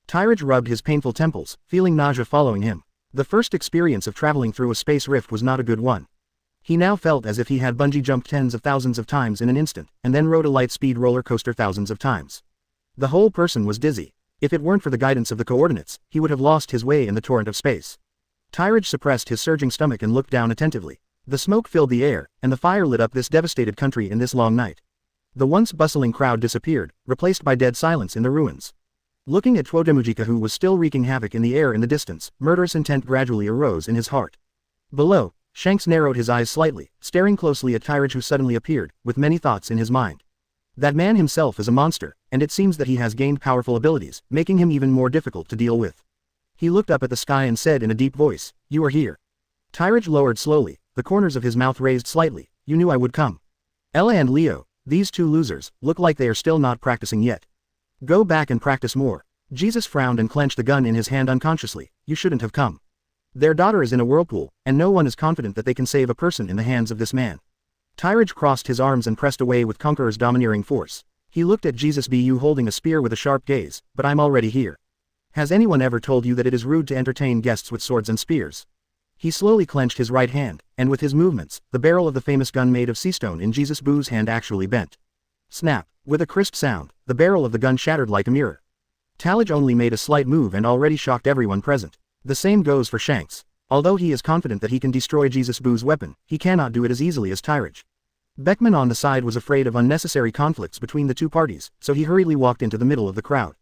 Tyrage rubbed his painful temples, feeling nausea following him. The first experience of traveling through a space rift was not a good one. He now felt as if he had bungee jumped tens of thousands of times in an instant, and then rode a light-speed roller coaster thousands of times. The whole person was dizzy. If it weren't for the guidance of the coordinates, he would have lost his way in the torrent of space. Tyrage suppressed his surging stomach and looked down attentively. The smoke filled the air, and the fire lit up this devastated country in this long night. The once bustling crowd disappeared, replaced by dead silence in the ruins. Looking at Twotemujika, who was still wreaking havoc in the air in the distance, murderous intent gradually arose in his heart. Below, Shanks narrowed his eyes slightly, staring closely at Tyrage, who suddenly appeared, with many thoughts in his mind. That man himself is a monster, and it seems that he has gained powerful abilities, making him even more difficult to deal with. He looked up at the sky and said in a deep voice, "You are here." Tyrage lowered slowly, the corners of his mouth raised slightly. "You knew I would come." Ella and Leo, these two losers, look like they are still not practicing yet. Go back and practice more. Jesus frowned and clenched the gun in his hand unconsciously. You shouldn't have come. Their daughter is in a whirlpool, and no one is confident that they can save a person in the hands of this man. Tyrage crossed his arms and pressed away with Conqueror's domineering force. He looked at Jesus, "Bu holding a spear with a sharp gaze, but I'm already here. Has anyone ever told you that it is rude to entertain guests with swords and spears?" He slowly clenched his right hand, and with his movements, the barrel of the famous gun made of sea stone in Jesus Bu's hand actually bent. Snap! With a crisp sound, the barrel of the gun shattered like a mirror. Tyrage only made a slight move and already shocked everyone present. The same goes for Shanks. Although he is confident that he can destroy Jesus Bu's weapon, he cannot do it as easily as Tyrage. Beckman on the side was afraid of unnecessary conflicts between the two parties, so he hurriedly walked into the middle of the crowd.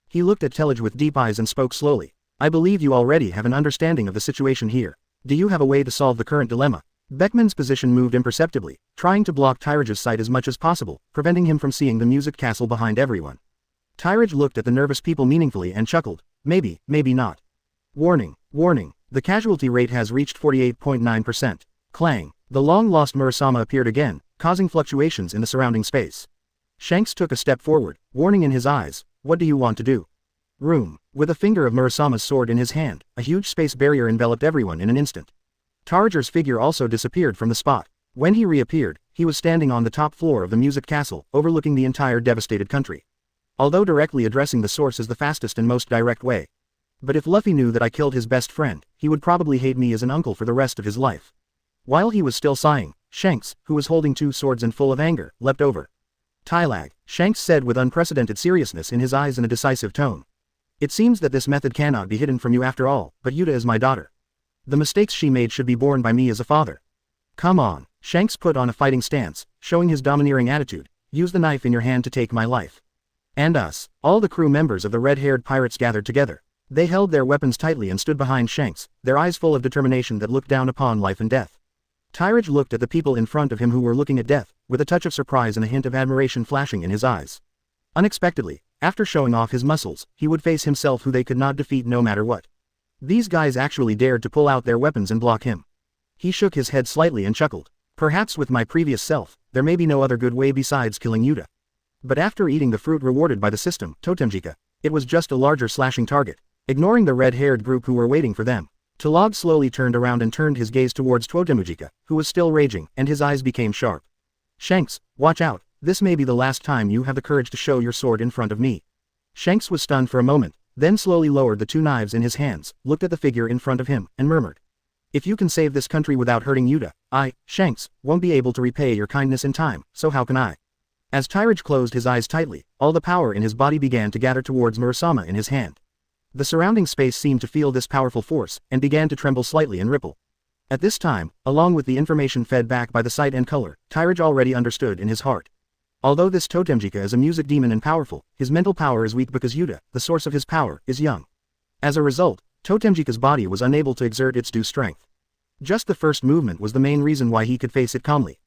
He looked at Tyrage with deep eyes and spoke slowly. "I believe you already have an understanding of the situation here. Do you have a way to solve the current dilemma?" Beckman's position moved imperceptibly, trying to block Tyrage's sight as much as possible, preventing him from seeing the music castle behind everyone. Tyrage looked at the nervous people meaningfully and chuckled. Maybe, maybe not. Warning, warning, the casualty rate has reached 48.9%. Clang, the long-lost Murasama appeared again, causing fluctuations in the surrounding space. Shanks took a step forward, warning in his eyes. What do you want to do? Room. With a finger of Murasama's sword in his hand, a huge space barrier enveloped everyone in an instant. Tyrage's figure also disappeared from the spot. When he reappeared, he was standing on the top floor of the music castle, overlooking the entire devastated country. Although directly addressing the source is the fastest and most direct way. But if Luffy knew that I killed his best friend, he would probably hate me as an uncle for the rest of his life. While he was still sighing, Shanks, who was holding two swords and full of anger, leapt over. Tylag, Shanks said with unprecedented seriousness in his eyes and a decisive tone. It seems that this method cannot be hidden from you after all, but Yuta is my daughter. The mistakes she made should be borne by me as a father. Come on. Shanks put on a fighting stance, showing his domineering attitude. Use the knife in your hand to take my life. And us. All the crew members of the red-haired pirates gathered together. They held their weapons tightly and stood behind Shanks, their eyes full of determination that looked down upon life and death. Tyrage looked at the people in front of him who were looking at death, with a touch of surprise and a hint of admiration flashing in his eyes. Unexpectedly, after showing off his muscles, he would face himself who they could not defeat no matter what. These guys actually dared to pull out their weapons and block him. He shook his head slightly and chuckled. Perhaps with my previous self, there may be no other good way besides killing Yuta. But after eating the fruit rewarded by the system, Totemjika, it was just a larger slashing target. Ignoring the red-haired group who were waiting for them, Tyrage slowly turned around and turned his gaze towards Twotemujika, who was still raging, and his eyes became sharp. Shanks, watch out, this may be the last time you have the courage to show your sword in front of me. Shanks was stunned for a moment, then slowly lowered the two knives in his hands, looked at the figure in front of him, and murmured. If you can save this country without hurting Yuta, I, Shanks, won't be able to repay your kindness in time, so how can I? As Tyrage closed his eyes tightly, all the power in his body began to gather towards Murasama in his hand. The surrounding space seemed to feel this powerful force, and began to tremble slightly and ripple. At this time, along with the information fed back by the sight and color, Tyrage already understood in his heart. Although this Totemjika is a music demon and powerful, his mental power is weak because Yuta, the source of his power, is young. As a result, Totemjika's body was unable to exert its due strength. Just the first movement was the main reason why he could face it calmly.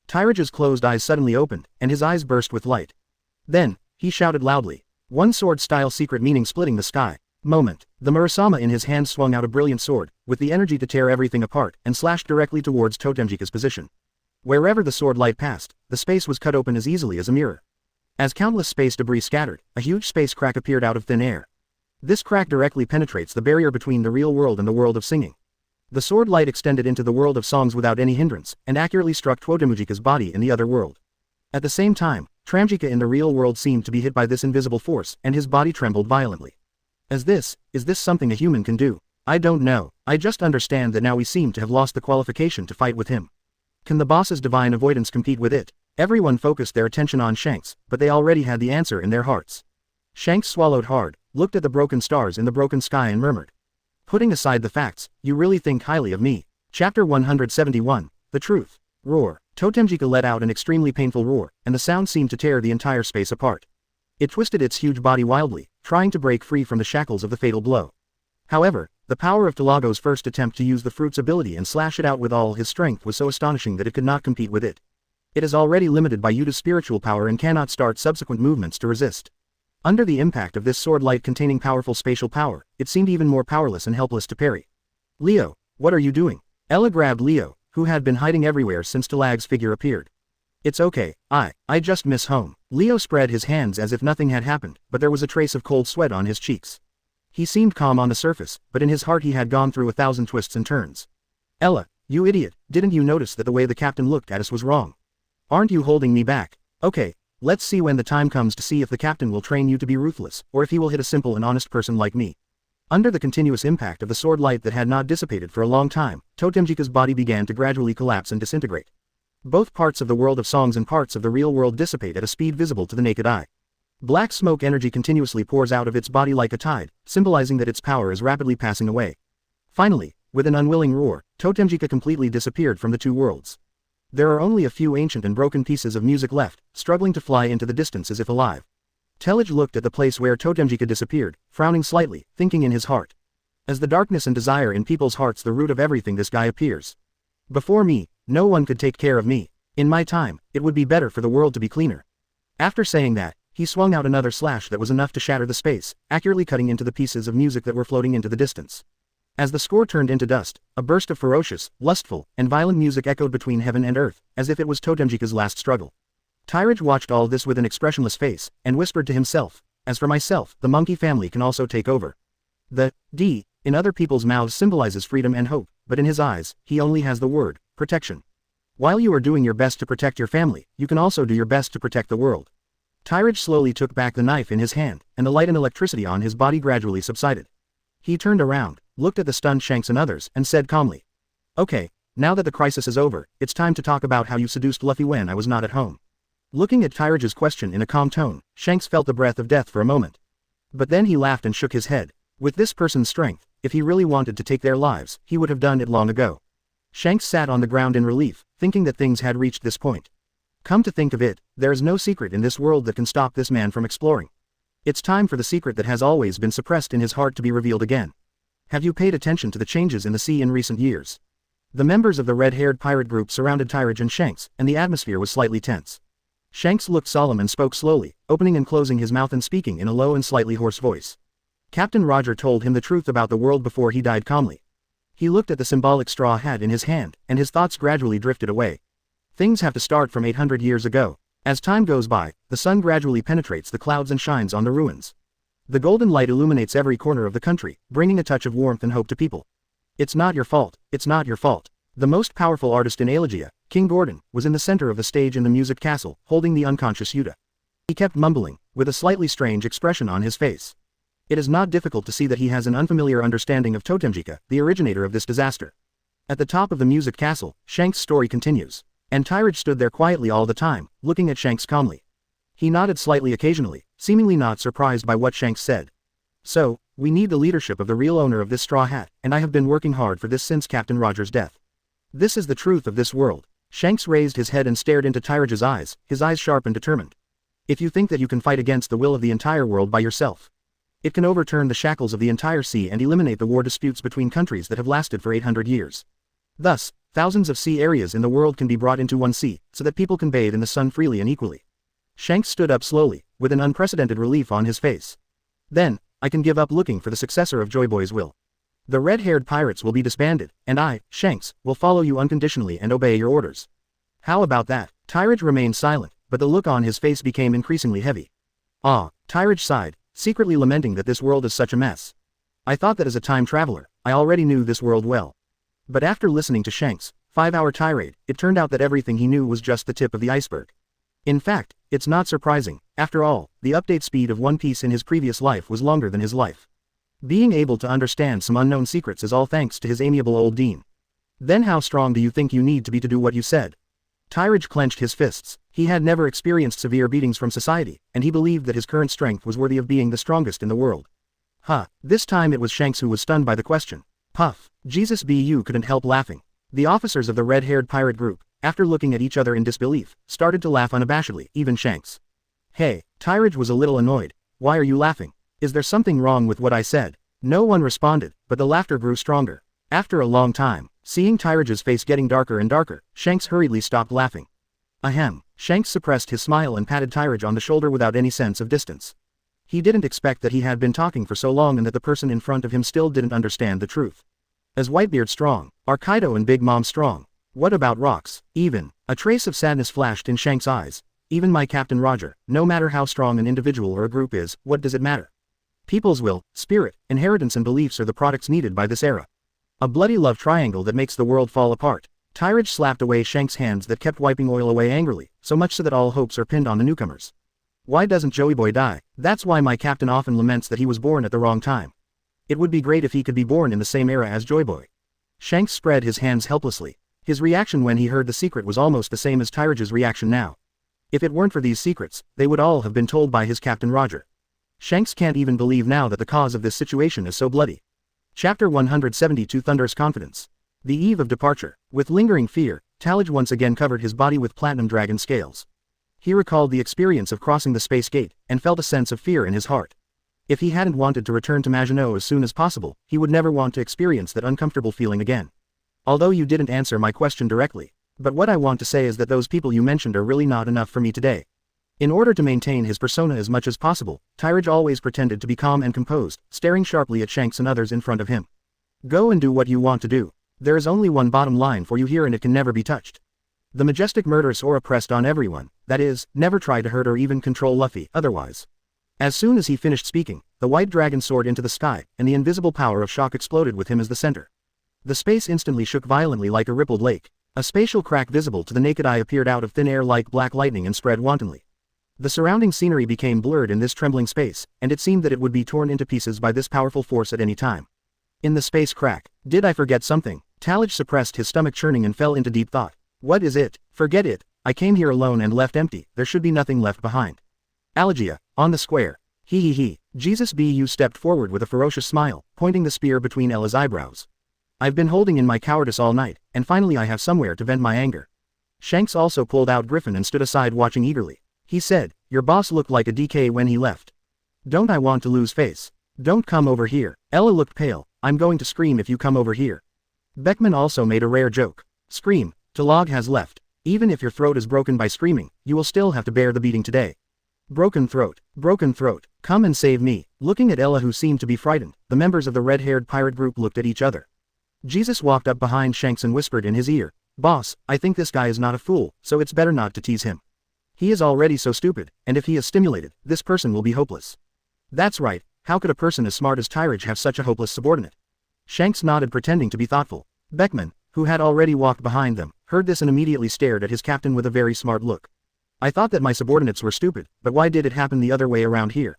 Tyrage's closed eyes suddenly opened, and his eyes burst with light. Then, he shouted loudly. One sword-style secret meaning splitting the sky. Moment. The Murasama in his hand swung out a brilliant sword, with the energy to tear everything apart, and slashed directly towards Totemjika's position. Wherever the sword light passed, the space was cut open as easily as a mirror. As countless space debris scattered, a huge space crack appeared out of thin air. This crack directly penetrates the barrier between the real world and the world of singing. The sword light extended into the world of songs without any hindrance, and accurately struck Twotemujika's body in the other world. At the same time, Tramjika in the real world seemed to be hit by this invisible force, and his body trembled violently. Is this something a human can do? I don't know, I just understand that now we seem to have lost the qualification to fight with him. Can the boss's divine avoidance compete with it? Everyone focused their attention on Shanks, but they already had the answer in their hearts. Shanks swallowed hard, looked at the broken stars in the broken sky and murmured. Putting aside the facts, you really think highly of me. Chapter 171, The Truth. Roar. Totemjika let out an extremely painful roar, and the sound seemed to tear the entire space apart. It twisted its huge body wildly, trying to break free from the shackles of the fatal blow. However, the power of Talago's first attempt to use the fruit's ability and slash it out with all his strength was so astonishing that it could not compete with it. It is already limited by Yuta's spiritual power and cannot start subsequent movements to resist. Under the impact of this sword light containing powerful spatial power, it seemed even more powerless and helpless to parry. Leo, what are you doing? Ella grabbed Leo, who had been hiding everywhere since Talag's figure appeared. It's okay, I just miss home. Leo spread his hands as if nothing had happened, but there was a trace of cold sweat on his cheeks. He seemed calm on the surface, but in his heart he had gone through 1,000 twists and turns. Ella, you idiot, didn't you notice that the way the captain looked at us was wrong? Aren't you holding me back? Okay, let's see when the time comes to see if the captain will train you to be ruthless, or if he will hit a simple and honest person like me. Under the continuous impact of the sword light that had not dissipated for a long time, Totemjika's body began to gradually collapse and disintegrate. Both parts of the world of songs and parts of the real world dissipate at a speed visible to the naked eye. Black smoke energy continuously pours out of its body like a tide, symbolizing that its power is rapidly passing away. Finally, with an unwilling roar, Totemjika completely disappeared from the two worlds. There are only a few ancient and broken pieces of music left, struggling to fly into the distance as if alive. Tyrage looked at the place where Totemjika disappeared, frowning slightly, thinking in his heart. As the darkness and desire in people's hearts the root of everything, this guy appears. Before me, no one could take care of me. In my time, it would be better for the world to be cleaner. After saying that, he swung out another slash that was enough to shatter the space, accurately cutting into the pieces of music that were floating into the distance. As the score turned into dust, a burst of ferocious, lustful, and violent music echoed between heaven and earth, as if it was Totemjika's last struggle. Tyrage watched all this with an expressionless face, and whispered to himself, as for myself, the monkey family can also take over. The D in other people's mouths symbolizes freedom and hope, but in his eyes, he only has the word protection. While you are doing your best to protect your family, you can also do your best to protect the world. Tyrage slowly took back the knife in his hand, and the light and electricity on his body gradually subsided. He turned around, looked at the stunned Shanks and others, and said calmly, "Okay, now that the crisis is over, it's time to talk about how you seduced Luffy when I was not at home." Looking at Tyrage's question in a calm tone, Shanks felt the breath of death for a moment. But then he laughed and shook his head. With this person's strength, if he really wanted to take their lives, he would have done it long ago. Shanks sat on the ground in relief, thinking that things had reached this point. Come to think of it, there is no secret in this world that can stop this man from exploring. It's time for the secret that has always been suppressed in his heart to be revealed again. Have you paid attention to the changes in the sea in recent years? The members of the red-haired pirate group surrounded Tyrage and Shanks, and the atmosphere was slightly tense. Shanks looked solemn and spoke slowly, opening and closing his mouth and speaking in a low and slightly hoarse voice. Captain Roger told him the truth about the world before he died calmly. He looked at the symbolic straw hat in his hand, and his thoughts gradually drifted away. Things have to start from 800 years ago. As time goes by, the sun gradually penetrates the clouds and shines on the ruins. The golden light illuminates every corner of the country, bringing a touch of warmth and hope to people. It's not your fault, it's not your fault. The most powerful artist in Elegia, King Gordon, was in the center of the stage in the music castle, holding the unconscious Yuta. He kept mumbling, with a slightly strange expression on his face. It is not difficult to see that he has an unfamiliar understanding of Totemjika, the originator of this disaster. At the top of the music castle, Shanks' story continues. And Tyrage stood there quietly all the time, looking at Shanks calmly. He nodded slightly occasionally, seemingly not surprised by what Shanks said. So, we need the leadership of the real owner of this straw hat, and I have been working hard for this since Captain Roger's death. This is the truth of this world. Shanks raised his head and stared into Tyrage's eyes, his eyes sharp and determined. If you think that you can fight against the will of the entire world by yourself, it can overturn the shackles of the entire sea and eliminate the war disputes between countries that have lasted for 800 years. Thus, thousands of sea areas in the world can be brought into one sea, so that people can bathe in the sun freely and equally. Shanks stood up slowly, with an unprecedented relief on his face. Then, I can give up looking for the successor of Joyboy's will. The red-haired pirates will be disbanded, and I, Shanks, will follow you unconditionally and obey your orders. How about that? Tyrage remained silent, but the look on his face became increasingly heavy. Ah, Tyrage sighed, secretly lamenting that this world is such a mess. I thought that as a time traveler, I already knew this world well. But after listening to Shanks' 5-hour tirade, it turned out that everything he knew was just the tip of the iceberg. In fact, it's not surprising. After all, the update speed of One Piece in his previous life was longer than his life. Being able to understand some unknown secrets is all thanks to his amiable old dean. Then how strong do you think you need to be to do what you said? Tyrage clenched his fists. He had never experienced severe beatings from society, and he believed that his current strength was worthy of being the strongest in the world. This time it was Shanks who was stunned by the question. Puff. Jesus Bu couldn't help laughing. The officers of the red-haired pirate group, after looking at each other in disbelief, started to laugh unabashedly, even Shanks. Hey, Tyrage was a little annoyed. Why are you laughing? Is there something wrong with what I said? No one responded, but the laughter grew stronger. After a long time, seeing Tyrage's face getting darker and darker, Shanks hurriedly stopped laughing. Ahem. Shanks suppressed his smile and patted Tyrage on the shoulder without any sense of distance. He didn't expect that he had been talking for so long and that the person in front of him still didn't understand the truth. Is Whitebeard strong? Are Kaido and Big Mom strong? What about rocks? Even. A trace of sadness flashed in Shanks' eyes. Even my Captain Roger, no matter how strong an individual or a group is, what does it matter? People's will, spirit, inheritance and beliefs are the products needed by this era. A bloody love triangle that makes the world fall apart. Tyrage slapped away Shanks' hands that kept wiping oil away angrily, so much so that all hopes are pinned on the newcomers. Why doesn't Joey Boy die? That's why my captain often laments that he was born at the wrong time. It would be great if he could be born in the same era as Joy Boy. Shanks spread his hands helplessly. His reaction when he heard the secret was almost the same as Tyrage's reaction now. If it weren't for these secrets, they would all have been told by his Captain Roger. Shanks can't even believe now that the cause of this situation is so bloody. Chapter 172 Thunderous Confidence. The eve of departure. With lingering fear, Tyrage once again covered his body with platinum dragon scales. He recalled the experience of crossing the space gate, and felt a sense of fear in his heart. If he hadn't wanted to return to Maginot as soon as possible, he would never want to experience that uncomfortable feeling again. Although you didn't answer my question directly. But what I want to say is that those people you mentioned are really not enough for me today. In order to maintain his persona as much as possible, Tyrage always pretended to be calm and composed, staring sharply at Shanks and others in front of him. Go and do what you want to do. There is only one bottom line for you here and it can never be touched. The majestic murderous aura pressed on everyone, that is, never try to hurt or even control Luffy, otherwise. As soon as he finished speaking, the white dragon soared into the sky, and the invisible power of shock exploded with him as the center. The space instantly shook violently like a rippled lake. A spatial crack visible to the naked eye appeared out of thin air like black lightning and spread wantonly. The surrounding scenery became blurred in this trembling space, and it seemed that it would be torn into pieces by this powerful force at any time. In the space crack, did I forget something? Tyrage suppressed his stomach churning and fell into deep thought. What is it? Forget it. I came here alone and left empty, there should be nothing left behind. Alagia, on the square. He. Jesus Bu stepped forward with a ferocious smile, pointing the spear between Ella's eyebrows. I've been holding in my cowardice all night, and finally I have somewhere to vent my anger. Shanks also pulled out Griffin and stood aside watching eagerly. He said, your boss looked like a DK when he left. Don't I want to lose face? Don't come over here. Ella looked pale. I'm going to scream if you come over here. Beckman also made a rare joke. Scream. Talog has left. Even if your throat is broken by screaming, you will still have to bear the beating today. Broken throat. Come and save me. Looking at Ella who seemed to be frightened, the members of the red-haired pirate group looked at each other. Jesus walked up behind Shanks and whispered in his ear, Boss, I think this guy is not a fool, so it's better not to tease him. He is already so stupid, and if he is stimulated, this person will be hopeless. That's right, how could a person as smart as Tyrage have such a hopeless subordinate? Shanks nodded pretending to be thoughtful. Beckman, who had already walked behind them, heard this and immediately stared at his captain with a very smart look. I thought that my subordinates were stupid, but why did it happen the other way around here?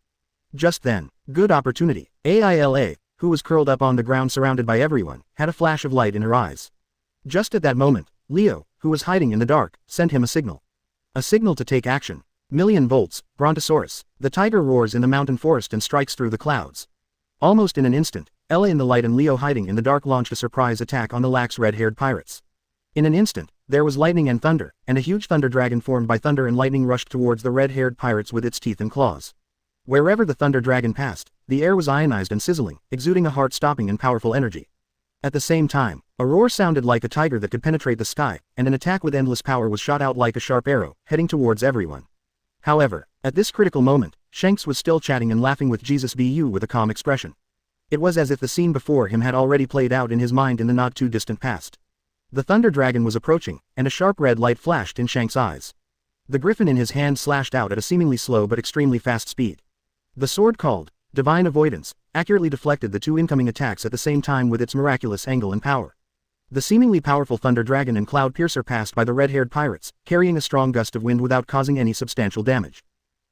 Just then, good opportunity. Aila, who was curled up on the ground surrounded by everyone, had a flash of light in her eyes. Just at that moment, Leo, who was hiding in the dark, sent him a signal. A signal to take action. Million volts, Brontosaurus. The tiger roars in the mountain forest and strikes through the clouds. Almost in an instant, Ella in the light and Leo hiding in the dark launched a surprise attack on the lax red-haired pirates. In an instant, there was lightning and thunder, and a huge thunder dragon formed by thunder and lightning rushed towards the red-haired pirates with its teeth and claws. Wherever the thunder dragon passed, the air was ionized and sizzling, exuding a heart-stopping and powerful energy. At the same time, a roar sounded like a tiger that could penetrate the sky, and an attack with endless power was shot out like a sharp arrow, heading towards everyone. However, at this critical moment, Shanks was still chatting and laughing with Jesus Bu with a calm expression. It was as if the scene before him had already played out in his mind in the not-too-distant past. The thunder dragon was approaching, and a sharp red light flashed in Shanks' eyes. The Griffin in his hand slashed out at a seemingly slow but extremely fast speed. The sword called divine avoidance accurately deflected the two incoming attacks at the same time with its miraculous angle and power. The seemingly powerful Thunder Dragon and Cloud Piercer passed by the red-haired pirates, carrying a strong gust of wind without causing any substantial damage.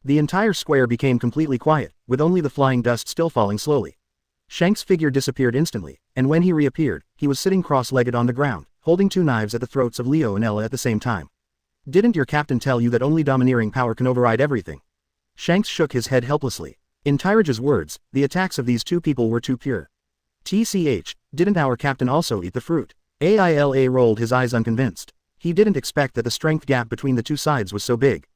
The entire square became completely quiet, with only the flying dust still falling slowly. Shanks' figure disappeared instantly, and when he reappeared, he was sitting cross-legged on the ground, holding two knives at the throats of Leo and Ella at the same time. "Didn't your captain tell you that only domineering power can override everything?" Shanks shook his head helplessly. In Tyrage's words, the attacks of these two people were too pure. "TCH, didn't our captain also eat the fruit?" Aila rolled his eyes unconvinced. He didn't expect that the strength gap between the two sides was so big.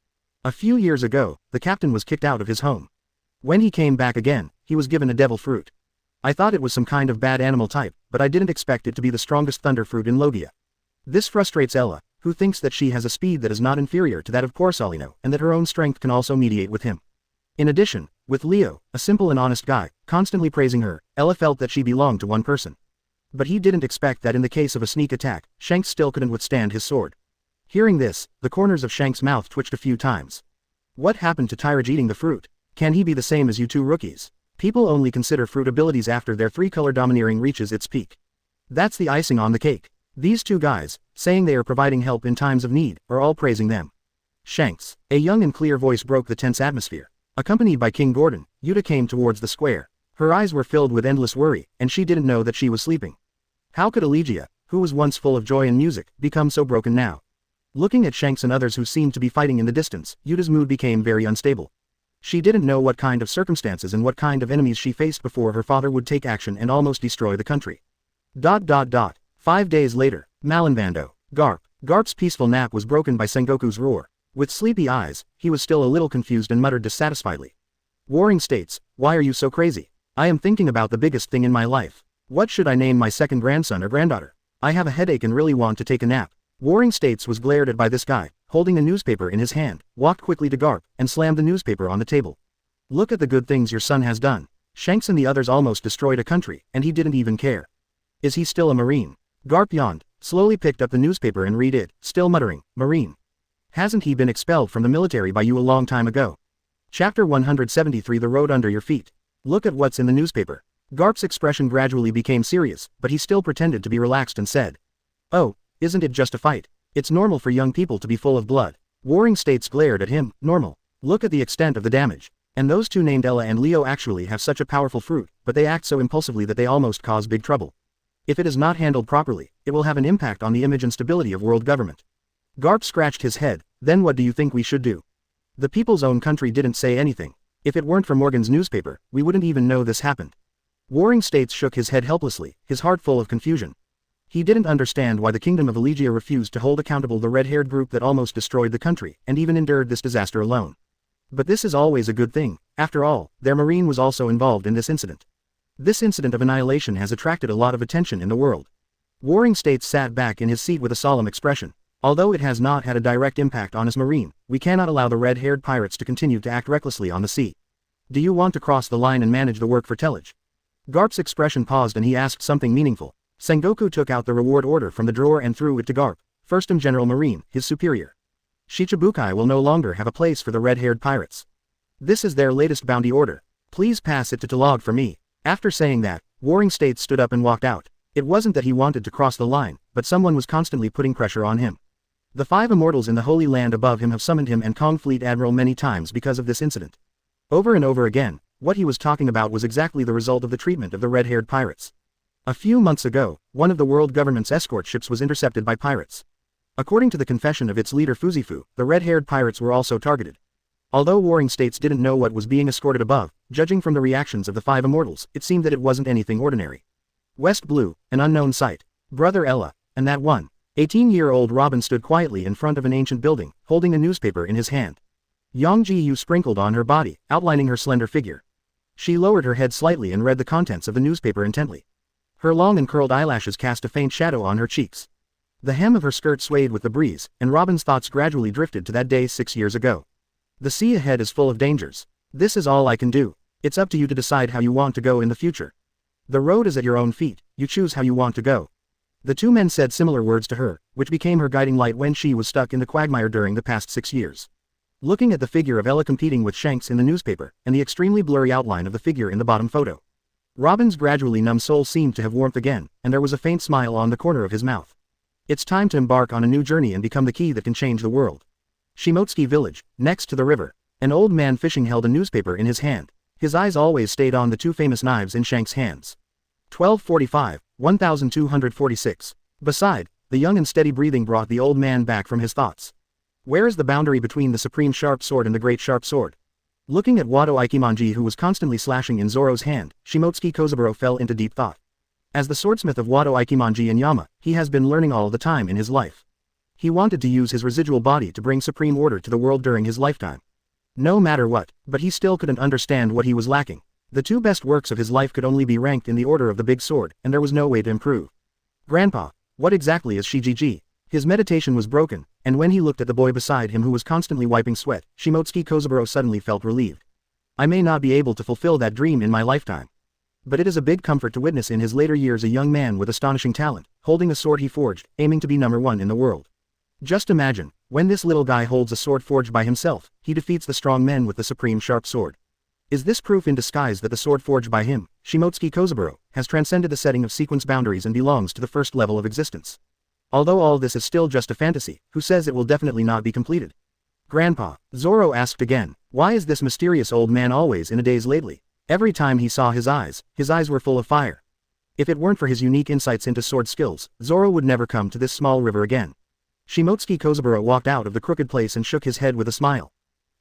A few years ago, the captain was kicked out of his home. When he came back again, he was given a devil fruit. I thought it was some kind of bad animal type, but I didn't expect it to be the strongest thunder fruit in Logia. This frustrates Ella, who thinks that she has a speed that is not inferior to that of Corsalino and that her own strength can also mediate with him. In addition, with Leo, a simple and honest guy, constantly praising her, Ella felt that she belonged to one person. But he didn't expect that in the case of a sneak attack, Shanks still couldn't withstand his sword. Hearing this, the corners of Shanks' mouth twitched a few times. What happened to Tyrage eating the fruit? Can he be the same as you two rookies? People only consider fruit abilities after their three-color domineering reaches its peak. That's the icing on the cake. These two guys, saying they are providing help in times of need, are all praising them. Shanks, a young and clear voice broke the tense atmosphere. Accompanied by King Gordon, Yuta came towards the square. Her eyes were filled with endless worry, and she didn't know that she was sleeping. How could Elegia, who was once full of joy and music, become so broken now? Looking at Shanks and others who seemed to be fighting in the distance, Yuta's mood became very unstable. She didn't know what kind of circumstances and what kind of enemies she faced before her father would take action and almost destroy the country. 5 days later, Malinvando, Garp. Garp's peaceful nap was broken by Sengoku's roar. With sleepy eyes, he was still a little confused and muttered dissatisfiedly. "Warring States, why are you so crazy? I am thinking about the biggest thing in my life. What should I name my second grandson or granddaughter? I have a headache and really want to take a nap." Warring States was glared at by this guy, holding a newspaper in his hand, walked quickly to Garp, and slammed the newspaper on the table. "Look at the good things your son has done. Shanks and the others almost destroyed a country, and he didn't even care. Is he still a Marine?" Garp yawned, slowly picked up the newspaper and read it, still muttering, "Marine. Hasn't he been expelled from the military by you a long time ago?" Chapter 173 The Road Under Your Feet. "Look at what's in the newspaper." Garp's expression gradually became serious, but he still pretended to be relaxed and said, "Oh, isn't it just a fight? It's normal for young people to be full of blood." Warring States glared at him. "Normal? Look at the extent of the damage. And those two named Ella and Leo actually have such a powerful fruit, but they act so impulsively that they almost cause big trouble. If it is not handled properly, it will have an impact on the image and stability of world government." Garp scratched his head. "Then what do you think we should do?" The people's own country didn't say anything. If it weren't for Morgan's newspaper, we wouldn't even know this happened. Warring States shook his head helplessly, his heart full of confusion. He didn't understand why the Kingdom of Elegia refused to hold accountable the red-haired group that almost destroyed the country, and even endured this disaster alone. But this is always a good thing. After all, their Marine was also involved in this incident. This incident of annihilation has attracted a lot of attention in the world. Warring States sat back in his seat with a solemn expression. Although it has not had a direct impact on his Marine, we cannot allow the red-haired pirates to continue to act recklessly on the sea. Do you want to cross the line and manage the work for Tellage? Garp's expression paused and he asked something meaningful. Sengoku took out the reward order from the drawer and threw it to Garp, Firstum General Marine, his superior. Shichibukai will no longer have a place for the red-haired pirates. This is their latest bounty order. Please pass it to Talog for me. After saying that, Warring States stood up and walked out. It wasn't that he wanted to cross the line, but someone was constantly putting pressure on him. The 5 immortals in the Holy Land above him have summoned him and Kong Fleet Admiral many times because of this incident. Over and over again, what he was talking about was exactly the result of the treatment of the red-haired pirates. A few months ago, one of the world government's escort ships was intercepted by pirates. According to the confession of its leader Fuzifu, the red-haired pirates were also targeted. Although Warring States didn't know what was being escorted above, judging from the reactions of the 5 immortals, it seemed that it wasn't anything ordinary. West Blue, an unknown sight. Brother Ella, and that one. 18-year-old Robin stood quietly in front of an ancient building, holding a newspaper in his hand. Yongji Yu sprinkled on her body, outlining her slender figure. She lowered her head slightly and read the contents of the newspaper intently. Her long and curled eyelashes cast a faint shadow on her cheeks. The hem of her skirt swayed with the breeze, and Robin's thoughts gradually drifted to that day 6 years ago. The sea ahead is full of dangers. This is all I can do. It's up to you to decide how you want to go in the future. The road is at your own feet, you choose how you want to go. The two men said similar words to her, which became her guiding light when she was stuck in the quagmire during the past 6 years. Looking at the figure of Ella competing with Shanks in the newspaper, and the extremely blurry outline of the figure in the bottom photo, Robin's gradually numb soul seemed to have warmth again, and there was a faint smile on the corner of his mouth. It's time to embark on a new journey and become the key that can change the world. Shimotsuki village, next to the river. An old man fishing held a newspaper in his hand. His eyes always stayed on the two famous knives in Shanks' hands. 1245, 1246. Beside, the young and steady breathing brought the old man back from his thoughts. Where is the boundary between the supreme sharp sword and the great sharp sword? Looking at Wado Ikimonji, who was constantly slashing in Zoro's hand, Shimotsuki Kozaburo fell into deep thought. As the swordsmith of Wado Ikimonji in Yama, he has been learning all the time in his life. He wanted to use his residual body to bring supreme order to the world during his lifetime. No matter what, but he still couldn't understand what he was lacking. The two best works of his life could only be ranked in the order of the big sword, and there was no way to improve. Grandpa, what exactly is Shijiji? His meditation was broken, and when he looked at the boy beside him who was constantly wiping sweat, Shimotsuki Kozaburo suddenly felt relieved. I may not be able to fulfill that dream in my lifetime, but it is a big comfort to witness in his later years a young man with astonishing talent, holding a sword he forged, aiming to be #1 in the world. Just imagine, when this little guy holds a sword forged by himself, he defeats the strong men with the supreme sharp sword. Is this proof in disguise that the sword forged by him, Shimotsuki Kozaburo, has transcended the setting of sequence boundaries and belongs to the first level of existence? Although all this is still just a fantasy, who says it will definitely not be completed? Grandpa, Zoro asked again, why is this mysterious old man always in a daze lately? Every time he saw his eyes were full of fire. If it weren't for his unique insights into sword skills, Zoro would never come to this small river again. Shimotsuki Kozaburo walked out of the crooked place and shook his head with a smile.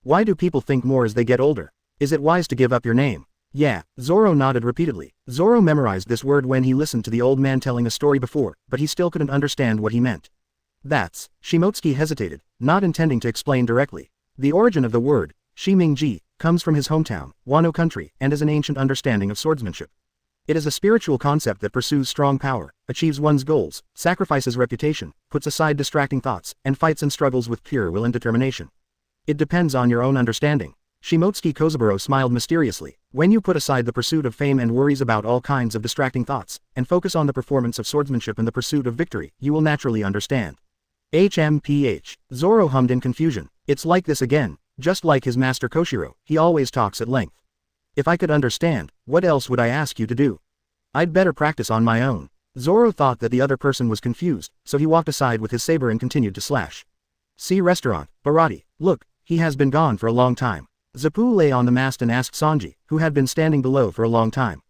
Why do people think more as they get older? Is it wise to give up your name? Yeah, Zoro nodded repeatedly. Zoro memorized this word when he listened to the old man telling a story before, but he still couldn't understand what he meant. That's, Shimotsuki hesitated, not intending to explain directly. The origin of the word, Shimingji, comes from his hometown, Wano country, and is an ancient understanding of swordsmanship. It is a spiritual concept that pursues strong power, achieves one's goals, sacrifices reputation, puts aside distracting thoughts, and fights and struggles with pure will and determination. It depends on your own understanding. Shimotsuki Kozaburo smiled mysteriously. When you put aside the pursuit of fame and worries about all kinds of distracting thoughts, and focus on the performance of swordsmanship and the pursuit of victory, you will naturally understand. HMPH. Zoro hummed in confusion. It's like this again, just like his master Koshiro, he always talks at length. If I could understand, what else would I ask you to do? I'd better practice on my own. Zoro thought that the other person was confused, so he walked aside with his saber and continued to slash. See restaurant, Barati, look, he has been gone for a long time. Zapu lay on the mast and asked Sanji, who had been standing below for a long time.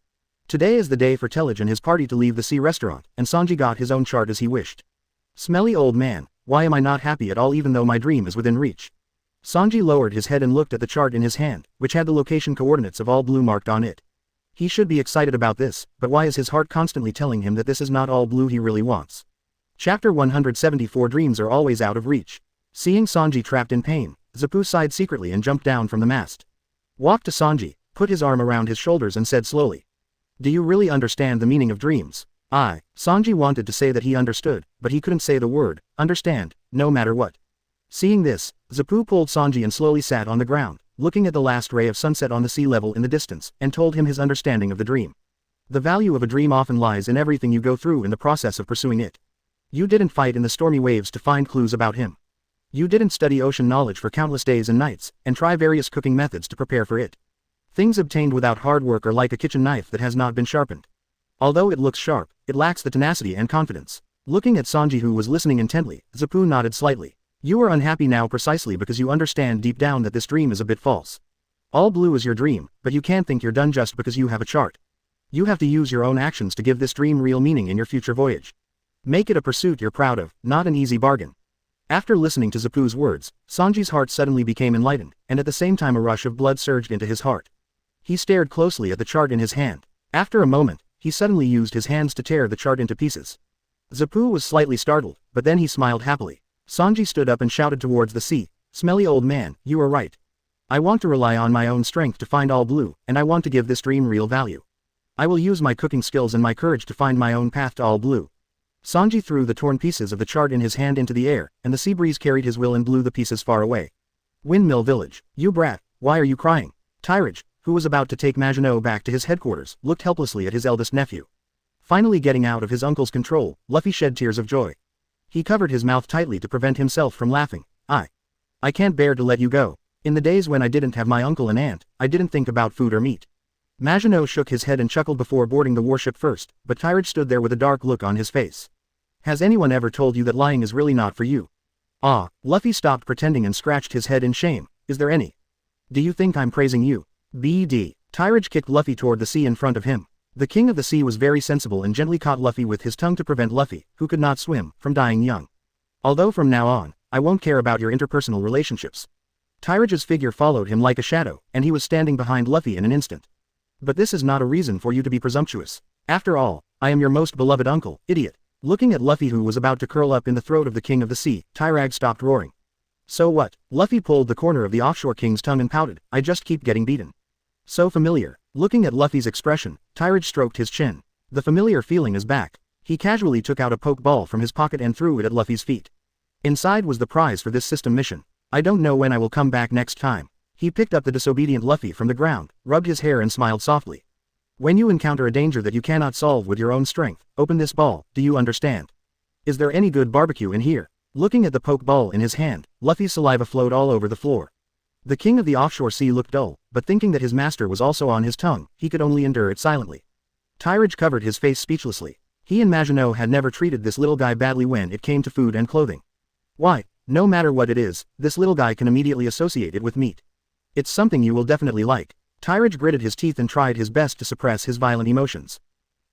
Today is the day for Tellage and his party to leave the sea restaurant, and Sanji got his own chart as he wished. Smelly old man, why am I not happy at all even though my dream is within reach? Sanji lowered his head and looked at the chart in his hand, which had the location coordinates of all blue marked on it. He should be excited about this, but why is his heart constantly telling him that this is not all blue he really wants? Chapter 174 Dreams are always out of reach. Seeing Sanji trapped in pain, Zapu sighed secretly and jumped down from the mast. Walked to Sanji, put his arm around his shoulders and said slowly. Do you really understand the meaning of dreams? Sanji wanted to say that he understood, but he couldn't say the word, understand, no matter what. Seeing this, Zapu pulled Sanji and slowly sat on the ground, looking at the last ray of sunset on the sea level in the distance, and told him his understanding of the dream. The value of a dream often lies in everything you go through in the process of pursuing it. You didn't fight in the stormy waves to find clues about him. You didn't study ocean knowledge for countless days and nights, and try various cooking methods to prepare for it. Things obtained without hard work are like a kitchen knife that has not been sharpened. Although it looks sharp, it lacks the tenacity and confidence. Looking at Sanji who was listening intently, Zapu nodded slightly. You are unhappy now precisely because you understand deep down that this dream is a bit false. All blue is your dream, but you can't think you're done just because you have a chart. You have to use your own actions to give this dream real meaning in your future voyage. Make it a pursuit you're proud of, not an easy bargain. After listening to Zapu's words, Sanji's heart suddenly became enlightened, and at the same time a rush of blood surged into his heart. He stared closely at the chart in his hand. After a moment, he suddenly used his hands to tear the chart into pieces. Zapu was slightly startled, but then he smiled happily. Sanji stood up and shouted towards the sea, Smelly old man, you are right. I want to rely on my own strength to find all blue, and I want to give this dream real value. I will use my cooking skills and my courage to find my own path to all blue. Sanji threw the torn pieces of the chart in his hand into the air, and the sea breeze carried his will and blew the pieces far away. Windmill Village. You brat, why are you crying? Tyrage, who was about to take Maginot back to his headquarters, looked helplessly at his eldest nephew. Finally getting out of his uncle's control, Luffy shed tears of joy. He covered his mouth tightly to prevent himself from laughing. I can't bear to let you go. In the days when I didn't have my uncle and aunt, I didn't think about food or meat. Maginot shook his head and chuckled before boarding the warship first, but Tyrage stood there with a dark look on his face. Has anyone ever told you that lying is really not for you? Luffy stopped pretending and scratched his head in shame. Is there any? Do you think I'm praising you? BD. Tyrage kicked Luffy toward the sea in front of him. The king of the sea was very sensible and gently caught Luffy with his tongue to prevent Luffy, who could not swim, from dying young. Although from now on, I won't care about your interpersonal relationships. Tyrage's figure followed him like a shadow, and he was standing behind Luffy in an instant. But this is not a reason for you to be presumptuous. After all, I am your most beloved uncle, idiot. Looking at Luffy who was about to curl up in the throat of the king of the sea, Tyrage stopped roaring. So what? Luffy pulled the corner of the offshore king's tongue and pouted. I just keep getting beaten. So familiar. Looking at Luffy's expression, Tyrage stroked his chin. The familiar feeling is back. He casually took out a poke ball from his pocket and threw it at Luffy's feet. Inside was the prize for this system mission. I don't know when I will come back next time. He picked up the disobedient Luffy from the ground, rubbed his hair and smiled softly. When you encounter a danger that you cannot solve with your own strength, open this ball, do you understand? Is there any good barbecue in here? Looking at the poke ball in his hand, Luffy's saliva flowed all over the floor. The king of the offshore sea looked dull, but thinking that his master was also on his tongue, he could only endure it silently. Tyrage covered his face speechlessly. He and Maginot had never treated this little guy badly when it came to food and clothing. Why, no matter what it is, this little guy can immediately associate it with meat. It's something you will definitely like. Tyrage gritted his teeth and tried his best to suppress his violent emotions.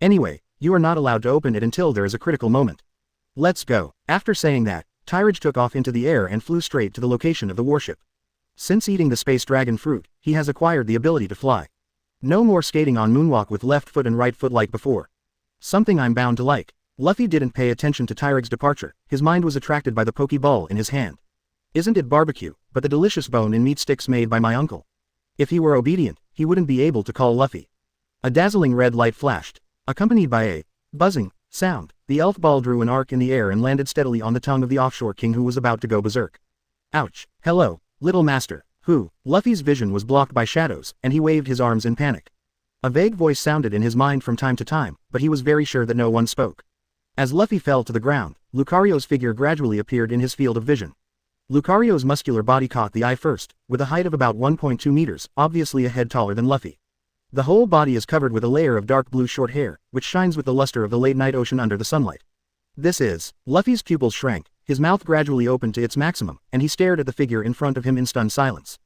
Anyway, you are not allowed to open it until there is a critical moment. Let's go. After saying that, Tyrage took off into the air and flew straight to the location of the warship. Since eating the space dragon fruit, he has acquired the ability to fly. No more skating on moonwalk with left foot and right foot like before. Something I'm bound to like. Luffy didn't pay attention to Tyrage's departure, his mind was attracted by the pokeball in his hand. Isn't it barbecue, but the delicious bone and meat sticks made by my uncle? If he were obedient, he wouldn't be able to call Luffy. A dazzling red light flashed. Accompanied by a buzzing sound, the elf ball drew an arc in the air and landed steadily on the tongue of the offshore king who was about to go berserk. Ouch. Hello, little master. Who? Luffy's vision was blocked by shadows, and he waved his arms in panic. A vague voice sounded in his mind from time to time, but he was very sure that no one spoke. As Luffy fell to the ground, Lucario's figure gradually appeared in his field of vision. Lucario's muscular body caught the eye first, with a height of about 1.2 meters, obviously a head taller than Luffy. The whole body is covered with a layer of dark blue short hair, which shines with the luster of the late-night ocean under the sunlight. This is. Luffy's pupils shrank, his mouth gradually opened to its maximum, and he stared at the figure in front of him in stunned silence.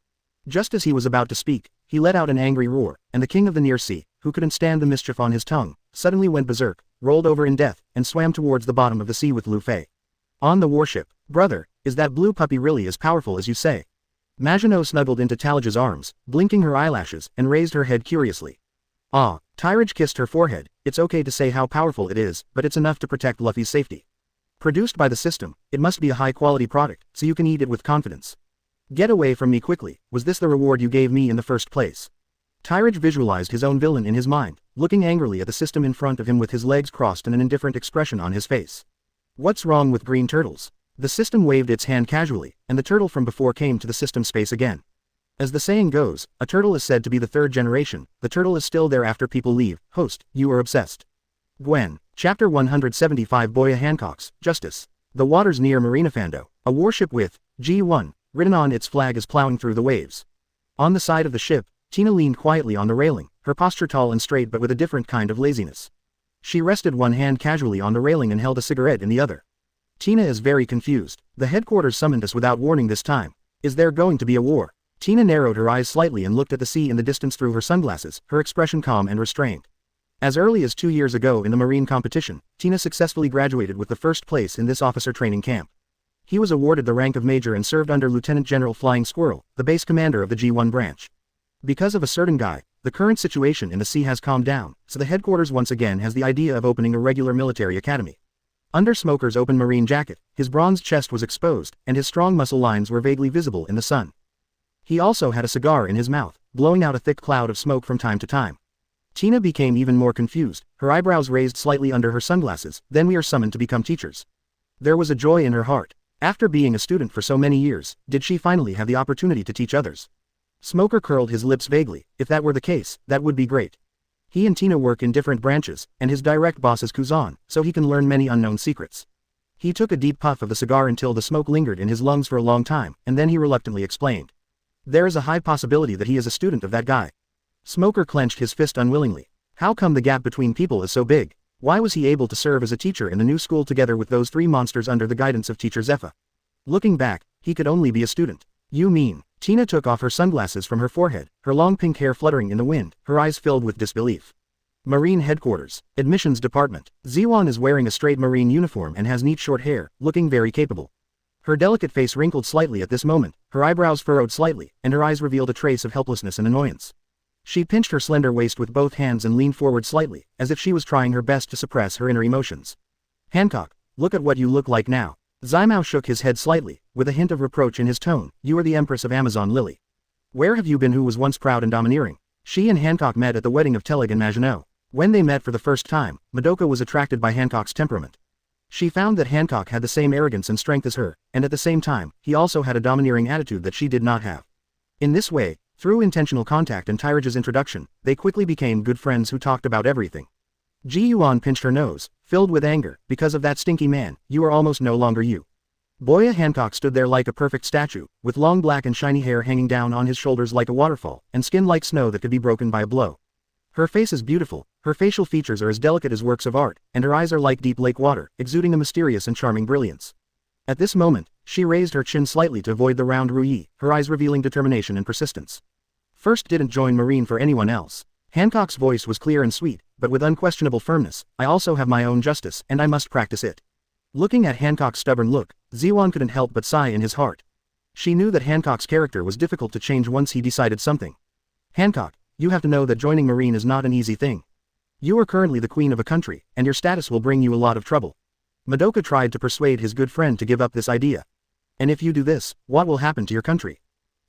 Just as he was about to speak, he let out an angry roar, and the king of the near sea, who couldn't stand the mischief on his tongue, suddenly went berserk, rolled over in death, and swam towards the bottom of the sea with Luffy. On the warship. Brother, is that blue puppy really as powerful as you say? Maginot snuggled into Talage's arms, blinking her eyelashes, and raised her head curiously. Tyrage kissed her forehead. It's okay to say how powerful it is, but it's enough to protect Luffy's safety. Produced by the system, it must be a high-quality product, so you can eat it with confidence. Get away from me quickly. Was this the reward you gave me in the first place? Tyrage visualized his own villain in his mind, looking angrily at the system in front of him with his legs crossed and an indifferent expression on his face. What's wrong with green turtles? The system waved its hand casually, and the turtle from before came to the system's space again. As the saying goes, a turtle is said to be the third generation, the turtle is still there after people leave. Host, you are obsessed. Gwen. Chapter 175 Boya Hancock's Justice. The waters near Malinvando, a warship with G1 written on its flag is plowing through the waves. On the side of the ship, Tina leaned quietly on the railing, her posture tall and straight but with a different kind of laziness. She rested one hand casually on the railing and held a cigarette in the other. Tina is very confused. The headquarters summoned us without warning this time. Is there going to be a war? Tina narrowed her eyes slightly and looked at the sea in the distance through her sunglasses, her expression calm and restrained. As early as 2 years ago in the Marine competition, Tina successfully graduated with the first place in this officer training camp. He was awarded the rank of major and served under Lieutenant General Flying Squirrel, the base commander of the G1 branch. Because of a certain guy, the current situation in the sea has calmed down, so the headquarters once again has the idea of opening a regular military academy. Under Smoker's open marine jacket, his bronzed chest was exposed, and his strong muscle lines were vaguely visible in the sun. He also had a cigar in his mouth, blowing out a thick cloud of smoke from time to time. Tina became even more confused, her eyebrows raised slightly under her sunglasses. Then we are summoned to become teachers. There was a joy in her heart. After being a student for so many years, did she finally have the opportunity to teach others? Smoker curled his lips vaguely. If that were the case, that would be great. He and Tina work in different branches, and his direct boss is Kuzan, so he can learn many unknown secrets. He took a deep puff of the cigar until the smoke lingered in his lungs for a long time, and then he reluctantly explained. There is a high possibility that he is a student of that guy. Smoker clenched his fist unwillingly. How come the gap between people is so big? Why was he able to serve as a teacher in the new school together with those three monsters under the guidance of Teacher Zephyr? Looking back, he could only be a student. You mean? Tina took off her sunglasses from her forehead, her long pink hair fluttering in the wind, her eyes filled with disbelief. Marine Headquarters, Admissions Department. Ziwan is wearing a straight Marine uniform and has neat short hair, looking very capable. Her delicate face wrinkled slightly at this moment, her eyebrows furrowed slightly, and her eyes revealed a trace of helplessness and annoyance. She pinched her slender waist with both hands and leaned forward slightly, as if she was trying her best to suppress her inner emotions. Hancock, look at what you look like now. Zimao shook his head slightly, with a hint of reproach in his tone. You are the Empress of Amazon Lily. Where have you been who was once proud and domineering? She and Hancock met at the wedding of Teleg and Maginot. When they met for the first time, Madoka was attracted by Hancock's temperament. She found that Hancock had the same arrogance and strength as her, and at the same time, he also had a domineering attitude that she did not have. In this way, through intentional contact and Tyrage's introduction, they quickly became good friends who talked about everything. Ji Yuan pinched her nose, filled with anger. Because of that stinky man, you are almost no longer you. Boya Hancock stood there like a perfect statue, with long black and shiny hair hanging down on his shoulders like a waterfall, and skin like snow that could be broken by a blow. Her face is beautiful, her facial features are as delicate as works of art, and her eyes are like deep lake water, exuding a mysterious and charming brilliance. At this moment, she raised her chin slightly to avoid the round rouille, her eyes revealing determination and persistence. First didn't join Marine for anyone else. Hancock's voice was clear and sweet, but with unquestionable firmness. I also have my own justice, and I must practice it. Looking at Hancock's stubborn look, Ziwan couldn't help but sigh in his heart. She knew that Hancock's character was difficult to change once he decided something. Hancock, you have to know that joining Marine is not an easy thing. You are currently the queen of a country, and your status will bring you a lot of trouble. Madoka tried to persuade his good friend to give up this idea. And if you do this, what will happen to your country?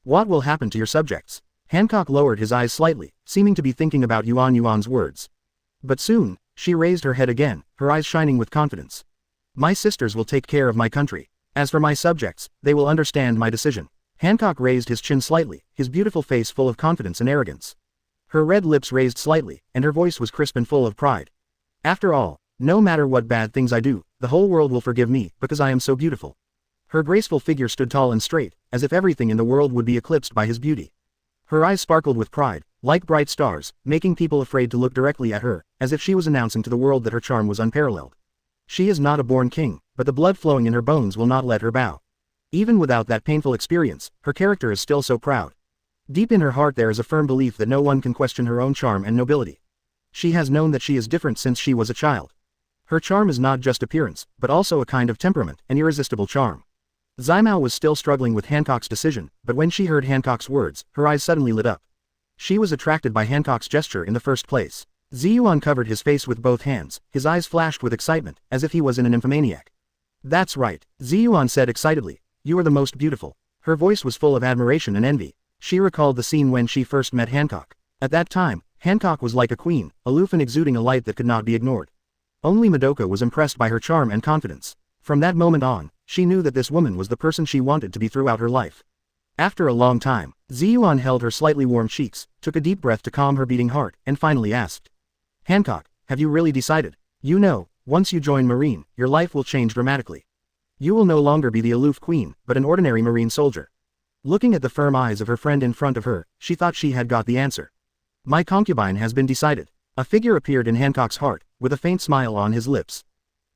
What will happen to your subjects? Hancock lowered his eyes slightly, seeming to be thinking about Yuan's words. But soon, she raised her head again, her eyes shining with confidence. My sisters will take care of my country. As for my subjects, they will understand my decision. Hancock raised his chin slightly, his beautiful face full of confidence and arrogance. Her red lips raised slightly, and her voice was crisp and full of pride. After all, no matter what bad things I do, the whole world will forgive me, because I am so beautiful. Her graceful figure stood tall and straight, as if everything in the world would be eclipsed by his beauty. Her eyes sparkled with pride, like bright stars, making people afraid to look directly at her, as if she was announcing to the world that her charm was unparalleled. She is not a born king, but the blood flowing in her bones will not let her bow. Even without that painful experience, her character is still so proud. Deep in her heart there is a firm belief that no one can question her own charm and nobility. She has known that she is different since she was a child. Her charm is not just appearance, but also a kind of temperament, an irresistible charm. Zimao was still struggling with Hancock's decision, but when she heard Hancock's words, her eyes suddenly lit up. She was attracted by Hancock's gesture in the first place. Ziyuan covered his face with both hands, his eyes flashed with excitement, as if he was in an nymphomaniac. That's right, Ziyuan said excitedly. You are the most beautiful. Her voice was full of admiration and envy. She recalled the scene when she first met Hancock. At that time, Hancock was like a queen, aloof and exuding a light that could not be ignored. Only Madoka was impressed by her charm and confidence. From that moment on, she knew that this woman was the person she wanted to be throughout her life. After a long time, Ziyuan held her slightly warm cheeks, took a deep breath to calm her beating heart, and finally asked. Hancock, have you really decided? You know, once you join Marine, your life will change dramatically. You will no longer be the aloof queen, but an ordinary Marine soldier. Looking at the firm eyes of her friend in front of her, she thought she had got the answer. My concubine has been decided. A figure appeared in Hancock's heart, with a faint smile on his lips.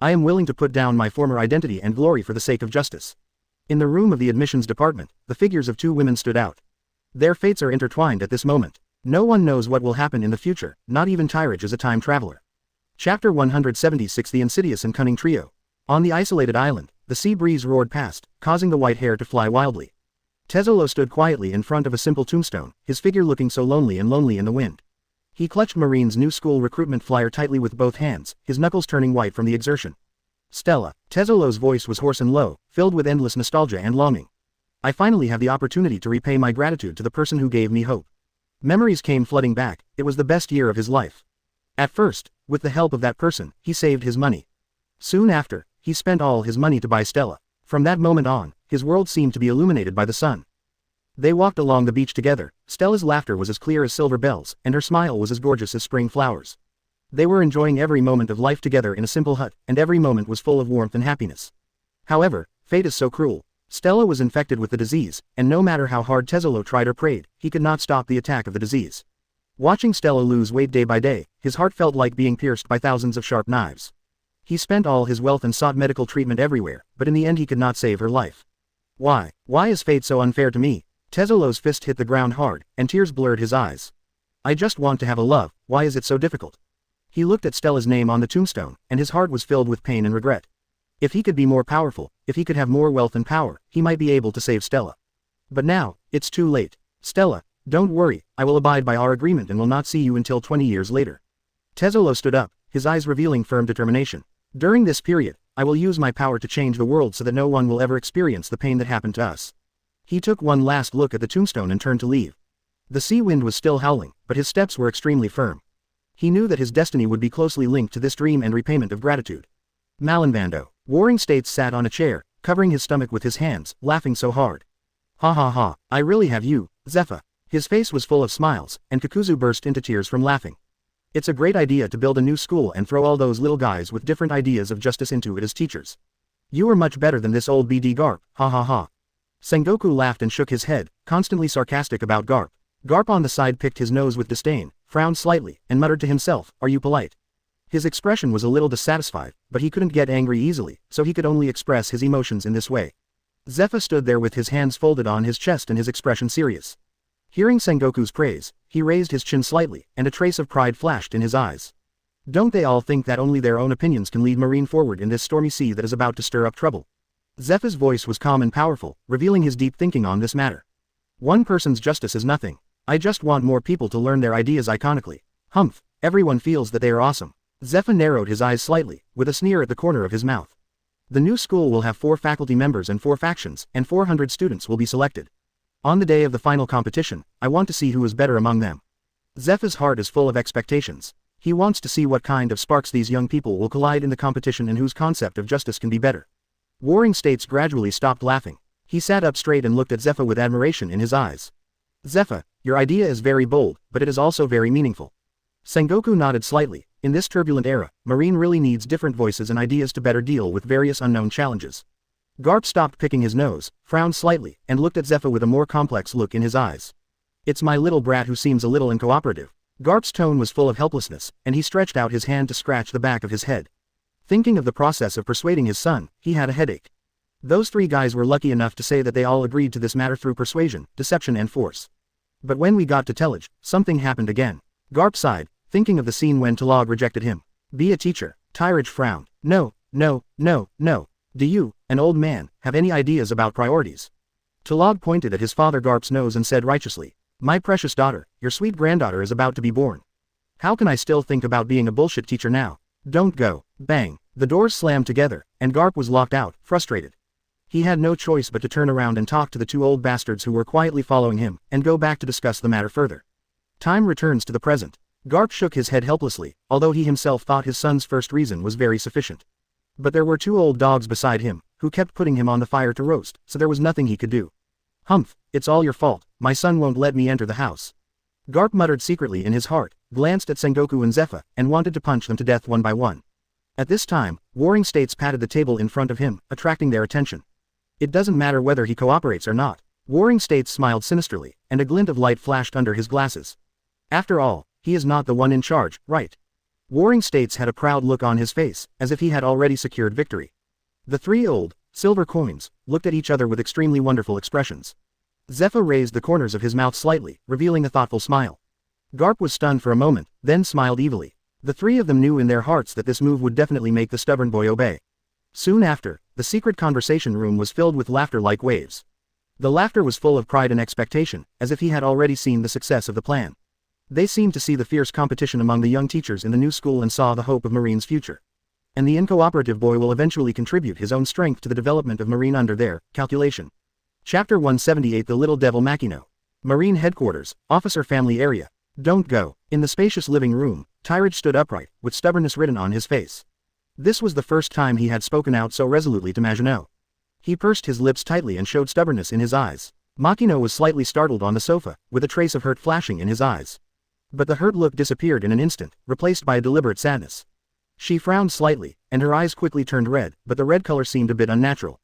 I am willing to put down my former identity and glory for the sake of justice. In the room of the admissions department, the figures of two women stood out. Their fates are intertwined at this moment. No one knows what will happen in the future, not even Tyrage is a time traveler. Chapter 176 The Insidious and Cunning Trio. On the isolated island, the sea breeze roared past, causing the white hair to fly wildly. Tezzolo stood quietly in front of a simple tombstone, his figure looking so lonely in the wind. He clutched Marine's new school recruitment flyer tightly with both hands, his knuckles turning white from the exertion. Stella. Tezzolo's voice was hoarse and low, filled with endless nostalgia and longing. I finally have the opportunity to repay my gratitude to the person who gave me hope. Memories came flooding back, it was the best year of his life. At first, with the help of that person, he saved his money. Soon after, he spent all his money to buy Stella. From that moment on, his world seemed to be illuminated by the sun. They walked along the beach together. Stella's laughter was as clear as silver bells, and her smile was as gorgeous as spring flowers. They were enjoying every moment of life together in a simple hut, and every moment was full of warmth and happiness. However, fate is so cruel. Stella was infected with the disease, and no matter how hard Tezzolo tried or prayed, he could not stop the attack of the disease. Watching Stella lose weight day by day, his heart felt like being pierced by thousands of sharp knives. He spent all his wealth and sought medical treatment everywhere, but in the end he could not save her life. Why? Why is fate so unfair to me? Tezzolo's fist hit the ground hard, and tears blurred his eyes. I just want to have a love, why is it so difficult? He looked at Stella's name on the tombstone, and his heart was filled with pain and regret. If he could be more powerful, if he could have more wealth and power, he might be able to save Stella. But now, it's too late. Stella, don't worry, I will abide by our agreement and will not see you until 20 years later. Tezzolo stood up, his eyes revealing firm determination. During this period, I will use my power to change the world so that no one will ever experience the pain that happened to us. He took one last look at the tombstone and turned to leave. The sea wind was still howling, but his steps were extremely firm. He knew that his destiny would be closely linked to this dream and repayment of gratitude. Malinvando. Warring States sat on a chair, covering his stomach with his hands, laughing so hard. Ha ha ha, I really have you, Zephyr. His face was full of smiles, and Kakuzu burst into tears from laughing. It's a great idea to build a new school and throw all those little guys with different ideas of justice into it as teachers. You are much better than this old BD Garp, ha ha ha. Sengoku laughed and shook his head, constantly sarcastic about Garp. Garp on the side picked his nose with disdain, frowned slightly, and muttered to himself, are you polite? His expression was a little dissatisfied, but he couldn't get angry easily, so he could only express his emotions in this way. Zephyr stood there with his hands folded on his chest and his expression serious. Hearing Sengoku's praise, he raised his chin slightly, and a trace of pride flashed in his eyes. Don't they all think that only their own opinions can lead Marine forward in this stormy sea that is about to stir up trouble? Zephyr's voice was calm and powerful, revealing his deep thinking on this matter. One person's justice is nothing. I just want more people to learn their ideas iconically. Humph, everyone feels that they are awesome. Zephyr narrowed his eyes slightly, with a sneer at the corner of his mouth. The new school will have 4 faculty members and 4 factions, and 400 students will be selected. On the day of the final competition, I want to see who is better among them. Zephyr's heart is full of expectations. He wants to see what kind of sparks these young people will collide in the competition and whose concept of justice can be better. Warring States gradually stopped laughing. He sat up straight and looked at Zephyr with admiration in his eyes. Zephyr, your idea is very bold, but it is also very meaningful. Sengoku nodded slightly. In this turbulent era, Marine really needs different voices and ideas to better deal with various unknown challenges. Garp stopped picking his nose, frowned slightly, and looked at Zephyr with a more complex look in his eyes. It's my little brat who seems a little uncooperative. Garp's tone was full of helplessness, and he stretched out his hand to scratch the back of his head. Thinking of the process of persuading his son, he had a headache. Those 3 guys were lucky enough to say that they all agreed to this matter through persuasion, deception and force. But when we got to Tellage, something happened again. Garp sighed, thinking of the scene when Tyrage rejected him. Be a teacher. Tyrage frowned. No. Do you, an old man, have any ideas about priorities? Tyrage pointed at his father Garp's nose and said righteously, my precious daughter, your sweet granddaughter is about to be born. How can I still think about being a bullshit teacher now? Don't go. Bang. The doors slammed together, and Garp was locked out, frustrated. He had no choice but to turn around and talk to the 2 old bastards who were quietly following him, and go back to discuss the matter further. Time returns to the present. Garp shook his head helplessly, although he himself thought his son's first reason was very sufficient. But there were 2 old dogs beside him, who kept putting him on the fire to roast, so there was nothing he could do. Humph, it's all your fault, my son won't let me enter the house. Garp muttered secretly in his heart, glanced at Sengoku and Zephyr, and wanted to punch them to death one by one. At this time, Warring States patted the table in front of him, attracting their attention. It doesn't matter whether he cooperates or not. Warring States smiled sinisterly, and a glint of light flashed under his glasses. After all, he is not the one in charge, right? Warring States had a proud look on his face, as if he had already secured victory. The 3 old, silver coins, looked at each other with extremely wonderful expressions. Zephyr raised the corners of his mouth slightly, revealing a thoughtful smile. Garp was stunned for a moment, then smiled evilly. The 3 of them knew in their hearts that this move would definitely make the stubborn boy obey. Soon after, the secret conversation room was filled with laughter like waves. The laughter was full of pride and expectation, as if he had already seen the success of the plan. They seemed to see the fierce competition among the young teachers in the new school and saw the hope of Marine's future. And the incooperative boy will eventually contribute his own strength to the development of Marine under their calculation. Chapter 178 The Little Devil Makino. Marine Headquarters, Officer Family Area. Don't go. In the spacious living room, Tyrage stood upright, with stubbornness written on his face. This was the first time he had spoken out so resolutely to Maginot. He pursed his lips tightly and showed stubbornness in his eyes. Makino was slightly startled on the sofa, with a trace of hurt flashing in his eyes. But the hurt look disappeared in an instant, replaced by a deliberate sadness. She frowned slightly, and her eyes quickly turned red, but the red color seemed a bit unnatural.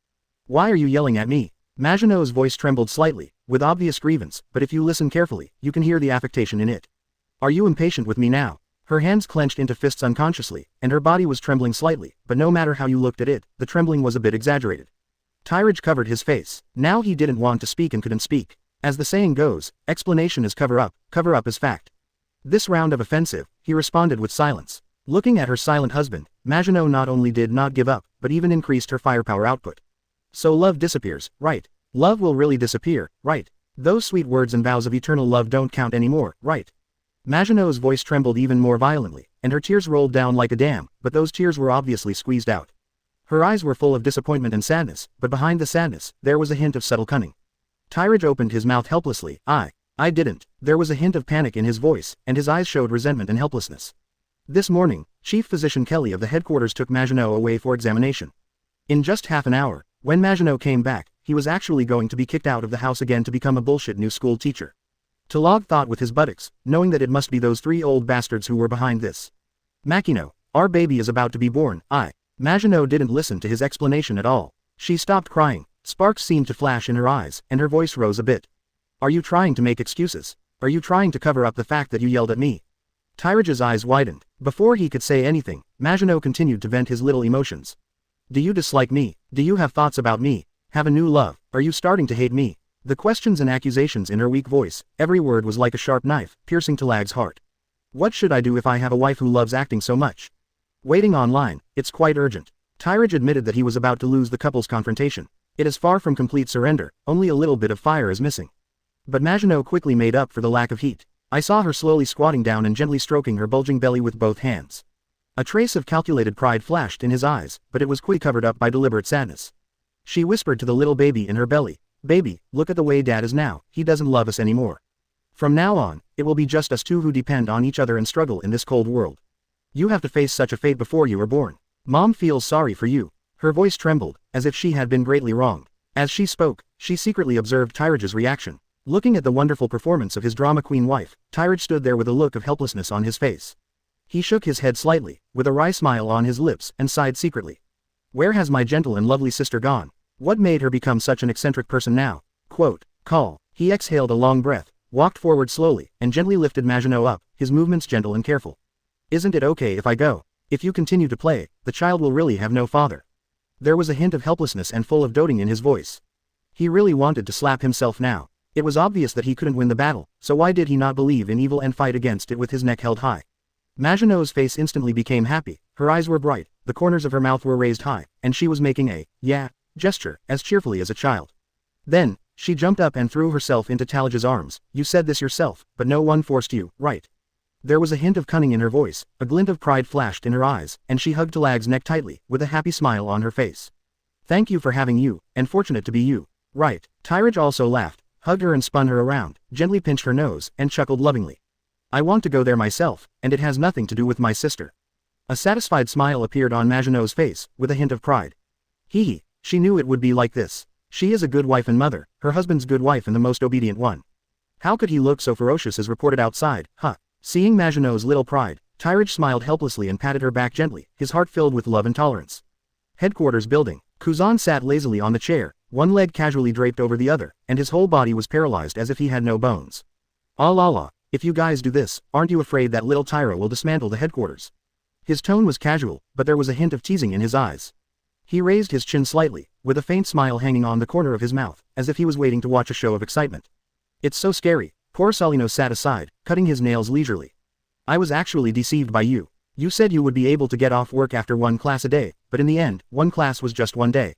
Why are you yelling at me? Magino's voice trembled slightly, with obvious grievance, but if you listen carefully, you can hear the affectation in it. Are you impatient with me now? Her hands clenched into fists unconsciously, and her body was trembling slightly, but no matter how you looked at it, the trembling was a bit exaggerated. Tyrage covered his face. Now he didn't want to speak and couldn't speak. As the saying goes, explanation is cover up is fact. This round of offensive, he responded with silence. Looking at her silent husband, Magino not only did not give up, but even increased her firepower output. So love disappears, right? Love will really disappear, right? Those sweet words and vows of eternal love don't count anymore, right? Magino's voice trembled even more violently, and her tears rolled down like a dam, but those tears were obviously squeezed out. Her eyes were full of disappointment and sadness, but behind the sadness, there was a hint of subtle cunning. Tyrage opened his mouth helplessly. I didn't. There was a hint of panic in his voice, and his eyes showed resentment and helplessness. This morning, Chief Physician Kelly of the headquarters took Magino away for examination. In just half an hour, when Magino came back, he was actually going to be kicked out of the house again to become a bullshit new school teacher. Talog thought with his buttocks, knowing that it must be those 3 old bastards who were behind this. Makino, our baby is about to be born. Magino didn't listen to his explanation at all. She stopped crying, sparks seemed to flash in her eyes, and her voice rose a bit. Are you trying to make excuses? Are you trying to cover up the fact that you yelled at me? Tyrage's eyes widened. Before he could say anything, Magino continued to vent his little emotions. Do you dislike me? Do you have thoughts about me? Have a new love? Are you starting to hate me? The questions and accusations in her weak voice, every word was like a sharp knife, piercing Talag's heart. What should I do if I have a wife who loves acting so much? Waiting online, it's quite urgent. Tyrage admitted that he was about to lose the couple's confrontation. It is far from complete surrender, only a little bit of fire is missing. But Magino quickly made up for the lack of heat. I saw her slowly squatting down and gently stroking her bulging belly with both hands. A trace of calculated pride flashed in his eyes, but it was quickly covered up by deliberate sadness. She whispered to the little baby in her belly, Baby, look at the way Dad is now, he doesn't love us anymore. From now on, it will be just us two who depend on each other and struggle in this cold world. You have to face such a fate before you were born. Mom feels sorry for you. Her voice trembled, as if she had been greatly wronged. As she spoke, she secretly observed Tyrage's reaction. Looking at the wonderful performance of his drama queen wife, Tyrage stood there with a look of helplessness on his face. He shook his head slightly, with a wry smile on his lips, and sighed secretly. Where has my gentle and lovely sister gone? What made her become such an eccentric person now? Call. He exhaled a long breath, walked forward slowly, and gently lifted Magino up, his movements gentle and careful. Isn't it okay if I go? If you continue to play, the child will really have no father. There was a hint of helplessness and full of doting in his voice. He really wanted to slap himself now. It was obvious that he couldn't win the battle, so why did he not believe in evil and fight against it with his neck held high? Magino's face instantly became happy, her eyes were bright, the corners of her mouth were raised high, and she was making a, yeah, gesture, as cheerfully as a child. Then, she jumped up and threw herself into Talage's arms. You said this yourself, but no one forced you, right? There was a hint of cunning in her voice, a glint of pride flashed in her eyes, and she hugged Talag's neck tightly, with a happy smile on her face. Thank you for having you, and fortunate to be you. Right. Tyrage also laughed, hugged her and spun her around, gently pinched her nose, and chuckled lovingly. I want to go there myself, and it has nothing to do with my sister. A satisfied smile appeared on Magino's face, with a hint of pride. Hee. She knew it would be like this. She is a good wife and mother, her husband's good wife and the most obedient one. How could he look so ferocious as reported outside, huh? Seeing Magino's little pride, Tyrage smiled helplessly and patted her back gently, his heart filled with love and tolerance. Headquarters building. Kuzan sat lazily on the chair, one leg casually draped over the other, and his whole body was paralyzed as if he had no bones. Ah la la, if you guys do this, aren't you afraid that little Tyra will dismantle the headquarters? His tone was casual, but there was a hint of teasing in his eyes. He raised his chin slightly, with a faint smile hanging on the corner of his mouth, as if he was waiting to watch a show of excitement. It's so scary. Porcelino sat aside, cutting his nails leisurely. I was actually deceived by you. You said you would be able to get off work after 1 class a day, but in the end, 1 class was just 1 day.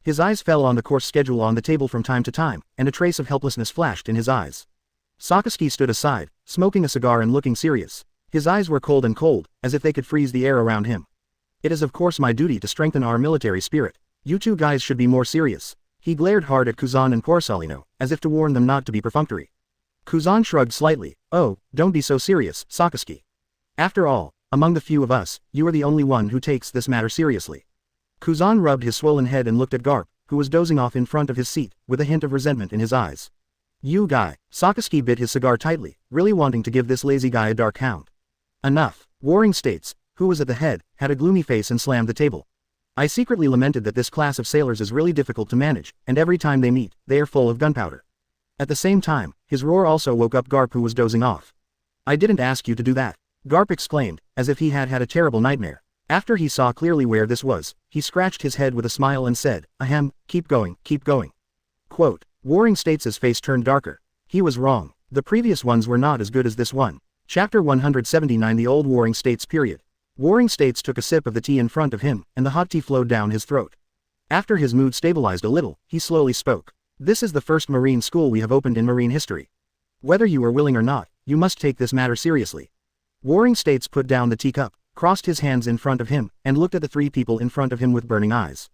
His eyes fell on the course schedule on the table from time to time, and a trace of helplessness flashed in his eyes. Sakaski stood aside, smoking a cigar and looking serious. His eyes were cold, as if they could freeze the air around him. It is of course my duty to strengthen our military spirit. You two guys should be more serious. He glared hard at Kuzan and Porcelino, as if to warn them not to be perfunctory. Kuzan shrugged slightly. Oh, don't be so serious, Sakaski. After all, among the few of us, you are the only one who takes this matter seriously. Kuzan rubbed his swollen head and looked at Garp, who was dozing off in front of his seat, with a hint of resentment in his eyes. "You guy." Sakaski bit his cigar tightly, really wanting to give this lazy guy a dark hound. "Enough." Warring States, who was at the head, had a gloomy face and slammed the table. "I secretly lamented that this class of sailors is really difficult to manage, and every time they meet, they are full of gunpowder." At the same time, his roar also woke up Garp, who was dozing off. "I didn't ask you to do that," Garp exclaimed, as if he had had a terrible nightmare. After he saw clearly where this was, he scratched his head with a smile and said, "Ahem, keep going, keep going." Quote, Warring States' face turned darker. He was wrong. The previous ones were not as good as this one. Chapter 179, The Old Warring States Period. Warring States took a sip of the tea in front of him, and the hot tea flowed down his throat. After his mood stabilized a little, he slowly spoke. "This is the first marine school we have opened in marine history. Whether you are willing or not, you must take this matter seriously." Warring States put down the teacup, crossed his hands in front of him, and looked at the three people in front of him with burning eyes.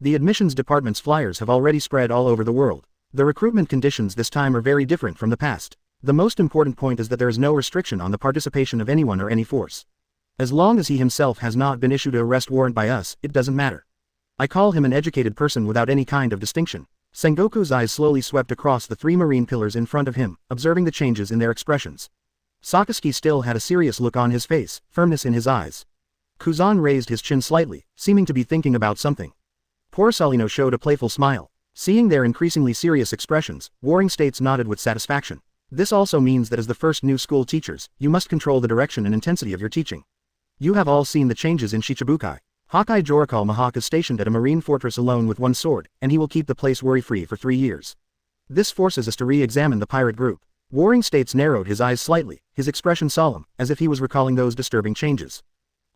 The admissions department's flyers have already spread all over the world. The recruitment conditions this time are very different from the past. The most important point is that there is no restriction on the participation of anyone or any force. As long as he himself has not been issued an arrest warrant by us, it doesn't matter. I call him an educated person without any kind of distinction. Sengoku's eyes slowly swept across the three marine pillars in front of him, observing the changes in their expressions. Sakaski still had a serious look on his face, firmness in his eyes. Kuzan raised his chin slightly, seeming to be thinking about something. Porcelino showed a playful smile. Seeing their increasingly serious expressions, Warring States nodded with satisfaction. This also means that as the first new school teachers, you must control the direction and intensity of your teaching. You have all seen the changes in Shichibukai. Hawkeye Jorakal Mahawk is stationed at a marine fortress alone with one sword, and he will keep the place worry-free for 3 years. This forces us to re-examine the pirate group. Warring States narrowed his eyes slightly, his expression solemn, as if he was recalling those disturbing changes.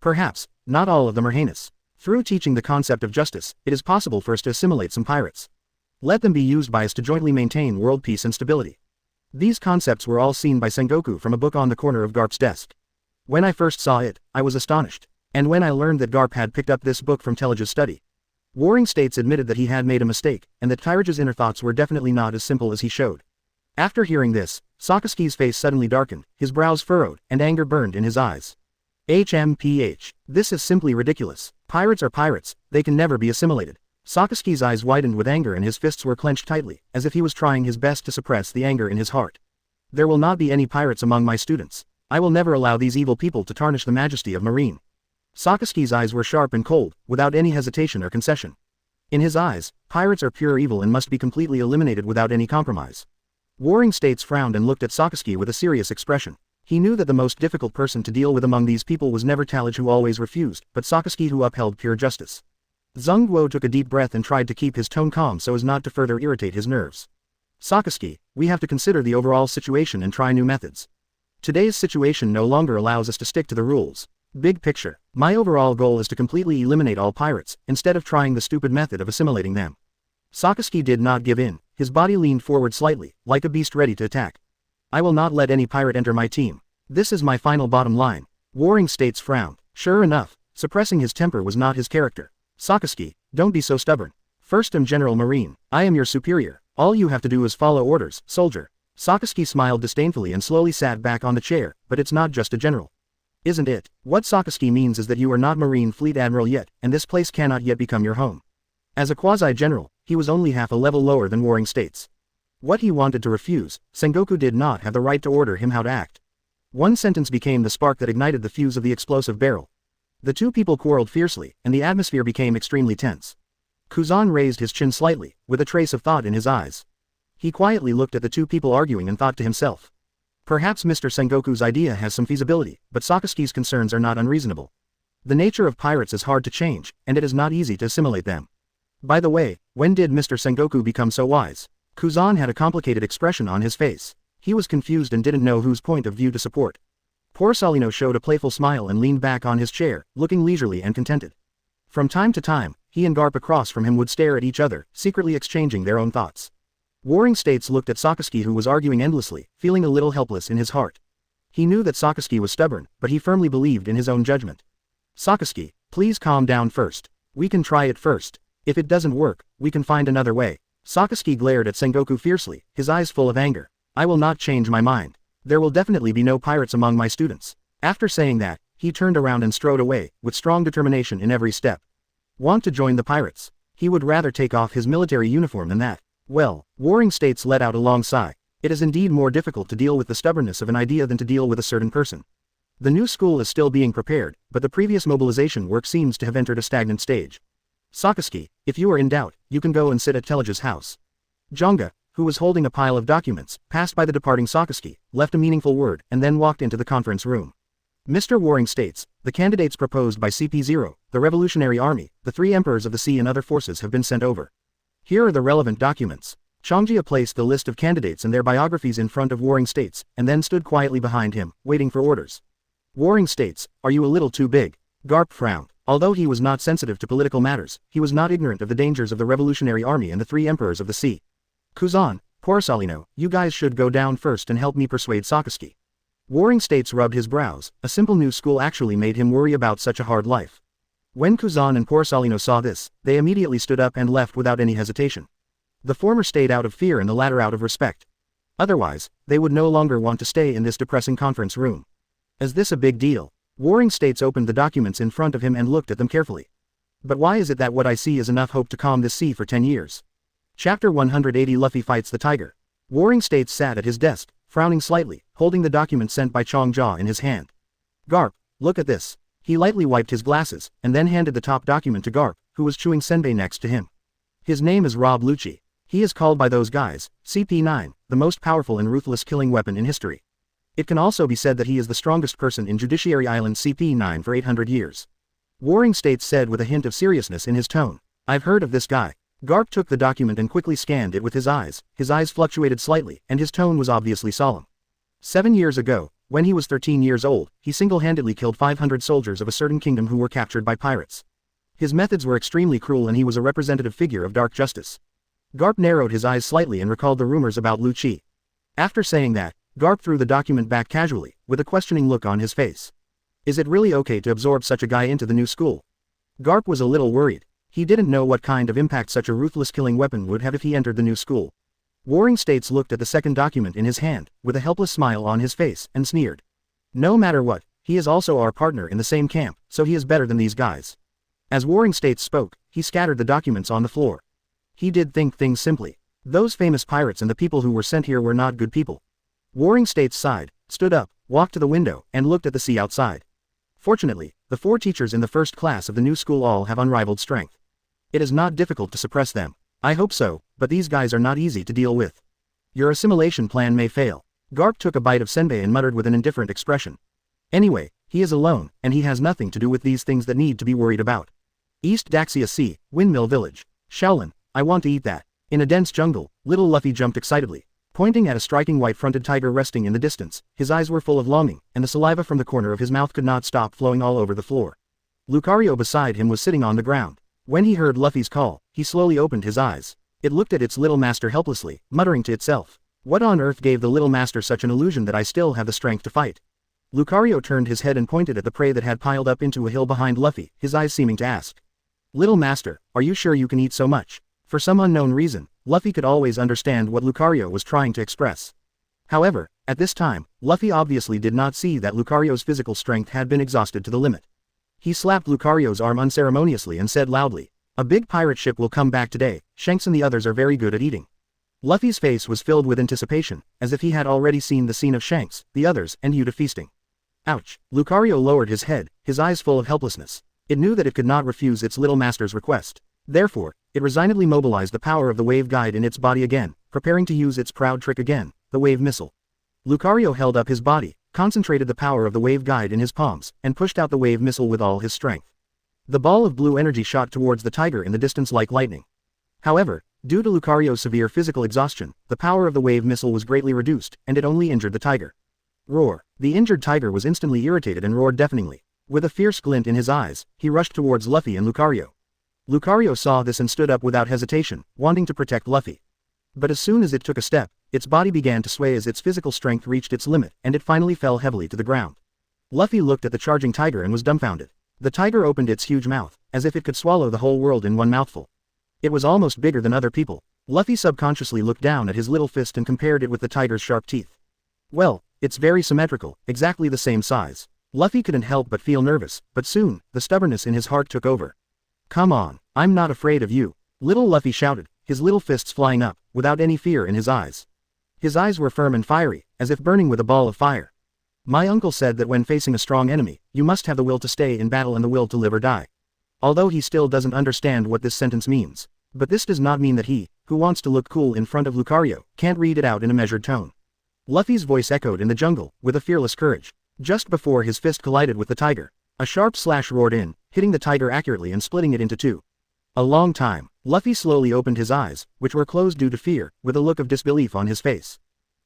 Perhaps, not all of them are heinous. Through teaching the concept of justice, it is possible for us to assimilate some pirates. Let them be used by us to jointly maintain world peace and stability. These concepts were all seen by Sengoku from a book on the corner of Garp's desk. When I first saw it, I was astonished. And when I learned that Garp had picked up this book from Tyrrage's study. Warring States admitted that he had made a mistake, and that Tyrage's inner thoughts were definitely not as simple as he showed. After hearing this, Sakaski's face suddenly darkened, his brows furrowed, and anger burned in his eyes. HMPH. This is simply ridiculous. Pirates are pirates, they can never be assimilated. Sakaski's eyes widened with anger and his fists were clenched tightly, as if he was trying his best to suppress the anger in his heart. There will not be any pirates among my students. I will never allow these evil people to tarnish the majesty of Marine. Sakaski's eyes were sharp and cold, without any hesitation or concession. In his eyes, pirates are pure evil and must be completely eliminated without any compromise. Warring States frowned and looked at Sakaski with a serious expression. He knew that the most difficult person to deal with among these people was never Tyrage, who always refused, but Sakaski, who upheld pure justice. Zheng Guo took a deep breath and tried to keep his tone calm so as not to further irritate his nerves. Sakaski, we have to consider the overall situation and try new methods. Today's situation no longer allows us to stick to the rules. Big picture, my overall goal is to completely eliminate all pirates, instead of trying the stupid method of assimilating them. Sakaski did not give in, his body leaned forward slightly, like a beast ready to attack. I will not let any pirate enter my team. This is my final bottom line. Warring States frowned. Sure enough, suppressing his temper was not his character. Sakaski, don't be so stubborn. First I'm General Marine. I am your superior. All you have to do is follow orders, soldier. Sakaski smiled disdainfully and slowly sat back on the chair, but it's not just a general. Isn't it? What Sakaski means is that you are not Marine Fleet Admiral yet, and this place cannot yet become your home. As a quasi-general, he was only half a level lower than Warring States. What he wanted to refuse, Sengoku did not have the right to order him how to act. One sentence became the spark that ignited the fuse of the explosive barrel. The two people quarreled fiercely, and the atmosphere became extremely tense. Kuzan raised his chin slightly, with a trace of thought in his eyes. He quietly looked at the two people arguing and thought to himself. Perhaps Mr. Sengoku's idea has some feasibility, but Sakaski's concerns are not unreasonable. The nature of pirates is hard to change, and it is not easy to assimilate them. By the way, when did Mr. Sengoku become so wise? Kuzan had a complicated expression on his face. He was confused and didn't know whose point of view to support. Porcelino showed a playful smile and leaned back on his chair, looking leisurely and contented. From time to time, he and Garp across from him would stare at each other, secretly exchanging their own thoughts. Warring States looked at Sakaski, who was arguing endlessly, feeling a little helpless in his heart. He knew that Sakaski was stubborn, but he firmly believed in his own judgment. Sakaski, please calm down first. We can try it first. If it doesn't work, we can find another way. Sakaski glared at Sengoku fiercely, his eyes full of anger. I will not change my mind. There will definitely be no pirates among my students. After saying that, he turned around and strode away, with strong determination in every step. Want to join the pirates? He would rather take off his military uniform than that. Well, Warring States let out a long sigh. It is indeed more difficult to deal with the stubbornness of an idea than to deal with a certain person. The new school is still being prepared, but the previous mobilization work seems to have entered a stagnant stage. Sakaski, if you are in doubt, you can go and sit at Telage's house. Jonga, who was holding a pile of documents, passed by the departing Sakaski, left a meaningful word, and then walked into the conference room. Mr. Warring States, the candidates proposed by CP0, the Revolutionary Army, the 3 emperors of the sea and other forces have been sent over. Here are the relevant documents. Changjia placed the list of candidates and their biographies in front of Warring States, and then stood quietly behind him, waiting for orders. Warring States, are you a little too big? Garp frowned. Although he was not sensitive to political matters, he was not ignorant of the dangers of the Revolutionary Army and the 3 emperors of the sea. Kuzan, Porcelino, you guys should go down first and help me persuade Sakaski. Warring States rubbed his brows. A simple new school actually made him worry about such a hard life. When Kuzan and Porcelino saw this, they immediately stood up and left without any hesitation. The former stayed out of fear and the latter out of respect. Otherwise, they would no longer want to stay in this depressing conference room. Is this a big deal? Warring States opened the documents in front of him and looked at them carefully. But why is it that what I see is enough hope to calm this sea for 10 years? Chapter 180 Luffy fights the tiger. Warring States sat at his desk, frowning slightly, holding the document sent by Changjia in his hand. Garp, look at this. He lightly wiped his glasses, and then handed the top document to Garp, who was chewing senbei next to him. His name is Rob Lucci. He is called by those guys, CP9, the most powerful and ruthless killing weapon in history. It can also be said that he is the strongest person in Judiciary Island CP9 for 800 years. Warring States said with a hint of seriousness in his tone. I've heard of this guy. Garp took the document and quickly scanned it with his eyes fluctuated slightly, and his tone was obviously solemn. 7 years ago, when he was 13 years old, he single-handedly killed 500 soldiers of a certain kingdom who were captured by pirates. His methods were extremely cruel and he was a representative figure of dark justice. Garp narrowed his eyes slightly and recalled the rumors about Lucci. After saying that, Garp threw the document back casually, with a questioning look on his face. Is it really okay to absorb such a guy into the new school? Garp was a little worried. He didn't know what kind of impact such a ruthless killing weapon would have if he entered the new school. Warring States looked at the second document in his hand, with a helpless smile on his face, and sneered. No matter what, he is also our partner in the same camp, so he is better than these guys. As Warring States spoke, he scattered the documents on the floor. He did think things simply. Those famous pirates and the people who were sent here were not good people. Warring States sighed, stood up, walked to the window, and looked at the sea outside. Fortunately, the 4 teachers in the first class of the new school all have unrivaled strength. It is not difficult to suppress them. I hope so, but these guys are not easy to deal with. Your assimilation plan may fail. Garp took a bite of senbei and muttered with an indifferent expression. Anyway, he is alone, and he has nothing to do with these things that need to be worried about. East Daxia Sea, Windmill Village. Shaolin, I want to eat that. In a dense jungle, little Luffy jumped excitedly. Pointing at a striking white-fronted tiger resting in the distance, his eyes were full of longing, and the saliva from the corner of his mouth could not stop flowing all over the floor. Lucario beside him was sitting on the ground. When he heard Luffy's call, he slowly opened his eyes. It looked at its little master helplessly, muttering to itself. What on earth gave the little master such an illusion that I still have the strength to fight? Lucario turned his head and pointed at the prey that had piled up into a hill behind Luffy, his eyes seeming to ask. Little master, are you sure you can eat so much? For some unknown reason, Luffy could always understand what Lucario was trying to express. However, at this time, Luffy obviously did not see that Lucario's physical strength had been exhausted to the limit. He slapped Lucario's arm unceremoniously and said loudly, a big pirate ship will come back today, Shanks and the others are very good at eating. Luffy's face was filled with anticipation, as if he had already seen the scene of Shanks, the others, and Yuta feasting. Ouch! Lucario lowered his head, his eyes full of helplessness. It knew that it could not refuse its little master's request. Therefore, it resignedly mobilized the power of the wave guide in its body again, preparing to use its proud trick again, the wave missile. Lucario held up his body, concentrated the power of the wave guide in his palms, and pushed out the wave missile with all his strength. The ball of blue energy shot towards the tiger in the distance like lightning. However, due to Lucario's severe physical exhaustion, the power of the wave missile was greatly reduced, and it only injured the tiger. Roar! The injured tiger was instantly irritated and roared deafeningly. With a fierce glint in his eyes, he rushed towards Luffy and Lucario. Lucario saw this and stood up without hesitation, wanting to protect Luffy. But as soon as it took a step, its body began to sway as its physical strength reached its limit, and it finally fell heavily to the ground. Luffy looked at the charging tiger and was dumbfounded. The tiger opened its huge mouth, as if it could swallow the whole world in one mouthful. It was almost bigger than other people. Luffy subconsciously looked down at his little fist and compared it with the tiger's sharp teeth. Well, it's very symmetrical, exactly the same size. Luffy couldn't help but feel nervous, but soon, the stubbornness in his heart took over. Come on, I'm not afraid of you. Little Luffy shouted, his little fists flying up, without any fear in his eyes. His eyes were firm and fiery, as if burning with a ball of fire. My uncle said that when facing a strong enemy, you must have the will to stay in battle and the will to live or die. Although he still doesn't understand what this sentence means. But this does not mean that he, who wants to look cool in front of Lucario, can't read it out in a measured tone. Luffy's voice echoed in the jungle, with a fearless courage. Just before his fist collided with the tiger, a sharp slash roared in, hitting the tiger accurately and splitting it into two. A long time, Luffy slowly opened his eyes, which were closed due to fear, with a look of disbelief on his face.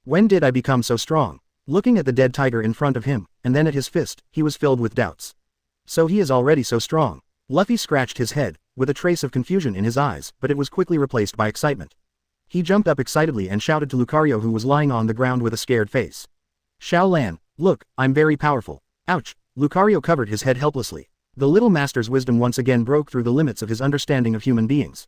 When did I become so strong? Looking at the dead tiger in front of him, and then at his fist, he was filled with doubts. So he is already so strong. Luffy scratched his head, with a trace of confusion in his eyes, but it was quickly replaced by excitement. He jumped up excitedly and shouted to Lucario, who was lying on the ground with a scared face. Xiao Lan, look, I'm very powerful. Ouch! Lucario covered his head helplessly. The little master's wisdom once again broke through the limits of his understanding of human beings.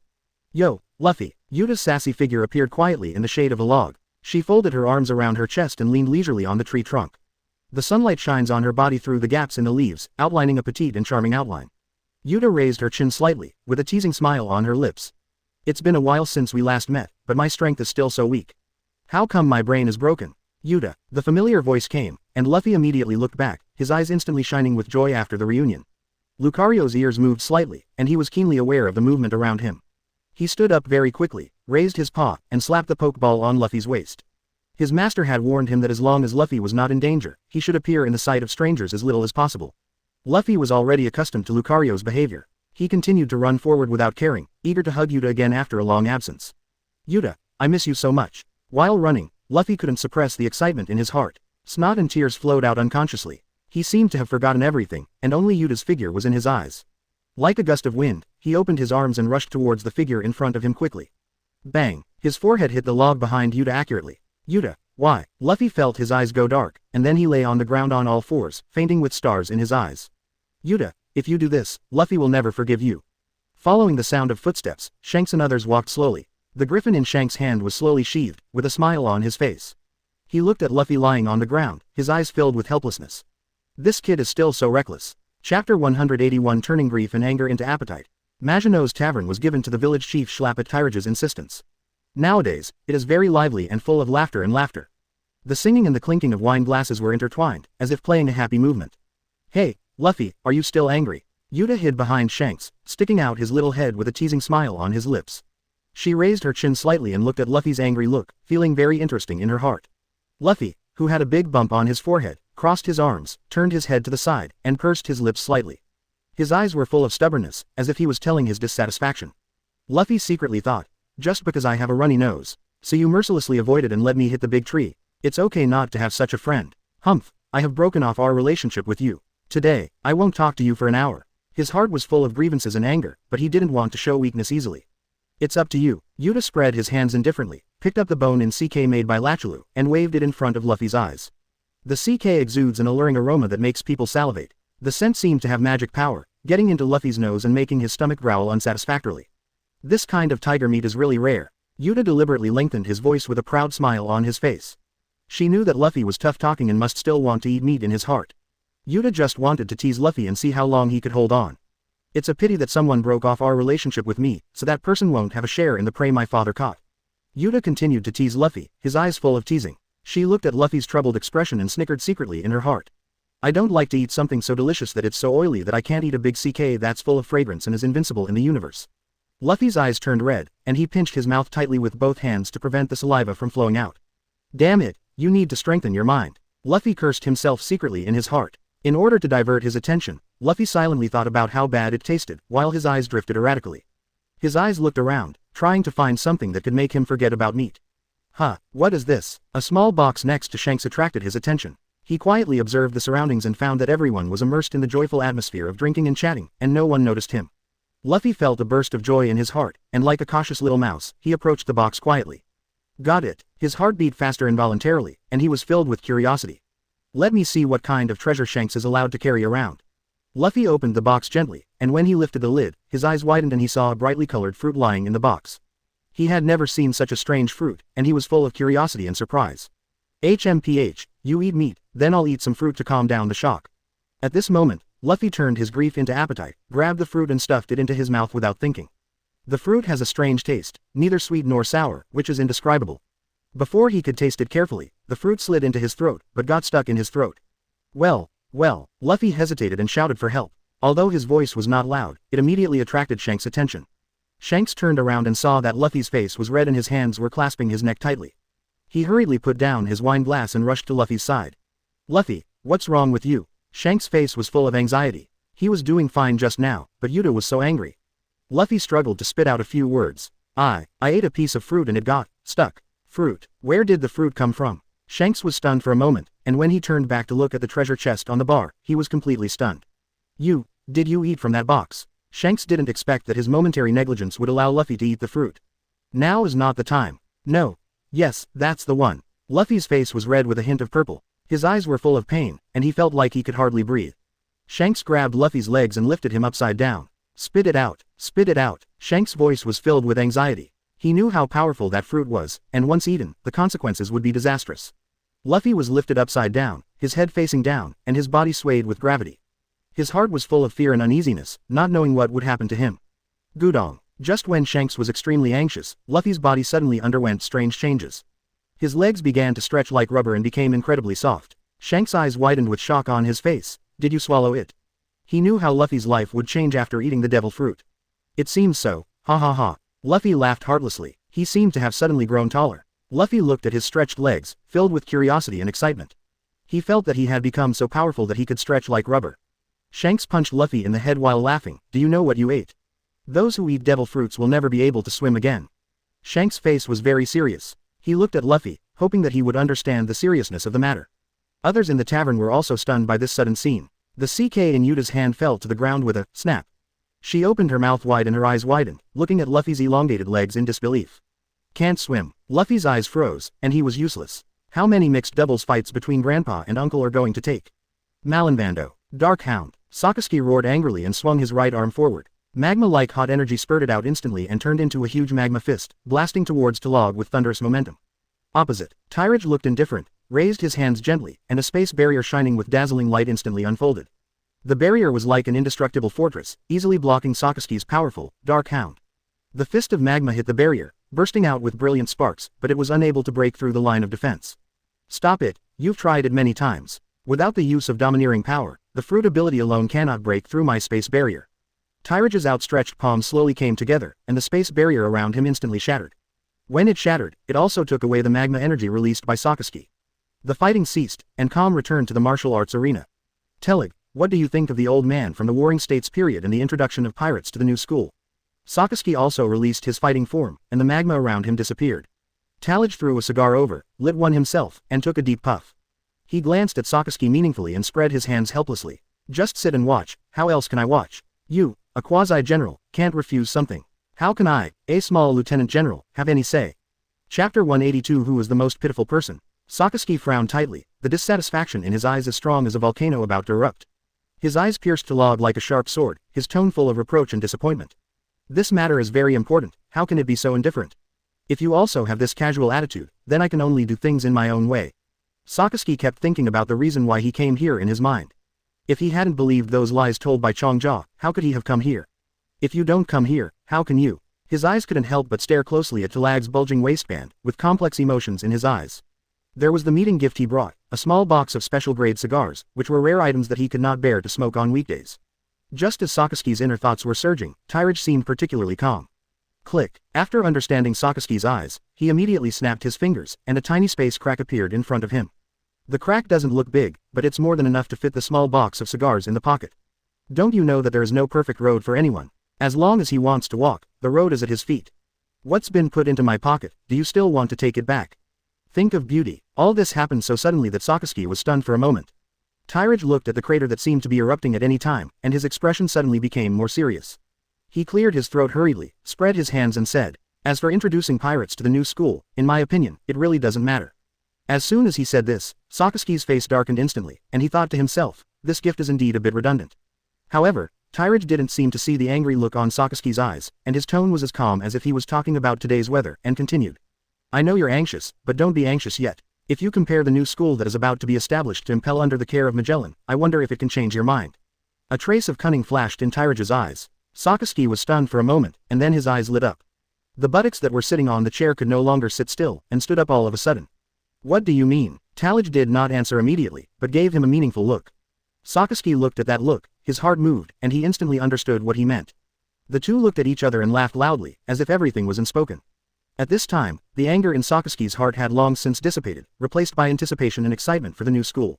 Yo, Luffy. Yuta's sassy figure appeared quietly in the shade of a log. She folded her arms around her chest and leaned leisurely on the tree trunk. The sunlight shines on her body through the gaps in the leaves, outlining a petite and charming outline. Yuta raised her chin slightly, with a teasing smile on her lips. It's been a while since we last met, but my strength is still so weak. How come my brain is broken? Yuta, the familiar voice came, and Luffy immediately looked back, his eyes instantly shining with joy after the reunion. Lucario's ears moved slightly, and he was keenly aware of the movement around him. He stood up very quickly, raised his paw, and slapped the pokeball on Luffy's waist. His master had warned him that as long as Luffy was not in danger, he should appear in the sight of strangers as little as possible. Luffy was already accustomed to Lucario's behavior. He continued to run forward without caring, eager to hug Yuta again after a long absence. Yuta, I miss you so much. While running, Luffy couldn't suppress the excitement in his heart. Snot and tears flowed out unconsciously. He seemed to have forgotten everything, and only Yuta's figure was in his eyes. Like a gust of wind, he opened his arms and rushed towards the figure in front of him quickly. Bang! His forehead hit the log behind Yuta accurately. Yuta, why? Luffy felt his eyes go dark, and then he lay on the ground on all fours, fainting with stars in his eyes. Yuta, if you do this, Luffy will never forgive you. Following the sound of footsteps, Shanks and others walked slowly. The Griffin in Shanks' hand was slowly sheathed, with a smile on his face. He looked at Luffy lying on the ground, his eyes filled with helplessness. This kid is still so reckless. Chapter 181, Turning Grief and Anger into Appetite. Maginot's Tavern was given to the village chief Schlapp at Tyrage's insistence. Nowadays, it is very lively and full of laughter and laughter. The singing and the clinking of wine glasses were intertwined, as if playing a happy movement. Hey, Luffy, are you still angry? Yuta hid behind Shanks, sticking out his little head with a teasing smile on his lips. She raised her chin slightly and looked at Luffy's angry look, feeling very interesting in her heart. Luffy, who had a big bump on his forehead, crossed his arms, turned his head to the side, and pursed his lips slightly. His eyes were full of stubbornness, as if he was telling his dissatisfaction. Luffy secretly thought, just because I have a runny nose, so you mercilessly avoided and let me hit the big tree. It's okay not to have such a friend. Humph, I have broken off our relationship with you. Today, I won't talk to you for an hour. His heart was full of grievances and anger, but he didn't want to show weakness easily. It's up to you. Yuta spread his hands indifferently, picked up the bone in CK made by Lachulu, and waved it in front of Luffy's eyes. The CK exudes an alluring aroma that makes people salivate. The scent seemed to have magic power, getting into Luffy's nose and making his stomach growl unsatisfactorily. This kind of tiger meat is really rare. Yuta deliberately lengthened his voice with a proud smile on his face. She knew that Luffy was tough talking and must still want to eat meat in his heart. Yuta just wanted to tease Luffy and see how long he could hold on. It's a pity that someone broke off our relationship with me, so that person won't have a share in the prey my father caught. Yuta continued to tease Luffy, his eyes full of teasing. She looked at Luffy's troubled expression and snickered secretly in her heart. I don't like to eat something so delicious that it's so oily that I can't eat a big CK that's full of fragrance and is invincible in the universe. Luffy's eyes turned red, and he pinched his mouth tightly with both hands to prevent the saliva from flowing out. Damn it, you need to strengthen your mind. Luffy cursed himself secretly in his heart. In order to divert his attention, Luffy silently thought about how bad it tasted, while his eyes drifted erratically. His eyes looked around, trying to find something that could make him forget about meat. Huh, what is this? A small box next to Shanks attracted his attention. He quietly observed the surroundings and found that everyone was immersed in the joyful atmosphere of drinking and chatting, and no one noticed him. Luffy felt a burst of joy in his heart, and like a cautious little mouse, he approached the box quietly. Got it. His heart beat faster involuntarily, and he was filled with curiosity. Let me see what kind of treasure Shanks is allowed to carry around. Luffy opened the box gently, and when he lifted the lid, his eyes widened and he saw a brightly colored fruit lying in the box. He had never seen such a strange fruit, and he was full of curiosity and surprise. HMPH, you eat meat, then I'll eat some fruit to calm down the shock. At this moment, Luffy turned his grief into appetite, grabbed the fruit and stuffed it into his mouth without thinking. The fruit has a strange taste, neither sweet nor sour, which is indescribable. Before he could taste it carefully, the fruit slid into his throat, but got stuck in his throat. Well, Luffy hesitated and shouted for help. Although his voice was not loud, it immediately attracted Shanks' attention. Shanks turned around and saw that Luffy's face was red and his hands were clasping his neck tightly. He hurriedly put down his wine glass and rushed to Luffy's side. Luffy, what's wrong with you? Shanks' face was full of anxiety. He was doing fine just now, but Yuta was so angry. Luffy struggled to spit out a few words. I ate a piece of fruit and it got stuck. Fruit? Where did the fruit come from? Shanks was stunned for a moment, and when he turned back to look at the treasure chest on the bar, he was completely stunned. Did you eat from that box? Shanks didn't expect that his momentary negligence would allow Luffy to eat the fruit. Now is not the time. No. Yes, that's the one. Luffy's face was red with a hint of purple. His eyes were full of pain, and he felt like he could hardly breathe. Shanks grabbed Luffy's legs and lifted him upside down. Spit it out. Spit it out. Shanks' voice was filled with anxiety. He knew how powerful that fruit was, and once eaten, the consequences would be disastrous. Luffy was lifted upside down, his head facing down, and his body swayed with gravity. His heart was full of fear and uneasiness, not knowing what would happen to him. Gudong. Just when Shanks was extremely anxious, Luffy's body suddenly underwent strange changes. His legs began to stretch like rubber and became incredibly soft. Shanks' eyes widened with shock on his face. Did you swallow it? He knew how Luffy's life would change after eating the devil fruit. It seems so, ha ha ha. Luffy laughed heartlessly. He seemed to have suddenly grown taller. Luffy looked at his stretched legs, filled with curiosity and excitement. He felt that he had become so powerful that he could stretch like rubber. Shanks punched Luffy in the head while laughing. Do you know what you ate? Those who eat devil fruits will never be able to swim again. Shanks' face was very serious. He looked at Luffy, hoping that he would understand the seriousness of the matter. Others in the tavern were also stunned by this sudden scene. The CK in Yuta's hand fell to the ground with a snap. She opened her mouth wide and her eyes widened, looking at Luffy's elongated legs in disbelief. Can't swim. Luffy's eyes froze, and he was useless. How many mixed doubles fights between Grandpa and Uncle are going to take? Malinvando. Dark Hound. Sasuke roared angrily and swung his right arm forward. Magma-like hot energy spurted out instantly and turned into a huge magma fist, blasting towards Talog with thunderous momentum. Opposite, Tyrage looked indifferent, raised his hands gently, and a space barrier shining with dazzling light instantly unfolded. The barrier was like an indestructible fortress, easily blocking Sasuke's powerful, Dark Hound. The fist of magma hit the barrier, bursting out with brilliant sparks, but it was unable to break through the line of defense. Stop it, you've tried it many times. Without the use of domineering power, the fruit ability alone cannot break through my space barrier. Tyrage's outstretched palm slowly came together, and the space barrier around him instantly shattered. When it shattered, it also took away the magma energy released by Sasuke. The fighting ceased, and calm returned to the martial arts arena. Telig, what do you think of the old man from the Warring States period and the introduction of pirates to the new school? Sasuke also released his fighting form, and the magma around him disappeared. Talage threw a cigar over, lit one himself, and took a deep puff. He glanced at Sasuke meaningfully and spread his hands helplessly. Just sit and watch. How else can I watch? You, a quasi-general, can't refuse something. How can I, a small lieutenant general, have any say? Chapter 182. Who is the most pitiful person? Sasuke frowned tightly, the dissatisfaction in his eyes as strong as a volcano about to erupt. His eyes pierced Talog like a sharp sword, his tone full of reproach and disappointment. This matter is very important. How can it be so indifferent? If you also have this casual attitude, then I can only do things in my own way. Sasuke kept thinking about the reason why he came here in his mind. If he hadn't believed those lies told by Chongjia, how could he have come here? If you don't come here, how can you? His eyes couldn't help but stare closely at Talag's bulging waistband, with complex emotions in his eyes. There was the meeting gift he brought, a small box of special-grade cigars, which were rare items that he could not bear to smoke on weekdays. Just as Sasuke's inner thoughts were surging, Tyrage seemed particularly calm. Click. After understanding Sasuke's eyes, he immediately snapped his fingers, and a tiny space crack appeared in front of him. The crack doesn't look big, but it's more than enough to fit the small box of cigars in the pocket. Don't you know that there is no perfect road for anyone? As long as he wants to walk, the road is at his feet. What's been put into my pocket, do you still want to take it back? Think of beauty. All this happened so suddenly that Sasuke was stunned for a moment. Tyrage looked at the crater that seemed to be erupting at any time, and his expression suddenly became more serious. He cleared his throat hurriedly, spread his hands and said, as for introducing pirates to the new school, in my opinion, it really doesn't matter. As soon as he said this, Sasuke's face darkened instantly, and he thought to himself, this gift is indeed a bit redundant. However, Tyrage didn't seem to see the angry look on Sasuke's eyes, and his tone was as calm as if he was talking about today's weather, and continued. I know you're anxious, but don't be anxious yet. If you compare the new school that is about to be established to Impel under the care of Magellan, I wonder if it can change your mind. A trace of cunning flashed in Tyrage's eyes. Sakazuki was stunned for a moment, and then his eyes lit up. The buttocks that were sitting on the chair could no longer sit still, and stood up all of a sudden. What do you mean? Tyrage did not answer immediately, but gave him a meaningful look. Sakazuki looked at that look, his heart moved, and he instantly understood what he meant. The two looked at each other and laughed loudly, as if everything was unspoken. At this time, the anger in Sakazuki's heart had long since dissipated, replaced by anticipation and excitement for the new school.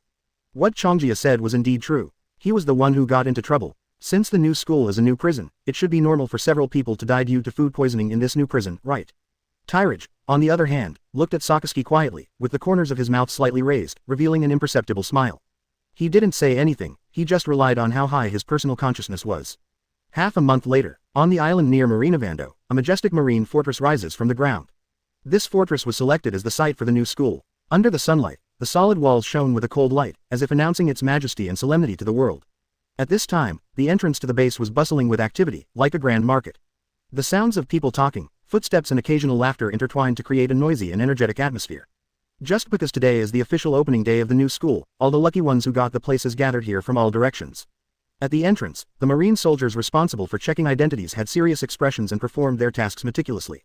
What Chongjia said was indeed true. He was the one who got into trouble. Since the new school is a new prison, it should be normal for several people to die due to food poisoning in this new prison, right? Tyrage, on the other hand, looked at Sakazuki quietly, with the corners of his mouth slightly raised, revealing an imperceptible smile. He didn't say anything, he just relied on how high his personal consciousness was. Half a month later, on the island near Malinvando, a majestic marine fortress rises from the ground. This fortress was selected as the site for the new school. Under the sunlight, the solid walls shone with a cold light, as if announcing its majesty and solemnity to the world. At this time, the entrance to the base was bustling with activity, like a grand market. The sounds of people talking, footsteps and occasional laughter intertwined to create a noisy and energetic atmosphere. Just because today is the official opening day of the new school, all the lucky ones who got the places gathered here from all directions. At the entrance, the marine soldiers responsible for checking identities had serious expressions and performed their tasks meticulously.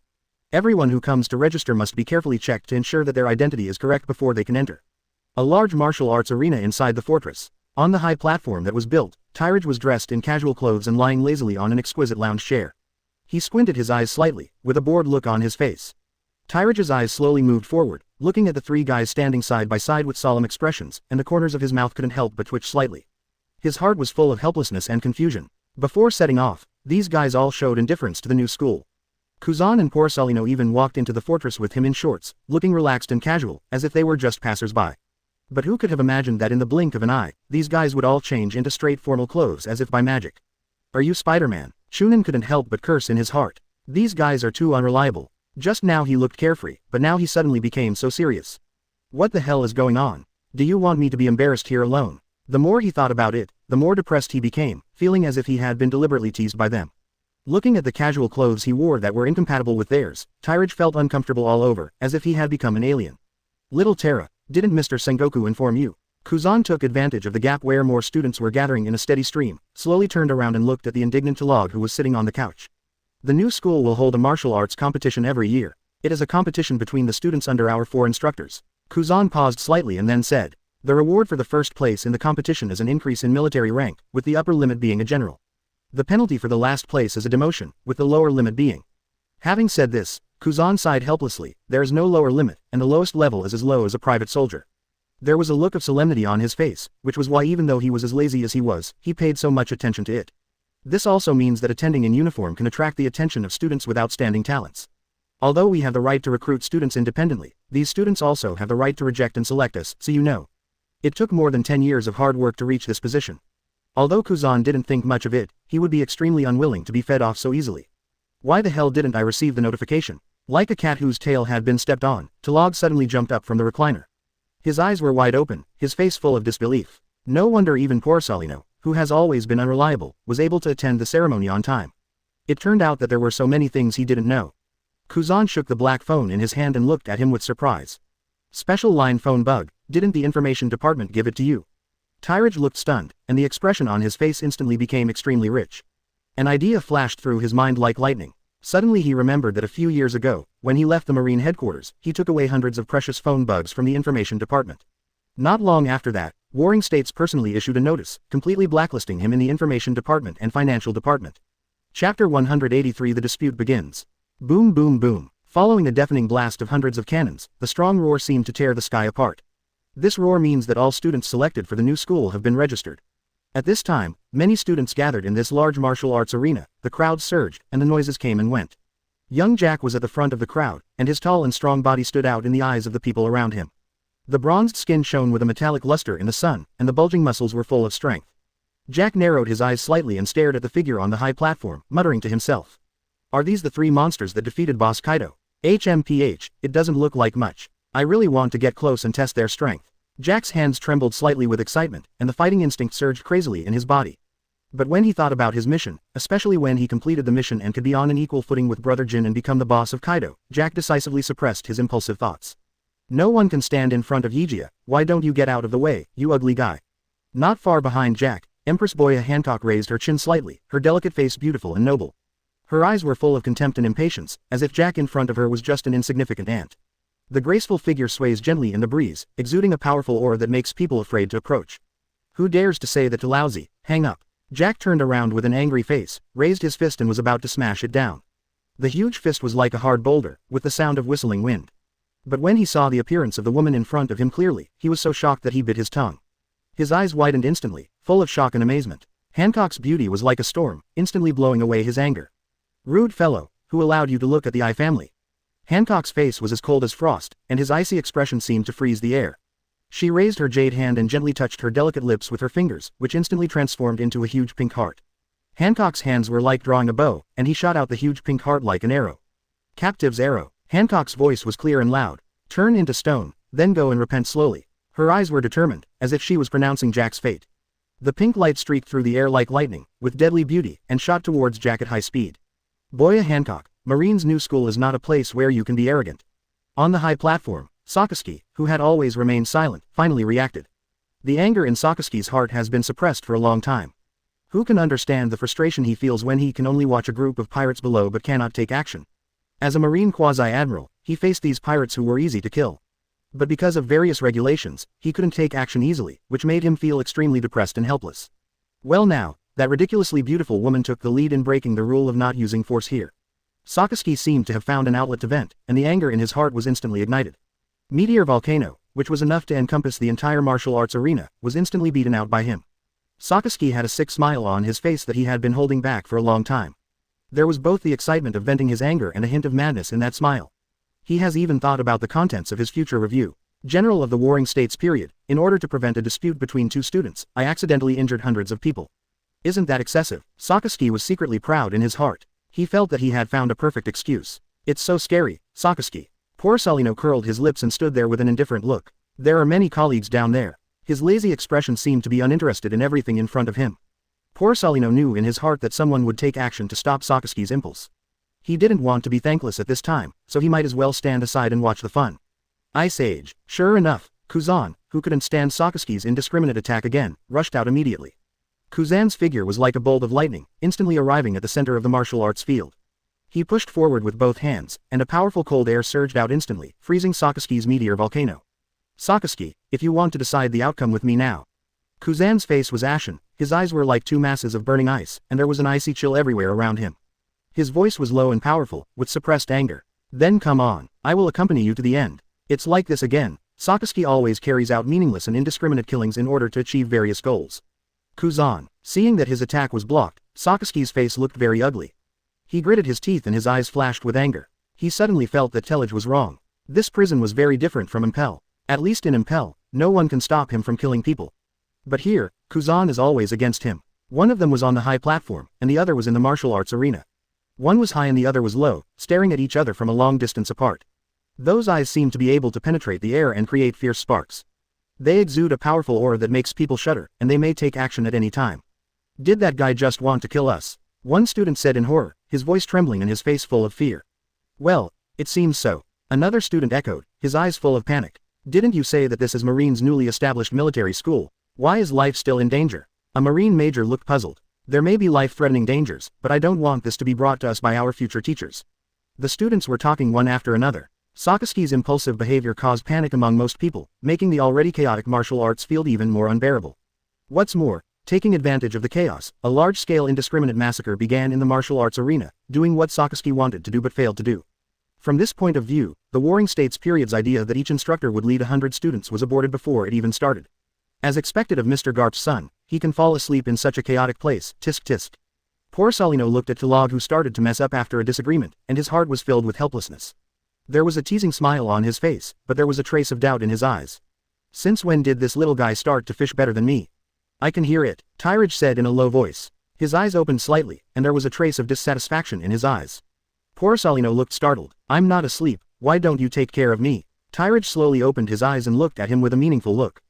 Everyone who comes to register must be carefully checked to ensure that their identity is correct before they can enter. A large martial arts arena inside the fortress. On the high platform that was built, Tyrage was dressed in casual clothes and lying lazily on an exquisite lounge chair. He squinted his eyes slightly, with a bored look on his face. Tyrage's eyes slowly moved forward, looking at the three guys standing side by side with solemn expressions, and the corners of his mouth couldn't help but twitch slightly. His heart was full of helplessness and confusion. Before setting off, these guys all showed indifference to the new school. Kuzan and Porcelino even walked into the fortress with him in shorts, looking relaxed and casual, as if they were just passers-by. But who could have imagined that in the blink of an eye, these guys would all change into straight formal clothes as if by magic? Are you Spider-Man? Shunin couldn't help but curse in his heart. These guys are too unreliable. Just now he looked carefree, but now he suddenly became so serious. What the hell is going on? Do you want me to be embarrassed here alone? The more he thought about it, the more depressed he became, feeling as if he had been deliberately teased by them. Looking at the casual clothes he wore that were incompatible with theirs, Tyrage felt uncomfortable all over, as if he had become an alien. Little Terra, didn't Mr. Sengoku inform you? Kuzan took advantage of the gap where more students were gathering in a steady stream, slowly turned around and looked at the indignant Talog who was sitting on the couch. The new school will hold a martial arts competition every year. It is a competition between the students under our 4 instructors. Kuzan paused slightly and then said, the reward for the first place in the competition is an increase in military rank, with the upper limit being a general. The penalty for the last place is a demotion, with the lower limit being. Having said this, Kuzan sighed helplessly. There is no lower limit, and the lowest level is as low as a private soldier. There was a look of solemnity on his face, which was why even though he was as lazy as he was, he paid so much attention to it. This also means that attending in uniform can attract the attention of students with outstanding talents. Although we have the right to recruit students independently, these students also have the right to reject and select us, so you know. It took more than 10 years of hard work to reach this position. Although Kuzan didn't think much of it, he would be extremely unwilling to be fed off so easily. Why the hell didn't I receive the notification? Like a cat whose tail had been stepped on, Talog suddenly jumped up from the recliner. His eyes were wide open, his face full of disbelief. No wonder even Porcelino, who has always been unreliable, was able to attend the ceremony on time. It turned out that there were so many things he didn't know. Kuzan shook the black phone in his hand and looked at him with surprise. Special line phone bug, didn't the information department give it to you? Tyrage looked stunned, and the expression on his face instantly became extremely rich. An idea flashed through his mind like lightning. Suddenly he remembered that a few years ago, when he left the Marine headquarters, he took away hundreds of precious phone bugs from the information department. Not long after that, Warring States personally issued a notice, completely blacklisting him in the information department and financial department. Chapter 183 The dispute begins. Boom boom boom. Following a deafening blast of hundreds of cannons, the strong roar seemed to tear the sky apart. This roar means that all students selected for the new school have been registered. At this time, many students gathered in this large martial arts arena, the crowd surged, and the noises came and went. Young Jack was at the front of the crowd, and his tall and strong body stood out in the eyes of the people around him. The bronzed skin shone with a metallic luster in the sun, and the bulging muscles were full of strength. Jack narrowed his eyes slightly and stared at the figure on the high platform, muttering to himself. Are these the 3 monsters that defeated Boss Kaido? HMPH, it doesn't look like much. I really want to get close and test their strength. Jack's hands trembled slightly with excitement, and the fighting instinct surged crazily in his body. But when he thought about his mission, especially when he completed the mission and could be on an equal footing with Brother Jin and become the boss of Kaido, Jack decisively suppressed his impulsive thoughts. No one can stand in front of Yijia, why don't you get out of the way, you ugly guy? Not far behind Jack, Empress Boya Hancock raised her chin slightly, her delicate face beautiful and noble. Her eyes were full of contempt and impatience, as if Jack in front of her was just an insignificant ant. The graceful figure sways gently in the breeze, exuding a powerful aura that makes people afraid to approach. Who dares to say that to lousy, hang up? Jack turned around with an angry face, raised his fist and was about to smash it down. The huge fist was like a hard boulder, with the sound of whistling wind. But when he saw the appearance of the woman in front of him clearly, he was so shocked that he bit his tongue. His eyes widened instantly, full of shock and amazement. Hancock's beauty was like a storm, instantly blowing away his anger. Rude fellow, who allowed you to look at the Eye family? Hancock's face was as cold as frost, and his icy expression seemed to freeze the air. She raised her jade hand and gently touched her delicate lips with her fingers, which instantly transformed into a huge pink heart. Hancock's hands were like drawing a bow, and he shot out the huge pink heart like an arrow. Captive's arrow. Hancock's voice was clear and loud. Turn into stone, then go and repent slowly. Her eyes were determined, as if she was pronouncing Jack's fate. The pink light streaked through the air like lightning, with deadly beauty, and shot towards Jack at high speed. Boya Hancock, Marine's new school is not a place where you can be arrogant. On the high platform, Sakaski, who had always remained silent, finally reacted. The anger in Sakaski's heart has been suppressed for a long time. Who can understand the frustration he feels when he can only watch a group of pirates below but cannot take action? As a Marine quasi-admiral, he faced these pirates who were easy to kill. But because of various regulations, he couldn't take action easily, which made him feel extremely depressed and helpless. Well now, that ridiculously beautiful woman took the lead in breaking the rule of not using force here. Sakaski seemed to have found an outlet to vent, and the anger in his heart was instantly ignited. Meteor Volcano, which was enough to encompass the entire martial arts arena, was instantly beaten out by him. Sakaski had a sick smile on his face that he had been holding back for a long time. There was both the excitement of venting his anger and a hint of madness in that smile. He has even thought about the contents of his future review. General of the Warring States period, in order to prevent a dispute between two students, I accidentally injured hundreds of people. Isn't that excessive? Sakaski was secretly proud in his heart. He felt that he had found a perfect excuse. It's so scary, Sakaski. Poor Salino curled his lips and stood there with an indifferent look. There are many colleagues down there. His lazy expression seemed to be uninterested in everything in front of him. Poor Salino knew in his heart that someone would take action to stop Sakaski's impulse. He didn't want to be thankless at this time, so he might as well stand aside and watch the fun. Ice Age. Sure enough, Kuzan, who couldn't stand Sakaski's indiscriminate attack again, rushed out immediately. Kuzan's figure was like a bolt of lightning, instantly arriving at the center of the martial arts field. He pushed forward with both hands, and a powerful cold air surged out instantly, freezing Sakaski's meteor volcano. Sakaski, if you want to decide the outcome with me now. Kuzan's face was ashen, his eyes were like two masses of burning ice, and there was an icy chill everywhere around him. His voice was low and powerful, with suppressed anger. Then come on, I will accompany you to the end. It's like this again. Sakaski always carries out meaningless and indiscriminate killings in order to achieve various goals. Kuzan. Seeing that his attack was blocked, Sakaski's face looked very ugly. He gritted his teeth and his eyes flashed with anger. He suddenly felt that Tillage was wrong. This prison was very different from Impel. At least in Impel, no one can stop him from killing people. But here, Kuzan is always against him. One of them was on the high platform, and the other was in the martial arts arena. One was high and the other was low, staring at each other from a long distance apart. Those eyes seemed to be able to penetrate the air and create fierce sparks. They exude a powerful aura that makes people shudder, and they may take action at any time. Did that guy just want to kill us? One student said in horror, his voice trembling and his face full of fear. Well, it seems so. Another student echoed, his eyes full of panic. Didn't you say that this is Marine's newly established military school? Why is life still in danger? A Marine major looked puzzled. There may be life-threatening dangers, but I don't want this to be brought to us by our future teachers. The students were talking one after another. Sakaski's impulsive behavior caused panic among most people, making the already chaotic martial arts field even more unbearable. What's more, taking advantage of the chaos, a large-scale indiscriminate massacre began in the martial arts arena, doing what Sakaski wanted to do but failed to do. From this point of view, the Warring States period's idea that each instructor would lead 100 students was aborted before it even started. As expected of Mr. Garp's son, he can fall asleep in such a chaotic place, tisk tisk. Poor Salino looked at Talag, who started to mess up after a disagreement, and his heart was filled with helplessness. There was a teasing smile on his face, but there was a trace of doubt in his eyes. Since when did this little guy start to fish better than me? I can hear it, Tyrage said in a low voice. His eyes opened slightly, and there was a trace of dissatisfaction in his eyes. Poor Salino looked startled. I'm not asleep, why don't you take care of me? Tyrage slowly opened his eyes and looked at him with a meaningful look.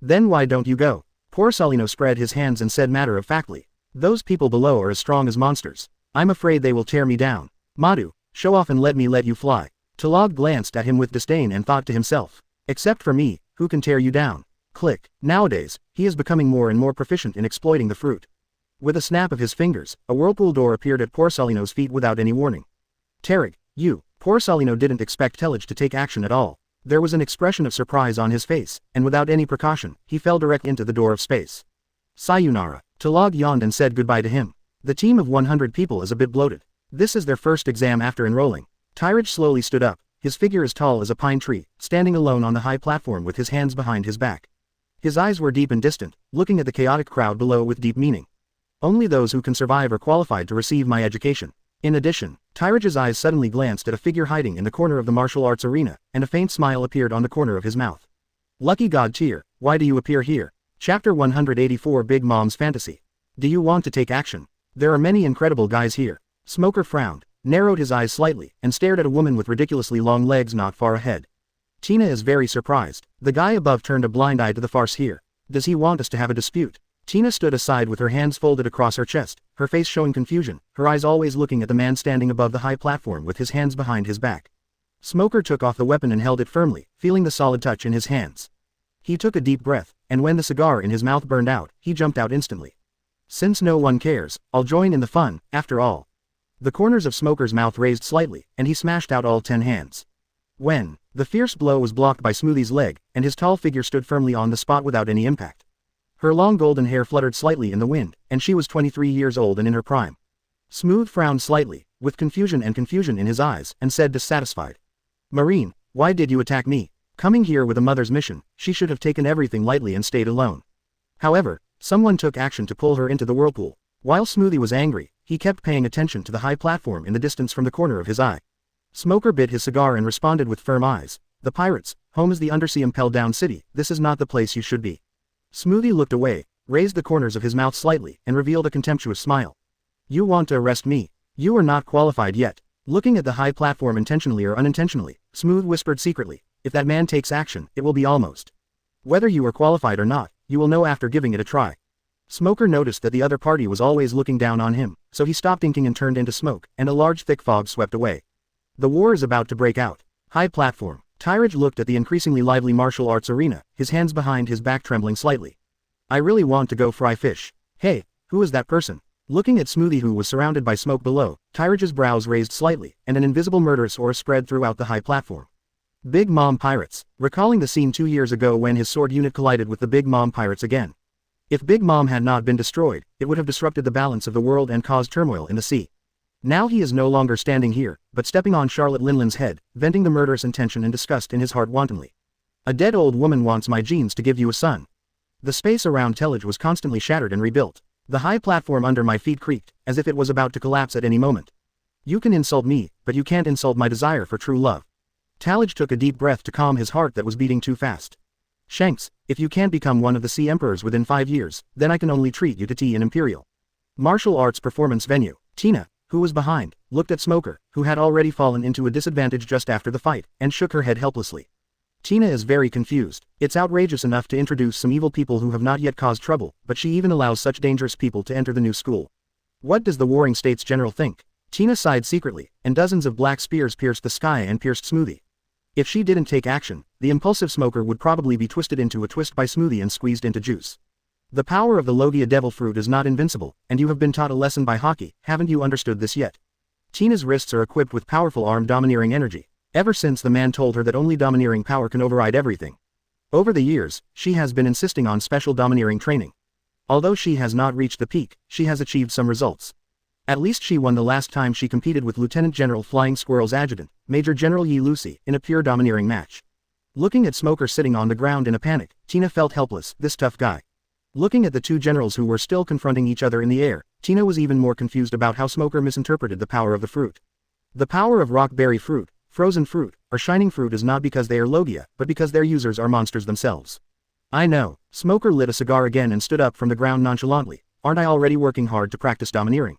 Then why don't you go? Poor Salino spread his hands and said matter-of-factly. Those people below are as strong as monsters. I'm afraid they will tear me down. Madu, show off and let me let you fly. Talag glanced at him with disdain and thought to himself. Except for me, who can tear you down? Click. Nowadays, he is becoming more and more proficient in exploiting the fruit. With a snap of his fingers, a whirlpool door appeared at Porcelino's feet without any warning. Tyrage, you. Porcelino didn't expect Tyrage to take action at all. There was an expression of surprise on his face, and without any precaution, he fell direct into the door of space. Sayonara. Tyrage yawned and said goodbye to him. The team of 100 people is a bit bloated. This is their first exam after enrolling. Tyrage slowly stood up, his figure as tall as a pine tree, standing alone on the high platform with his hands behind his back. His eyes were deep and distant, looking at the chaotic crowd below with deep meaning. Only those who can survive are qualified to receive my education. In addition, Tyrage's eyes suddenly glanced at a figure hiding in the corner of the martial arts arena, and a faint smile appeared on the corner of his mouth. Lucky God Tier, why do you appear here? Chapter 184 Big Mom's Fantasy. Do you want to take action? There are many incredible guys here. Smoker frowned, narrowed his eyes slightly, and stared at a woman with ridiculously long legs not far ahead. Tina is very surprised. The guy above turned a blind eye to the farce here. Does he want us to have a dispute? Tina stood aside with her hands folded across her chest, her face showing confusion, her eyes always looking at the man standing above the high platform with his hands behind his back. Smoker took off the weapon and held it firmly, feeling the solid touch in his hands. He took a deep breath, and when the cigar in his mouth burned out, he jumped out instantly. Since no one cares, I'll join in the fun, after all. The corners of Smoker's mouth raised slightly, and he smashed out all 10 hands. When the fierce blow was blocked by Smoothie's leg, and his tall figure stood firmly on the spot without any impact. Her long golden hair fluttered slightly in the wind, and she was 23 years old and in her prime. Smooth frowned slightly, with confusion in his eyes, and said dissatisfied. Marine, why did you attack me? Coming here with a mother's mission, she should have taken everything lightly and stayed alone. However, someone took action to pull her into the whirlpool. While Smoothie was angry, he kept paying attention to the high platform in the distance from the corner of his eye. Smoker bit his cigar and responded with firm eyes. The pirates, home is the undersea impelled down city, this is not the place you should be. Smoothie looked away, raised the corners of his mouth slightly, and revealed a contemptuous smile. You want to arrest me? You are not qualified yet. Looking at the high platform intentionally or unintentionally, Smooth whispered secretly, if that man takes action, it will be almost. Whether you are qualified or not, you will know after giving it a try. Smoker noticed that the other party was always looking down on him, so he stopped inking and turned into smoke, and a large thick fog swept away. The war is about to break out. High platform. Tyrage looked at the increasingly lively martial arts arena, his hands behind his back trembling slightly. I really want to go fry fish. Hey, who is that person? Looking at Smoothie who was surrounded by smoke below, Tyrage's brows raised slightly, and an invisible murderous aura spread throughout the high platform. Big Mom Pirates. Recalling the scene 2 years ago when his sword unit collided with the Big Mom Pirates again. If Big Mom had not been destroyed, it would have disrupted the balance of the world and caused turmoil in the sea. Now he is no longer standing here, but stepping on Charlotte Linland's head, venting the murderous intention and disgust in his heart wantonly. A dead old woman wants my genes to give you a son. The space around Tyrage was constantly shattered and rebuilt. The high platform under my feet creaked, as if it was about to collapse at any moment. You can insult me, but you can't insult my desire for true love. Tyrage took a deep breath to calm his heart that was beating too fast. Shanks, if you can't become one of the Sea Emperors within 5 years, then I can only treat you to tea in Imperial Martial Arts Performance Venue. Tina, who was behind, looked at Smoker, who had already fallen into a disadvantage just after the fight, and shook her head helplessly. Tina is very confused. It's outrageous enough to introduce some evil people who have not yet caused trouble, but she even allows such dangerous people to enter the new school. What does the Warring States General think? Tina sighed secretly, and dozens of black spears pierced the sky and pierced Smoothie. If she didn't take action, the impulsive Smoker would probably be twisted into a twist by Smoothie and squeezed into juice. The power of the Logia Devil Fruit is not invincible, and you have been taught a lesson by hockey, haven't you understood this yet? Tina's wrists are equipped with powerful arm domineering energy, ever since the man told her that only domineering power can override everything. Over the years, she has been insisting on special domineering training. Although she has not reached the peak, she has achieved some results. At least she won the last time she competed with Lieutenant General Flying Squirrel's adjutant, Major General Yi Lucy, in a pure domineering match. Looking at Smoker sitting on the ground in a panic, Tina felt helpless, this tough guy. Looking at the two generals who were still confronting each other in the air, Tina was even more confused about how Smoker misinterpreted the power of the fruit. The power of rock berry fruit, frozen fruit, or shining fruit is not because they are Logia, but because their users are monsters themselves. I know. Smoker lit a cigar again and stood up from the ground nonchalantly. Aren't I already working hard to practice domineering?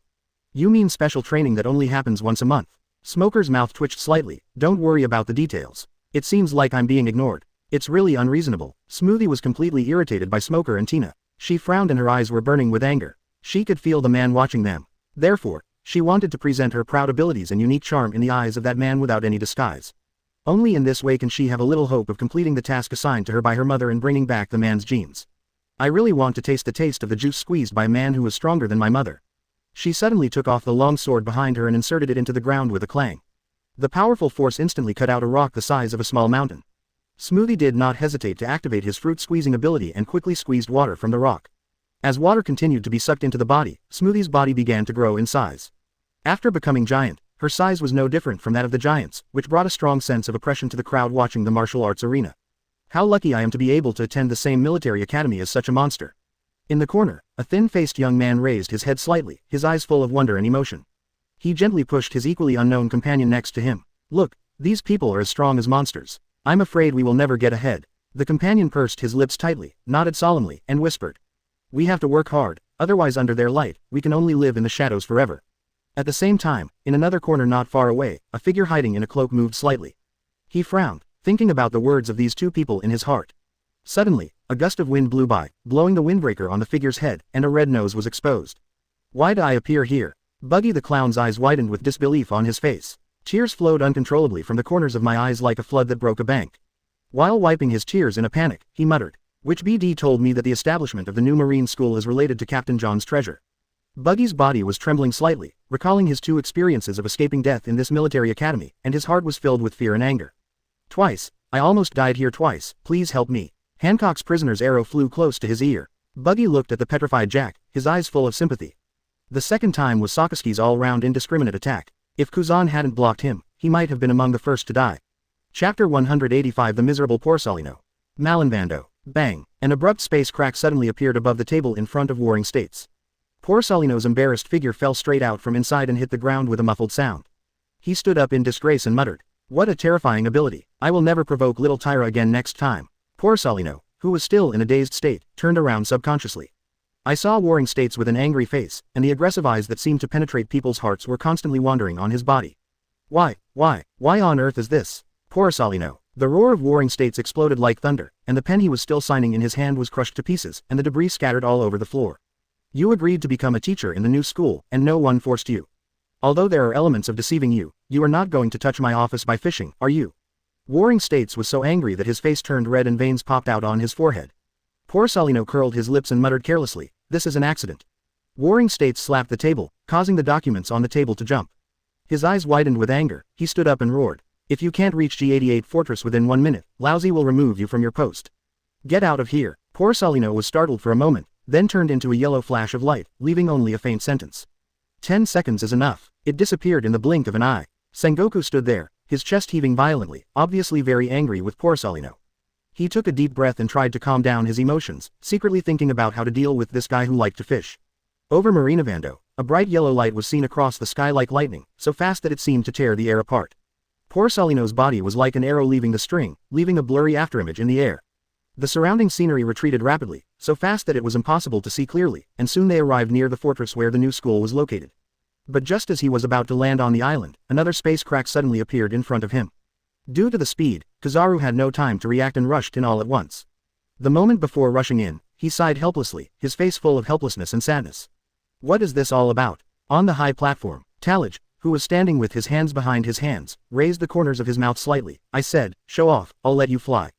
You mean special training that only happens once a month? Smoker's mouth twitched slightly. Don't worry about the details. It seems like I'm being ignored. It's really unreasonable. Smoothie was completely irritated by Smoker and Tina. She frowned and her eyes were burning with anger. She could feel the man watching them. Therefore, she wanted to present her proud abilities and unique charm in the eyes of that man without any disguise. Only in this way can she have a little hope of completing the task assigned to her by her mother and bringing back the man's genes. I really want to taste the taste of the juice squeezed by a man who was stronger than my mother. She suddenly took off the long sword behind her and inserted it into the ground with a clang. The powerful force instantly cut out a rock the size of a small mountain. Smoothie did not hesitate to activate his fruit squeezing ability and quickly squeezed water from the rock. As water continued to be sucked into the body, Smoothie's body began to grow in size. After becoming giant, her size was no different from that of the giants, which brought a strong sense of oppression to the crowd watching the martial arts arena. How lucky I am to be able to attend the same military academy as such a monster. In the corner, a thin-faced young man raised his head slightly, his eyes full of wonder and emotion. He gently pushed his equally unknown companion next to him. Look, these people are as strong as monsters. I'm afraid we will never get ahead. The companion pursed his lips tightly, nodded solemnly, and whispered. We have to work hard, otherwise under their light, we can only live in the shadows forever. At the same time, in another corner not far away, a figure hiding in a cloak moved slightly. He frowned, thinking about the words of these two people in his heart. Suddenly, a gust of wind blew by, blowing the windbreaker on the figure's head, and a red nose was exposed. Why do I appear here? Buggy the clown's eyes widened with disbelief on his face. Tears flowed uncontrollably from the corners of my eyes like a flood that broke a bank. While wiping his tears in a panic, he muttered, which BD told me that the establishment of the new marine school is related to Captain John's treasure. Buggy's body was trembling slightly, recalling his two experiences of escaping death in this military academy, and his heart was filled with fear and anger. Twice, I almost died here twice, please help me. Hancock's prisoner's arrow flew close to his ear. Buggy looked at the petrified Jack, his eyes full of sympathy. The second time was Sakaski's all-round indiscriminate attack. If Kuzan hadn't blocked him, he might have been among the first to die. Chapter 185 The Miserable Porcelino. Malinvando. Bang. An abrupt space crack suddenly appeared above the table in front of Warring States. Porcelino's embarrassed figure fell straight out from inside and hit the ground with a muffled sound. He stood up in disgrace and muttered, what a terrifying ability. I will never provoke little Tyra again next time. Porcelino, who was still in a dazed state, turned around subconsciously. I saw Warring States with an angry face, and the aggressive eyes that seemed to penetrate people's hearts were constantly wandering on his body. Why on earth is this? Porcelino. The roar of Warring States exploded like thunder, and the pen he was still signing in his hand was crushed to pieces, and the debris scattered all over the floor. You agreed to become a teacher in the new school, and no one forced you. Although there are elements of deceiving you, you are not going to touch my office by fishing, are you? Warring States was so angry that his face turned red and veins popped out on his forehead. Porcelino curled his lips and muttered carelessly, this is an accident. Warring States slapped the table, causing the documents on the table to jump. His eyes widened with anger, he stood up and roared. If you can't reach G88 Fortress within 1 minute, Lousy will remove you from your post. Get out of here. Porcelino was startled for a moment, then turned into a yellow flash of light, leaving only a faint sentence. 10 seconds is enough. It disappeared in the blink of an eye. Sengoku stood there, his chest heaving violently, obviously very angry with Porcelino. He took a deep breath and tried to calm down his emotions, secretly thinking about how to deal with this guy who liked to fish. Over Malinvando, a bright yellow light was seen across the sky like lightning, so fast that it seemed to tear the air apart. Porcelino's body was like an arrow leaving the string, leaving a blurry afterimage in the air. The surrounding scenery retreated rapidly, so fast that it was impossible to see clearly, and soon they arrived near the fortress where the new school was located. But just as he was about to land on the island, another space crack suddenly appeared in front of him. Due to the speed, Kizaru had no time to react and rushed in all at once. The moment before rushing in, he sighed helplessly, his face full of helplessness and sadness. What is this all about? On the high platform, Tyrage, who was standing with his hands behind his hands, raised the corners of his mouth slightly. I said, show off, I'll let you fly.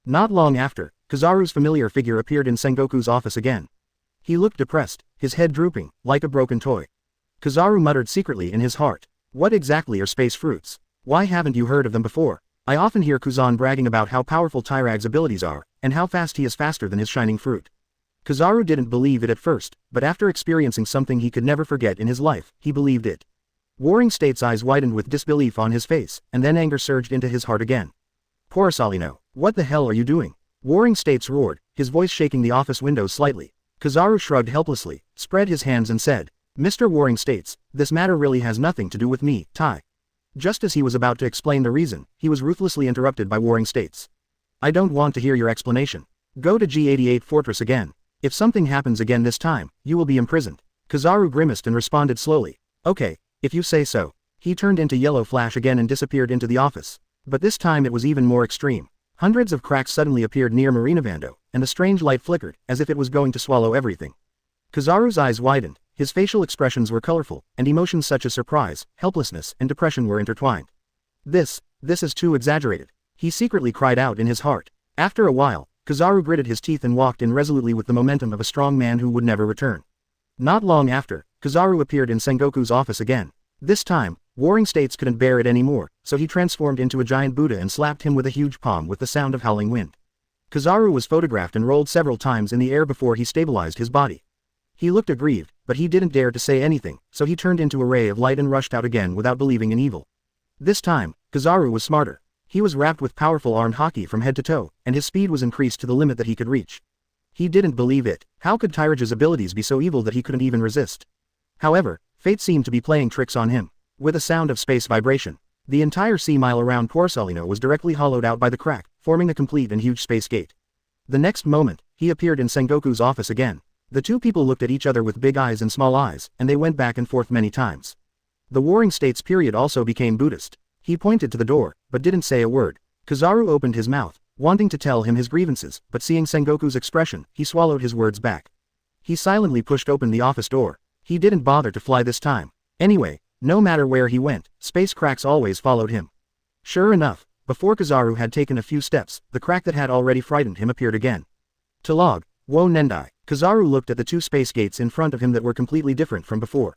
Not long after, Kizaru's familiar figure appeared in Sengoku's office again. He looked depressed, his head drooping, like a broken toy. Kizaru muttered secretly in his heart. What exactly are space fruits? Why haven't you heard of them before? I often hear Kuzan bragging about how powerful Tyrage's abilities are, and how fast he is faster than his shining fruit. Kizaru didn't believe it at first, but after experiencing something he could never forget in his life, he believed it. Warring State's eyes widened with disbelief on his face, and then anger surged into his heart again. Porcelino, what the hell are you doing? Warring States roared, his voice shaking the office windows slightly. Kizaru shrugged helplessly, spread his hands and said, Mr. Warring States, this matter really has nothing to do with me, Ty. Just as he was about to explain the reason, he was ruthlessly interrupted by Warring States. I don't want to hear your explanation. Go to G88 Fortress again. If something happens again this time, you will be imprisoned. Kizaru grimaced and responded slowly. Okay, if you say so. He turned into yellow flash again and disappeared into the office. But this time it was even more extreme. Hundreds of cracks suddenly appeared near Malinvando, and a strange light flickered, as if it was going to swallow everything. Kizaru's eyes widened, his facial expressions were colorful, and emotions such as surprise, helplessness, and depression were intertwined. This is too exaggerated. He secretly cried out in his heart. After a while, Kizaru gritted his teeth and walked in resolutely with the momentum of a strong man who would never return. Not long after, Kizaru appeared in Sengoku's office again. This time, Warring States couldn't bear it anymore, so he transformed into a giant Buddha and slapped him with a huge palm with the sound of howling wind. Kizaru was photographed and rolled several times in the air before he stabilized his body. He looked aggrieved, but he didn't dare to say anything, so he turned into a ray of light and rushed out again without believing in evil. This time, Kizaru was smarter. He was wrapped with powerful armed haki from head to toe, and his speed was increased to the limit that he could reach. He didn't believe it. How could Tyrage's abilities be so evil that he couldn't even resist? However, fate seemed to be playing tricks on him. With a sound of space vibration, the entire sea mile around Porcelino was directly hollowed out by the crack, forming a complete and huge space gate. The next moment, he appeared in Sengoku's office again. The two people looked at each other with big eyes and small eyes, and they went back and forth many times. The Warring States period also became Buddhist. He pointed to the door, but didn't say a word. Kizaru opened his mouth, wanting to tell him his grievances, but seeing Sengoku's expression, he swallowed his words back. He silently pushed open the office door. He didn't bother to fly this time. Anyway, no matter where he went, space cracks always followed him. Sure enough, before Kizaru had taken a few steps, the crack that had already frightened him appeared again. To log, wo nendai, Kizaru looked at the two space gates in front of him that were completely different from before.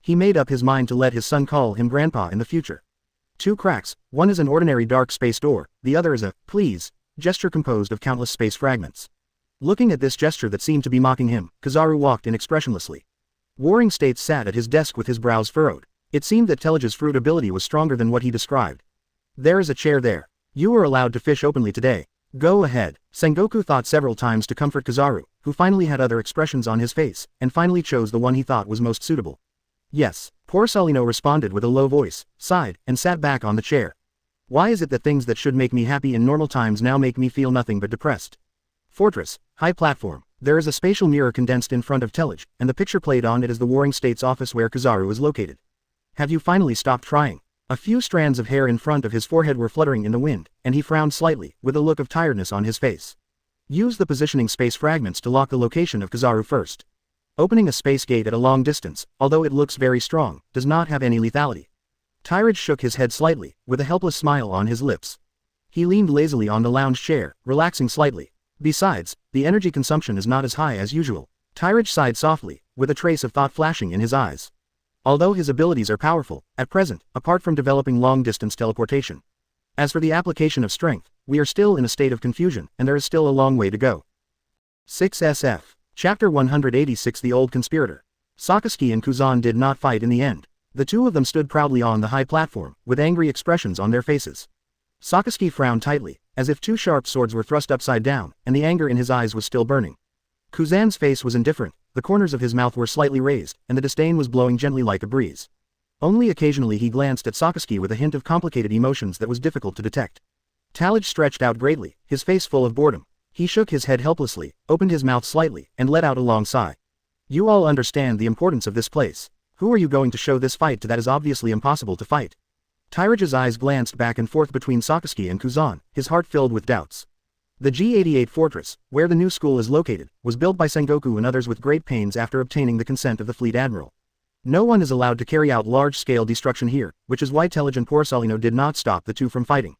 He made up his mind to let his son call him grandpa in the future. Two cracks, one is an ordinary dark space door, the other is a, please, gesture composed of countless space fragments. Looking at this gesture that seemed to be mocking him, Kizaru walked in expressionlessly. Warring States sat at his desk with his brows furrowed. It seemed that Tyrage's fruit ability was stronger than what he described. There is a chair there. You are allowed to fish openly today. Go ahead. Sengoku thought several times to comfort Kizaru, who finally had other expressions on his face, and finally chose the one he thought was most suitable. Yes, Porcelino responded with a low voice, sighed, and sat back on the chair. Why is it that things that should make me happy in normal times now make me feel nothing but depressed? Fortress, high platform. There is a spatial mirror condensed in front of Tyrage, and the picture played on it is the Warring States office where Kizaru is located. Have you finally stopped trying? A few strands of hair in front of his forehead were fluttering in the wind, and he frowned slightly, with a look of tiredness on his face. Use the positioning space fragments to lock the location of Kizaru first. Opening a space gate at a long distance, although it looks very strong, does not have any lethality. Tyrage shook his head slightly, with a helpless smile on his lips. He leaned lazily on the lounge chair, relaxing slightly. Besides, the energy consumption is not as high as usual. Tyrage sighed softly, with a trace of thought flashing in his eyes. Although his abilities are powerful, at present, apart from developing long-distance teleportation. As for the application of strength, we are still in a state of confusion, and there is still a long way to go. 6SF. Chapter 186 The Old Conspirator. Sakazuki and Kuzan did not fight in the end. The two of them stood proudly on the high platform, with angry expressions on their faces. Sakazuki frowned tightly, as if two sharp swords were thrust upside down, and the anger in his eyes was still burning. Kuzan's face was indifferent, the corners of his mouth were slightly raised, and the disdain was blowing gently like a breeze. Only occasionally he glanced at Sakazuki with a hint of complicated emotions that was difficult to detect. Tyrage stretched out greatly, his face full of boredom. He shook his head helplessly, opened his mouth slightly, and let out a long sigh. You all understand the importance of this place. Who are you going to show this fight to that is obviously impossible to fight? Tyrage's eyes glanced back and forth between Sakazuki and Kuzan, his heart filled with doubts. The G88 fortress, where the new school is located, was built by Sengoku and others with great pains after obtaining the consent of the fleet admiral. No one is allowed to carry out large-scale destruction here, which is why Tyrage and Porcelino did not stop the two from fighting.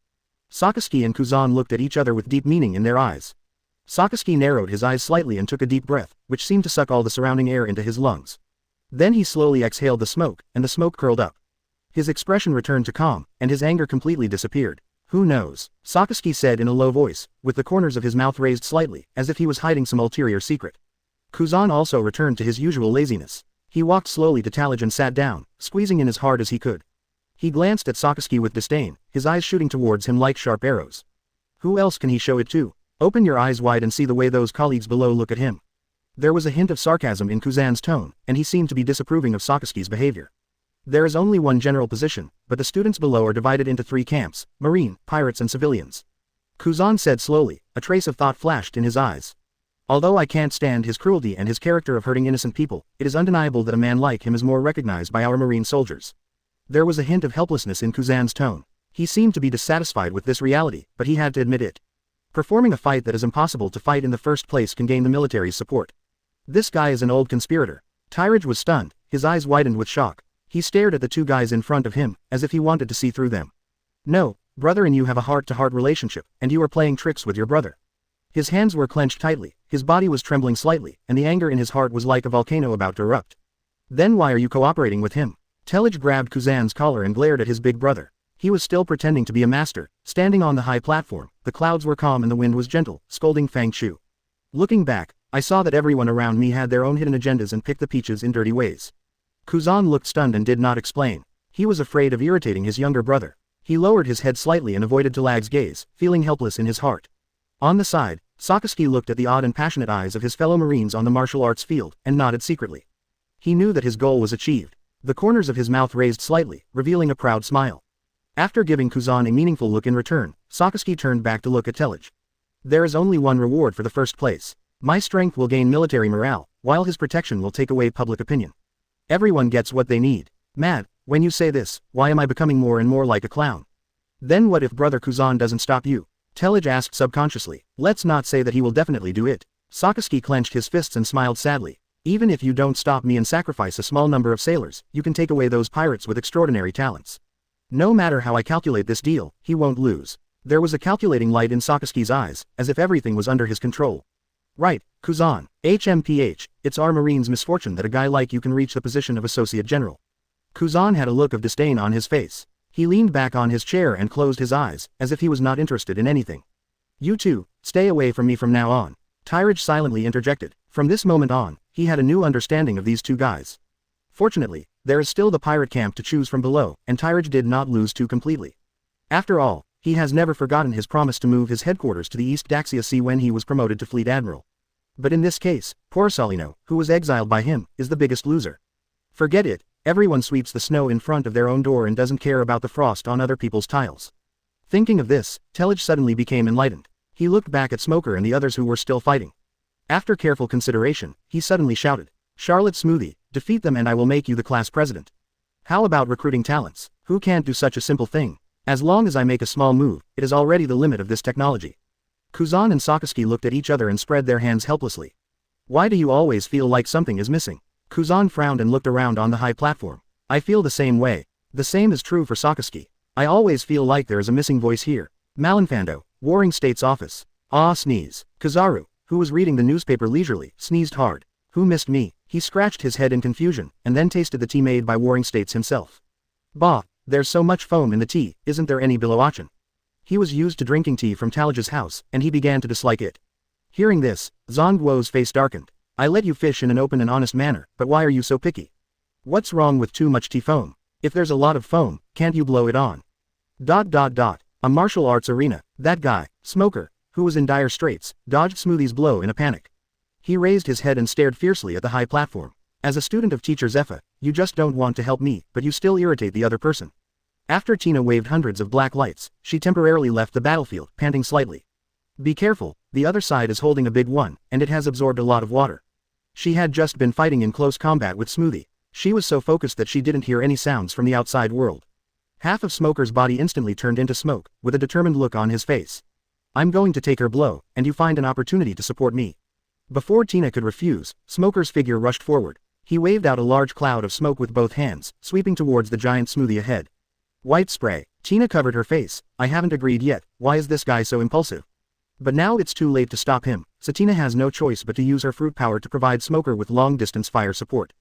Sakazuki and Kuzan looked at each other with deep meaning in their eyes. Sakazuki narrowed his eyes slightly and took a deep breath, which seemed to suck all the surrounding air into his lungs. Then he slowly exhaled the smoke, and the smoke curled up. His expression returned to calm, and his anger completely disappeared. Who knows? Sakazuki said in a low voice, with the corners of his mouth raised slightly, as if he was hiding some ulterior secret. Kuzan also returned to his usual laziness. He walked slowly to Tyrage and sat down, squeezing in as hard as he could. He glanced at Sakazuki with disdain, his eyes shooting towards him like sharp arrows. Who else can he show it to? Open your eyes wide and see the way those colleagues below look at him. There was a hint of sarcasm in Kuzan's tone, and he seemed to be disapproving of Sakazuki's behavior. There is only one general position, but the students below are divided into three camps: marine, pirates and civilians. Kuzan said slowly, a trace of thought flashed in his eyes. Although I can't stand his cruelty and his character of hurting innocent people, it is undeniable that a man like him is more recognized by our marine soldiers. There was a hint of helplessness in Kuzan's tone. He seemed to be dissatisfied with this reality, but he had to admit it. Performing a fight that is impossible to fight in the first place can gain the military's support. This guy is an old conspirator. Tyrage was stunned, his eyes widened with shock. He stared at the two guys in front of him, as if he wanted to see through them. No, brother and you have a heart-to-heart relationship, and you are playing tricks with your brother. His hands were clenched tightly, his body was trembling slightly, and the anger in his heart was like a volcano about to erupt. Then why are you cooperating with him? Tyrage grabbed Kuzan's collar and glared at his big brother. He was still pretending to be a master, standing on the high platform. The clouds were calm and the wind was gentle, scolding Fang Shu. Looking back, I saw that everyone around me had their own hidden agendas and picked the peaches in dirty ways. Kuzan looked stunned and did not explain. He was afraid of irritating his younger brother. He lowered his head slightly and avoided Talag's gaze, feeling helpless in his heart. On the side, Sakazuki looked at the odd and passionate eyes of his fellow Marines on the martial arts field, and nodded secretly. He knew that his goal was achieved. The corners of his mouth raised slightly, revealing a proud smile. After giving Kuzan a meaningful look in return, Sakazuki turned back to look at Tyrage. There is only one reward for the first place. My strength will gain military morale, while his protection will take away public opinion. Everyone gets what they need. Mad, when you say this, why am I becoming more and more like a clown? Then what if brother Kuzan doesn't stop you? Tyrage asked subconsciously. Let's not say that he will definitely do it. Sakazuki clenched his fists and smiled sadly. Even if you don't stop me and sacrifice a small number of sailors, you can take away those pirates with extraordinary talents. No matter how I calculate this deal, he won't lose. There was a calculating light in Sakazuki's eyes, as if everything was under his control. Right, Kuzan. HMPH, it's our Marine's misfortune that a guy like you can reach the position of Associate General. Kuzan had a look of disdain on his face. He leaned back on his chair and closed his eyes, as if he was not interested in anything. You two, stay away from me from now on. Tyrage silently interjected. From this moment on, he had a new understanding of these two guys. Fortunately, there is still the pirate camp to choose from below, and Tyrage did not lose too completely. After all, he has never forgotten his promise to move his headquarters to the East Daxia Sea when he was promoted to Fleet Admiral. But in this case, poor Solino, who was exiled by him, is the biggest loser. Forget it, everyone sweeps the snow in front of their own door and doesn't care about the frost on other people's tiles. Thinking of this, Tyrage suddenly became enlightened. He looked back at Smoker and the others who were still fighting. After careful consideration, he suddenly shouted, Charlotte Smoothie, defeat them and I will make you the class president. How about recruiting talents? Who can't do such a simple thing? As long as I make a small move, it is already the limit of this technology. Kuzan and Sakazuki looked at each other and spread their hands helplessly. Why do you always feel like something is missing? Kuzan frowned and looked around on the high platform. I feel the same way. The same is true for Sakazuki. I always feel like there is a missing voice here. Malinvando, Warring State's office. Ah, sneeze. Kizaru, who was reading the newspaper leisurely, sneezed hard. Who missed me? He scratched his head in confusion, and then tasted the tea made by Warring States himself. Bah, there's so much foam in the tea, isn't there any Bilawachan? He was used to drinking tea from Talage's house, and he began to dislike it. Hearing this, Zongguo's face darkened. I let you fish in an open and honest manner, but why are you so picky? What's wrong with too much tea foam? If there's a lot of foam, can't you blow it on? A martial arts arena, that guy, Smoker, who was in dire straits, dodged Smoothie's blow in a panic. He raised his head and stared fiercely at the high platform. As a student of Teacher Zephyr, you just don't want to help me, but you still irritate the other person. After Tina waved hundreds of black lights, she temporarily left the battlefield, panting slightly. Be careful, the other side is holding a big one, and it has absorbed a lot of water. She had just been fighting in close combat with Smoothie. She was so focused that she didn't hear any sounds from the outside world. Half of Smoker's body instantly turned into smoke, with a determined look on his face. I'm going to take her blow, and you find an opportunity to support me. Before Tina could refuse, Smoker's figure rushed forward. He waved out a large cloud of smoke with both hands, sweeping towards the giant Smoothie ahead. White spray. Tina covered her face. I haven't agreed yet, why is this guy so impulsive? But now it's too late to stop him, so Tina has no choice but to use her fruit power to provide Smoker with long-distance fire support.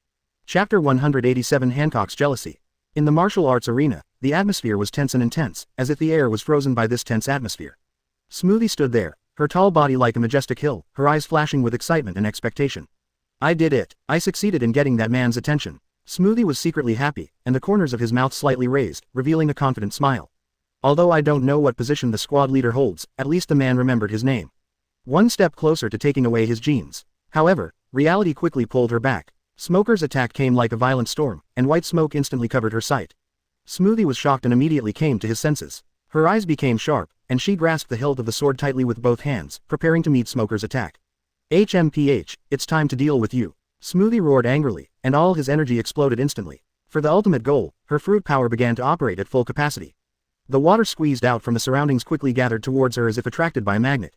Chapter 187 Hancock's Jealousy. In the martial arts arena, the atmosphere was tense and intense, as if the air was frozen by this tense atmosphere. Smoothie stood there, her tall body like a majestic hill, her eyes flashing with excitement and expectation. I did it. I succeeded in getting that man's attention. Smoothie was secretly happy, and the corners of his mouth slightly raised, revealing a confident smile. Although I don't know what position the squad leader holds, at least the man remembered his name. One step closer to taking away his genes. However, reality quickly pulled her back. Smoker's attack came like a violent storm, and white smoke instantly covered her sight. Smoothie was shocked and immediately came to his senses. Her eyes became sharp, and she grasped the hilt of the sword tightly with both hands, preparing to meet Smoker's attack. HMPH, it's time to deal with you. Smoothie roared angrily, and all his energy exploded instantly. For the ultimate goal, her fruit power began to operate at full capacity. The water squeezed out from the surroundings quickly gathered towards her as if attracted by a magnet.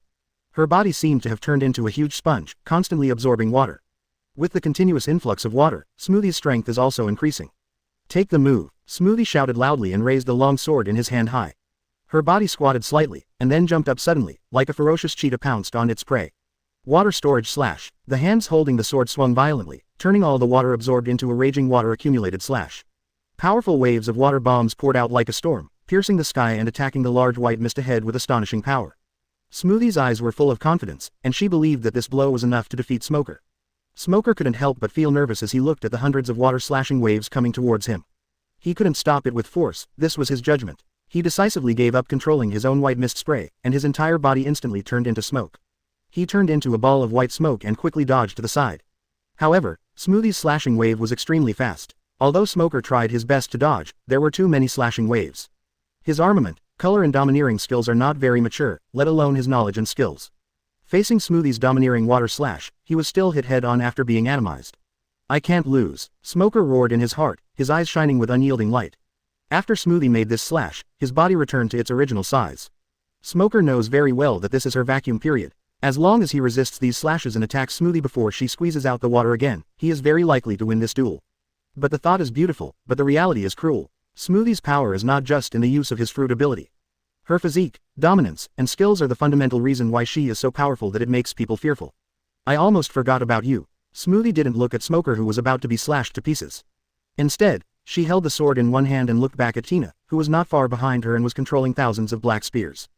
Her body seemed to have turned into a huge sponge, constantly absorbing water. With the continuous influx of water, Smoothie's strength is also increasing. Take the move, Smoothie shouted loudly and raised the long sword in his hand high. Her body squatted slightly, and then jumped up suddenly, like a ferocious cheetah pounced on its prey. Water storage slash. The hands holding the sword swung violently, turning all the water absorbed into a raging water accumulated slash. Powerful waves of water bombs poured out like a storm, piercing the sky and attacking the large white mist ahead with astonishing power. Smoothie's eyes were full of confidence, and she believed that this blow was enough to defeat Smoker. Smoker couldn't help but feel nervous as he looked at the hundreds of water-slashing waves coming towards him. He couldn't stop it with force, this was his judgment. He decisively gave up controlling his own white mist spray, and his entire body instantly turned into smoke. He turned into a ball of white smoke and quickly dodged to the side. However, Smoothie's slashing wave was extremely fast. Although Smoker tried his best to dodge, there were too many slashing waves. His armament, color and domineering skills are not very mature, let alone his knowledge and skills. Facing Smoothie's domineering water slash, he was still hit head-on after being atomized. I can't lose, Smoker roared in his heart, his eyes shining with unyielding light. After Smoothie made this slash, his body returned to its original size. Smoker knows very well that this is her vacuum period. As long as he resists these slashes and attacks Smoothie before she squeezes out the water again, he is very likely to win this duel. But the thought is beautiful, but the reality is cruel. Smoothie's power is not just in the use of his fruit ability. Her physique, dominance, and skills are the fundamental reason why she is so powerful that it makes people fearful. I almost forgot about you. Smoothie didn't look at Smoker, who was about to be slashed to pieces. Instead, she held the sword in one hand and looked back at Tina, who was not far behind her and was controlling thousands of black spears.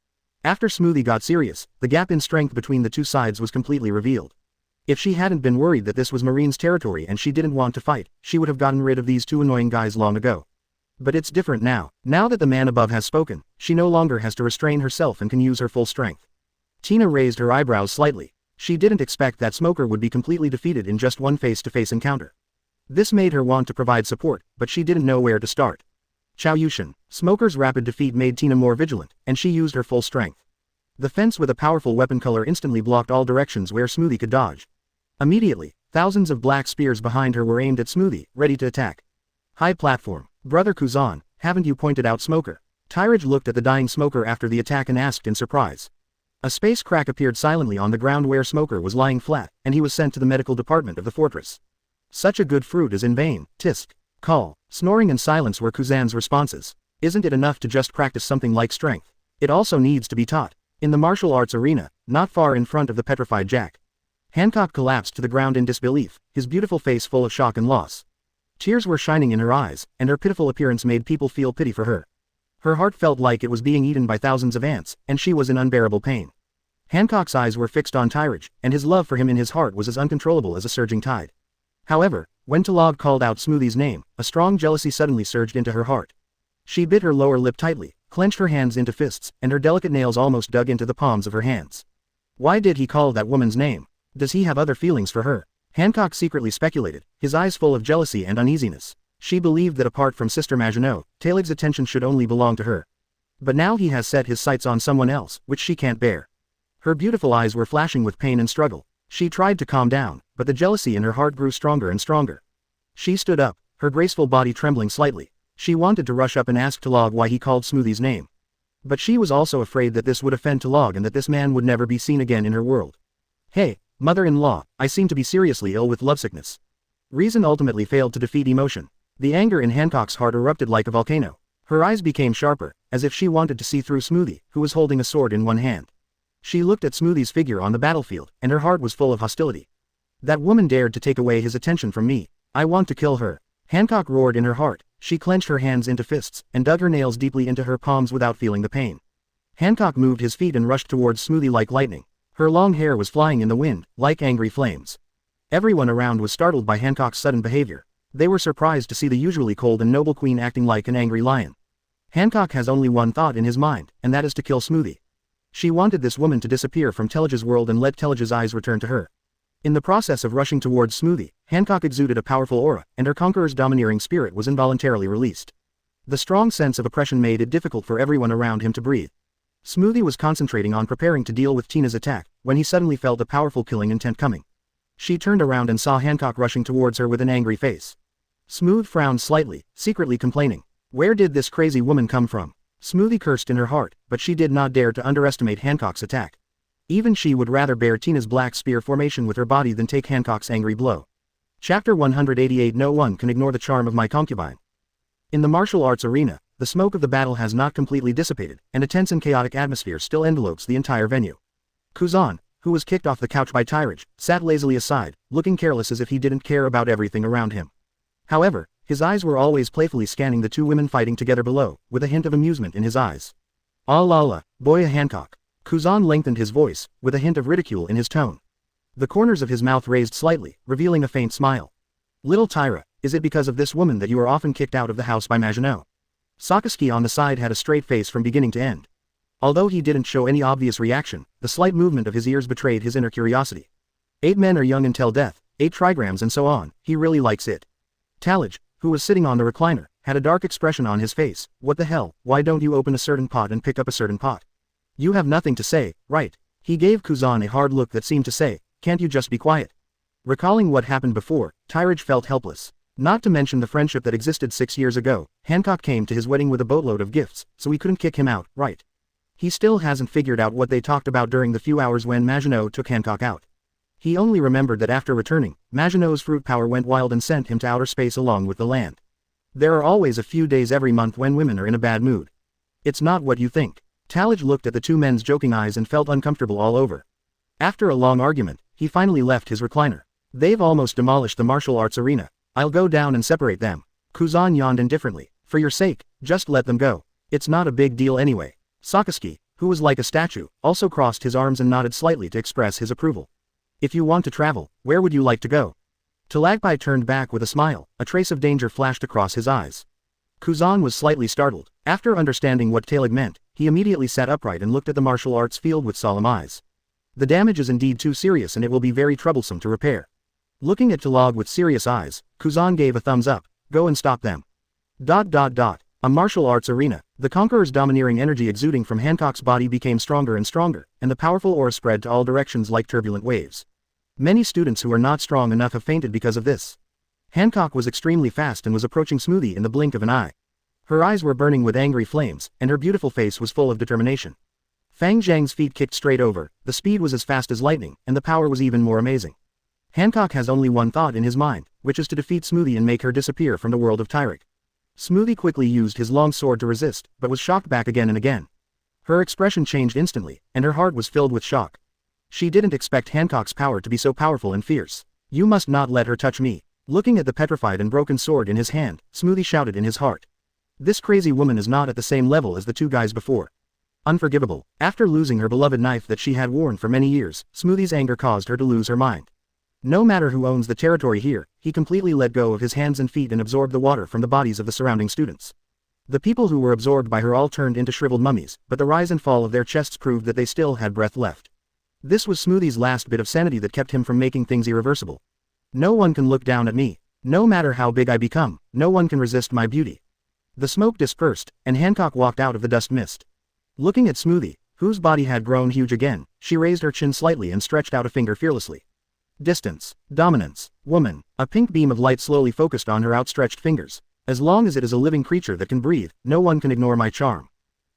After Smoothie got serious, the gap in strength between the two sides was completely revealed. If she hadn't been worried that this was Marine's territory and she didn't want to fight, she would have gotten rid of these two annoying guys long ago. But it's different now. Now that the man above has spoken, she no longer has to restrain herself and can use her full strength. Tina raised her eyebrows slightly. She didn't expect that Smoker would be completely defeated in just one face-to-face encounter. This made her want to provide support, but she didn't know where to start. Chao Yushin. Smoker's rapid defeat made Tina more vigilant, and she used her full strength. The fence with a powerful weapon color instantly blocked all directions where Smoothie could dodge. Immediately, thousands of black spears behind her were aimed at Smoothie, ready to attack. High platform. Brother Kuzan, haven't you pointed out Smoker? Tyrage looked at the dying Smoker after the attack and asked in surprise. A space crack appeared silently on the ground where Smoker was lying flat, and he was sent to the medical department of the fortress. Such a good fruit is in vain, tisk. Call. Snoring and silence were Kuzan's responses. Isn't it enough to just practice something like strength? It also needs to be taught. In the martial arts arena, not far in front of the petrified Jack. Hancock collapsed to the ground in disbelief, his beautiful face full of shock and loss. Tears were shining in her eyes, and her pitiful appearance made people feel pity for her. Her heart felt like it was being eaten by thousands of ants, and she was in unbearable pain. Hancock's eyes were fixed on Tyrage, and his love for him in his heart was as uncontrollable as a surging tide. However, when Talog called out Smoothie's name, a strong jealousy suddenly surged into her heart. She bit her lower lip tightly, clenched her hands into fists, and her delicate nails almost dug into the palms of her hands. Why did he call that woman's name? Does he have other feelings for her? Hancock secretly speculated, his eyes full of jealousy and uneasiness. She believed that apart from Sister Maginot, Talig's attention should only belong to her. But now he has set his sights on someone else, which she can't bear. Her beautiful eyes were flashing with pain and struggle. She tried to calm down, but the jealousy in her heart grew stronger and stronger. She stood up, her graceful body trembling slightly. She wanted to rush up and ask Talog why he called Smoothie's name. But she was also afraid that this would offend Talog and that this man would never be seen again in her world. Hey, mother-in-law, I seem to be seriously ill with lovesickness. Reason ultimately failed to defeat emotion. The anger in Hancock's heart erupted like a volcano. Her eyes became sharper, as if she wanted to see through Smoothie, who was holding a sword in one hand. She looked at Smoothie's figure on the battlefield, and her heart was full of hostility. That woman dared to take away his attention from me. I want to kill her. Hancock roared in her heart. She clenched her hands into fists, and dug her nails deeply into her palms without feeling the pain. Hancock moved his feet and rushed towards Smoothie like lightning. Her long hair was flying in the wind, like angry flames. Everyone around was startled by Hancock's sudden behavior. They were surprised to see the usually cold and noble queen acting like an angry lion. Hancock has only one thought in his mind, and that is to kill Smoothie. She wanted this woman to disappear from Telige's world and let Telige's eyes return to her. In the process of rushing towards Smoothie, Hancock exuded a powerful aura, and her conqueror's domineering spirit was involuntarily released. The strong sense of oppression made it difficult for everyone around him to breathe. Smoothie was concentrating on preparing to deal with Tina's attack, when he suddenly felt a powerful killing intent coming. She turned around and saw Hancock rushing towards her with an angry face. Smooth frowned slightly, secretly complaining. Where did this crazy woman come from? Smoothie cursed in her heart, but she did not dare to underestimate Hancock's attack. Even she would rather bear Tina's black spear formation with her body than take Hancock's angry blow. Chapter 188. No one can ignore the charm of my concubine. In the martial arts arena, the smoke of the battle has not completely dissipated, and a tense and chaotic atmosphere still envelopes the entire venue. Kuzan, who was kicked off the couch by Tyrage, sat lazily aside, looking careless as if he didn't care about everything around him. However, his eyes were always playfully scanning the two women fighting together below, with a hint of amusement in his eyes. "Ah la la, boy Hancock." Kuzan lengthened his voice, with a hint of ridicule in his tone. The corners of his mouth raised slightly, revealing a faint smile. "Little Tyra, is it because of this woman that you are often kicked out of the house by Maginot?" Sakaski on the side had a straight face from beginning to end. Although he didn't show any obvious reaction, the slight movement of his ears betrayed his inner curiosity. 8 men are young until death, 8 trigrams and so on, he really likes it. Tyrage, who was sitting on the recliner, had a dark expression on his face. "What the hell, why don't you open a certain pot and pick up a certain pot? You have nothing to say, right?" He gave Kuzan a hard look that seemed to say, "Can't you just be quiet?" Recalling what happened before, Tyrage felt helpless. Not to mention the friendship that existed 6 years ago, Hancock came to his wedding with a boatload of gifts, so he couldn't kick him out, right? He still hasn't figured out what they talked about during the few hours when Maginot took Hancock out. He only remembered that after returning, Maginot's fruit power went wild and sent him to outer space along with the land. There are always a few days every month when women are in a bad mood. It's not what you think. Tyrage looked at the two men's joking eyes and felt uncomfortable all over. After a long argument, he finally left his recliner. "They've almost demolished the martial arts arena. I'll go down and separate them." Kuzan yawned indifferently. "For your sake, just let them go. It's not a big deal anyway." Sakaski, who was like a statue, also crossed his arms and nodded slightly to express his approval. "If you want to travel, where would you like to go?" Blackbeard turned back with a smile, a trace of danger flashed across his eyes. Kuzan was slightly startled. After understanding what Tyrage meant, he immediately sat upright and looked at the martial arts field with solemn eyes. "The damage is indeed too serious and it will be very troublesome to repair." Looking at Tyrage with serious eyes, Kuzan gave a thumbs up. "Go and stop them." A martial arts arena. The Conqueror's domineering energy exuding from Hancock's body became stronger and stronger, and the powerful aura spread to all directions like turbulent waves. Many students who are not strong enough have fainted because of this. Hancock was extremely fast and was approaching Smoothie in the blink of an eye. Her eyes were burning with angry flames, and her beautiful face was full of determination. Fang Zhang's feet kicked straight over, the speed was as fast as lightning, and the power was even more amazing. Hancock has only one thought in his mind, which is to defeat Smoothie and make her disappear from the world of Tyrage. Smoothie quickly used his long sword to resist, but was shocked back again and again. Her expression changed instantly, and her heart was filled with shock. She didn't expect Hancock's power to be so powerful and fierce. "You must not let her touch me." Looking at the petrified and broken sword in his hand, Smoothie shouted in his heart. This crazy woman is not at the same level as the two guys before. Unforgivable. After losing her beloved knife that she had worn for many years, Smoothie's anger caused her to lose her mind. No matter who owns the territory here, he completely let go of his hands and feet and absorbed the water from the bodies of the surrounding students. The people who were absorbed by her all turned into shriveled mummies, but the rise and fall of their chests proved that they still had breath left. This was Smoothie's last bit of sanity that kept him from making things irreversible. "No one can look down at me. No matter how big I become, no one can resist my beauty." The smoke dispersed, and Hancock walked out of the dust mist. Looking at Smoothie, whose body had grown huge again, she raised her chin slightly and stretched out a finger fearlessly. Distance. Dominance. Woman. A pink beam of light slowly focused on her outstretched fingers. "As long as it is a living creature that can breathe, no one can ignore my charm."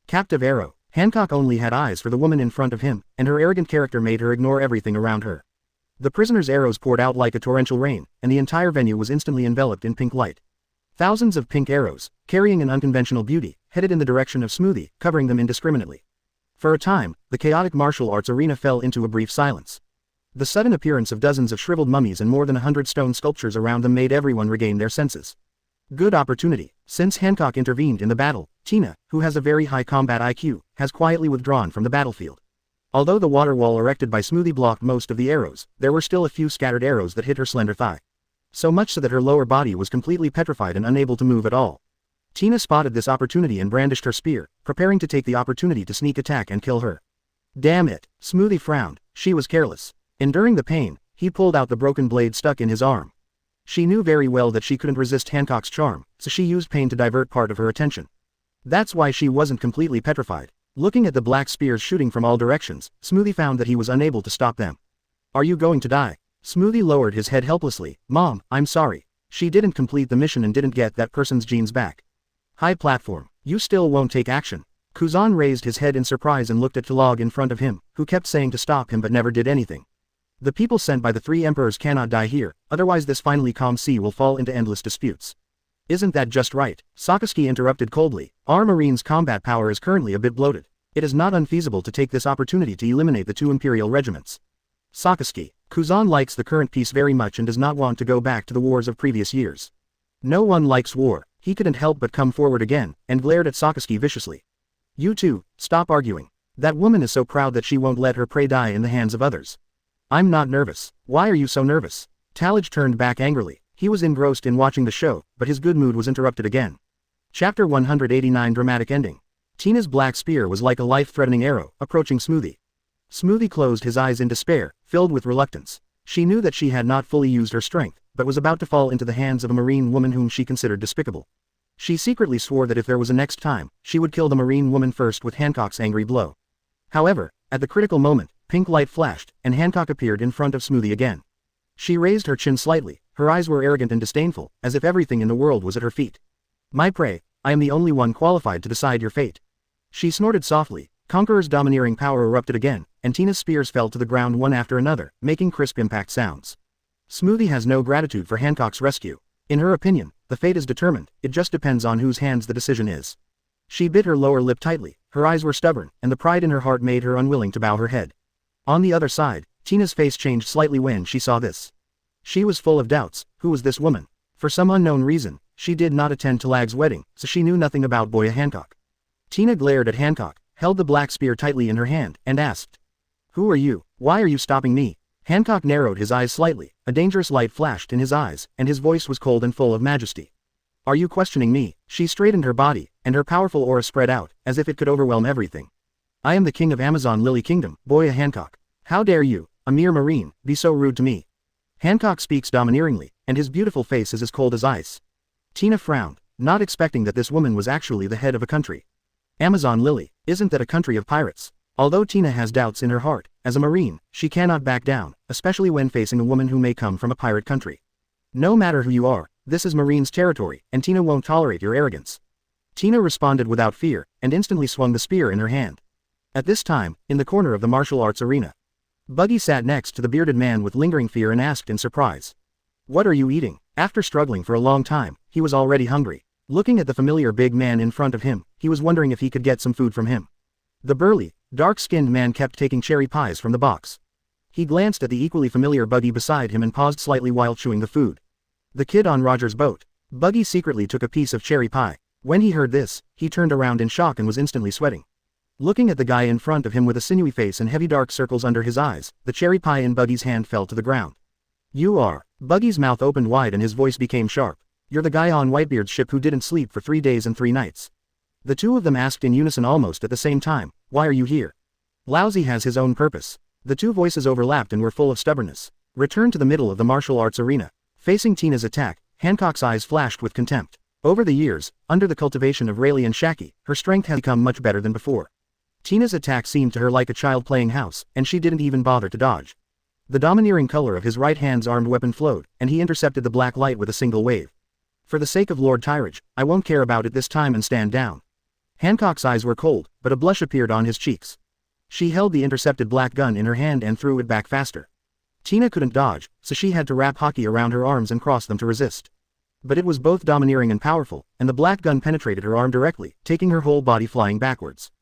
Captive arrow. Hancock only had eyes for the woman in front of him, and her arrogant character made her ignore everything around her. The prisoner's arrows poured out like a torrential rain, and the entire venue was instantly enveloped in pink light. Thousands of pink arrows, carrying an unconventional beauty, headed in the direction of Smoothie, covering them indiscriminately. For a time, the chaotic martial arts arena fell into a brief silence. The sudden appearance of dozens of shriveled mummies and more than 100 stone sculptures around them made everyone regain their senses. Good opportunity. Since Hancock intervened in the battle, Tina, who has a very high combat IQ, has quietly withdrawn from the battlefield. Although the water wall erected by Smoothie blocked most of the arrows, there were still a few scattered arrows that hit her slender thigh. So much so that her lower body was completely petrified and unable to move at all. Tina spotted this opportunity and brandished her spear, preparing to take the opportunity to sneak attack and kill her. "Damn it." Smoothie frowned. She was careless. Enduring the pain, he pulled out the broken blade stuck in his arm. She knew very well that she couldn't resist Hancock's charm, so she used pain to divert part of her attention. That's why she wasn't completely petrified. Looking at the black spears shooting from all directions, Smoothie found that he was unable to stop them. "Are you going to die?" Smoothie lowered his head helplessly. "Mom, I'm sorry. She didn't complete the mission and didn't get that person's genes back." High platform. "You still won't take action." Kuzan raised his head in surprise and looked at Tyrage in front of him, who kept saying to stop him but never did anything. "The people sent by the 3 emperors cannot die here, otherwise this finally calm sea will fall into endless disputes. Isn't that just right? Sakazuki interrupted coldly. Our Marine's combat power is currently a bit bloated. It is not unfeasible to take this opportunity to eliminate the 2 Imperial regiments. Sakazuki. Kuzan likes the current peace very much and does not want to go back to the wars of previous years. No one likes war. He couldn't help but come forward again, and glared at Sakazuki viciously. You two, stop arguing. That woman is so proud that she won't let her prey die in the hands of others. I'm not nervous. Why are you so nervous? Tyrage turned back angrily. He was engrossed in watching the show, but his good mood was interrupted again. Chapter 189 Dramatic Ending. Tina's black spear was like a life-threatening arrow, approaching Smoothie. Smoothie closed his eyes in despair, filled with reluctance. She knew that she had not fully used her strength, but was about to fall into the hands of a Marine woman whom she considered despicable. She secretly swore that if there was a next time, she would kill the Marine woman first with Hancock's angry blow. However, at the critical moment, pink light flashed, and Hancock appeared in front of Smoothie again. She raised her chin slightly, her eyes were arrogant and disdainful, as if everything in the world was at her feet. My prey, I am the only one qualified to decide your fate. She snorted softly. Conqueror's domineering power erupted again, and Tina's spears fell to the ground one after another, making crisp impact sounds. Smoothie has no gratitude for Hancock's rescue. In her opinion, the fate is determined, it just depends on whose hands the decision is. She bit her lower lip tightly, her eyes were stubborn, and the pride in her heart made her unwilling to bow her head. On the other side, Tina's face changed slightly when she saw this. She was full of doubts. Who was this woman? For some unknown reason, she did not attend Talag's wedding, so she knew nothing about Boya Hancock. Tina glared at Hancock, held the black spear tightly in her hand, and asked, Who are you? Why are you stopping me? Hancock narrowed his eyes slightly, a dangerous light flashed in his eyes, and his voice was cold and full of majesty. Are you questioning me? She straightened her body, and her powerful aura spread out, as if it could overwhelm everything. I am the king of Amazon Lily Kingdom, Boya Hancock. How dare you, a mere marine, be so rude to me? Hancock speaks domineeringly, and his beautiful face is as cold as ice. Tina frowned, not expecting that this woman was actually the head of a country. Amazon Lily, isn't that a country of pirates? Although Tina has doubts in her heart, as a marine, she cannot back down, especially when facing a woman who may come from a pirate country. No matter who you are, this is Marine's territory, and Tina won't tolerate your arrogance. Tina responded without fear, and instantly swung the spear in her hand. At this time, in the corner of the martial arts arena, Buggy sat next to the bearded man with lingering fear and asked in surprise. What are you eating? After struggling for a long time, he was already hungry. Looking at the familiar big man in front of him, he was wondering if he could get some food from him. The burly, dark-skinned man kept taking cherry pies from the box. He glanced at the equally familiar Buggy beside him and paused slightly while chewing the food. The kid on Roger's boat. Buggy secretly took a piece of cherry pie. When he heard this, he turned around in shock and was instantly sweating. Looking at the guy in front of him with a sinewy face and heavy dark circles under his eyes, the cherry pie in Buggy's hand fell to the ground. You are. Buggy's mouth opened wide and his voice became sharp. You're the guy on Whitebeard's ship who didn't sleep for 3 days and 3 nights. The two of them asked in unison almost at the same time, why are you here? Lousy has his own purpose. The two voices overlapped and were full of stubbornness. Return to the middle of the martial arts arena. Facing Tina's attack, Hancock's eyes flashed with contempt. Over the years, under the cultivation of Rayleigh and Shaki, her strength had become much better than before. Tina's attack seemed to her like a child playing house, and she didn't even bother to dodge. The domineering color of his right hand's armed weapon flowed, and he intercepted the black light with a single wave. For the sake of Lord Tyrage, I won't care about it this time and stand down. Hancock's eyes were cold, but a blush appeared on his cheeks. She held the intercepted black gun in her hand and threw it back faster. Tina couldn't dodge, so she had to wrap hockey around her arms and cross them to resist. But it was both domineering and powerful, and the black gun penetrated her arm directly, taking her whole body flying backwards.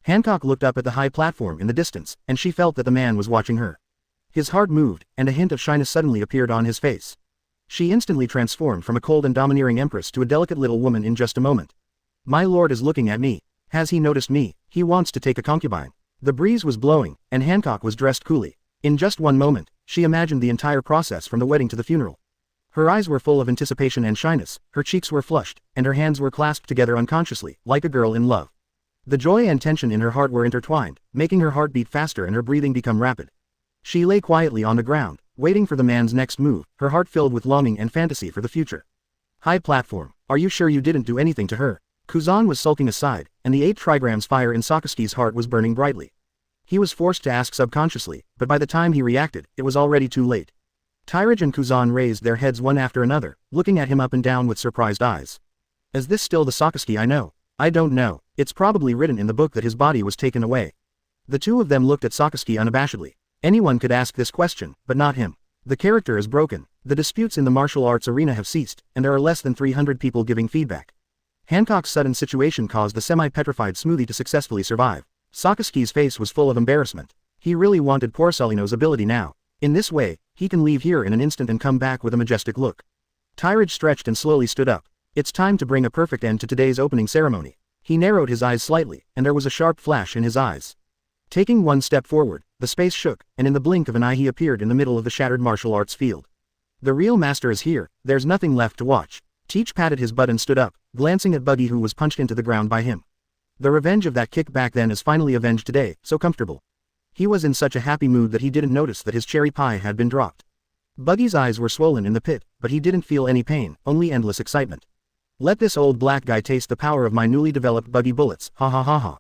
Hancock looked up at the high platform in the distance, and she felt that the man was watching her. His heart moved, and a hint of shyness suddenly appeared on his face. She instantly transformed from a cold and domineering empress to a delicate little woman in just a moment. My lord is looking at me. Has he noticed me? He wants to take a concubine. The breeze was blowing, and Hancock was dressed coolly. In just one moment, she imagined the entire process from the wedding to the funeral. Her eyes were full of anticipation and shyness, her cheeks were flushed, and her hands were clasped together unconsciously, like a girl in love. The joy and tension in her heart were intertwined, making her heart beat faster and her breathing become rapid. She lay quietly on the ground, waiting for the man's next move, her heart filled with longing and fantasy for the future. High platform, are you sure you didn't do anything to her? Kuzan was sulking aside, and the 8 trigrams fire in Sakazuki's heart was burning brightly. He was forced to ask subconsciously, but by the time he reacted, it was already too late. Tyrage and Kuzan raised their heads one after another, looking at him up and down with surprised eyes. Is this still the Sakazuki I know? I don't know, it's probably written in the book that his body was taken away. The two of them looked at Sakazuki unabashedly. Anyone could ask this question, but not him. The character is broken. The disputes in the martial arts arena have ceased, and there are less than 300 people giving feedback. Hancock's sudden situation caused the semi-petrified smoothie to successfully survive. Sakazuki's face was full of embarrassment. He really wanted Porcelino's ability now. In this way, he can leave here in an instant and come back with a majestic look. Tyrage stretched and slowly stood up. It's time to bring a perfect end to today's opening ceremony. He narrowed his eyes slightly, and there was a sharp flash in his eyes. Taking one step forward, the space shook, and in the blink of an eye he appeared in the middle of the shattered martial arts field. The real master is here, there's nothing left to watch. Teach patted his butt and stood up, glancing at Buggy who was punched into the ground by him. The revenge of that kick back then is finally avenged today, so comfortable. He was in such a happy mood that he didn't notice that his cherry pie had been dropped. Buggy's eyes were swollen in the pit, but he didn't feel any pain, only endless excitement. Let this old black guy taste the power of my newly developed Buggy bullets, ha ha ha ha.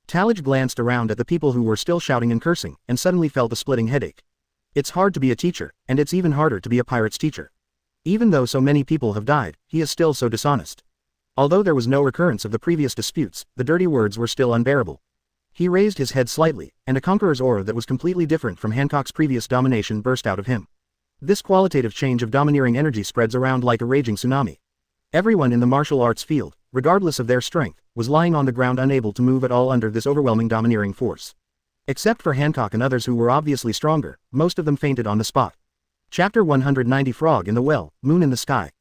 Tyrage glanced around at the people who were still shouting and cursing, and suddenly felt a splitting headache. It's hard to be a teacher, and it's even harder to be a pirate's teacher. Even though so many people have died, he is still so dishonest. Although there was no recurrence of the previous disputes, the dirty words were still unbearable. He raised his head slightly, and a conqueror's aura that was completely different from Hancock's previous domination burst out of him. This qualitative change of domineering energy spreads around like a raging tsunami. Everyone in the martial arts field, regardless of their strength, was lying on the ground unable to move at all under this overwhelming domineering force. Except for Hancock and others who were obviously stronger, most of them fainted on the spot. Chapter 190 Frog in the Well, Moon in the Sky.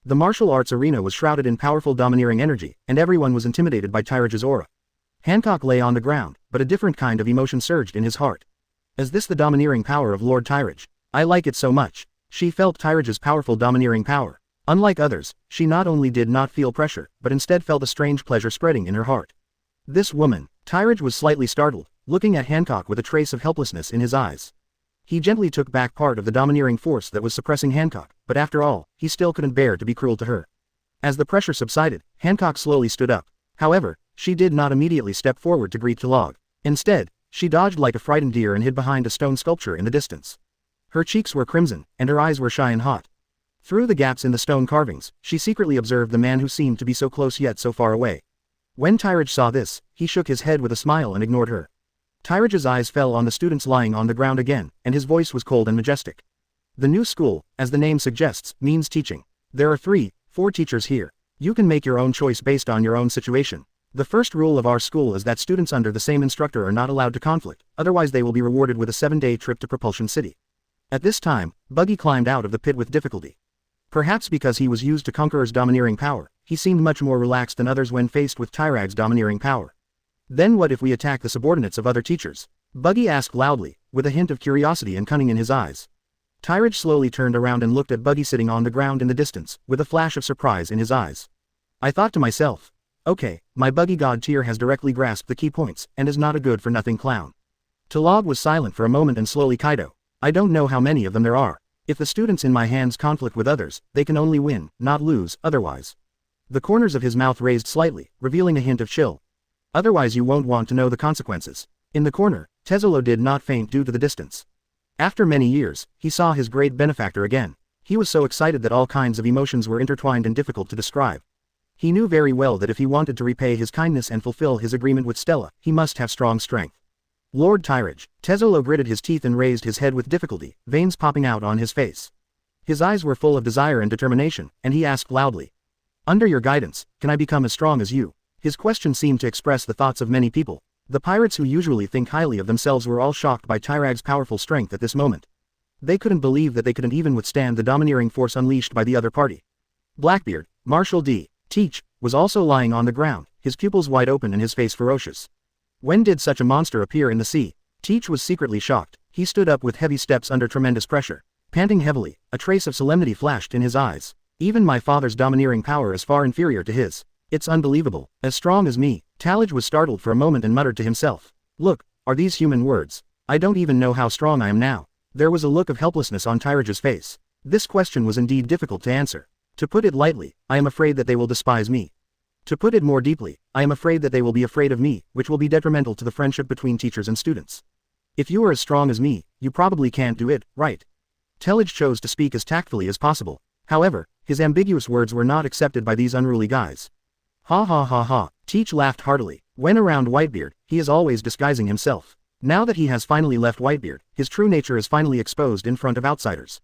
The martial arts arena was shrouded in powerful domineering energy, and everyone was intimidated by Tyrage's aura. Hancock lay on the ground, but a different kind of emotion surged in his heart. Is this the domineering power of Lord Tyrage? I like it so much. She felt Tyrage's powerful domineering power. Unlike others, she not only did not feel pressure, but instead felt a strange pleasure spreading in her heart. This woman. Tyrage was slightly startled, looking at Hancock with a trace of helplessness in his eyes. He gently took back part of the domineering force that was suppressing Hancock, but after all, he still couldn't bear to be cruel to her. As the pressure subsided, Hancock slowly stood up. However, she did not immediately step forward to greet Tyrage. Instead, she dodged like a frightened deer and hid behind a stone sculpture in the distance. Her cheeks were crimson, and her eyes were shy and hot. Through the gaps in the stone carvings, she secretly observed the man who seemed to be so close yet so far away. When Tyrage saw this, he shook his head with a smile and ignored her. Tyrage's eyes fell on the students lying on the ground again, and his voice was cold and majestic. The new school, as the name suggests, means teaching. There are 4 teachers here. You can make your own choice based on your own situation. The first rule of our school is that students under the same instructor are not allowed to conflict, otherwise they will be rewarded with a 7-day trip to Propulsion City. At this time, Buggy climbed out of the pit with difficulty. Perhaps because he was used to Conqueror's domineering power, he seemed much more relaxed than others when faced with Tyrage's domineering power. Then what if we attack the subordinates of other teachers? Buggy asked loudly, with a hint of curiosity and cunning in his eyes. Tyrage slowly turned around and looked at Buggy sitting on the ground in the distance, with a flash of surprise in his eyes. I thought to myself, okay, my Buggy god tier has directly grasped the key points, and is not a good-for-nothing clown. Tyrage was silent for a moment and slowly Kaido. I don't know how many of them there are. If the students in my hands conflict with others, they can only win, not lose, otherwise. The corners of his mouth raised slightly, revealing a hint of chill. Otherwise you won't want to know the consequences. In the corner, Tezulo did not faint due to the distance. After many years, he saw his great benefactor again. He was so excited that all kinds of emotions were intertwined and difficult to describe. He knew very well that if he wanted to repay his kindness and fulfill his agreement with Stella, he must have strong strength. Lord Tyrage. Tezulo gritted his teeth and raised his head with difficulty, veins popping out on his face. His eyes were full of desire and determination, and he asked loudly. Under your guidance, can I become as strong as you? His question seemed to express the thoughts of many people. The pirates who usually think highly of themselves were all shocked by Tyrage's powerful strength at this moment. They couldn't believe that they couldn't even withstand the domineering force unleashed by the other party. Blackbeard, Marshal D. Teach, was also lying on the ground, his pupils wide open and his face ferocious. When did such a monster appear in the sea? Teach was secretly shocked. He stood up with heavy steps under tremendous pressure. Panting heavily, a trace of solemnity flashed in his eyes. Even my father's domineering power is far inferior to his. It's unbelievable. As strong as me. Tyrage was startled for a moment and muttered to himself. Look, are these human words? I don't even know how strong I am now. There was a look of helplessness on Tyrage's face. This question was indeed difficult to answer. To put it lightly, I am afraid that they will despise me. To put it more deeply, I am afraid that they will be afraid of me, which will be detrimental to the friendship between teachers and students. If you are as strong as me, you probably can't do it, right? Tyrage chose to speak as tactfully as possible. However, his ambiguous words were not accepted by these unruly guys. Ha ha ha ha, Teach laughed heartily. When around Whitebeard, he is always disguising himself. Now that he has finally left Whitebeard, his true nature is finally exposed in front of outsiders.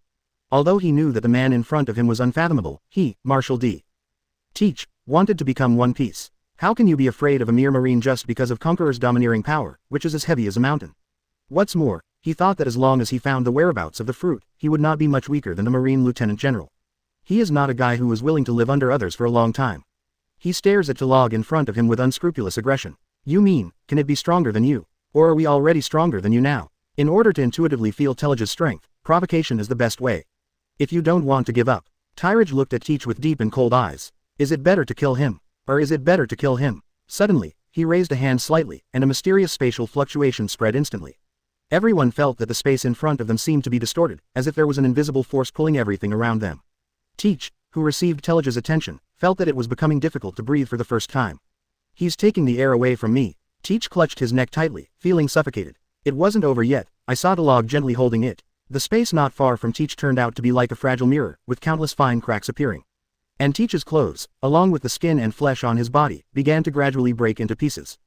Although he knew that the man in front of him was unfathomable, he, Marshall D. Teach, wanted to become one piece. How can you be afraid of a mere marine just because of Conqueror's domineering power, which is as heavy as a mountain? What's more, he thought that as long as he found the whereabouts of the fruit, he would not be much weaker than the Marine Lieutenant General. He is not a guy who is willing to live under others for a long time. He stares at Tyrage in front of him with unscrupulous aggression. You mean, can it be stronger than you? Or are we already stronger than you now? In order to intuitively feel Tyrage's strength, provocation is the best way. If you don't want to give up. Tyrage looked at Teach with deep and cold eyes. Is it better to kill him? Or is it better to kill him? Suddenly, he raised a hand slightly, and a mysterious spatial fluctuation spread instantly. Everyone felt that the space in front of them seemed to be distorted, as if there was an invisible force pulling everything around them. Teach, who received Tyrage's attention, felt that it was becoming difficult to breathe for the first time. He's taking the air away from me. Teach clutched his neck tightly, feeling suffocated. It wasn't over yet. I saw Tyrage gently holding it. The space not far from Teach turned out to be like a fragile mirror, with countless fine cracks appearing. And Teach's clothes, along with the skin and flesh on his body, began to gradually break into pieces.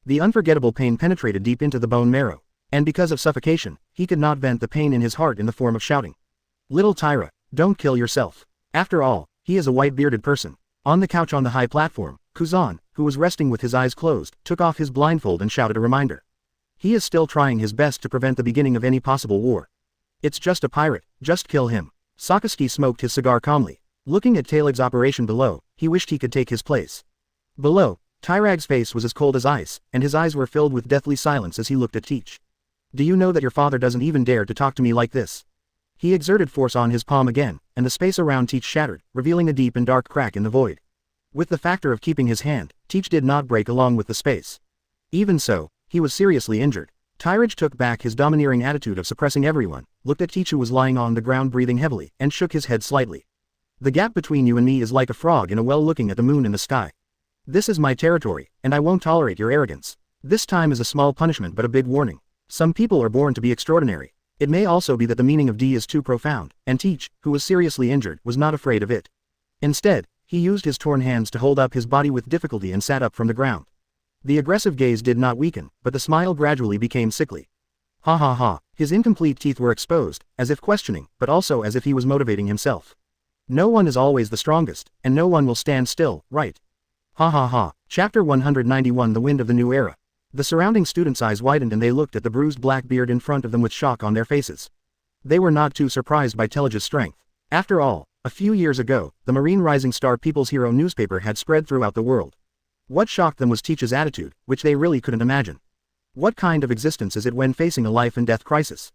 The unforgettable pain penetrated deep into the bone marrow. And because of suffocation, he could not vent the pain in his heart in the form of shouting. Little Tyra, don't kill yourself. After all, he is a white-bearded person. On the couch on the high platform, Kuzan, who was resting with his eyes closed, took off his blindfold and shouted a reminder. He is still trying his best to prevent the beginning of any possible war. It's just a pirate, just kill him. Sakaski smoked his cigar calmly. Looking at Tyrage's operation below, he wished he could take his place. Below, Tyrage's face was as cold as ice, and his eyes were filled with deathly silence as he looked at Teach. Do you know that your father doesn't even dare to talk to me like this? He exerted force on his palm again, and the space around Teach shattered, revealing a deep and dark crack in the void. With the factor of keeping his hand, Teach did not break along with the space. Even so, he was seriously injured. Tyrage took back his domineering attitude of suppressing everyone, looked at Teach who was lying on the ground breathing heavily, and shook his head slightly. The gap between you and me is like a frog in a well looking at the moon in the sky. This is my territory, and I won't tolerate your arrogance. This time is a small punishment but a big warning. Some people are born to be extraordinary. It may also be that the meaning of D is too profound, and Teach, who was seriously injured, was not afraid of it. Instead, he used his torn hands to hold up his body with difficulty and sat up from the ground. The aggressive gaze did not weaken, but the smile gradually became sickly. Ha ha ha, his incomplete teeth were exposed, as if questioning, but also as if he was motivating himself. No one is always the strongest, and no one will stand still, right? Ha ha ha. Chapter 191 The Wind of the New Era. The surrounding students' eyes widened and they looked at the bruised Blackbeard in front of them with shock on their faces. They were not too surprised by Tyrage's strength. After all, a few years ago, the Marine Rising Star People's Hero newspaper had spread throughout the world. What shocked them was Teach's attitude, which they really couldn't imagine. What kind of existence is it when facing a life and death crisis?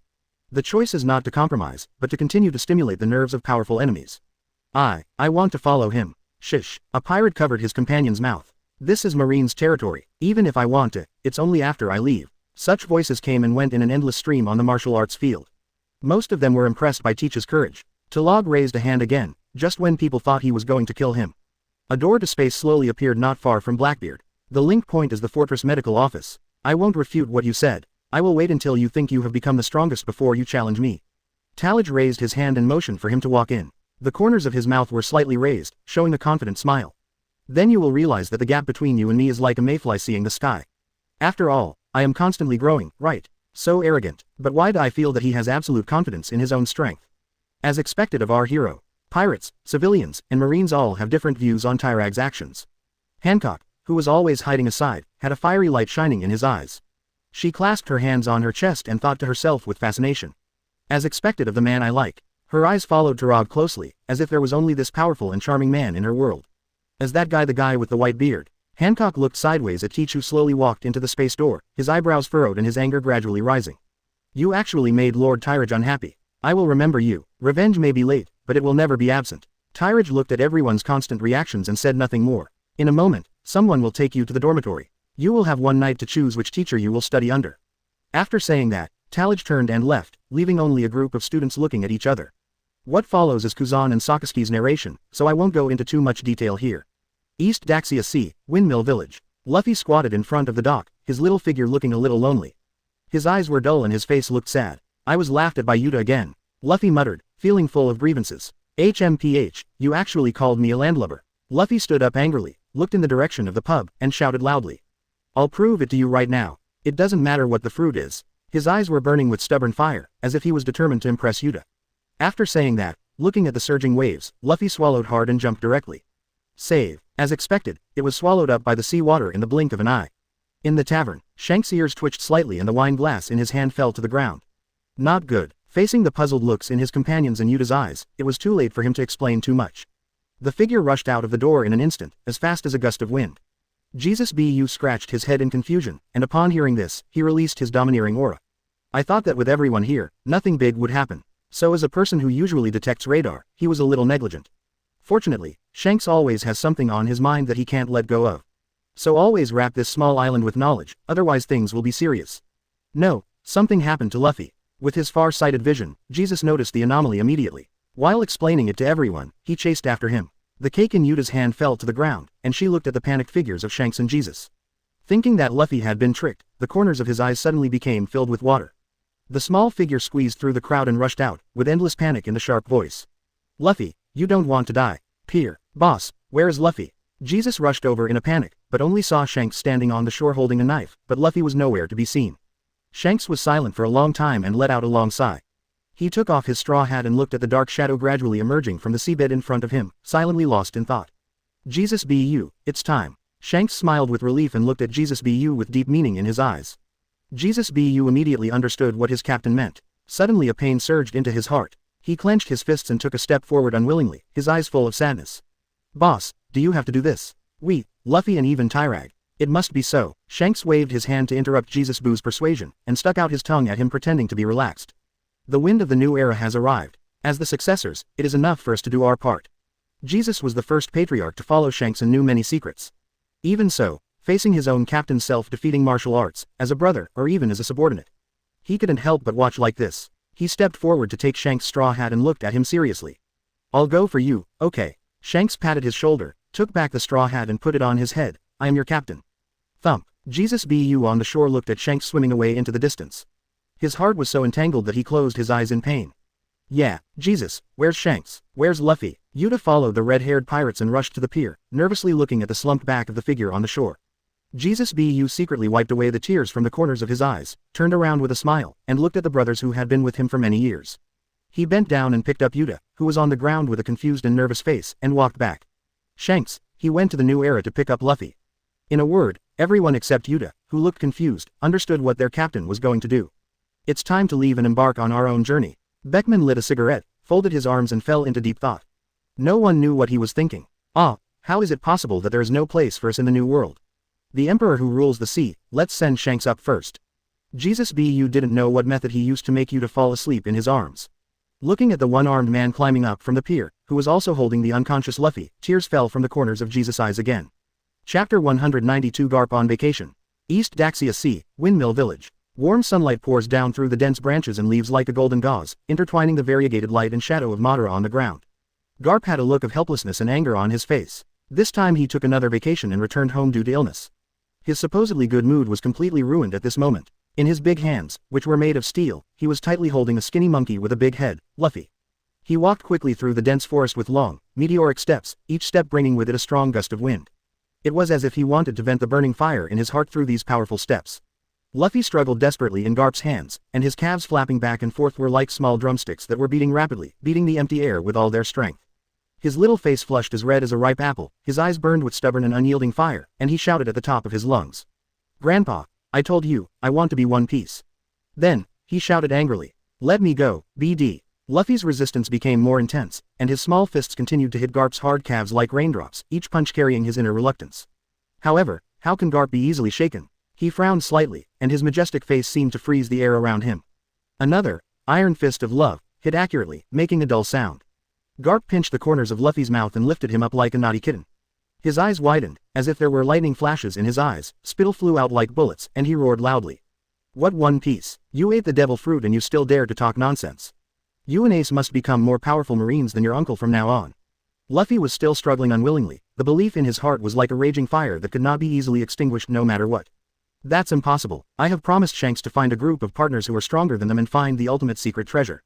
The choice is not to compromise, but to continue to stimulate the nerves of powerful enemies. I want to follow him. Shish. A pirate covered his companion's mouth. This is Marine's territory. Even if I want to, it's only after I leave. Such voices came and went in an endless stream on the martial arts field. Most of them were impressed by Teach's courage. Tyrage raised a hand again, just when people thought he was going to kill him. A door to space slowly appeared not far from Blackbeard. The link point is the Fortress Medical Office. I won't refute what you said. I will wait until you think you have become the strongest before you challenge me. Tyrage raised his hand and motioned for him to walk in. The corners of his mouth were slightly raised, showing a confident smile. Then you will realize that the gap between you and me is like a mayfly seeing the sky. After all, I am constantly growing, right? So arrogant. But why do I feel that he has absolute confidence in his own strength? As expected of our hero. Pirates, civilians, and Marines all have different views on Tyrage's actions. Hancock, who was always hiding aside, had a fiery light shining in his eyes. She clasped her hands on her chest and thought to herself with fascination. As expected of the man I like. Her eyes followed Tyrage closely, as if there was only this powerful and charming man in her world. Is that guy the guy with the white beard? Hancock looked sideways at Teach who slowly walked into the space door, his eyebrows furrowed and his anger gradually rising. You actually made Lord Tyrage unhappy. I will remember you. Revenge may be late, but it will never be absent. Tyrage looked at everyone's constant reactions and said nothing more. In a moment, someone will take you to the dormitory. You will have one night to choose which teacher you will study under. After saying that, Tyrage turned and left, leaving only a group of students looking at each other. What follows is Kuzan and Sakaski's narration, so I won't go into too much detail here. East Daxia Sea, Windmill Village. Luffy squatted in front of the dock, his little figure looking a little lonely. His eyes were dull and his face looked sad. I was laughed at by Yuta again. Luffy muttered, feeling full of grievances. HMPH, you actually called me a landlubber. Luffy stood up angrily, looked in the direction of the pub, and shouted loudly. I'll prove it to you right now. It doesn't matter what the fruit is. His eyes were burning with stubborn fire, as if he was determined to impress Yuta. After saying that, looking at the surging waves, Luffy swallowed hard and jumped directly. Save. As expected, it was swallowed up by the sea water in the blink of an eye. In the tavern, Shanks' ears twitched slightly and the wine glass in his hand fell to the ground. Not good. Facing the puzzled looks in his companions' and Yuta's eyes, it was too late for him to explain too much. The figure rushed out of the door in an instant, as fast as a gust of wind. Jesus Bu scratched his head in confusion, and upon hearing this, he released his domineering aura. I thought that with everyone here, nothing big would happen. So as a person who usually detects radar, he was a little negligent. Fortunately, Shanks always has something on his mind that he can't let go of. So always wrap this small island with knowledge, otherwise things will be serious. No, something happened to Luffy. With his far-sighted vision, Jesus noticed the anomaly immediately. While explaining it to everyone, he chased after him. The cake in Yuta's hand fell to the ground, and she looked at the panicked figures of Shanks and Jesus. Thinking that Luffy had been tricked, the corners of his eyes suddenly became filled with water. The small figure squeezed through the crowd and rushed out, with endless panic in the sharp voice. Luffy, you don't want to die. Pier, boss, where is Luffy? Jesus rushed over in a panic, but only saw Shanks standing on the shore holding a knife, but Luffy was nowhere to be seen. Shanks was silent for a long time and let out a long sigh. He took off his straw hat and looked at the dark shadow gradually emerging from the seabed in front of him, silently lost in thought. Jesus Bu, it's time. Shanks smiled with relief and looked at Jesus Bu with deep meaning in his eyes. Jesus Bu immediately understood what his captain meant. Suddenly a pain surged into his heart. He clenched his fists and took a step forward unwillingly, his eyes full of sadness. Boss, do you have to do this? We, Luffy and even Tyrage. It must be so. Shanks waved his hand to interrupt Jesus Bu's persuasion, and stuck out his tongue at him pretending to be relaxed. The wind of the new era has arrived. As the successors, it is enough for us to do our part. Jesus was the first patriarch to follow Shanks and knew many secrets. Even so, facing his own captain's self-defeating martial arts, as a brother or even as a subordinate, he couldn't help but watch like this. He stepped forward to take Shanks' straw hat and looked at him seriously. I'll go for you, okay. Shanks patted his shoulder, took back the straw hat and put it on his head. I am your captain. Thump. Jesus Bu on the shore looked at Shanks swimming away into the distance. His heart was so entangled that he closed his eyes in pain. Yeah, Jesus, where's Shanks? Where's Luffy? Yuta followed the red-haired pirates and rushed to the pier, nervously looking at the slumped back of the figure on the shore. Jesus Bu secretly wiped away the tears from the corners of his eyes, turned around with a smile, and looked at the brothers who had been with him for many years. He bent down and picked up Yuta, who was on the ground with a confused and nervous face, and walked back. Shanks, he went to the new era to pick up Luffy. In a word, everyone except Yuta, who looked confused, understood what their captain was going to do. It's time to leave and embark on our own journey. Beckman lit a cigarette, folded his arms and fell into deep thought. No one knew what he was thinking. How is it possible that there is no place for us in the new world? The emperor who rules the sea, let's send Shanks up first. Jesus Bu didn't know what method he used to make Yuta fall asleep in his arms. Looking at the one-armed man climbing up from the pier, who was also holding the unconscious Luffy, tears fell from the corners of Jesus' eyes again. Chapter 192 Garp on vacation. East Daxia Sea, Windmill Village. Warm sunlight pours down through the dense branches and leaves like a golden gauze, intertwining the variegated light and shadow of Madara on the ground. Garp had a look of helplessness and anger on his face. This time he took another vacation and returned home due to illness. His supposedly good mood was completely ruined at this moment. In his big hands, which were made of steel, he was tightly holding a skinny monkey with a big head, Luffy. He walked quickly through the dense forest with long, meteoric steps, each step bringing with it a strong gust of wind. It was as if he wanted to vent the burning fire in his heart through these powerful steps. Luffy struggled desperately in Garp's hands, and his calves flapping back and forth were like small drumsticks that were beating rapidly, beating the empty air with all their strength. His little face flushed as red as a ripe apple, his eyes burned with stubborn and unyielding fire, and he shouted at the top of his lungs. Grandpa, I told you, I want to be one piece. Then, he shouted angrily. Let me go, BD. Luffy's resistance became more intense, and his small fists continued to hit Garp's hard calves like raindrops, each punch carrying his inner reluctance. However, how can Garp be easily shaken? He frowned slightly, and his majestic face seemed to freeze the air around him. Another, iron fist of love, hit accurately, making a dull sound. Garp pinched the corners of Luffy's mouth and lifted him up like a naughty kitten. His eyes widened, as if there were lightning flashes in his eyes, spittle flew out like bullets, and he roared loudly. What one piece? You ate the devil fruit and you still dare to talk nonsense. You and Ace must become more powerful Marines than your uncle from now on. Luffy was still struggling unwillingly, the belief in his heart was like a raging fire that could not be easily extinguished no matter what. That's impossible. I have promised Shanks to find a group of partners who are stronger than them and find the ultimate secret treasure.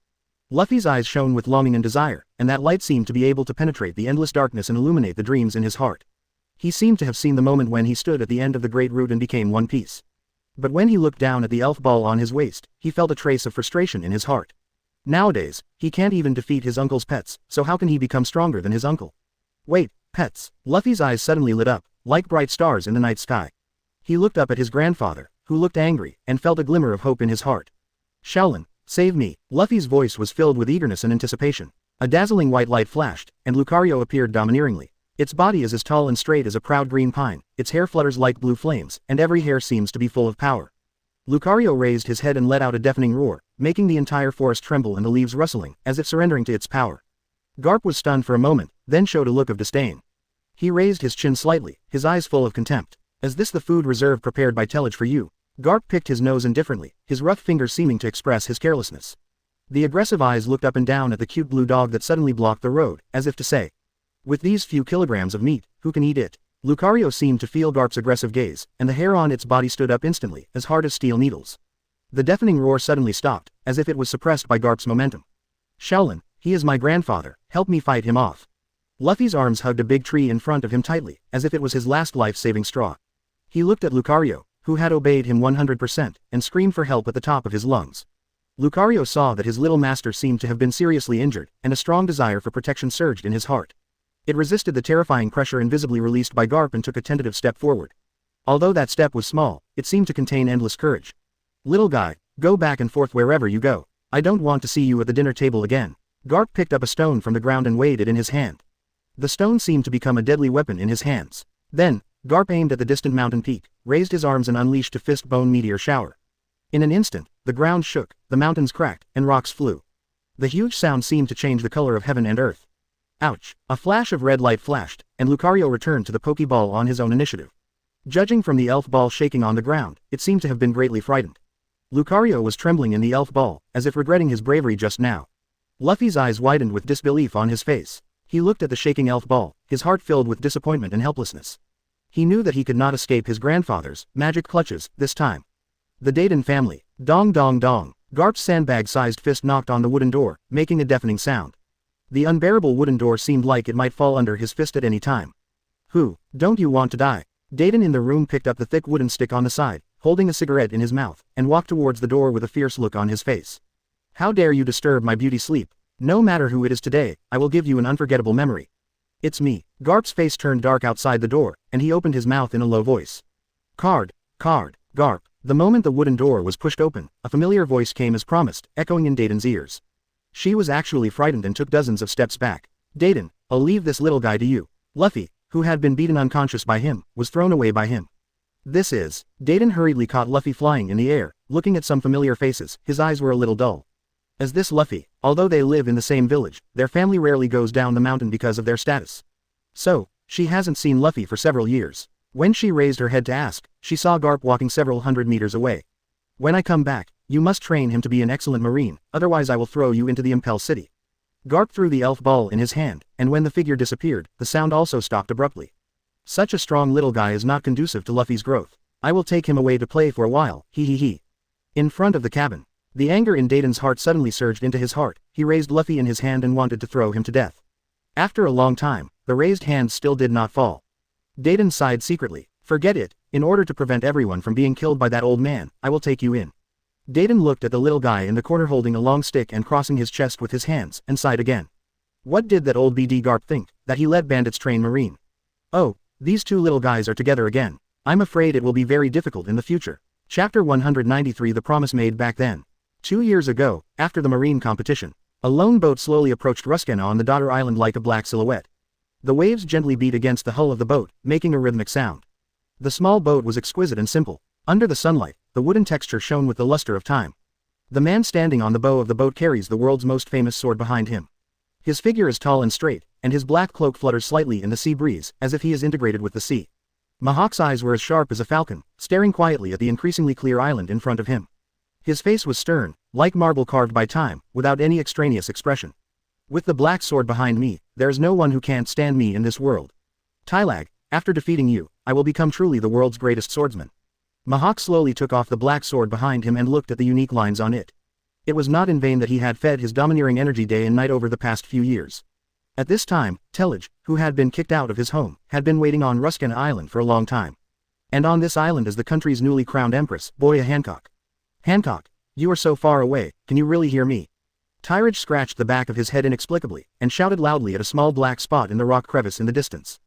Luffy's eyes shone with longing and desire, and that light seemed to be able to penetrate the endless darkness and illuminate the dreams in his heart. He seemed to have seen the moment when he stood at the end of the Great Root and became one piece. But when he looked down at the elf ball on his waist, he felt a trace of frustration in his heart. Nowadays, he can't even defeat his uncle's pets, so how can he become stronger than his uncle? Wait, pets. Luffy's eyes suddenly lit up, like bright stars in the night sky. He looked up at his grandfather, who looked angry, and felt a glimmer of hope in his heart. Shaolin, save me. Luffy's voice was filled with eagerness and anticipation. A dazzling white light flashed, and Lucario appeared domineeringly. Its body is as tall and straight as a proud green pine, its hair flutters like blue flames, and every hair seems to be full of power. Lucario raised his head and let out a deafening roar, making the entire forest tremble and the leaves rustling, as if surrendering to its power. Garp was stunned for a moment, then showed a look of disdain. He raised his chin slightly, his eyes full of contempt. Is this the food reserve prepared by Tyrage for you? Garp picked his nose indifferently, his rough fingers seeming to express his carelessness. The aggressive eyes looked up and down at the cute blue dog that suddenly blocked the road, as if to say, with these few kilograms of meat, who can eat it? Lucario seemed to feel Garp's aggressive gaze, and the hair on its body stood up instantly, as hard as steel needles. The deafening roar suddenly stopped, as if it was suppressed by Garp's momentum. Shaolin, he is my grandfather, help me fight him off. Luffy's arms hugged a big tree in front of him tightly, as if it was his last life-saving straw. He looked at Lucario, who had obeyed him 100%, and screamed for help at the top of his lungs. Lucario saw that his little master seemed to have been seriously injured, and a strong desire for protection surged in his heart. It resisted the terrifying pressure invisibly released by Garp and took a tentative step forward. Although that step was small, it seemed to contain endless courage. Little guy, go back and forth wherever you go. I don't want to see you at the dinner table again. Garp picked up a stone from the ground and weighed it in his hand. The stone seemed to become a deadly weapon in his hands. Then, Garp aimed at the distant mountain peak, raised his arms and unleashed a fist-bone meteor shower. In an instant, the ground shook, the mountains cracked, and rocks flew. The huge sound seemed to change the color of heaven and earth. Ouch! A flash of red light flashed, and Lucario returned to the Pokeball on his own initiative. Judging from the elf ball shaking on the ground, it seemed to have been greatly frightened. Lucario was trembling in the elf ball, as if regretting his bravery just now. Luffy's eyes widened with disbelief on his face. He looked at the shaking elf ball, his heart filled with disappointment and helplessness. He knew that he could not escape his grandfather's magic clutches this time. The Dayton family. Dong dong dong. Garp's sandbag-sized fist knocked on the wooden door, making a deafening sound. The unbearable wooden door seemed like it might fall under his fist at any time. Who, don't you want to die? Dayton in the room picked up the thick wooden stick on the side, holding a cigarette in his mouth, and walked towards the door with a fierce look on his face. How dare you disturb my beauty sleep? No matter who it is today, I will give you an unforgettable memory. It's me. Garp's face turned dark outside the door, and he opened his mouth in a low voice. Garp. The moment the wooden door was pushed open, a familiar voice came as promised, echoing in Dayton's ears. She was actually frightened and took dozens of steps back. Dayton, I'll leave this little guy to you. Luffy, who had been beaten unconscious by him, was thrown away by him. This is. Dayton hurriedly caught Luffy flying in the air, looking at some familiar faces, his eyes were a little dull. As this Luffy, although they live in the same village, their family rarely goes down the mountain because of their status. So, she hasn't seen Luffy for several years. When she raised her head to ask, she saw Garp walking several hundred meters away. When I come back, you must train him to be an excellent marine, otherwise I will throw you into the Impel City. Garp threw the elf ball in his hand, and when the figure disappeared, the sound also stopped abruptly. Such a strong little guy is not conducive to Luffy's growth. I will take him away to play for a while, he. In front of the cabin. The anger in Dayton's heart suddenly surged into his heart, he raised Luffy in his hand and wanted to throw him to death. After a long time, the raised hand still did not fall. Dayton sighed secretly. Forget it, in order to prevent everyone from being killed by that old man, I will take you in. Dayton looked at the little guy in the corner holding a long stick and crossing his chest with his hands, and sighed again. What did that old BD Garp think, that he let bandits train marine? Oh, these two little guys are together again. I'm afraid it will be very difficult in the future. Chapter 193 The Promise Made Back Then. 2 years ago, after the marine competition, a lone boat slowly approached Ruskena on the daughter island like a black silhouette. The waves gently beat against the hull of the boat, making a rhythmic sound. The small boat was exquisite and simple. Under the sunlight, the wooden texture shone with the luster of time. The man standing on the bow of the boat carries the world's most famous sword behind him. His figure is tall and straight, and his black cloak flutters slightly in the sea breeze, as if he is integrated with the sea. Mihawk's eyes were as sharp as a falcon, staring quietly at the increasingly clear island in front of him. His face was stern, like marble carved by time, without any extraneous expression. With the black sword behind me, there is no one who can't stand me in this world. Tyrage, after defeating you, I will become truly the world's greatest swordsman. Mihawk slowly took off the black sword behind him and looked at the unique lines on it. It was not in vain that he had fed his domineering energy day and night over the past few years. At this time, Tyrage, who had been kicked out of his home, had been waiting on Ruskena Island for a long time. And on this island is the country's newly crowned empress, Boya Hancock. Hancock, you are so far away, can you really hear me? Tyrage scratched the back of his head inexplicably, and shouted loudly at a small black spot in the rock crevice in the distance.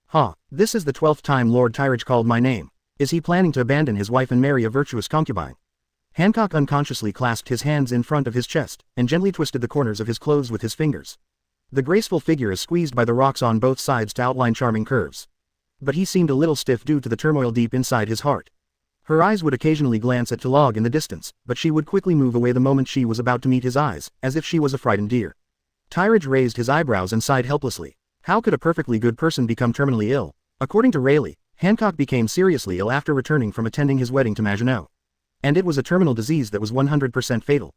Ha, this is the 12th time Lord Tyrage called my name. Is he planning to abandon his wife and marry a virtuous concubine? Hancock unconsciously clasped his hands in front of his chest, and gently twisted the corners of his clothes with his fingers. The graceful figure is squeezed by the rocks on both sides to outline charming curves. But he seemed a little stiff due to the turmoil deep inside his heart. Her eyes would occasionally glance at Tyrage in the distance, but she would quickly move away the moment she was about to meet his eyes, as if she was a frightened deer. Tyrage raised his eyebrows and sighed helplessly. How could a perfectly good person become terminally ill? According to Rayleigh, Hancock became seriously ill after returning from attending his wedding to Maginot. And it was a terminal disease that was 100% fatal.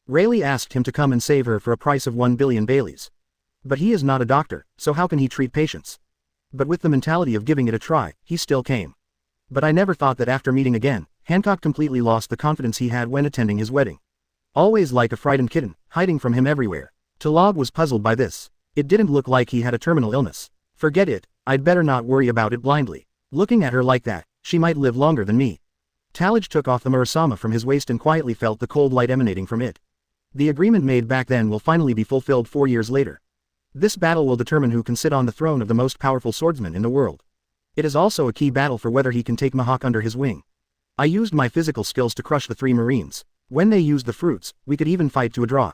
Rayleigh asked him to come and save her for a price of 1 billion Baileys. But he is not a doctor, so how can he treat patients? But with the mentality of giving it a try, he still came. But I never thought that after meeting again, Hancock completely lost the confidence he had when attending his wedding. Always like a frightened kitten, hiding from him everywhere. Tyrage was puzzled by this. It didn't look like he had a terminal illness. Forget it, I'd better not worry about it blindly. Looking at her like that, she might live longer than me. Tyrage took off the Murasama from his waist and quietly felt the cold light emanating from it. The agreement made back then will finally be fulfilled 4 years later. This battle will determine who can sit on the throne of the most powerful swordsman in the world. It is also a key battle for whether he can take Mihawk under his wing. I used my physical skills to crush the 3 Marines. When they used the fruits, we could even fight to a draw.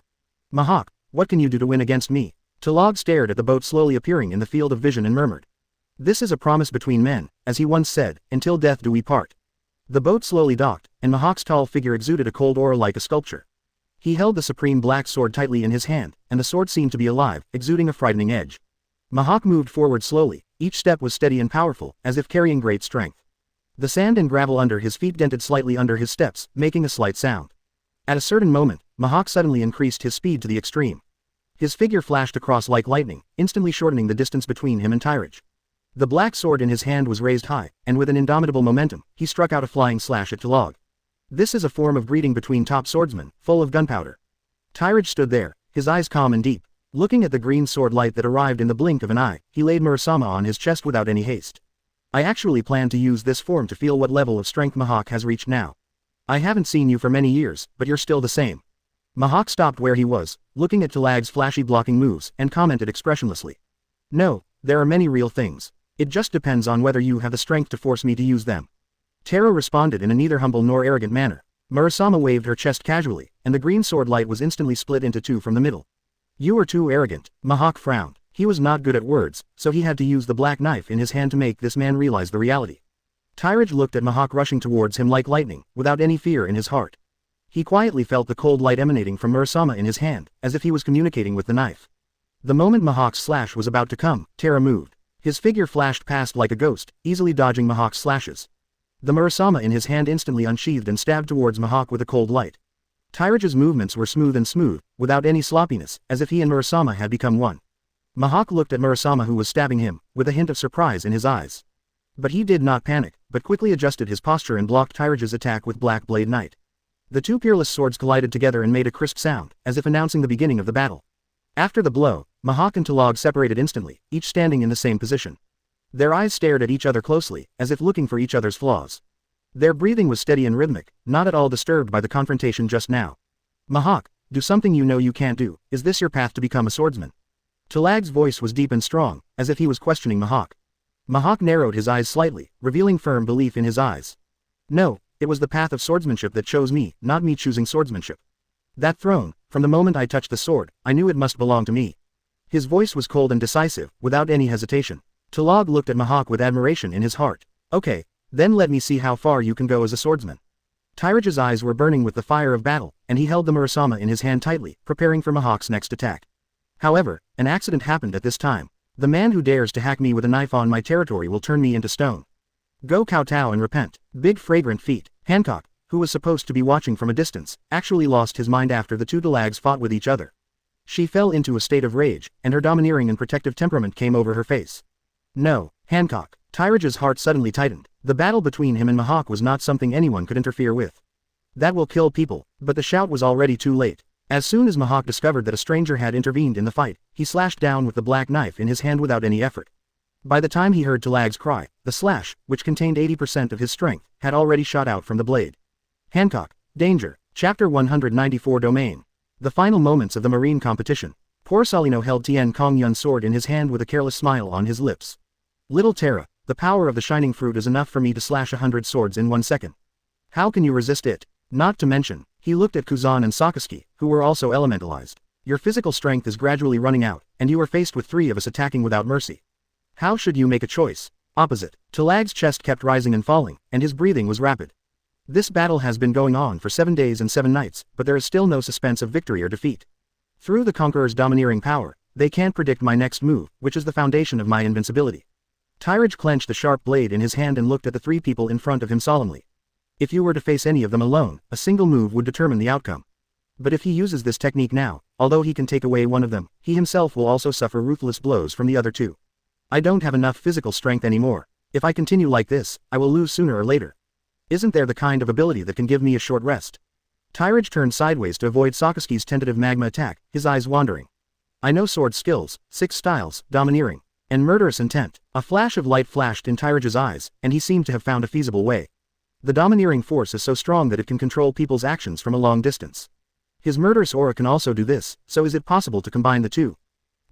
Mihawk, what can you do to win against me? Tyrage stared at the boat slowly appearing in the field of vision and murmured. This is a promise between men, as he once said, until death do we part. The boat slowly docked, and Mihawk's tall figure exuded a cold aura like a sculpture. He held the supreme black sword tightly in his hand, and the sword seemed to be alive, exuding a frightening edge. Mihawk moved forward slowly, each step was steady and powerful, as if carrying great strength. The sand and gravel under his feet dented slightly under his steps, making a slight sound. At a certain moment, Mihawk suddenly increased his speed to the extreme. His figure flashed across like lightning, instantly shortening the distance between him and Tyrage. The black sword in his hand was raised high, and with an indomitable momentum, he struck out a flying slash at Tyrage. This is a form of greeting between top swordsmen, full of gunpowder. Tyrage stood there, his eyes calm and deep. Looking at the green sword light that arrived in the blink of an eye, he laid Murasama on his chest without any haste. I actually plan to use this form to feel what level of strength Mihawk has reached now. I haven't seen you for many years, but you're still the same. Mihawk stopped where he was, looking at Tyrage's flashy blocking moves, and commented expressionlessly. No, there are many real things. It just depends on whether you have the strength to force me to use them. Tara responded in a neither humble nor arrogant manner. Murasama waved her chest casually, and the green sword light was instantly split into 2 from the middle. You are too arrogant, Mihawk frowned. He was not good at words, so he had to use the black knife in his hand to make this man realize the reality. Tyrage looked at Mihawk rushing towards him like lightning, without any fear in his heart. He quietly felt the cold light emanating from Murasama in his hand, as if he was communicating with the knife. The moment Mihawk's slash was about to come, Tara moved. His figure flashed past like a ghost, easily dodging Mihawk's slashes. The Murasama in his hand instantly unsheathed and stabbed towards Mihawk with a cold light. Tyrage's movements were smooth, without any sloppiness, as if he and Murasama had become one. Mihawk looked at Murasama who was stabbing him, with a hint of surprise in his eyes. But he did not panic, but quickly adjusted his posture and blocked Tyrage's attack with Black Blade Knight. The 2 peerless swords collided together and made a crisp sound, as if announcing the beginning of the battle. After the blow, Mihawk and Tyrage separated instantly, each standing in the same position. Their eyes stared at each other closely, as if looking for each other's flaws. Their breathing was steady and rhythmic, not at all disturbed by the confrontation just now. Mihawk, do something you know you can't do. Is this your path to become a swordsman? Tyrage's voice was deep and strong, as if he was questioning Mihawk. Mihawk narrowed his eyes slightly, revealing firm belief in his eyes. No, it was the path of swordsmanship that chose me, not me choosing swordsmanship. That throne, from the moment I touched the sword, I knew it must belong to me. His voice was cold and decisive, without any hesitation. Tyrage looked at Mihawk with admiration in his heart. Okay, then let me see how far you can go as a swordsman. Tyrage's eyes were burning with the fire of battle, and he held the Murasama in his hand tightly, preparing for Mihawk's next attack. However, an accident happened at this time. The man who dares to hack me with a knife on my territory will turn me into stone. Go kowtow and repent. Big fragrant feet. Hancock, who was supposed to be watching from a distance, actually lost his mind after the 2 Tyrages fought with each other. She fell into a state of rage, and her domineering and protective temperament came over her face. No, Hancock. Tyrage's heart suddenly tightened. The battle between him and Mihawk was not something anyone could interfere with. That will kill people, but the shout was already too late. As soon as Mihawk discovered that a stranger had intervened in the fight, he slashed down with the black knife in his hand without any effort. By the time he heard Tyrag's cry, the slash, which contained 80% of his strength, had already shot out from the blade. Hancock, danger. Chapter 194 Domain. The final moments of the marine competition. Poor Solino held Tien Kong Yun's sword in his hand with a careless smile on his lips. Little Terra, the power of the shining fruit is enough for me to slash 100 swords in 1 second. How can you resist it? Not to mention, he looked at Kuzan and Sakaski, who were also elementalized. Your physical strength is gradually running out, and you are faced with 3 of us attacking without mercy. How should you make a choice? Opposite. Tyrag's chest kept rising and falling, and his breathing was rapid. This battle has been going on for 7 days and 7 nights, but there is still no suspense of victory or defeat. Through the Conqueror's domineering power, they can't predict my next move, which is the foundation of my invincibility. Tyrage clenched the sharp blade in his hand and looked at the 3 people in front of him solemnly. If you were to face any of them alone, a single move would determine the outcome. But if he uses this technique now, although he can take away one of them, he himself will also suffer ruthless blows from the other 2. I don't have enough physical strength anymore. If I continue like this, I will lose sooner or later. Isn't there the kind of ability that can give me a short rest? Tyrage turned sideways to avoid Sakaski's tentative magma attack, his eyes wandering. I know sword skills, 6 styles, domineering, and murderous intent. A flash of light flashed in Tyrage's eyes, and he seemed to have found a feasible way. The domineering force is so strong that it can control people's actions from a long distance. His murderous aura can also do this, so is it possible to combine the 2?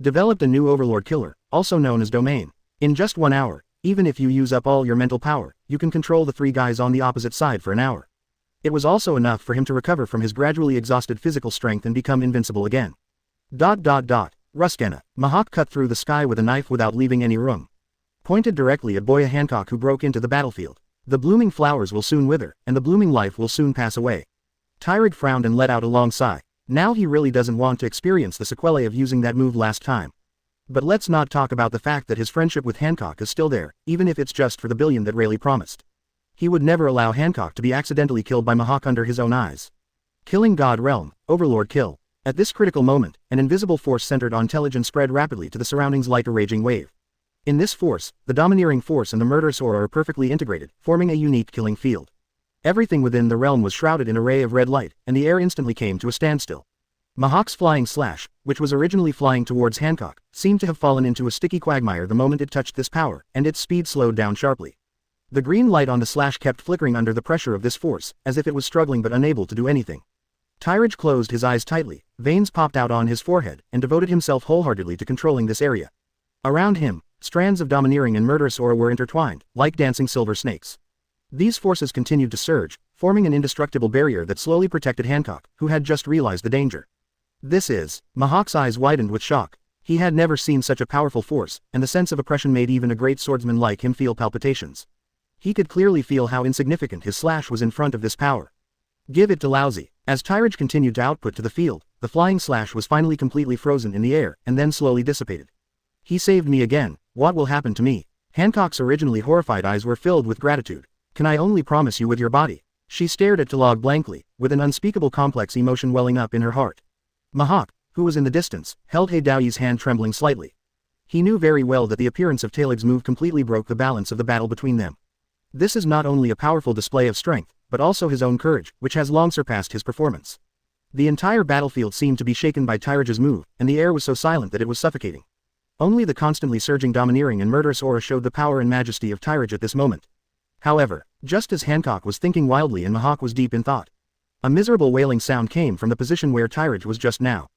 Developed a new overlord killer, also known as domain. In just 1 hour, even if you use up all your mental power, you can control the 3 guys on the opposite side for an hour. It was also enough for him to recover from his gradually exhausted physical strength and become invincible again. Ruskena. Mahawk cut through the sky with a knife without leaving any room. Pointed directly at Boya Hancock, who broke into the battlefield. The blooming flowers will soon wither, and the blooming life will soon pass away. Tyrage frowned and let out a long sigh. Now he really doesn't want to experience the sequelae of using that move last time. But let's not talk about the fact that his friendship with Hancock is still there, even if it's just for the billion that Rayleigh promised. He would never allow Hancock to be accidentally killed by Mahawk under his own eyes. Killing God Realm, Overlord kill. At this critical moment, an invisible force centered on Tellage spread rapidly to the surroundings like a raging wave. In this force, the domineering force and the murderous aura are perfectly integrated, forming a unique killing field. Everything within the realm was shrouded in a ray of red light, and the air instantly came to a standstill. Mahawk's flying slash, which was originally flying towards Hancock, seemed to have fallen into a sticky quagmire the moment it touched this power, and its speed slowed down sharply. The green light on the slash kept flickering under the pressure of this force, as if it was struggling but unable to do anything. Tyrage closed his eyes tightly, veins popped out on his forehead, and devoted himself wholeheartedly to controlling this area. Around him, strands of domineering and murderous aura were intertwined, like dancing silver snakes. These forces continued to surge, forming an indestructible barrier that slowly protected Hancock, who had just realized the danger. This is. Mahawk's eyes widened with shock. He had never seen such a powerful force, and the sense of oppression made even a great swordsman like him feel palpitations. He could clearly feel how insignificant his slash was in front of this power. Give it to Lousy. As Tyrage continued to output to the field, the flying slash was finally completely frozen in the air, and then slowly dissipated. He saved me again. What will happen to me? Hancock's originally horrified eyes were filled with gratitude. Can I only promise you with your body? She stared at Tyrage blankly, with an unspeakable complex emotion welling up in her heart. Mahawk, who was in the distance, held Heidao's hand trembling slightly. He knew very well that the appearance of Taylag's move completely broke the balance of the battle between them. This is not only a powerful display of strength, but also his own courage, which has long surpassed his performance. The entire battlefield seemed to be shaken by Tyrage's move, and the air was so silent that it was suffocating. Only the constantly surging domineering and murderous aura showed the power and majesty of Tyrage at this moment. However, just as Hancock was thinking wildly and Mahawk was deep in thought, a miserable wailing sound came from the position where Tyrage was just now.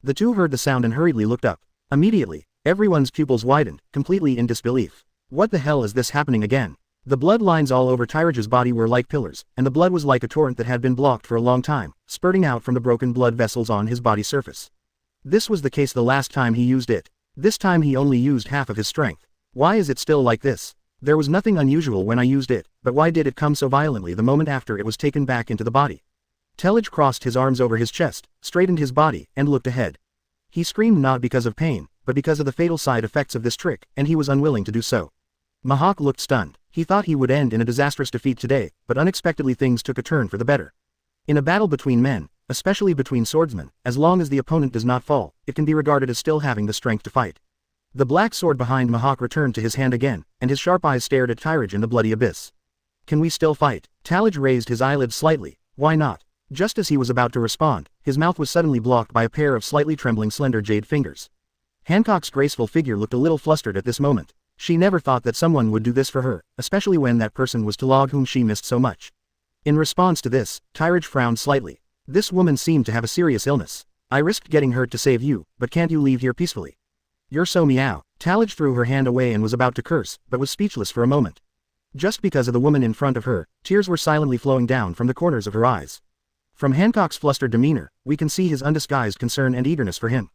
The 2 heard the sound and hurriedly looked up. Immediately, everyone's pupils widened, completely in disbelief. What the hell is this happening again? The blood lines all over Tyrage's body were like pillars, and the blood was like a torrent that had been blocked for a long time, spurting out from the broken blood vessels on his body surface. This was the case the last time he used it. This time he only used half of his strength. Why is it still like this? There was nothing unusual when I used it, but why did it come so violently the moment after it was taken back into the body? Tellage crossed his arms over his chest, straightened his body, and looked ahead. He screamed not because of pain, but because of the fatal side effects of this trick, and he was unwilling to do so. Mahawk looked stunned. He thought he would end in a disastrous defeat today, but unexpectedly things took a turn for the better. In a battle between men, especially between swordsmen, as long as the opponent does not fall, it can be regarded as still having the strength to fight. The black sword behind Mahawk returned to his hand again, and his sharp eyes stared at Tyrage in the bloody abyss. Can we still fight? Tallage raised his eyelids slightly. Why not? Just as he was about to respond, his mouth was suddenly blocked by a pair of slightly trembling slender jade fingers. Hancock's graceful figure looked a little flustered at this moment. She never thought that someone would do this for her, especially when that person was Tyrage whom she missed so much. In response to this, Tyrage frowned slightly. This woman seemed to have a serious illness. I risked getting hurt to save you, but can't you leave here peacefully? You're so meow. Tyrage threw her hand away and was about to curse, but was speechless for a moment. Just because of the woman in front of her, tears were silently flowing down from the corners of her eyes. From Hancock's flustered demeanor, we can see his undisguised concern and eagerness for him.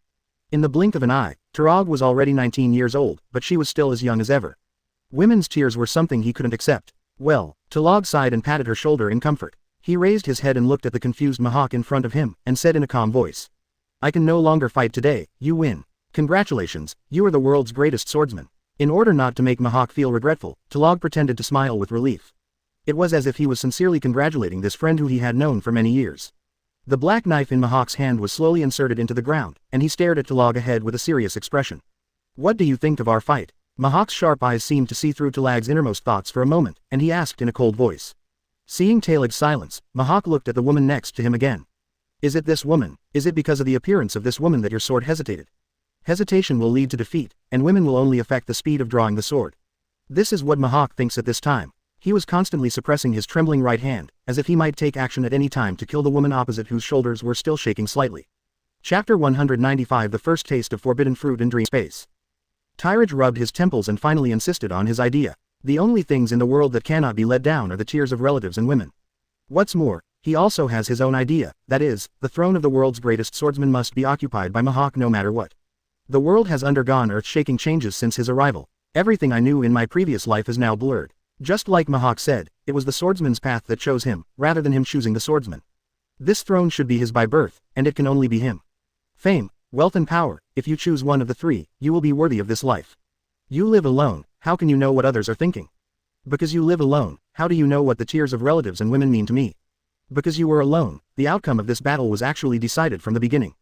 In the blink of an eye, Tyrage was already 19 years old, but she was still as young as ever. Women's tears were something he couldn't accept. Well, Tyrage sighed and patted her shoulder in comfort. He raised his head and looked at the confused Mahawk in front of him, and said in a calm voice. I can no longer fight today, you win. Congratulations, you are the world's greatest swordsman. In order not to make Mahawk feel regretful, Tyrage pretended to smile with relief. It was as if he was sincerely congratulating this friend who he had known for many years. The black knife in Mahawk's hand was slowly inserted into the ground, and he stared at Tyrage ahead with a serious expression. What do you think of our fight? Mahawk's sharp eyes seemed to see through Tyrage's innermost thoughts for a moment, and he asked in a cold voice. Seeing Tyrage's silence, Mahawk looked at the woman next to him again. Is it this woman? Is it because of the appearance of this woman that your sword hesitated? Hesitation will lead to defeat, and women will only affect the speed of drawing the sword. This is what Mahawk thinks at this time. He was constantly suppressing his trembling right hand, as if he might take action at any time to kill the woman opposite whose shoulders were still shaking slightly. Chapter 195 The First Taste of Forbidden Fruit in Dream Space. Tyrage rubbed his temples and finally insisted on his idea. The only things in the world that cannot be let down are the tears of relatives and women. What's more, he also has his own idea, that is, the throne of the world's greatest swordsman must be occupied by Mahawk no matter what. The world has undergone earth-shaking changes since his arrival. Everything I knew in my previous life is now blurred. Just like Mahawk said, it was the swordsman's path that chose him, rather than him choosing the swordsman. This throne should be his by birth, and it can only be him. Fame, wealth and power, if you choose one of the three, you will be worthy of this life. You live alone, how can you know what others are thinking? Because you live alone, how do you know what the tears of relatives and women mean to me? Because you were alone, the outcome of this battle was actually decided from the beginning.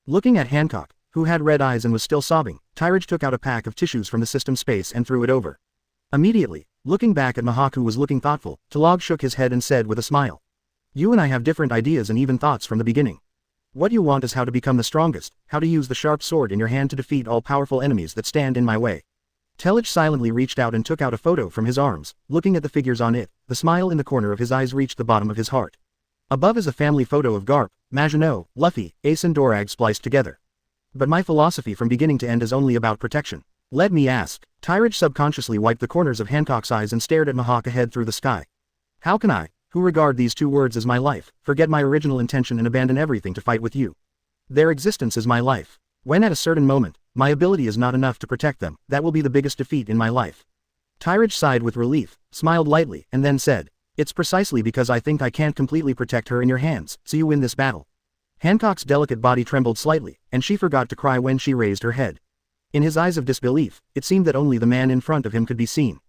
Looking at Hancock, who had red eyes and was still sobbing, Tyrage took out a pack of tissues from the system space and threw it over. Immediately, looking back at Mahawk who was looking thoughtful, Tyrage shook his head and said with a smile. You and I have different ideas and even thoughts from the beginning. What you want is how to become the strongest, how to use the sharp sword in your hand to defeat all powerful enemies that stand in my way. Tyrage silently reached out and took out a photo from his arms, looking at the figures on it, the smile in the corner of his eyes reached the bottom of his heart. Above is a family photo of Garp, Maginot, Luffy, Ace and Dorag spliced together. But my philosophy from beginning to end is only about protection. Let me ask. Tyrage subconsciously wiped the corners of Hancock's eyes and stared at Mahawk ahead through the sky. How can I, who regard these two words as my life, forget my original intention and abandon everything to fight with you? Their existence is my life. When at a certain moment, my ability is not enough to protect them, that will be the biggest defeat in my life. Tyrage sighed with relief, smiled lightly, and then said, It's precisely because I think I can't completely protect her in your hands, so you win this battle. Hancock's delicate body trembled slightly, and she forgot to cry when she raised her head. In his eyes of disbelief, it seemed that only the man in front of him could be seen.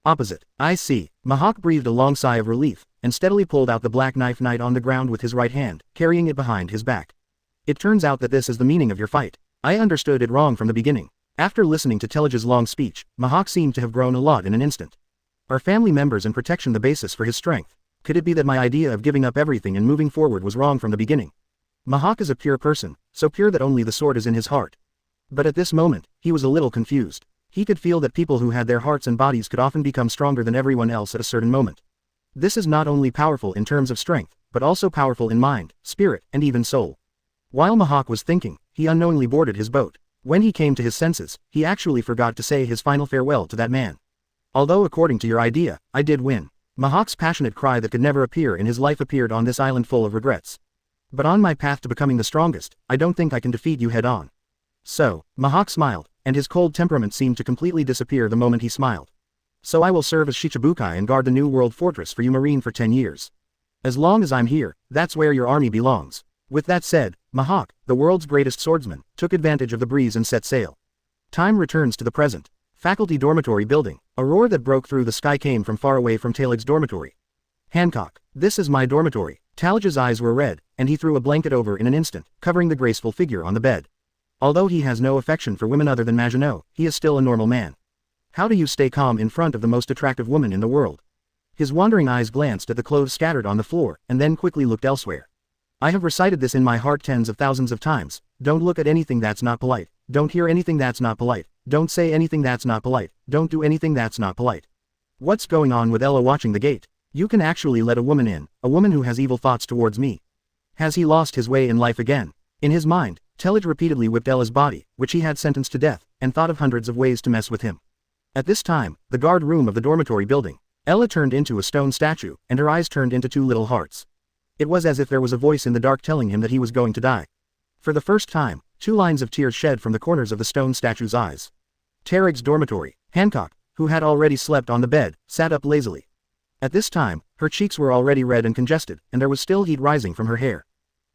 Opposite. I see. Mahawk breathed a long sigh of relief, and steadily pulled out the black knife on the ground with his right hand, carrying it behind his back. It turns out that this is the meaning of your fight. I understood it wrong from the beginning. After listening to Tyrage's long speech, Mahawk seemed to have grown a lot in an instant. Are family members and protection the basis for his strength? Could it be that my idea of giving up everything and moving forward was wrong from the beginning? Mahawk is a pure person, so pure that only the sword is in his heart. But at this moment, he was a little confused. He could feel that people who had their hearts and bodies could often become stronger than everyone else at a certain moment. This is not only powerful in terms of strength, but also powerful in mind, spirit, and even soul. While Mahawk was thinking, he unknowingly boarded his boat. When he came to his senses, he actually forgot to say his final farewell to that man. Although according to your idea, I did win. Mahawk's passionate cry that could never appear in his life appeared on this island full of regrets. But on my path to becoming the strongest, I don't think I can defeat you head on. So, Mahawk smiled, and his cold temperament seemed to completely disappear the moment he smiled. So I will serve as Shichibukai and guard the New World Fortress for you Marine for 10 years. As long as I'm here, that's where your army belongs. With that said, Mahawk, the world's greatest swordsman, took advantage of the breeze and set sail. Time returns to the present. Faculty dormitory building. A roar that broke through the sky came from far away from Tyrage's dormitory. Hancock, this is my dormitory. Tyrage's eyes were red, and he threw a blanket over in an instant, covering the graceful figure on the bed. Although he has no affection for women other than Maginot, he is still a normal man. How do you stay calm in front of the most attractive woman in the world? His wandering eyes glanced at the clothes scattered on the floor, and then quickly looked elsewhere. I have recited this in my heart tens of thousands of times. Don't look at anything that's not polite. don't hear anything that's not polite, don't say anything that's not polite, don't do anything that's not polite. What's going on with Ella watching the gate? You can actually let a woman in, a woman who has evil thoughts towards me. Has he lost his way in life again? In his mind, Tyrage repeatedly whipped Ella's body, which he had sentenced to death, and thought of hundreds of ways to mess with him. At this time, the guard room of the dormitory building, Ella turned into a stone statue, and her eyes turned into two little hearts. It was as if there was a voice in the dark telling him that he was going to die. For the first time, 2 lines of tears shed from the corners of the stone statue's eyes. Tyrage's dormitory, Hancock, who had already slept on the bed, sat up lazily. At this time, her cheeks were already red and congested, and there was still heat rising from her hair.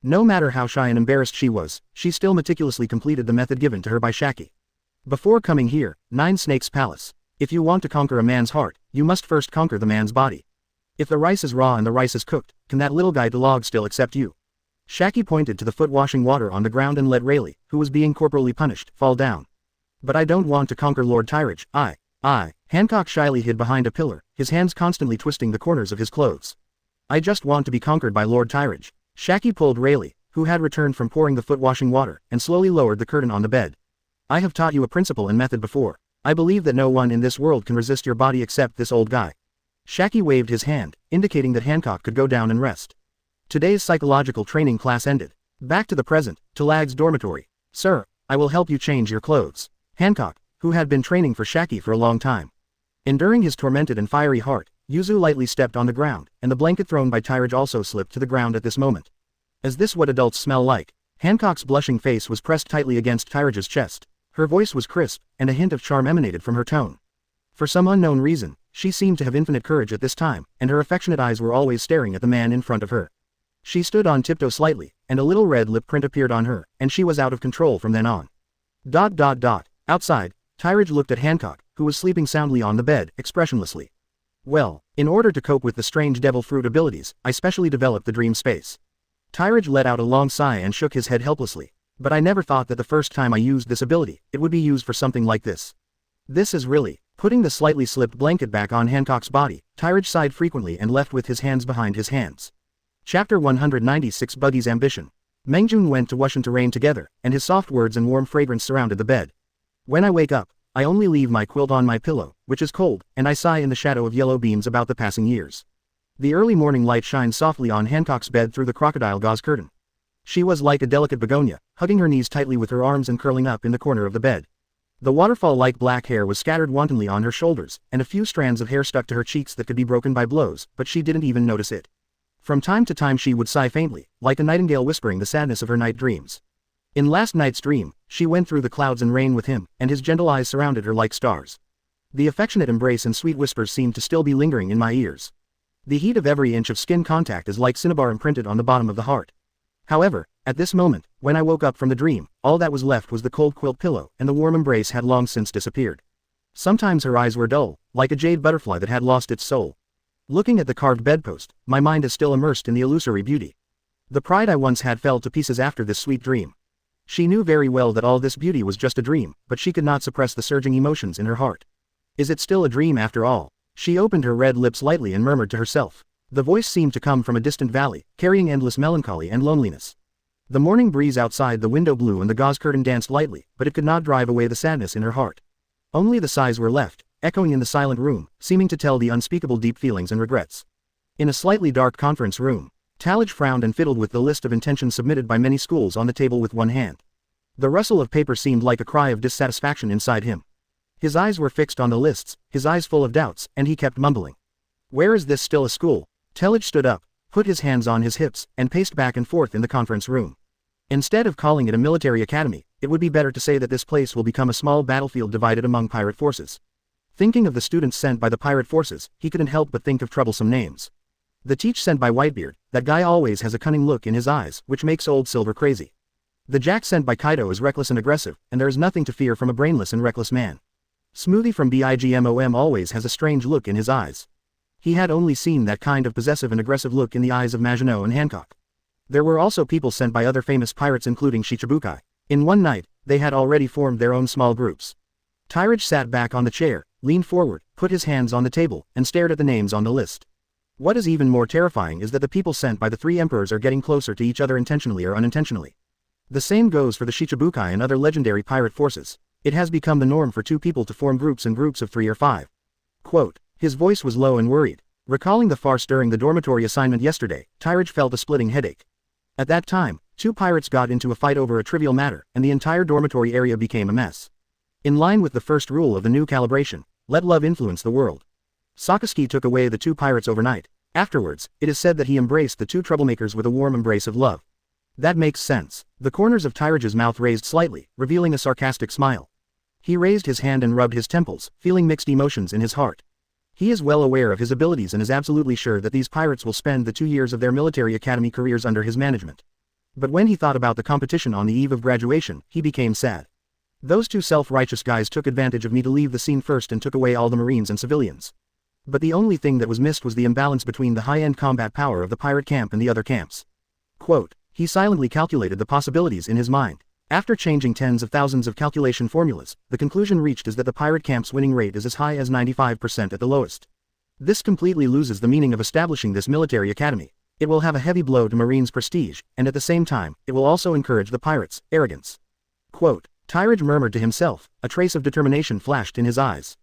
No matter how shy and embarrassed she was, she still meticulously completed the method given to her by Shaki. Before coming here, 9 Snakes Palace. If you want to conquer a man's heart, you must first conquer the man's body. If the rice is raw and the rice is cooked, can that little guy Delog still accept you? Shaki pointed to the foot-washing water on the ground and let Rayleigh, who was being corporally punished, fall down. But I don't want to conquer Lord Tyrage, I. Hancock shyly hid behind a pillar, his hands constantly twisting the corners of his clothes. I just want to be conquered by Lord Tyrage. Shaki pulled Rayleigh, who had returned from pouring the foot-washing water, and slowly lowered the curtain on the bed. I have taught you a principle and method before. I believe that no one in this world can resist your body except this old guy. Shaki waved his hand, indicating that Hancock could go down and rest. Today's psychological training class ended. Back to the present, to Lag's dormitory. Sir, I will help you change your clothes. Hancock, who had been training for Shaki for a long time. Enduring his tormented and fiery heart, Yuzu lightly stepped on the ground, and the blanket thrown by Tyrage also slipped to the ground at this moment. Is this what adults smell like? Hancock's blushing face was pressed tightly against Tyrage's chest. Her voice was crisp, and a hint of charm emanated from her tone. For some unknown reason, she seemed to have infinite courage at this time, and her affectionate eyes were always staring at the man in front of her. She stood on tiptoe slightly, and a little red lip print appeared on her, and she was out of control from then on. Outside, Tyrage looked at Hancock, who was sleeping soundly on the bed, expressionlessly. Well, in order to cope with the strange devil fruit abilities, I specially developed the dream space. Tyrage let out a long sigh and shook his head helplessly. But I never thought that the first time I used this ability, it would be used for something like this. This is really. Putting the slightly slipped blanket back on Hancock's body, Tyrage sighed frequently and left with his hands behind his hands. Chapter 196 Buggy's Ambition. Mengjun went to wash and to rain together, and his soft words and warm fragrance surrounded the bed. When I wake up, I only leave my quilt on my pillow, which is cold, and I sigh in the shadow of yellow beams about the passing years. The early morning light shines softly on Hancock's bed through the crocodile gauze curtain. She was like a delicate begonia, hugging her knees tightly with her arms and curling up in the corner of the bed. The waterfall-like black hair was scattered wantonly on her shoulders, and a few strands of hair stuck to her cheeks that could be broken by blows, but she didn't even notice it. From time to time she would sigh faintly, like a nightingale whispering the sadness of her night dreams. In last night's dream, she went through the clouds and rain with him, and his gentle eyes surrounded her like stars. The affectionate embrace and sweet whispers seemed to still be lingering in my ears. The heat of every inch of skin contact is like cinnabar imprinted on the bottom of the heart. However, at this moment, when I woke up from the dream, all that was left was the cold quilt pillow, and the warm embrace had long since disappeared. Sometimes her eyes were dull, like a jade butterfly that had lost its soul. Looking at the carved bedpost, my mind is still immersed in the illusory beauty. The pride I once had fell to pieces after this sweet dream. She knew very well that all this beauty was just a dream, but she could not suppress the surging emotions in her heart. Is it still a dream after all? She opened her red lips lightly and murmured to herself. The voice seemed to come from a distant valley, carrying endless melancholy and loneliness. The morning breeze outside the window blew and the gauze curtain danced lightly, but it could not drive away the sadness in her heart. Only the sighs were left, echoing in the silent room, seeming to tell the unspeakable deep feelings and regrets. In a slightly dark conference room, Tyrage frowned and fiddled with the list of intentions submitted by many schools on the table with one hand. The rustle of paper seemed like a cry of dissatisfaction inside him. His eyes were fixed on the lists, his eyes full of doubts, and he kept mumbling. Where is this still a school? Tyrage stood up, put his hands on his hips, and paced back and forth in the conference room. Instead of calling it a military academy, it would be better to say that this place will become a small battlefield divided among pirate forces. Thinking of the students sent by the pirate forces, he couldn't help but think of troublesome names. The teach sent by Whitebeard, that guy always has a cunning look in his eyes, which makes old Silver crazy. The Jack sent by Kaido is reckless and aggressive, and there is nothing to fear from a brainless and reckless man. Smoothie from BIGMOM always has a strange look in his eyes. He had only seen that kind of possessive and aggressive look in the eyes of Maginot and Hancock. There were also people sent by other famous pirates including Shichibukai. In one night, they had already formed their own small groups. Tyrage sat back on the chair, leaned forward, put his hands on the table, and stared at the names on the list. What is even more terrifying is that the people sent by the 3 emperors are getting closer to each other intentionally or unintentionally. The same goes for the Shichibukai and other legendary pirate forces. It has become the norm for two people to form groups in groups of 3 or 5. Quote. His voice was low and worried. Recalling the farce during the dormitory assignment yesterday, Tyrage felt a splitting headache. At that time, 2 pirates got into a fight over a trivial matter, and the entire dormitory area became a mess. In line with the first rule of the new calibration, let love influence the world. Sakazuki took away the 2 pirates overnight. Afterwards, it is said that he embraced the 2 troublemakers with a warm embrace of love. That makes sense. The corners of Tyrage's mouth raised slightly, revealing a sarcastic smile. He raised his hand and rubbed his temples, feeling mixed emotions in his heart. He is well aware of his abilities and is absolutely sure that these pirates will spend the 2 years of their military academy careers under his management. But when he thought about the competition on the eve of graduation, he became sad. Those 2 self-righteous guys took advantage of me to leave the scene first and took away all the Marines and civilians. But the only thing that was missed was the imbalance between the high-end combat power of the pirate camp and the other camps. Quote. He silently calculated the possibilities in his mind. After changing tens of thousands of calculation formulas, the conclusion reached is that the pirate camp's winning rate is as high as 95% at the lowest. This completely loses the meaning of establishing this military academy. It will have a heavy blow to Marines' prestige, and at the same time, it will also encourage the pirates' arrogance. Quote. Tyrage murmured to himself, a trace of determination flashed in his eyes.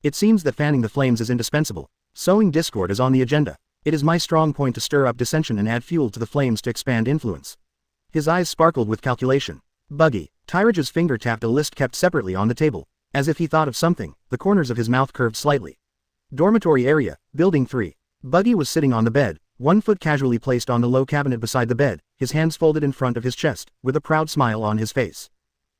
It seems that fanning the flames is indispensable. Sowing discord is on the agenda. It is my strong point to stir up dissension and add fuel to the flames to expand influence. His eyes sparkled with calculation. Buggy. Tyrage's finger tapped a list kept separately on the table. As if he thought of something, the corners of his mouth curved slightly. Dormitory area, Building 3. Buggy was sitting on the bed, one foot casually placed on the low cabinet beside the bed, his hands folded in front of his chest, with a proud smile on his face.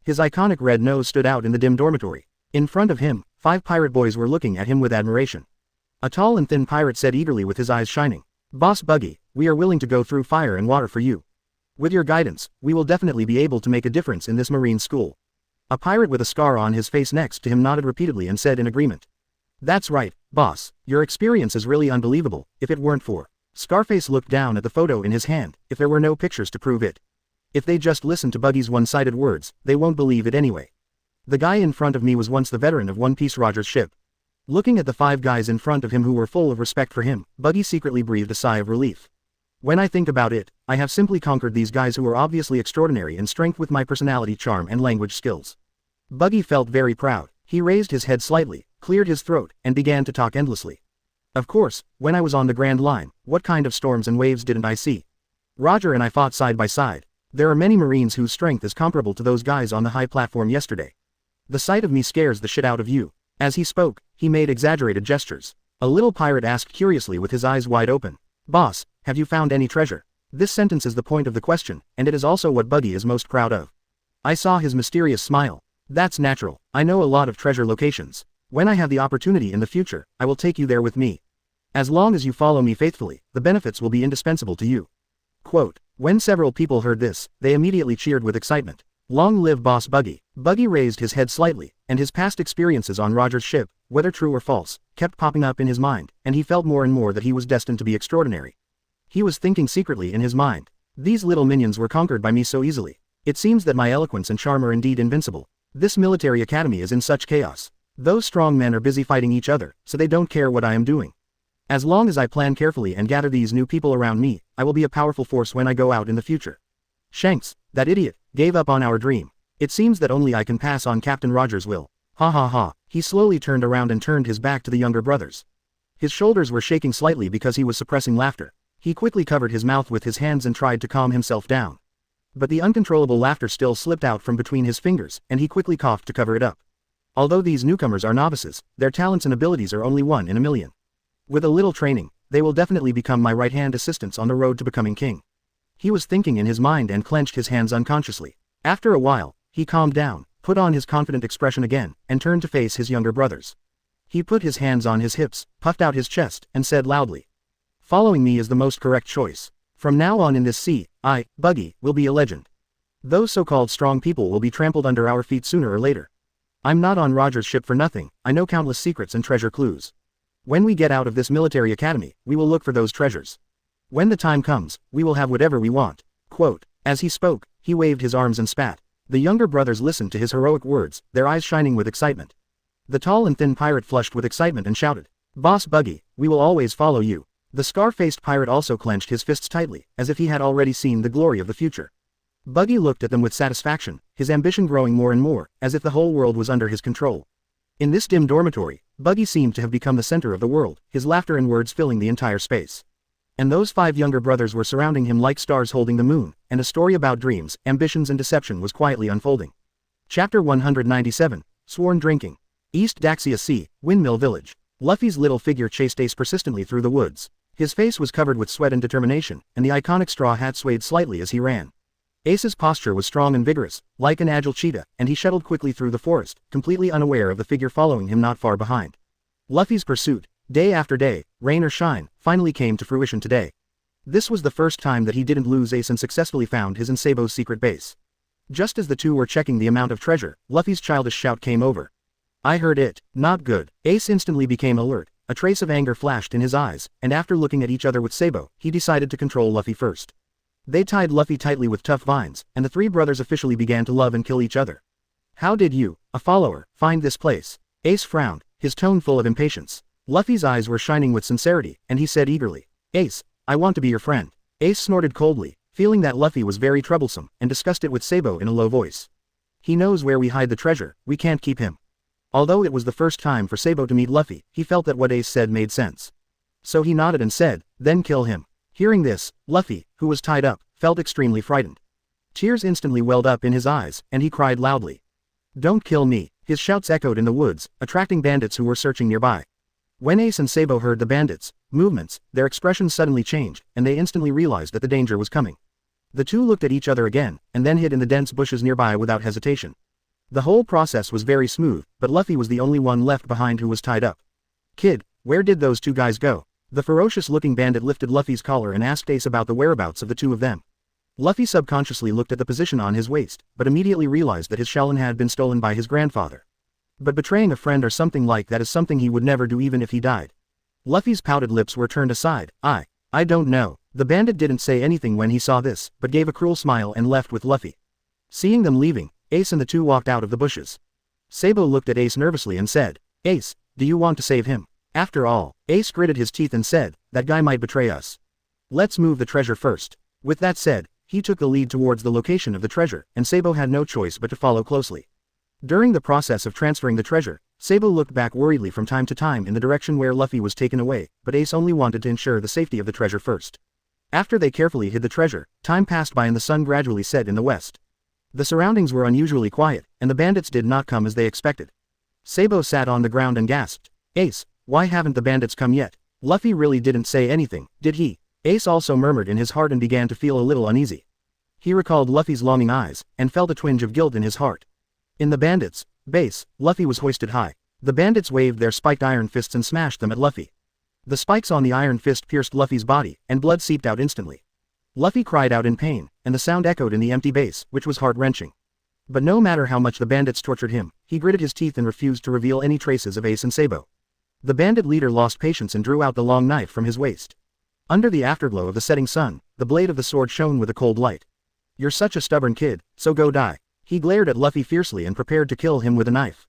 His iconic red nose stood out in the dim dormitory. In front of him, 5 pirate boys were looking at him with admiration. A tall and thin pirate said eagerly with his eyes shining. Boss Buggy, we are willing to go through fire and water for you. With your guidance, we will definitely be able to make a difference in this marine school. A pirate with a scar on his face next to him nodded repeatedly and said in agreement. That's right, boss, your experience is really unbelievable. If it weren't for... Scarface looked down at the photo in his hand. If there were no pictures to prove it. If they just listened to Buggy's one-sided words, they won't believe it anyway. The guy in front of me was once the veteran of One Piece Roger's ship. Looking at the 5 guys in front of him who were full of respect for him, Buggy secretly breathed a sigh of relief. When I think about it, I have simply conquered these guys who are obviously extraordinary in strength with my personality, charm and language skills. Buggy felt very proud. He raised his head slightly, cleared his throat, and began to talk endlessly. Of course, when I was on the Grand Line, what kind of storms and waves didn't I see? Roger and I fought side by side. There are many Marines whose strength is comparable to those guys on the high platform yesterday. The sight of me scares the shit out of you. As he spoke, he made exaggerated gestures. A little pirate asked curiously with his eyes wide open. Boss, have you found any treasure? This sentence is the point of the question, and it is also what Buggy is most proud of. I saw his mysterious smile. That's natural. I know a lot of treasure locations. When I have the opportunity in the future, I will take you there with me. As long as you follow me faithfully, the benefits will be indispensable to you. Quote. When several people heard this, they immediately cheered with excitement. Long live Boss Buggy. Buggy raised his head slightly, and his past experiences on Roger's ship, whether true or false, kept popping up in his mind, and he felt more and more that he was destined to be extraordinary. He was thinking secretly in his mind. These little minions were conquered by me so easily. It seems that my eloquence and charm are indeed invincible. This military academy is in such chaos. Those strong men are busy fighting each other, so they don't care what I am doing. As long as I plan carefully and gather these new people around me, I will be a powerful force when I go out in the future. Shanks, that idiot, gave up on our dream. It seems that only I can pass on Captain Rogers' will. Ha ha ha. He slowly turned around and turned his back to the younger brothers. His shoulders were shaking slightly because he was suppressing laughter. He quickly covered his mouth with his hands and tried to calm himself down. But the uncontrollable laughter still slipped out from between his fingers, and he quickly coughed to cover it up. Although these newcomers are novices, their talents and abilities are only 1 in a million. With a little training, they will definitely become my right-hand assistants on the road to becoming king. He was thinking in his mind and clenched his hands unconsciously. After a while, he calmed down, put on his confident expression again, and turned to face his younger brothers. He put his hands on his hips, puffed out his chest, and said loudly, "Following me is the most correct choice. From now on in this sea, I, Buggy, will be a legend. Those so-called strong people will be trampled under our feet sooner or later. I'm not on Roger's ship for nothing. I know countless secrets and treasure clues. When we get out of this military academy, we will look for those treasures. When the time comes, we will have whatever we want." Quote. As he spoke, he waved his arms and spat. The younger brothers listened to his heroic words, their eyes shining with excitement. The tall and thin pirate flushed with excitement and shouted, "Boss Buggy, we will always follow you." The scar-faced pirate also clenched his fists tightly, as if he had already seen the glory of the future. Buggy looked at them with satisfaction, his ambition growing more and more, as if the whole world was under his control. In this dim dormitory, Buggy seemed to have become the center of the world, his laughter and words filling the entire space. And those 5 younger brothers were surrounding him like stars holding the moon, and a story about dreams, ambitions and deception was quietly unfolding. Chapter 197, Sworn Drinking. East Daxia Sea, Windmill Village. Luffy's little figure chased Ace persistently through the woods. His face was covered with sweat and determination, and the iconic straw hat swayed slightly as he ran. Ace's posture was strong and vigorous, like an agile cheetah, and he shuttled quickly through the forest, completely unaware of the figure following him not far behind. Luffy's pursuit, day after day, rain or shine, finally came to fruition today. This was the first time that he didn't lose Ace and successfully found his and Sabo's secret base. Just as the two were checking the amount of treasure, Luffy's childish shout came over. "I heard it, not good." Ace instantly became alert, a trace of anger flashed in his eyes, and after looking at each other with Sabo, he decided to control Luffy first. They tied Luffy tightly with tough vines, and the 3 brothers officially began to love and kill each other. "How did you, a follower, find this place?" Ace frowned, his tone full of impatience. Luffy's eyes were shining with sincerity, and he said eagerly, "Ace, I want to be your friend." Ace snorted coldly, feeling that Luffy was very troublesome, and discussed it with Sabo in a low voice. "He knows where we hide the treasure, we can't keep him." Although it was the first time for Sabo to meet Luffy, he felt that what Ace said made sense. So he nodded and said, "Then kill him." Hearing this, Luffy, who was tied up, felt extremely frightened. Tears instantly welled up in his eyes, and he cried loudly. "Don't kill me." His shouts echoed in the woods, attracting bandits who were searching nearby. When Ace and Sabo heard the bandits' movements, their expressions suddenly changed, and they instantly realized that the danger was coming. The two looked at each other again, and then hid in the dense bushes nearby without hesitation. The whole process was very smooth, but Luffy was the only one left behind who was tied up. "Kid, where did those 2 guys go?" The ferocious-looking bandit lifted Luffy's collar and asked Ace about the whereabouts of the 2 of them. Luffy subconsciously looked at the position on his waist, but immediately realized that his Shaolin had been stolen by his grandfather. But betraying a friend or something like that is something he would never do even if he died. Luffy's pouted lips were turned aside. I don't know." The bandit didn't say anything when he saw this, but gave a cruel smile and left with Luffy. Seeing them leaving, Ace and the 2 walked out of the bushes. Sabo looked at Ace nervously and said, "Ace, do you want to save him?" After all, Ace gritted his teeth and said, "That guy might betray us. Let's move the treasure first." With that said, he took the lead towards the location of the treasure, and Sabo had no choice but to follow closely. During the process of transferring the treasure, Sabo looked back worriedly from time to time in the direction where Luffy was taken away, but Ace only wanted to ensure the safety of the treasure first. After they carefully hid the treasure, time passed by and the sun gradually set in the west. The surroundings were unusually quiet, and the bandits did not come as they expected. Sabo sat on the ground and gasped, "Ace, why haven't the bandits come yet?" Luffy really didn't say anything, did he? Ace also murmured in his heart and began to feel a little uneasy. He recalled Luffy's longing eyes, and felt a twinge of guilt in his heart. In the bandits' base, Luffy was hoisted high. The bandits waved their spiked iron fists and smashed them at Luffy. The spikes on the iron fist pierced Luffy's body, and blood seeped out instantly. Luffy cried out in pain, and the sound echoed in the empty base, which was heart-wrenching. But no matter how much the bandits tortured him, he gritted his teeth and refused to reveal any traces of Ace and Sabo. The bandit leader lost patience and drew out the long knife from his waist. Under the afterglow of the setting sun, the blade of the sword shone with a cold light. "You're such a stubborn kid, so go die." He glared at Luffy fiercely and prepared to kill him with a knife.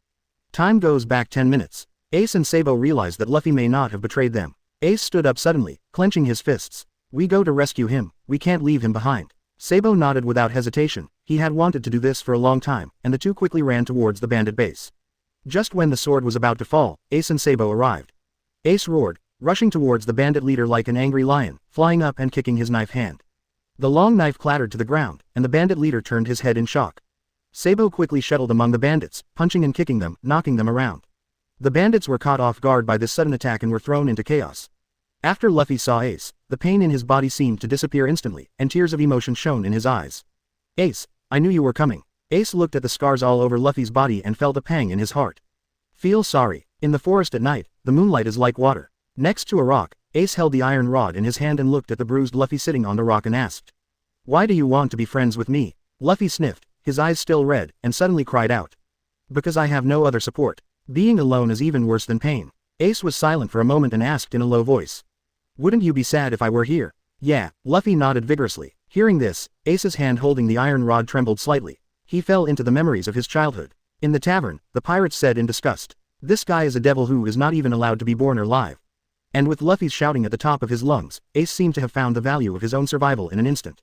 Time goes back 10 minutes. Ace and Sabo realized that Luffy may not have betrayed them. Ace stood up suddenly, clenching his fists. "We go to rescue him, we can't leave him behind." Sabo nodded without hesitation. He had wanted to do this for a long time, and the two quickly ran towards the bandit base. Just when the sword was about to fall, Ace and Sabo arrived. Ace roared, rushing towards the bandit leader like an angry lion, flying up and kicking his knife hand. The long knife clattered to the ground, and the bandit leader turned his head in shock. Sabo quickly shuttled among the bandits, punching and kicking them, knocking them around. The bandits were caught off guard by this sudden attack and were thrown into chaos. After Luffy saw Ace, the pain in his body seemed to disappear instantly, and tears of emotion shone in his eyes. "Ace, I knew you were coming." Ace looked at the scars all over Luffy's body and felt a pang in his heart. "Feel sorry." In the forest at night, the moonlight is like water. Next to a rock, Ace held the iron rod in his hand and looked at the bruised Luffy sitting on the rock and asked, "Why do you want to be friends with me?" Luffy sniffed, his eyes still red, and suddenly cried out, "Because I have no other support. Being alone is even worse than pain." Ace was silent for a moment and asked in a low voice, "Wouldn't you be sad if I were here?" "Yeah." Luffy nodded vigorously. Hearing this, Ace's hand holding the iron rod trembled slightly. He fell into the memories of his childhood. In the tavern, the pirates said in disgust, "This guy is a devil who is not even allowed to be born alive." And with Luffy's shouting at the top of his lungs, Ace seemed to have found the value of his own survival in an instant.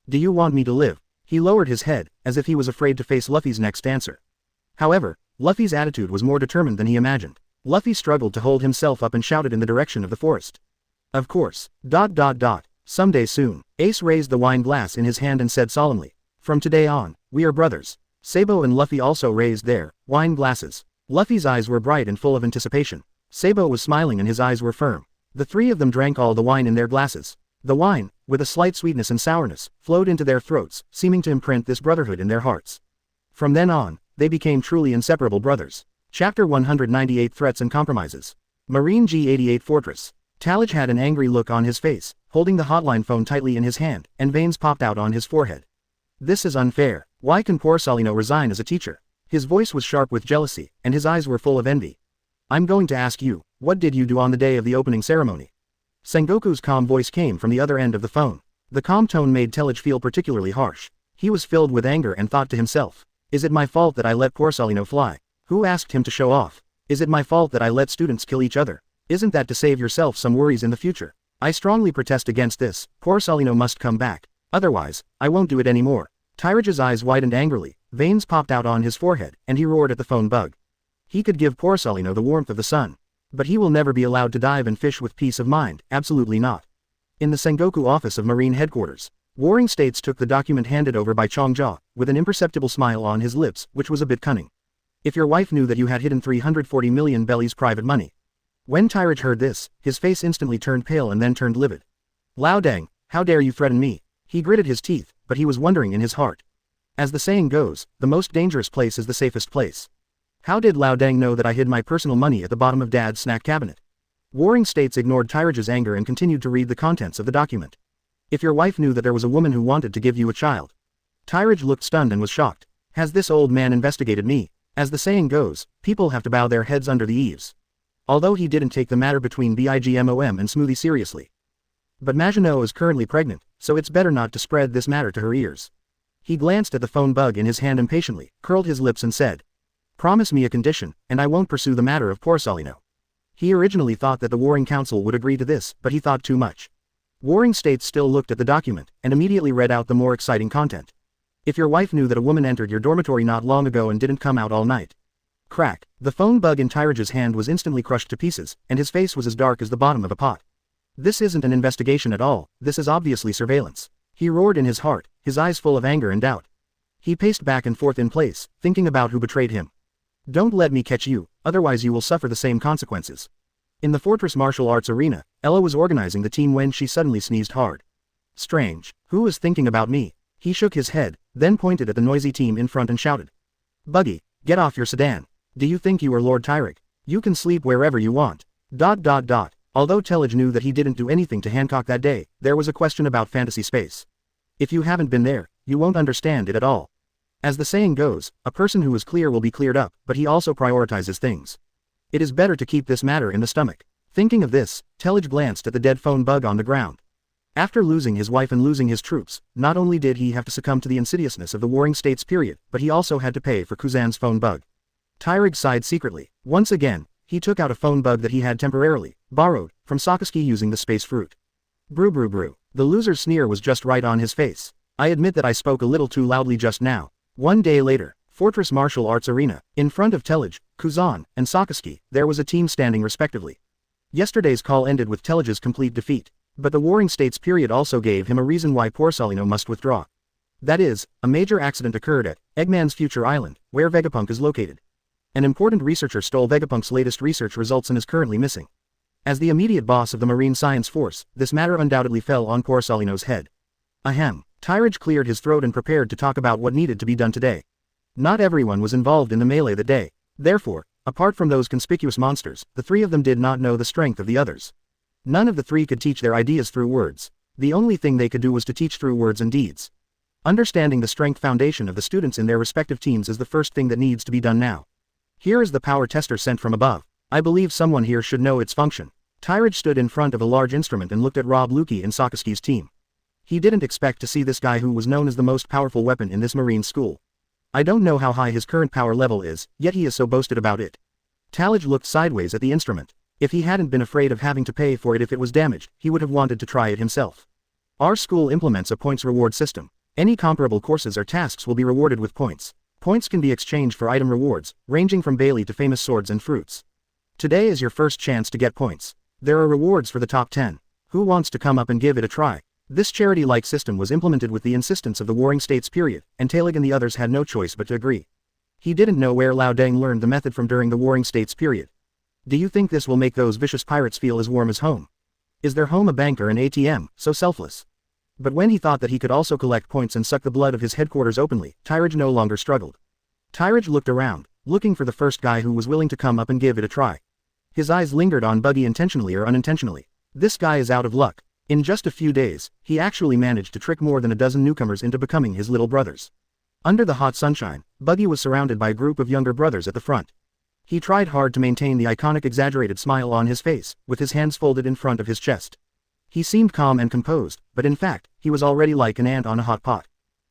"Do you want me to live?" He lowered his head, as if he was afraid to face Luffy's next answer. However, Luffy's attitude was more determined than he imagined. Luffy struggled to hold himself up and shouted in the direction of the forest. Of course. Someday soon. Ace raised the wine glass in his hand and said solemnly. From today on, we are brothers. Sabo and Luffy also raised their wine glasses. Luffy's eyes were bright and full of anticipation. Sabo was smiling and his eyes were firm. The three of them drank all the wine in their glasses. The wine, with a slight sweetness and sourness, flowed into their throats, seeming to imprint this brotherhood in their hearts. From then on, they became truly inseparable brothers. Chapter 198 Threats and Compromises. Marine G-88 Fortress. Tyrage had an angry look on his face, holding the hotline phone tightly in his hand, and veins popped out on his forehead. This is unfair. Why can poor Salino resign as a teacher? His voice was sharp with jealousy, and his eyes were full of envy. I'm going to ask you, what did you do on the day of the opening ceremony? Sengoku's calm voice came from the other end of the phone. The calm tone made Tyrage feel particularly harsh. He was filled with anger and thought to himself, is it my fault that I let poor Salino fly? Who asked him to show off? Is it my fault that I let students kill each other? Isn't that to save yourself some worries in the future? I strongly protest against this. Poor Salino must come back. Otherwise, I won't do it anymore. Tyrage's eyes widened angrily, veins popped out on his forehead, and he roared at the phone bug. He could give poor Salino the warmth of the sun. But he will never be allowed to dive and fish with peace of mind, absolutely not. In the Sengoku office of Marine Headquarters, Warring States took the document handed over by Chongjia, with an imperceptible smile on his lips, which was a bit cunning. If your wife knew that you had hidden 340 million bellies private money. When Tyrage heard this, his face instantly turned pale and then turned livid. Lao Dang, how dare you threaten me? He gritted his teeth, but he was wondering in his heart. As the saying goes, the most dangerous place is the safest place. How did Lao Dang know that I hid my personal money at the bottom of Dad's snack cabinet? Warring States ignored Tyrage's anger and continued to read the contents of the document. If your wife knew that there was a woman who wanted to give you a child. Tyrage looked stunned and was shocked. Has this old man investigated me? As the saying goes, people have to bow their heads under the eaves. Although he didn't take the matter between Bigmom and Smoothie seriously. But Maginot is currently pregnant, so it's better not to spread this matter to her ears. He glanced at the phone bug in his hand impatiently, curled his lips and said. Promise me a condition, and I won't pursue the matter of poor Salino. He originally thought that the Warring Council would agree to this, but he thought too much. Warring States still looked at the document, and immediately read out the more exciting content. If your wife knew that a woman entered your dormitory not long ago and didn't come out all night. Crack. The phone bug in Tyrage's hand was instantly crushed to pieces, and his face was as dark as the bottom of a pot. This isn't an investigation at all, this is obviously surveillance. He roared in his heart, his eyes full of anger and doubt. He paced back and forth in place, thinking about who betrayed him. Don't let me catch you, otherwise you will suffer the same consequences. In the Fortress Martial Arts Arena, Ella was organizing the team when she suddenly sneezed hard. Strange. Who is thinking about me? He shook his head, then pointed at the noisy team in front and shouted. Buggy, get off your sedan. Do you think you are Lord Tyrage? You can sleep wherever you want. Although Tyrage knew that he didn't do anything to Hancock that day, there was a question about fantasy space. If you haven't been there, you won't understand it at all. As the saying goes, a person who is clear will be cleared up, but he also prioritizes things. It is better to keep this matter in the stomach. Thinking of this, Tyrage glanced at the dead phone bug on the ground. After losing his wife and losing his troops, not only did he have to succumb to the insidiousness of the Warring States period, but he also had to pay for Kuzan's phone bug. Tyrage sighed secretly. Once again, he took out a phone bug that he had temporarily borrowed from Sakazuki using the space fruit. Brew. The loser's sneer was just right on his face. I admit that I spoke a little too loudly just now. One day later, Fortress Martial Arts Arena, in front of Tyrage, Kuzan, and Sakazuki, there was a team standing respectively. Yesterday's call ended with Tyrage's complete defeat, but the Warring States period also gave him a reason why poor Salino must withdraw. That is, a major accident occurred at Eggman's future island, where Vegapunk is located. An important researcher stole Vegapunk's latest research results and is currently missing. As the immediate boss of the Marine Science Force, this matter undoubtedly fell on poor Salino's head. Ahem. Tyrage cleared his throat and prepared to talk about what needed to be done today. Not everyone was involved in the melee that day. Therefore, apart from those conspicuous monsters, the three of them did not know the strength of the others. None of the three could teach their ideas through words. The only thing they could do was to teach through words and deeds. Understanding the strength foundation of the students in their respective teams is the first thing that needs to be done now. Here is the power tester sent from above. I believe someone here should know its function. Tyrage stood in front of a large instrument and looked at Rob Luki and Sakazuki's team. He didn't expect to see this guy who was known as the most powerful weapon in this marine school. I don't know how high his current power level is, yet he is so boasted about it. Tyrage looked sideways at the instrument. If he hadn't been afraid of having to pay for it if it was damaged, he would have wanted to try it himself. Our school implements a points reward system. Any comparable courses or tasks will be rewarded with points. Points can be exchanged for item rewards, ranging from Bailey to famous swords and fruits. Today is your first chance to get points. There are rewards for the top 10. Who wants to come up and give it a try? This charity-like system was implemented with the insistence of the Warring States period, and Talig and the others had no choice but to agree. He didn't know where Lao Deng learned the method from during the Warring States period. Do you think this will make those vicious pirates feel as warm as home? Is their home a bank or an ATM, so selfless? But when he thought that he could also collect points and suck the blood of his headquarters openly, Tyrage no longer struggled. Tyrage looked around, looking for the first guy who was willing to come up and give it a try. His eyes lingered on Buggy intentionally or unintentionally. This guy is out of luck. In just a few days, he actually managed to trick more than a dozen newcomers into becoming his little brothers. Under the hot sunshine, Buggy was surrounded by a group of younger brothers at the front. He tried hard to maintain the iconic exaggerated smile on his face, with his hands folded in front of his chest. He seemed calm and composed, but in fact, he was already like an ant on a hot pot.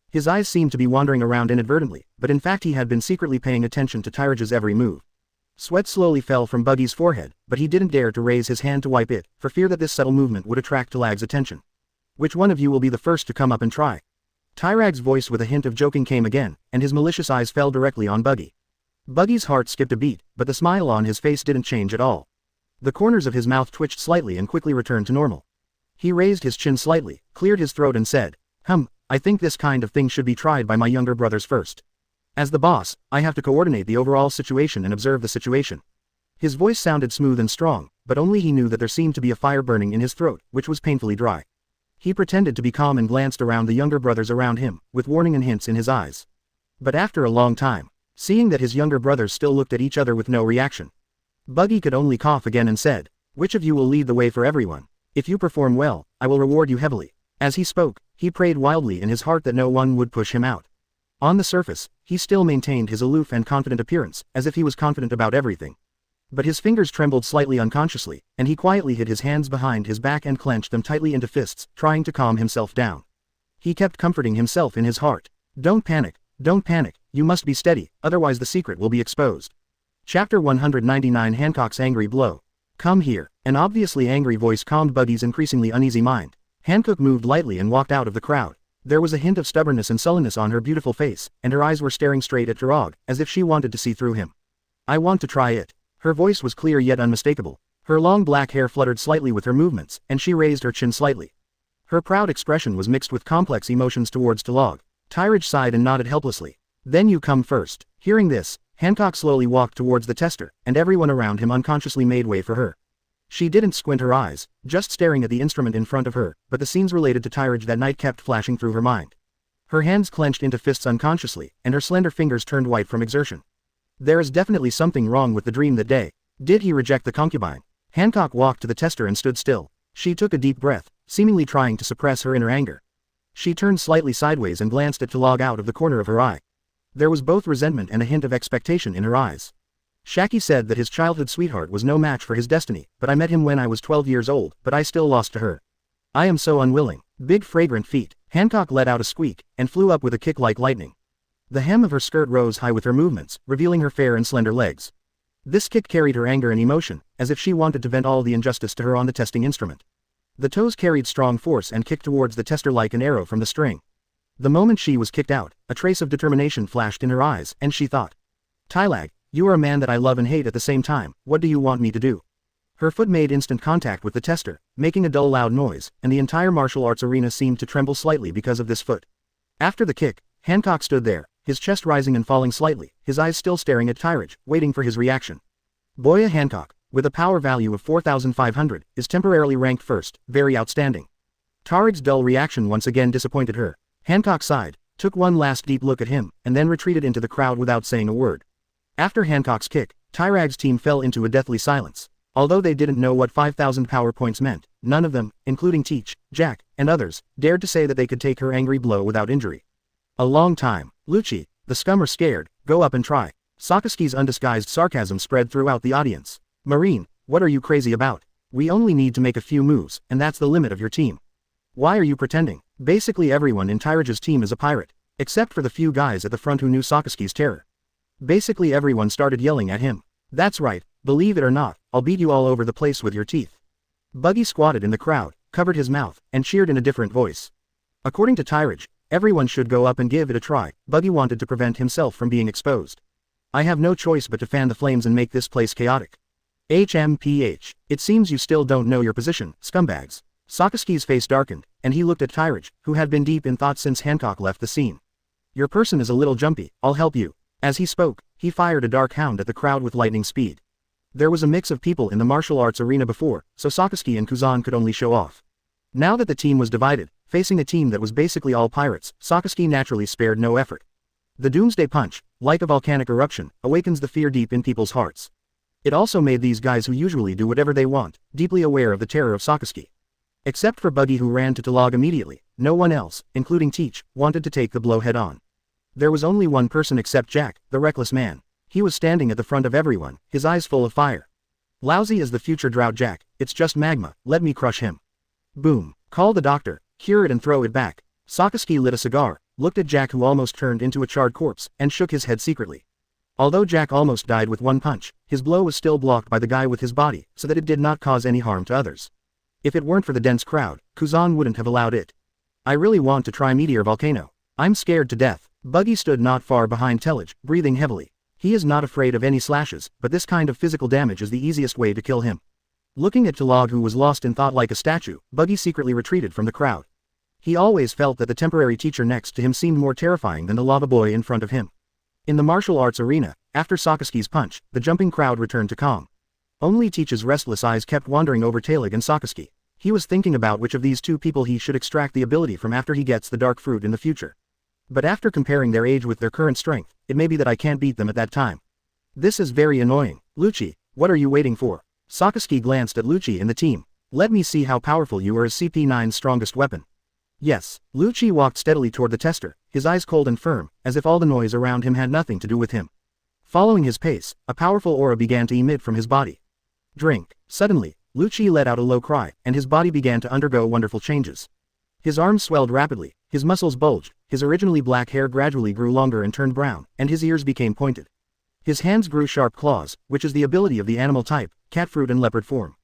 His eyes seemed to be wandering around inadvertently, but in fact he had been secretly paying attention to Tyrage's every move. Sweat slowly fell from Buggy's forehead, but he didn't dare to raise his hand to wipe it, for fear that this subtle movement would attract Talag's attention. Which one of you will be the first to come up and try? Tyrage's voice with a hint of joking came again, and his malicious eyes fell directly on Buggy. Buggy's heart skipped a beat, but the smile on his face didn't change at all. The corners of his mouth twitched slightly and quickly returned to normal. He raised his chin slightly, cleared his throat and said, I think this kind of thing should be tried by my younger brothers first. As the boss, I have to coordinate the overall situation and observe the situation. His voice sounded smooth and strong, but only he knew that there seemed to be a fire burning in his throat, which was painfully dry. He pretended to be calm and glanced around the younger brothers around him, with warning and hints in his eyes. But after a long time, seeing that his younger brothers still looked at each other with no reaction, Buggy could only cough again and said, which of you will lead the way for everyone? If you perform well, I will reward you heavily. As he spoke, he prayed wildly in his heart that no one would push him out. On the surface, he still maintained his aloof and confident appearance, as if he was confident about everything. But his fingers trembled slightly unconsciously, and he quietly hid his hands behind his back and clenched them tightly into fists, trying to calm himself down. He kept comforting himself in his heart. Don't panic, you must be steady, otherwise the secret will be exposed. Chapter 199 Hancock's Angry Blow. Come here. An obviously angry voice calmed Buggy's increasingly uneasy mind. Hancock moved lightly and walked out of the crowd. There was a hint of stubbornness and sullenness on her beautiful face, and her eyes were staring straight at Tyrage, as if she wanted to see through him. I want to try it. Her voice was clear yet unmistakable. Her long black hair fluttered slightly with her movements, and she raised her chin slightly. Her proud expression was mixed with complex emotions towards Tyrage. Tyrage sighed and nodded helplessly. Then you come first. Hearing this, Hancock slowly walked towards the tester, and everyone around him unconsciously made way for her. She didn't squint her eyes, just staring at the instrument in front of her, but the scenes related to Tyrage that night kept flashing through her mind. Her hands clenched into fists unconsciously, and her slender fingers turned white from exertion. There is definitely something wrong with the dream that day. Did he reject the concubine? Hancock walked to the tester and stood still. She took a deep breath, seemingly trying to suppress her inner anger. She turned slightly sideways and glanced at Talag out of the corner of her eye. There was both resentment and a hint of expectation in her eyes. Shaki said that his childhood sweetheart was no match for his destiny, but I met him when I was 12 years old, but I still lost to her. I am so unwilling. Big fragrant feet. Hancock let out a squeak, and flew up with a kick like lightning. The hem of her skirt rose high with her movements, revealing her fair and slender legs. This kick carried her anger and emotion, as if she wanted to vent all the injustice to her on the testing instrument. The toes carried strong force and kicked towards the tester like an arrow from the string. The moment she was kicked out, a trace of determination flashed in her eyes, and she thought, Tylag, you are a man that I love and hate at the same time, what do you want me to do? Her foot made instant contact with the tester, making a dull loud noise, and the entire martial arts arena seemed to tremble slightly because of this foot. After the kick, Hancock stood there, his chest rising and falling slightly, his eyes still staring at Tyrage, waiting for his reaction. Boya Hancock, with a power value of 4,500, is temporarily ranked first, very outstanding. Tyrage's dull reaction once again disappointed her. Hancock sighed, took one last deep look at him, and then retreated into the crowd without saying a word. After Hancock's kick, Tyrage's team fell into a deathly silence. Although they didn't know what 5,000 power points meant, none of them, including Teach, Jack, and others, dared to say that they could take her angry blow without injury. A long time. Lucci, the scum are scared, go up and try. Sakaski's undisguised sarcasm spread throughout the audience. Marine, what are you crazy about? We only need to make a few moves, and that's the limit of your team. Why are you pretending? Basically everyone in Tyrage's team is a pirate, except for the few guys at the front who knew Sakaski's terror. Basically everyone started yelling at him. That's right, believe it or not, I'll beat you all over the place with your teeth. Buggy squatted in the crowd, covered his mouth, and cheered in a different voice. According to Tyrage, Everyone should go up and give it a try. Buggy wanted to prevent himself from being exposed. I have no choice but to fan the flames and make this place chaotic. HMPH. It seems you still don't know your position, scumbags. Sakaski's face darkened, and he looked at Tyrage, who had been deep in thought since Hancock left the scene. Your person is a little jumpy, I'll help you. As he spoke, he fired a dark hound at the crowd with lightning speed. There was a mix of people in the martial arts arena before, so Sakaski and Kuzan could only show off. Now that the team was divided, facing a team that was basically all pirates, Sakaski naturally spared no effort. The Doomsday Punch, like a volcanic eruption, awakens the fear deep in people's hearts. It also made these guys who usually do whatever they want, deeply aware of the terror of Sakaski. Except for Buggy, who ran to Talog immediately, no one else, including Teach, wanted to take the blow head-on. There was only one person except Jack, the reckless man. He was standing at the front of everyone, his eyes full of fire. Lousy as the future drought Jack, it's just magma, let me crush him. Boom. Call the doctor, cure it and throw it back. Sakaski lit a cigar, looked at Jack, who almost turned into a charred corpse, and shook his head secretly. Although Jack almost died with one punch, his blow was still blocked by the guy with his body, so that it did not cause any harm to others. If it weren't for the dense crowd, Kuzan wouldn't have allowed it. I really want to try Meteor Volcano. I'm scared to death. Buggy stood not far behind Tellage, breathing heavily. He is not afraid of any slashes, but this kind of physical damage is the easiest way to kill him. Looking at Talog, who was lost in thought like a statue, Buggy secretly retreated from the crowd. He always felt that the temporary teacher next to him seemed more terrifying than the lava boy in front of him. In the martial arts arena, after Sakaski's punch, the jumping crowd returned to calm. Only Teach's restless eyes kept wandering over Talig and Sakaski. He was thinking about which of these two people he should extract the ability from after he gets the dark fruit in the future. But after comparing their age with their current strength, it may be that I can't beat them at that time. This is very annoying. Lucci, what are you waiting for? Sakaski glanced at Lucci and the team. Let me see how powerful you are as CP9's strongest weapon. Yes. Lucci walked steadily toward the tester, his eyes cold and firm, as if all the noise around him had nothing to do with him. Following his pace, a powerful aura began to emit from his body. Drink. Suddenly, Lucci let out a low cry, and his body began to undergo wonderful changes. His arms swelled rapidly, his muscles bulged, his originally black hair gradually grew longer and turned brown, and his ears became pointed. His hands grew sharp claws, which is the ability of the animal type, cat fruit and leopard form.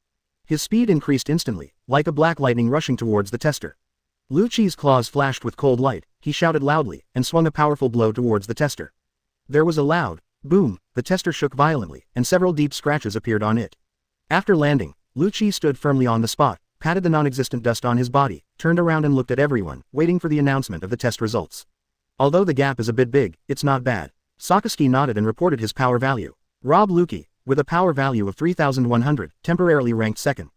His speed increased instantly, like a black lightning rushing towards the tester. Lucci's claws flashed with cold light, he shouted loudly, and swung a powerful blow towards the tester. There was a loud boom, the tester shook violently, and several deep scratches appeared on it. After landing, Lucci stood firmly on the spot, patted the non-existent dust on his body, turned around and looked at everyone, waiting for the announcement of the test results. Although the gap is a bit big, it's not bad. Sakaski nodded and reported his power value. Rob Luki, with a power value of 3,100, temporarily ranked second.